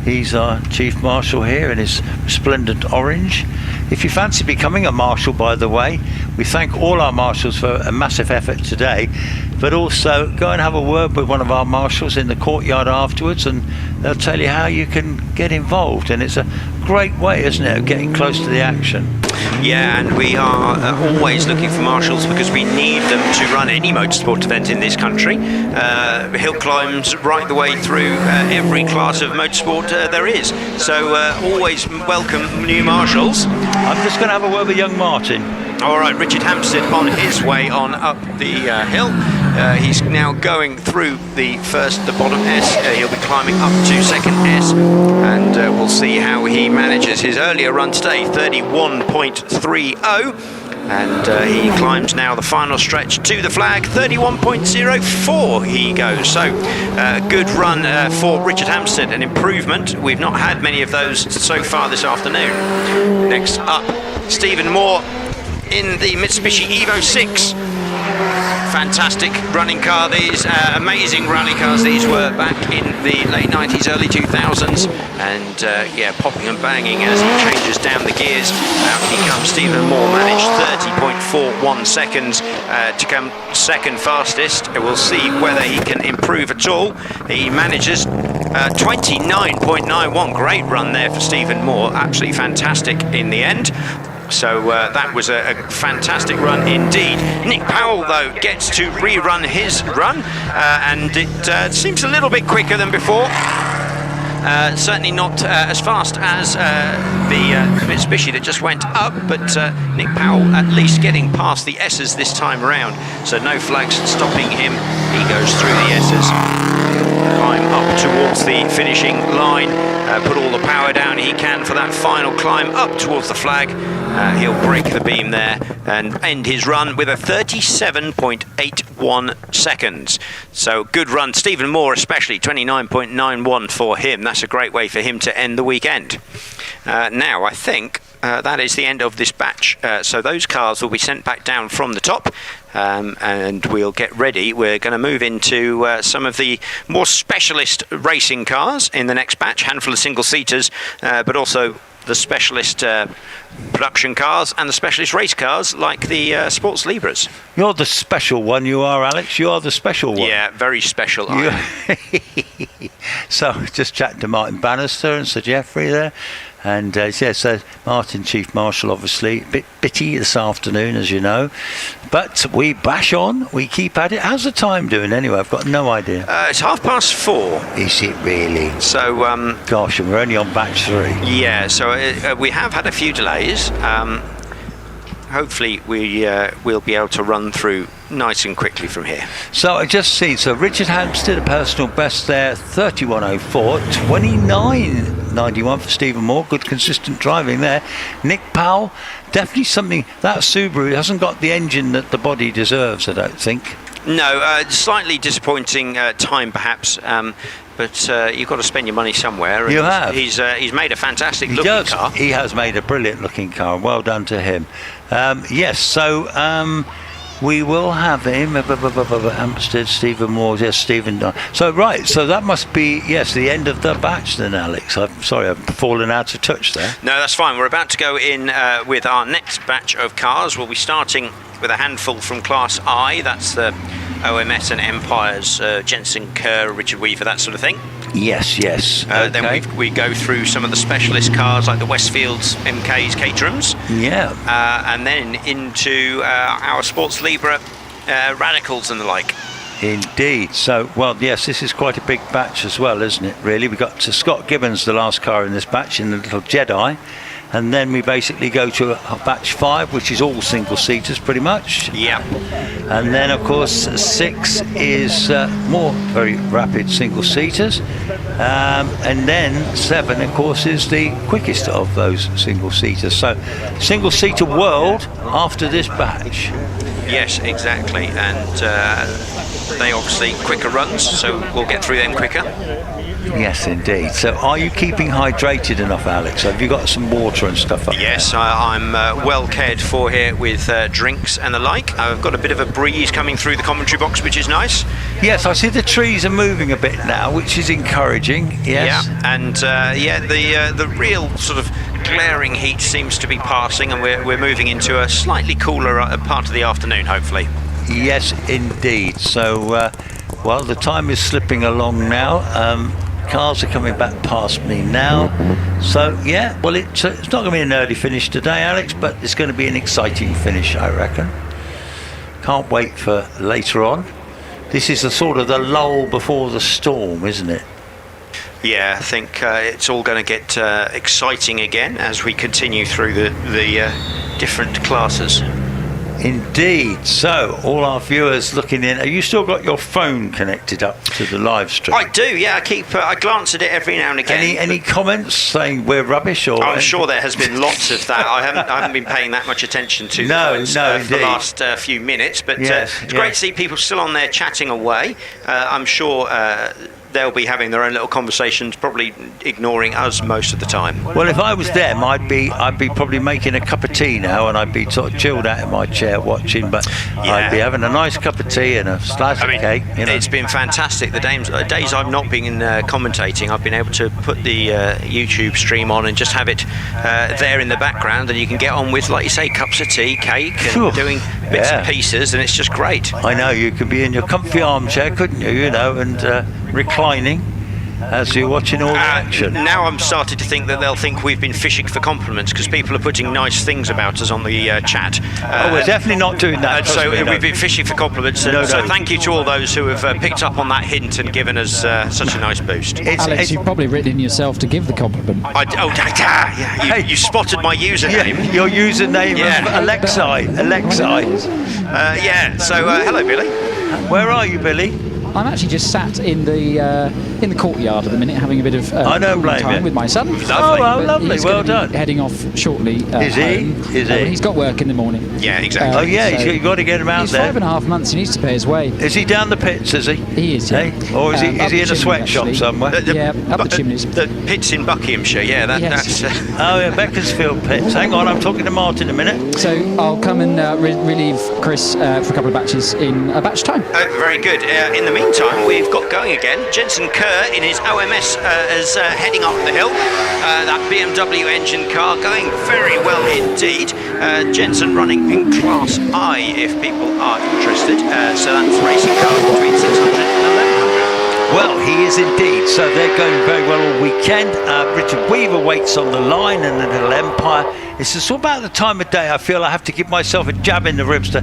He's our Chief Marshal here in his resplendent orange. If you fancy becoming a marshal, by the way, we thank all our marshals for a massive effort today, but also go and have a word with one of our marshals in the courtyard afterwards, and they'll tell you how you can get involved. And it's a great way, isn't it, of getting close to the action. Yeah, and we are always looking for marshals because we need them to run any motorsport event in this country. Hill climbs right the way through every class of motorsport there is. So always welcome new marshals. I'm just going to have a word with young Martin. All right, Richard Hampstead on his way on up the hill. He's now going through the bottom S. He'll be climbing up to second S, and we'll see how he manages his earlier run today, 31.30. And he climbs now the final stretch to the flag, 31.04 he goes. So good run for Richard Hampstead, an improvement. We've not had many of those so far this afternoon. Next up, Stephen Moore in the Mitsubishi Evo 6. Fantastic running car, these amazing rally cars these were back in the late 90s, early 2000s, and yeah, popping and banging as he changes down the gears. Out he comes. Stephen Moore managed 30.41 seconds to come second fastest. We'll see whether he can improve at all. He manages 29.91. Great run there for Stephen Moore, absolutely fantastic in the end. So that was a fantastic run indeed. Nick Powell, though, gets to rerun his run, and it seems a little bit quicker than before. Certainly not as fast as the Mitsubishi that just went up, but Nick Powell at least getting past the S's this time around, so no flags stopping him. He goes through the S's, climb up towards the finishing line, put all the power down he can for that final climb up towards the flag. He'll break the beam there and end his run with a 37.81 seconds. So good run. Stephen Moore especially, 29.91 for him. That's a great way for him to end the weekend. Now I think that is the end of this batch. So those cars will be sent back down from the top, and we'll get ready. We're going to move into some of the more specialist racing cars in the next batch, handful of single-seaters, but also the specialist production cars and the specialist race cars like the Sports Libras. You're the special one, you are, Alex. You are the special one. Yeah, very special. So just chatting to Martin Bannister and Sir Geoffrey there. And so Martin, Chief Marshal, obviously, a bit bitty this afternoon, as you know. But we bash on, we keep at it. How's the time doing anyway? I've got no idea. It's 4:30. Is it really? So, gosh, and we're only on batch 3. Yeah, so we have had a few delays. Hopefully we'll be able to run through nice and quickly from here. So I just seen, Richard Hampstead, a personal best there, 31.04, 29.91 for Stephen Moore, good consistent driving there. Nick Powell, definitely something, that Subaru hasn't got the engine that the body deserves, I don't think. No, slightly disappointing time perhaps, but you've got to spend your money somewhere. You have. He's made a fantastic looking car. He has made a brilliant looking car. Well done to him. Yes, so we will have him. Hampstead, Stephen Moore, yes, Stephen. So right, so that must be the end of the batch then, Alex. I'm sorry, I've fallen out of touch there. No, that's fine. We're about to go in with our next batch of cars. We'll be starting with a handful from Class I. That's the OMS and Empires, Jensen Kerr, Richard Weaver, that sort of thing. Yes. Okay. Then we go through some of the specialist cars like the Westfields, MKs, Caterhams. Yeah. And then into our Sports Libra Radicals and the like. Indeed. So, well, yes, this is quite a big batch as well, isn't it, really? We got to Scott Gibbons, the last car in this batch, in the little Jedi. And then we basically go to a batch 5, which is all single-seaters pretty much. Yeah. And then, of course, 6 is more very rapid single-seaters. And then 7, of course, is the quickest of those single-seaters. So, single-seater world after this batch. Yes, exactly. And they obviously quicker runs, so we'll get through them quicker. Yes, indeed. So are you keeping hydrated enough, Alex? Have you got some water and stuff up Yes, I'm well cared for here with drinks and the like. I've got a bit of a breeze coming through the commentary box, which is nice. Yes, I see the trees are moving a bit now, which is encouraging. Yes. Yeah, and the real sort of glaring heat seems to be passing, and we're moving into a slightly cooler part of the afternoon, hopefully. Yes, indeed. So, well, the time is slipping along now. cars are coming back past me now. So, yeah, well, it's not going to be an early finish today, Alex, but it's going to be an exciting finish, I reckon. Can't wait for later on. This is the sort of the lull before the storm, isn't it? Yeah, I think it's all going to get exciting again as we continue through the different classes. Indeed. So, all our viewers looking in, have you still got your phone connected up to the live stream? I do, yeah. I glance at it every now and again. Any comments saying we're rubbish? Or I'm sure there has been lots of that. I haven't been paying that much attention to comments for the last few minutes, but it's great to see people still on there chatting away. I'm sure they'll be having their own little conversations, probably ignoring us most of the time. Well, if I was them, I'd be probably making a cup of tea now, and I'd be sort of chilled out in my chair watching. But I'd be having a nice cup of tea and a slice of cake. You know. It's been fantastic. The days I've not been commentating, I've been able to put the YouTube stream on and just have it there in the background, and you can get on with, like you say, cups of tea, cake, and doing bits and pieces, and it's just great. I know, you could be in your comfy armchair, couldn't you? You know, and reclining as you're watching all the action. Now I'm starting to think that they'll think we've been fishing for compliments because people are putting nice things about us on the chat. We're definitely not doing that. So we've been fishing for compliments. So thank you to all those who have picked up on that hint and given us such a nice boost. Alex, you've probably written in yourself to give the compliment. You spotted my username. Yeah, your username is Alexi. So hello, Billy. Where are you, Billy? I'm actually just sat in the courtyard at the minute, having a bit of time with my son. Lovely. Oh, well, lovely. He's well done. Heading off shortly. Is he? He's got work in the morning. Yeah, exactly. You've got to get him out there. He's 5.5 months. He needs to pay his way. Is he down the pits? Is he? He is. Yeah. Hey? Or is he in a sweatshop somewhere? Up the chimneys. The pits in Buckinghamshire. Yeah, that's. Beaconsfield pits. Hang on, I'm talking to Martin in a minute. So I'll come and relieve Chris for a couple of batches in a batch time. Very good. In the meantime, we've got going again. Jensen Kerr in his OMS is heading up the hill. That BMW engine car going very well indeed. Jensen running in Class I if people are interested. So that's racing cars between 600 and 1100. Well, he is indeed. So they're going very well all weekend. Richard Weaver waits on the line and the Little Empire. It's just about the time of day I feel I have to give myself a jab in the ribs to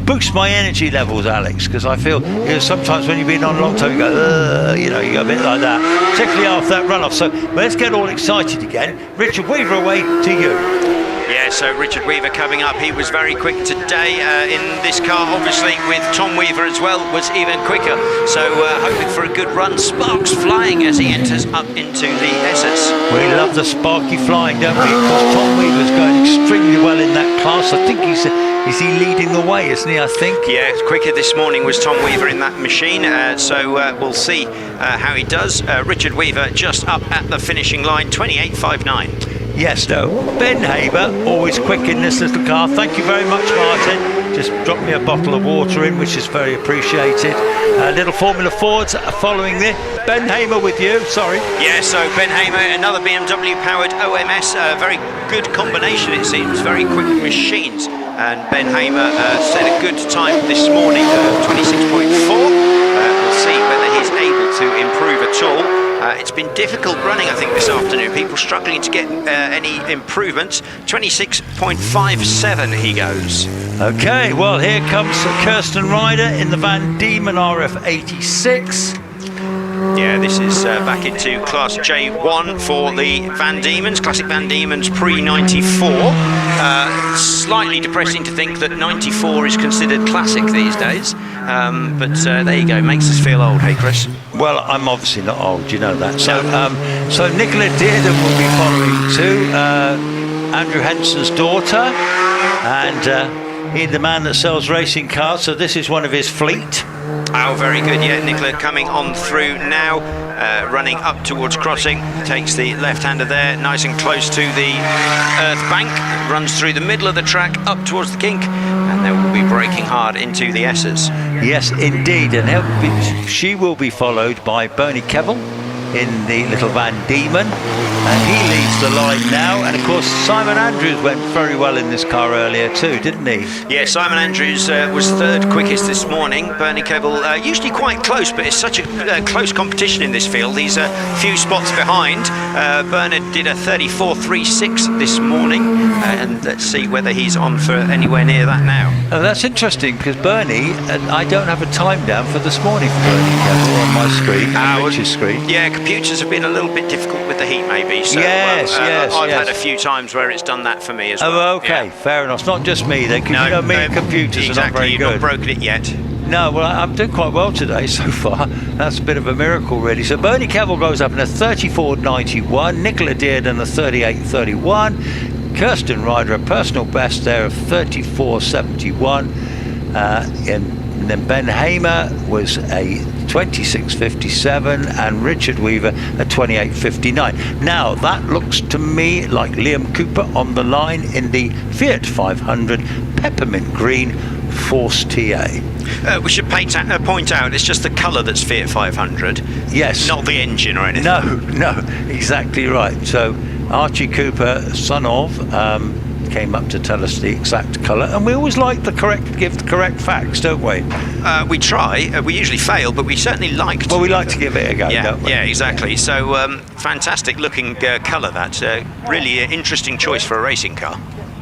boost my energy levels, Alex, because I feel sometimes when you've been on a long time you go, you go a bit like that, particularly after that runoff. So let's get all excited again. Richard Weaver, away to you. Yeah, so Richard Weaver coming up. He was very quick today in this car. Obviously, with Tom Weaver as well, was even quicker. So hoping for a good run. Sparks flying as he enters up into the SS. We love the sparky flying, don't we? Because Tom Weaver's going extremely well in that class. I think is he leading the way, isn't he, I think? Yeah, quicker this morning was Tom Weaver in that machine. So we'll see how he does. Richard Weaver just up at the finishing line, 28.59. Yes, no. Ben Haber, always quick in this little car. Thank you very much, Martin. Just dropped me a bottle of water in, which is very appreciated. Little Formula Fords following this. Ben Hamer with you, sorry. Yeah, so Ben Hamer, another BMW-powered OMS. Very good combination, it seems. Very quick machines. And Ben Hamer set a good time this morning, 26.4. We'll see whether he's able to improve at all. It's been difficult running, I think, this afternoon. People struggling to get any improvements. 26.57 he goes. Okay, well, here comes Kirsten Ryder in the Van Diemen RF86. Yeah, this is back into Class J1 for the Van Diemens, Classic Van Diemens pre-94. Slightly depressing to think that 94 is considered classic these days. But there you go, makes us feel old, hey Chris? Well, I'm obviously not old, you know that. So Nicola Dearden will be following too, Andrew Henson's daughter, and he's the man that sells racing cars, so this is one of his fleet. Oh, very good. Yeah, Nicola coming on through now, running up towards crossing, takes the left-hander there, nice and close to the earth bank, runs through the middle of the track, up towards the kink, and then will be braking hard into the S's. Yes, indeed, and she will be followed by Bernie Kevill, in the little Van Diemen, and he leads the line now. And of course, Simon Andrews went very well in this car earlier too, didn't he? Yeah, Simon Andrews was third quickest this morning. Bernie Keble usually quite close, but it's such a close competition in this field. He's a few spots behind. Bernard did a 34.36 this morning, and let's see whether he's on for anywhere near that now. That's interesting, because Bernie, I don't have a time down for this morning for Bernie Keble on my screen, on Rich's screen. Yeah, computers have been a little bit difficult with the heat, maybe. So, yes. I've had a few times where it's done that for me as well. Oh, okay, yeah. fair enough. It's not just me then, because you know me and computers are not very good. You've not broken it yet. No, well, I'm doing quite well today so far. That's a bit of a miracle, really. So Bernie Keble goes up in a 34.91, Nicola Dearden a 38.31, Kirsten Ryder a personal best there of 34.71, and then Ben Hamer was a 26.57 and Richard Weaver a 28.59. Now that looks to me like Liam Cooper on the line in the Fiat 500 Peppermint Green Force TA. We should point out it's just the colour that's Fiat 500. Yes. Not the engine or anything. No, exactly right. So Archie Cooper, son of, came up to tell us the exact colour, and we always like give the correct facts, don't we? We try. We usually fail, but we certainly like to. Well, we like to give it a go, don't we? Yeah, exactly. So fantastic looking colour. That's really an interesting choice for a racing car.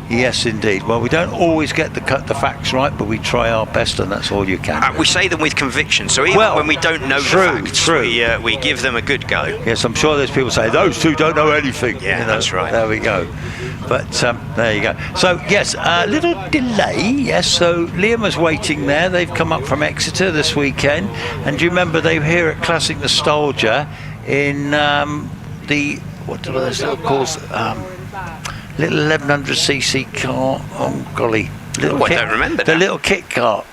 Yes, indeed. Well, we don't always get the facts right, but we try our best, and that's all you can. We say them with conviction, so even when we don't know the facts, we give them a good go. Yes, I'm sure there's people say, those two don't know anything. Yeah, that's right. There we go. But there you go. So, yes, a little delay. Yes, so Liam was waiting there. They've come up from Exeter this weekend. And do you remember they were here at Classic Nostalgia in what do those little cars? Little 1100cc car. Oh, golly. I don't remember that. The little kit car.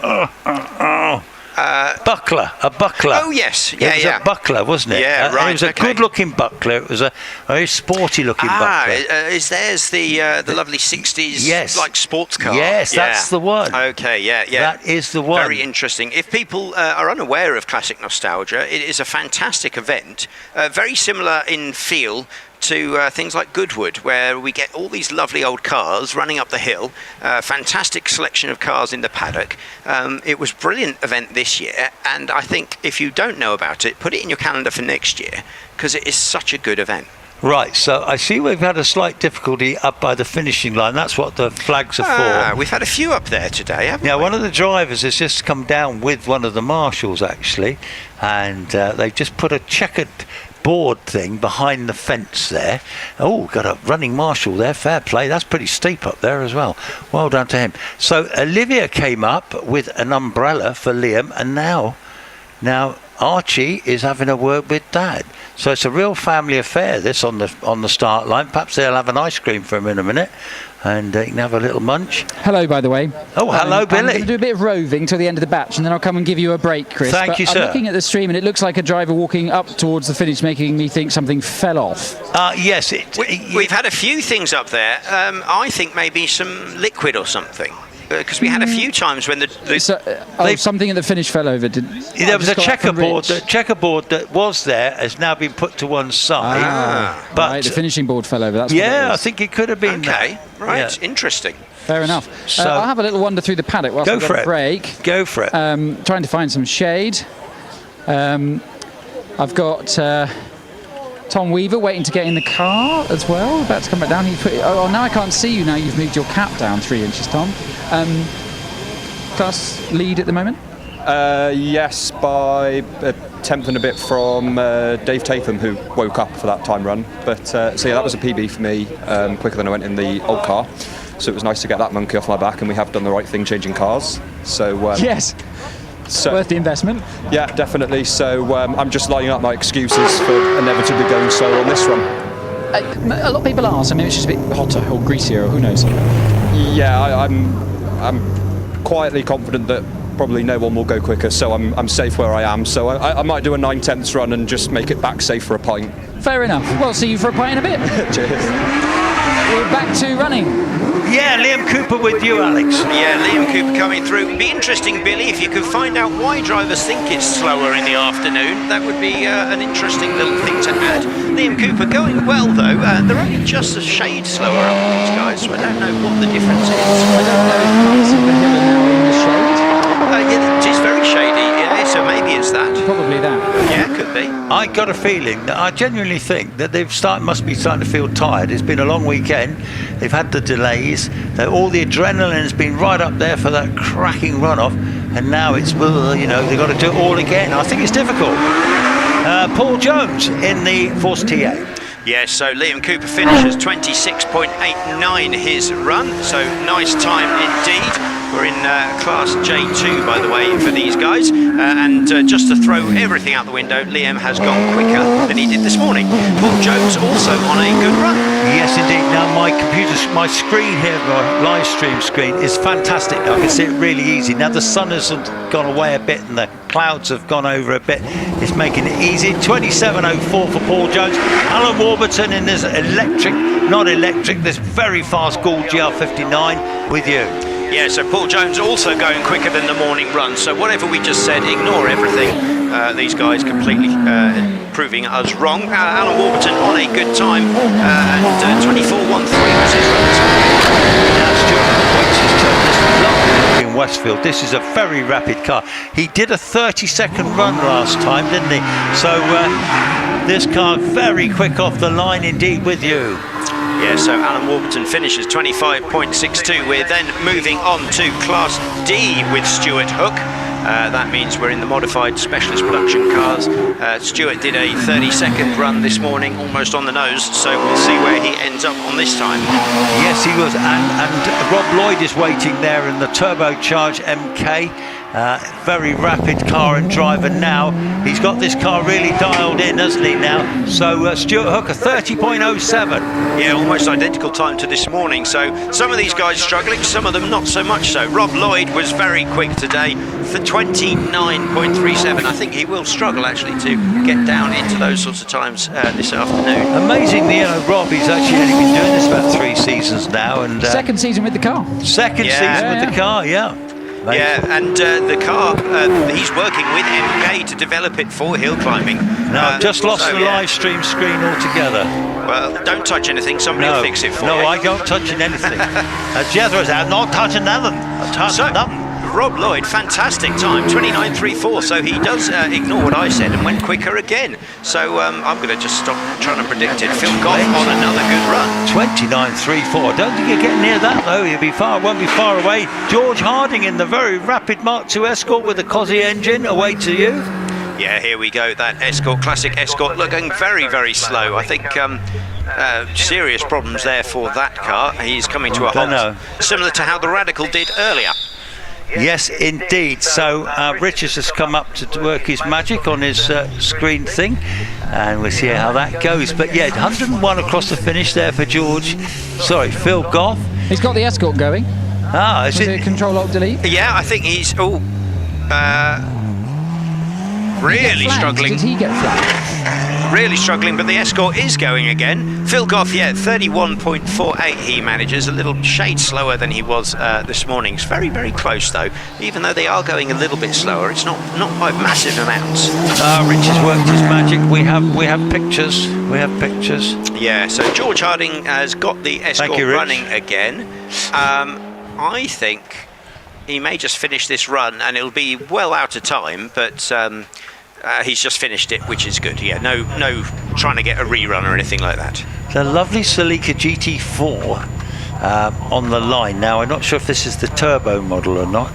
Buckler, a buckler. Oh yes, It was a buckler, wasn't it? Yeah, right. It was a good-looking buckler. It was a very sporty-looking buckler. Is theirs the lovely 60s like sports car? Yes, that's the one. Okay, yeah. That is the one. Very interesting. If people are unaware of Classic Nostalgia, it is a fantastic event, very similar in feel to things like Goodwood, where we get all these lovely old cars running up the hill, fantastic selection of cars in the paddock. It was a brilliant event this year, and I think if you don't know about it, put it in your calendar for next year, because it is such a good event. Right, so I see we've had a slight difficulty up by the finishing line. That's what the flags are for. We've had a few up there today, haven't we? One of the drivers has just come down with one of the marshals, actually, and they've just put a checkered board thing behind the fence there. Oh, got a running marshal there. Fair play. That's pretty steep up there as well. Well done to him. So Olivia came up with an umbrella for Liam, and now Archie is having a word with Dad. So it's a real family affair, this, on the start line. Perhaps they'll have an ice cream for him in a minute, and you can have a little munch. Hello, by the way. Oh, hello, Billy. I'm going to do a bit of roving till the end of the batch, and then I'll come and give you a break, Chris. Thank you, sir. I'm looking at the stream, and it looks like a driver walking up towards the finish, making me think something fell off. Yes. We've had a few things up there. I think maybe some liquid or something. Because we had a few times when something at the finish fell over. There was a checkerboard. The checkerboard that was there has now been put to one side. But right, the finishing board fell over. That's I think it could have been. Okay, right, Yeah. Interesting. Fair enough. So I'll have a little wander through the paddock whilst go I've got for a it. break. Go for it. Trying to find some shade. I've got Tom Weaver waiting to get in the car as well. About to come back down. Now I can't see you. Now you've moved your cap down 3 inches, Tom. Class lead at the moment? Yes, by a tenth and a bit from Dave Tatham, who woke up for that time run. But that was a PB for me, quicker than I went in the old car. So it was nice to get that monkey off my back, and we have done the right thing changing cars. So yes. Worth the investment. Yeah, definitely. So I'm just lining up my excuses for inevitably going slow on this run. A lot of people ask. I mean, it's just a bit hotter or greasier, or who knows. Yeah, I'm quietly confident that probably no one will go quicker, so I'm safe where I am. So I might do a 9/10 run and just make it back safe for a pint. Fair enough. Well, see you for a pint in a bit. Cheers. We're back to running. Yeah, Liam Cooper with you, Alex. Yeah, Liam Cooper coming through. It'd be interesting, Billy, if you could find out why drivers think it's slower in the afternoon. That would be an interesting little thing to add. Liam Cooper going well, though. They're only just a shade slower up these guys, so I don't know what the difference is. I don't know if parts of the hill are now in the shade. Yeah, it is very shady, yeah, so maybe it's that. Probably that. Yeah, could be. I got a feeling that I genuinely think that must be starting to feel tired. It's been a long weekend. They've had the delays. All the adrenaline's been right up there for that cracking runoff, and now it's they've got to do it all again. I think it's difficult. Paul Jones in the Force TA. Yes, so Liam Cooper finishes 26.89 his run, so nice time indeed. We're in Class J2, by the way, for these guys. And just to throw everything out the window, Liam has gone quicker than he did this morning. Paul Jones also on a good run. Yes, indeed. Now my screen here, my live stream screen, is fantastic. I can see it really easy. Now the sun has gone away a bit and the clouds have gone over a bit. It's making it easy. 27.04 for Paul Jones. Alan Warburton in this this very fast Gaul GR59 with you. Yeah, so Paul Jones also going quicker than the morning run. So whatever we just said, ignore everything. These guys completely proving us wrong. Alan Warburton on a good time, and 24.13 was his run this morning. Now Stuart waits his turn. This lovely in Westfield. This is a very rapid car. He did a 30-second run last time, didn't he? So this car very quick off the line indeed with you. Yeah, so Alan Warburton finishes 25.62. We're then moving on to Class D with Stuart Hook. That means we're in the modified specialist production cars. Stuart did a 30-second run this morning, almost on the nose, so we'll see where he ends up on this time. Yes, he was, and Rob Lloyd is waiting there in the turbocharged MK. Very rapid car and driver now. He's got this car really dialed in, hasn't he now? So Stuart Hooker 30.07. Yeah, almost identical time to this morning. So some of these guys struggling, some of them not so much so. Rob Lloyd was very quick today for 29.37. I think he will struggle actually to get down into those sorts of times this afternoon. Amazingly, Rob, he's actually only been doing this about 3 seasons now. And second season with the car. Second season with the car, yeah. Amazing. Yeah, and the car, he's working with MK to develop it for hill climbing. No, I've just lost the live stream screen altogether. Well, don't touch anything, somebody will fix it for you. No, I don't touch anything. Jethro's out, not touching nothing. Nothing. Rob Lloyd, fantastic time, 29.34, so he does ignore what I said and went quicker again. So I'm going to just stop trying to predict it. Phil Goff on another good run. 29.34. Don't think you're getting near that though. Won't be far away. George Harding in the very rapid Mark II Escort with the Cosy engine. Away to you. Yeah, here we go. That Escort, classic Escort, looking very, very slow. I think serious problems there for that car. He's coming to a halt, similar to how the Radical did earlier. Yes, indeed. So Richards has come up to work his magic on his screen thing, and we'll see how that goes. But yeah, 101 across the finish there for Phil Goff. He's got the Escort going. Is it Control Alt Delete? Yeah, I think he's really struggling. Did he get flagged? Really struggling, but the Escort is going again. Phil Goff, 31.48 he manages, a little shade slower than he was this morning. It's very, very close though. Even though they are going a little bit slower, it's not by massive amounts. Rich has worked his magic. We have pictures. Yeah, so George Harding has got the Escort running again. I think he may just finish this run and it'll be well out of time, but he's just finished it, which is good. Yeah, no trying to get a rerun or anything like that. The lovely Celica GT4 on the line. Now, I'm not sure if this is the turbo model or not.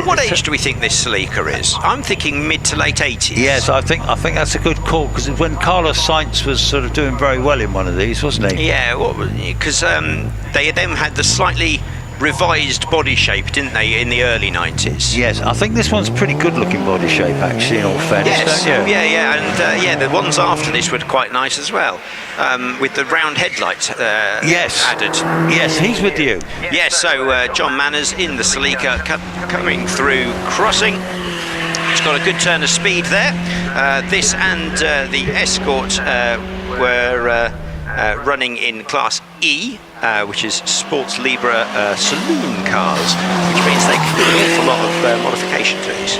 What age do we think this Celica is? I'm thinking mid to late 80s. Yes, I think that's a good call, because when Carlos Sainz was sort of doing very well in one of these, wasn't he? Yeah, because they then had the slightly revised body shape, didn't they, in the early 90s? Yes, I think this one's pretty good looking body shape actually, in all fairness. Yes, don't you? and the ones after this were quite nice as well, with the round headlights added. Yes, he's with you. Yes, so John Manners in the Celica coming through crossing. It's got a good turn of speed there. This and the Escort were running in Class E. which is Sports Libre saloon cars, which means they can do an awful lot of modification to these.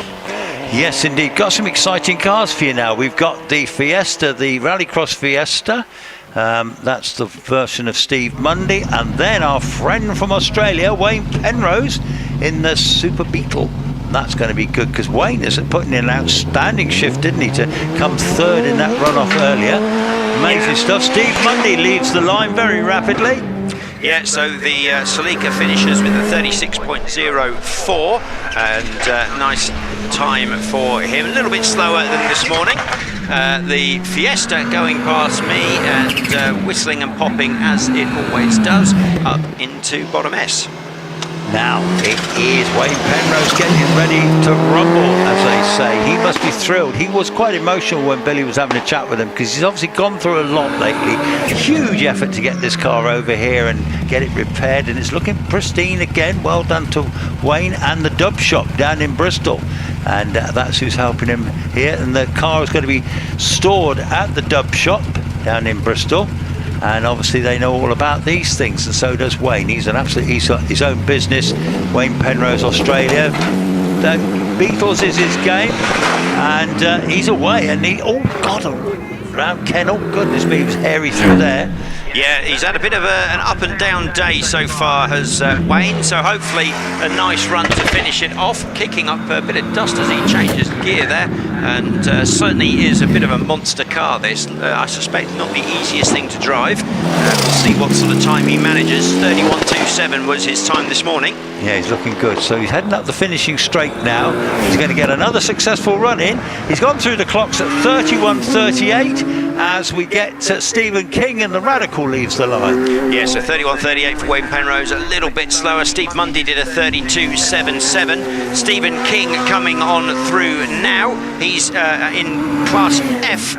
Yes, indeed. Got some exciting cars for you now. We've got the Fiesta, the Rallycross Fiesta. That's the version of Steve Mundy. And then our friend from Australia, Wayne Penrose, in the Super Beetle. That's going to be good because Wayne is putting in an outstanding shift, didn't he, to come third in that runoff earlier. Amazing stuff. Steve Mundy leads the line very rapidly. Yeah, so the Celica finishes with a 36.04 and nice time for him. A little bit slower than this morning. The Fiesta going past me and whistling and popping as it always does up into bottom S. Now it is Wayne Penrose getting ready to rumble, as they say. He must be thrilled. He was quite emotional when Billy was having a chat with him because he's obviously gone through a lot lately. Huge effort to get this car over here and get it repaired, and it's looking pristine again. Well done to Wayne and the Dub Shop down in Bristol. And that's who's helping him here. And the car is going to be stored at the Dub Shop down in Bristol. And obviously they know all about these things, and so does Wayne. He's got his own business. Wayne Penrose, Australia. The Beatles is his game, and he's away. And around Ken. Oh goodness me, he was hairy through there. Yeah, he's had a bit of an up and down day so far, has Wayne, so hopefully a nice run to finish it off, kicking up a bit of dust as he changes gear there, and certainly is a bit of a monster car this. I suspect not the easiest thing to drive. We'll see what sort of time he manages. 31.27 was his time this morning. Yeah, he's looking good. So he's heading up the finishing straight now. He's going to get another successful run in. He's gone through the clocks at 31.38 as we get Stephen King and the Radical leaves the line. Yeah, so 31.38 for Wayne Penrose, a little bit slower. Steve Mundy did a 32.77. Stephen King coming on through now. He's in Class F,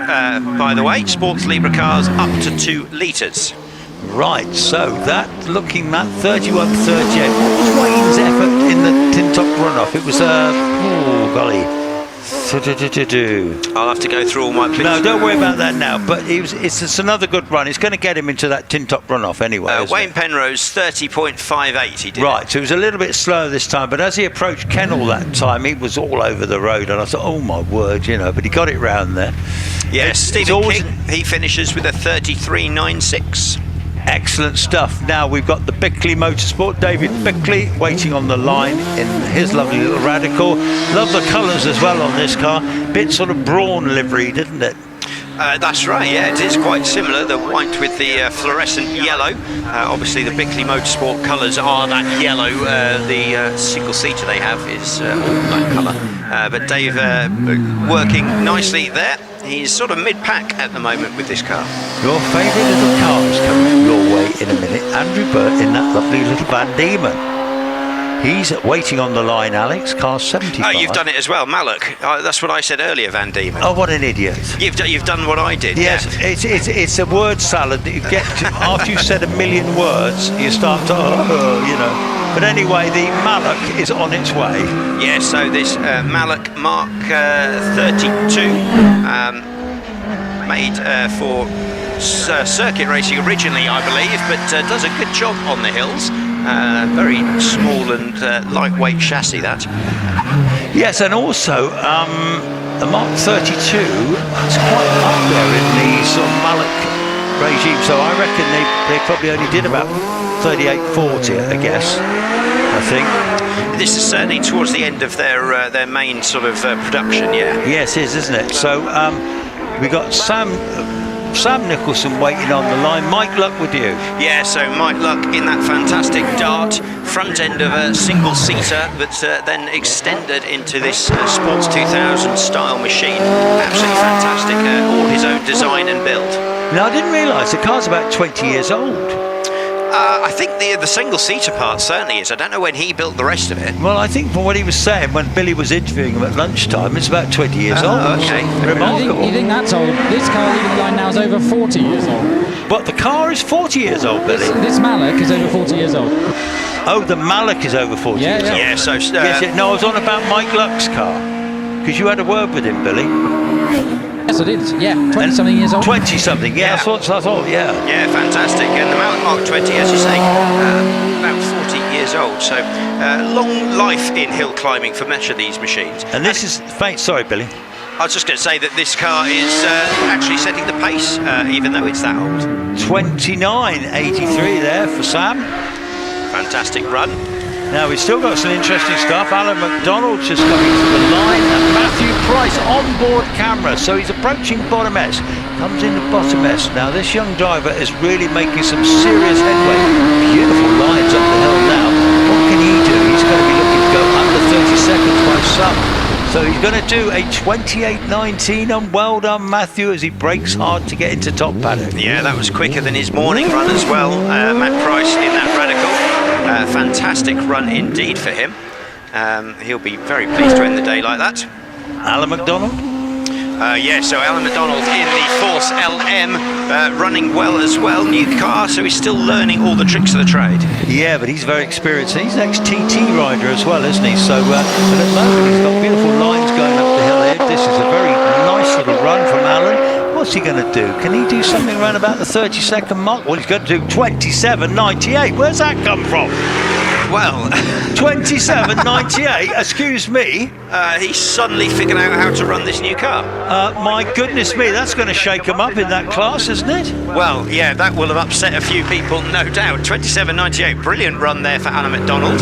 by the way. Sports Libre cars up to 2 litres. Right, so that looking at 31.38. What was Wayne's effort in the tin top runoff? It was oh golly. I'll have to go through all my pictures. No, don't worry about that now. But it's another good run. It's going to get him into that tin top runoff anyway. Wayne Penrose 30.58. He did. Right, so it was a little bit slower this time. But as he approached Kennel that time, he was all over the road, and I thought, oh my word, you know. But he got it round there. Yes, Stephen King. He finishes with a 33.96. Excellent stuff. Now we've got the Bickley Motorsport, David Bickley, waiting on the line in his lovely little Radical. Love the colours as well on this car. Bit sort of brawn livery, didn't it? That's right, yeah, it is quite similar. The white with the fluorescent yellow. Obviously the Bickley Motorsport colours are that yellow. The single-seater they have is all that colour. But Dave working nicely there. He's sort of mid-pack at the moment with this car. Your favourite little car is coming your way in a minute. Andrew Burt in that lovely little Van Diemen. He's waiting on the line, Alex. Car 75. Oh, you've done it as well, Mallock. That's what I said earlier, Van Diemen. Oh, what an idiot! You've done what I did. Yes, yeah. It's a word salad that you get to, after you've said a million words. You start to you know. But anyway, the Mallock is on its way. Yeah. So this Mallock Mark 32 made for circuit racing originally, I believe, but does a good job on the hills. Very small and lightweight chassis, that. Yes, and also the Mark 32 is quite up there in the sort of Mallock regime, so I reckon they probably only did about 38.40, I guess, I think. This is certainly towards the end of their main sort of production, yeah. Yes, it is, isn't it? So we got Sam Nicholson waiting on the line. Mike Luck with you. Yeah, so Mike Luck in that fantastic Dart, front end of a single-seater that's then extended into this Sports 2000 style machine. Absolutely fantastic, all his own design and build. Now, I didn't realise the car's about 20 years old. I think the single-seater part certainly is. I don't know when he built the rest of it. Well, I think from what he was saying when Billy was interviewing him at lunchtime, it's about 20 years old. Okay. Remarkable. You think that's old? This car leaving the line now is over 40 years old. But the car is 40 years old, Billy. This Mallock is over 40 years old. Oh, the Mallock is over 40 years old. Yeah, so... yes, no, I was on about Mike Luck's car. Because you had a word with him, Billy. Yes, I did. Yeah, 20-something years old. 20-something, yeah. That's what I thought, yeah. Yeah, fantastic. And the Mark 20, as you say, about 40 years old. So long life in hill climbing for much of these machines. And this is, sorry, Billy. I was just going to say that this car is actually setting the pace, even though it's that old. 29.83 there for Sam. Fantastic run. Now we've still got some interesting stuff. Alan McDonald just coming to the line, and Matthew Price on board camera. So he's approaching bottom S, comes into bottom S. Now this young driver is really making some serious headway. Beautiful lines up the hill now. What can he do? He's going to be looking to go under 30 seconds by some. So he's going to do a 28.19, and well done, Matthew, as he brakes hard to get into top paddock. Yeah, that was quicker than his morning run as well. Matt Price in that Radical. Fantastic run indeed for him. He'll be very pleased to end the day like that. Alan McDonald? So Alan McDonald in the Force LM, running well as well. New car, so he's still learning all the tricks of the trade. Yeah, but he's very experienced. He's an ex-TT rider as well, isn't he? So but at the moment he's got beautiful lines going up the hill here. This is a very nice little run from Alan. What's he going to do? Can he do something around about the 30-second mark? Well, he's going to do 27.98. Where's that come from? Well, 27.98, excuse me. He's suddenly figured out how to run this new car. My goodness me, that's going to shake him up in that class, isn't it? Well, yeah, that will have upset a few people, no doubt. 27.98, brilliant run there for Alan McDonald.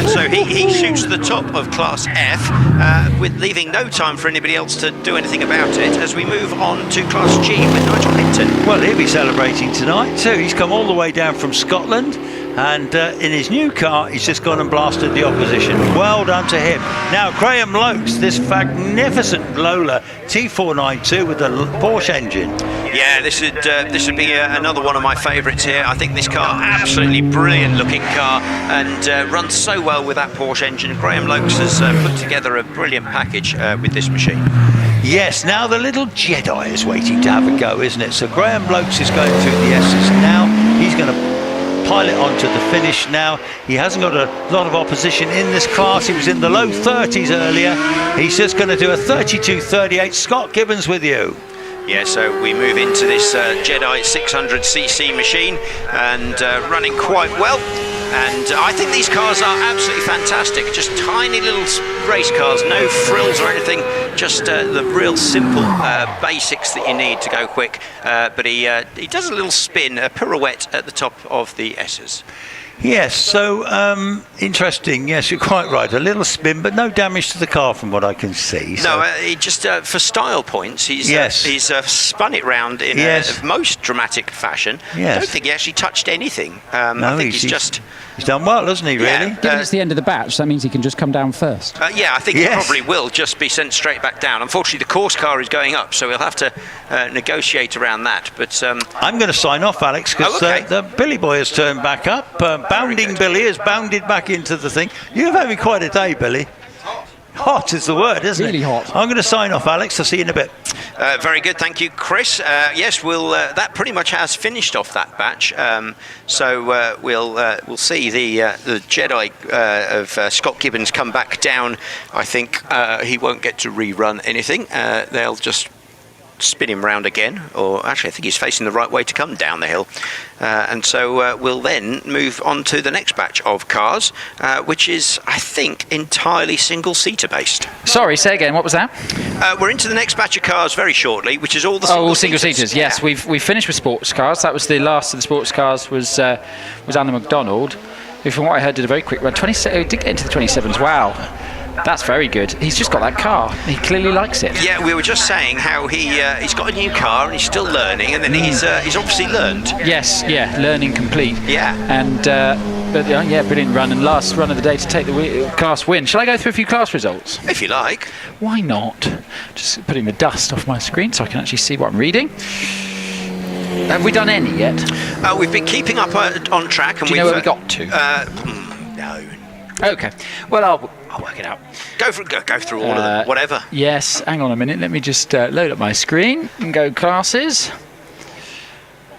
So he shoots the top of Class F, with leaving no time for anybody else to do anything about it as we move on to Class G with Nigel Hinton. Well, he'll be celebrating tonight too. He's come all the way down from Scotland. And in his new car, he's just gone and blasted the opposition. Well done to him. Now, Graham Lokes, this magnificent Lola T492 with the Porsche engine. Yeah, this would be another one of my favourites here. I think this car, absolutely brilliant looking car, and runs so well with that Porsche engine. Graham Lokes has put together a brilliant package with this machine. Yes, now the little Jedi is waiting to have a go, isn't it? So Graham Lokes is going through the S's now. He's going to pilot onto the finish now. He hasn't got a lot of opposition in this class. He was in the low 30s earlier. He's just going to do a 32.38. Scott Gibbons with you. Yeah, so we move into this Jedi 600cc machine, and running quite well. And I think these cars are absolutely fantastic. Just tiny little race cars, no frills or anything, just the real simple basics that you need to go quick. But he does a little spin, a pirouette at the top of the S's. Yes, so interesting. Yes, you're quite right. A little spin, but no damage to the car from what I can see. So. No, he just for style points, he's spun it round in a most dramatic fashion. Yes. I don't think he actually touched anything. No, I think he's done well, hasn't he, really? Yeah, Given it's the end of the batch, that means he can just come down first. Yeah, I think he probably will just be sent straight back down. Unfortunately, the course car is going up, so we'll have to negotiate around that. But I'm going to sign off, Alex, because the Billy boy has turned back up. Bounding Billy has bounded back into the thing. You're having quite a day, Billy. Hot is the word, isn't it? Really hot. I'm going to sign off, Alex. I'll see you in a bit. Very good, thank you, Chris. Yes, that pretty much has finished off that batch. So we'll see the Jedi of Scott Gibbons come back down. I think he won't get to rerun anything. They'll just spin him round again, or actually I think he's facing the right way to come down the hill, and so we'll then move on to the next batch of cars, which is, I think, entirely single-seater based. Sorry, say again, what was that? We're into the next batch of cars very shortly, which is all the single-seaters. Yes, we've finished with sports cars. That was the last of the sports cars, was Alan McDonald, who, from what I heard, did a very quick run. Did get into the 27s. Wow. That's very good. He's just got that car. He clearly likes it. Yeah, we were just saying how he's got a new car and he's still learning, and then he's obviously learned. Yes, yeah, learning complete. Yeah. And brilliant run, and last run of the day to take the class win. Shall I go through a few class results? If you like. Why not? Just putting the dust off my screen so I can actually see what I'm reading. Have we done any yet? We've been keeping up on track. And do you know where we got to? No. Okay. Well, I'll work it out. Go through all of them, whatever. Yes, hang on a minute. Let me just load up my screen and go classes.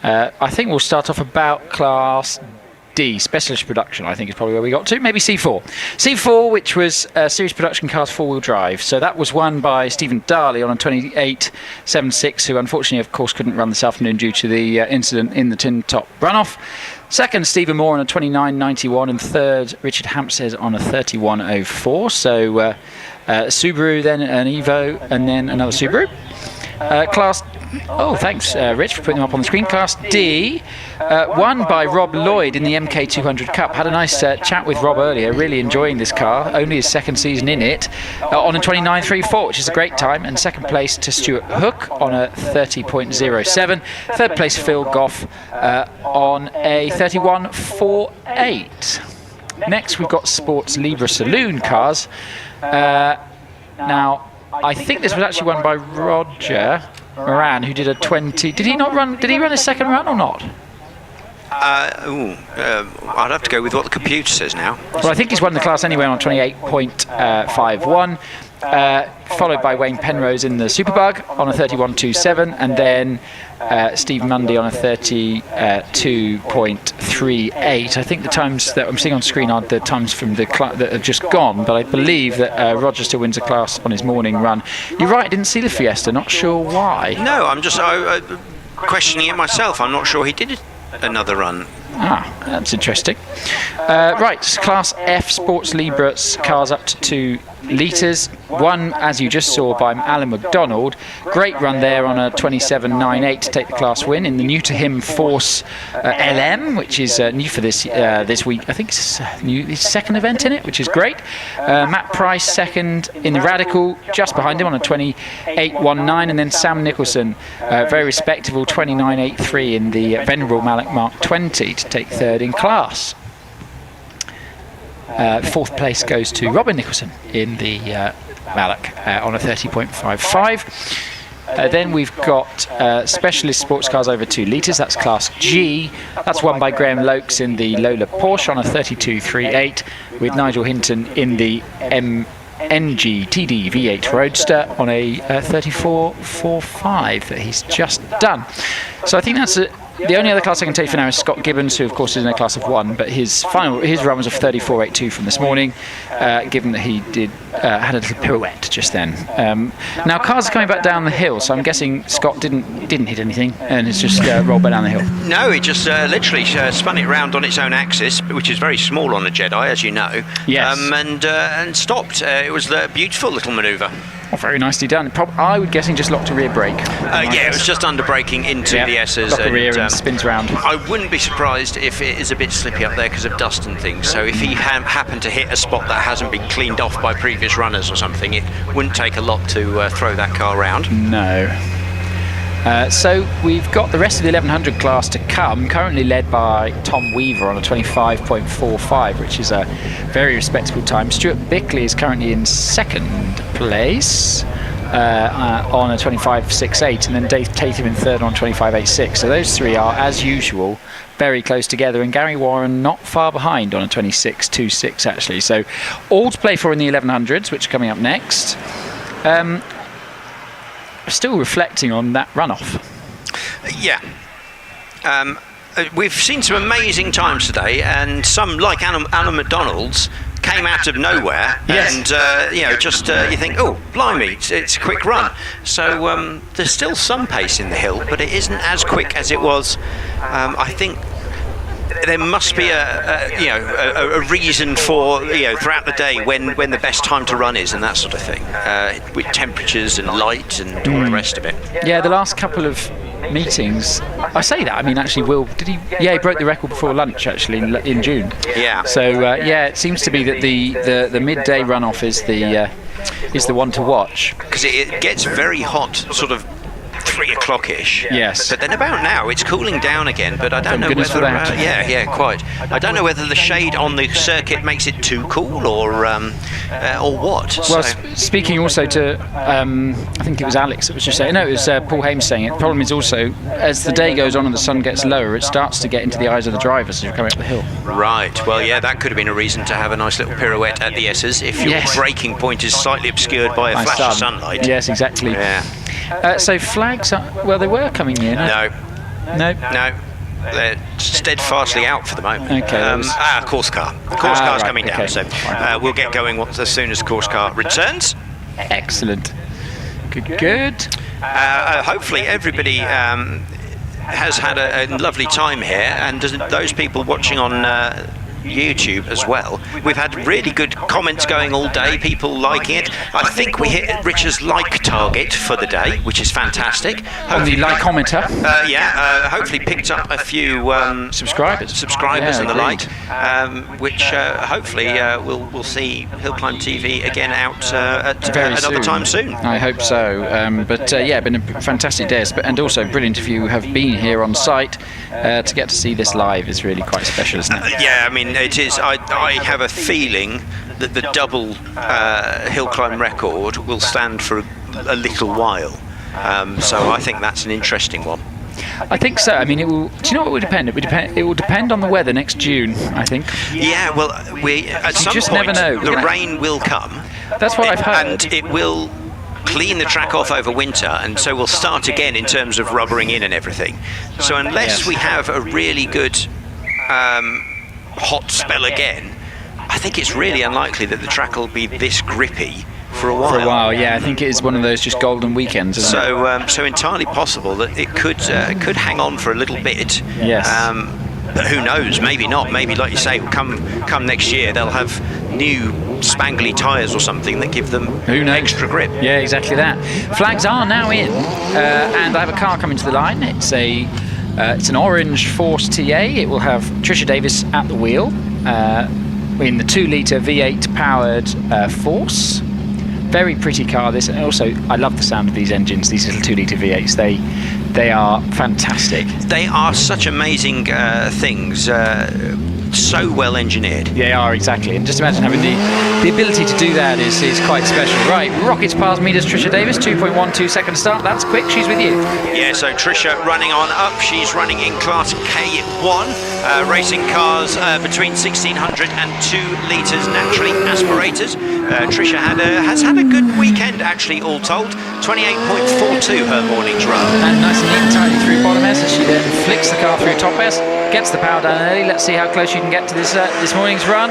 I think we'll start off about class D, Specialist Production, I think is probably where we got to. Maybe C4. C4, which was Series Production Cars 4-wheel drive. So that was won by Stephen Darley on a 28.76, who unfortunately, of course, couldn't run this afternoon due to the incident in the tin top runoff. Second, Stephen Moore on a 29.91, and third, Richard Hampstead on a 31.04. So Subaru, then an Evo, and then another Subaru. Class, thanks Rich for putting them up on the screen. Class D, won by Rob Lloyd in the MK200 Cup. Had a nice chat with Rob earlier, really enjoying this car, only his second season in it, on a 29.34, which is a great time. And second place to Stuart Hook on a 30.07. Third place Phil Goff on a 31.48. Next we've got Sports Libra Saloon cars. Now, I think this was actually won by Roger Moran, who did a 20. Did he run his second run or not? I'd have to go with what the computer says now. Well, I think he's won the class anyway on 28.51. Followed by Wayne Penrose in the Superbug on a 31.27, and then Steve Mundy on a 32.38. I think the times that I'm seeing on screen are the times from the that have just gone, but I believe that Roger still wins a class on his morning run. You're right, I didn't see the Fiesta, not sure why. No, I'm just questioning it myself. I'm not sure he did another run. That's interesting. Right, Class F Sports Libra cars up to 2 litres. Won, as you just saw, by Alan McDonald. Great run there on a 27.98 to take the class win in the new to him Force LM, which is new for this week. I think it's his second event in it, which is great. Matt Price second in the Radical, just behind him on a 28.19, and then Sam Nicholson, very respectable 29.83 in the Venerable Mallet Mark 20 to take third in class. Fourth place goes to Robin Nicholson in the Mallock on a 30.55. Then we've got Specialist Sports Cars over 2 litres. That's Class G. That's won by Graham Lokes in the Lola Porsche on a 32.38, with Nigel Hinton in the MG TD V8 Roadster on a 34.45 that he's just done. So I think that's it. The only other class I can take for now is Scott Gibbons, who of course is in a class of 1, but his run was a 34.82 from this morning, given that he had a little pirouette just then. Now cars are coming back down the hill, so I'm guessing Scott didn't hit anything and it's just rolled back down the hill. No, he just literally spun it round on its own axis, which is very small on a Jedi, as you know. Yes. And stopped. It was a beautiful little manoeuvre. Oh, very nicely done. I would guessing just locked a rear brake. It was just under braking into the S's. Lock a rear and spins round. I wouldn't be surprised if it is a bit slippy up there because of dust and things. So if he happened to hit a spot that hasn't been cleaned off by previous runners or something, it wouldn't take a lot to throw that car round. No. So we've got the rest of the 1100 class to come, currently led by Tom Weaver on a 25.45, which is a very respectable time. Stuart Bickley is currently in second place on a 25.68, and then Dave Tatham in third on 25.86. So those three are, as usual, very close together, and Gary Warren not far behind on a 26.26 actually. So all to play for in the 1100s, which are coming up next. Still reflecting on that runoff. Yeah. We've seen some amazing times today, and some, like Alan McDonald's, came out of nowhere. Yes. And you think, oh blimey, it's a quick run. So there's still some pace in the hill, but it isn't as quick as it was. I think there must be a reason for throughout the day when the best time to run is and that sort of thing, with temperatures and light and all the rest of it. Yeah, the last couple of meetings, I say that, I mean actually Will, did he? Yeah, he broke the record before lunch actually in June. Yeah. So it seems to be that the midday runoff is the one to watch, because it gets very hot sort of 3 o'clock-ish. Yes. But then about now it's cooling down again, but I don't know whether quite. I don't know whether the shade on the circuit makes it too cool or what. Well, speaking also to I think it was Alex that was just saying, no, it was Paul Hames saying it. The problem is also as the day goes on and the sun gets lower, it starts to get into the eyes of the drivers as you're coming up the hill. Right. Well, yeah, that could have been a reason to have a nice little pirouette at the S's if your braking point is slightly obscured by a flash of sunlight. Yes, exactly. Yeah. So flags, they were coming in. No. they're steadfastly out for the moment. Okay. Course car. The course car's right, coming down, okay. so we'll get going as soon as course car returns. Excellent. Good. Hopefully everybody has had a lovely time here, and those people watching on YouTube as well. We've had really good comments going all day, people liking it. I think we hit Richard's like target for the day, which is fantastic. On the like-commenter? Hopefully picked up a few subscribers and the like, which hopefully we'll see Hill Climb TV again out at another time soon. I hope so. Been a fantastic day, and also brilliant if you have been here on site to get to see this live. Is really quite special, isn't it? I mean, it is. I have a feeling that the double hill climb record will stand for a little while. So I think that's an interesting one. I think so. I mean, it will. Do you know what would depend? It will depend on the weather next June, I think. Yeah. Well, at some just point never know. The rain will come. That's what I've heard. And it will clean the track off over winter, and so we'll start again in terms of rubbering in and everything. So unless we have a really good hot spell again, I think it's really unlikely that the track will be this grippy for a while. Yeah. I think it is one of those just golden weekends, isn't it? So entirely possible that it could hang on for a little bit. Yes. But who knows? Maybe not. Maybe, like you say, come next year they'll have new spangly tyres or something that give them extra grip. Yeah, exactly that. Flags are now in, and I have a car coming to the line. It's an orange Force TA. It will have Trisha Davis at the wheel in the 2-litre V8 powered Force. Very pretty car, this, and also I love the sound of these engines, these little 2-litre V8s. They are fantastic. They are such amazing things. So well engineered. They are, exactly, and just imagine having the ability to do that is quite special. Right, rockets past meters. Trisha Davis, 2.12 second start. That's quick. She's with you. Yeah, so Trisha running on up. She's running in class K1, racing cars between 1600 and 2 litres naturally aspirated. Trisha has had a good weekend actually, all told. 28.42 her morning's run. And nice and neat and tidy through bottom S as she then flicks the car through top S, gets the power down early. Let's see how close you can get to this morning's run.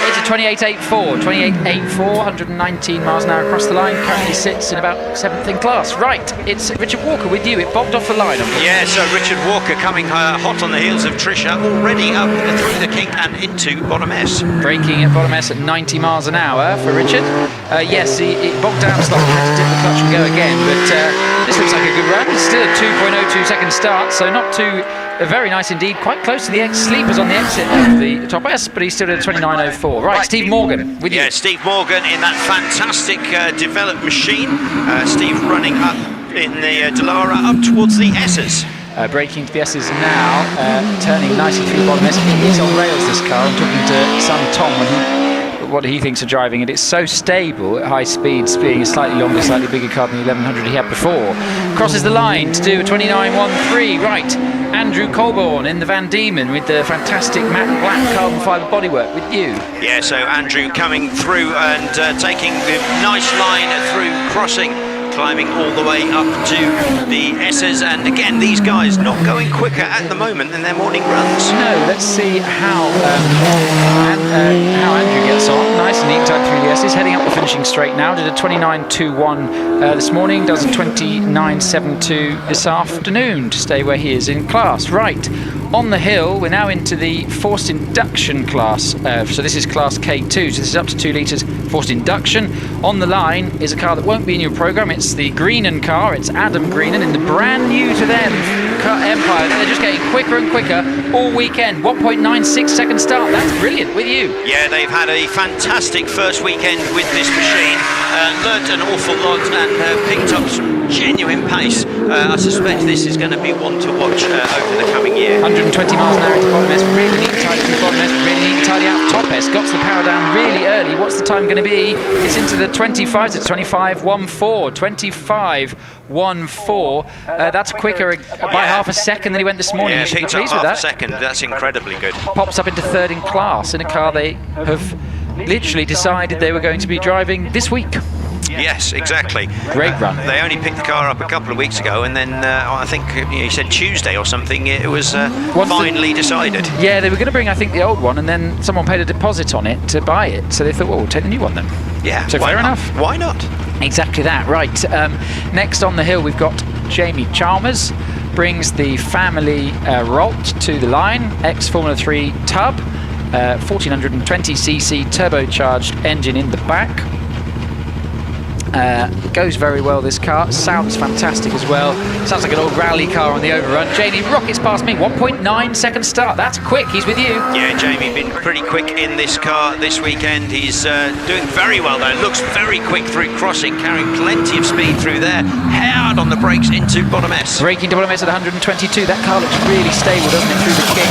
It's a 28.84, 119 miles an hour across the line. Currently sits in about 7th in class. Right, it's Richard Walker with you. It bobbed off the line. Yeah, so Richard Walker coming hot on the heels of Trisha, already up through the kink and into bottom S. Braking at bottom S at 90 miles an hour for Richard. Yes, it bogged down slightly, had to dip the clutch and go again, but this looks like a good run. It's still a 2.02 second start, so not too very nice indeed. Quite close to the sleepers on the exit of the top S, but he's still at a 29.04. Right, Steve Morgan with you. Yeah, Steve Morgan in that fantastic developed machine. Steve running up in the Dallara up towards the S's. Braking to the S's now, turning nicely through the bottom S. It's on rails, this car. I'm talking to son Tom what he thinks of driving it. It's so stable at high speeds, being a slightly longer, slightly bigger car than the 1100 he had before. Crosses the line to do a 29.13. Right, Andrew Colborne in the Van Diemen with the fantastic matte black carbon fibre bodywork with you. Yeah, so Andrew coming through and taking the nice line through crossing, climbing all the way up to the S's, and again these guys not going quicker at the moment than their morning runs. No, let's see how Andrew gets on. Nice and neat time through the S's, heading up the finishing straight now. Did a 29.21 this morning, does a 29.72 this afternoon to stay where he is in class. Right, on the hill we're now into the forced induction class, so this is class K2, so this is up to 2 litres forced induction. On the line is a car that won't be in your programme. It's the Greenan car. It's Adam Greenan in the brand new to them Empire. They're just getting quicker and quicker all weekend. 1.96 second start. That's brilliant with you. Yeah, they've had a fantastic first weekend with this machine. Learnt an awful lot and picked up some genuine pace. I suspect this is going to be one to watch over the coming year. 120 miles an hour into bottom S. Really neat and tidy through bottom S. Really neat and tidy out top S. Got the power down really early. What's the time going to be? It's into the 25s. It's 25.14. 25.14. That's quicker by half a second than he went this morning. Yeah, picked up half a second. That's incredibly good. Pops up into 3rd in class in a car they have literally decided they were going to be driving this week. Yes, exactly. Great run. They only picked the car up a couple of weeks ago, and then I think he said Tuesday or something, it was finally decided. Yeah, they were going to bring, I think, the old one, and then someone paid a deposit on it to buy it. So they thought, well, we'll take the new one then. Yeah, so fair enough. Why not? Exactly that, right. Next on the hill, we've got Jamie Chalmers. Brings the family Rolt to the line, ex-Formula 3 tub, 1420cc turbocharged engine in the back. Goes very well, this car. Sounds fantastic as well. Sounds like an old rally car on the overrun. Jamie rockets past me. 1.9 second start. That's quick. He's with you. Yeah, Jamie been pretty quick in this car this weekend. He's doing very well though. Looks very quick through crossing, carrying plenty of speed through there. Hard on the brakes into bottom S. Braking to bottom S at 122. That car looks really stable, doesn't it, through the kick?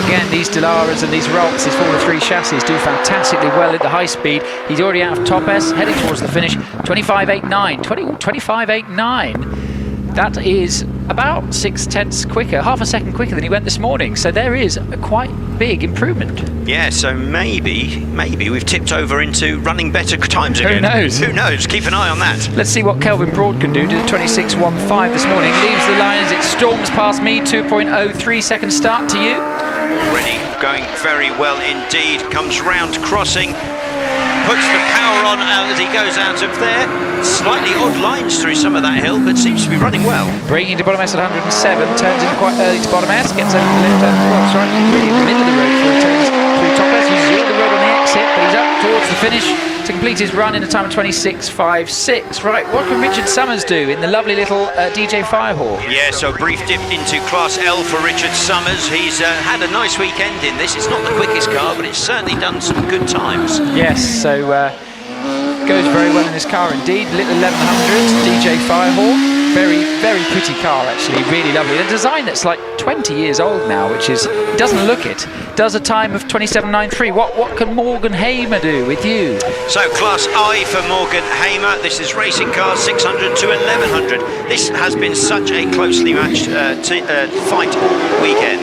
Again, these Delaras and these Rolts, these Formula 3 chassis do fantastically well at the high speed. He's already out of top S, heading towards the finish. 25.89. That is about 0.6 quicker, half a second quicker than he went this morning. So there is a quite big improvement. Yeah, so maybe we've tipped over into running better times again. Who knows? Who knows? Keep an eye on that. Let's see what Kelvin Broad can do. Did a 26.15 this morning. Leaves the line as it storms past me. 2.03 second start to you. Already going very well indeed. Comes round crossing. Puts the power on as he goes out of there. Slightly odd lines through some of that hill, but seems to be running well. Braking to bottom S at 107, turns in quite early to bottom S, gets over the left hand. Well, it's right really in the middle of the road before he turns through top S. He's zero the road on the exit, but he's up towards the finish to complete his run in a time of 26.56. Right, what can Richard Summers do in the lovely little DJ Firehawk? Yeah, so brief dip into Class L for Richard Summers. He's had a nice weekend in this. It's not the quickest car, but it's certainly done some good times. Yes, so goes very well in this car indeed. Little 1100 DJ Firehawk. Very, very pretty car actually, really lovely. A design that's like 20 years old now, which is, it doesn't look it. Does a time of 27.93. What can Morgan Hamer do with you? So Class I for Morgan Hamer. This is racing cars 600 to 1100. This has been such a closely matched fight all weekend.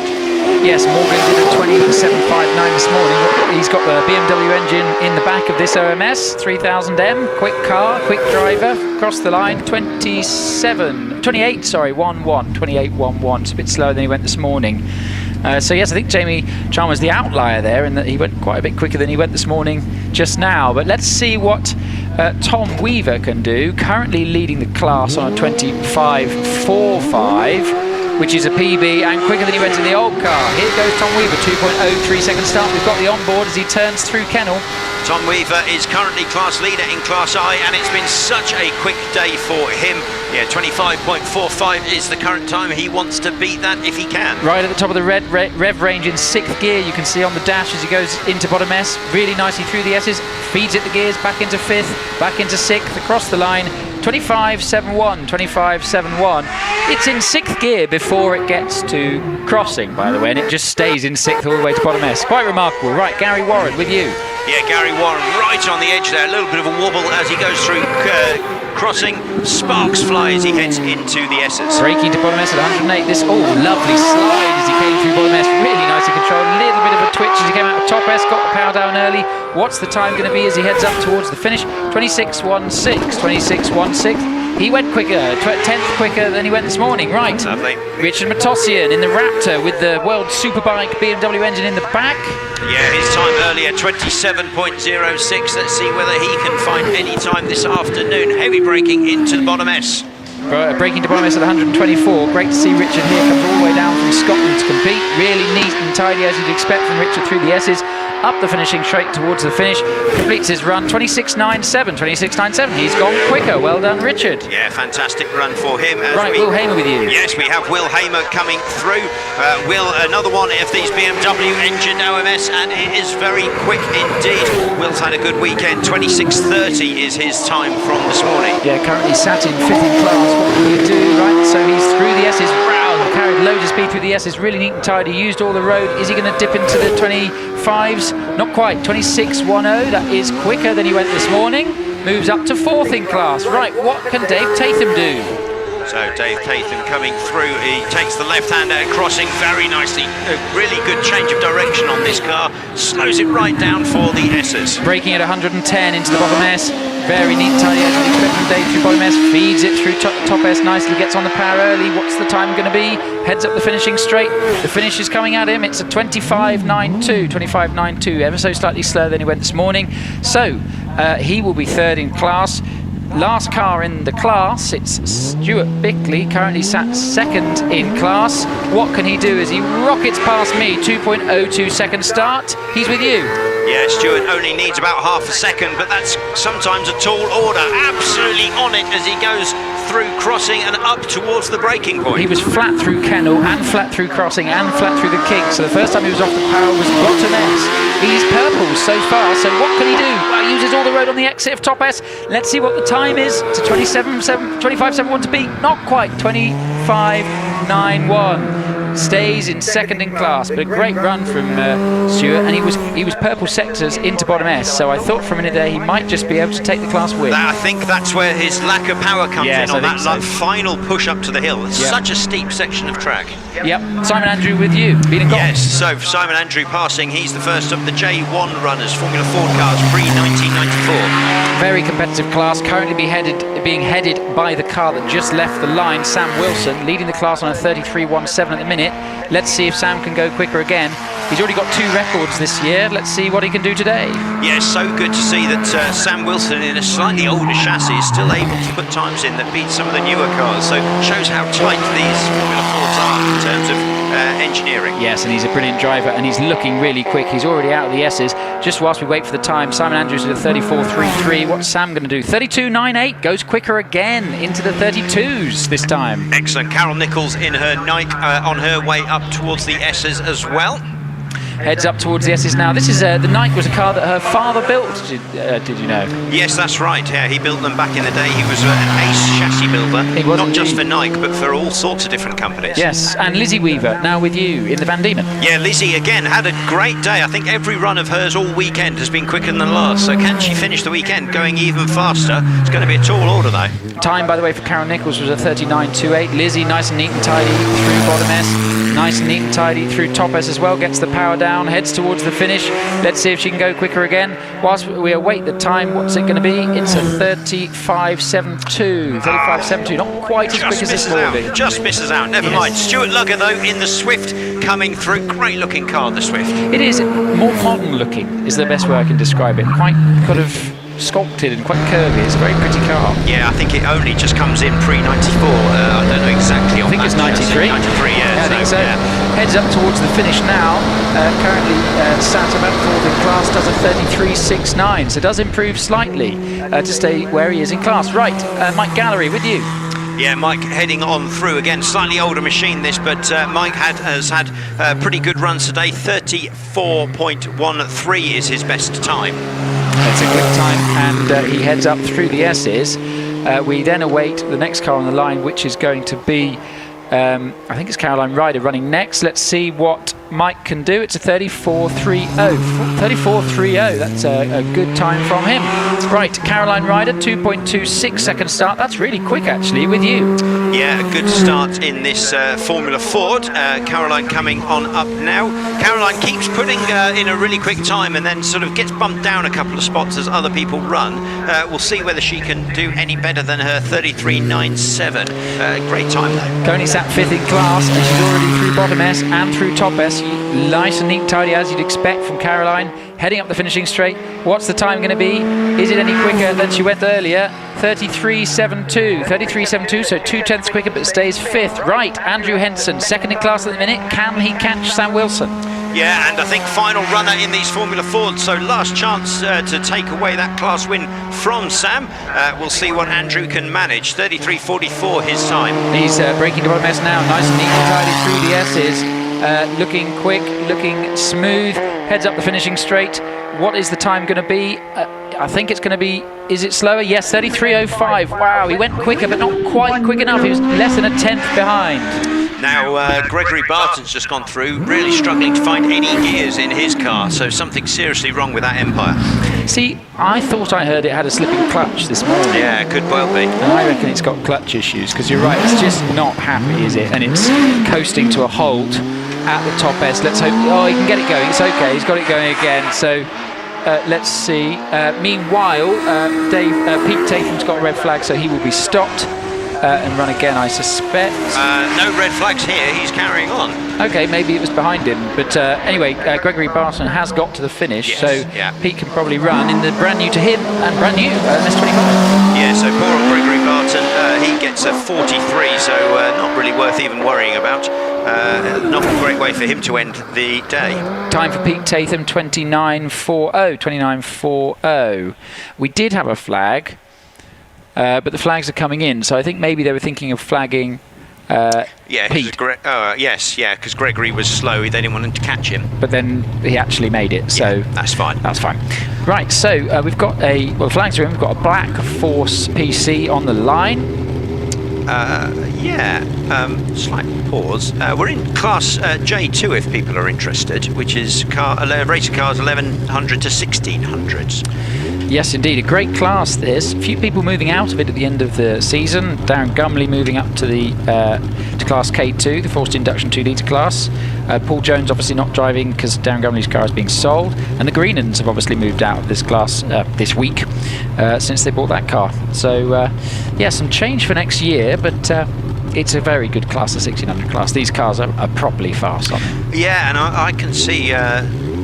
Yes, Morgan did a 27.59 this morning. He's got the BMW engine in the back of this OMS 3000M. Quick car, quick driver, across the line. 28.11. It's a bit slower than he went this morning. So yes, I think Jamie Chalmers the outlier there, in that he went quite a bit quicker than he went this morning just now. But let's see what Tom Weaver can do. Currently leading the class on a 25.45. Which is a PB and quicker than he went in the old car. Here goes Tom Weaver, 2.03 second start. We've got the onboard as he turns through Kennel. Tom Weaver is currently class leader in Class I, and it's been such a quick day for him. Yeah, 25.45 is the current time. He wants to beat that if he can. Right at the top of the rev range in 6th gear, you can see on the dash as he goes into bottom S, really nicely through the S's, feeds it the gears, back into 5th, back into 6th, across the line. 25.71. It's in 6th gear before it gets to crossing, by the way, and it just stays in 6th all the way to bottom S. Quite remarkable. Right, Gary Warren with you. Yeah, Gary Warren right on the edge there. A little bit of a wobble as he goes through crossing. Sparks fly as he heads into the S's. Braking to bottom S at 108. This lovely slide as he came through bottom S. Really nicely controlled. A little bit of a twitch as he came out of top S. Got the power down early. What's the time going to be as he heads up towards the finish? 26.16. He went quicker, 10th quicker than he went this morning. Right. Lovely. Richard Matossian in the Raptor with the World Superbike BMW engine in the back. Yeah, his time earlier, 27.06. Let's see whether he can find any time this afternoon. Heavy braking into the bottom S. Braking to bottom S at 124. Great to see Richard here. Comes all the way down from Scotland to compete. Really neat and tidy as you'd expect from Richard through the S's. Up the finishing straight towards the finish. Completes his run 26.97. He's gone quicker. Well done, Richard. Yeah, fantastic run for him. Right, Will Hamer with you. Yes, we have Will Hamer coming through. Will, another one of these BMW engine OMS, and it is very quick indeed. Will's had a good weekend. 26.30 is his time from this morning. Yeah, currently sat in 5th in class. What will he do? Right, so he's through the S's. Carried loads of speed through the S's. Really neat and tidy. Used all the road. Is he going to dip into the 25s? Not quite. 26.10. That is quicker than he went this morning. Moves up to 4th in class. Right, what can Dave Tatham do? So Dave Tatham coming through. He takes the left-hander crossing very nicely. A really good change of direction on this car. Slows it right down for the S's. Braking at 110 into the bottom S. Very neat, tidy as you'd expect from Dave through bottom S, feeds it through top S nicely, gets on the power early. What's the time going to be? Heads up the finishing straight. The finish is coming at him. It's a 25.92, ever so slightly slower than he went this morning. So he will be third in class. Last car in the class, it's Stuart Bickley, currently sat second in class. What can he do as he rockets past me? 2.02 second start. He's with you. Yeah, Stuart only needs about half a second, but that's sometimes a tall order. Absolutely on it as he goes through crossing and up towards the braking point. He was flat through kennel and flat through crossing and flat through the kink. So the first time he was off the power was bottom S. He's purple so far, so what can he do? Well, he uses all the road on the exit of top S. Let's see what the time is. It's a 25.71 to beat. Not quite, 25.91. Stays in second in class, but a great run from Stuart, and he was purple sectors into bottom S, so I thought for a minute there he might just be able to take the class win. I think that's where his lack of power comes in on that final push up to the hill. It's such a steep section of track. Yep. Simon Andrew with you, beating gone. Yes, so Simon Andrew passing, he's the first of the J1 runners, Formula Ford cars, pre-1994. Very competitive class, currently being headed by the car that just left the line, Sam Wilson, leading the class on a 33.17 at the minute. Let's see if Sam can go quicker again. He's already got 2 records this year. Let's see what he can do today. Yeah, so good to see that Sam Wilson in a slightly older chassis is still able to put times in that beat some of the newer cars. So shows how tight these Formula Fords are in terms of engineering. Yes, and he's a brilliant driver, and he's looking really quick. He's already out of the S's. Just whilst we wait for the time, Simon Andrews with a 34.33. What's Sam going to do? 32.98, goes quicker again into the 32s this time. Excellent. Carol Nichols in her Nike on her way up towards the S's as well. Heads up towards the S's now. This is the Nike was a car that her father built. Did you know? Yes, that's right. Yeah, he built them back in the day. He was an ace chassis builder, not just for Nike, but for all sorts of different companies. Yes, and Lizzie Weaver now with you in the Van Diemen. Yeah, Lizzie again had a great day. I think every run of hers all weekend has been quicker than the last. So can she finish the weekend going even faster? It's going to be a tall order though. Time, by the way, for Carol Nichols was a 39.28. Lizzie nice and neat and tidy through bottom S. Nice and neat and tidy through top S as well. Gets the power down, heads towards the finish. Let's see if she can go quicker again. Whilst we await the time, what's it going to be? It's a 35.72. 35.72, not quite as quick as this morning. Just misses out, never mind. Stuart Lugger though in the Swift coming through. Great looking car, the Swift. It is more modern looking, is the best way I can describe it. Quite kind of sculpted and quite curvy. It's a very pretty car. Yeah, I think it only just comes in pre-94. I don't know exactly on that. I think it's 93. 93, yeah. I think so. Yeah. Heads up towards the finish now. Currently sat about fourth in class, does a 33.69, so does improve slightly to stay where he is in class. Right, Mike Gallery with you. Yeah, Mike heading on through again. Slightly older machine this, but Mike has had pretty good runs today. 34.13 is his best time. It's a quick time, and he heads up through the S's. We then await the next car on the line, which is going to be, I think it's Caroline Ryder running next. Let's see what Mike can do. It's a 34.30. 34.30. That's a good time from him. Right, Caroline Ryder, 2.26 second start. That's really quick, actually, with you. Yeah, a good start in this Formula Ford. Caroline coming on up now. Caroline keeps putting in a really quick time and then sort of gets bumped down a couple of spots as other people run. We'll see whether she can do any better than her 33.97. Great time, though. Coney sat fifth in class, and she's already through bottom S and through top S. Nice and neat, tidy as you'd expect from Caroline. Heading up the finishing straight. What's the time going to be? Is it any quicker than she went earlier? 33.72. 33.72, so 2/10 quicker, but stays fifth. Right, Andrew Henson, second in class at the minute. Can he catch Sam Wilson? Yeah, and I think final runner in these Formula Fords, so last chance to take away that class win from Sam. We'll see what Andrew can manage. 33.44 his time. He's breaking the bottom S now, nice and neat and tidy through the S's. Looking quick, looking smooth, heads up the finishing straight. What is the time going to be? I think it's going to be, is it slower? Yes, 33.05. Wow, he went quicker, but not quite quick enough. He was less than a tenth behind. Now, Gregory Barton's just gone through, really struggling to find any gears in his car, so something seriously wrong with that Empire. See, I thought I heard it had a slipping clutch this morning. Yeah, it could well be. And I reckon it's got clutch issues, because you're right, it's just not happy, is it? And it's coasting to a halt at the top S. Let's hope, oh, he can get it going, it's okay, he's got it going again, so let's see. Meanwhile, Pete Tatham's got a red flag, so he will be stopped and run again, I suspect. No red flags here, he's carrying on. Okay, maybe it was behind him. But anyway, Gregory Barton has got to the finish, so Pete can probably run in the brand new to him and brand new MS25. Yeah, so poor old Gregory Barton, he gets a 43, so not really worth even worrying about. Not a great way for him to end the day. Time for Pete Tatham, 29.40. We did have a flag, but the flags are coming in, so I think maybe they were thinking of flagging Pete. Because Gregory was slow, they didn't want him to catch him. But then he actually made it, so that's fine. That's fine. Right, so we've got the flags are in. We've got a black Force PC on the line. Slight pause. We're in class J2 if people are interested, which is race cars 1100 to 1600s. Yes, indeed, a great class this. A few people moving out of it at the end of the season. Darren Gumley moving up to the to class K2, the forced induction 2-litre class. Paul Jones obviously not driving because Darren Gumley's car is being sold, and the Greenlands have obviously moved out of this class this week since they bought that car. So some change for next year, but it's a very good class, the 1600 class. These cars are properly fast on it. Yeah, and I can see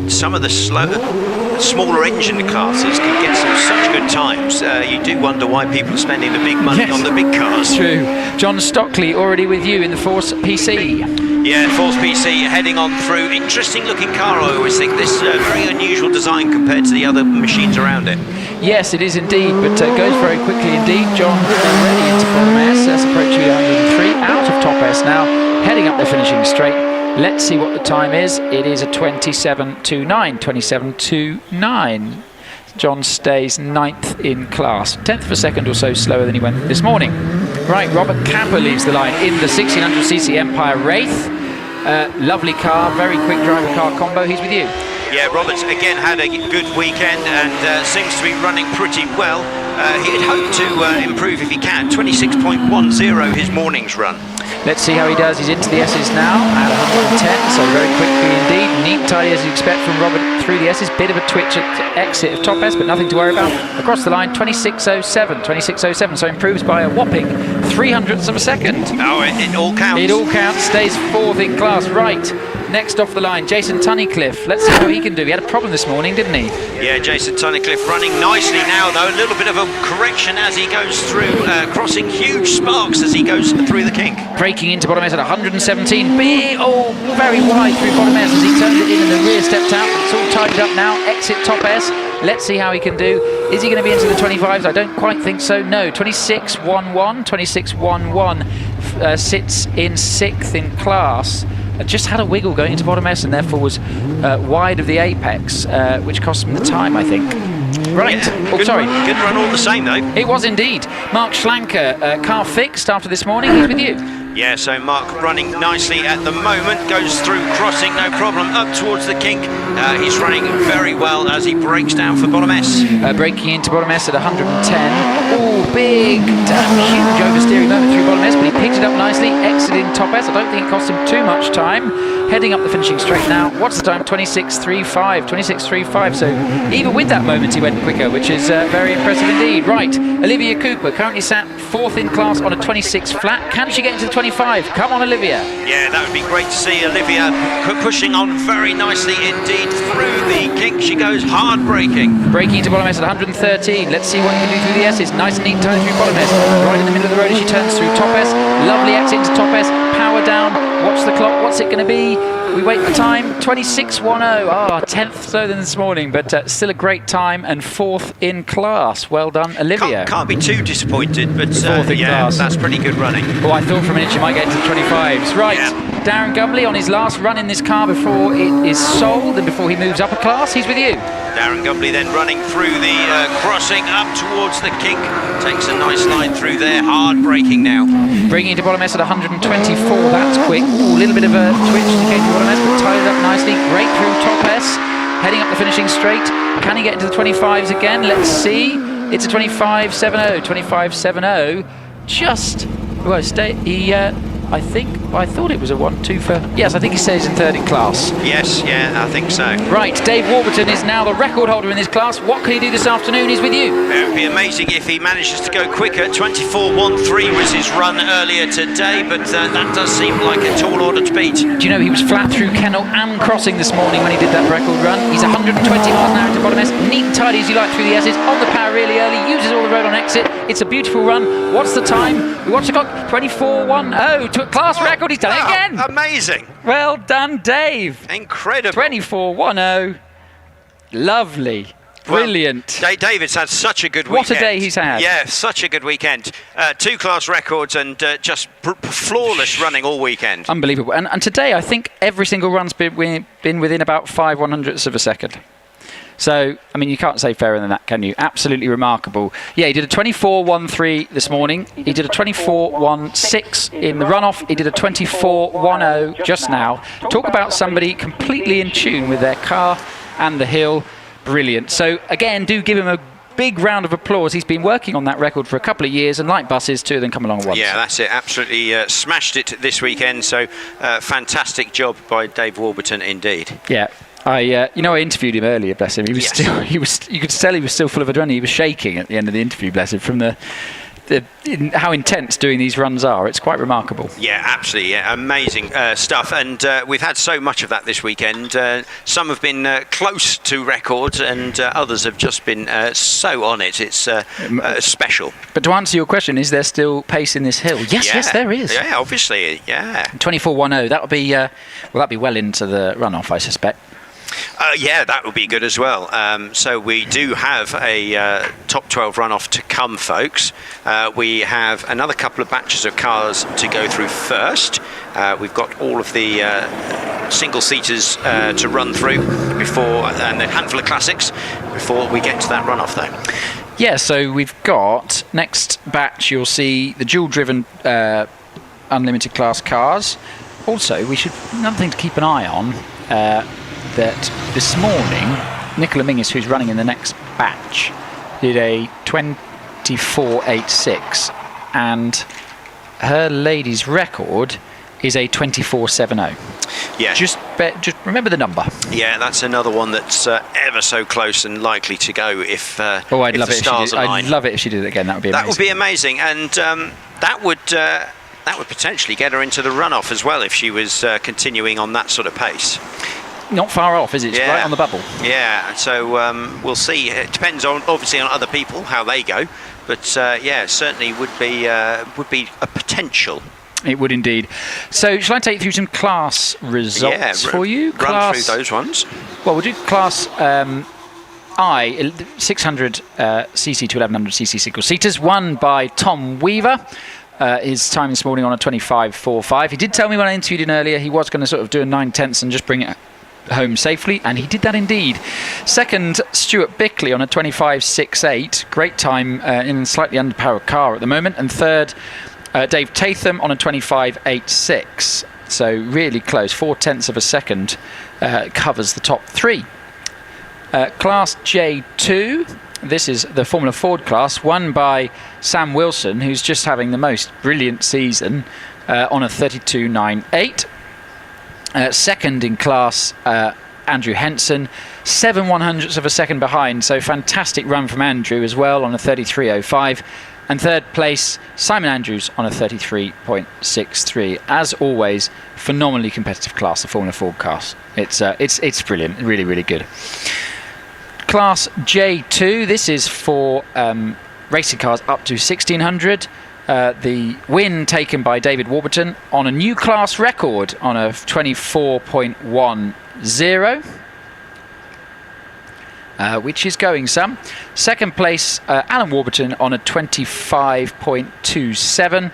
some of the smaller engine classes can get some such good times. You do wonder why people are spending the big money on the big cars. True. John Stockley already with you in the Force PC. Yeah, Force PC heading on through. Interesting looking car, I always think. This very unusual design compared to the other machines around it. Yes, it is indeed, but goes very quickly indeed. John already into bottom S, that's approaching 103, out of top S now, heading up the finishing straight. Let's see what the time is. It is a 27.29. John stays 9th in class, 10th of a second or so slower than he went this morning. Right, Robert Capper leaves the line in the 1600cc Empire Wraith. Lovely car, very quick driver car combo. He's with you. Yeah, Roberts again had a good weekend and seems to be running pretty well. He'd hope to improve if he can. 26.10 his morning's run. Let's see how he does. He's into the S's now at 110, so very quickly indeed. Neat, tidy as you expect from Robert through the S's. Bit of a twitch at exit of top S, but nothing to worry about. Across the line, 26.07, so improves by a whopping 300ths of a second. Oh, it all counts. It all counts, stays 4th in class. Right, next off the line, Jason Tunnicliffe. Let's see how he can do. He had a problem this morning, didn't he? Yeah, Jason Tunnicliffe running nicely now, though. A little bit of a correction as he goes through, crossing huge sparks as he goes through the kink. Breaking into bottom S at 117. Very wide through bottom S as he turns it in and the rear stepped out. It's all tidied up now. Exit top S. Let's see how he can do. Is he going to be into the 25s? I don't quite think so. No, 26.11. 26.11 sits in 6th in class. Just had a wiggle going into bottom S and therefore was wide of the apex, which cost him the time, I think. Right. Yeah, good run all the same, though. It was indeed. Mark Schlanker, car fixed after this morning. He's with you. Yeah, so Mark running nicely at the moment, goes through crossing, no problem, up towards the kink. He's running very well as he breaks down for bottom S. Breaking into bottom S at 110. Oh, big, huge oversteering moment through bottom S, but he picked it up nicely, exiting top S. I don't think it cost him too much time. Heading up the finishing straight now. What's the time? 26.35. 26.35. So even with that moment, he went quicker, which is very impressive indeed. Right, Olivia Cooper currently sat 4th in class on a 26 flat. Can she get into the 25? Come on, Olivia. Yeah, that would be great to see Olivia pushing on very nicely indeed through the kink. She goes hard braking. Breaking into bottom S at 113. Let's see what you can do through the S's. Nice and neat tidy through bottom S. Right in the middle of the road as she turns through top S. Lovely exit into top S. Power down. Watch the clock. What's it going to be? We wait the time. 26.10. 10th slower than this morning, but still a great time and 4th in class. Well done, Olivia. Can't be too disappointed, but 4th in class. That's pretty good running. Oh, I thought for a minute she might get into the 25s. Right, Darren Gumley on his last run in this car before it is sold and before he moves up a class. He's with you. Darren Gumley then running through the crossing up towards the kink. Takes a nice line through there, hard braking now. Bringing into bottom S at 124, that's quick. Ooh, a little bit of a twitch as he came to bottom S, but tied it up nicely. Great through top S, heading up the finishing straight. Can he get into the 25s again? Let's see. It's a 25.70, 25.70. Just, well, he I thought it was a 1-2 for... Yes, I think he says in third in class. Yes, yeah, I think so. Right, Dave Warburton is now the record holder in this class. What can he do this afternoon? He's with you. It would be amazing if he manages to go quicker. 24.13 was his run earlier today, but that does seem like a tall order to beat. Do you know he was flat through Kennel and Crossing this morning when he did that record run? He's 120 miles an hour into bottom S, neat and tidy as you like through the S's, on the power really early, uses all the road on exit. It's a beautiful run. What's the time? We watch the clock. 24.10 to a class record. He's done it again. Amazing. Well done, Dave. Incredible. 24.10. Lovely. Brilliant. Well, David's had such a good weekend. What a day he's had. Yeah, such a good weekend. 2 class records and just flawless running all weekend. Unbelievable. And today, I think every single run's been within about 5/100ths of a second. So, I mean, you can't say fairer than that, can you? Absolutely remarkable. Yeah, he did a 24.13 this morning. He did a 24.16 in the runoff. He did a 24.10 just now. Talk about somebody completely in tune with their car and the hill. Brilliant. So, again, do give him a big round of applause. He's been working on that record for a couple of years, and like buses, 2 of them come along at once. Yeah, that's it. Absolutely smashed it this weekend. So, fantastic job by Dave Warburton indeed. Yeah. I interviewed him earlier, bless him. He was still, you could tell he was still full of adrenaline. He was shaking at the end of the interview, bless him, from how intense doing these runs are. It's quite remarkable. Yeah, absolutely. Yeah, amazing stuff. And we've had so much of that this weekend. Some have been close to records, and others have just been so on it. It's special. But to answer your question, is there still pace in this hill? Yes, there is. Yeah, obviously. Yeah. 24.10. That'll be well into the runoff, I suspect. Yeah, that would be good as well. So we do have a top 12 runoff to come, folks. We have another couple of batches of cars to go through first. We've got all of the single-seaters to run through before, and a handful of classics before we get to that runoff, though. Yeah, so we've got next batch. You'll see the dual-driven unlimited class cars. Also, another thing to keep an eye on. That this morning, Nicola Mingus, who's running in the next batch, did a 24.86, and her ladies' record is a 24.70. Yeah. Just remember the number. Yeah, that's another one that's ever so close and likely to go if I'd if love the it stars align. I'd love it if she did it again. That would be amazing. That would be amazing, and that would potentially get her into the runoff as well if she was continuing on that sort of pace. Not far off, is it? It's right on the bubble. Yeah, so we'll see. It depends obviously on other people how they go, but certainly would be a potential. It would indeed. So, shall I take you through some class results for you? Run through those ones. Well, we'll do class I, 600 cc to 1100 cc single seaters, won by Tom Weaver. His time this morning on a 25.45. He did tell me when I interviewed him earlier he was going to sort of do a 9/10 and just bring it home safely, and he did that indeed. Second, Stuart Bickley on a 25.68. Great time in a slightly underpowered car at the moment. And third, Dave Tatham on a 25.86. So really close. 0.4 of a second covers the top 3. Class J2. This is the Formula Ford class, won by Sam Wilson, who's just having the most brilliant season on a 32.98. Second in class, Andrew Henson, 7/100ths of a second behind, so fantastic run from Andrew as well on a 33.05. And third place, Simon Andrews on a 33.63. As always, phenomenally competitive class, the Formula Ford class. It's brilliant, really, really good. Class J2, this is for racing cars up to 1600. The win taken by David Warburton on a new class record on a 24.10, which is going some. Second place, Alan Warburton on a 25.27.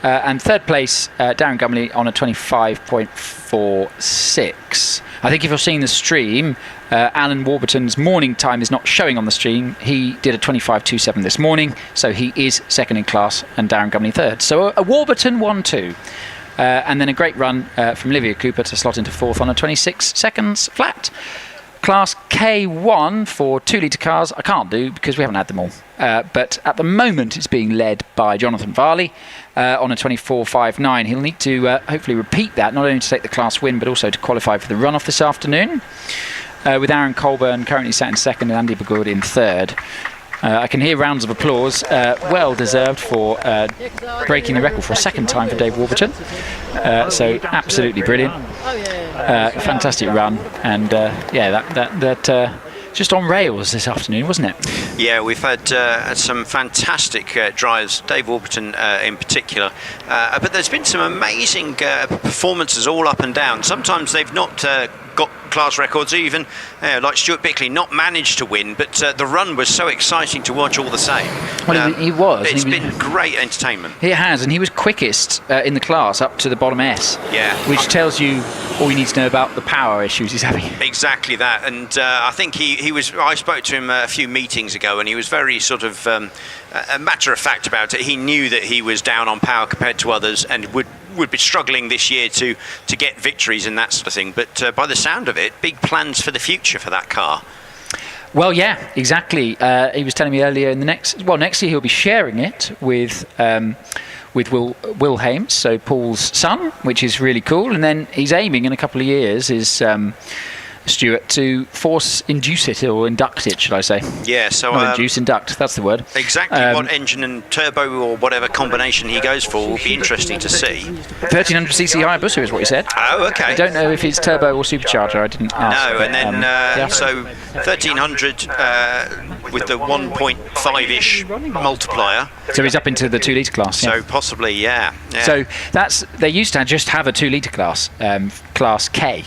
And third place, Darren Gumley on a 25.46. I think if you're seeing the stream, Alan Warburton's morning time is not showing on the stream. He did a 25.27 this morning, so he is second in class, and Darren Gumley third. So a Warburton 1-2. And then a great run from Livia Cooper to slot into fourth on a 26 seconds flat. Class K1 for 2-litre cars, I can't do because we haven't had them all. But at the moment, it's being led by Jonathan Varley on a 24.59. He'll need to hopefully repeat that, not only to take the class win, but also to qualify for the run-off this afternoon. With Aaron Colburn currently sat in second and Andy Bagud in third. I can hear rounds of applause, well deserved for breaking the record for a second time for Dave Warburton. So absolutely brilliant, fantastic run, and that just on rails this afternoon, wasn't it? Yeah, we've had some fantastic drives, Dave Warburton in particular, but there's been some amazing performances all up and down. Sometimes they've not got class records, even like Stuart Bickley not managed to win, but the run was so exciting to watch all the same. Well, he was. It's been great entertainment. It has, and he was quickest in the class up to the bottom S. Yeah. Which tells you all you need to know about the power issues he's having. Exactly that, and I think he was. I spoke to him a few meetings ago, and he was very sort of a matter of fact about it. He knew that he was down on power compared to others, and would be struggling this year to get victories and that sort of thing. But by the sound of it, big plans for the future for that car. Well, yeah, exactly. He was telling me earlier next year he'll be sharing it with Will Hames, so Paul's son, which is really cool. And then he's aiming in a couple of years Stuart, to induce it or induct it, should I say? Yeah, so not induce, induct. That's the word. Exactly what engine and turbo or whatever combination he goes for will be interesting to see. 1300cc Hayabusa is what he said. Oh, okay. I don't know if it's turbo or supercharger. I didn't ask. No, but, and then so 1300 with the 1.5-ish multiplier. So he's up into the 2-litre class. So possibly, yeah. So they used to just have a 2-litre class, class K,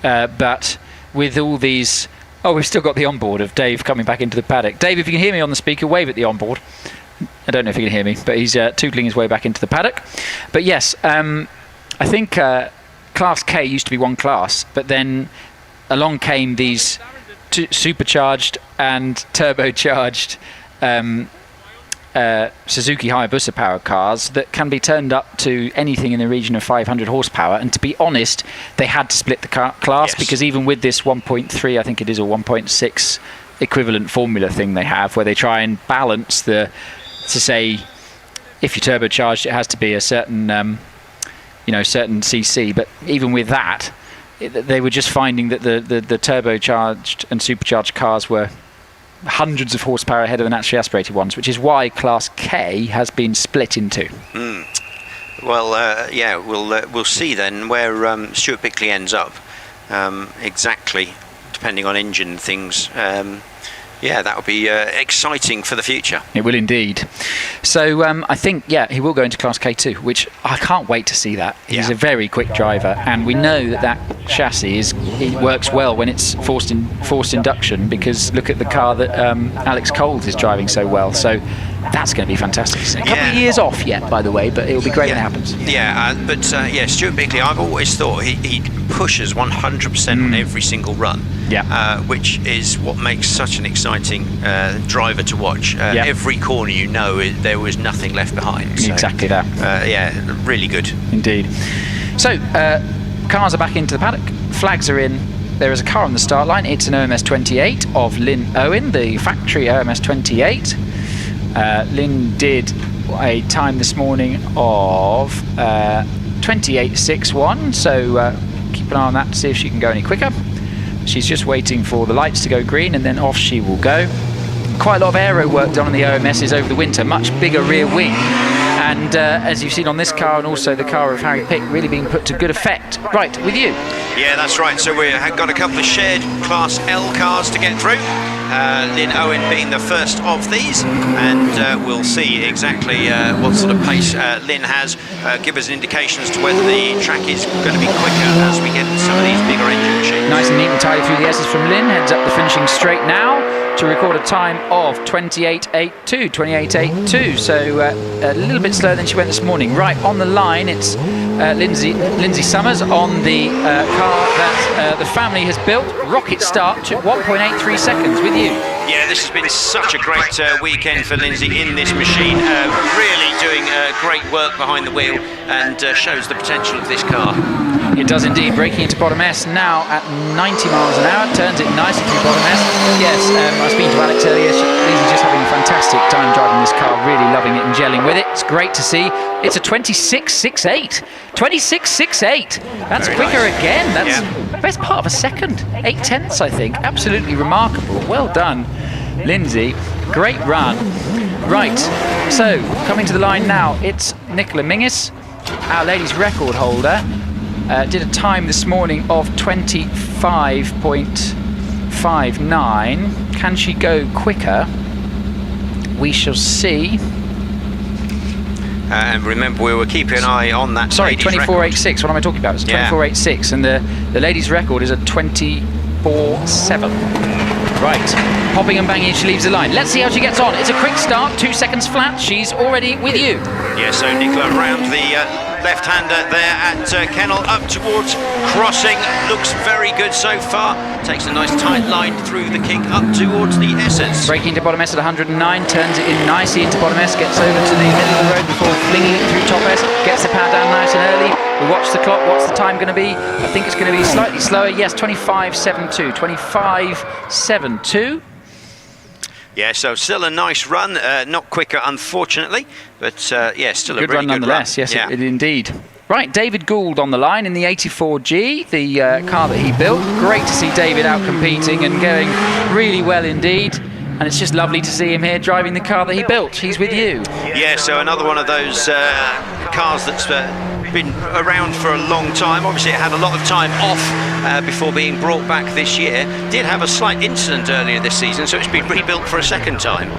but with all these... Oh, we've still got the onboard of Dave coming back into the paddock. Dave, if you can hear me on the speaker, wave at the onboard. I don't know if you can hear me, but he's tootling his way back into the paddock. But yes, I think Class K used to be one class, but then along came these supercharged and turbocharged Suzuki Hayabusa power cars that can be turned up to anything in the region of 500 horsepower. And to be honest, they had to split the class because even with this 1.3, I think it is, or 1.6 equivalent formula thing they have, where they try and balance to say if you're turbocharged, it has to be a certain certain cc. But even with that, they were just finding that the turbocharged and supercharged cars were hundreds of horsepower ahead of the naturally aspirated ones, which is why Class K has been split in two. Well, we'll see then where Stuart Bickley ends up. Exactly, depending on engine things. That will be exciting for the future. It will indeed. So I think, he will go into Class K2, which I can't wait to see that. He's a very quick driver, and we know that chassis it works well when it's forced induction, because look at the car that Alex Coles is driving so well. So that's going to be fantastic. A couple of years off yet, by the way, but it'll be great when it happens. Stuart Bickley, I've always thought he pushes 100% on every single run, which is what makes such an exciting driver to watch. Every corner, there was nothing left behind. So, exactly that. Really good. Indeed. So, cars are back into the paddock. Flags are in. There is a car on the start line. It's an OMS 28 of Lynn Owen, the factory OMS 28. Lynn did a time this morning of 28.61, so keep an eye on that to see if she can go any quicker. She's just waiting for the lights to go green, and then off she will go. Quite a lot of aero work done on the OMSs over the winter, much bigger rear wing, and as you've seen on this car and also the car of Harry Pick, really being put to good effect. Right, with you. Yeah, that's right. So we've got a couple of shared Class L cars to get through. Lynn Owen being the first of these, and we'll see exactly what sort of pace Lynn has. Give us an indication as to whether the track is going to be quicker as we get some of these bigger engine machines. Nice and neat and tidy through the S's from Lynn. Heads up the finishing straight now to record a time of 28.82. So a little bit slower than she went this morning. Right, on the line, it's Lindsay Summers on the car that the family has built. Rocket start, took 1.83 seconds with you. Yeah, this has been such a great weekend for Lindsay in this machine. Really doing great work behind the wheel, and shows the potential of this car. It does indeed, braking into bottom S now at 90 miles an hour, turns it nicely through bottom S. Yes, I was speaking to Alex earlier, Lindsay's just having a fantastic time driving this car, really loving it and gelling with it. It's great to see. It's a 26.68. 26.68. That's Very quicker nice. again. That's the best part of a second. 8/10, I think. Absolutely remarkable. Well done, Lindsay. Great run. Right, so coming to the line now, it's Nicola Mingus, our ladies' record holder. Did a time this morning of 25.59. Can she go quicker? We shall see. And remember, we were keeping an eye on that. Sorry, 24.86. What am I talking about? It's 24.86, and the ladies' record is at 24.7. Right, popping and banging, she leaves the line. Let's see how she gets on. It's a quick start, 2 seconds flat. She's already with you. Yeah, so Nicola around the left-hander there at Kennel, up towards crossing. Looks very good so far. Takes a nice tight line through the kink up towards the Essence. Braking into bottom S at 109, turns it in nicely into bottom S, gets over to the middle of the road before flinging it through top S, gets the power down nice and early. We watch the clock. What's the time going to be? I think it's going to be slightly slower. Yes, 25.72. 25.72. Yeah, so still a nice run, not quicker unfortunately, but yeah, still Good a really run nonetheless. run. Yes, it indeed. Right, David Gould on the line in the 84G, the car that he built. Great to see David out competing and going really well indeed. And it's just lovely to see him here driving the car that he built. He's with you. Yeah, so another one of those cars that's been around for a long time. Obviously it had a lot of time off before being brought back this year. Did have a slight incident earlier this season, so it's been rebuilt for a second time.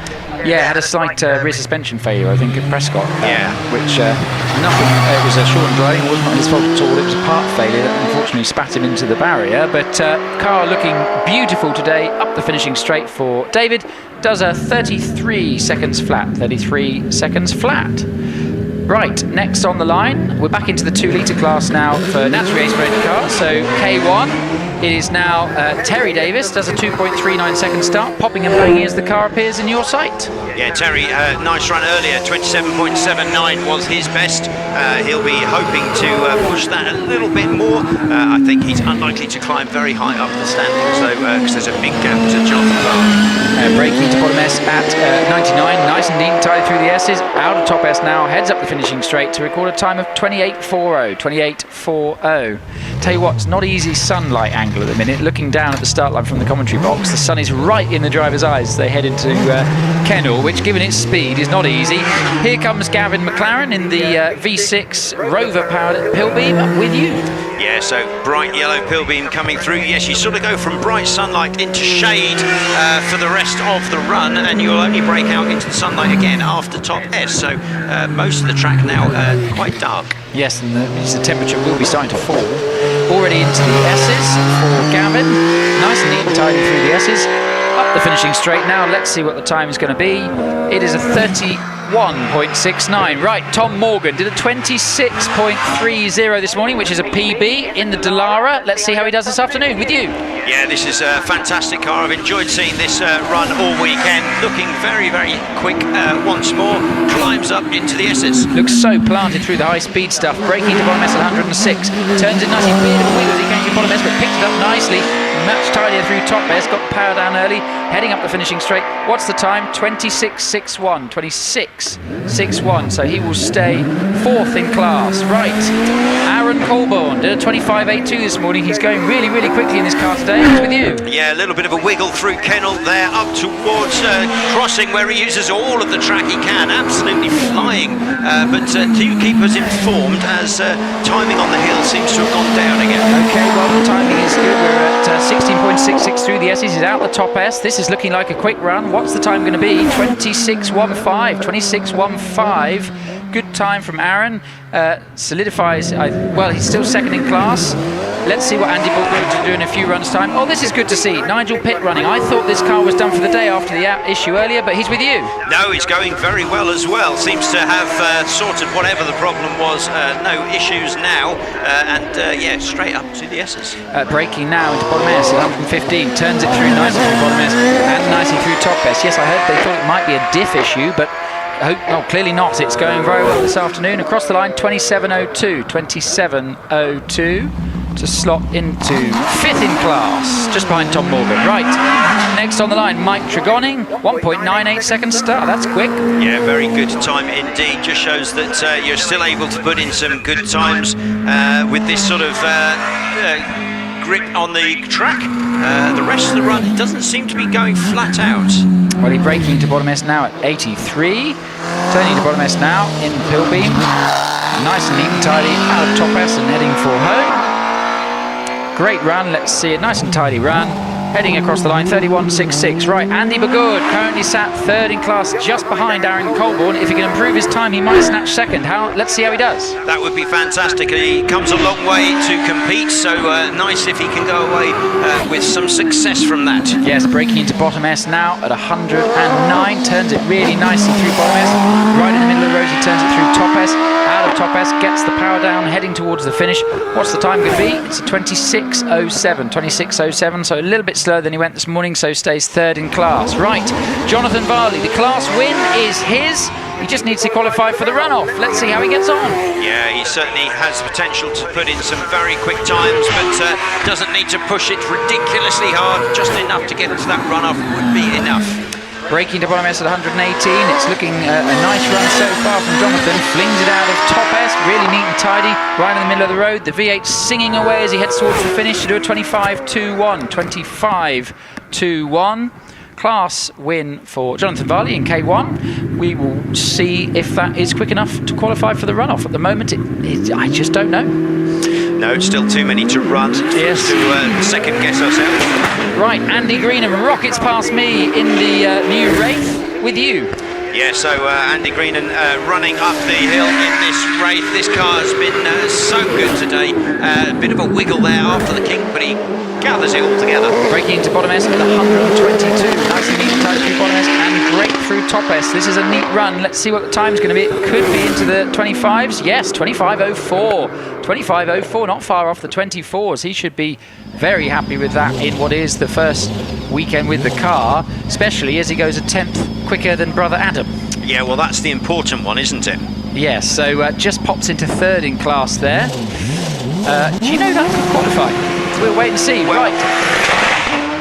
Yeah, it had a slight rear suspension failure, I think, at Prescott. Yeah. Which, nothing, it was Sean driving, it wasn't his fault at all. It was a part failure that unfortunately spat him into the barrier. But car looking beautiful today, up the finishing straight for David. Does a 33 seconds flat, 33 seconds flat. Right, next on the line, we're back into the 2 litre class now for naturally aspirated cars. So K1, it is now Terry Davis, does a 2.39 second start, popping and banging as the car appears in your sight. Yeah, Terry, nice run earlier, 27.79 was his best. He'll be hoping to push that a little bit more. I think he's unlikely to climb very high up the standing, so because there's a big gap to Jonathan Clark. Braking to bottom S at 99, nice and neat and tidy through the S's, out of top S now, heads up the finishing straight to record a time of 28.40, 28.40. Tell you what, it's not easy sunlight angle at the minute. Looking down at the start line from the commentary box, the sun is right in the driver's eyes as they head into Kennel, which given its speed is not easy. Here comes Gavin McLaren in the V6 Rover powered Pilbeam with you. Yeah, so bright yellow Pilbeam coming through. Yes, you sort of go from bright sunlight into shade for the rest of the run, and you'll only break out into the sunlight again after top S. So most of the track now quite dark. Yes, and the temperature will be starting to fall. Already into the S's for Gavin. Nice and neat and tidy through the S's. Up the finishing straight now. Let's see what the time is going to be. It is a 31.69. Right, Tom Morgan did a 26.30 this morning, which is a PB in the Dallara. Let's see how he does this afternoon with you. Yeah, this is a fantastic car. I've enjoyed seeing this run all weekend. Looking very, very quick once more. Climbs up into the S's. Looks so planted through the high-speed stuff. Braking to bottom S at 106. Turns it nicely. Bit of a wheel as he came to bottom S, but picked it up nicely. Much tidier through top S. Got power down early. Heading up the finishing straight. What's the time? 26.61. 26.61. So he will stay 4th in class. Right. Aaron Colborne did a 25.82 this morning. He's going really, really quickly in this car today. He's with you. Yeah, a little bit of a wiggle through Kennel there, up towards crossing where he uses all of the track he can. Absolutely flying. But do keep us informed as timing on the hill seems to have gone down again. Okay, well, the timing is good. We're at 16.66 through the S's. He's out the top S. This is looking like a quick run. What's the time going to be? 26.15. 26.15. good time from Aaron. Solidifies, well, he's still second in class. Let's see what Andy Baldwin will do in a few runs' time. Oh, this is good to see. Nigel Pitt running. I thought this car was done for the day after the issue earlier, but he's with you. No, he's going very well as well. Seems to have sorted whatever the problem was. No issues now. Yeah, straight up to the S's. Braking now into bottom S at 115. Turns it through nicely through bottom S and nicely through top S. Yes, I heard they thought it might be a diff issue, but clearly not. It's going very well this afternoon. Across the line, 27.02. 27.02 to slot into 5th in class, just behind Tom Morgan. Right, next on the line, Mike Tregoning, 1.98 second start. That's quick. Yeah, very good time indeed. Just shows that you're still able to put in some good times with this sort of grip on the track. The rest of the run, it doesn't seem to be going flat out. Well, he's braking to bottom S now at 83. Turning to bottom S now in Pilbeam. Nice and neat and tidy out of top S and heading for home. Great run, let's see it, nice and tidy run. Heading across the line, 31.66. Right, Andy Bagood currently sat 3rd in class just behind Aaron Colborne. If he can improve his time, he might snatch 2nd. Let's see how he does. That would be fantastic. He comes a long way to compete, so nice if he can go away with some success from that. Yes, braking into bottom S now at 109. Turns it really nicely through bottom S. Right in the middle of the road, he turns it through top S. Out of top S, gets the power down, heading towards the finish. What's the time going to be? It's a 26.07. 26.07, so a little bit slower than he went this morning, so stays 3rd in class. Right, Jonathan Varley, the class win is his. He just needs to qualify for the runoff. Let's see how he gets on. Yeah, he certainly has potential to put in some very quick times, but doesn't need to push it ridiculously hard. Just enough to get into that runoff would be enough. Braking to bottom S at 118. It's looking a nice run so far from Jonathan. Flings it out of top S, really neat and tidy, right in the middle of the road. The V8 singing away as he heads towards the finish to do a 25.21. 25.21. Class win for Jonathan Varley in K1. We will see if that is quick enough to qualify for the runoff. At the moment, I just don't know. No, still too many to run. Yes. To second guess ourselves. Right, Andy Greenham rockets past me in the new Wraith with you. Yeah, so Andy Greenham running up the hill in this Wraith. This car has been so good today. A bit of a wiggle there after the kink, but he gathers it all together. Breaking into bottom S at 122. Nice and neat and tight through bottom S and great through top S. This is a neat run. Let's see what the time's going to be. It could be into the 25s. Yes, 25.04. 25.04, not far off the 24s. He should be very happy with that in what is the first weekend with the car, especially as he goes a 10th quicker than brother Adam. Yeah, well, that's the important one, isn't it? Yes, so just pops into 3rd in class there. Do you know that could qualify? We'll wait and see. Well, right.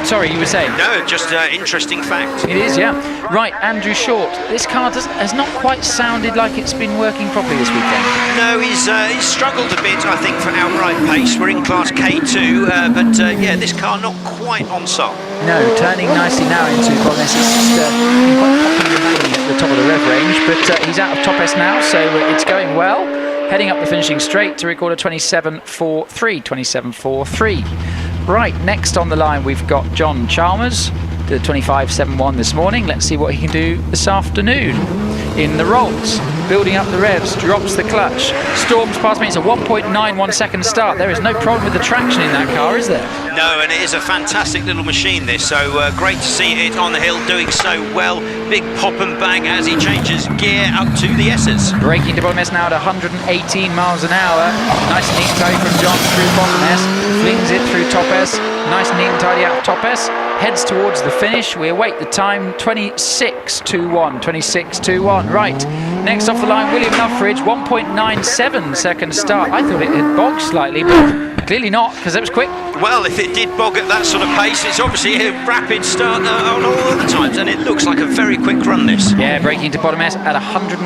Sorry, you were saying? No, just interesting fact. It is, yeah. Right, Andrew Short. This car has not quite sounded like it's been working properly this weekend. No, he's struggled a bit, I think, for outright pace. We're in class K2, but yeah, this car not quite on song. No, turning nicely now into bottom S. It's just quite popular at the top of the rev range, but he's out of top S now, so it's going well. Heading up the finishing straight to record a 27.43. 27.43. Right, next on the line we've got John Chalmers, did a 25.71 this morning. Let's see what he can do this afternoon. In the Rolls, building up the revs, drops the clutch, storms past me. It's a 1.91 second start. There is no problem with the traction in that car, is there? No, and it is a fantastic little machine, this, so great to see it on the hill doing so well. Big pop and bang as he changes gear up to the S's. Braking to bottom S now at 118 miles an hour. Nice and neat and tidy from John through bottom S, flings it through top S, nice and neat and tidy out of top S, heads towards the finish. We await the time, 26.21. 26.21. Right, next off the line, William Luffridge, 1.97 second start. I thought it had bogged slightly, but clearly not, because it was quick. Well, if it did bog at that sort of pace, it's obviously a rapid start on all other times, and it looks like a very quick run, this. Yeah, braking into bottom S at 117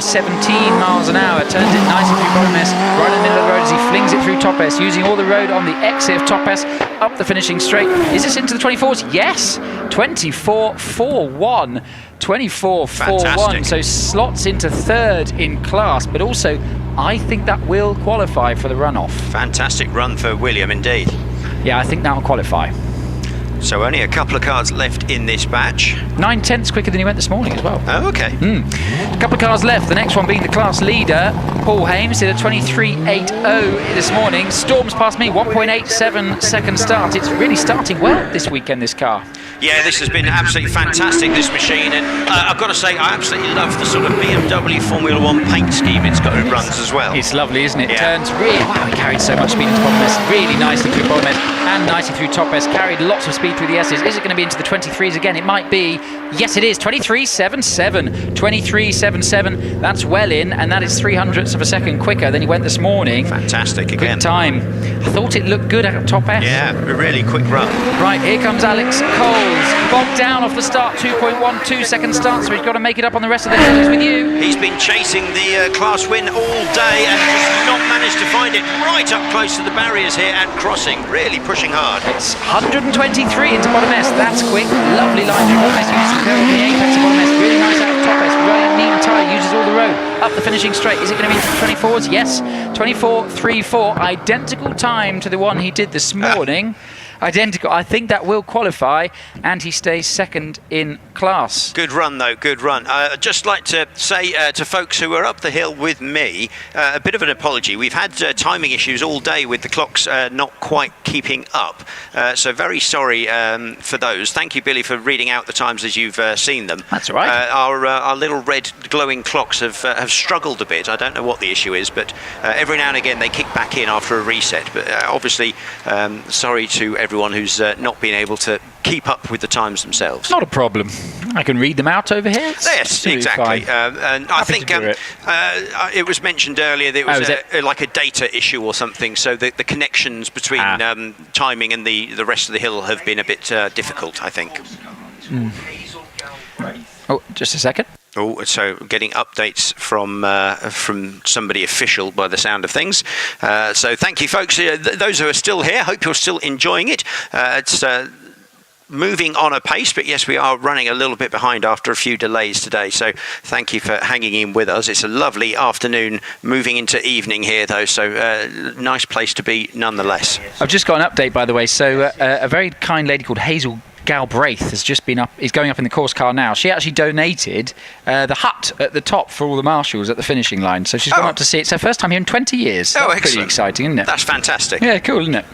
miles an hour. Turns it nicely through bottom S, right in the middle of the road as he flings it through top S, using all the road on the exit of top S, up the finishing straight. Is this into the 24s? Yes! 24.41. 24.41, so slots into 3rd in class, but also I think that will qualify for the runoff. Fantastic run for William indeed. Yeah, I think that will qualify. So only a couple of cars left in this batch. 9/10 quicker than he went this morning as well. Oh, okay. A couple of cars left. The next one being the class leader, Paul Hames, did a 23.80 this morning. Storms past me, 1.87 second start. It's really starting well this weekend, this car. Yeah, this has been absolutely fantastic, this machine, and I've got to say, I absolutely love the sort of BMW Formula 1 paint scheme it runs as well. It's lovely, isn't it? Turns really, wow, he carried so much speed into bottom S, really nicely through bottom S and nicely through top S, carried lots of speed through the S's. Is it going to be into the 23s again? It might be. Yes, it is. 23.77. 23.77. That's well in, and that is 300ths of a second quicker than he went this morning. Fantastic again. Good time. I thought it looked good at top S. Yeah, a really quick run. Right, here comes Alex Coles. Bogged down off the start, 2.12 second start, so he's got to make it up on the rest of the hill. He's with you. He's been chasing the class win all day and just not managed to find it. Right up close to the barriers here and crossing, really pushing hard. It's 123 into bottom S. That's quick. Lovely line through bottom S. Uses the apex of bottom S. Really nice out of top S. Really neat and tight. Uses all the road. Up the finishing straight. Is it going to be into the 24s? Yes. 24.34. Identical time to the one he did this morning. Identical. I think that will qualify, and he stays second in class. Good run, though. Good run. I'd just like to say to folks who are up the hill with me, a bit of an apology. We've had timing issues all day with the clocks not quite keeping up. So very sorry for those. Thank you, Billy, for reading out the times as you've seen them. That's all right. Our little red glowing clocks have struggled a bit. I don't know what the issue is, but every now and again they kick back in after a reset. But obviously, sorry to everyone who's not been able to keep up with the times themselves. Not a problem. I can read them out over here. Yes, exactly. And I think it was mentioned earlier that it was like a data issue or something, so the connections between timing and the rest of the hill have been a bit difficult, I think. Right. Oh, just a second. Oh, so getting updates from somebody official by the sound of things. So thank you, folks. Those who are still here, hope you're still enjoying it. It's moving on a pace, but yes, we are running a little bit behind after a few delays today. So thank you for hanging in with us. It's a lovely afternoon, moving into evening here, though. So nice place to be, nonetheless. I've just got an update, by the way. So a very kind lady called Hazel Galbraith has just been up, is going up in the course car now. She actually donated the hut at the top for all the marshals at the finishing line. So she's gone up to see it. It's her first time here in 20 years. Oh, That's excellent. Pretty exciting, isn't it? That's fantastic. Yeah, cool, isn't it?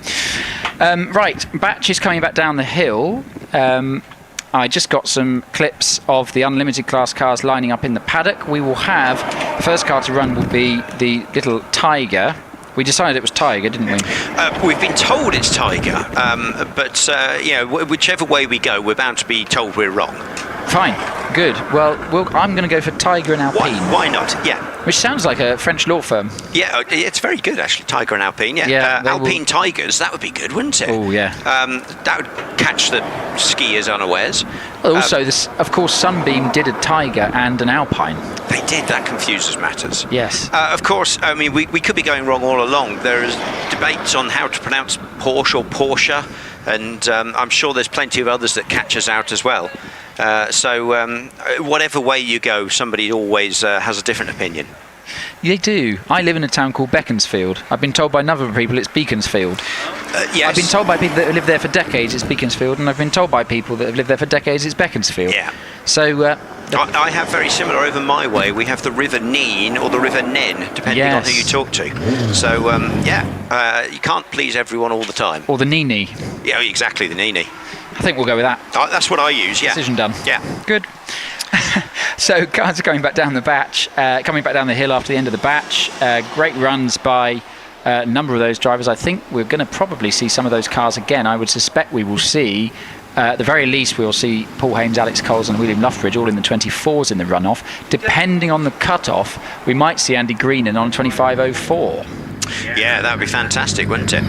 Right, Batch is coming back down the hill. I just got some clips of the unlimited class cars lining up in the paddock. We will have, the first car to run will be the little Tiger. We decided it was Tiger, didn't we? We've been told it's Tiger, but whichever way we go, we're bound to be told we're wrong. Fine, good. Well, I'm going to go for Tiger and Alpine. Why not? Yeah. Which sounds like a French law firm. Yeah, it's very good, actually, Tiger and Alpine. Yeah, Alpine Tigers, that would be good, wouldn't it? Oh, yeah. That would catch the skiers unawares. Well, also, of course, Sunbeam did a Tiger and an Alpine. They did. That confuses matters. Yes. Of course, I mean, we could be going wrong all along. There is debates on how to pronounce Porsche or Porsche, and I'm sure there's plenty of others that catch us out as well. So whatever way you go, somebody always has a different opinion. They do. I live in a town called Beaconsfield. I've been told by another people it's Beaconsfield. Yes. I've been told by people that have lived there for decades it's Beaconsfield, and I've been told by people that have lived there for decades it's Beaconsfield. Yeah. So I have very similar over my way. We have the River Nene or the River Nen, depending on who you talk to. So you can't please everyone all the time. Or the Nene. Yeah, exactly, the Nene. I think we'll go with that. That's what I use. Yeah. Decision done. Yeah. Good. So cars are coming back down the batch, coming back down the hill after the end of the batch. Great runs by a number of those drivers. I think we're going to probably see some of those cars again. I would suspect we will see, at the very least, we'll see Paul Hames, Alex Coles and William Luftridge all in the 24s in the runoff. Depending on the cut-off, we might see Andy Greenan on 25.04. Yeah, that would be fantastic, wouldn't it?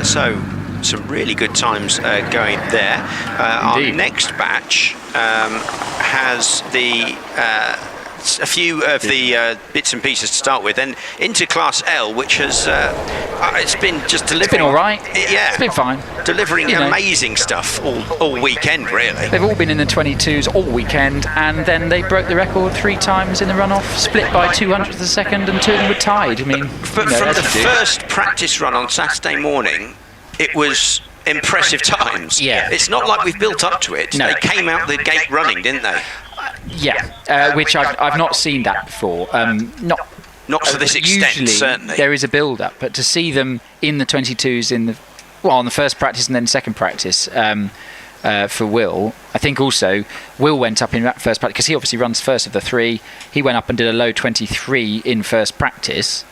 So some really good times going there. Our next batch has a few of the bits and pieces to start with, and into Class L, which has it's been just delivering. It's been all right. Yeah, it's been fine. Delivering amazing stuff all weekend, really. They've all been in the 22s all weekend, and then they broke the record 3 times in the runoff, split by 200th of a second, and 2 of them were tied. I mean, but from the first practice run on Saturday morning, it was impressive times. Yeah. It's not like we've built up to it. No. They came out the gate running, didn't they? Yeah, which I've not seen that before. Not to this extent, usually certainly. There is a build-up, but to see them in the 22s on the first practice and then second practice for Will, I think also Will went up in that first practice because he obviously runs first of the three. He went up and did a low 23 in first practice,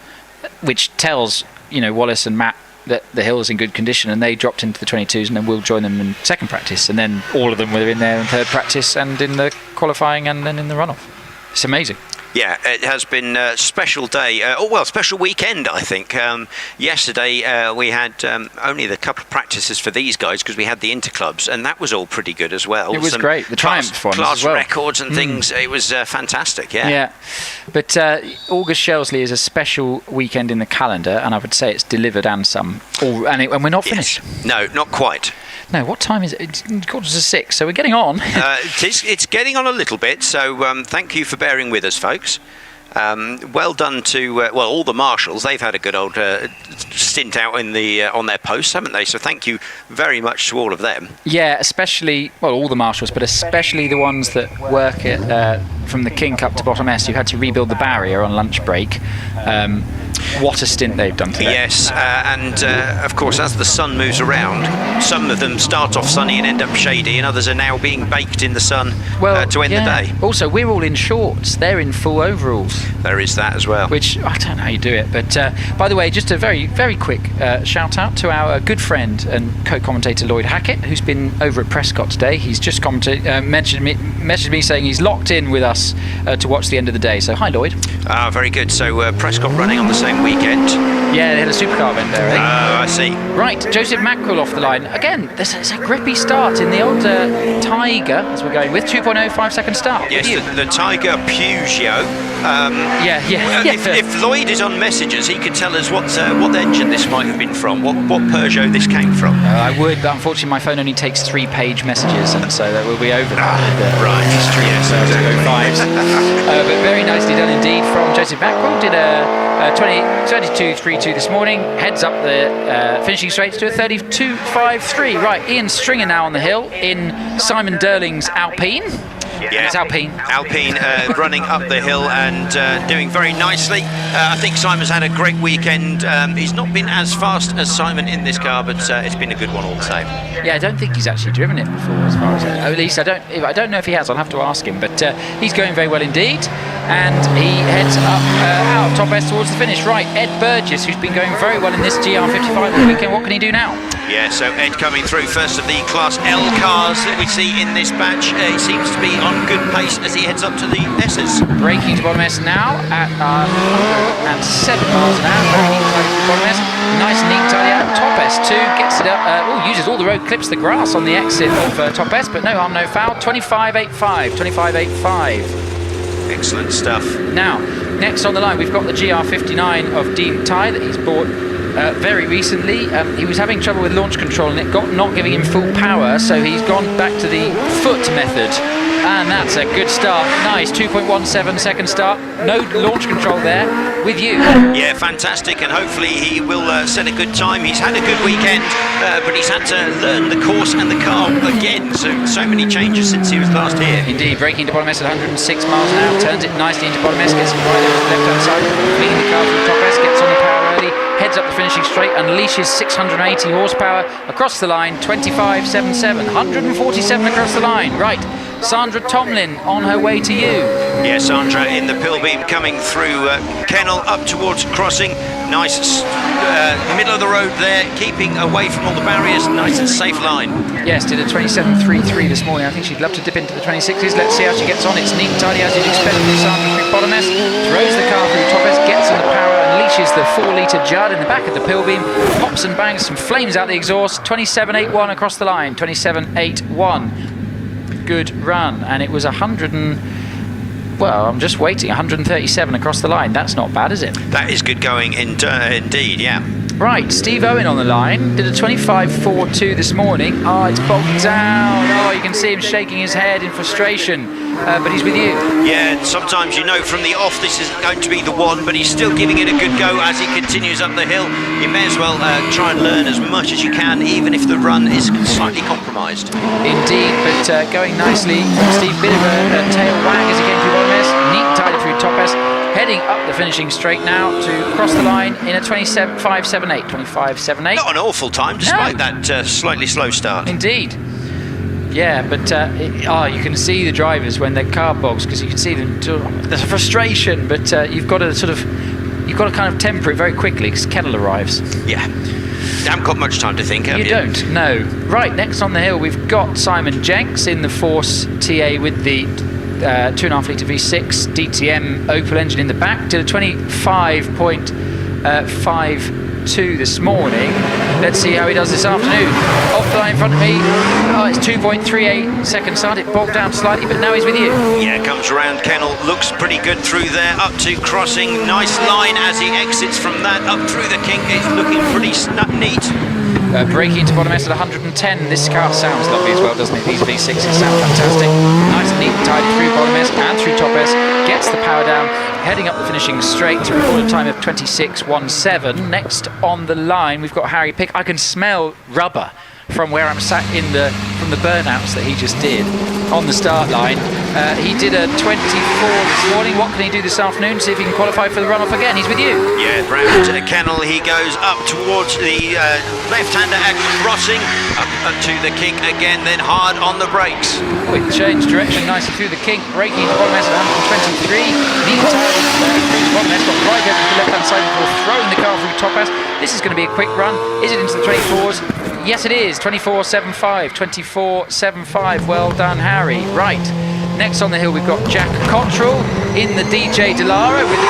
which tells Wallace and Matt that the hill is in good condition, and they dropped into the 22s, and then Will joined them in second practice, and then all of them were in there in third practice and in the qualifying and then in the runoff. It's amazing. Yeah, it has been a special day. Special weekend, I think. Yesterday we had only the couple of practices for these guys because we had the interclubs, and that was all pretty good as well. It was great. The Triumph ones class as well. records and things. It was fantastic. Yeah. Yeah, but August Shelsley is a special weekend in the calendar, and I would say it's delivered and some. And we're not finished. Yes. No, not quite. No, what time is it? It's 5:45, so we're getting on. It's getting on a little bit, so thank you for bearing with us, folks. Well done to all the marshals. They've had a good old stint out in the on their posts, haven't they? So thank you very much to all of them. Yeah, especially all the marshals, but especially the ones that work at from the King Cup to Bottom S, who had to rebuild the barrier on lunch break. What a stint they've done today. Yes, and of course, as the sun moves around, some of them start off sunny and end up shady, and others are now being baked in the sun to end the day. Also, we're all in shorts. They're in full overalls. There is that as well. Which, I don't know how you do it. But, by the way, just a very, very quick shout-out to our good friend and co-commentator Lloyd Hackett, who's been over at Prescott today. He's just messaged me saying he's locked in with us to watch the end of the day. So, hi, Lloyd. Very good. So, Prescott running on the same weekend. Yeah, they had a supercar event there, I see. Right, Joseph Mackerel off the line. Again, there's a grippy start in the old Tiger, as we're going with, 2.05 second start. Yes, the Tiger Peugeot. If Lloyd is on messages, he could tell us what engine this might have been from, what Peugeot this came from. I would, but unfortunately my phone only takes 3-page messages, and so that will be over that. Right, history of 2.05s. But very nicely done indeed from Joseph Mackerel. Did a 22.32 this morning, heads up the finishing straight to a 32.53. Right, Ian Stringer now on the hill in Simon Durling's Alpine. Yeah, it's Alpine. Alpine running up the hill and doing very nicely. I think Simon's had a great weekend. He's not been as fast as Simon in this car, but it's been a good one all the same. Yeah, I don't think he's actually driven it before, as far as at least I don't know if he has. I'll have to ask him, but he's going very well indeed. And he heads up out top S towards the finish. Right, Ed Burgess, who's been going very well in this GR55 this weekend. What can he do now? Yeah, so Ed coming through first of the Class L cars that we see in this batch. He seems to be on good pace as he heads up to the S's. Braking to bottom S now at 107 miles an hour. Very neat tidy to bottom S. Nice and neat tidy out. Top S2 gets it up. Uses all the road, clips the grass on the exit of top S, but no harm, no foul. 25.85. 25.85. Excellent stuff. Now, next on the line, we've got the GR59 of Dean Ty that he's bought very recently. He was having trouble with launch control and it got not giving him full power, so he's gone back to the foot method. And that's a good start. Nice, 2.17 second start. No launch control there with you. Yeah, fantastic, and hopefully he will set a good time. He's had a good weekend, but he's had to learn the course and the car again. So many changes since he was last here. Indeed, braking to bottom S at 106 miles an hour, turns it nicely into bottom S, gets it right over the left-hand side, flinging the car through top S, gets on the power early, heads up the finishing straight, unleashes 680 horsepower across the line, 25.77, 147 across the line. Right. Sandra Tomlin on her way to you. Yeah, Sandra in the Pilbeam coming through Kennel up towards crossing. Nice middle of the road there, keeping away from all the barriers. Nice and safe line. Yes, did a 27.33 this morning. I think she'd love to dip into the 26s. Let's see how she gets on. It's neat and tidy as you'd expect from Sandra through bottom S. Throws the car through top S, gets on the power, unleashes the 4-litre Judd in the back of the Pilbeam. Pops and bangs some flames out the exhaust. 27.81 across the line. 27.81. Good run, and it was 137 across the line. That's not bad, is it? That is good going indeed, yeah. Right, Steve Owen on the line, did a 25.42 this morning. It's bogged down. You can see him shaking his head in frustration. but he's with you. Yeah, sometimes you know from the off this isn't going to be the one, but he's still giving it a good go as he continues up the hill. You may as well try and learn as much as you can, even if the run is slightly compromised. Indeed, but going nicely. Steve, bit of a tail wag as he came through bottom S. Neat tidy through top S. Heading up the finishing straight now to cross the line in a 25.78. 25.78. Not an awful time, despite that slightly slow start. Indeed. Yeah, but you can see the drivers when their car bogs, because you can see them. There's a frustration, but you've got to kind of temper it very quickly because Kettle arrives. Yeah. You haven't got much time to think, have you? You don't, no. Right, next on the hill we've got Simon Jenks in the Force TA with the 2.5 litre V6 DTM Opel engine in the back. Did a 25.52 this morning. Let's see how he does this afternoon. Off the line in front of me. Oh, it's 2.38 second start. It bogged down slightly, but now he's with you. Yeah, comes around Kennel. Looks pretty good through there. Up to crossing. Nice line as he exits from that. Up through the kink. It's looking pretty neat. Braking into bottom S at 110. This car sounds lovely as well, doesn't it? These V6s sound fantastic. Nice and neat, tidy through bottom S and through top S. Gets the power down, heading up the finishing straight to record a time of 26.17. Next on the line, we've got Harry Pick. I can smell rubber from where I'm sat from the burnouts that he just did on the start line. He did a 24 this morning. What can he do this afternoon? See if he can qualify for the runoff again. He's with you. Yeah, round Kennel he goes up towards the left-hander at crossing, up to the kink again, then hard on the brakes. Oh, it changed direction nicely through the kink, braking into bottom S at 123. Neat tidy through bottom S, got Ryder to the left-hand side before throwing the car through top S. This is going to be a quick run. Is it into the 24s? Yes, it is. 24.75. 24.75. Well done, Harry. Right. Next on the hill, we've got Jack Cottrell in the DJ Delara with the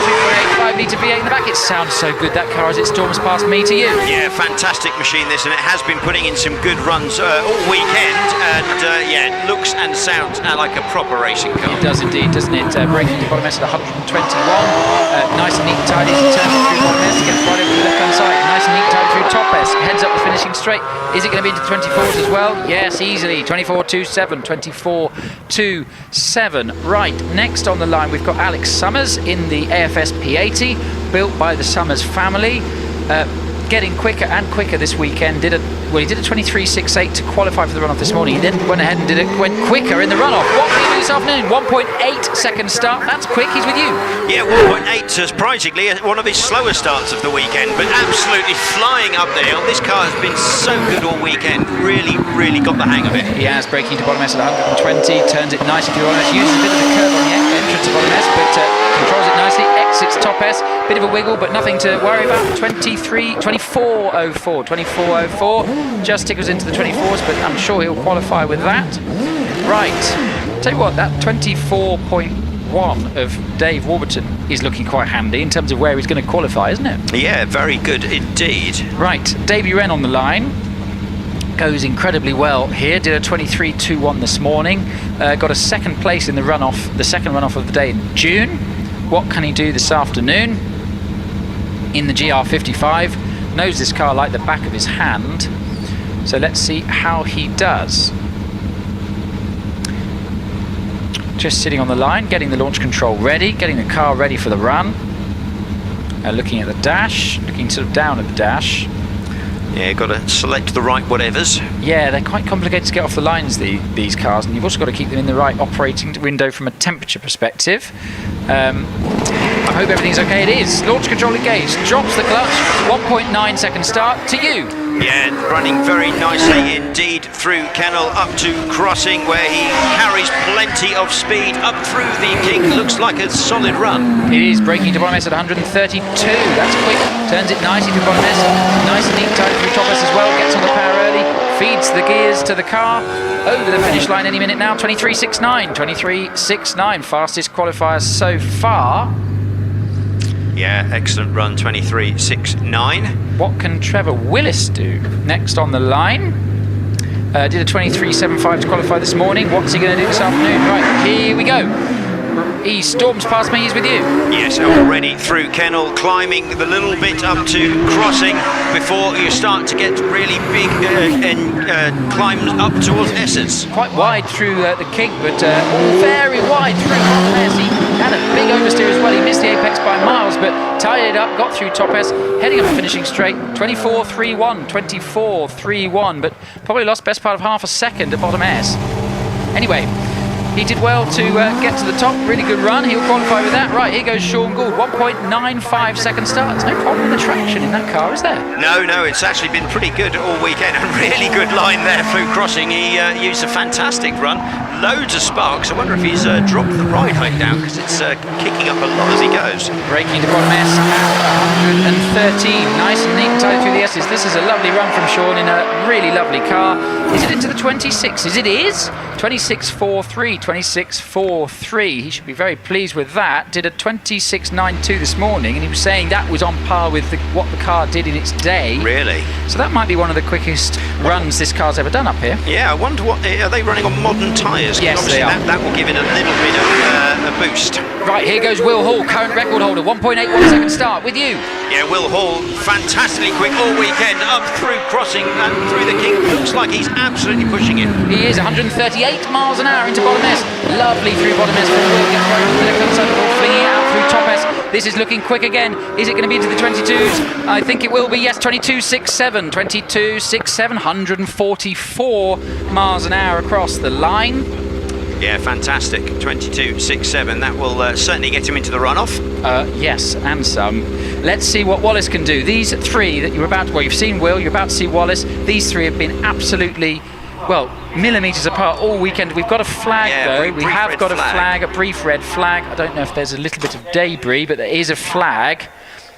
2.85 litre V8 in the back. It sounds so good, that car, as it storms past me to you. Yeah, fantastic machine this, and it has been putting in some good runs all weekend, and yeah, it looks and sounds like a proper racing car. It does indeed, doesn't it? Braking to bottom S at 121. Nice and neat and tidy as it turns through bottom S, gets right over the left-hand side. Nice and neat and tidy through top S, heads up the finishing straight. Is it going to be into the 24s as well? Yes, easily. 24.27, 24.27. Right, next on the line we've got Alex Summers in the AFS P80, built by the Summers family. Getting quicker and quicker this weekend. He did a 23.68 to qualify for the runoff this morning. He then went ahead and went quicker in the runoff. What did he do this afternoon? 1.8 second start. That's quick. He's with you. Yeah, 1.8, surprisingly, one of his slower starts of the weekend, but absolutely flying up the hill. This car has been so good all weekend. Really, really got the hang of it. He has, braking to bottom S at 120, turns it nicely through bottom S, uses a bit of a curve on the entrance to bottom S, but controls it nicely, exits top S, bit of a wiggle, but nothing to worry about. 24.04, just tickles into the 24s, but I'm sure he'll qualify with that. Right, tell you what, that 24.1 of Dave Warburton is looking quite handy in terms of where he's going to qualify, isn't it? Yeah, very good indeed. Right, Davey Wren on the line. Goes incredibly well here. Did a 23.21 this morning. Got a second place in the runoff, the second runoff of the day in June. What can he do this afternoon in the GR55? Knows this car like the back of his hand. So let's see how he does. Just sitting on the line, getting the launch control ready, getting the car ready for the run. Looking at the dash, looking sort of down at the dash. Yeah, got to select the right whatevers. Yeah, they're quite complicated to get off the lines, these cars, and you've also got to keep them in the right operating window from a temperature perspective. I hope everything's okay. It is. Launch control engaged. Drops the clutch. 1.9 second start to you. Yeah, running very nicely indeed through Kennel up to crossing, where he carries plenty of speed up through the kink. Looks like a solid run. It is, braking to bottom S at 132. That's quick. Turns it nicely to bottom S. Nice and neat tidy through top S as well. Gets on the power early. Feeds the gears to the car. Over the finish line any minute now. 23.69. 23.69. Fastest qualifier so far. Yeah, excellent run, 23.69. What can Trevor Willis do? Next on the line. Did a 23.75 to qualify this morning. What's he going to do this afternoon? Right, here we go. He storms past me. He's with you. Yes, already through Kennel, climbing the little bit up to crossing before you start to get really big climbs up towards Essex. Quite wide through the King, but very wide through Top S. He had a big oversteer as well. He missed the apex by miles, but tied it up, got through Top S, heading up and finishing straight. 24.31, 24.31, but probably lost best part of half a second at bottom S. Anyway, he did well to get to the top. Really good run. He'll qualify with that. Right, here goes Sean Gould. 1.95 second start. There's no problem with the traction in that car, is there? No, it's actually been pretty good all weekend. A really good line there through crossing. He used a fantastic run. Loads of sparks. I wonder if he's dropped the ride height down because it's kicking up a lot as he goes. Braking to bottom S at 113. Nice and neat and tight through the S's. This is a lovely run from Sean in a really lovely car. Is it into the 26s? It is. 26.43, 26.43. He should be very pleased with that. Did a 26.92 this morning, and he was saying that was on par with what the car did in its day. Really? So that might be one of the quickest runs this car's ever done up here. Yeah, I wonder what are they running on modern tyres? Yes, obviously they are. That will give it a little bit of a boost. Right, here goes Will Hall, current record holder, 1.81 second start with you. Yeah, Will Hall, fantastically quick all weekend, up through crossing and through the King. Looks like he's absolutely pushing it. He is 138 miles an hour into bottom S. Lovely through bottom S from Will. Gets right to the left-hand side of the ball, flinging it out through top S. This is looking quick again. Is it going to be into the 22s? I think it will be, yes, 22.67. 22.67, 144 miles an hour across the line. Yeah, fantastic. 22.67. That will certainly get him into the runoff. Yes, and some. Let's see what Wallace can do. These three that you're about to, well, you've seen Will, you're about to see Wallace. These three have been absolutely, well, millimetres apart all weekend. We've got a flag, though. We have got a flag, a brief red flag. I don't know if there's a little bit of debris, but there is a flag.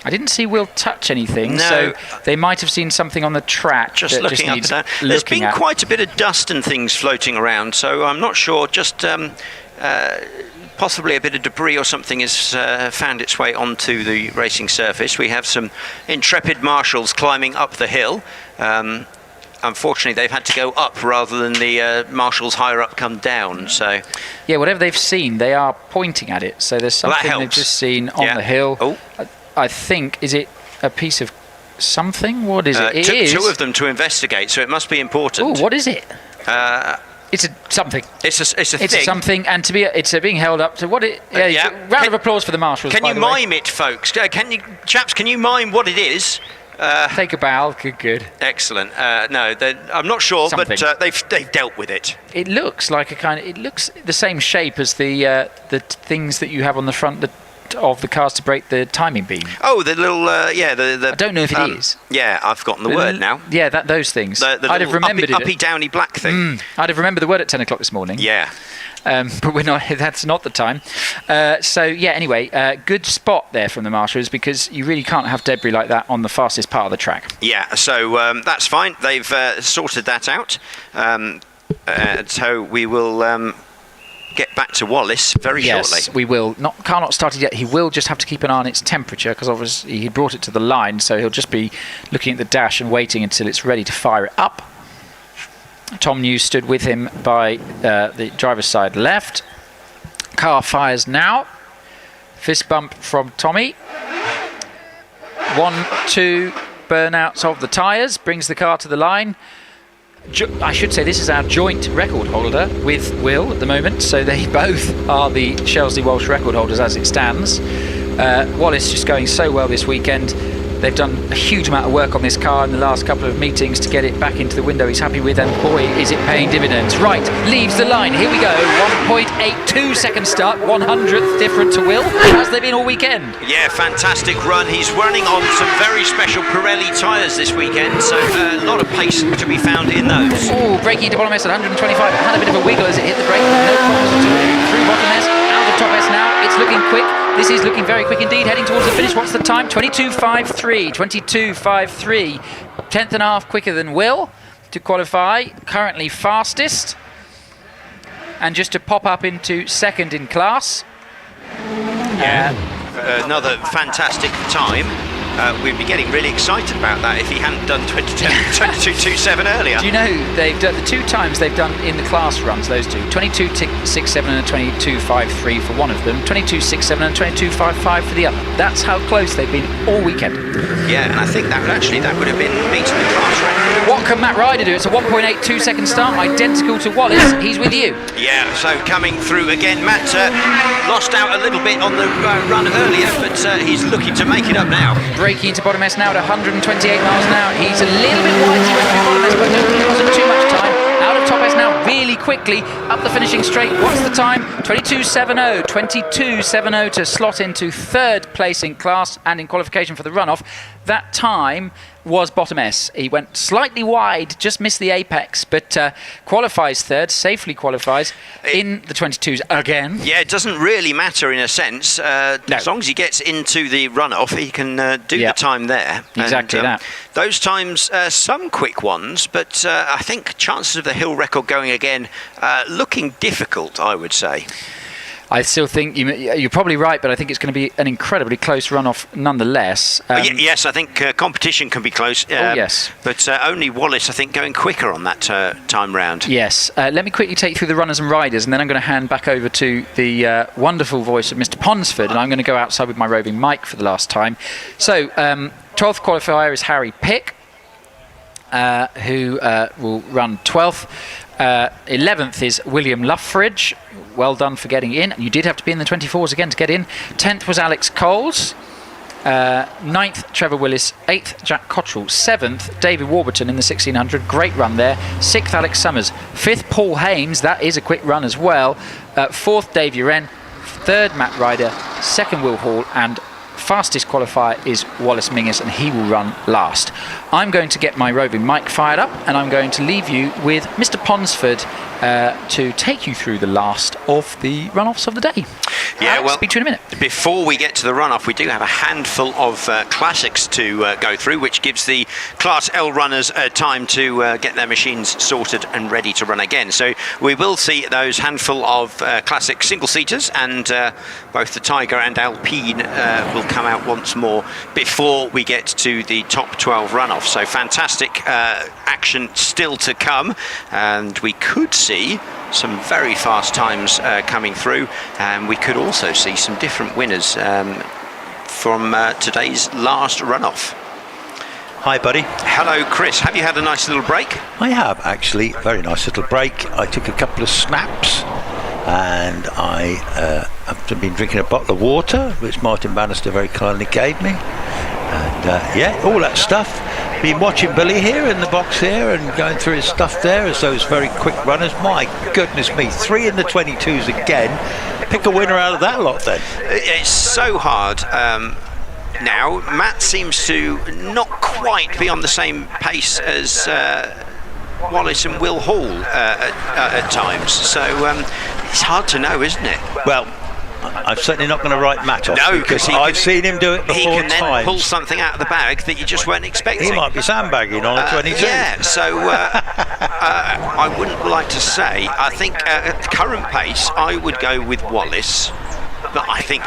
I didn't see Will touch anything, so they might have seen something on the track. Just looking up at that. There's been quite a bit of dust and things floating around, so I'm not sure. Just possibly a bit of debris or something has found its way onto the racing surface. We have some intrepid marshals climbing up the hill. Unfortunately, they've had to go up rather than the marshals higher up come down. So, yeah, whatever they've seen, they are pointing at it. So there's something they've just seen on the hill. Oh. I think, is it a piece of something? What is it? Two of them to investigate, so it must be important. Oh, what is it? It's a something. It's a thing. It's a something, and it's being held up to what it. Round of applause for the marshals. Can you mime it, folks? Can you mime what it is? Take a bow. Good. Excellent. No, I'm not sure, Something. but they've dealt with it. It looks like it looks the same shape as the things that you have on the front of the cars to break the timing beam. Oh, the little I don't know if it is. Yeah, I've forgotten the word now. Yeah, those things. The I'd have remembered uppy downy black thing. I'd have remembered the word at 10 o'clock this morning. Yeah. But we're not. That's not the time. So yeah. Anyway, good spot there from the marshals because you really can't have debris like that on the fastest part of the track. Yeah. So that's fine. They've sorted that out. So we will get back to Wallace very shortly. Yes, we will. Car not started yet. He will just have to keep an eye on its temperature because obviously he brought it to the line, so he'll just be looking at the dash and waiting until it's ready to fire it up. Tom News stood with him by the driver's side left. Car fires now. Fist bump from Tommy. 1-2 burnouts of the tyres brings the car to the line. I should say this is our joint record holder with Will at the moment, so they both are the Shelsley Walsh record holders as it stands. Wallace just going so well this weekend. They've done a huge amount of work on this car in the last couple of meetings to get it back into the window he's happy with, and boy is it paying dividends. Right, leaves the line, here we go, 1.82 second start, 100th different to Will, as they've been all weekend. Yeah, fantastic run. He's running on some very special Pirelli tyres this weekend, so a lot of pace to be found in those. Oh, braking to bottom S at 125, it had a bit of a wiggle as it hit the brake, no problems at all. Through bottom S, out of top S now, it's looking quick. This is looking very quick indeed, heading towards the finish. What's the time? 22.53, 22.53. 10th and a half quicker than Will to qualify. Currently fastest. And just to pop up into second in class. Yeah, another fantastic time. we'd be getting really excited about that if he hadn't done 22.27 earlier. Do you know they've done the 2 times they've done in the class runs, those two, 22.67 and a 22.53 for one of them, 22.67 and 22.55 for the other. That's how close they've been all weekend. Yeah, and I think that would have been beating the class record. What can Matt Ryder do? It's a 1.82 second start, identical to Wallace. He's with you. Yeah, so coming through again, Matt lost out a little bit on the run earlier, but he's looking to make it up now. Breaking into bottom S now at 128 miles an hour. He's a little bit wide as he went through bottom S, but it wasn't too much time. Out of top S now, really quickly up the finishing straight. What's the time? 22.70. 22.70 to slot into 3rd place in class and in qualification for the runoff. That time was bottom S. He went slightly wide, just missed the apex, but qualifies 3rd, safely qualifies in the 22s again. Yeah, it doesn't really matter in a sense. As long as he gets into the runoff, he can do the time there. Exactly that. Those times, some quick ones, but I think chances of the hill record going again looking difficult, I would say. I still think you're probably right, but I think it's going to be an incredibly close runoff nonetheless. Yes, I think competition can be close. Yes. But only Wallace, I think, going quicker on that time round. Yes. Let me quickly take you through the runners and riders, and then I'm going to hand back over to the wonderful voice of Mr. Ponsford, and I'm going to go outside with my roving mic for the last time. So, 12th qualifier is Harry Pick, who will run 12th. 11th is William Luffridge. Well done for getting in. You did have to be in the 24s again to get in. 10th was Alex Coles. 9th, Trevor Willis. 8th, Jack Cottrell. 7th, David Warburton in the 1600. Great run there. 6th, Alex Summers. 5th, Paul Haynes. That is a quick run as well. 4th, Dave Uren. 3rd, Matt Ryder. 2nd, Will Hall. And fastest qualifier is Wallace Mingus, and he will run last. I'm going to get my roving mic fired up, and I'm going to leave you with Mr. Ponsford to take you through the last of the runoffs of the day. Yeah, Alex, speak to you in a minute. Before we get to the runoff, we do have a handful of classics to go through, which gives the Class L runners time to get their machines sorted and ready to run again. So we will see those handful of classic single-seaters, and both the Tiger and Alpine will come out once more before we get to the top 12 runoff. So fantastic action still to come, and we could see some very fast times coming through, and we could also see some different winners from today's last runoff. Hi, buddy. Hello, Chris. Have you had a nice little break? I have, actually. Very nice little break. I took a couple of snaps, and I have been drinking a bottle of water, which Martin Bannister very kindly gave me. And yeah, all that stuff. Been watching Billy here in the box here and going through his stuff there as those very quick runners. My goodness me, 3 in the 22s again. Pick a winner out of that lot then. It's so hard. Now, Matt seems to not quite be on the same pace as Wallace and Will Hall at times. So it's hard to know, isn't it? Well, I'm certainly not going to write Matt off. No, because I've seen him do it before. He can then times. pull something out of the bag that you just weren't expecting. He might be sandbagging on a 22. Yeah, so I wouldn't like to say. I think at the current pace, I would go with Wallace. But I think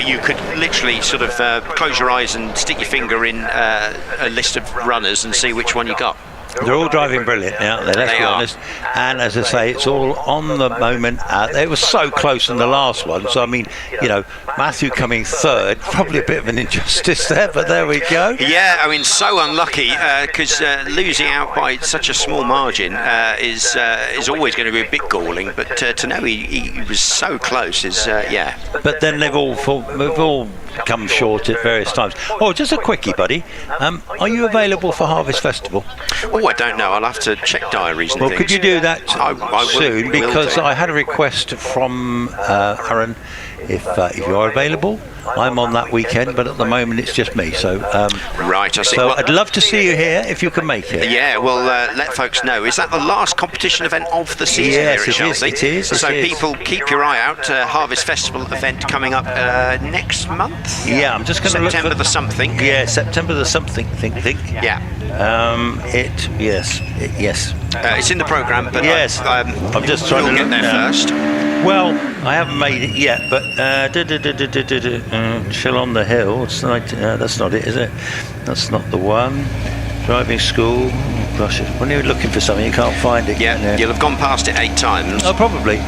you could literally sort of close your eyes and stick your finger in a list of runners and see which one you got. They're all driving brilliant now, let's be honest. And as I say, it's all on the moment. It was so close in the last one. So, I mean, you know, Matthew coming 3rd, probably a bit of an injustice there, but there we go. Yeah, I mean, so unlucky because losing out by such a small margin is always going to be a bit galling. But to know he was so close is, yeah. But then they've all come short at various times. Oh, just a quickie, buddy. Are you available for Harvest Festival? Oh, I don't know. I'll have to check diaries and things. Well, could you do that soon? Will because do. I had a request from Aaron. If you're available, I'm on that weekend, but at the moment it's just me. So right, I see. So well, I'd love to see you here if you can make it. Yeah, well, let folks know. Is that the last competition event of the season here at Shelsley? It is. So people keep your eye out. Harvest Festival event coming up next month. Yeah, I'm just going to look for September the something. Yeah, September the something. Think. Yeah. Yes. It's in the programme, but yes. I'm just trying to get there first. Well, I haven't made it yet, but Chill on the Hill. It's like, that's not it, is it? That's not the one. Driving school. Oh, gosh, when you're looking for something, you can't find it. Yeah, you'll have gone past it 8 times. Oh, probably.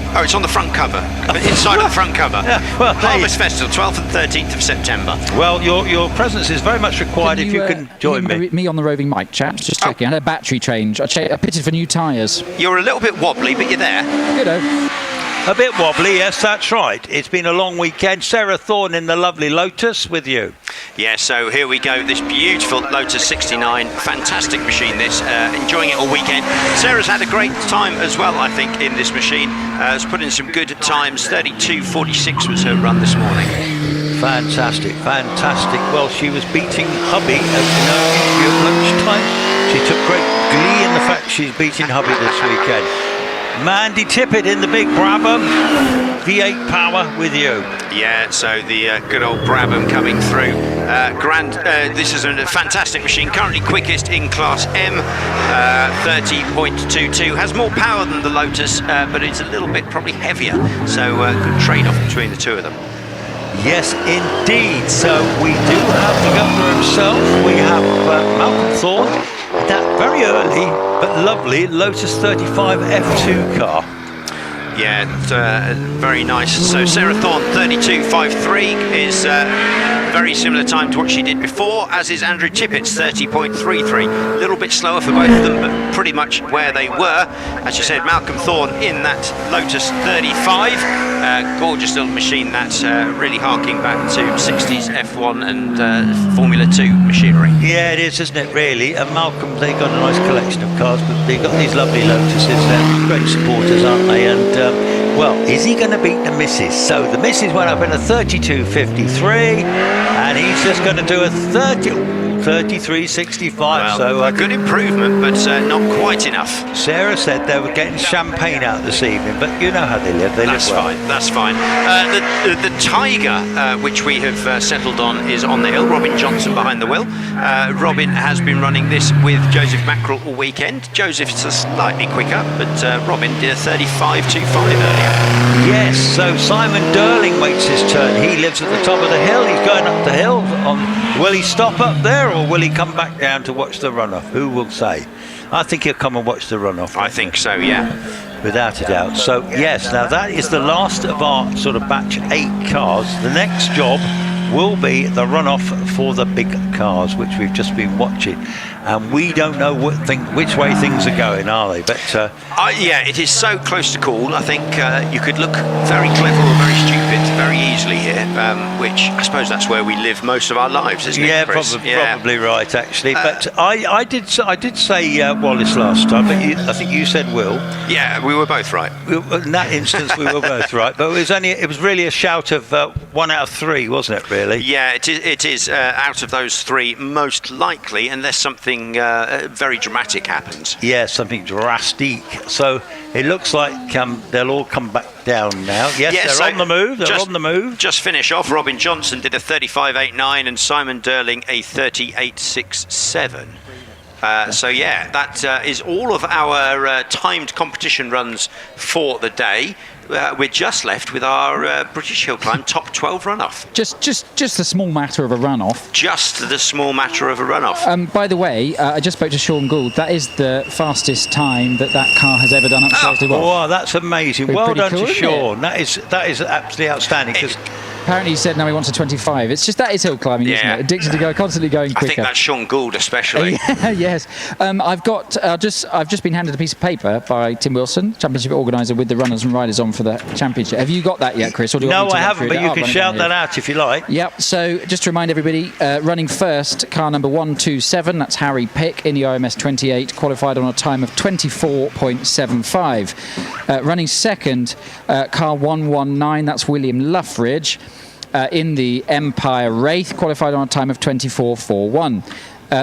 Oh, it's on the front cover. Inside of the front cover. Yeah, well, Harvest Festival, 12th and 13th of September. Well, your presence is very much required if you can join me. Me on the roving mic, chaps. Just checking. I had a battery change. I pitted for new tyres. You're a little bit wobbly, but you're there. Good. A bit wobbly, yes, that's right. It's been a long weekend. Sarah Thorne in the lovely Lotus with you. Yeah, so here we go. This beautiful Lotus 69, fantastic machine. This enjoying it all weekend. Sarah's had a great time as well, I think, in this machine. Has put in some good times. 32.46 was her run this morning. Fantastic. Well, she was beating hubby, as you know, at lunchtime. She took great glee in the fact she's beating hubby this weekend. Mandy Tippett in the big Brabham, V8 power with you. Yeah, so the good old Brabham coming through. This is a fantastic machine, currently quickest in Class M, 30.22. Has more power than the Lotus, but it's a little bit probably heavier. So good trade-off between the two of them. Yes, indeed. So we do have the governor himself. We have Malcolm Thorne. That very early but lovely Lotus 35 F2 car. Yeah, very nice. So Sarah Thorne 32.53 is very similar time to what she did before, as is Andrew Tippett's 30.33. A little bit slower for both of them, but pretty much where they were. As you said, Malcolm Thorne in that Lotus 35. Gorgeous little machine that's really harking back to 60s F1 and Formula 2 machinery. Yeah, it is, isn't it, really? And Malcolm, they've got a nice collection of cars, but they've got these lovely Lotuses. They're great supporters, aren't they? And well, is he going to beat the missus? So the missus went up in a 32.53, and he's just going to do a 33.65. Well, so a good improvement, but not quite enough. Sarah said they were getting champagne out this evening, but you know how they live. That's fine. The Tiger, which we have settled on, is on the hill. Robin Johnson behind the wheel. Robin has been running this with Joseph Mackerel all weekend. Joseph's slightly quicker, but Robin did a 35.25 earlier. Yes, so Simon Durling waits his turn. He lives at the top of the hill. He's going up the hill. Will he stop up there, or will he come back down to watch the runoff? Who will say? I think he'll come and watch the runoff. I think so, yeah. Without a doubt. So, yes, now that is the last of our sort of batch 8 cars. The next job will be the runoff for the big cars, which we've just been watching. And we don't know which way things are going, are they? But yeah, it is so close to call. I think you could look very clever or very stupid very easily here, which I suppose that's where we live most of our lives, isn't it, Chris? Probably right, actually. But I did say Wallace last time, but I think you said Will. Yeah, we were both right. In that instance, we were both right. But it was really a shout of 1 out of 3, wasn't it? Really? Yeah, it is out of those 3 most likely, unless something very dramatic happens. Yeah, something drastic. So it looks like they'll all come back down now. Yes, they're on the move. They're on the move. Just finish off. Robin Johnson did a 35.89 and Simon Durling a 38.67. So yeah, that is all of our timed competition runs for the day. We're just left with our British Hill Climb top 12 runoff. Just a small matter of a runoff. Just the small matter of a runoff. By the way, I just spoke to Sean Gould. That is the fastest time that car has ever done up Shelsley Walsh. Wow, that's amazing. Well done to Sean. That is absolutely outstanding. Because apparently he said now he wants a 25. It's just that is hill climbing, isn't it? Addicted to constantly going quicker. I think that's Sean Gould especially. Yes. I've just been handed a piece of paper by Tim Wilson, championship organiser, with the runners and riders on for the championship. Have you got that yet, Chris? Or do you want me to I haven't, but you can shout that out if you like. Yep. So just to remind everybody, running first, car number 127. That's Harry Pick in the OMS 28, qualified on a time of 24.75. Running second, car 119. That's William Luffridge. In the Empire Wraith, qualified on a time of 24.41.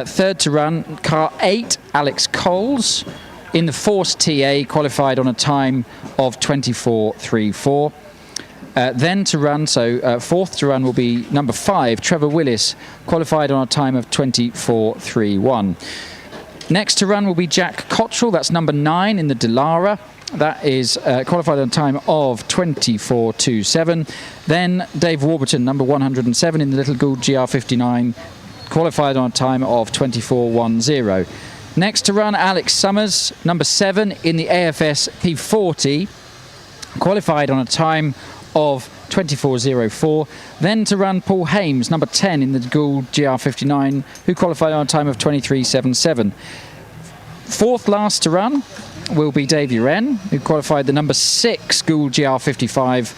Third to run, car 8, Alex Coles. In the Force TA, qualified on a time of 24.34. Then to run, fourth to run will be number 5, Trevor Willis, qualified on a time of 24.31. Next to run will be Jack Cottrell, that's number 9 in the Delara. That is qualified on a time of 24.27. Then Dave Warburton, number 107 in the Little Gould GR59, qualified on a time of 24.10. Next to run, Alex Summers, number 7 in the AFS P40, qualified on a time of 24.04. Then to run, Paul Hames, number 10 in the Gould GR59, who qualified on a time of 23.77. Fourth last to run will be Davey Wren, who qualified the number 6 Gould GR55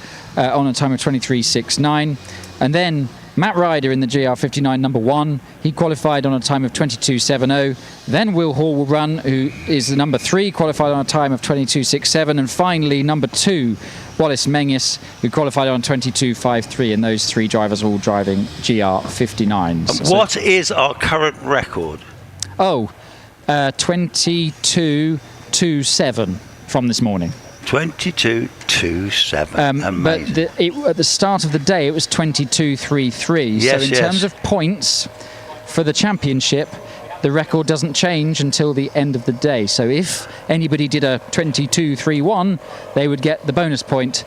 on a time of 23.69. And then Matt Ryder in the GR59 number 1, he qualified on a time of 22.70. Then Will Hall will run, who is the number 3, qualified on a time of 22.67. And finally, number 2, Wallace Menzies, who qualified on 22.53. And those 3 drivers are all driving GR59s. What is our current record? 22.27 from this morning. 22.27. But at the start of the day, it was 22.33. Yes, so in terms of points for the championship, the record doesn't change until the end of the day. So if anybody did a 22.31, they would get the bonus point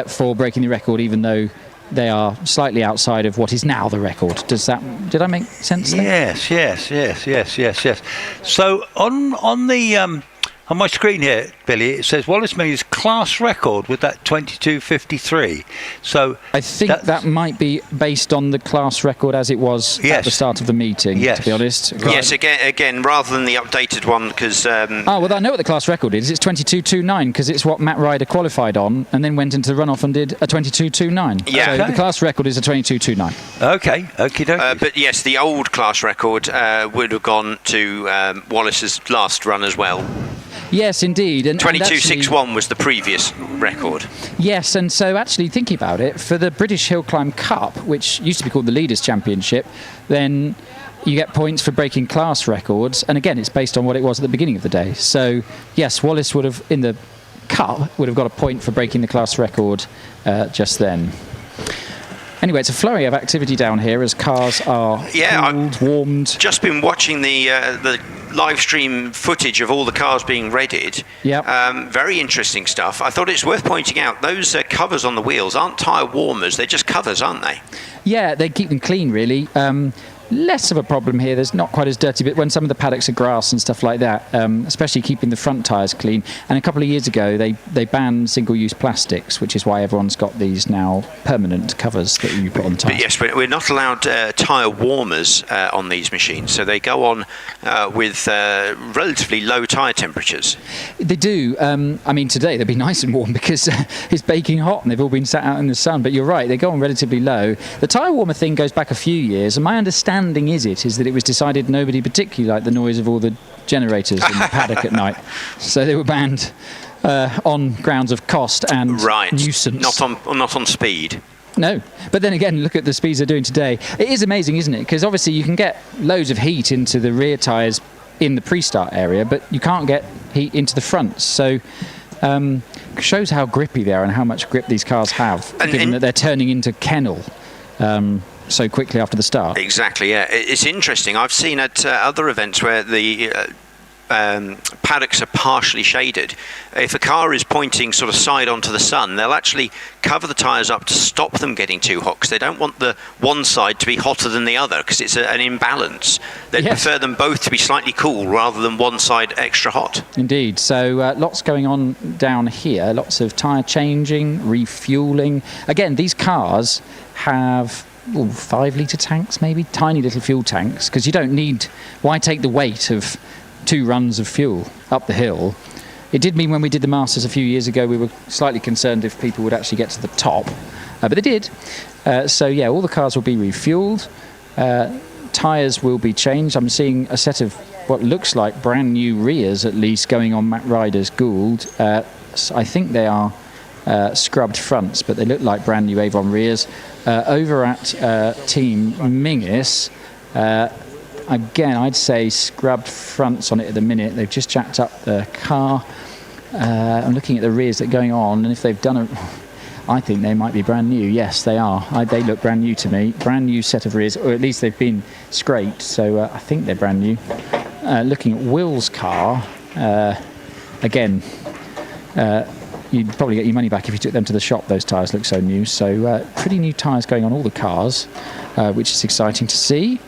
for breaking the record, even though they are slightly outside of what is now the record. Did I make sense there? Yes. So on the on my screen here, Billy, it says Wallace Menzies class record with that 22.53. So I think that might be based on the class record as it was at the start of the meeting, to be honest. Yes, again, rather than the updated one, because... well, I know what the class record is. It's 22.29, because it's what Matt Ryder qualified on, and then went into the runoff and did a 22.29. Yeah. So the class record is a 22.29. Okay, okie dokie. But yes, the old class record would have gone to Wallace's last run as well. Yes, indeed. And 22.61 was the previous record. Yes, and so actually thinking about it, for the British Hill Climb Cup, which used to be called the Leaders' Championship, then you get points for breaking class records, and again, it's based on what it was at the beginning of the day. So, yes, Wallace would have, in the Cup, would have got a point for breaking the class record just then. Anyway, it's a flurry of activity down here as cars are cooled, warmed. Just been watching the live stream footage of all the cars being readied. Very interesting stuff. I thought it's worth pointing out those covers on the wheels aren't tyre warmers, they're just covers, aren't they? Yeah, they keep them clean, really. Less of a problem here. There's not quite as dirty, but when some of the paddocks are grass and stuff like that, especially keeping the front tyres clean. And a couple of years ago, they banned single-use plastics, which is why everyone's got these now permanent covers that you put on tyres. But yes, we're not allowed tyre warmers on these machines, so they go on with relatively low tyre temperatures. They do. I mean, today they'll be nice and warm because it's baking hot and they've all been sat out in the sun. But you're right, they go on relatively low. The tyre warmer thing goes back a few years, and my understanding is that it was decided nobody particularly liked the noise of all the generators in the paddock at night, so they were banned on grounds of cost and nuisance. Not on speed. No, but then again, look at the speeds they're doing today. It is amazing, isn't it? Because obviously you can get loads of heat into the rear tyres in the pre-start area, but you can't get heat into the fronts. So shows how grippy they are and how much grip these cars have, given that they're turning into kennel so quickly after the start. Exactly, yeah. It's interesting. I've seen at other events where the paddocks are partially shaded. If a car is pointing sort of side onto the sun, they'll actually cover the tyres up to stop them getting too hot, because they don't want the one side to be hotter than the other, because it's an imbalance. They prefer them both to be slightly cool rather than one side extra hot. Indeed. So lots going on down here. Lots of tyre changing, refuelling. Again, these cars have 5-litre tanks, maybe tiny little fuel tanks, because you don't need. Why take the weight of 2 runs of fuel up the hill? It did mean when we did the Masters a few years ago, we were slightly concerned if people would actually get to the top, but they did. So yeah, all the cars will be refueled. Tyres will be changed. I'm seeing a set of what looks like brand new rears, at least, going on Matt Ryder's Gould. I think they are scrubbed fronts, but they look like brand new Avon rears. Over at Team Menzies, again, I'd say scrubbed fronts on it at the minute. They've just jacked up the car. I'm looking at the rears that are going on, and if they've done I think they might be brand new. Yes, they are. They look brand new to me. Brand new set of rears, or at least they've been scraped, so I think they're brand new. Looking at Will's car, again, You'd probably get your money back if you took them to the shop. Those tyres look so new. So pretty new tyres going on all the cars, which is exciting to see.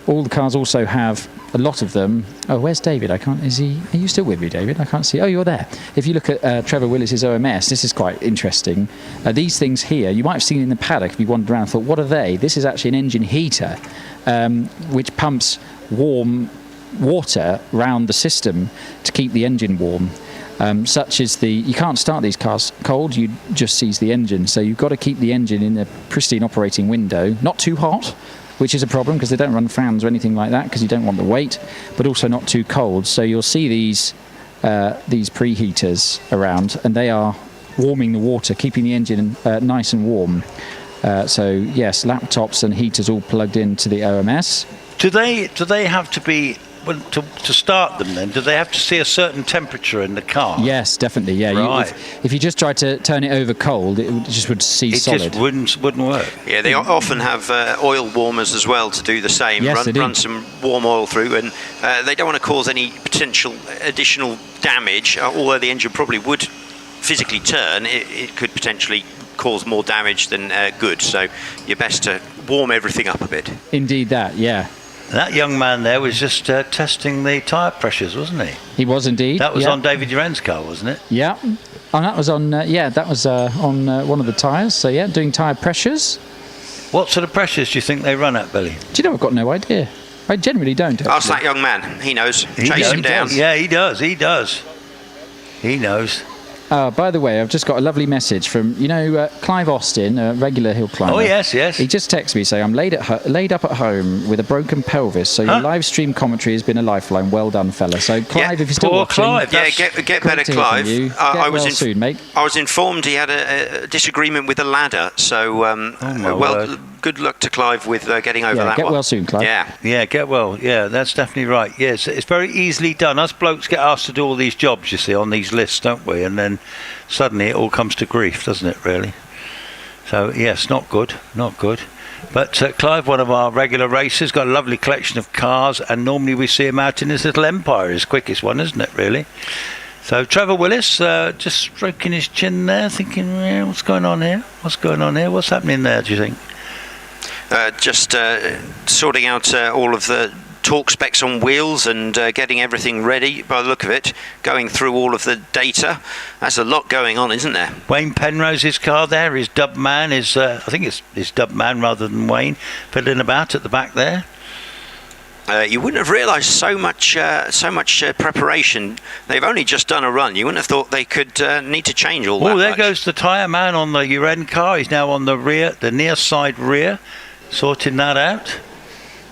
All the cars also have, a lot of them. Oh, where's David? Are you still with me, David? I can't see. Oh, you're there. If you look at Trevor Willis's OMS, this is quite interesting. These things here, you might have seen in the paddock if you wandered around and thought, what are they? This is actually an engine heater, which pumps warm water round the system to keep the engine warm. Such as you can't start these cars cold, you just seize the engine. So you've got to keep the engine in a pristine operating window, not too hot, which is a problem because they don't run fans or anything like that because you don't want the weight, but also not too cold. So you'll see these preheaters around, and they are warming the water, keeping the engine nice and warm. So yes, laptops and heaters all plugged into the OMS. Do they have to be, to start them then, do they have to see a certain temperature in the car? Yes, definitely, yeah. Right. If you just tried to turn it over cold, it just would seize solid. It just wouldn't work. Yeah, they often have oil warmers as well to do the same. Yes, they do. Run some warm oil through, and they don't want to cause any potential additional damage, although the engine probably would physically turn. It could potentially cause more damage than good, so you're best to warm everything up a bit. Indeed that, yeah. That young man there was just testing the tyre pressures, wasn't he? He was indeed. That was on David Duran's car, wasn't it? Yeah. And that was on, on one of the tyres. So, yeah, doing tyre pressures. What sort of pressures do you think they run at, Billy? Do you know, I've got no idea. I generally don't. Ask that young man. He knows. Chase him down. Yeah, he does. He knows. By the way, I've just got a lovely message from, Clive Austin, a regular hill climber. Oh, yes. He just texted me saying, I'm laid up at home with a broken pelvis, so your live stream commentary has been a lifeline. Well done, fella. So, Clive, if you're still watching... Clive, get better, Clive. I was soon, mate. I was informed he had a disagreement with a ladder, so, good luck to Clive with getting over that get one. well soon, Clive. Yeah, get well. Yeah, that's definitely right. Yes, it's very easily done. Us blokes get asked to do all these jobs, you see, on these lists, don't we? And then suddenly it all comes to grief, doesn't it, really? So, yes, not good. But Clive, one of our regular racers, got a lovely collection of cars, and normally we see him out in his little Empire, his quickest one, isn't it, really? So Trevor Willis, just stroking his chin there, thinking, what's going on here? What's happening there, do you think? Just sorting out all of the torque specs on wheels and getting everything ready by the look of it, going through all of the data. That's a lot going on, isn't there? Wayne Penrose's car there, his dub man is, I think it's his dub man rather than Wayne, fiddling about at the back there. You wouldn't have realised so much preparation. They've only just done a run. You wouldn't have thought they could need to change all that. Oh, there goes the tyre man on the Uren car. He's now on the rear, the near side rear, sorting that out.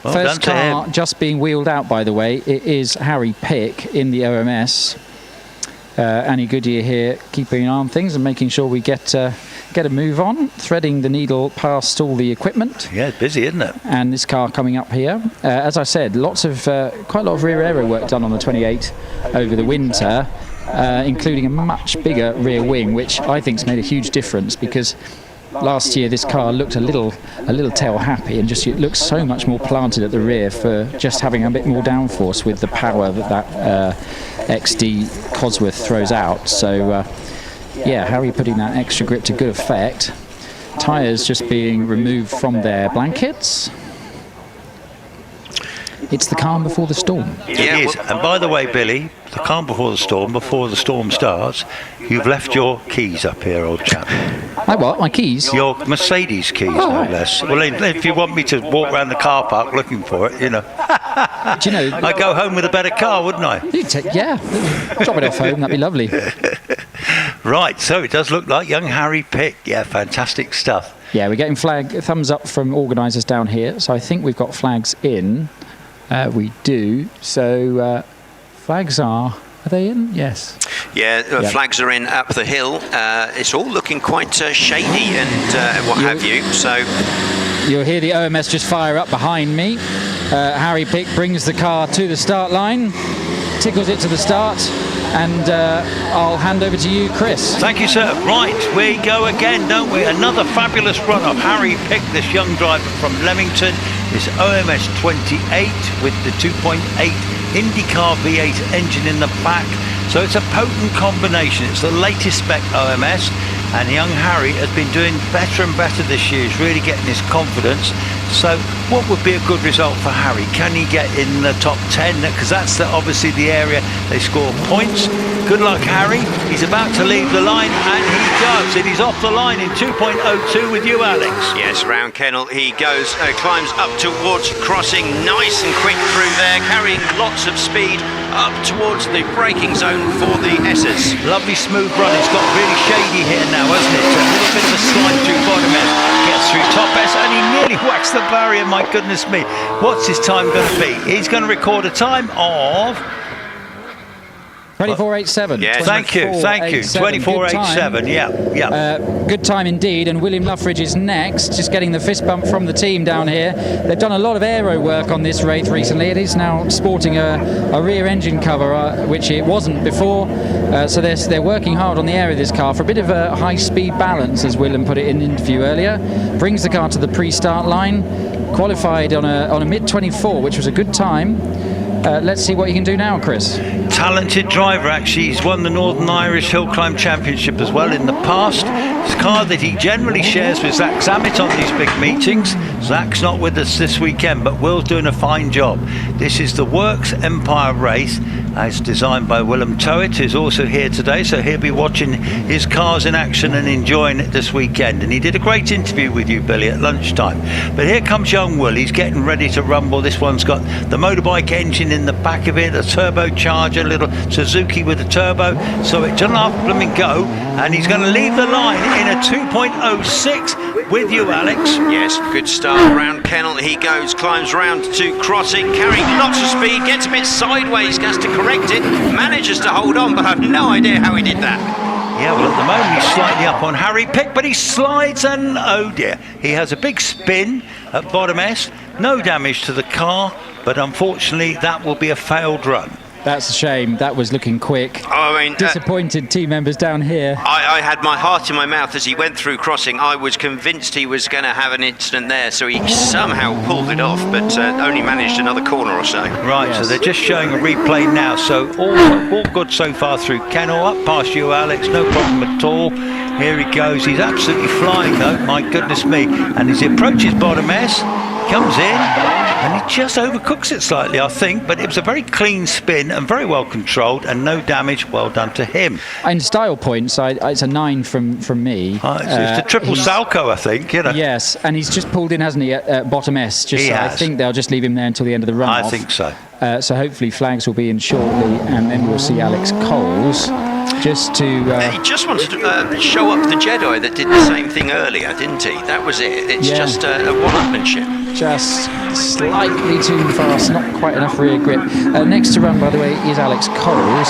Well, first car just being wheeled out, by the way. It is Harry Pick in the OMS. Annie Goodyear here keeping an eye on things and making sure we get a move on, threading the needle past all the equipment. Yeah, it's busy, isn't it? And this car coming up here. As I said, quite a lot of rear aero work done on the 28 over the winter, including a much bigger rear wing, which I think's made a huge difference because last year this car looked a little tail happy, and just it looks so much more planted at the rear for just having a bit more downforce with the power that XD Cosworth throws out. So Harry putting that extra grip to good effect. Tyres just being removed from their blankets. It's the calm before the storm. It is. And by the way, Billy, the calm before the storm starts, you've left your keys up here, old chap. My what? My keys? Your Mercedes keys, no less. Well, if you want me to walk around the car park looking for it, Do you know? I'd go home with a better car, wouldn't I? Drop it off home, that'd be lovely. Right, so it does look like young Harry Pick. Yeah, fantastic stuff. Yeah, we're getting thumbs up from organisers down here, so I think we've got flags in. We do. So flags are they in? Yes. Yeah, flags are in up the hill. It's all looking quite shady and what have you. So you'll hear the OMS just fire up behind me. Harry Pick brings the car to the start line, tickles it to the start, and I'll hand over to you, Chris. Thank you, sir. Right, we go again, don't we? Another fabulous run of Harry Pick, this young driver from Leamington. His OMS 28 with the 2.8 IndyCar V8 engine in the back. So it's a potent combination. It's the latest spec OMS, and young Harry has been doing better and better this year. He's really getting his confidence. So what would be a good result for Harry? Can he get in the top 10? Because that's obviously the area they score points. Good luck, Harry. He's about to leave the line, and he does. And he's off the line in 2.02 with you, Alex. Yes, round kennel he goes, climbs up towards crossing, nice and quick through there, carrying lots of speed up towards the braking zone for the S's. Lovely smooth run. It's got really shady here now, hasn't it? A little bit of a slide through bottom S, gets through top S, and he nearly whacks the barrier. My goodness me. What's his time going to be? He's going to record a time of 24.87. Yes. Thank you. 24.87. Yeah. Good time indeed. And William Luffridge is next, just getting the fist bump from the team down here. They've done a lot of aero work on this Wraith recently. It is now sporting a rear engine cover, which it wasn't before. So they're working hard on the air of this car for a bit of a high-speed balance, as William put it in the interview earlier. Brings the car to the pre-start line. Qualified on a mid-24, which was a good time. Let's see what he can do now, Chris. Talented driver, actually. He's won the Northern Irish Hill Climb Championship as well in the past. It's a car that he generally shares with Zach Zammit on these big meetings. Zach's not with us this weekend, but Will's doing a fine job. This is the Works Empire race, as designed by Willem Towett, who's also here today, so he'll be watching his cars in action and enjoying it this weekend. And he did a great interview with you, Billy, at lunchtime. But here comes young Will. He's getting ready to rumble. This one's got the motorbike engine in the back of it, a turbocharger, little Suzuki with a turbo, so it doesn't have to blooming go, and he's going to leave the line in a 2.06 with you, Alex. Yes, good start. Round kennel he goes, climbs round to crossing, carrying lots of speed, gets a bit sideways, has to correct it, manages to hold on, but I've no idea how he did that. Yeah, well, at the moment he's slightly up on Harry Pick, but he slides, and oh dear, he has a big spin at bottom S. No damage to the car, but unfortunately that will be a failed run. That's a shame. That was looking quick. I mean, disappointed team members down here. I had my heart in my mouth as he went through crossing. I was convinced he was going to have an incident there, so he somehow pulled it off, but only managed another corner or so. Right, yes. So they're just showing a replay now. So all good so far through kennel. Up past you, Alex. No problem at all. Here he goes. He's absolutely flying, though. My goodness me. And as he approaches bottom S, comes in, and he just overcooks it slightly, I think, but it was a very clean spin and very well controlled and no damage. Well done to him. In style points, it's a 9 from me. It's the triple Salco, I think. You know. Yes, and he's just pulled in, hasn't he, at bottom S? I think they'll just leave him there until the end of the run. I think so. So hopefully flags will be in shortly, and then we'll see Alex Coles. Just to he just wanted to show up the Jedi that did the same thing earlier, didn't he? That was it. It's just a one-upmanship. Just slightly too fast, not quite enough rear grip. Next to run, by the way, is Alex Coles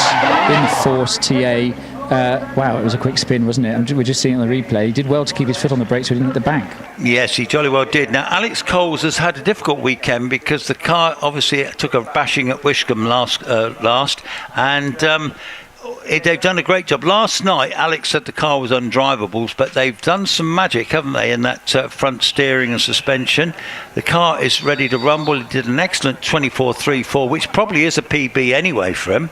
in the Force TA. Wow, it was a quick spin, wasn't it? We're just seeing it on the replay. He did well to keep his foot on the brake so he didn't hit the bank. Yes, he jolly well did. Now, Alex Coles has had a difficult weekend because the car obviously took a bashing at Wishcombe last, and they've done a great job. Last night, Alex said the car was undrivable, but they've done some magic, haven't they, in that front steering and suspension. The car is ready to rumble. He did an excellent 24.34, which probably is a PB anyway for him.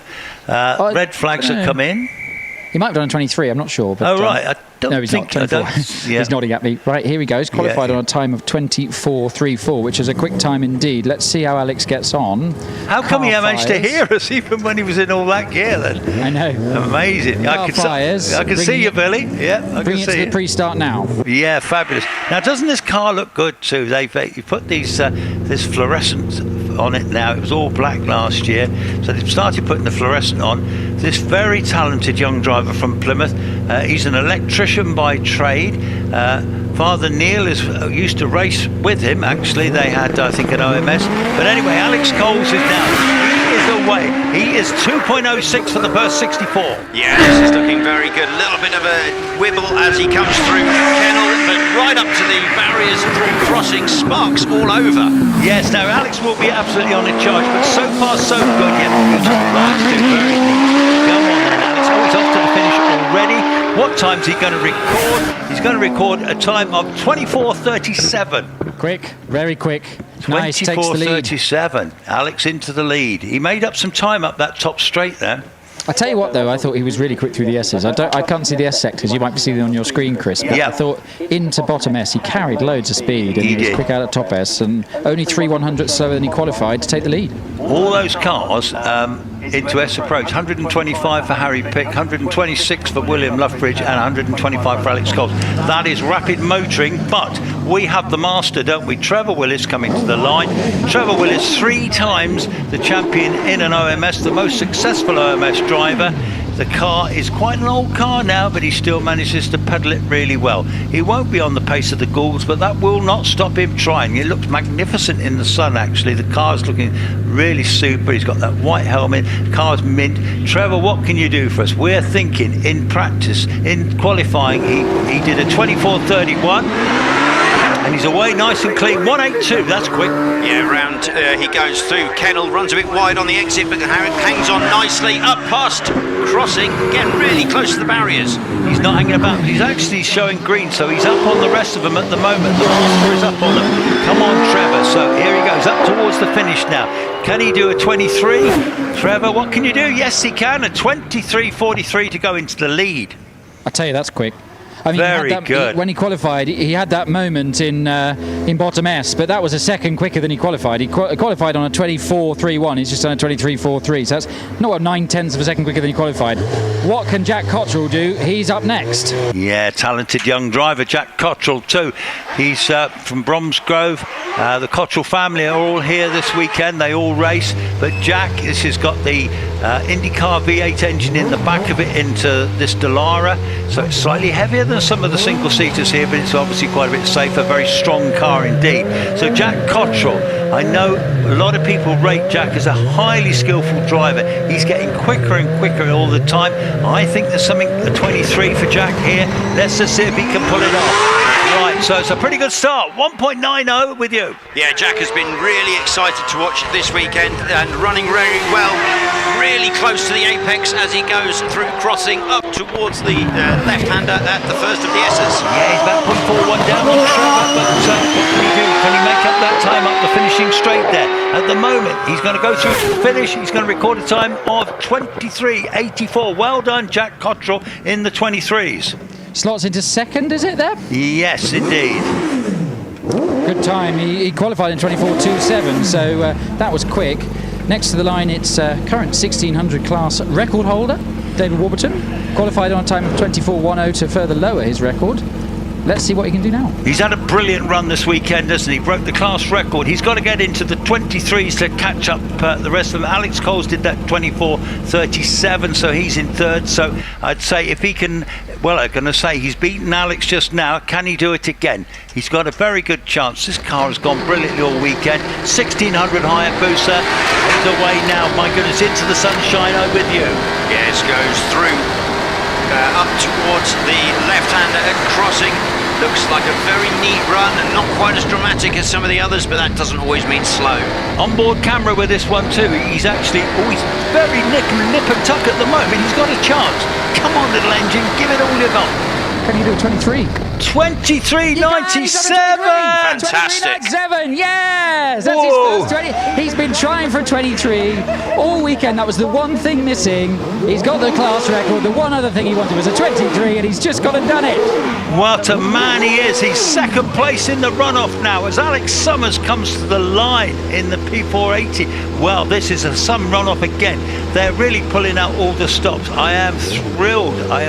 Red flags have come in. He might have done a 23, I'm not sure. But, right. I don't no, he's think not. 24. He's nodding at me. Right, here he goes. Qualified on a time of 24.34, which is a quick time indeed. Let's see how Alex gets on. How come he managed to hear us even when he was in all that gear then? I know. Amazing. I can see you, Billy. Yeah, I bring can it see to the pre-start now. Yeah, fabulous. Now, doesn't this car look good too? You put these this fluorescent on it now. It was all black last year, so they've started putting the fluorescent on. This very talented young driver from Plymouth. He's an electrician by trade. Father Neil used to race with him. Actually, they had, I think, an OMS. But anyway, Alex Coles is down. He is away. He is 2.06 for the first 64. Yeah, this is looking very good. A little bit of a wibble as he comes through kennel, but right up to the barriers through crossing, sparks all over. Yes, now Alex will be absolutely on the charge, but so far so good. Yeah, beautiful lines, very neat. Go on then, Alex. Oh, he's off to the finish already. What time's he going to record? He's going to record a time of 24.37. Quick, very quick. Nice, takes the lead. 24.37. Alex into the lead. He made up some time up that top straight there. I tell you what, though, I thought he was really quick through the S's. I can't see the S sectors. You might be seeing them on your screen, Chris. But I thought into bottom S, he carried loads of speed, and he was quick out at top S, and only 3/100 slower than he qualified to take the lead. All those cars into S approach. 125 for Harry Pick, 126 for William Luffbridge, and 125 for Alex Coles. That is rapid motoring, but we have the master, don't we? Trevor Willis coming to the line. Trevor Willis, 3 times the champion in an OMS, the most successful OMS driver. The car is quite an old car now, but he still manages to pedal it really well. He won't be on the pace of the Gauls, but that will not stop him trying. It looks magnificent in the sun, actually. The car's looking really super. He's got that white helmet. The car's mint. Trevor, what can you do for us? We're thinking in practice, in qualifying, he did a 24.31. And he's away nice and clean. 182, that's quick. Yeah, round he goes through. Kennel runs a bit wide on the exit, but hangs on nicely. Up past crossing, getting really close to the barriers. He's not hanging about, but he's actually showing green, so he's up on the rest of them at the moment. The master is up on them. Come on, Trevor. So here he goes, up towards the finish now. Can he do a 23? Trevor, what can you do? Yes, he can. A 23.43 to go into the lead. I tell you, that's quick. I mean, very good. When he qualified, he had that moment in bottom S, but that was a second quicker than he qualified. He qualified on a 24.31. He's just done a 23.43, so that's not 9/10 of a second quicker than he qualified. What can Jack Cottrell do? He's up next. Yeah, talented young driver, Jack Cottrell too. He's from Bromsgrove. The Cottrell family are all here this weekend. They all race, but Jack, this has got the IndyCar V8 engine in the back of it into this Dallara, so it's slightly heavier than some of the single seaters here, but it's obviously quite a bit safer. Very strong car indeed. So Jack Cottrell, I know a lot of people rate Jack as a highly skillful driver. He's getting quicker and quicker all the time. I think there's something, a 23 for Jack here. Let's just see if he can pull it off. Right, so it's a pretty good start. 1.90 with you. Yeah, Jack has been really excited to watch it this weekend and running very well. Really close to the apex as he goes through crossing up towards the left-hander at the first of the S's. Yeah, he's about 0.41 down on Trevor, but what can he do? Can he make up that time up the finishing straight there? At the moment, he's going to go through to the finish. He's going to record a time of 23.84. Well done, Jack Cottrell in the 23s. Slots into second, is it there? Yes, indeed. Good time. He qualified in 24.27, so that was quick. Next to the line, it's current 1600 class record holder, David Warburton, qualified on a time of 24.10 to further lower his record. Let's see what he can do now. He's had a brilliant run this weekend, hasn't he? Broke the class record. He's got to get into the 23s to catch up the rest of them. Alex Coles did that 24.37, so he's in third. So I'd say if he can, well, I'm going to say he's beaten Alex just now. Can he do it again? He's got a very good chance. This car has gone brilliantly all weekend. 1600 Hayabusa. He's away now. My goodness, into the sunshine. I'm with you. Yes, goes through. Up towards the left-hander at crossing. Looks like a very neat run and not quite as dramatic as some of the others, but that doesn't always mean slow. Onboard camera with this one too. He's actually always very nip and tuck at the moment. He's got a chance. Come on, little engine, give it all you've got. Can you do a 23? 23.97! Fantastic. 23.97, yes! That's his first 20. He's been trying for a 23 all weekend. That was the one thing missing. He's got the class record. The one other thing he wanted was a 23, and he's just gone and done it. What a man he is. He's second place in the runoff now as Alex Summers comes to the line in the P480. Well, this is a Sun runoff again. They're really pulling out all the stops. I am thrilled. I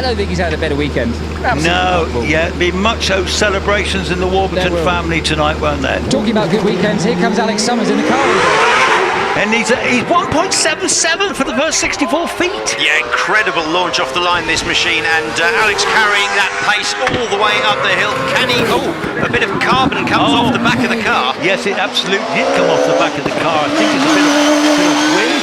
don't think he's had a better weekend. No, yeah, be much of celebrations in the Warburton family tonight, won't there? Talking about good weekends, here comes Alex Summers in the car. And he's 1.77 for the first 64 feet. Yeah, incredible launch off the line, this machine, and Alex carrying that pace all the way up the hill. Can he? Oh, a bit of carbon comes off the back of the car. Yes, it absolutely did come off the back of the car. I think it's a bit of wind.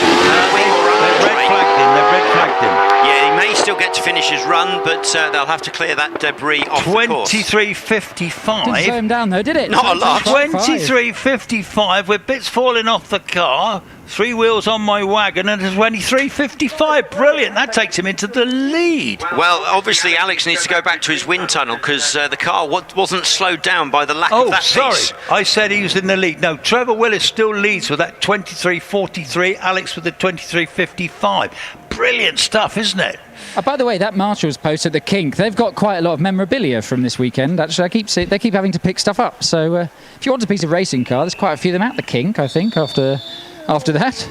They've red flagged him. Yeah, he may still get to finish his run, but they'll have to clear that debris off the course. 23.55. Didn't slow him down though, did it? Not a lot. 23.55 with bits falling off the car. 3 wheels on my wagon and a 23.55. Brilliant. That takes him into the lead. Well, obviously, Alex needs to go back to his wind tunnel because the car wasn't slowed down by the lack of that piece. I said he was in the lead. No, Trevor Willis still leads with that 23.43. Alex with the 23.55. Brilliant stuff, isn't it? By the way, that Marshall's post at the Kink, they've got quite a lot of memorabilia from this weekend. Actually, they keep having to pick stuff up. So if you want a piece of racing car, there's quite a few of them at the Kink, I think, after that.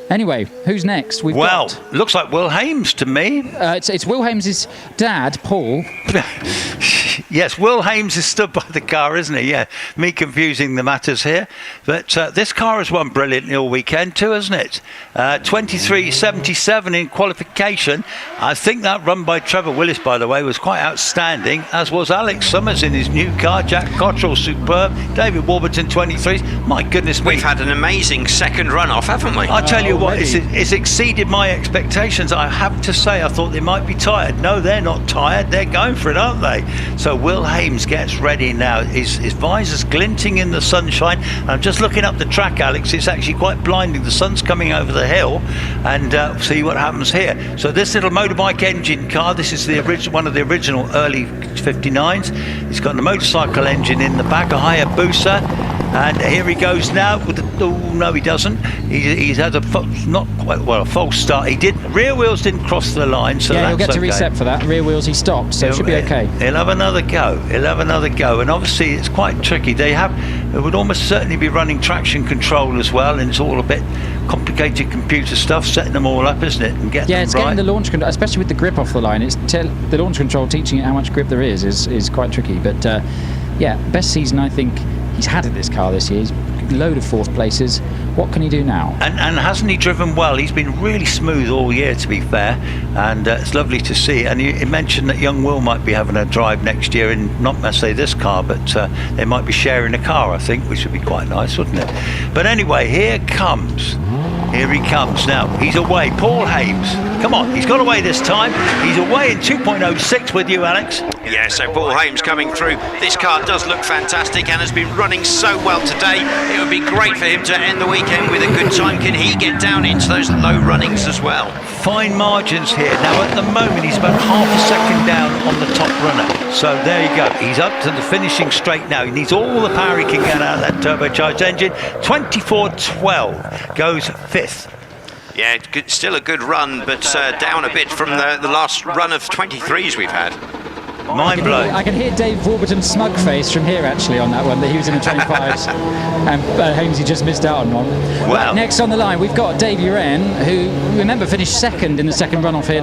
Anyway, who's next? Looks like Will Hames to me. It's Will Hames' dad, Paul. Yes, Will Hames is stood by the car, isn't he? Yeah, me confusing the matters here. But this car has won brilliantly all weekend too, hasn't it? 23.77 in qualification. I think that run by Trevor Willis, by the way, was quite outstanding, as was Alex Summers in his new car. Jack Cottrell, superb. David Warburton, 23s. My goodness me. We've had an amazing second run-off, haven't we? I tell you what, it's exceeded my expectations. I have to say, I thought they might be tired. No, they're not tired. They're going for it, aren't they? So Will Hames gets ready now. His visor's glinting in the sunshine. I'm just looking up the track, Alex. It's actually quite blinding. The sun's coming over the hill, and see what happens here. So this little motorbike engine car, this is the one of the original early 59s. It's got the motorcycle engine in the back, a Hayabusa. And here he goes now with no, he doesn't. He's had a false start. He did. Rear wheels didn't cross the line, so he'll get to reset for that. Rear wheels he stopped, so it should be okay. He'll have another go. And obviously it's quite tricky. They would almost certainly be running traction control as well, and it's all a bit complicated computer stuff, setting them all up, isn't it? And it's getting the launch control, especially with the grip off the line. It's the launch control teaching it how much grip there is quite tricky. But best season I think he's had at this car this year. He's a load of fourth places. What can he do now? And hasn't he driven well? He's been really smooth all year, to be fair, and it's lovely to see. And he mentioned that young Will might be having a drive next year in, not necessarily this car, but they might be sharing a car, I think, which would be quite nice, wouldn't it? But anyway, here he comes now. He's away. Paul Hames, come on, he's got away this time. He's away in 2.06 with you, Alex. Yeah, so Paul Hames coming through. This car does look fantastic and has been running so well today. It would be great for him to end the weekend with a good time. Can he get down into those low runnings as well? Fine margins here. Now at the moment he's about half a second down on the top runner. So there you go. He's up to the finishing straight now. He needs all the power he can get out of that turbocharged engine. 24.12 goes fifth. Yeah, still a good run, but down a bit from the last run of 23s we've had. Mind blowing. I can hear Dave Warburton's smug face from here actually on that one, that he was in the 25s and Hamesy just missed out on one. Wow. Right, next on the line we've got Dave Uren, who remember finished second in the second runoff here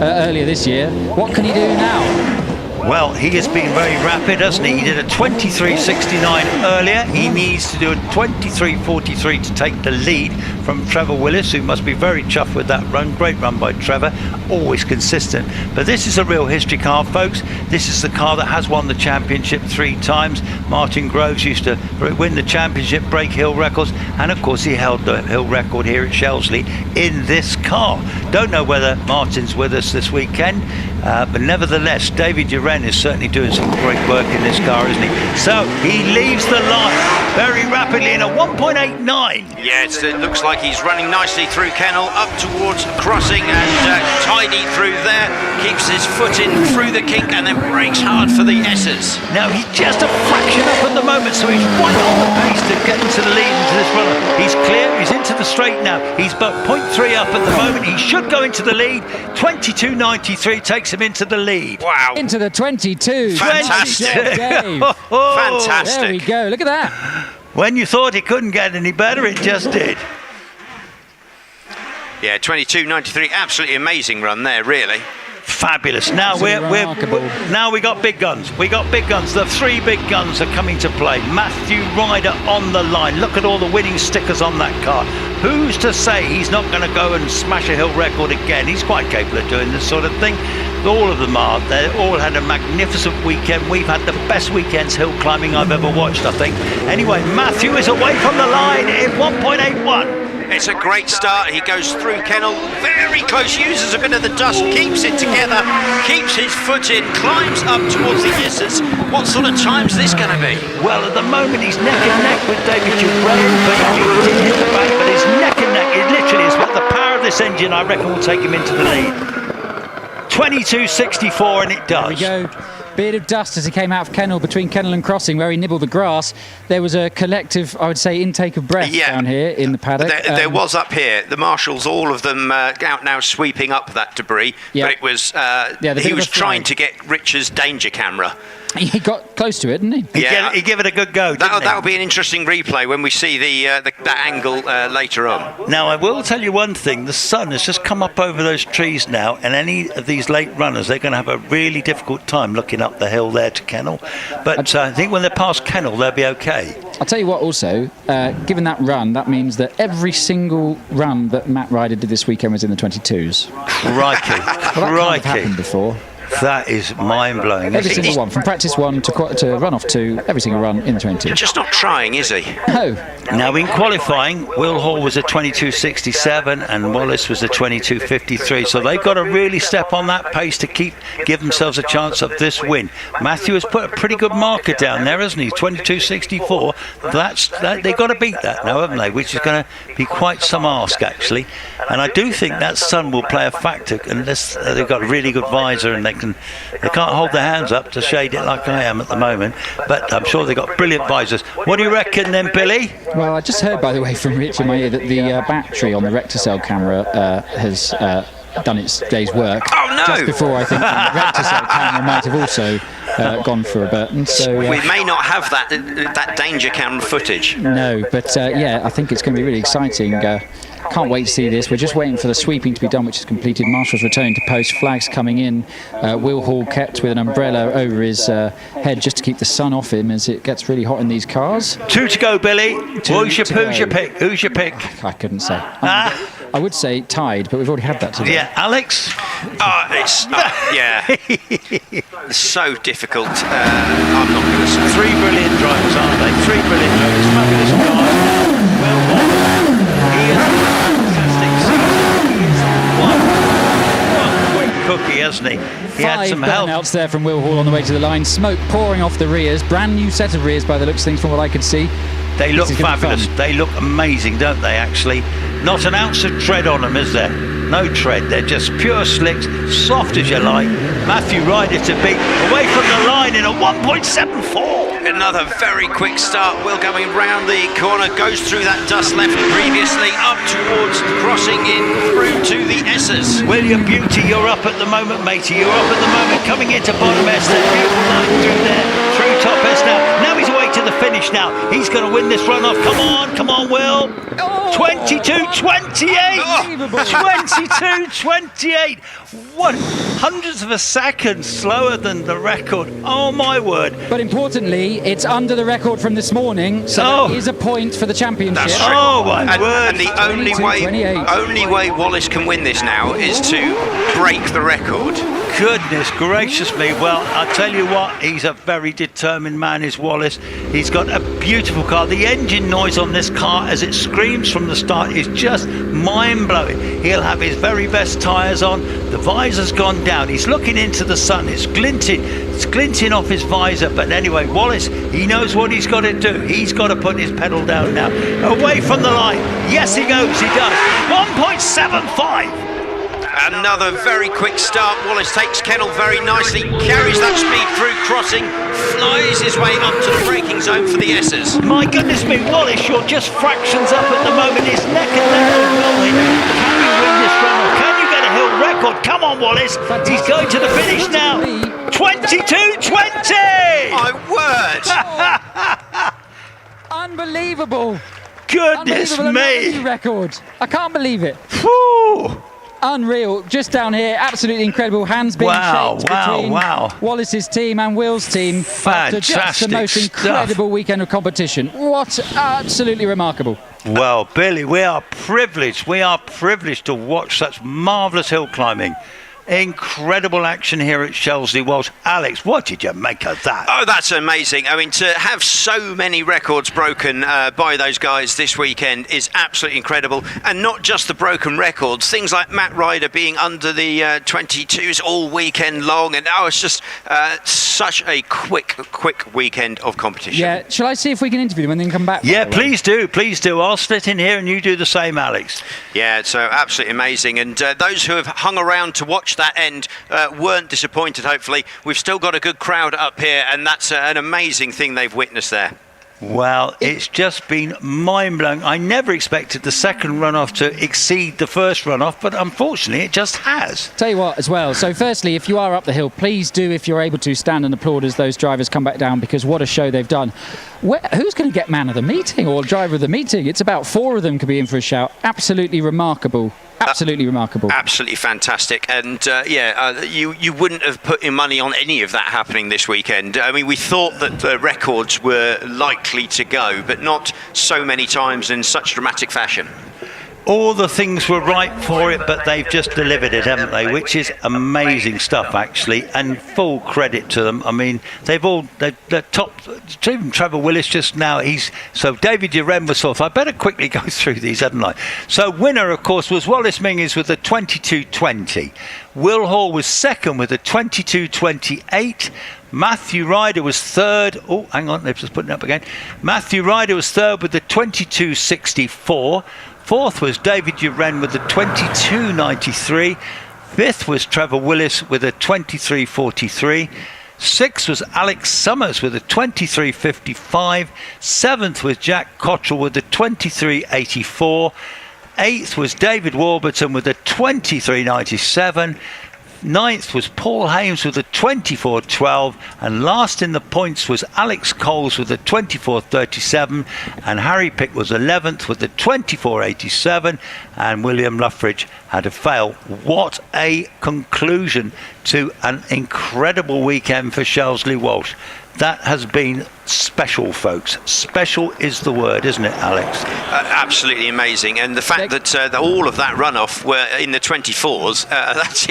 earlier this year. What can he do now? Well, he has been very rapid, hasn't he? He did a 23.69 earlier. He needs to do a 23.43 to take the lead from Trevor Willis, who must be very chuffed with that run. Great run by Trevor, always consistent. But this is a real history car, folks. This is the car that has won the championship 3 times. Martin Groves used to win the championship, break hill records, and of course he held the hill record here at Shelsley in this car. Don't know whether Martin's with us this weekend, but nevertheless, David Uren is certainly doing some great work in this car, isn't he? So he leaves the line very rapidly in a 1.89. Yeah, it looks like he's running nicely through Kennel, up towards the crossing, and tidy through there. Keeps his foot in through the kink and then brakes hard for the S's. Now he's just a fraction up at the moment, so he's right on the pace to get into the lead into this runner. He's clear, he's into the straight now. He's about 0.3 up at the moment. He should go into the lead. 22.93 takes him into the lead. Wow. Into the 22. Fantastic. Fantastic. There we go. Look at that. When you thought it couldn't get any better, it just did. Yeah, 22.93. Absolutely amazing run there, really. Fabulous. Now we got big guns. We got big guns. The 3 big guns are coming to play. Matthew Ryder on the line. Look at all the winning stickers on that car. Who's to say he's not going to go and smash a hill record again? He's quite capable of doing this sort of thing. All of them are. They all had a magnificent weekend. We've had the best weekends hill climbing I've ever watched, I think. Anyway, Matthew is away from the line in 1.81. It's a great start. He goes through kennel, very close, uses a bit of the dust, keeps it together, keeps his foot in, climbs up towards the S's. What sort of time's this going to be? Well, at the moment he's neck and neck with David Dufresne, but he did hit the back, but he's neck and neck. It literally is what the power of this engine, I reckon, will take him into the lead. 22.64, and it does. There we go. Beard of dust as he came out of kennel, between kennel and crossing, where he nibbled the grass. There was a collective, I would say, intake of breath down here in the paddock. There was up here. The marshals, all of them out now sweeping up that debris. Yeah. But it was he was trying to get Richard's danger camera. He got close to it, didn't he? He gave it a good go. That'll be an interesting replay when we see that angle later on. Now, I will tell you one thing. The sun has just come up over those trees now, and any of these late runners, they're going to have a really difficult time looking up the hill there to kennel. But I think when they're past kennel, they'll be okay. I'll tell you what also, given that run, that means that every single run that Matt Ryder did this weekend was in the 22s. Crikey. Well, that can't have happened before. That is mind-blowing. Every single one, from practice 1 to run off 2, every single run in the 20s. Just not trying, is he? No. Now, in qualifying, Will Hall was a 22.67 and Wallace was a 22.53. So they've got to really step on that pace to give themselves a chance of this win. Matthew has put a pretty good marker down there, hasn't he? 22.64. They've got to beat that now, haven't they? Which is going to be quite some ask, actually. And I do think that sun will play a factor unless they've got a really good visor and they can't hold their hands up to shade it like I am at the moment. But I'm sure they've got brilliant visors. What do you reckon then, Billy? Well, I just heard, by the way, from Rich in my ear that the battery on the Rectacell camera has done its day's work. Oh, no! Just before I think the Rectacell camera might have also gone for a burn. So we may not have that danger camera footage. No, but I think it's going to be really exciting. Can't wait to see this. We're just waiting for the sweeping to be done, which is completed. Marshall's returning to post, flags coming in. Will Hall kept with an umbrella over his head just to keep the sun off him as it gets really hot in these cars. 2 to go, Billy. Who's your pick? Who's your pick? I couldn't say. I would say tied, but we've already had that today. Yeah, Alex? It's so difficult. I'm not going to say. 3 brilliant drivers, aren't they? 3 brilliant drivers. Fabulous cars. Well done. He is fantastic season. He is one quick cookie, hasn't he? He had some help. 5 burnouts there from Will Hall on the way to the line. Smoke pouring off the rears. Brand new set of rears by the looks of things from what I could see. They look fabulous. They look amazing, don't they, actually? Not an ounce of tread on them, is there? No tread. They're just pure slicks, soft as you like. Matthew Ryder to beat, away from the line in a 1.74. Another very quick start. Will going round the corner, goes through that dust left previously, up towards crossing in through to the S's. William Beauty, you're up at the moment, matey. You're up at the moment, coming into bottom S. That beautiful line through there, through top S now. Now he's away to the finish now. He's going to win this run off. Come on, Will. 22.28. 22.28. What? Hundreds of a second slower than the record. Oh my word. But importantly, it's under the record from this morning, so that is a point for the championship. That's true. Oh my word. And the only way Wallace can win this now is to break the record. Goodness gracious me. Well, I'll tell you what, he's a very determined man, is Wallace. He's got a beautiful car. The engine noise on this car as it screams from the start is just mind-blowing. He'll have his very best tyres on. The visor's gone down. He's looking into the sun. It's glinting off his visor. But anyway, Wallace, he knows what he's got to do. He's got to put his pedal down now. Away from the line. Yes, he goes. He does. 1.75. Another very quick start. Wallace takes kennel very nicely, carries that speed through crossing, flies his way up to the braking zone for the S's. My goodness me, Wallace, you're just fractions up at the moment. It's neck and neck with Will. Can you win this run off? Can you get a hill record? Come on, Wallace. He's going to the finish now. 22.20. My word. Unbelievable. Goodness me. Record. I can't believe it. Whew. Unreal. Just down here, absolutely incredible. Hands being shaked between Wallace's team and Will's team. Fantastic after just the most incredible weekend of competition. What absolutely remarkable. Well, Billy, we are privileged. We are privileged to watch such marvellous hill climbing. Incredible action here at Shelsley Walsh. Alex, what did you make of that? Oh, that's amazing. I mean, to have so many records broken by those guys this weekend is absolutely incredible. And not just the broken records, things like Matt Ryder being under the 22s all weekend long. And it's just such a quick weekend of competition. Yeah, shall I see if we can interview them and then come back? Yeah, please do. I'll sit in here and you do the same, Alex. Yeah, so absolutely amazing. And those who have hung around to watch that end weren't disappointed, hopefully. We've still got a good crowd up here, and that's an amazing thing they've witnessed there. Well, it's just been mind-blowing. I never expected the second runoff to exceed the first runoff, but unfortunately it just has. Tell you what as well, so firstly, if you are up the hill, please do, if you're able to, stand and applaud as those drivers come back down, because what a show they've done. Who's going to get man of the meeting or driver of the meeting? It's about 4 of them could be in for a shout. Absolutely remarkable. Absolutely remarkable. Absolutely fantastic. And you wouldn't have put your money on any of that happening this weekend. I mean, we thought that the records were likely to go, but not so many times in such dramatic fashion. All the things were right for it, but they've just delivered it, haven't they? Which is amazing stuff, actually, and full credit to them. I mean, they're top. Even Trevor Willis just now. So David Uren was fourth. I better quickly go through these, hadn't I? So winner, of course, was Wallace Menzies with a 22.20. Will Hall was second with a 22.28. Matthew Ryder was third. Oh, hang on, they've just put it up again. Matthew Ryder was third with the 22.64. Fourth was David Uren with the 22.93. Fifth was Trevor Willis with a 23.43. Sixth was Alex Summers with a 23.55. Seventh was Jack Cottrell with a 23.84. Eighth was David Warburton with a 23.97. Ninth was Paul Hames with a 24.12, and last in the points was Alex Coles with a 24.37, and Harry Pick was 11th with a 24.87, and William Luffridge had a fail. What a conclusion to an incredible weekend for Shelsley Walsh. That has been special, folks. Special is the word, isn't it, Alex? Absolutely amazing. And the fact that all of that runoff were in the 24s, that's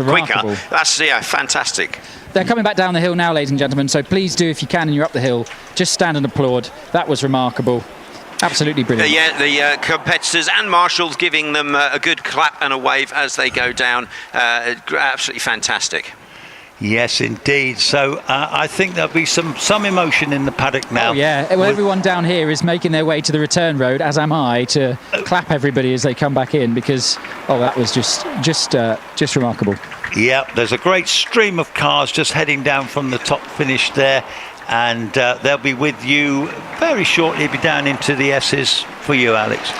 quicker. That's fantastic. They're coming back down the hill now, ladies and gentlemen, so please do, if you can and you're up the hill, just stand and applaud. That was remarkable. Absolutely brilliant. The competitors and marshals giving them a good clap and a wave as they go down. Absolutely fantastic. Yes, indeed. So I think there'll be some emotion in the paddock now. Oh, yeah. Well, everyone down here is making their way to the return road, as am I, to clap everybody as they come back in, because that was just remarkable. Yeah, there's a great stream of cars just heading down from the top finish there, and they'll be with you very shortly. Be down into the S's for you, Alex.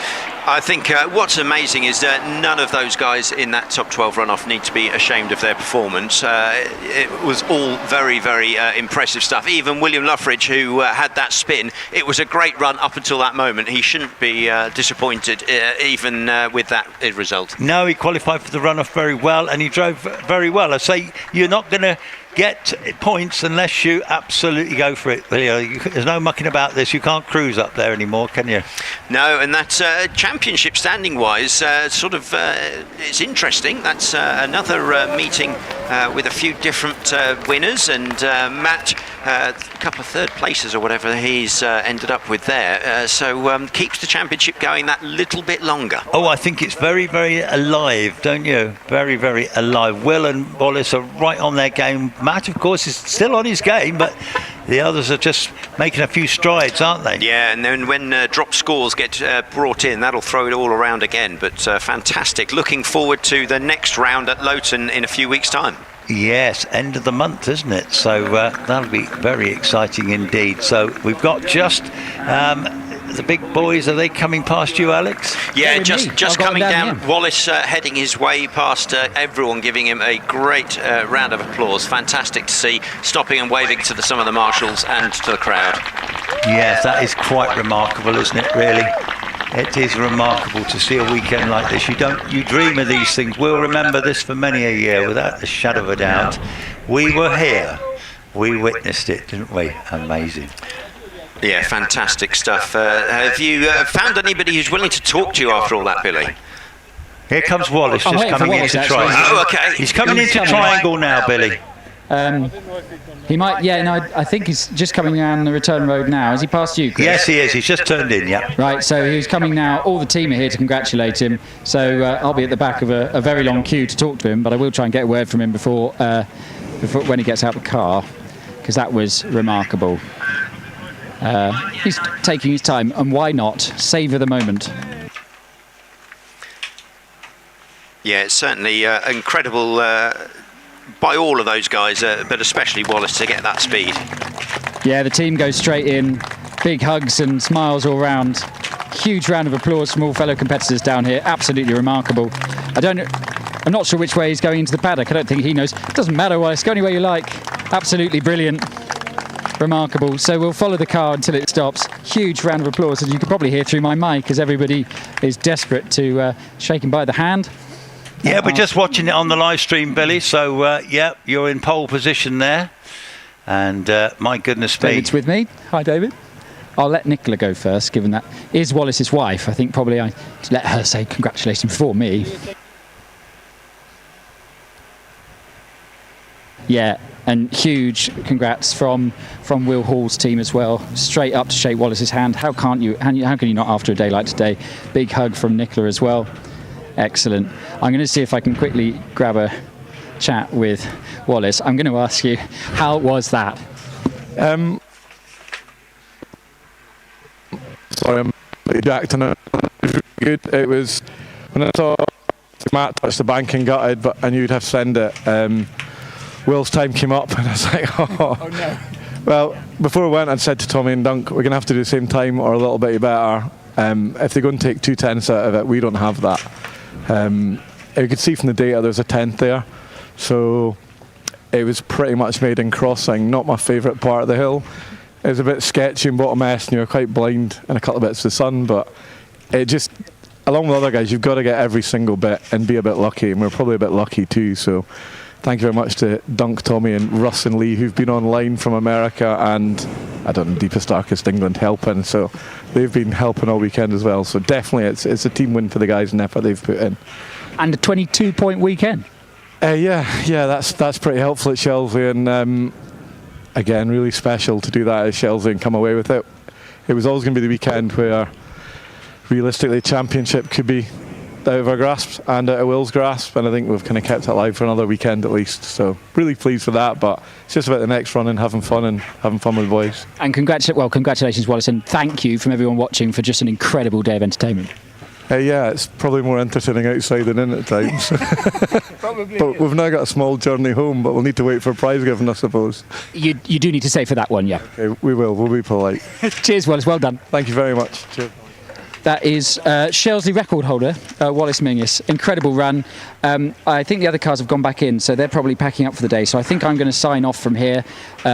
I think what's amazing is that none of those guys in that top 12 runoff need to be ashamed of their performance. It was all very, very impressive stuff. Even William Luffridge, who had that spin, it was a great run up until that moment. He shouldn't be disappointed even with that result. No, he qualified for the runoff very well, and he drove very well. I say you're not going to get points unless you absolutely go for it. There's no mucking about this. You can't cruise up there anymore, can you? No, and that championship standing wise it's interesting. That's another meeting with a few different winners, and Matt a couple of third places or whatever he's ended up with there, so keeps the championship going that little bit longer. Oh, I think it's very, very alive, don't you? Very, very alive. Will and Wallace are right on their game. Matt, of course, is still on his game, but the others are just making a few strides, aren't they? Yeah, and then when drop scores get brought in, that'll throw it all around again. But fantastic. Looking forward to the next round at Lowton in a few weeks' time. Yes, end of the month, isn't it? So that'll be very exciting indeed. So we've got just the big boys. Are they coming past you, Alex? Yeah, just coming down. Wallace heading his way past everyone, giving him a great round of applause. Fantastic to see, stopping and waving to some of the marshals and to the crowd. Yes, that is quite remarkable, isn't it, really? It is remarkable to see a weekend like this. You dream of these things. We'll remember this for many a year, without a shadow of a doubt. We were here. We witnessed it, didn't we? Amazing. Yeah, fantastic stuff. Have you found anybody who's willing to talk to you after all that, Billy? Here comes Wallace, I'm just waiting for coming Wallace, into actually. triangle. Oh, okay. He's coming He's into coming. triangle now, Billy. He might, yeah, no, I think he's just coming down the return road now. Has he passed you, Chris? Yes, he is. He's just turned in, yeah. Right, so he's coming now. All the team are here to congratulate him. So I'll be at the back of a very long queue to talk to him, but I will try and get a word from him before when he gets out of the car, because that was remarkable. He's taking his time, and why not? Savour the moment. Yeah, it's certainly incredible by all of those guys, but especially Wallace to get that speed. Yeah, the team goes straight in. Big hugs and smiles all round. Huge round of applause from all fellow competitors down here. Absolutely remarkable. I'm not sure which way he's going into the paddock. I don't think he knows. It doesn't matter, Wallace. Go any way you like. Absolutely brilliant. Remarkable. So we'll follow the car until it stops. Huge round of applause, as you can probably hear through my mic, as everybody is desperate to shake him by the hand. Yeah, we're just watching it on the live stream, Billy. So, yeah, you're in pole position there. And my goodness me. David's with me. Hi, David. I'll let Nicola go first, given that is Wallace's wife. I think probably I let her say congratulations before me. Yeah, and huge congrats from Will Hall's team as well. Straight up to shake Wallace's hand. How can you not after a day like today? Big hug from Nicola as well. Excellent. I'm going to see if I can quickly grab a chat with Wallace. I'm going to ask you, how was that? Sorry, I'm jacked on it. It was good. It was when I saw Matt touch the bank and gutted, but I knew he'd have to send it. Will's time came up, and I was like, oh no. Well, before we went, I'd said to Tommy and Dunk, we're going to have to do the same time or a little bit better. If they're going to take 2 tenths out of it, we don't have that. You could see from the data there's a 10th there, so it was pretty much made in crossing. Not my favourite part of the hill. It was a bit sketchy and bottom S, and you were quite blind in a couple of bits of the sun, but it just, along with other guys, you've got to get every single bit and be a bit lucky, and we're probably a bit lucky too. So thank you very much to Dunk, Tommy and Russ and Lee, who've been online from America and, I don't know, deepest, darkest England helping. So they've been helping all weekend as well. So definitely it's a team win for the guys and effort they've put in. And a 22-point weekend. Yeah, that's pretty helpful at Shelsley, and again, really special to do that at Shelsley and come away with it. It was always going to be the weekend where realistically the championship could be out of our grasp and out of Will's grasp, and I think we've kind of kept it alive for another weekend at least. So really pleased with that, but it's just about the next run and having fun with the boys. And congratulations, Wallace, and thank you from everyone watching for just an incredible day of entertainment. Yeah, it's probably more entertaining outside than in at times. Probably. But we've now got a small journey home, but we'll need to wait for prize giving, I suppose. You do need to say for that one, yeah. Okay, we will. We'll be polite. Cheers, Wallace. Well done. Thank you very much. Cheers. That is Shelsley record holder, Wallace Menzies. Incredible run. I think the other cars have gone back in, so they're probably packing up for the day. So I think I'm going to sign off from here.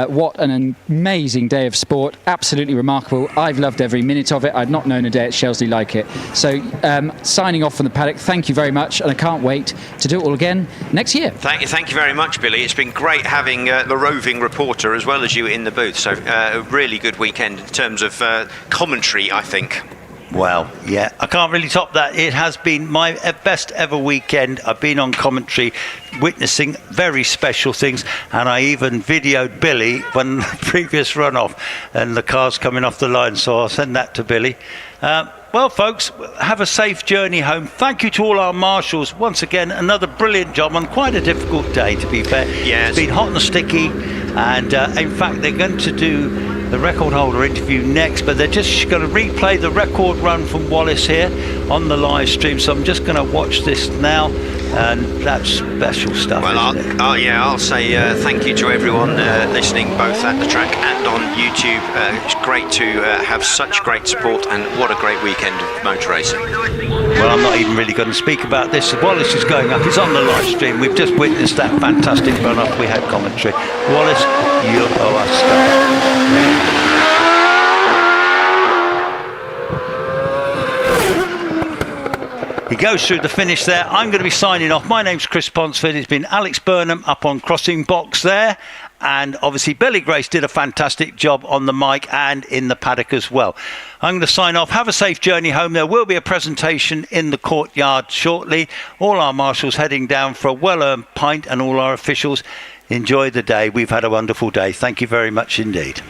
What an amazing day of sport. Absolutely remarkable. I've loved every minute of it. I've not known a day at Shelsley like it. So signing off from the paddock, thank you very much. And I can't wait to do it all again next year. Thank you very much, Billy. It's been great having the roving reporter as well as you in the booth. So a really good weekend in terms of commentary, I think. Well, yeah, I can't really top that. It has been my best ever weekend. I've been on commentary, witnessing very special things, and I even videoed Billy when the previous runoff and the car's coming off the line, so I'll send that to Billy. Well, folks, have a safe journey home. Thank you to all our marshals. Once again, another brilliant job on quite a difficult day, to be fair. Yeah, it's been hot and sticky, and in fact, they're going to do the record holder interview next, but they're just going to replay the record run from Wallace here on the live stream. So I'm just going to watch this now, and that's special stuff. Well, I'll say thank you to everyone listening, both at the track and on YouTube. It's great to have such great support, and what a great weekend of motor racing. Well, I'm not even really going to speak about this. Wallace is going up. It's on the live stream. We've just witnessed that fantastic run up. We had commentary. Wallace, you owe us stuff. He goes through the finish there. I'm going to be signing off. My name's Chris Ponsford. It's been Alex Burnham up on Crossing Box there. and obviously Billy Grace did a fantastic job on the mic and in the paddock as well. I'm going to sign off. Have a safe journey home. There will be a presentation in the courtyard shortly. All our marshals heading down for a well-earned pint, and all our officials. Enjoy the day. We've had a wonderful day. Thank you very much indeed.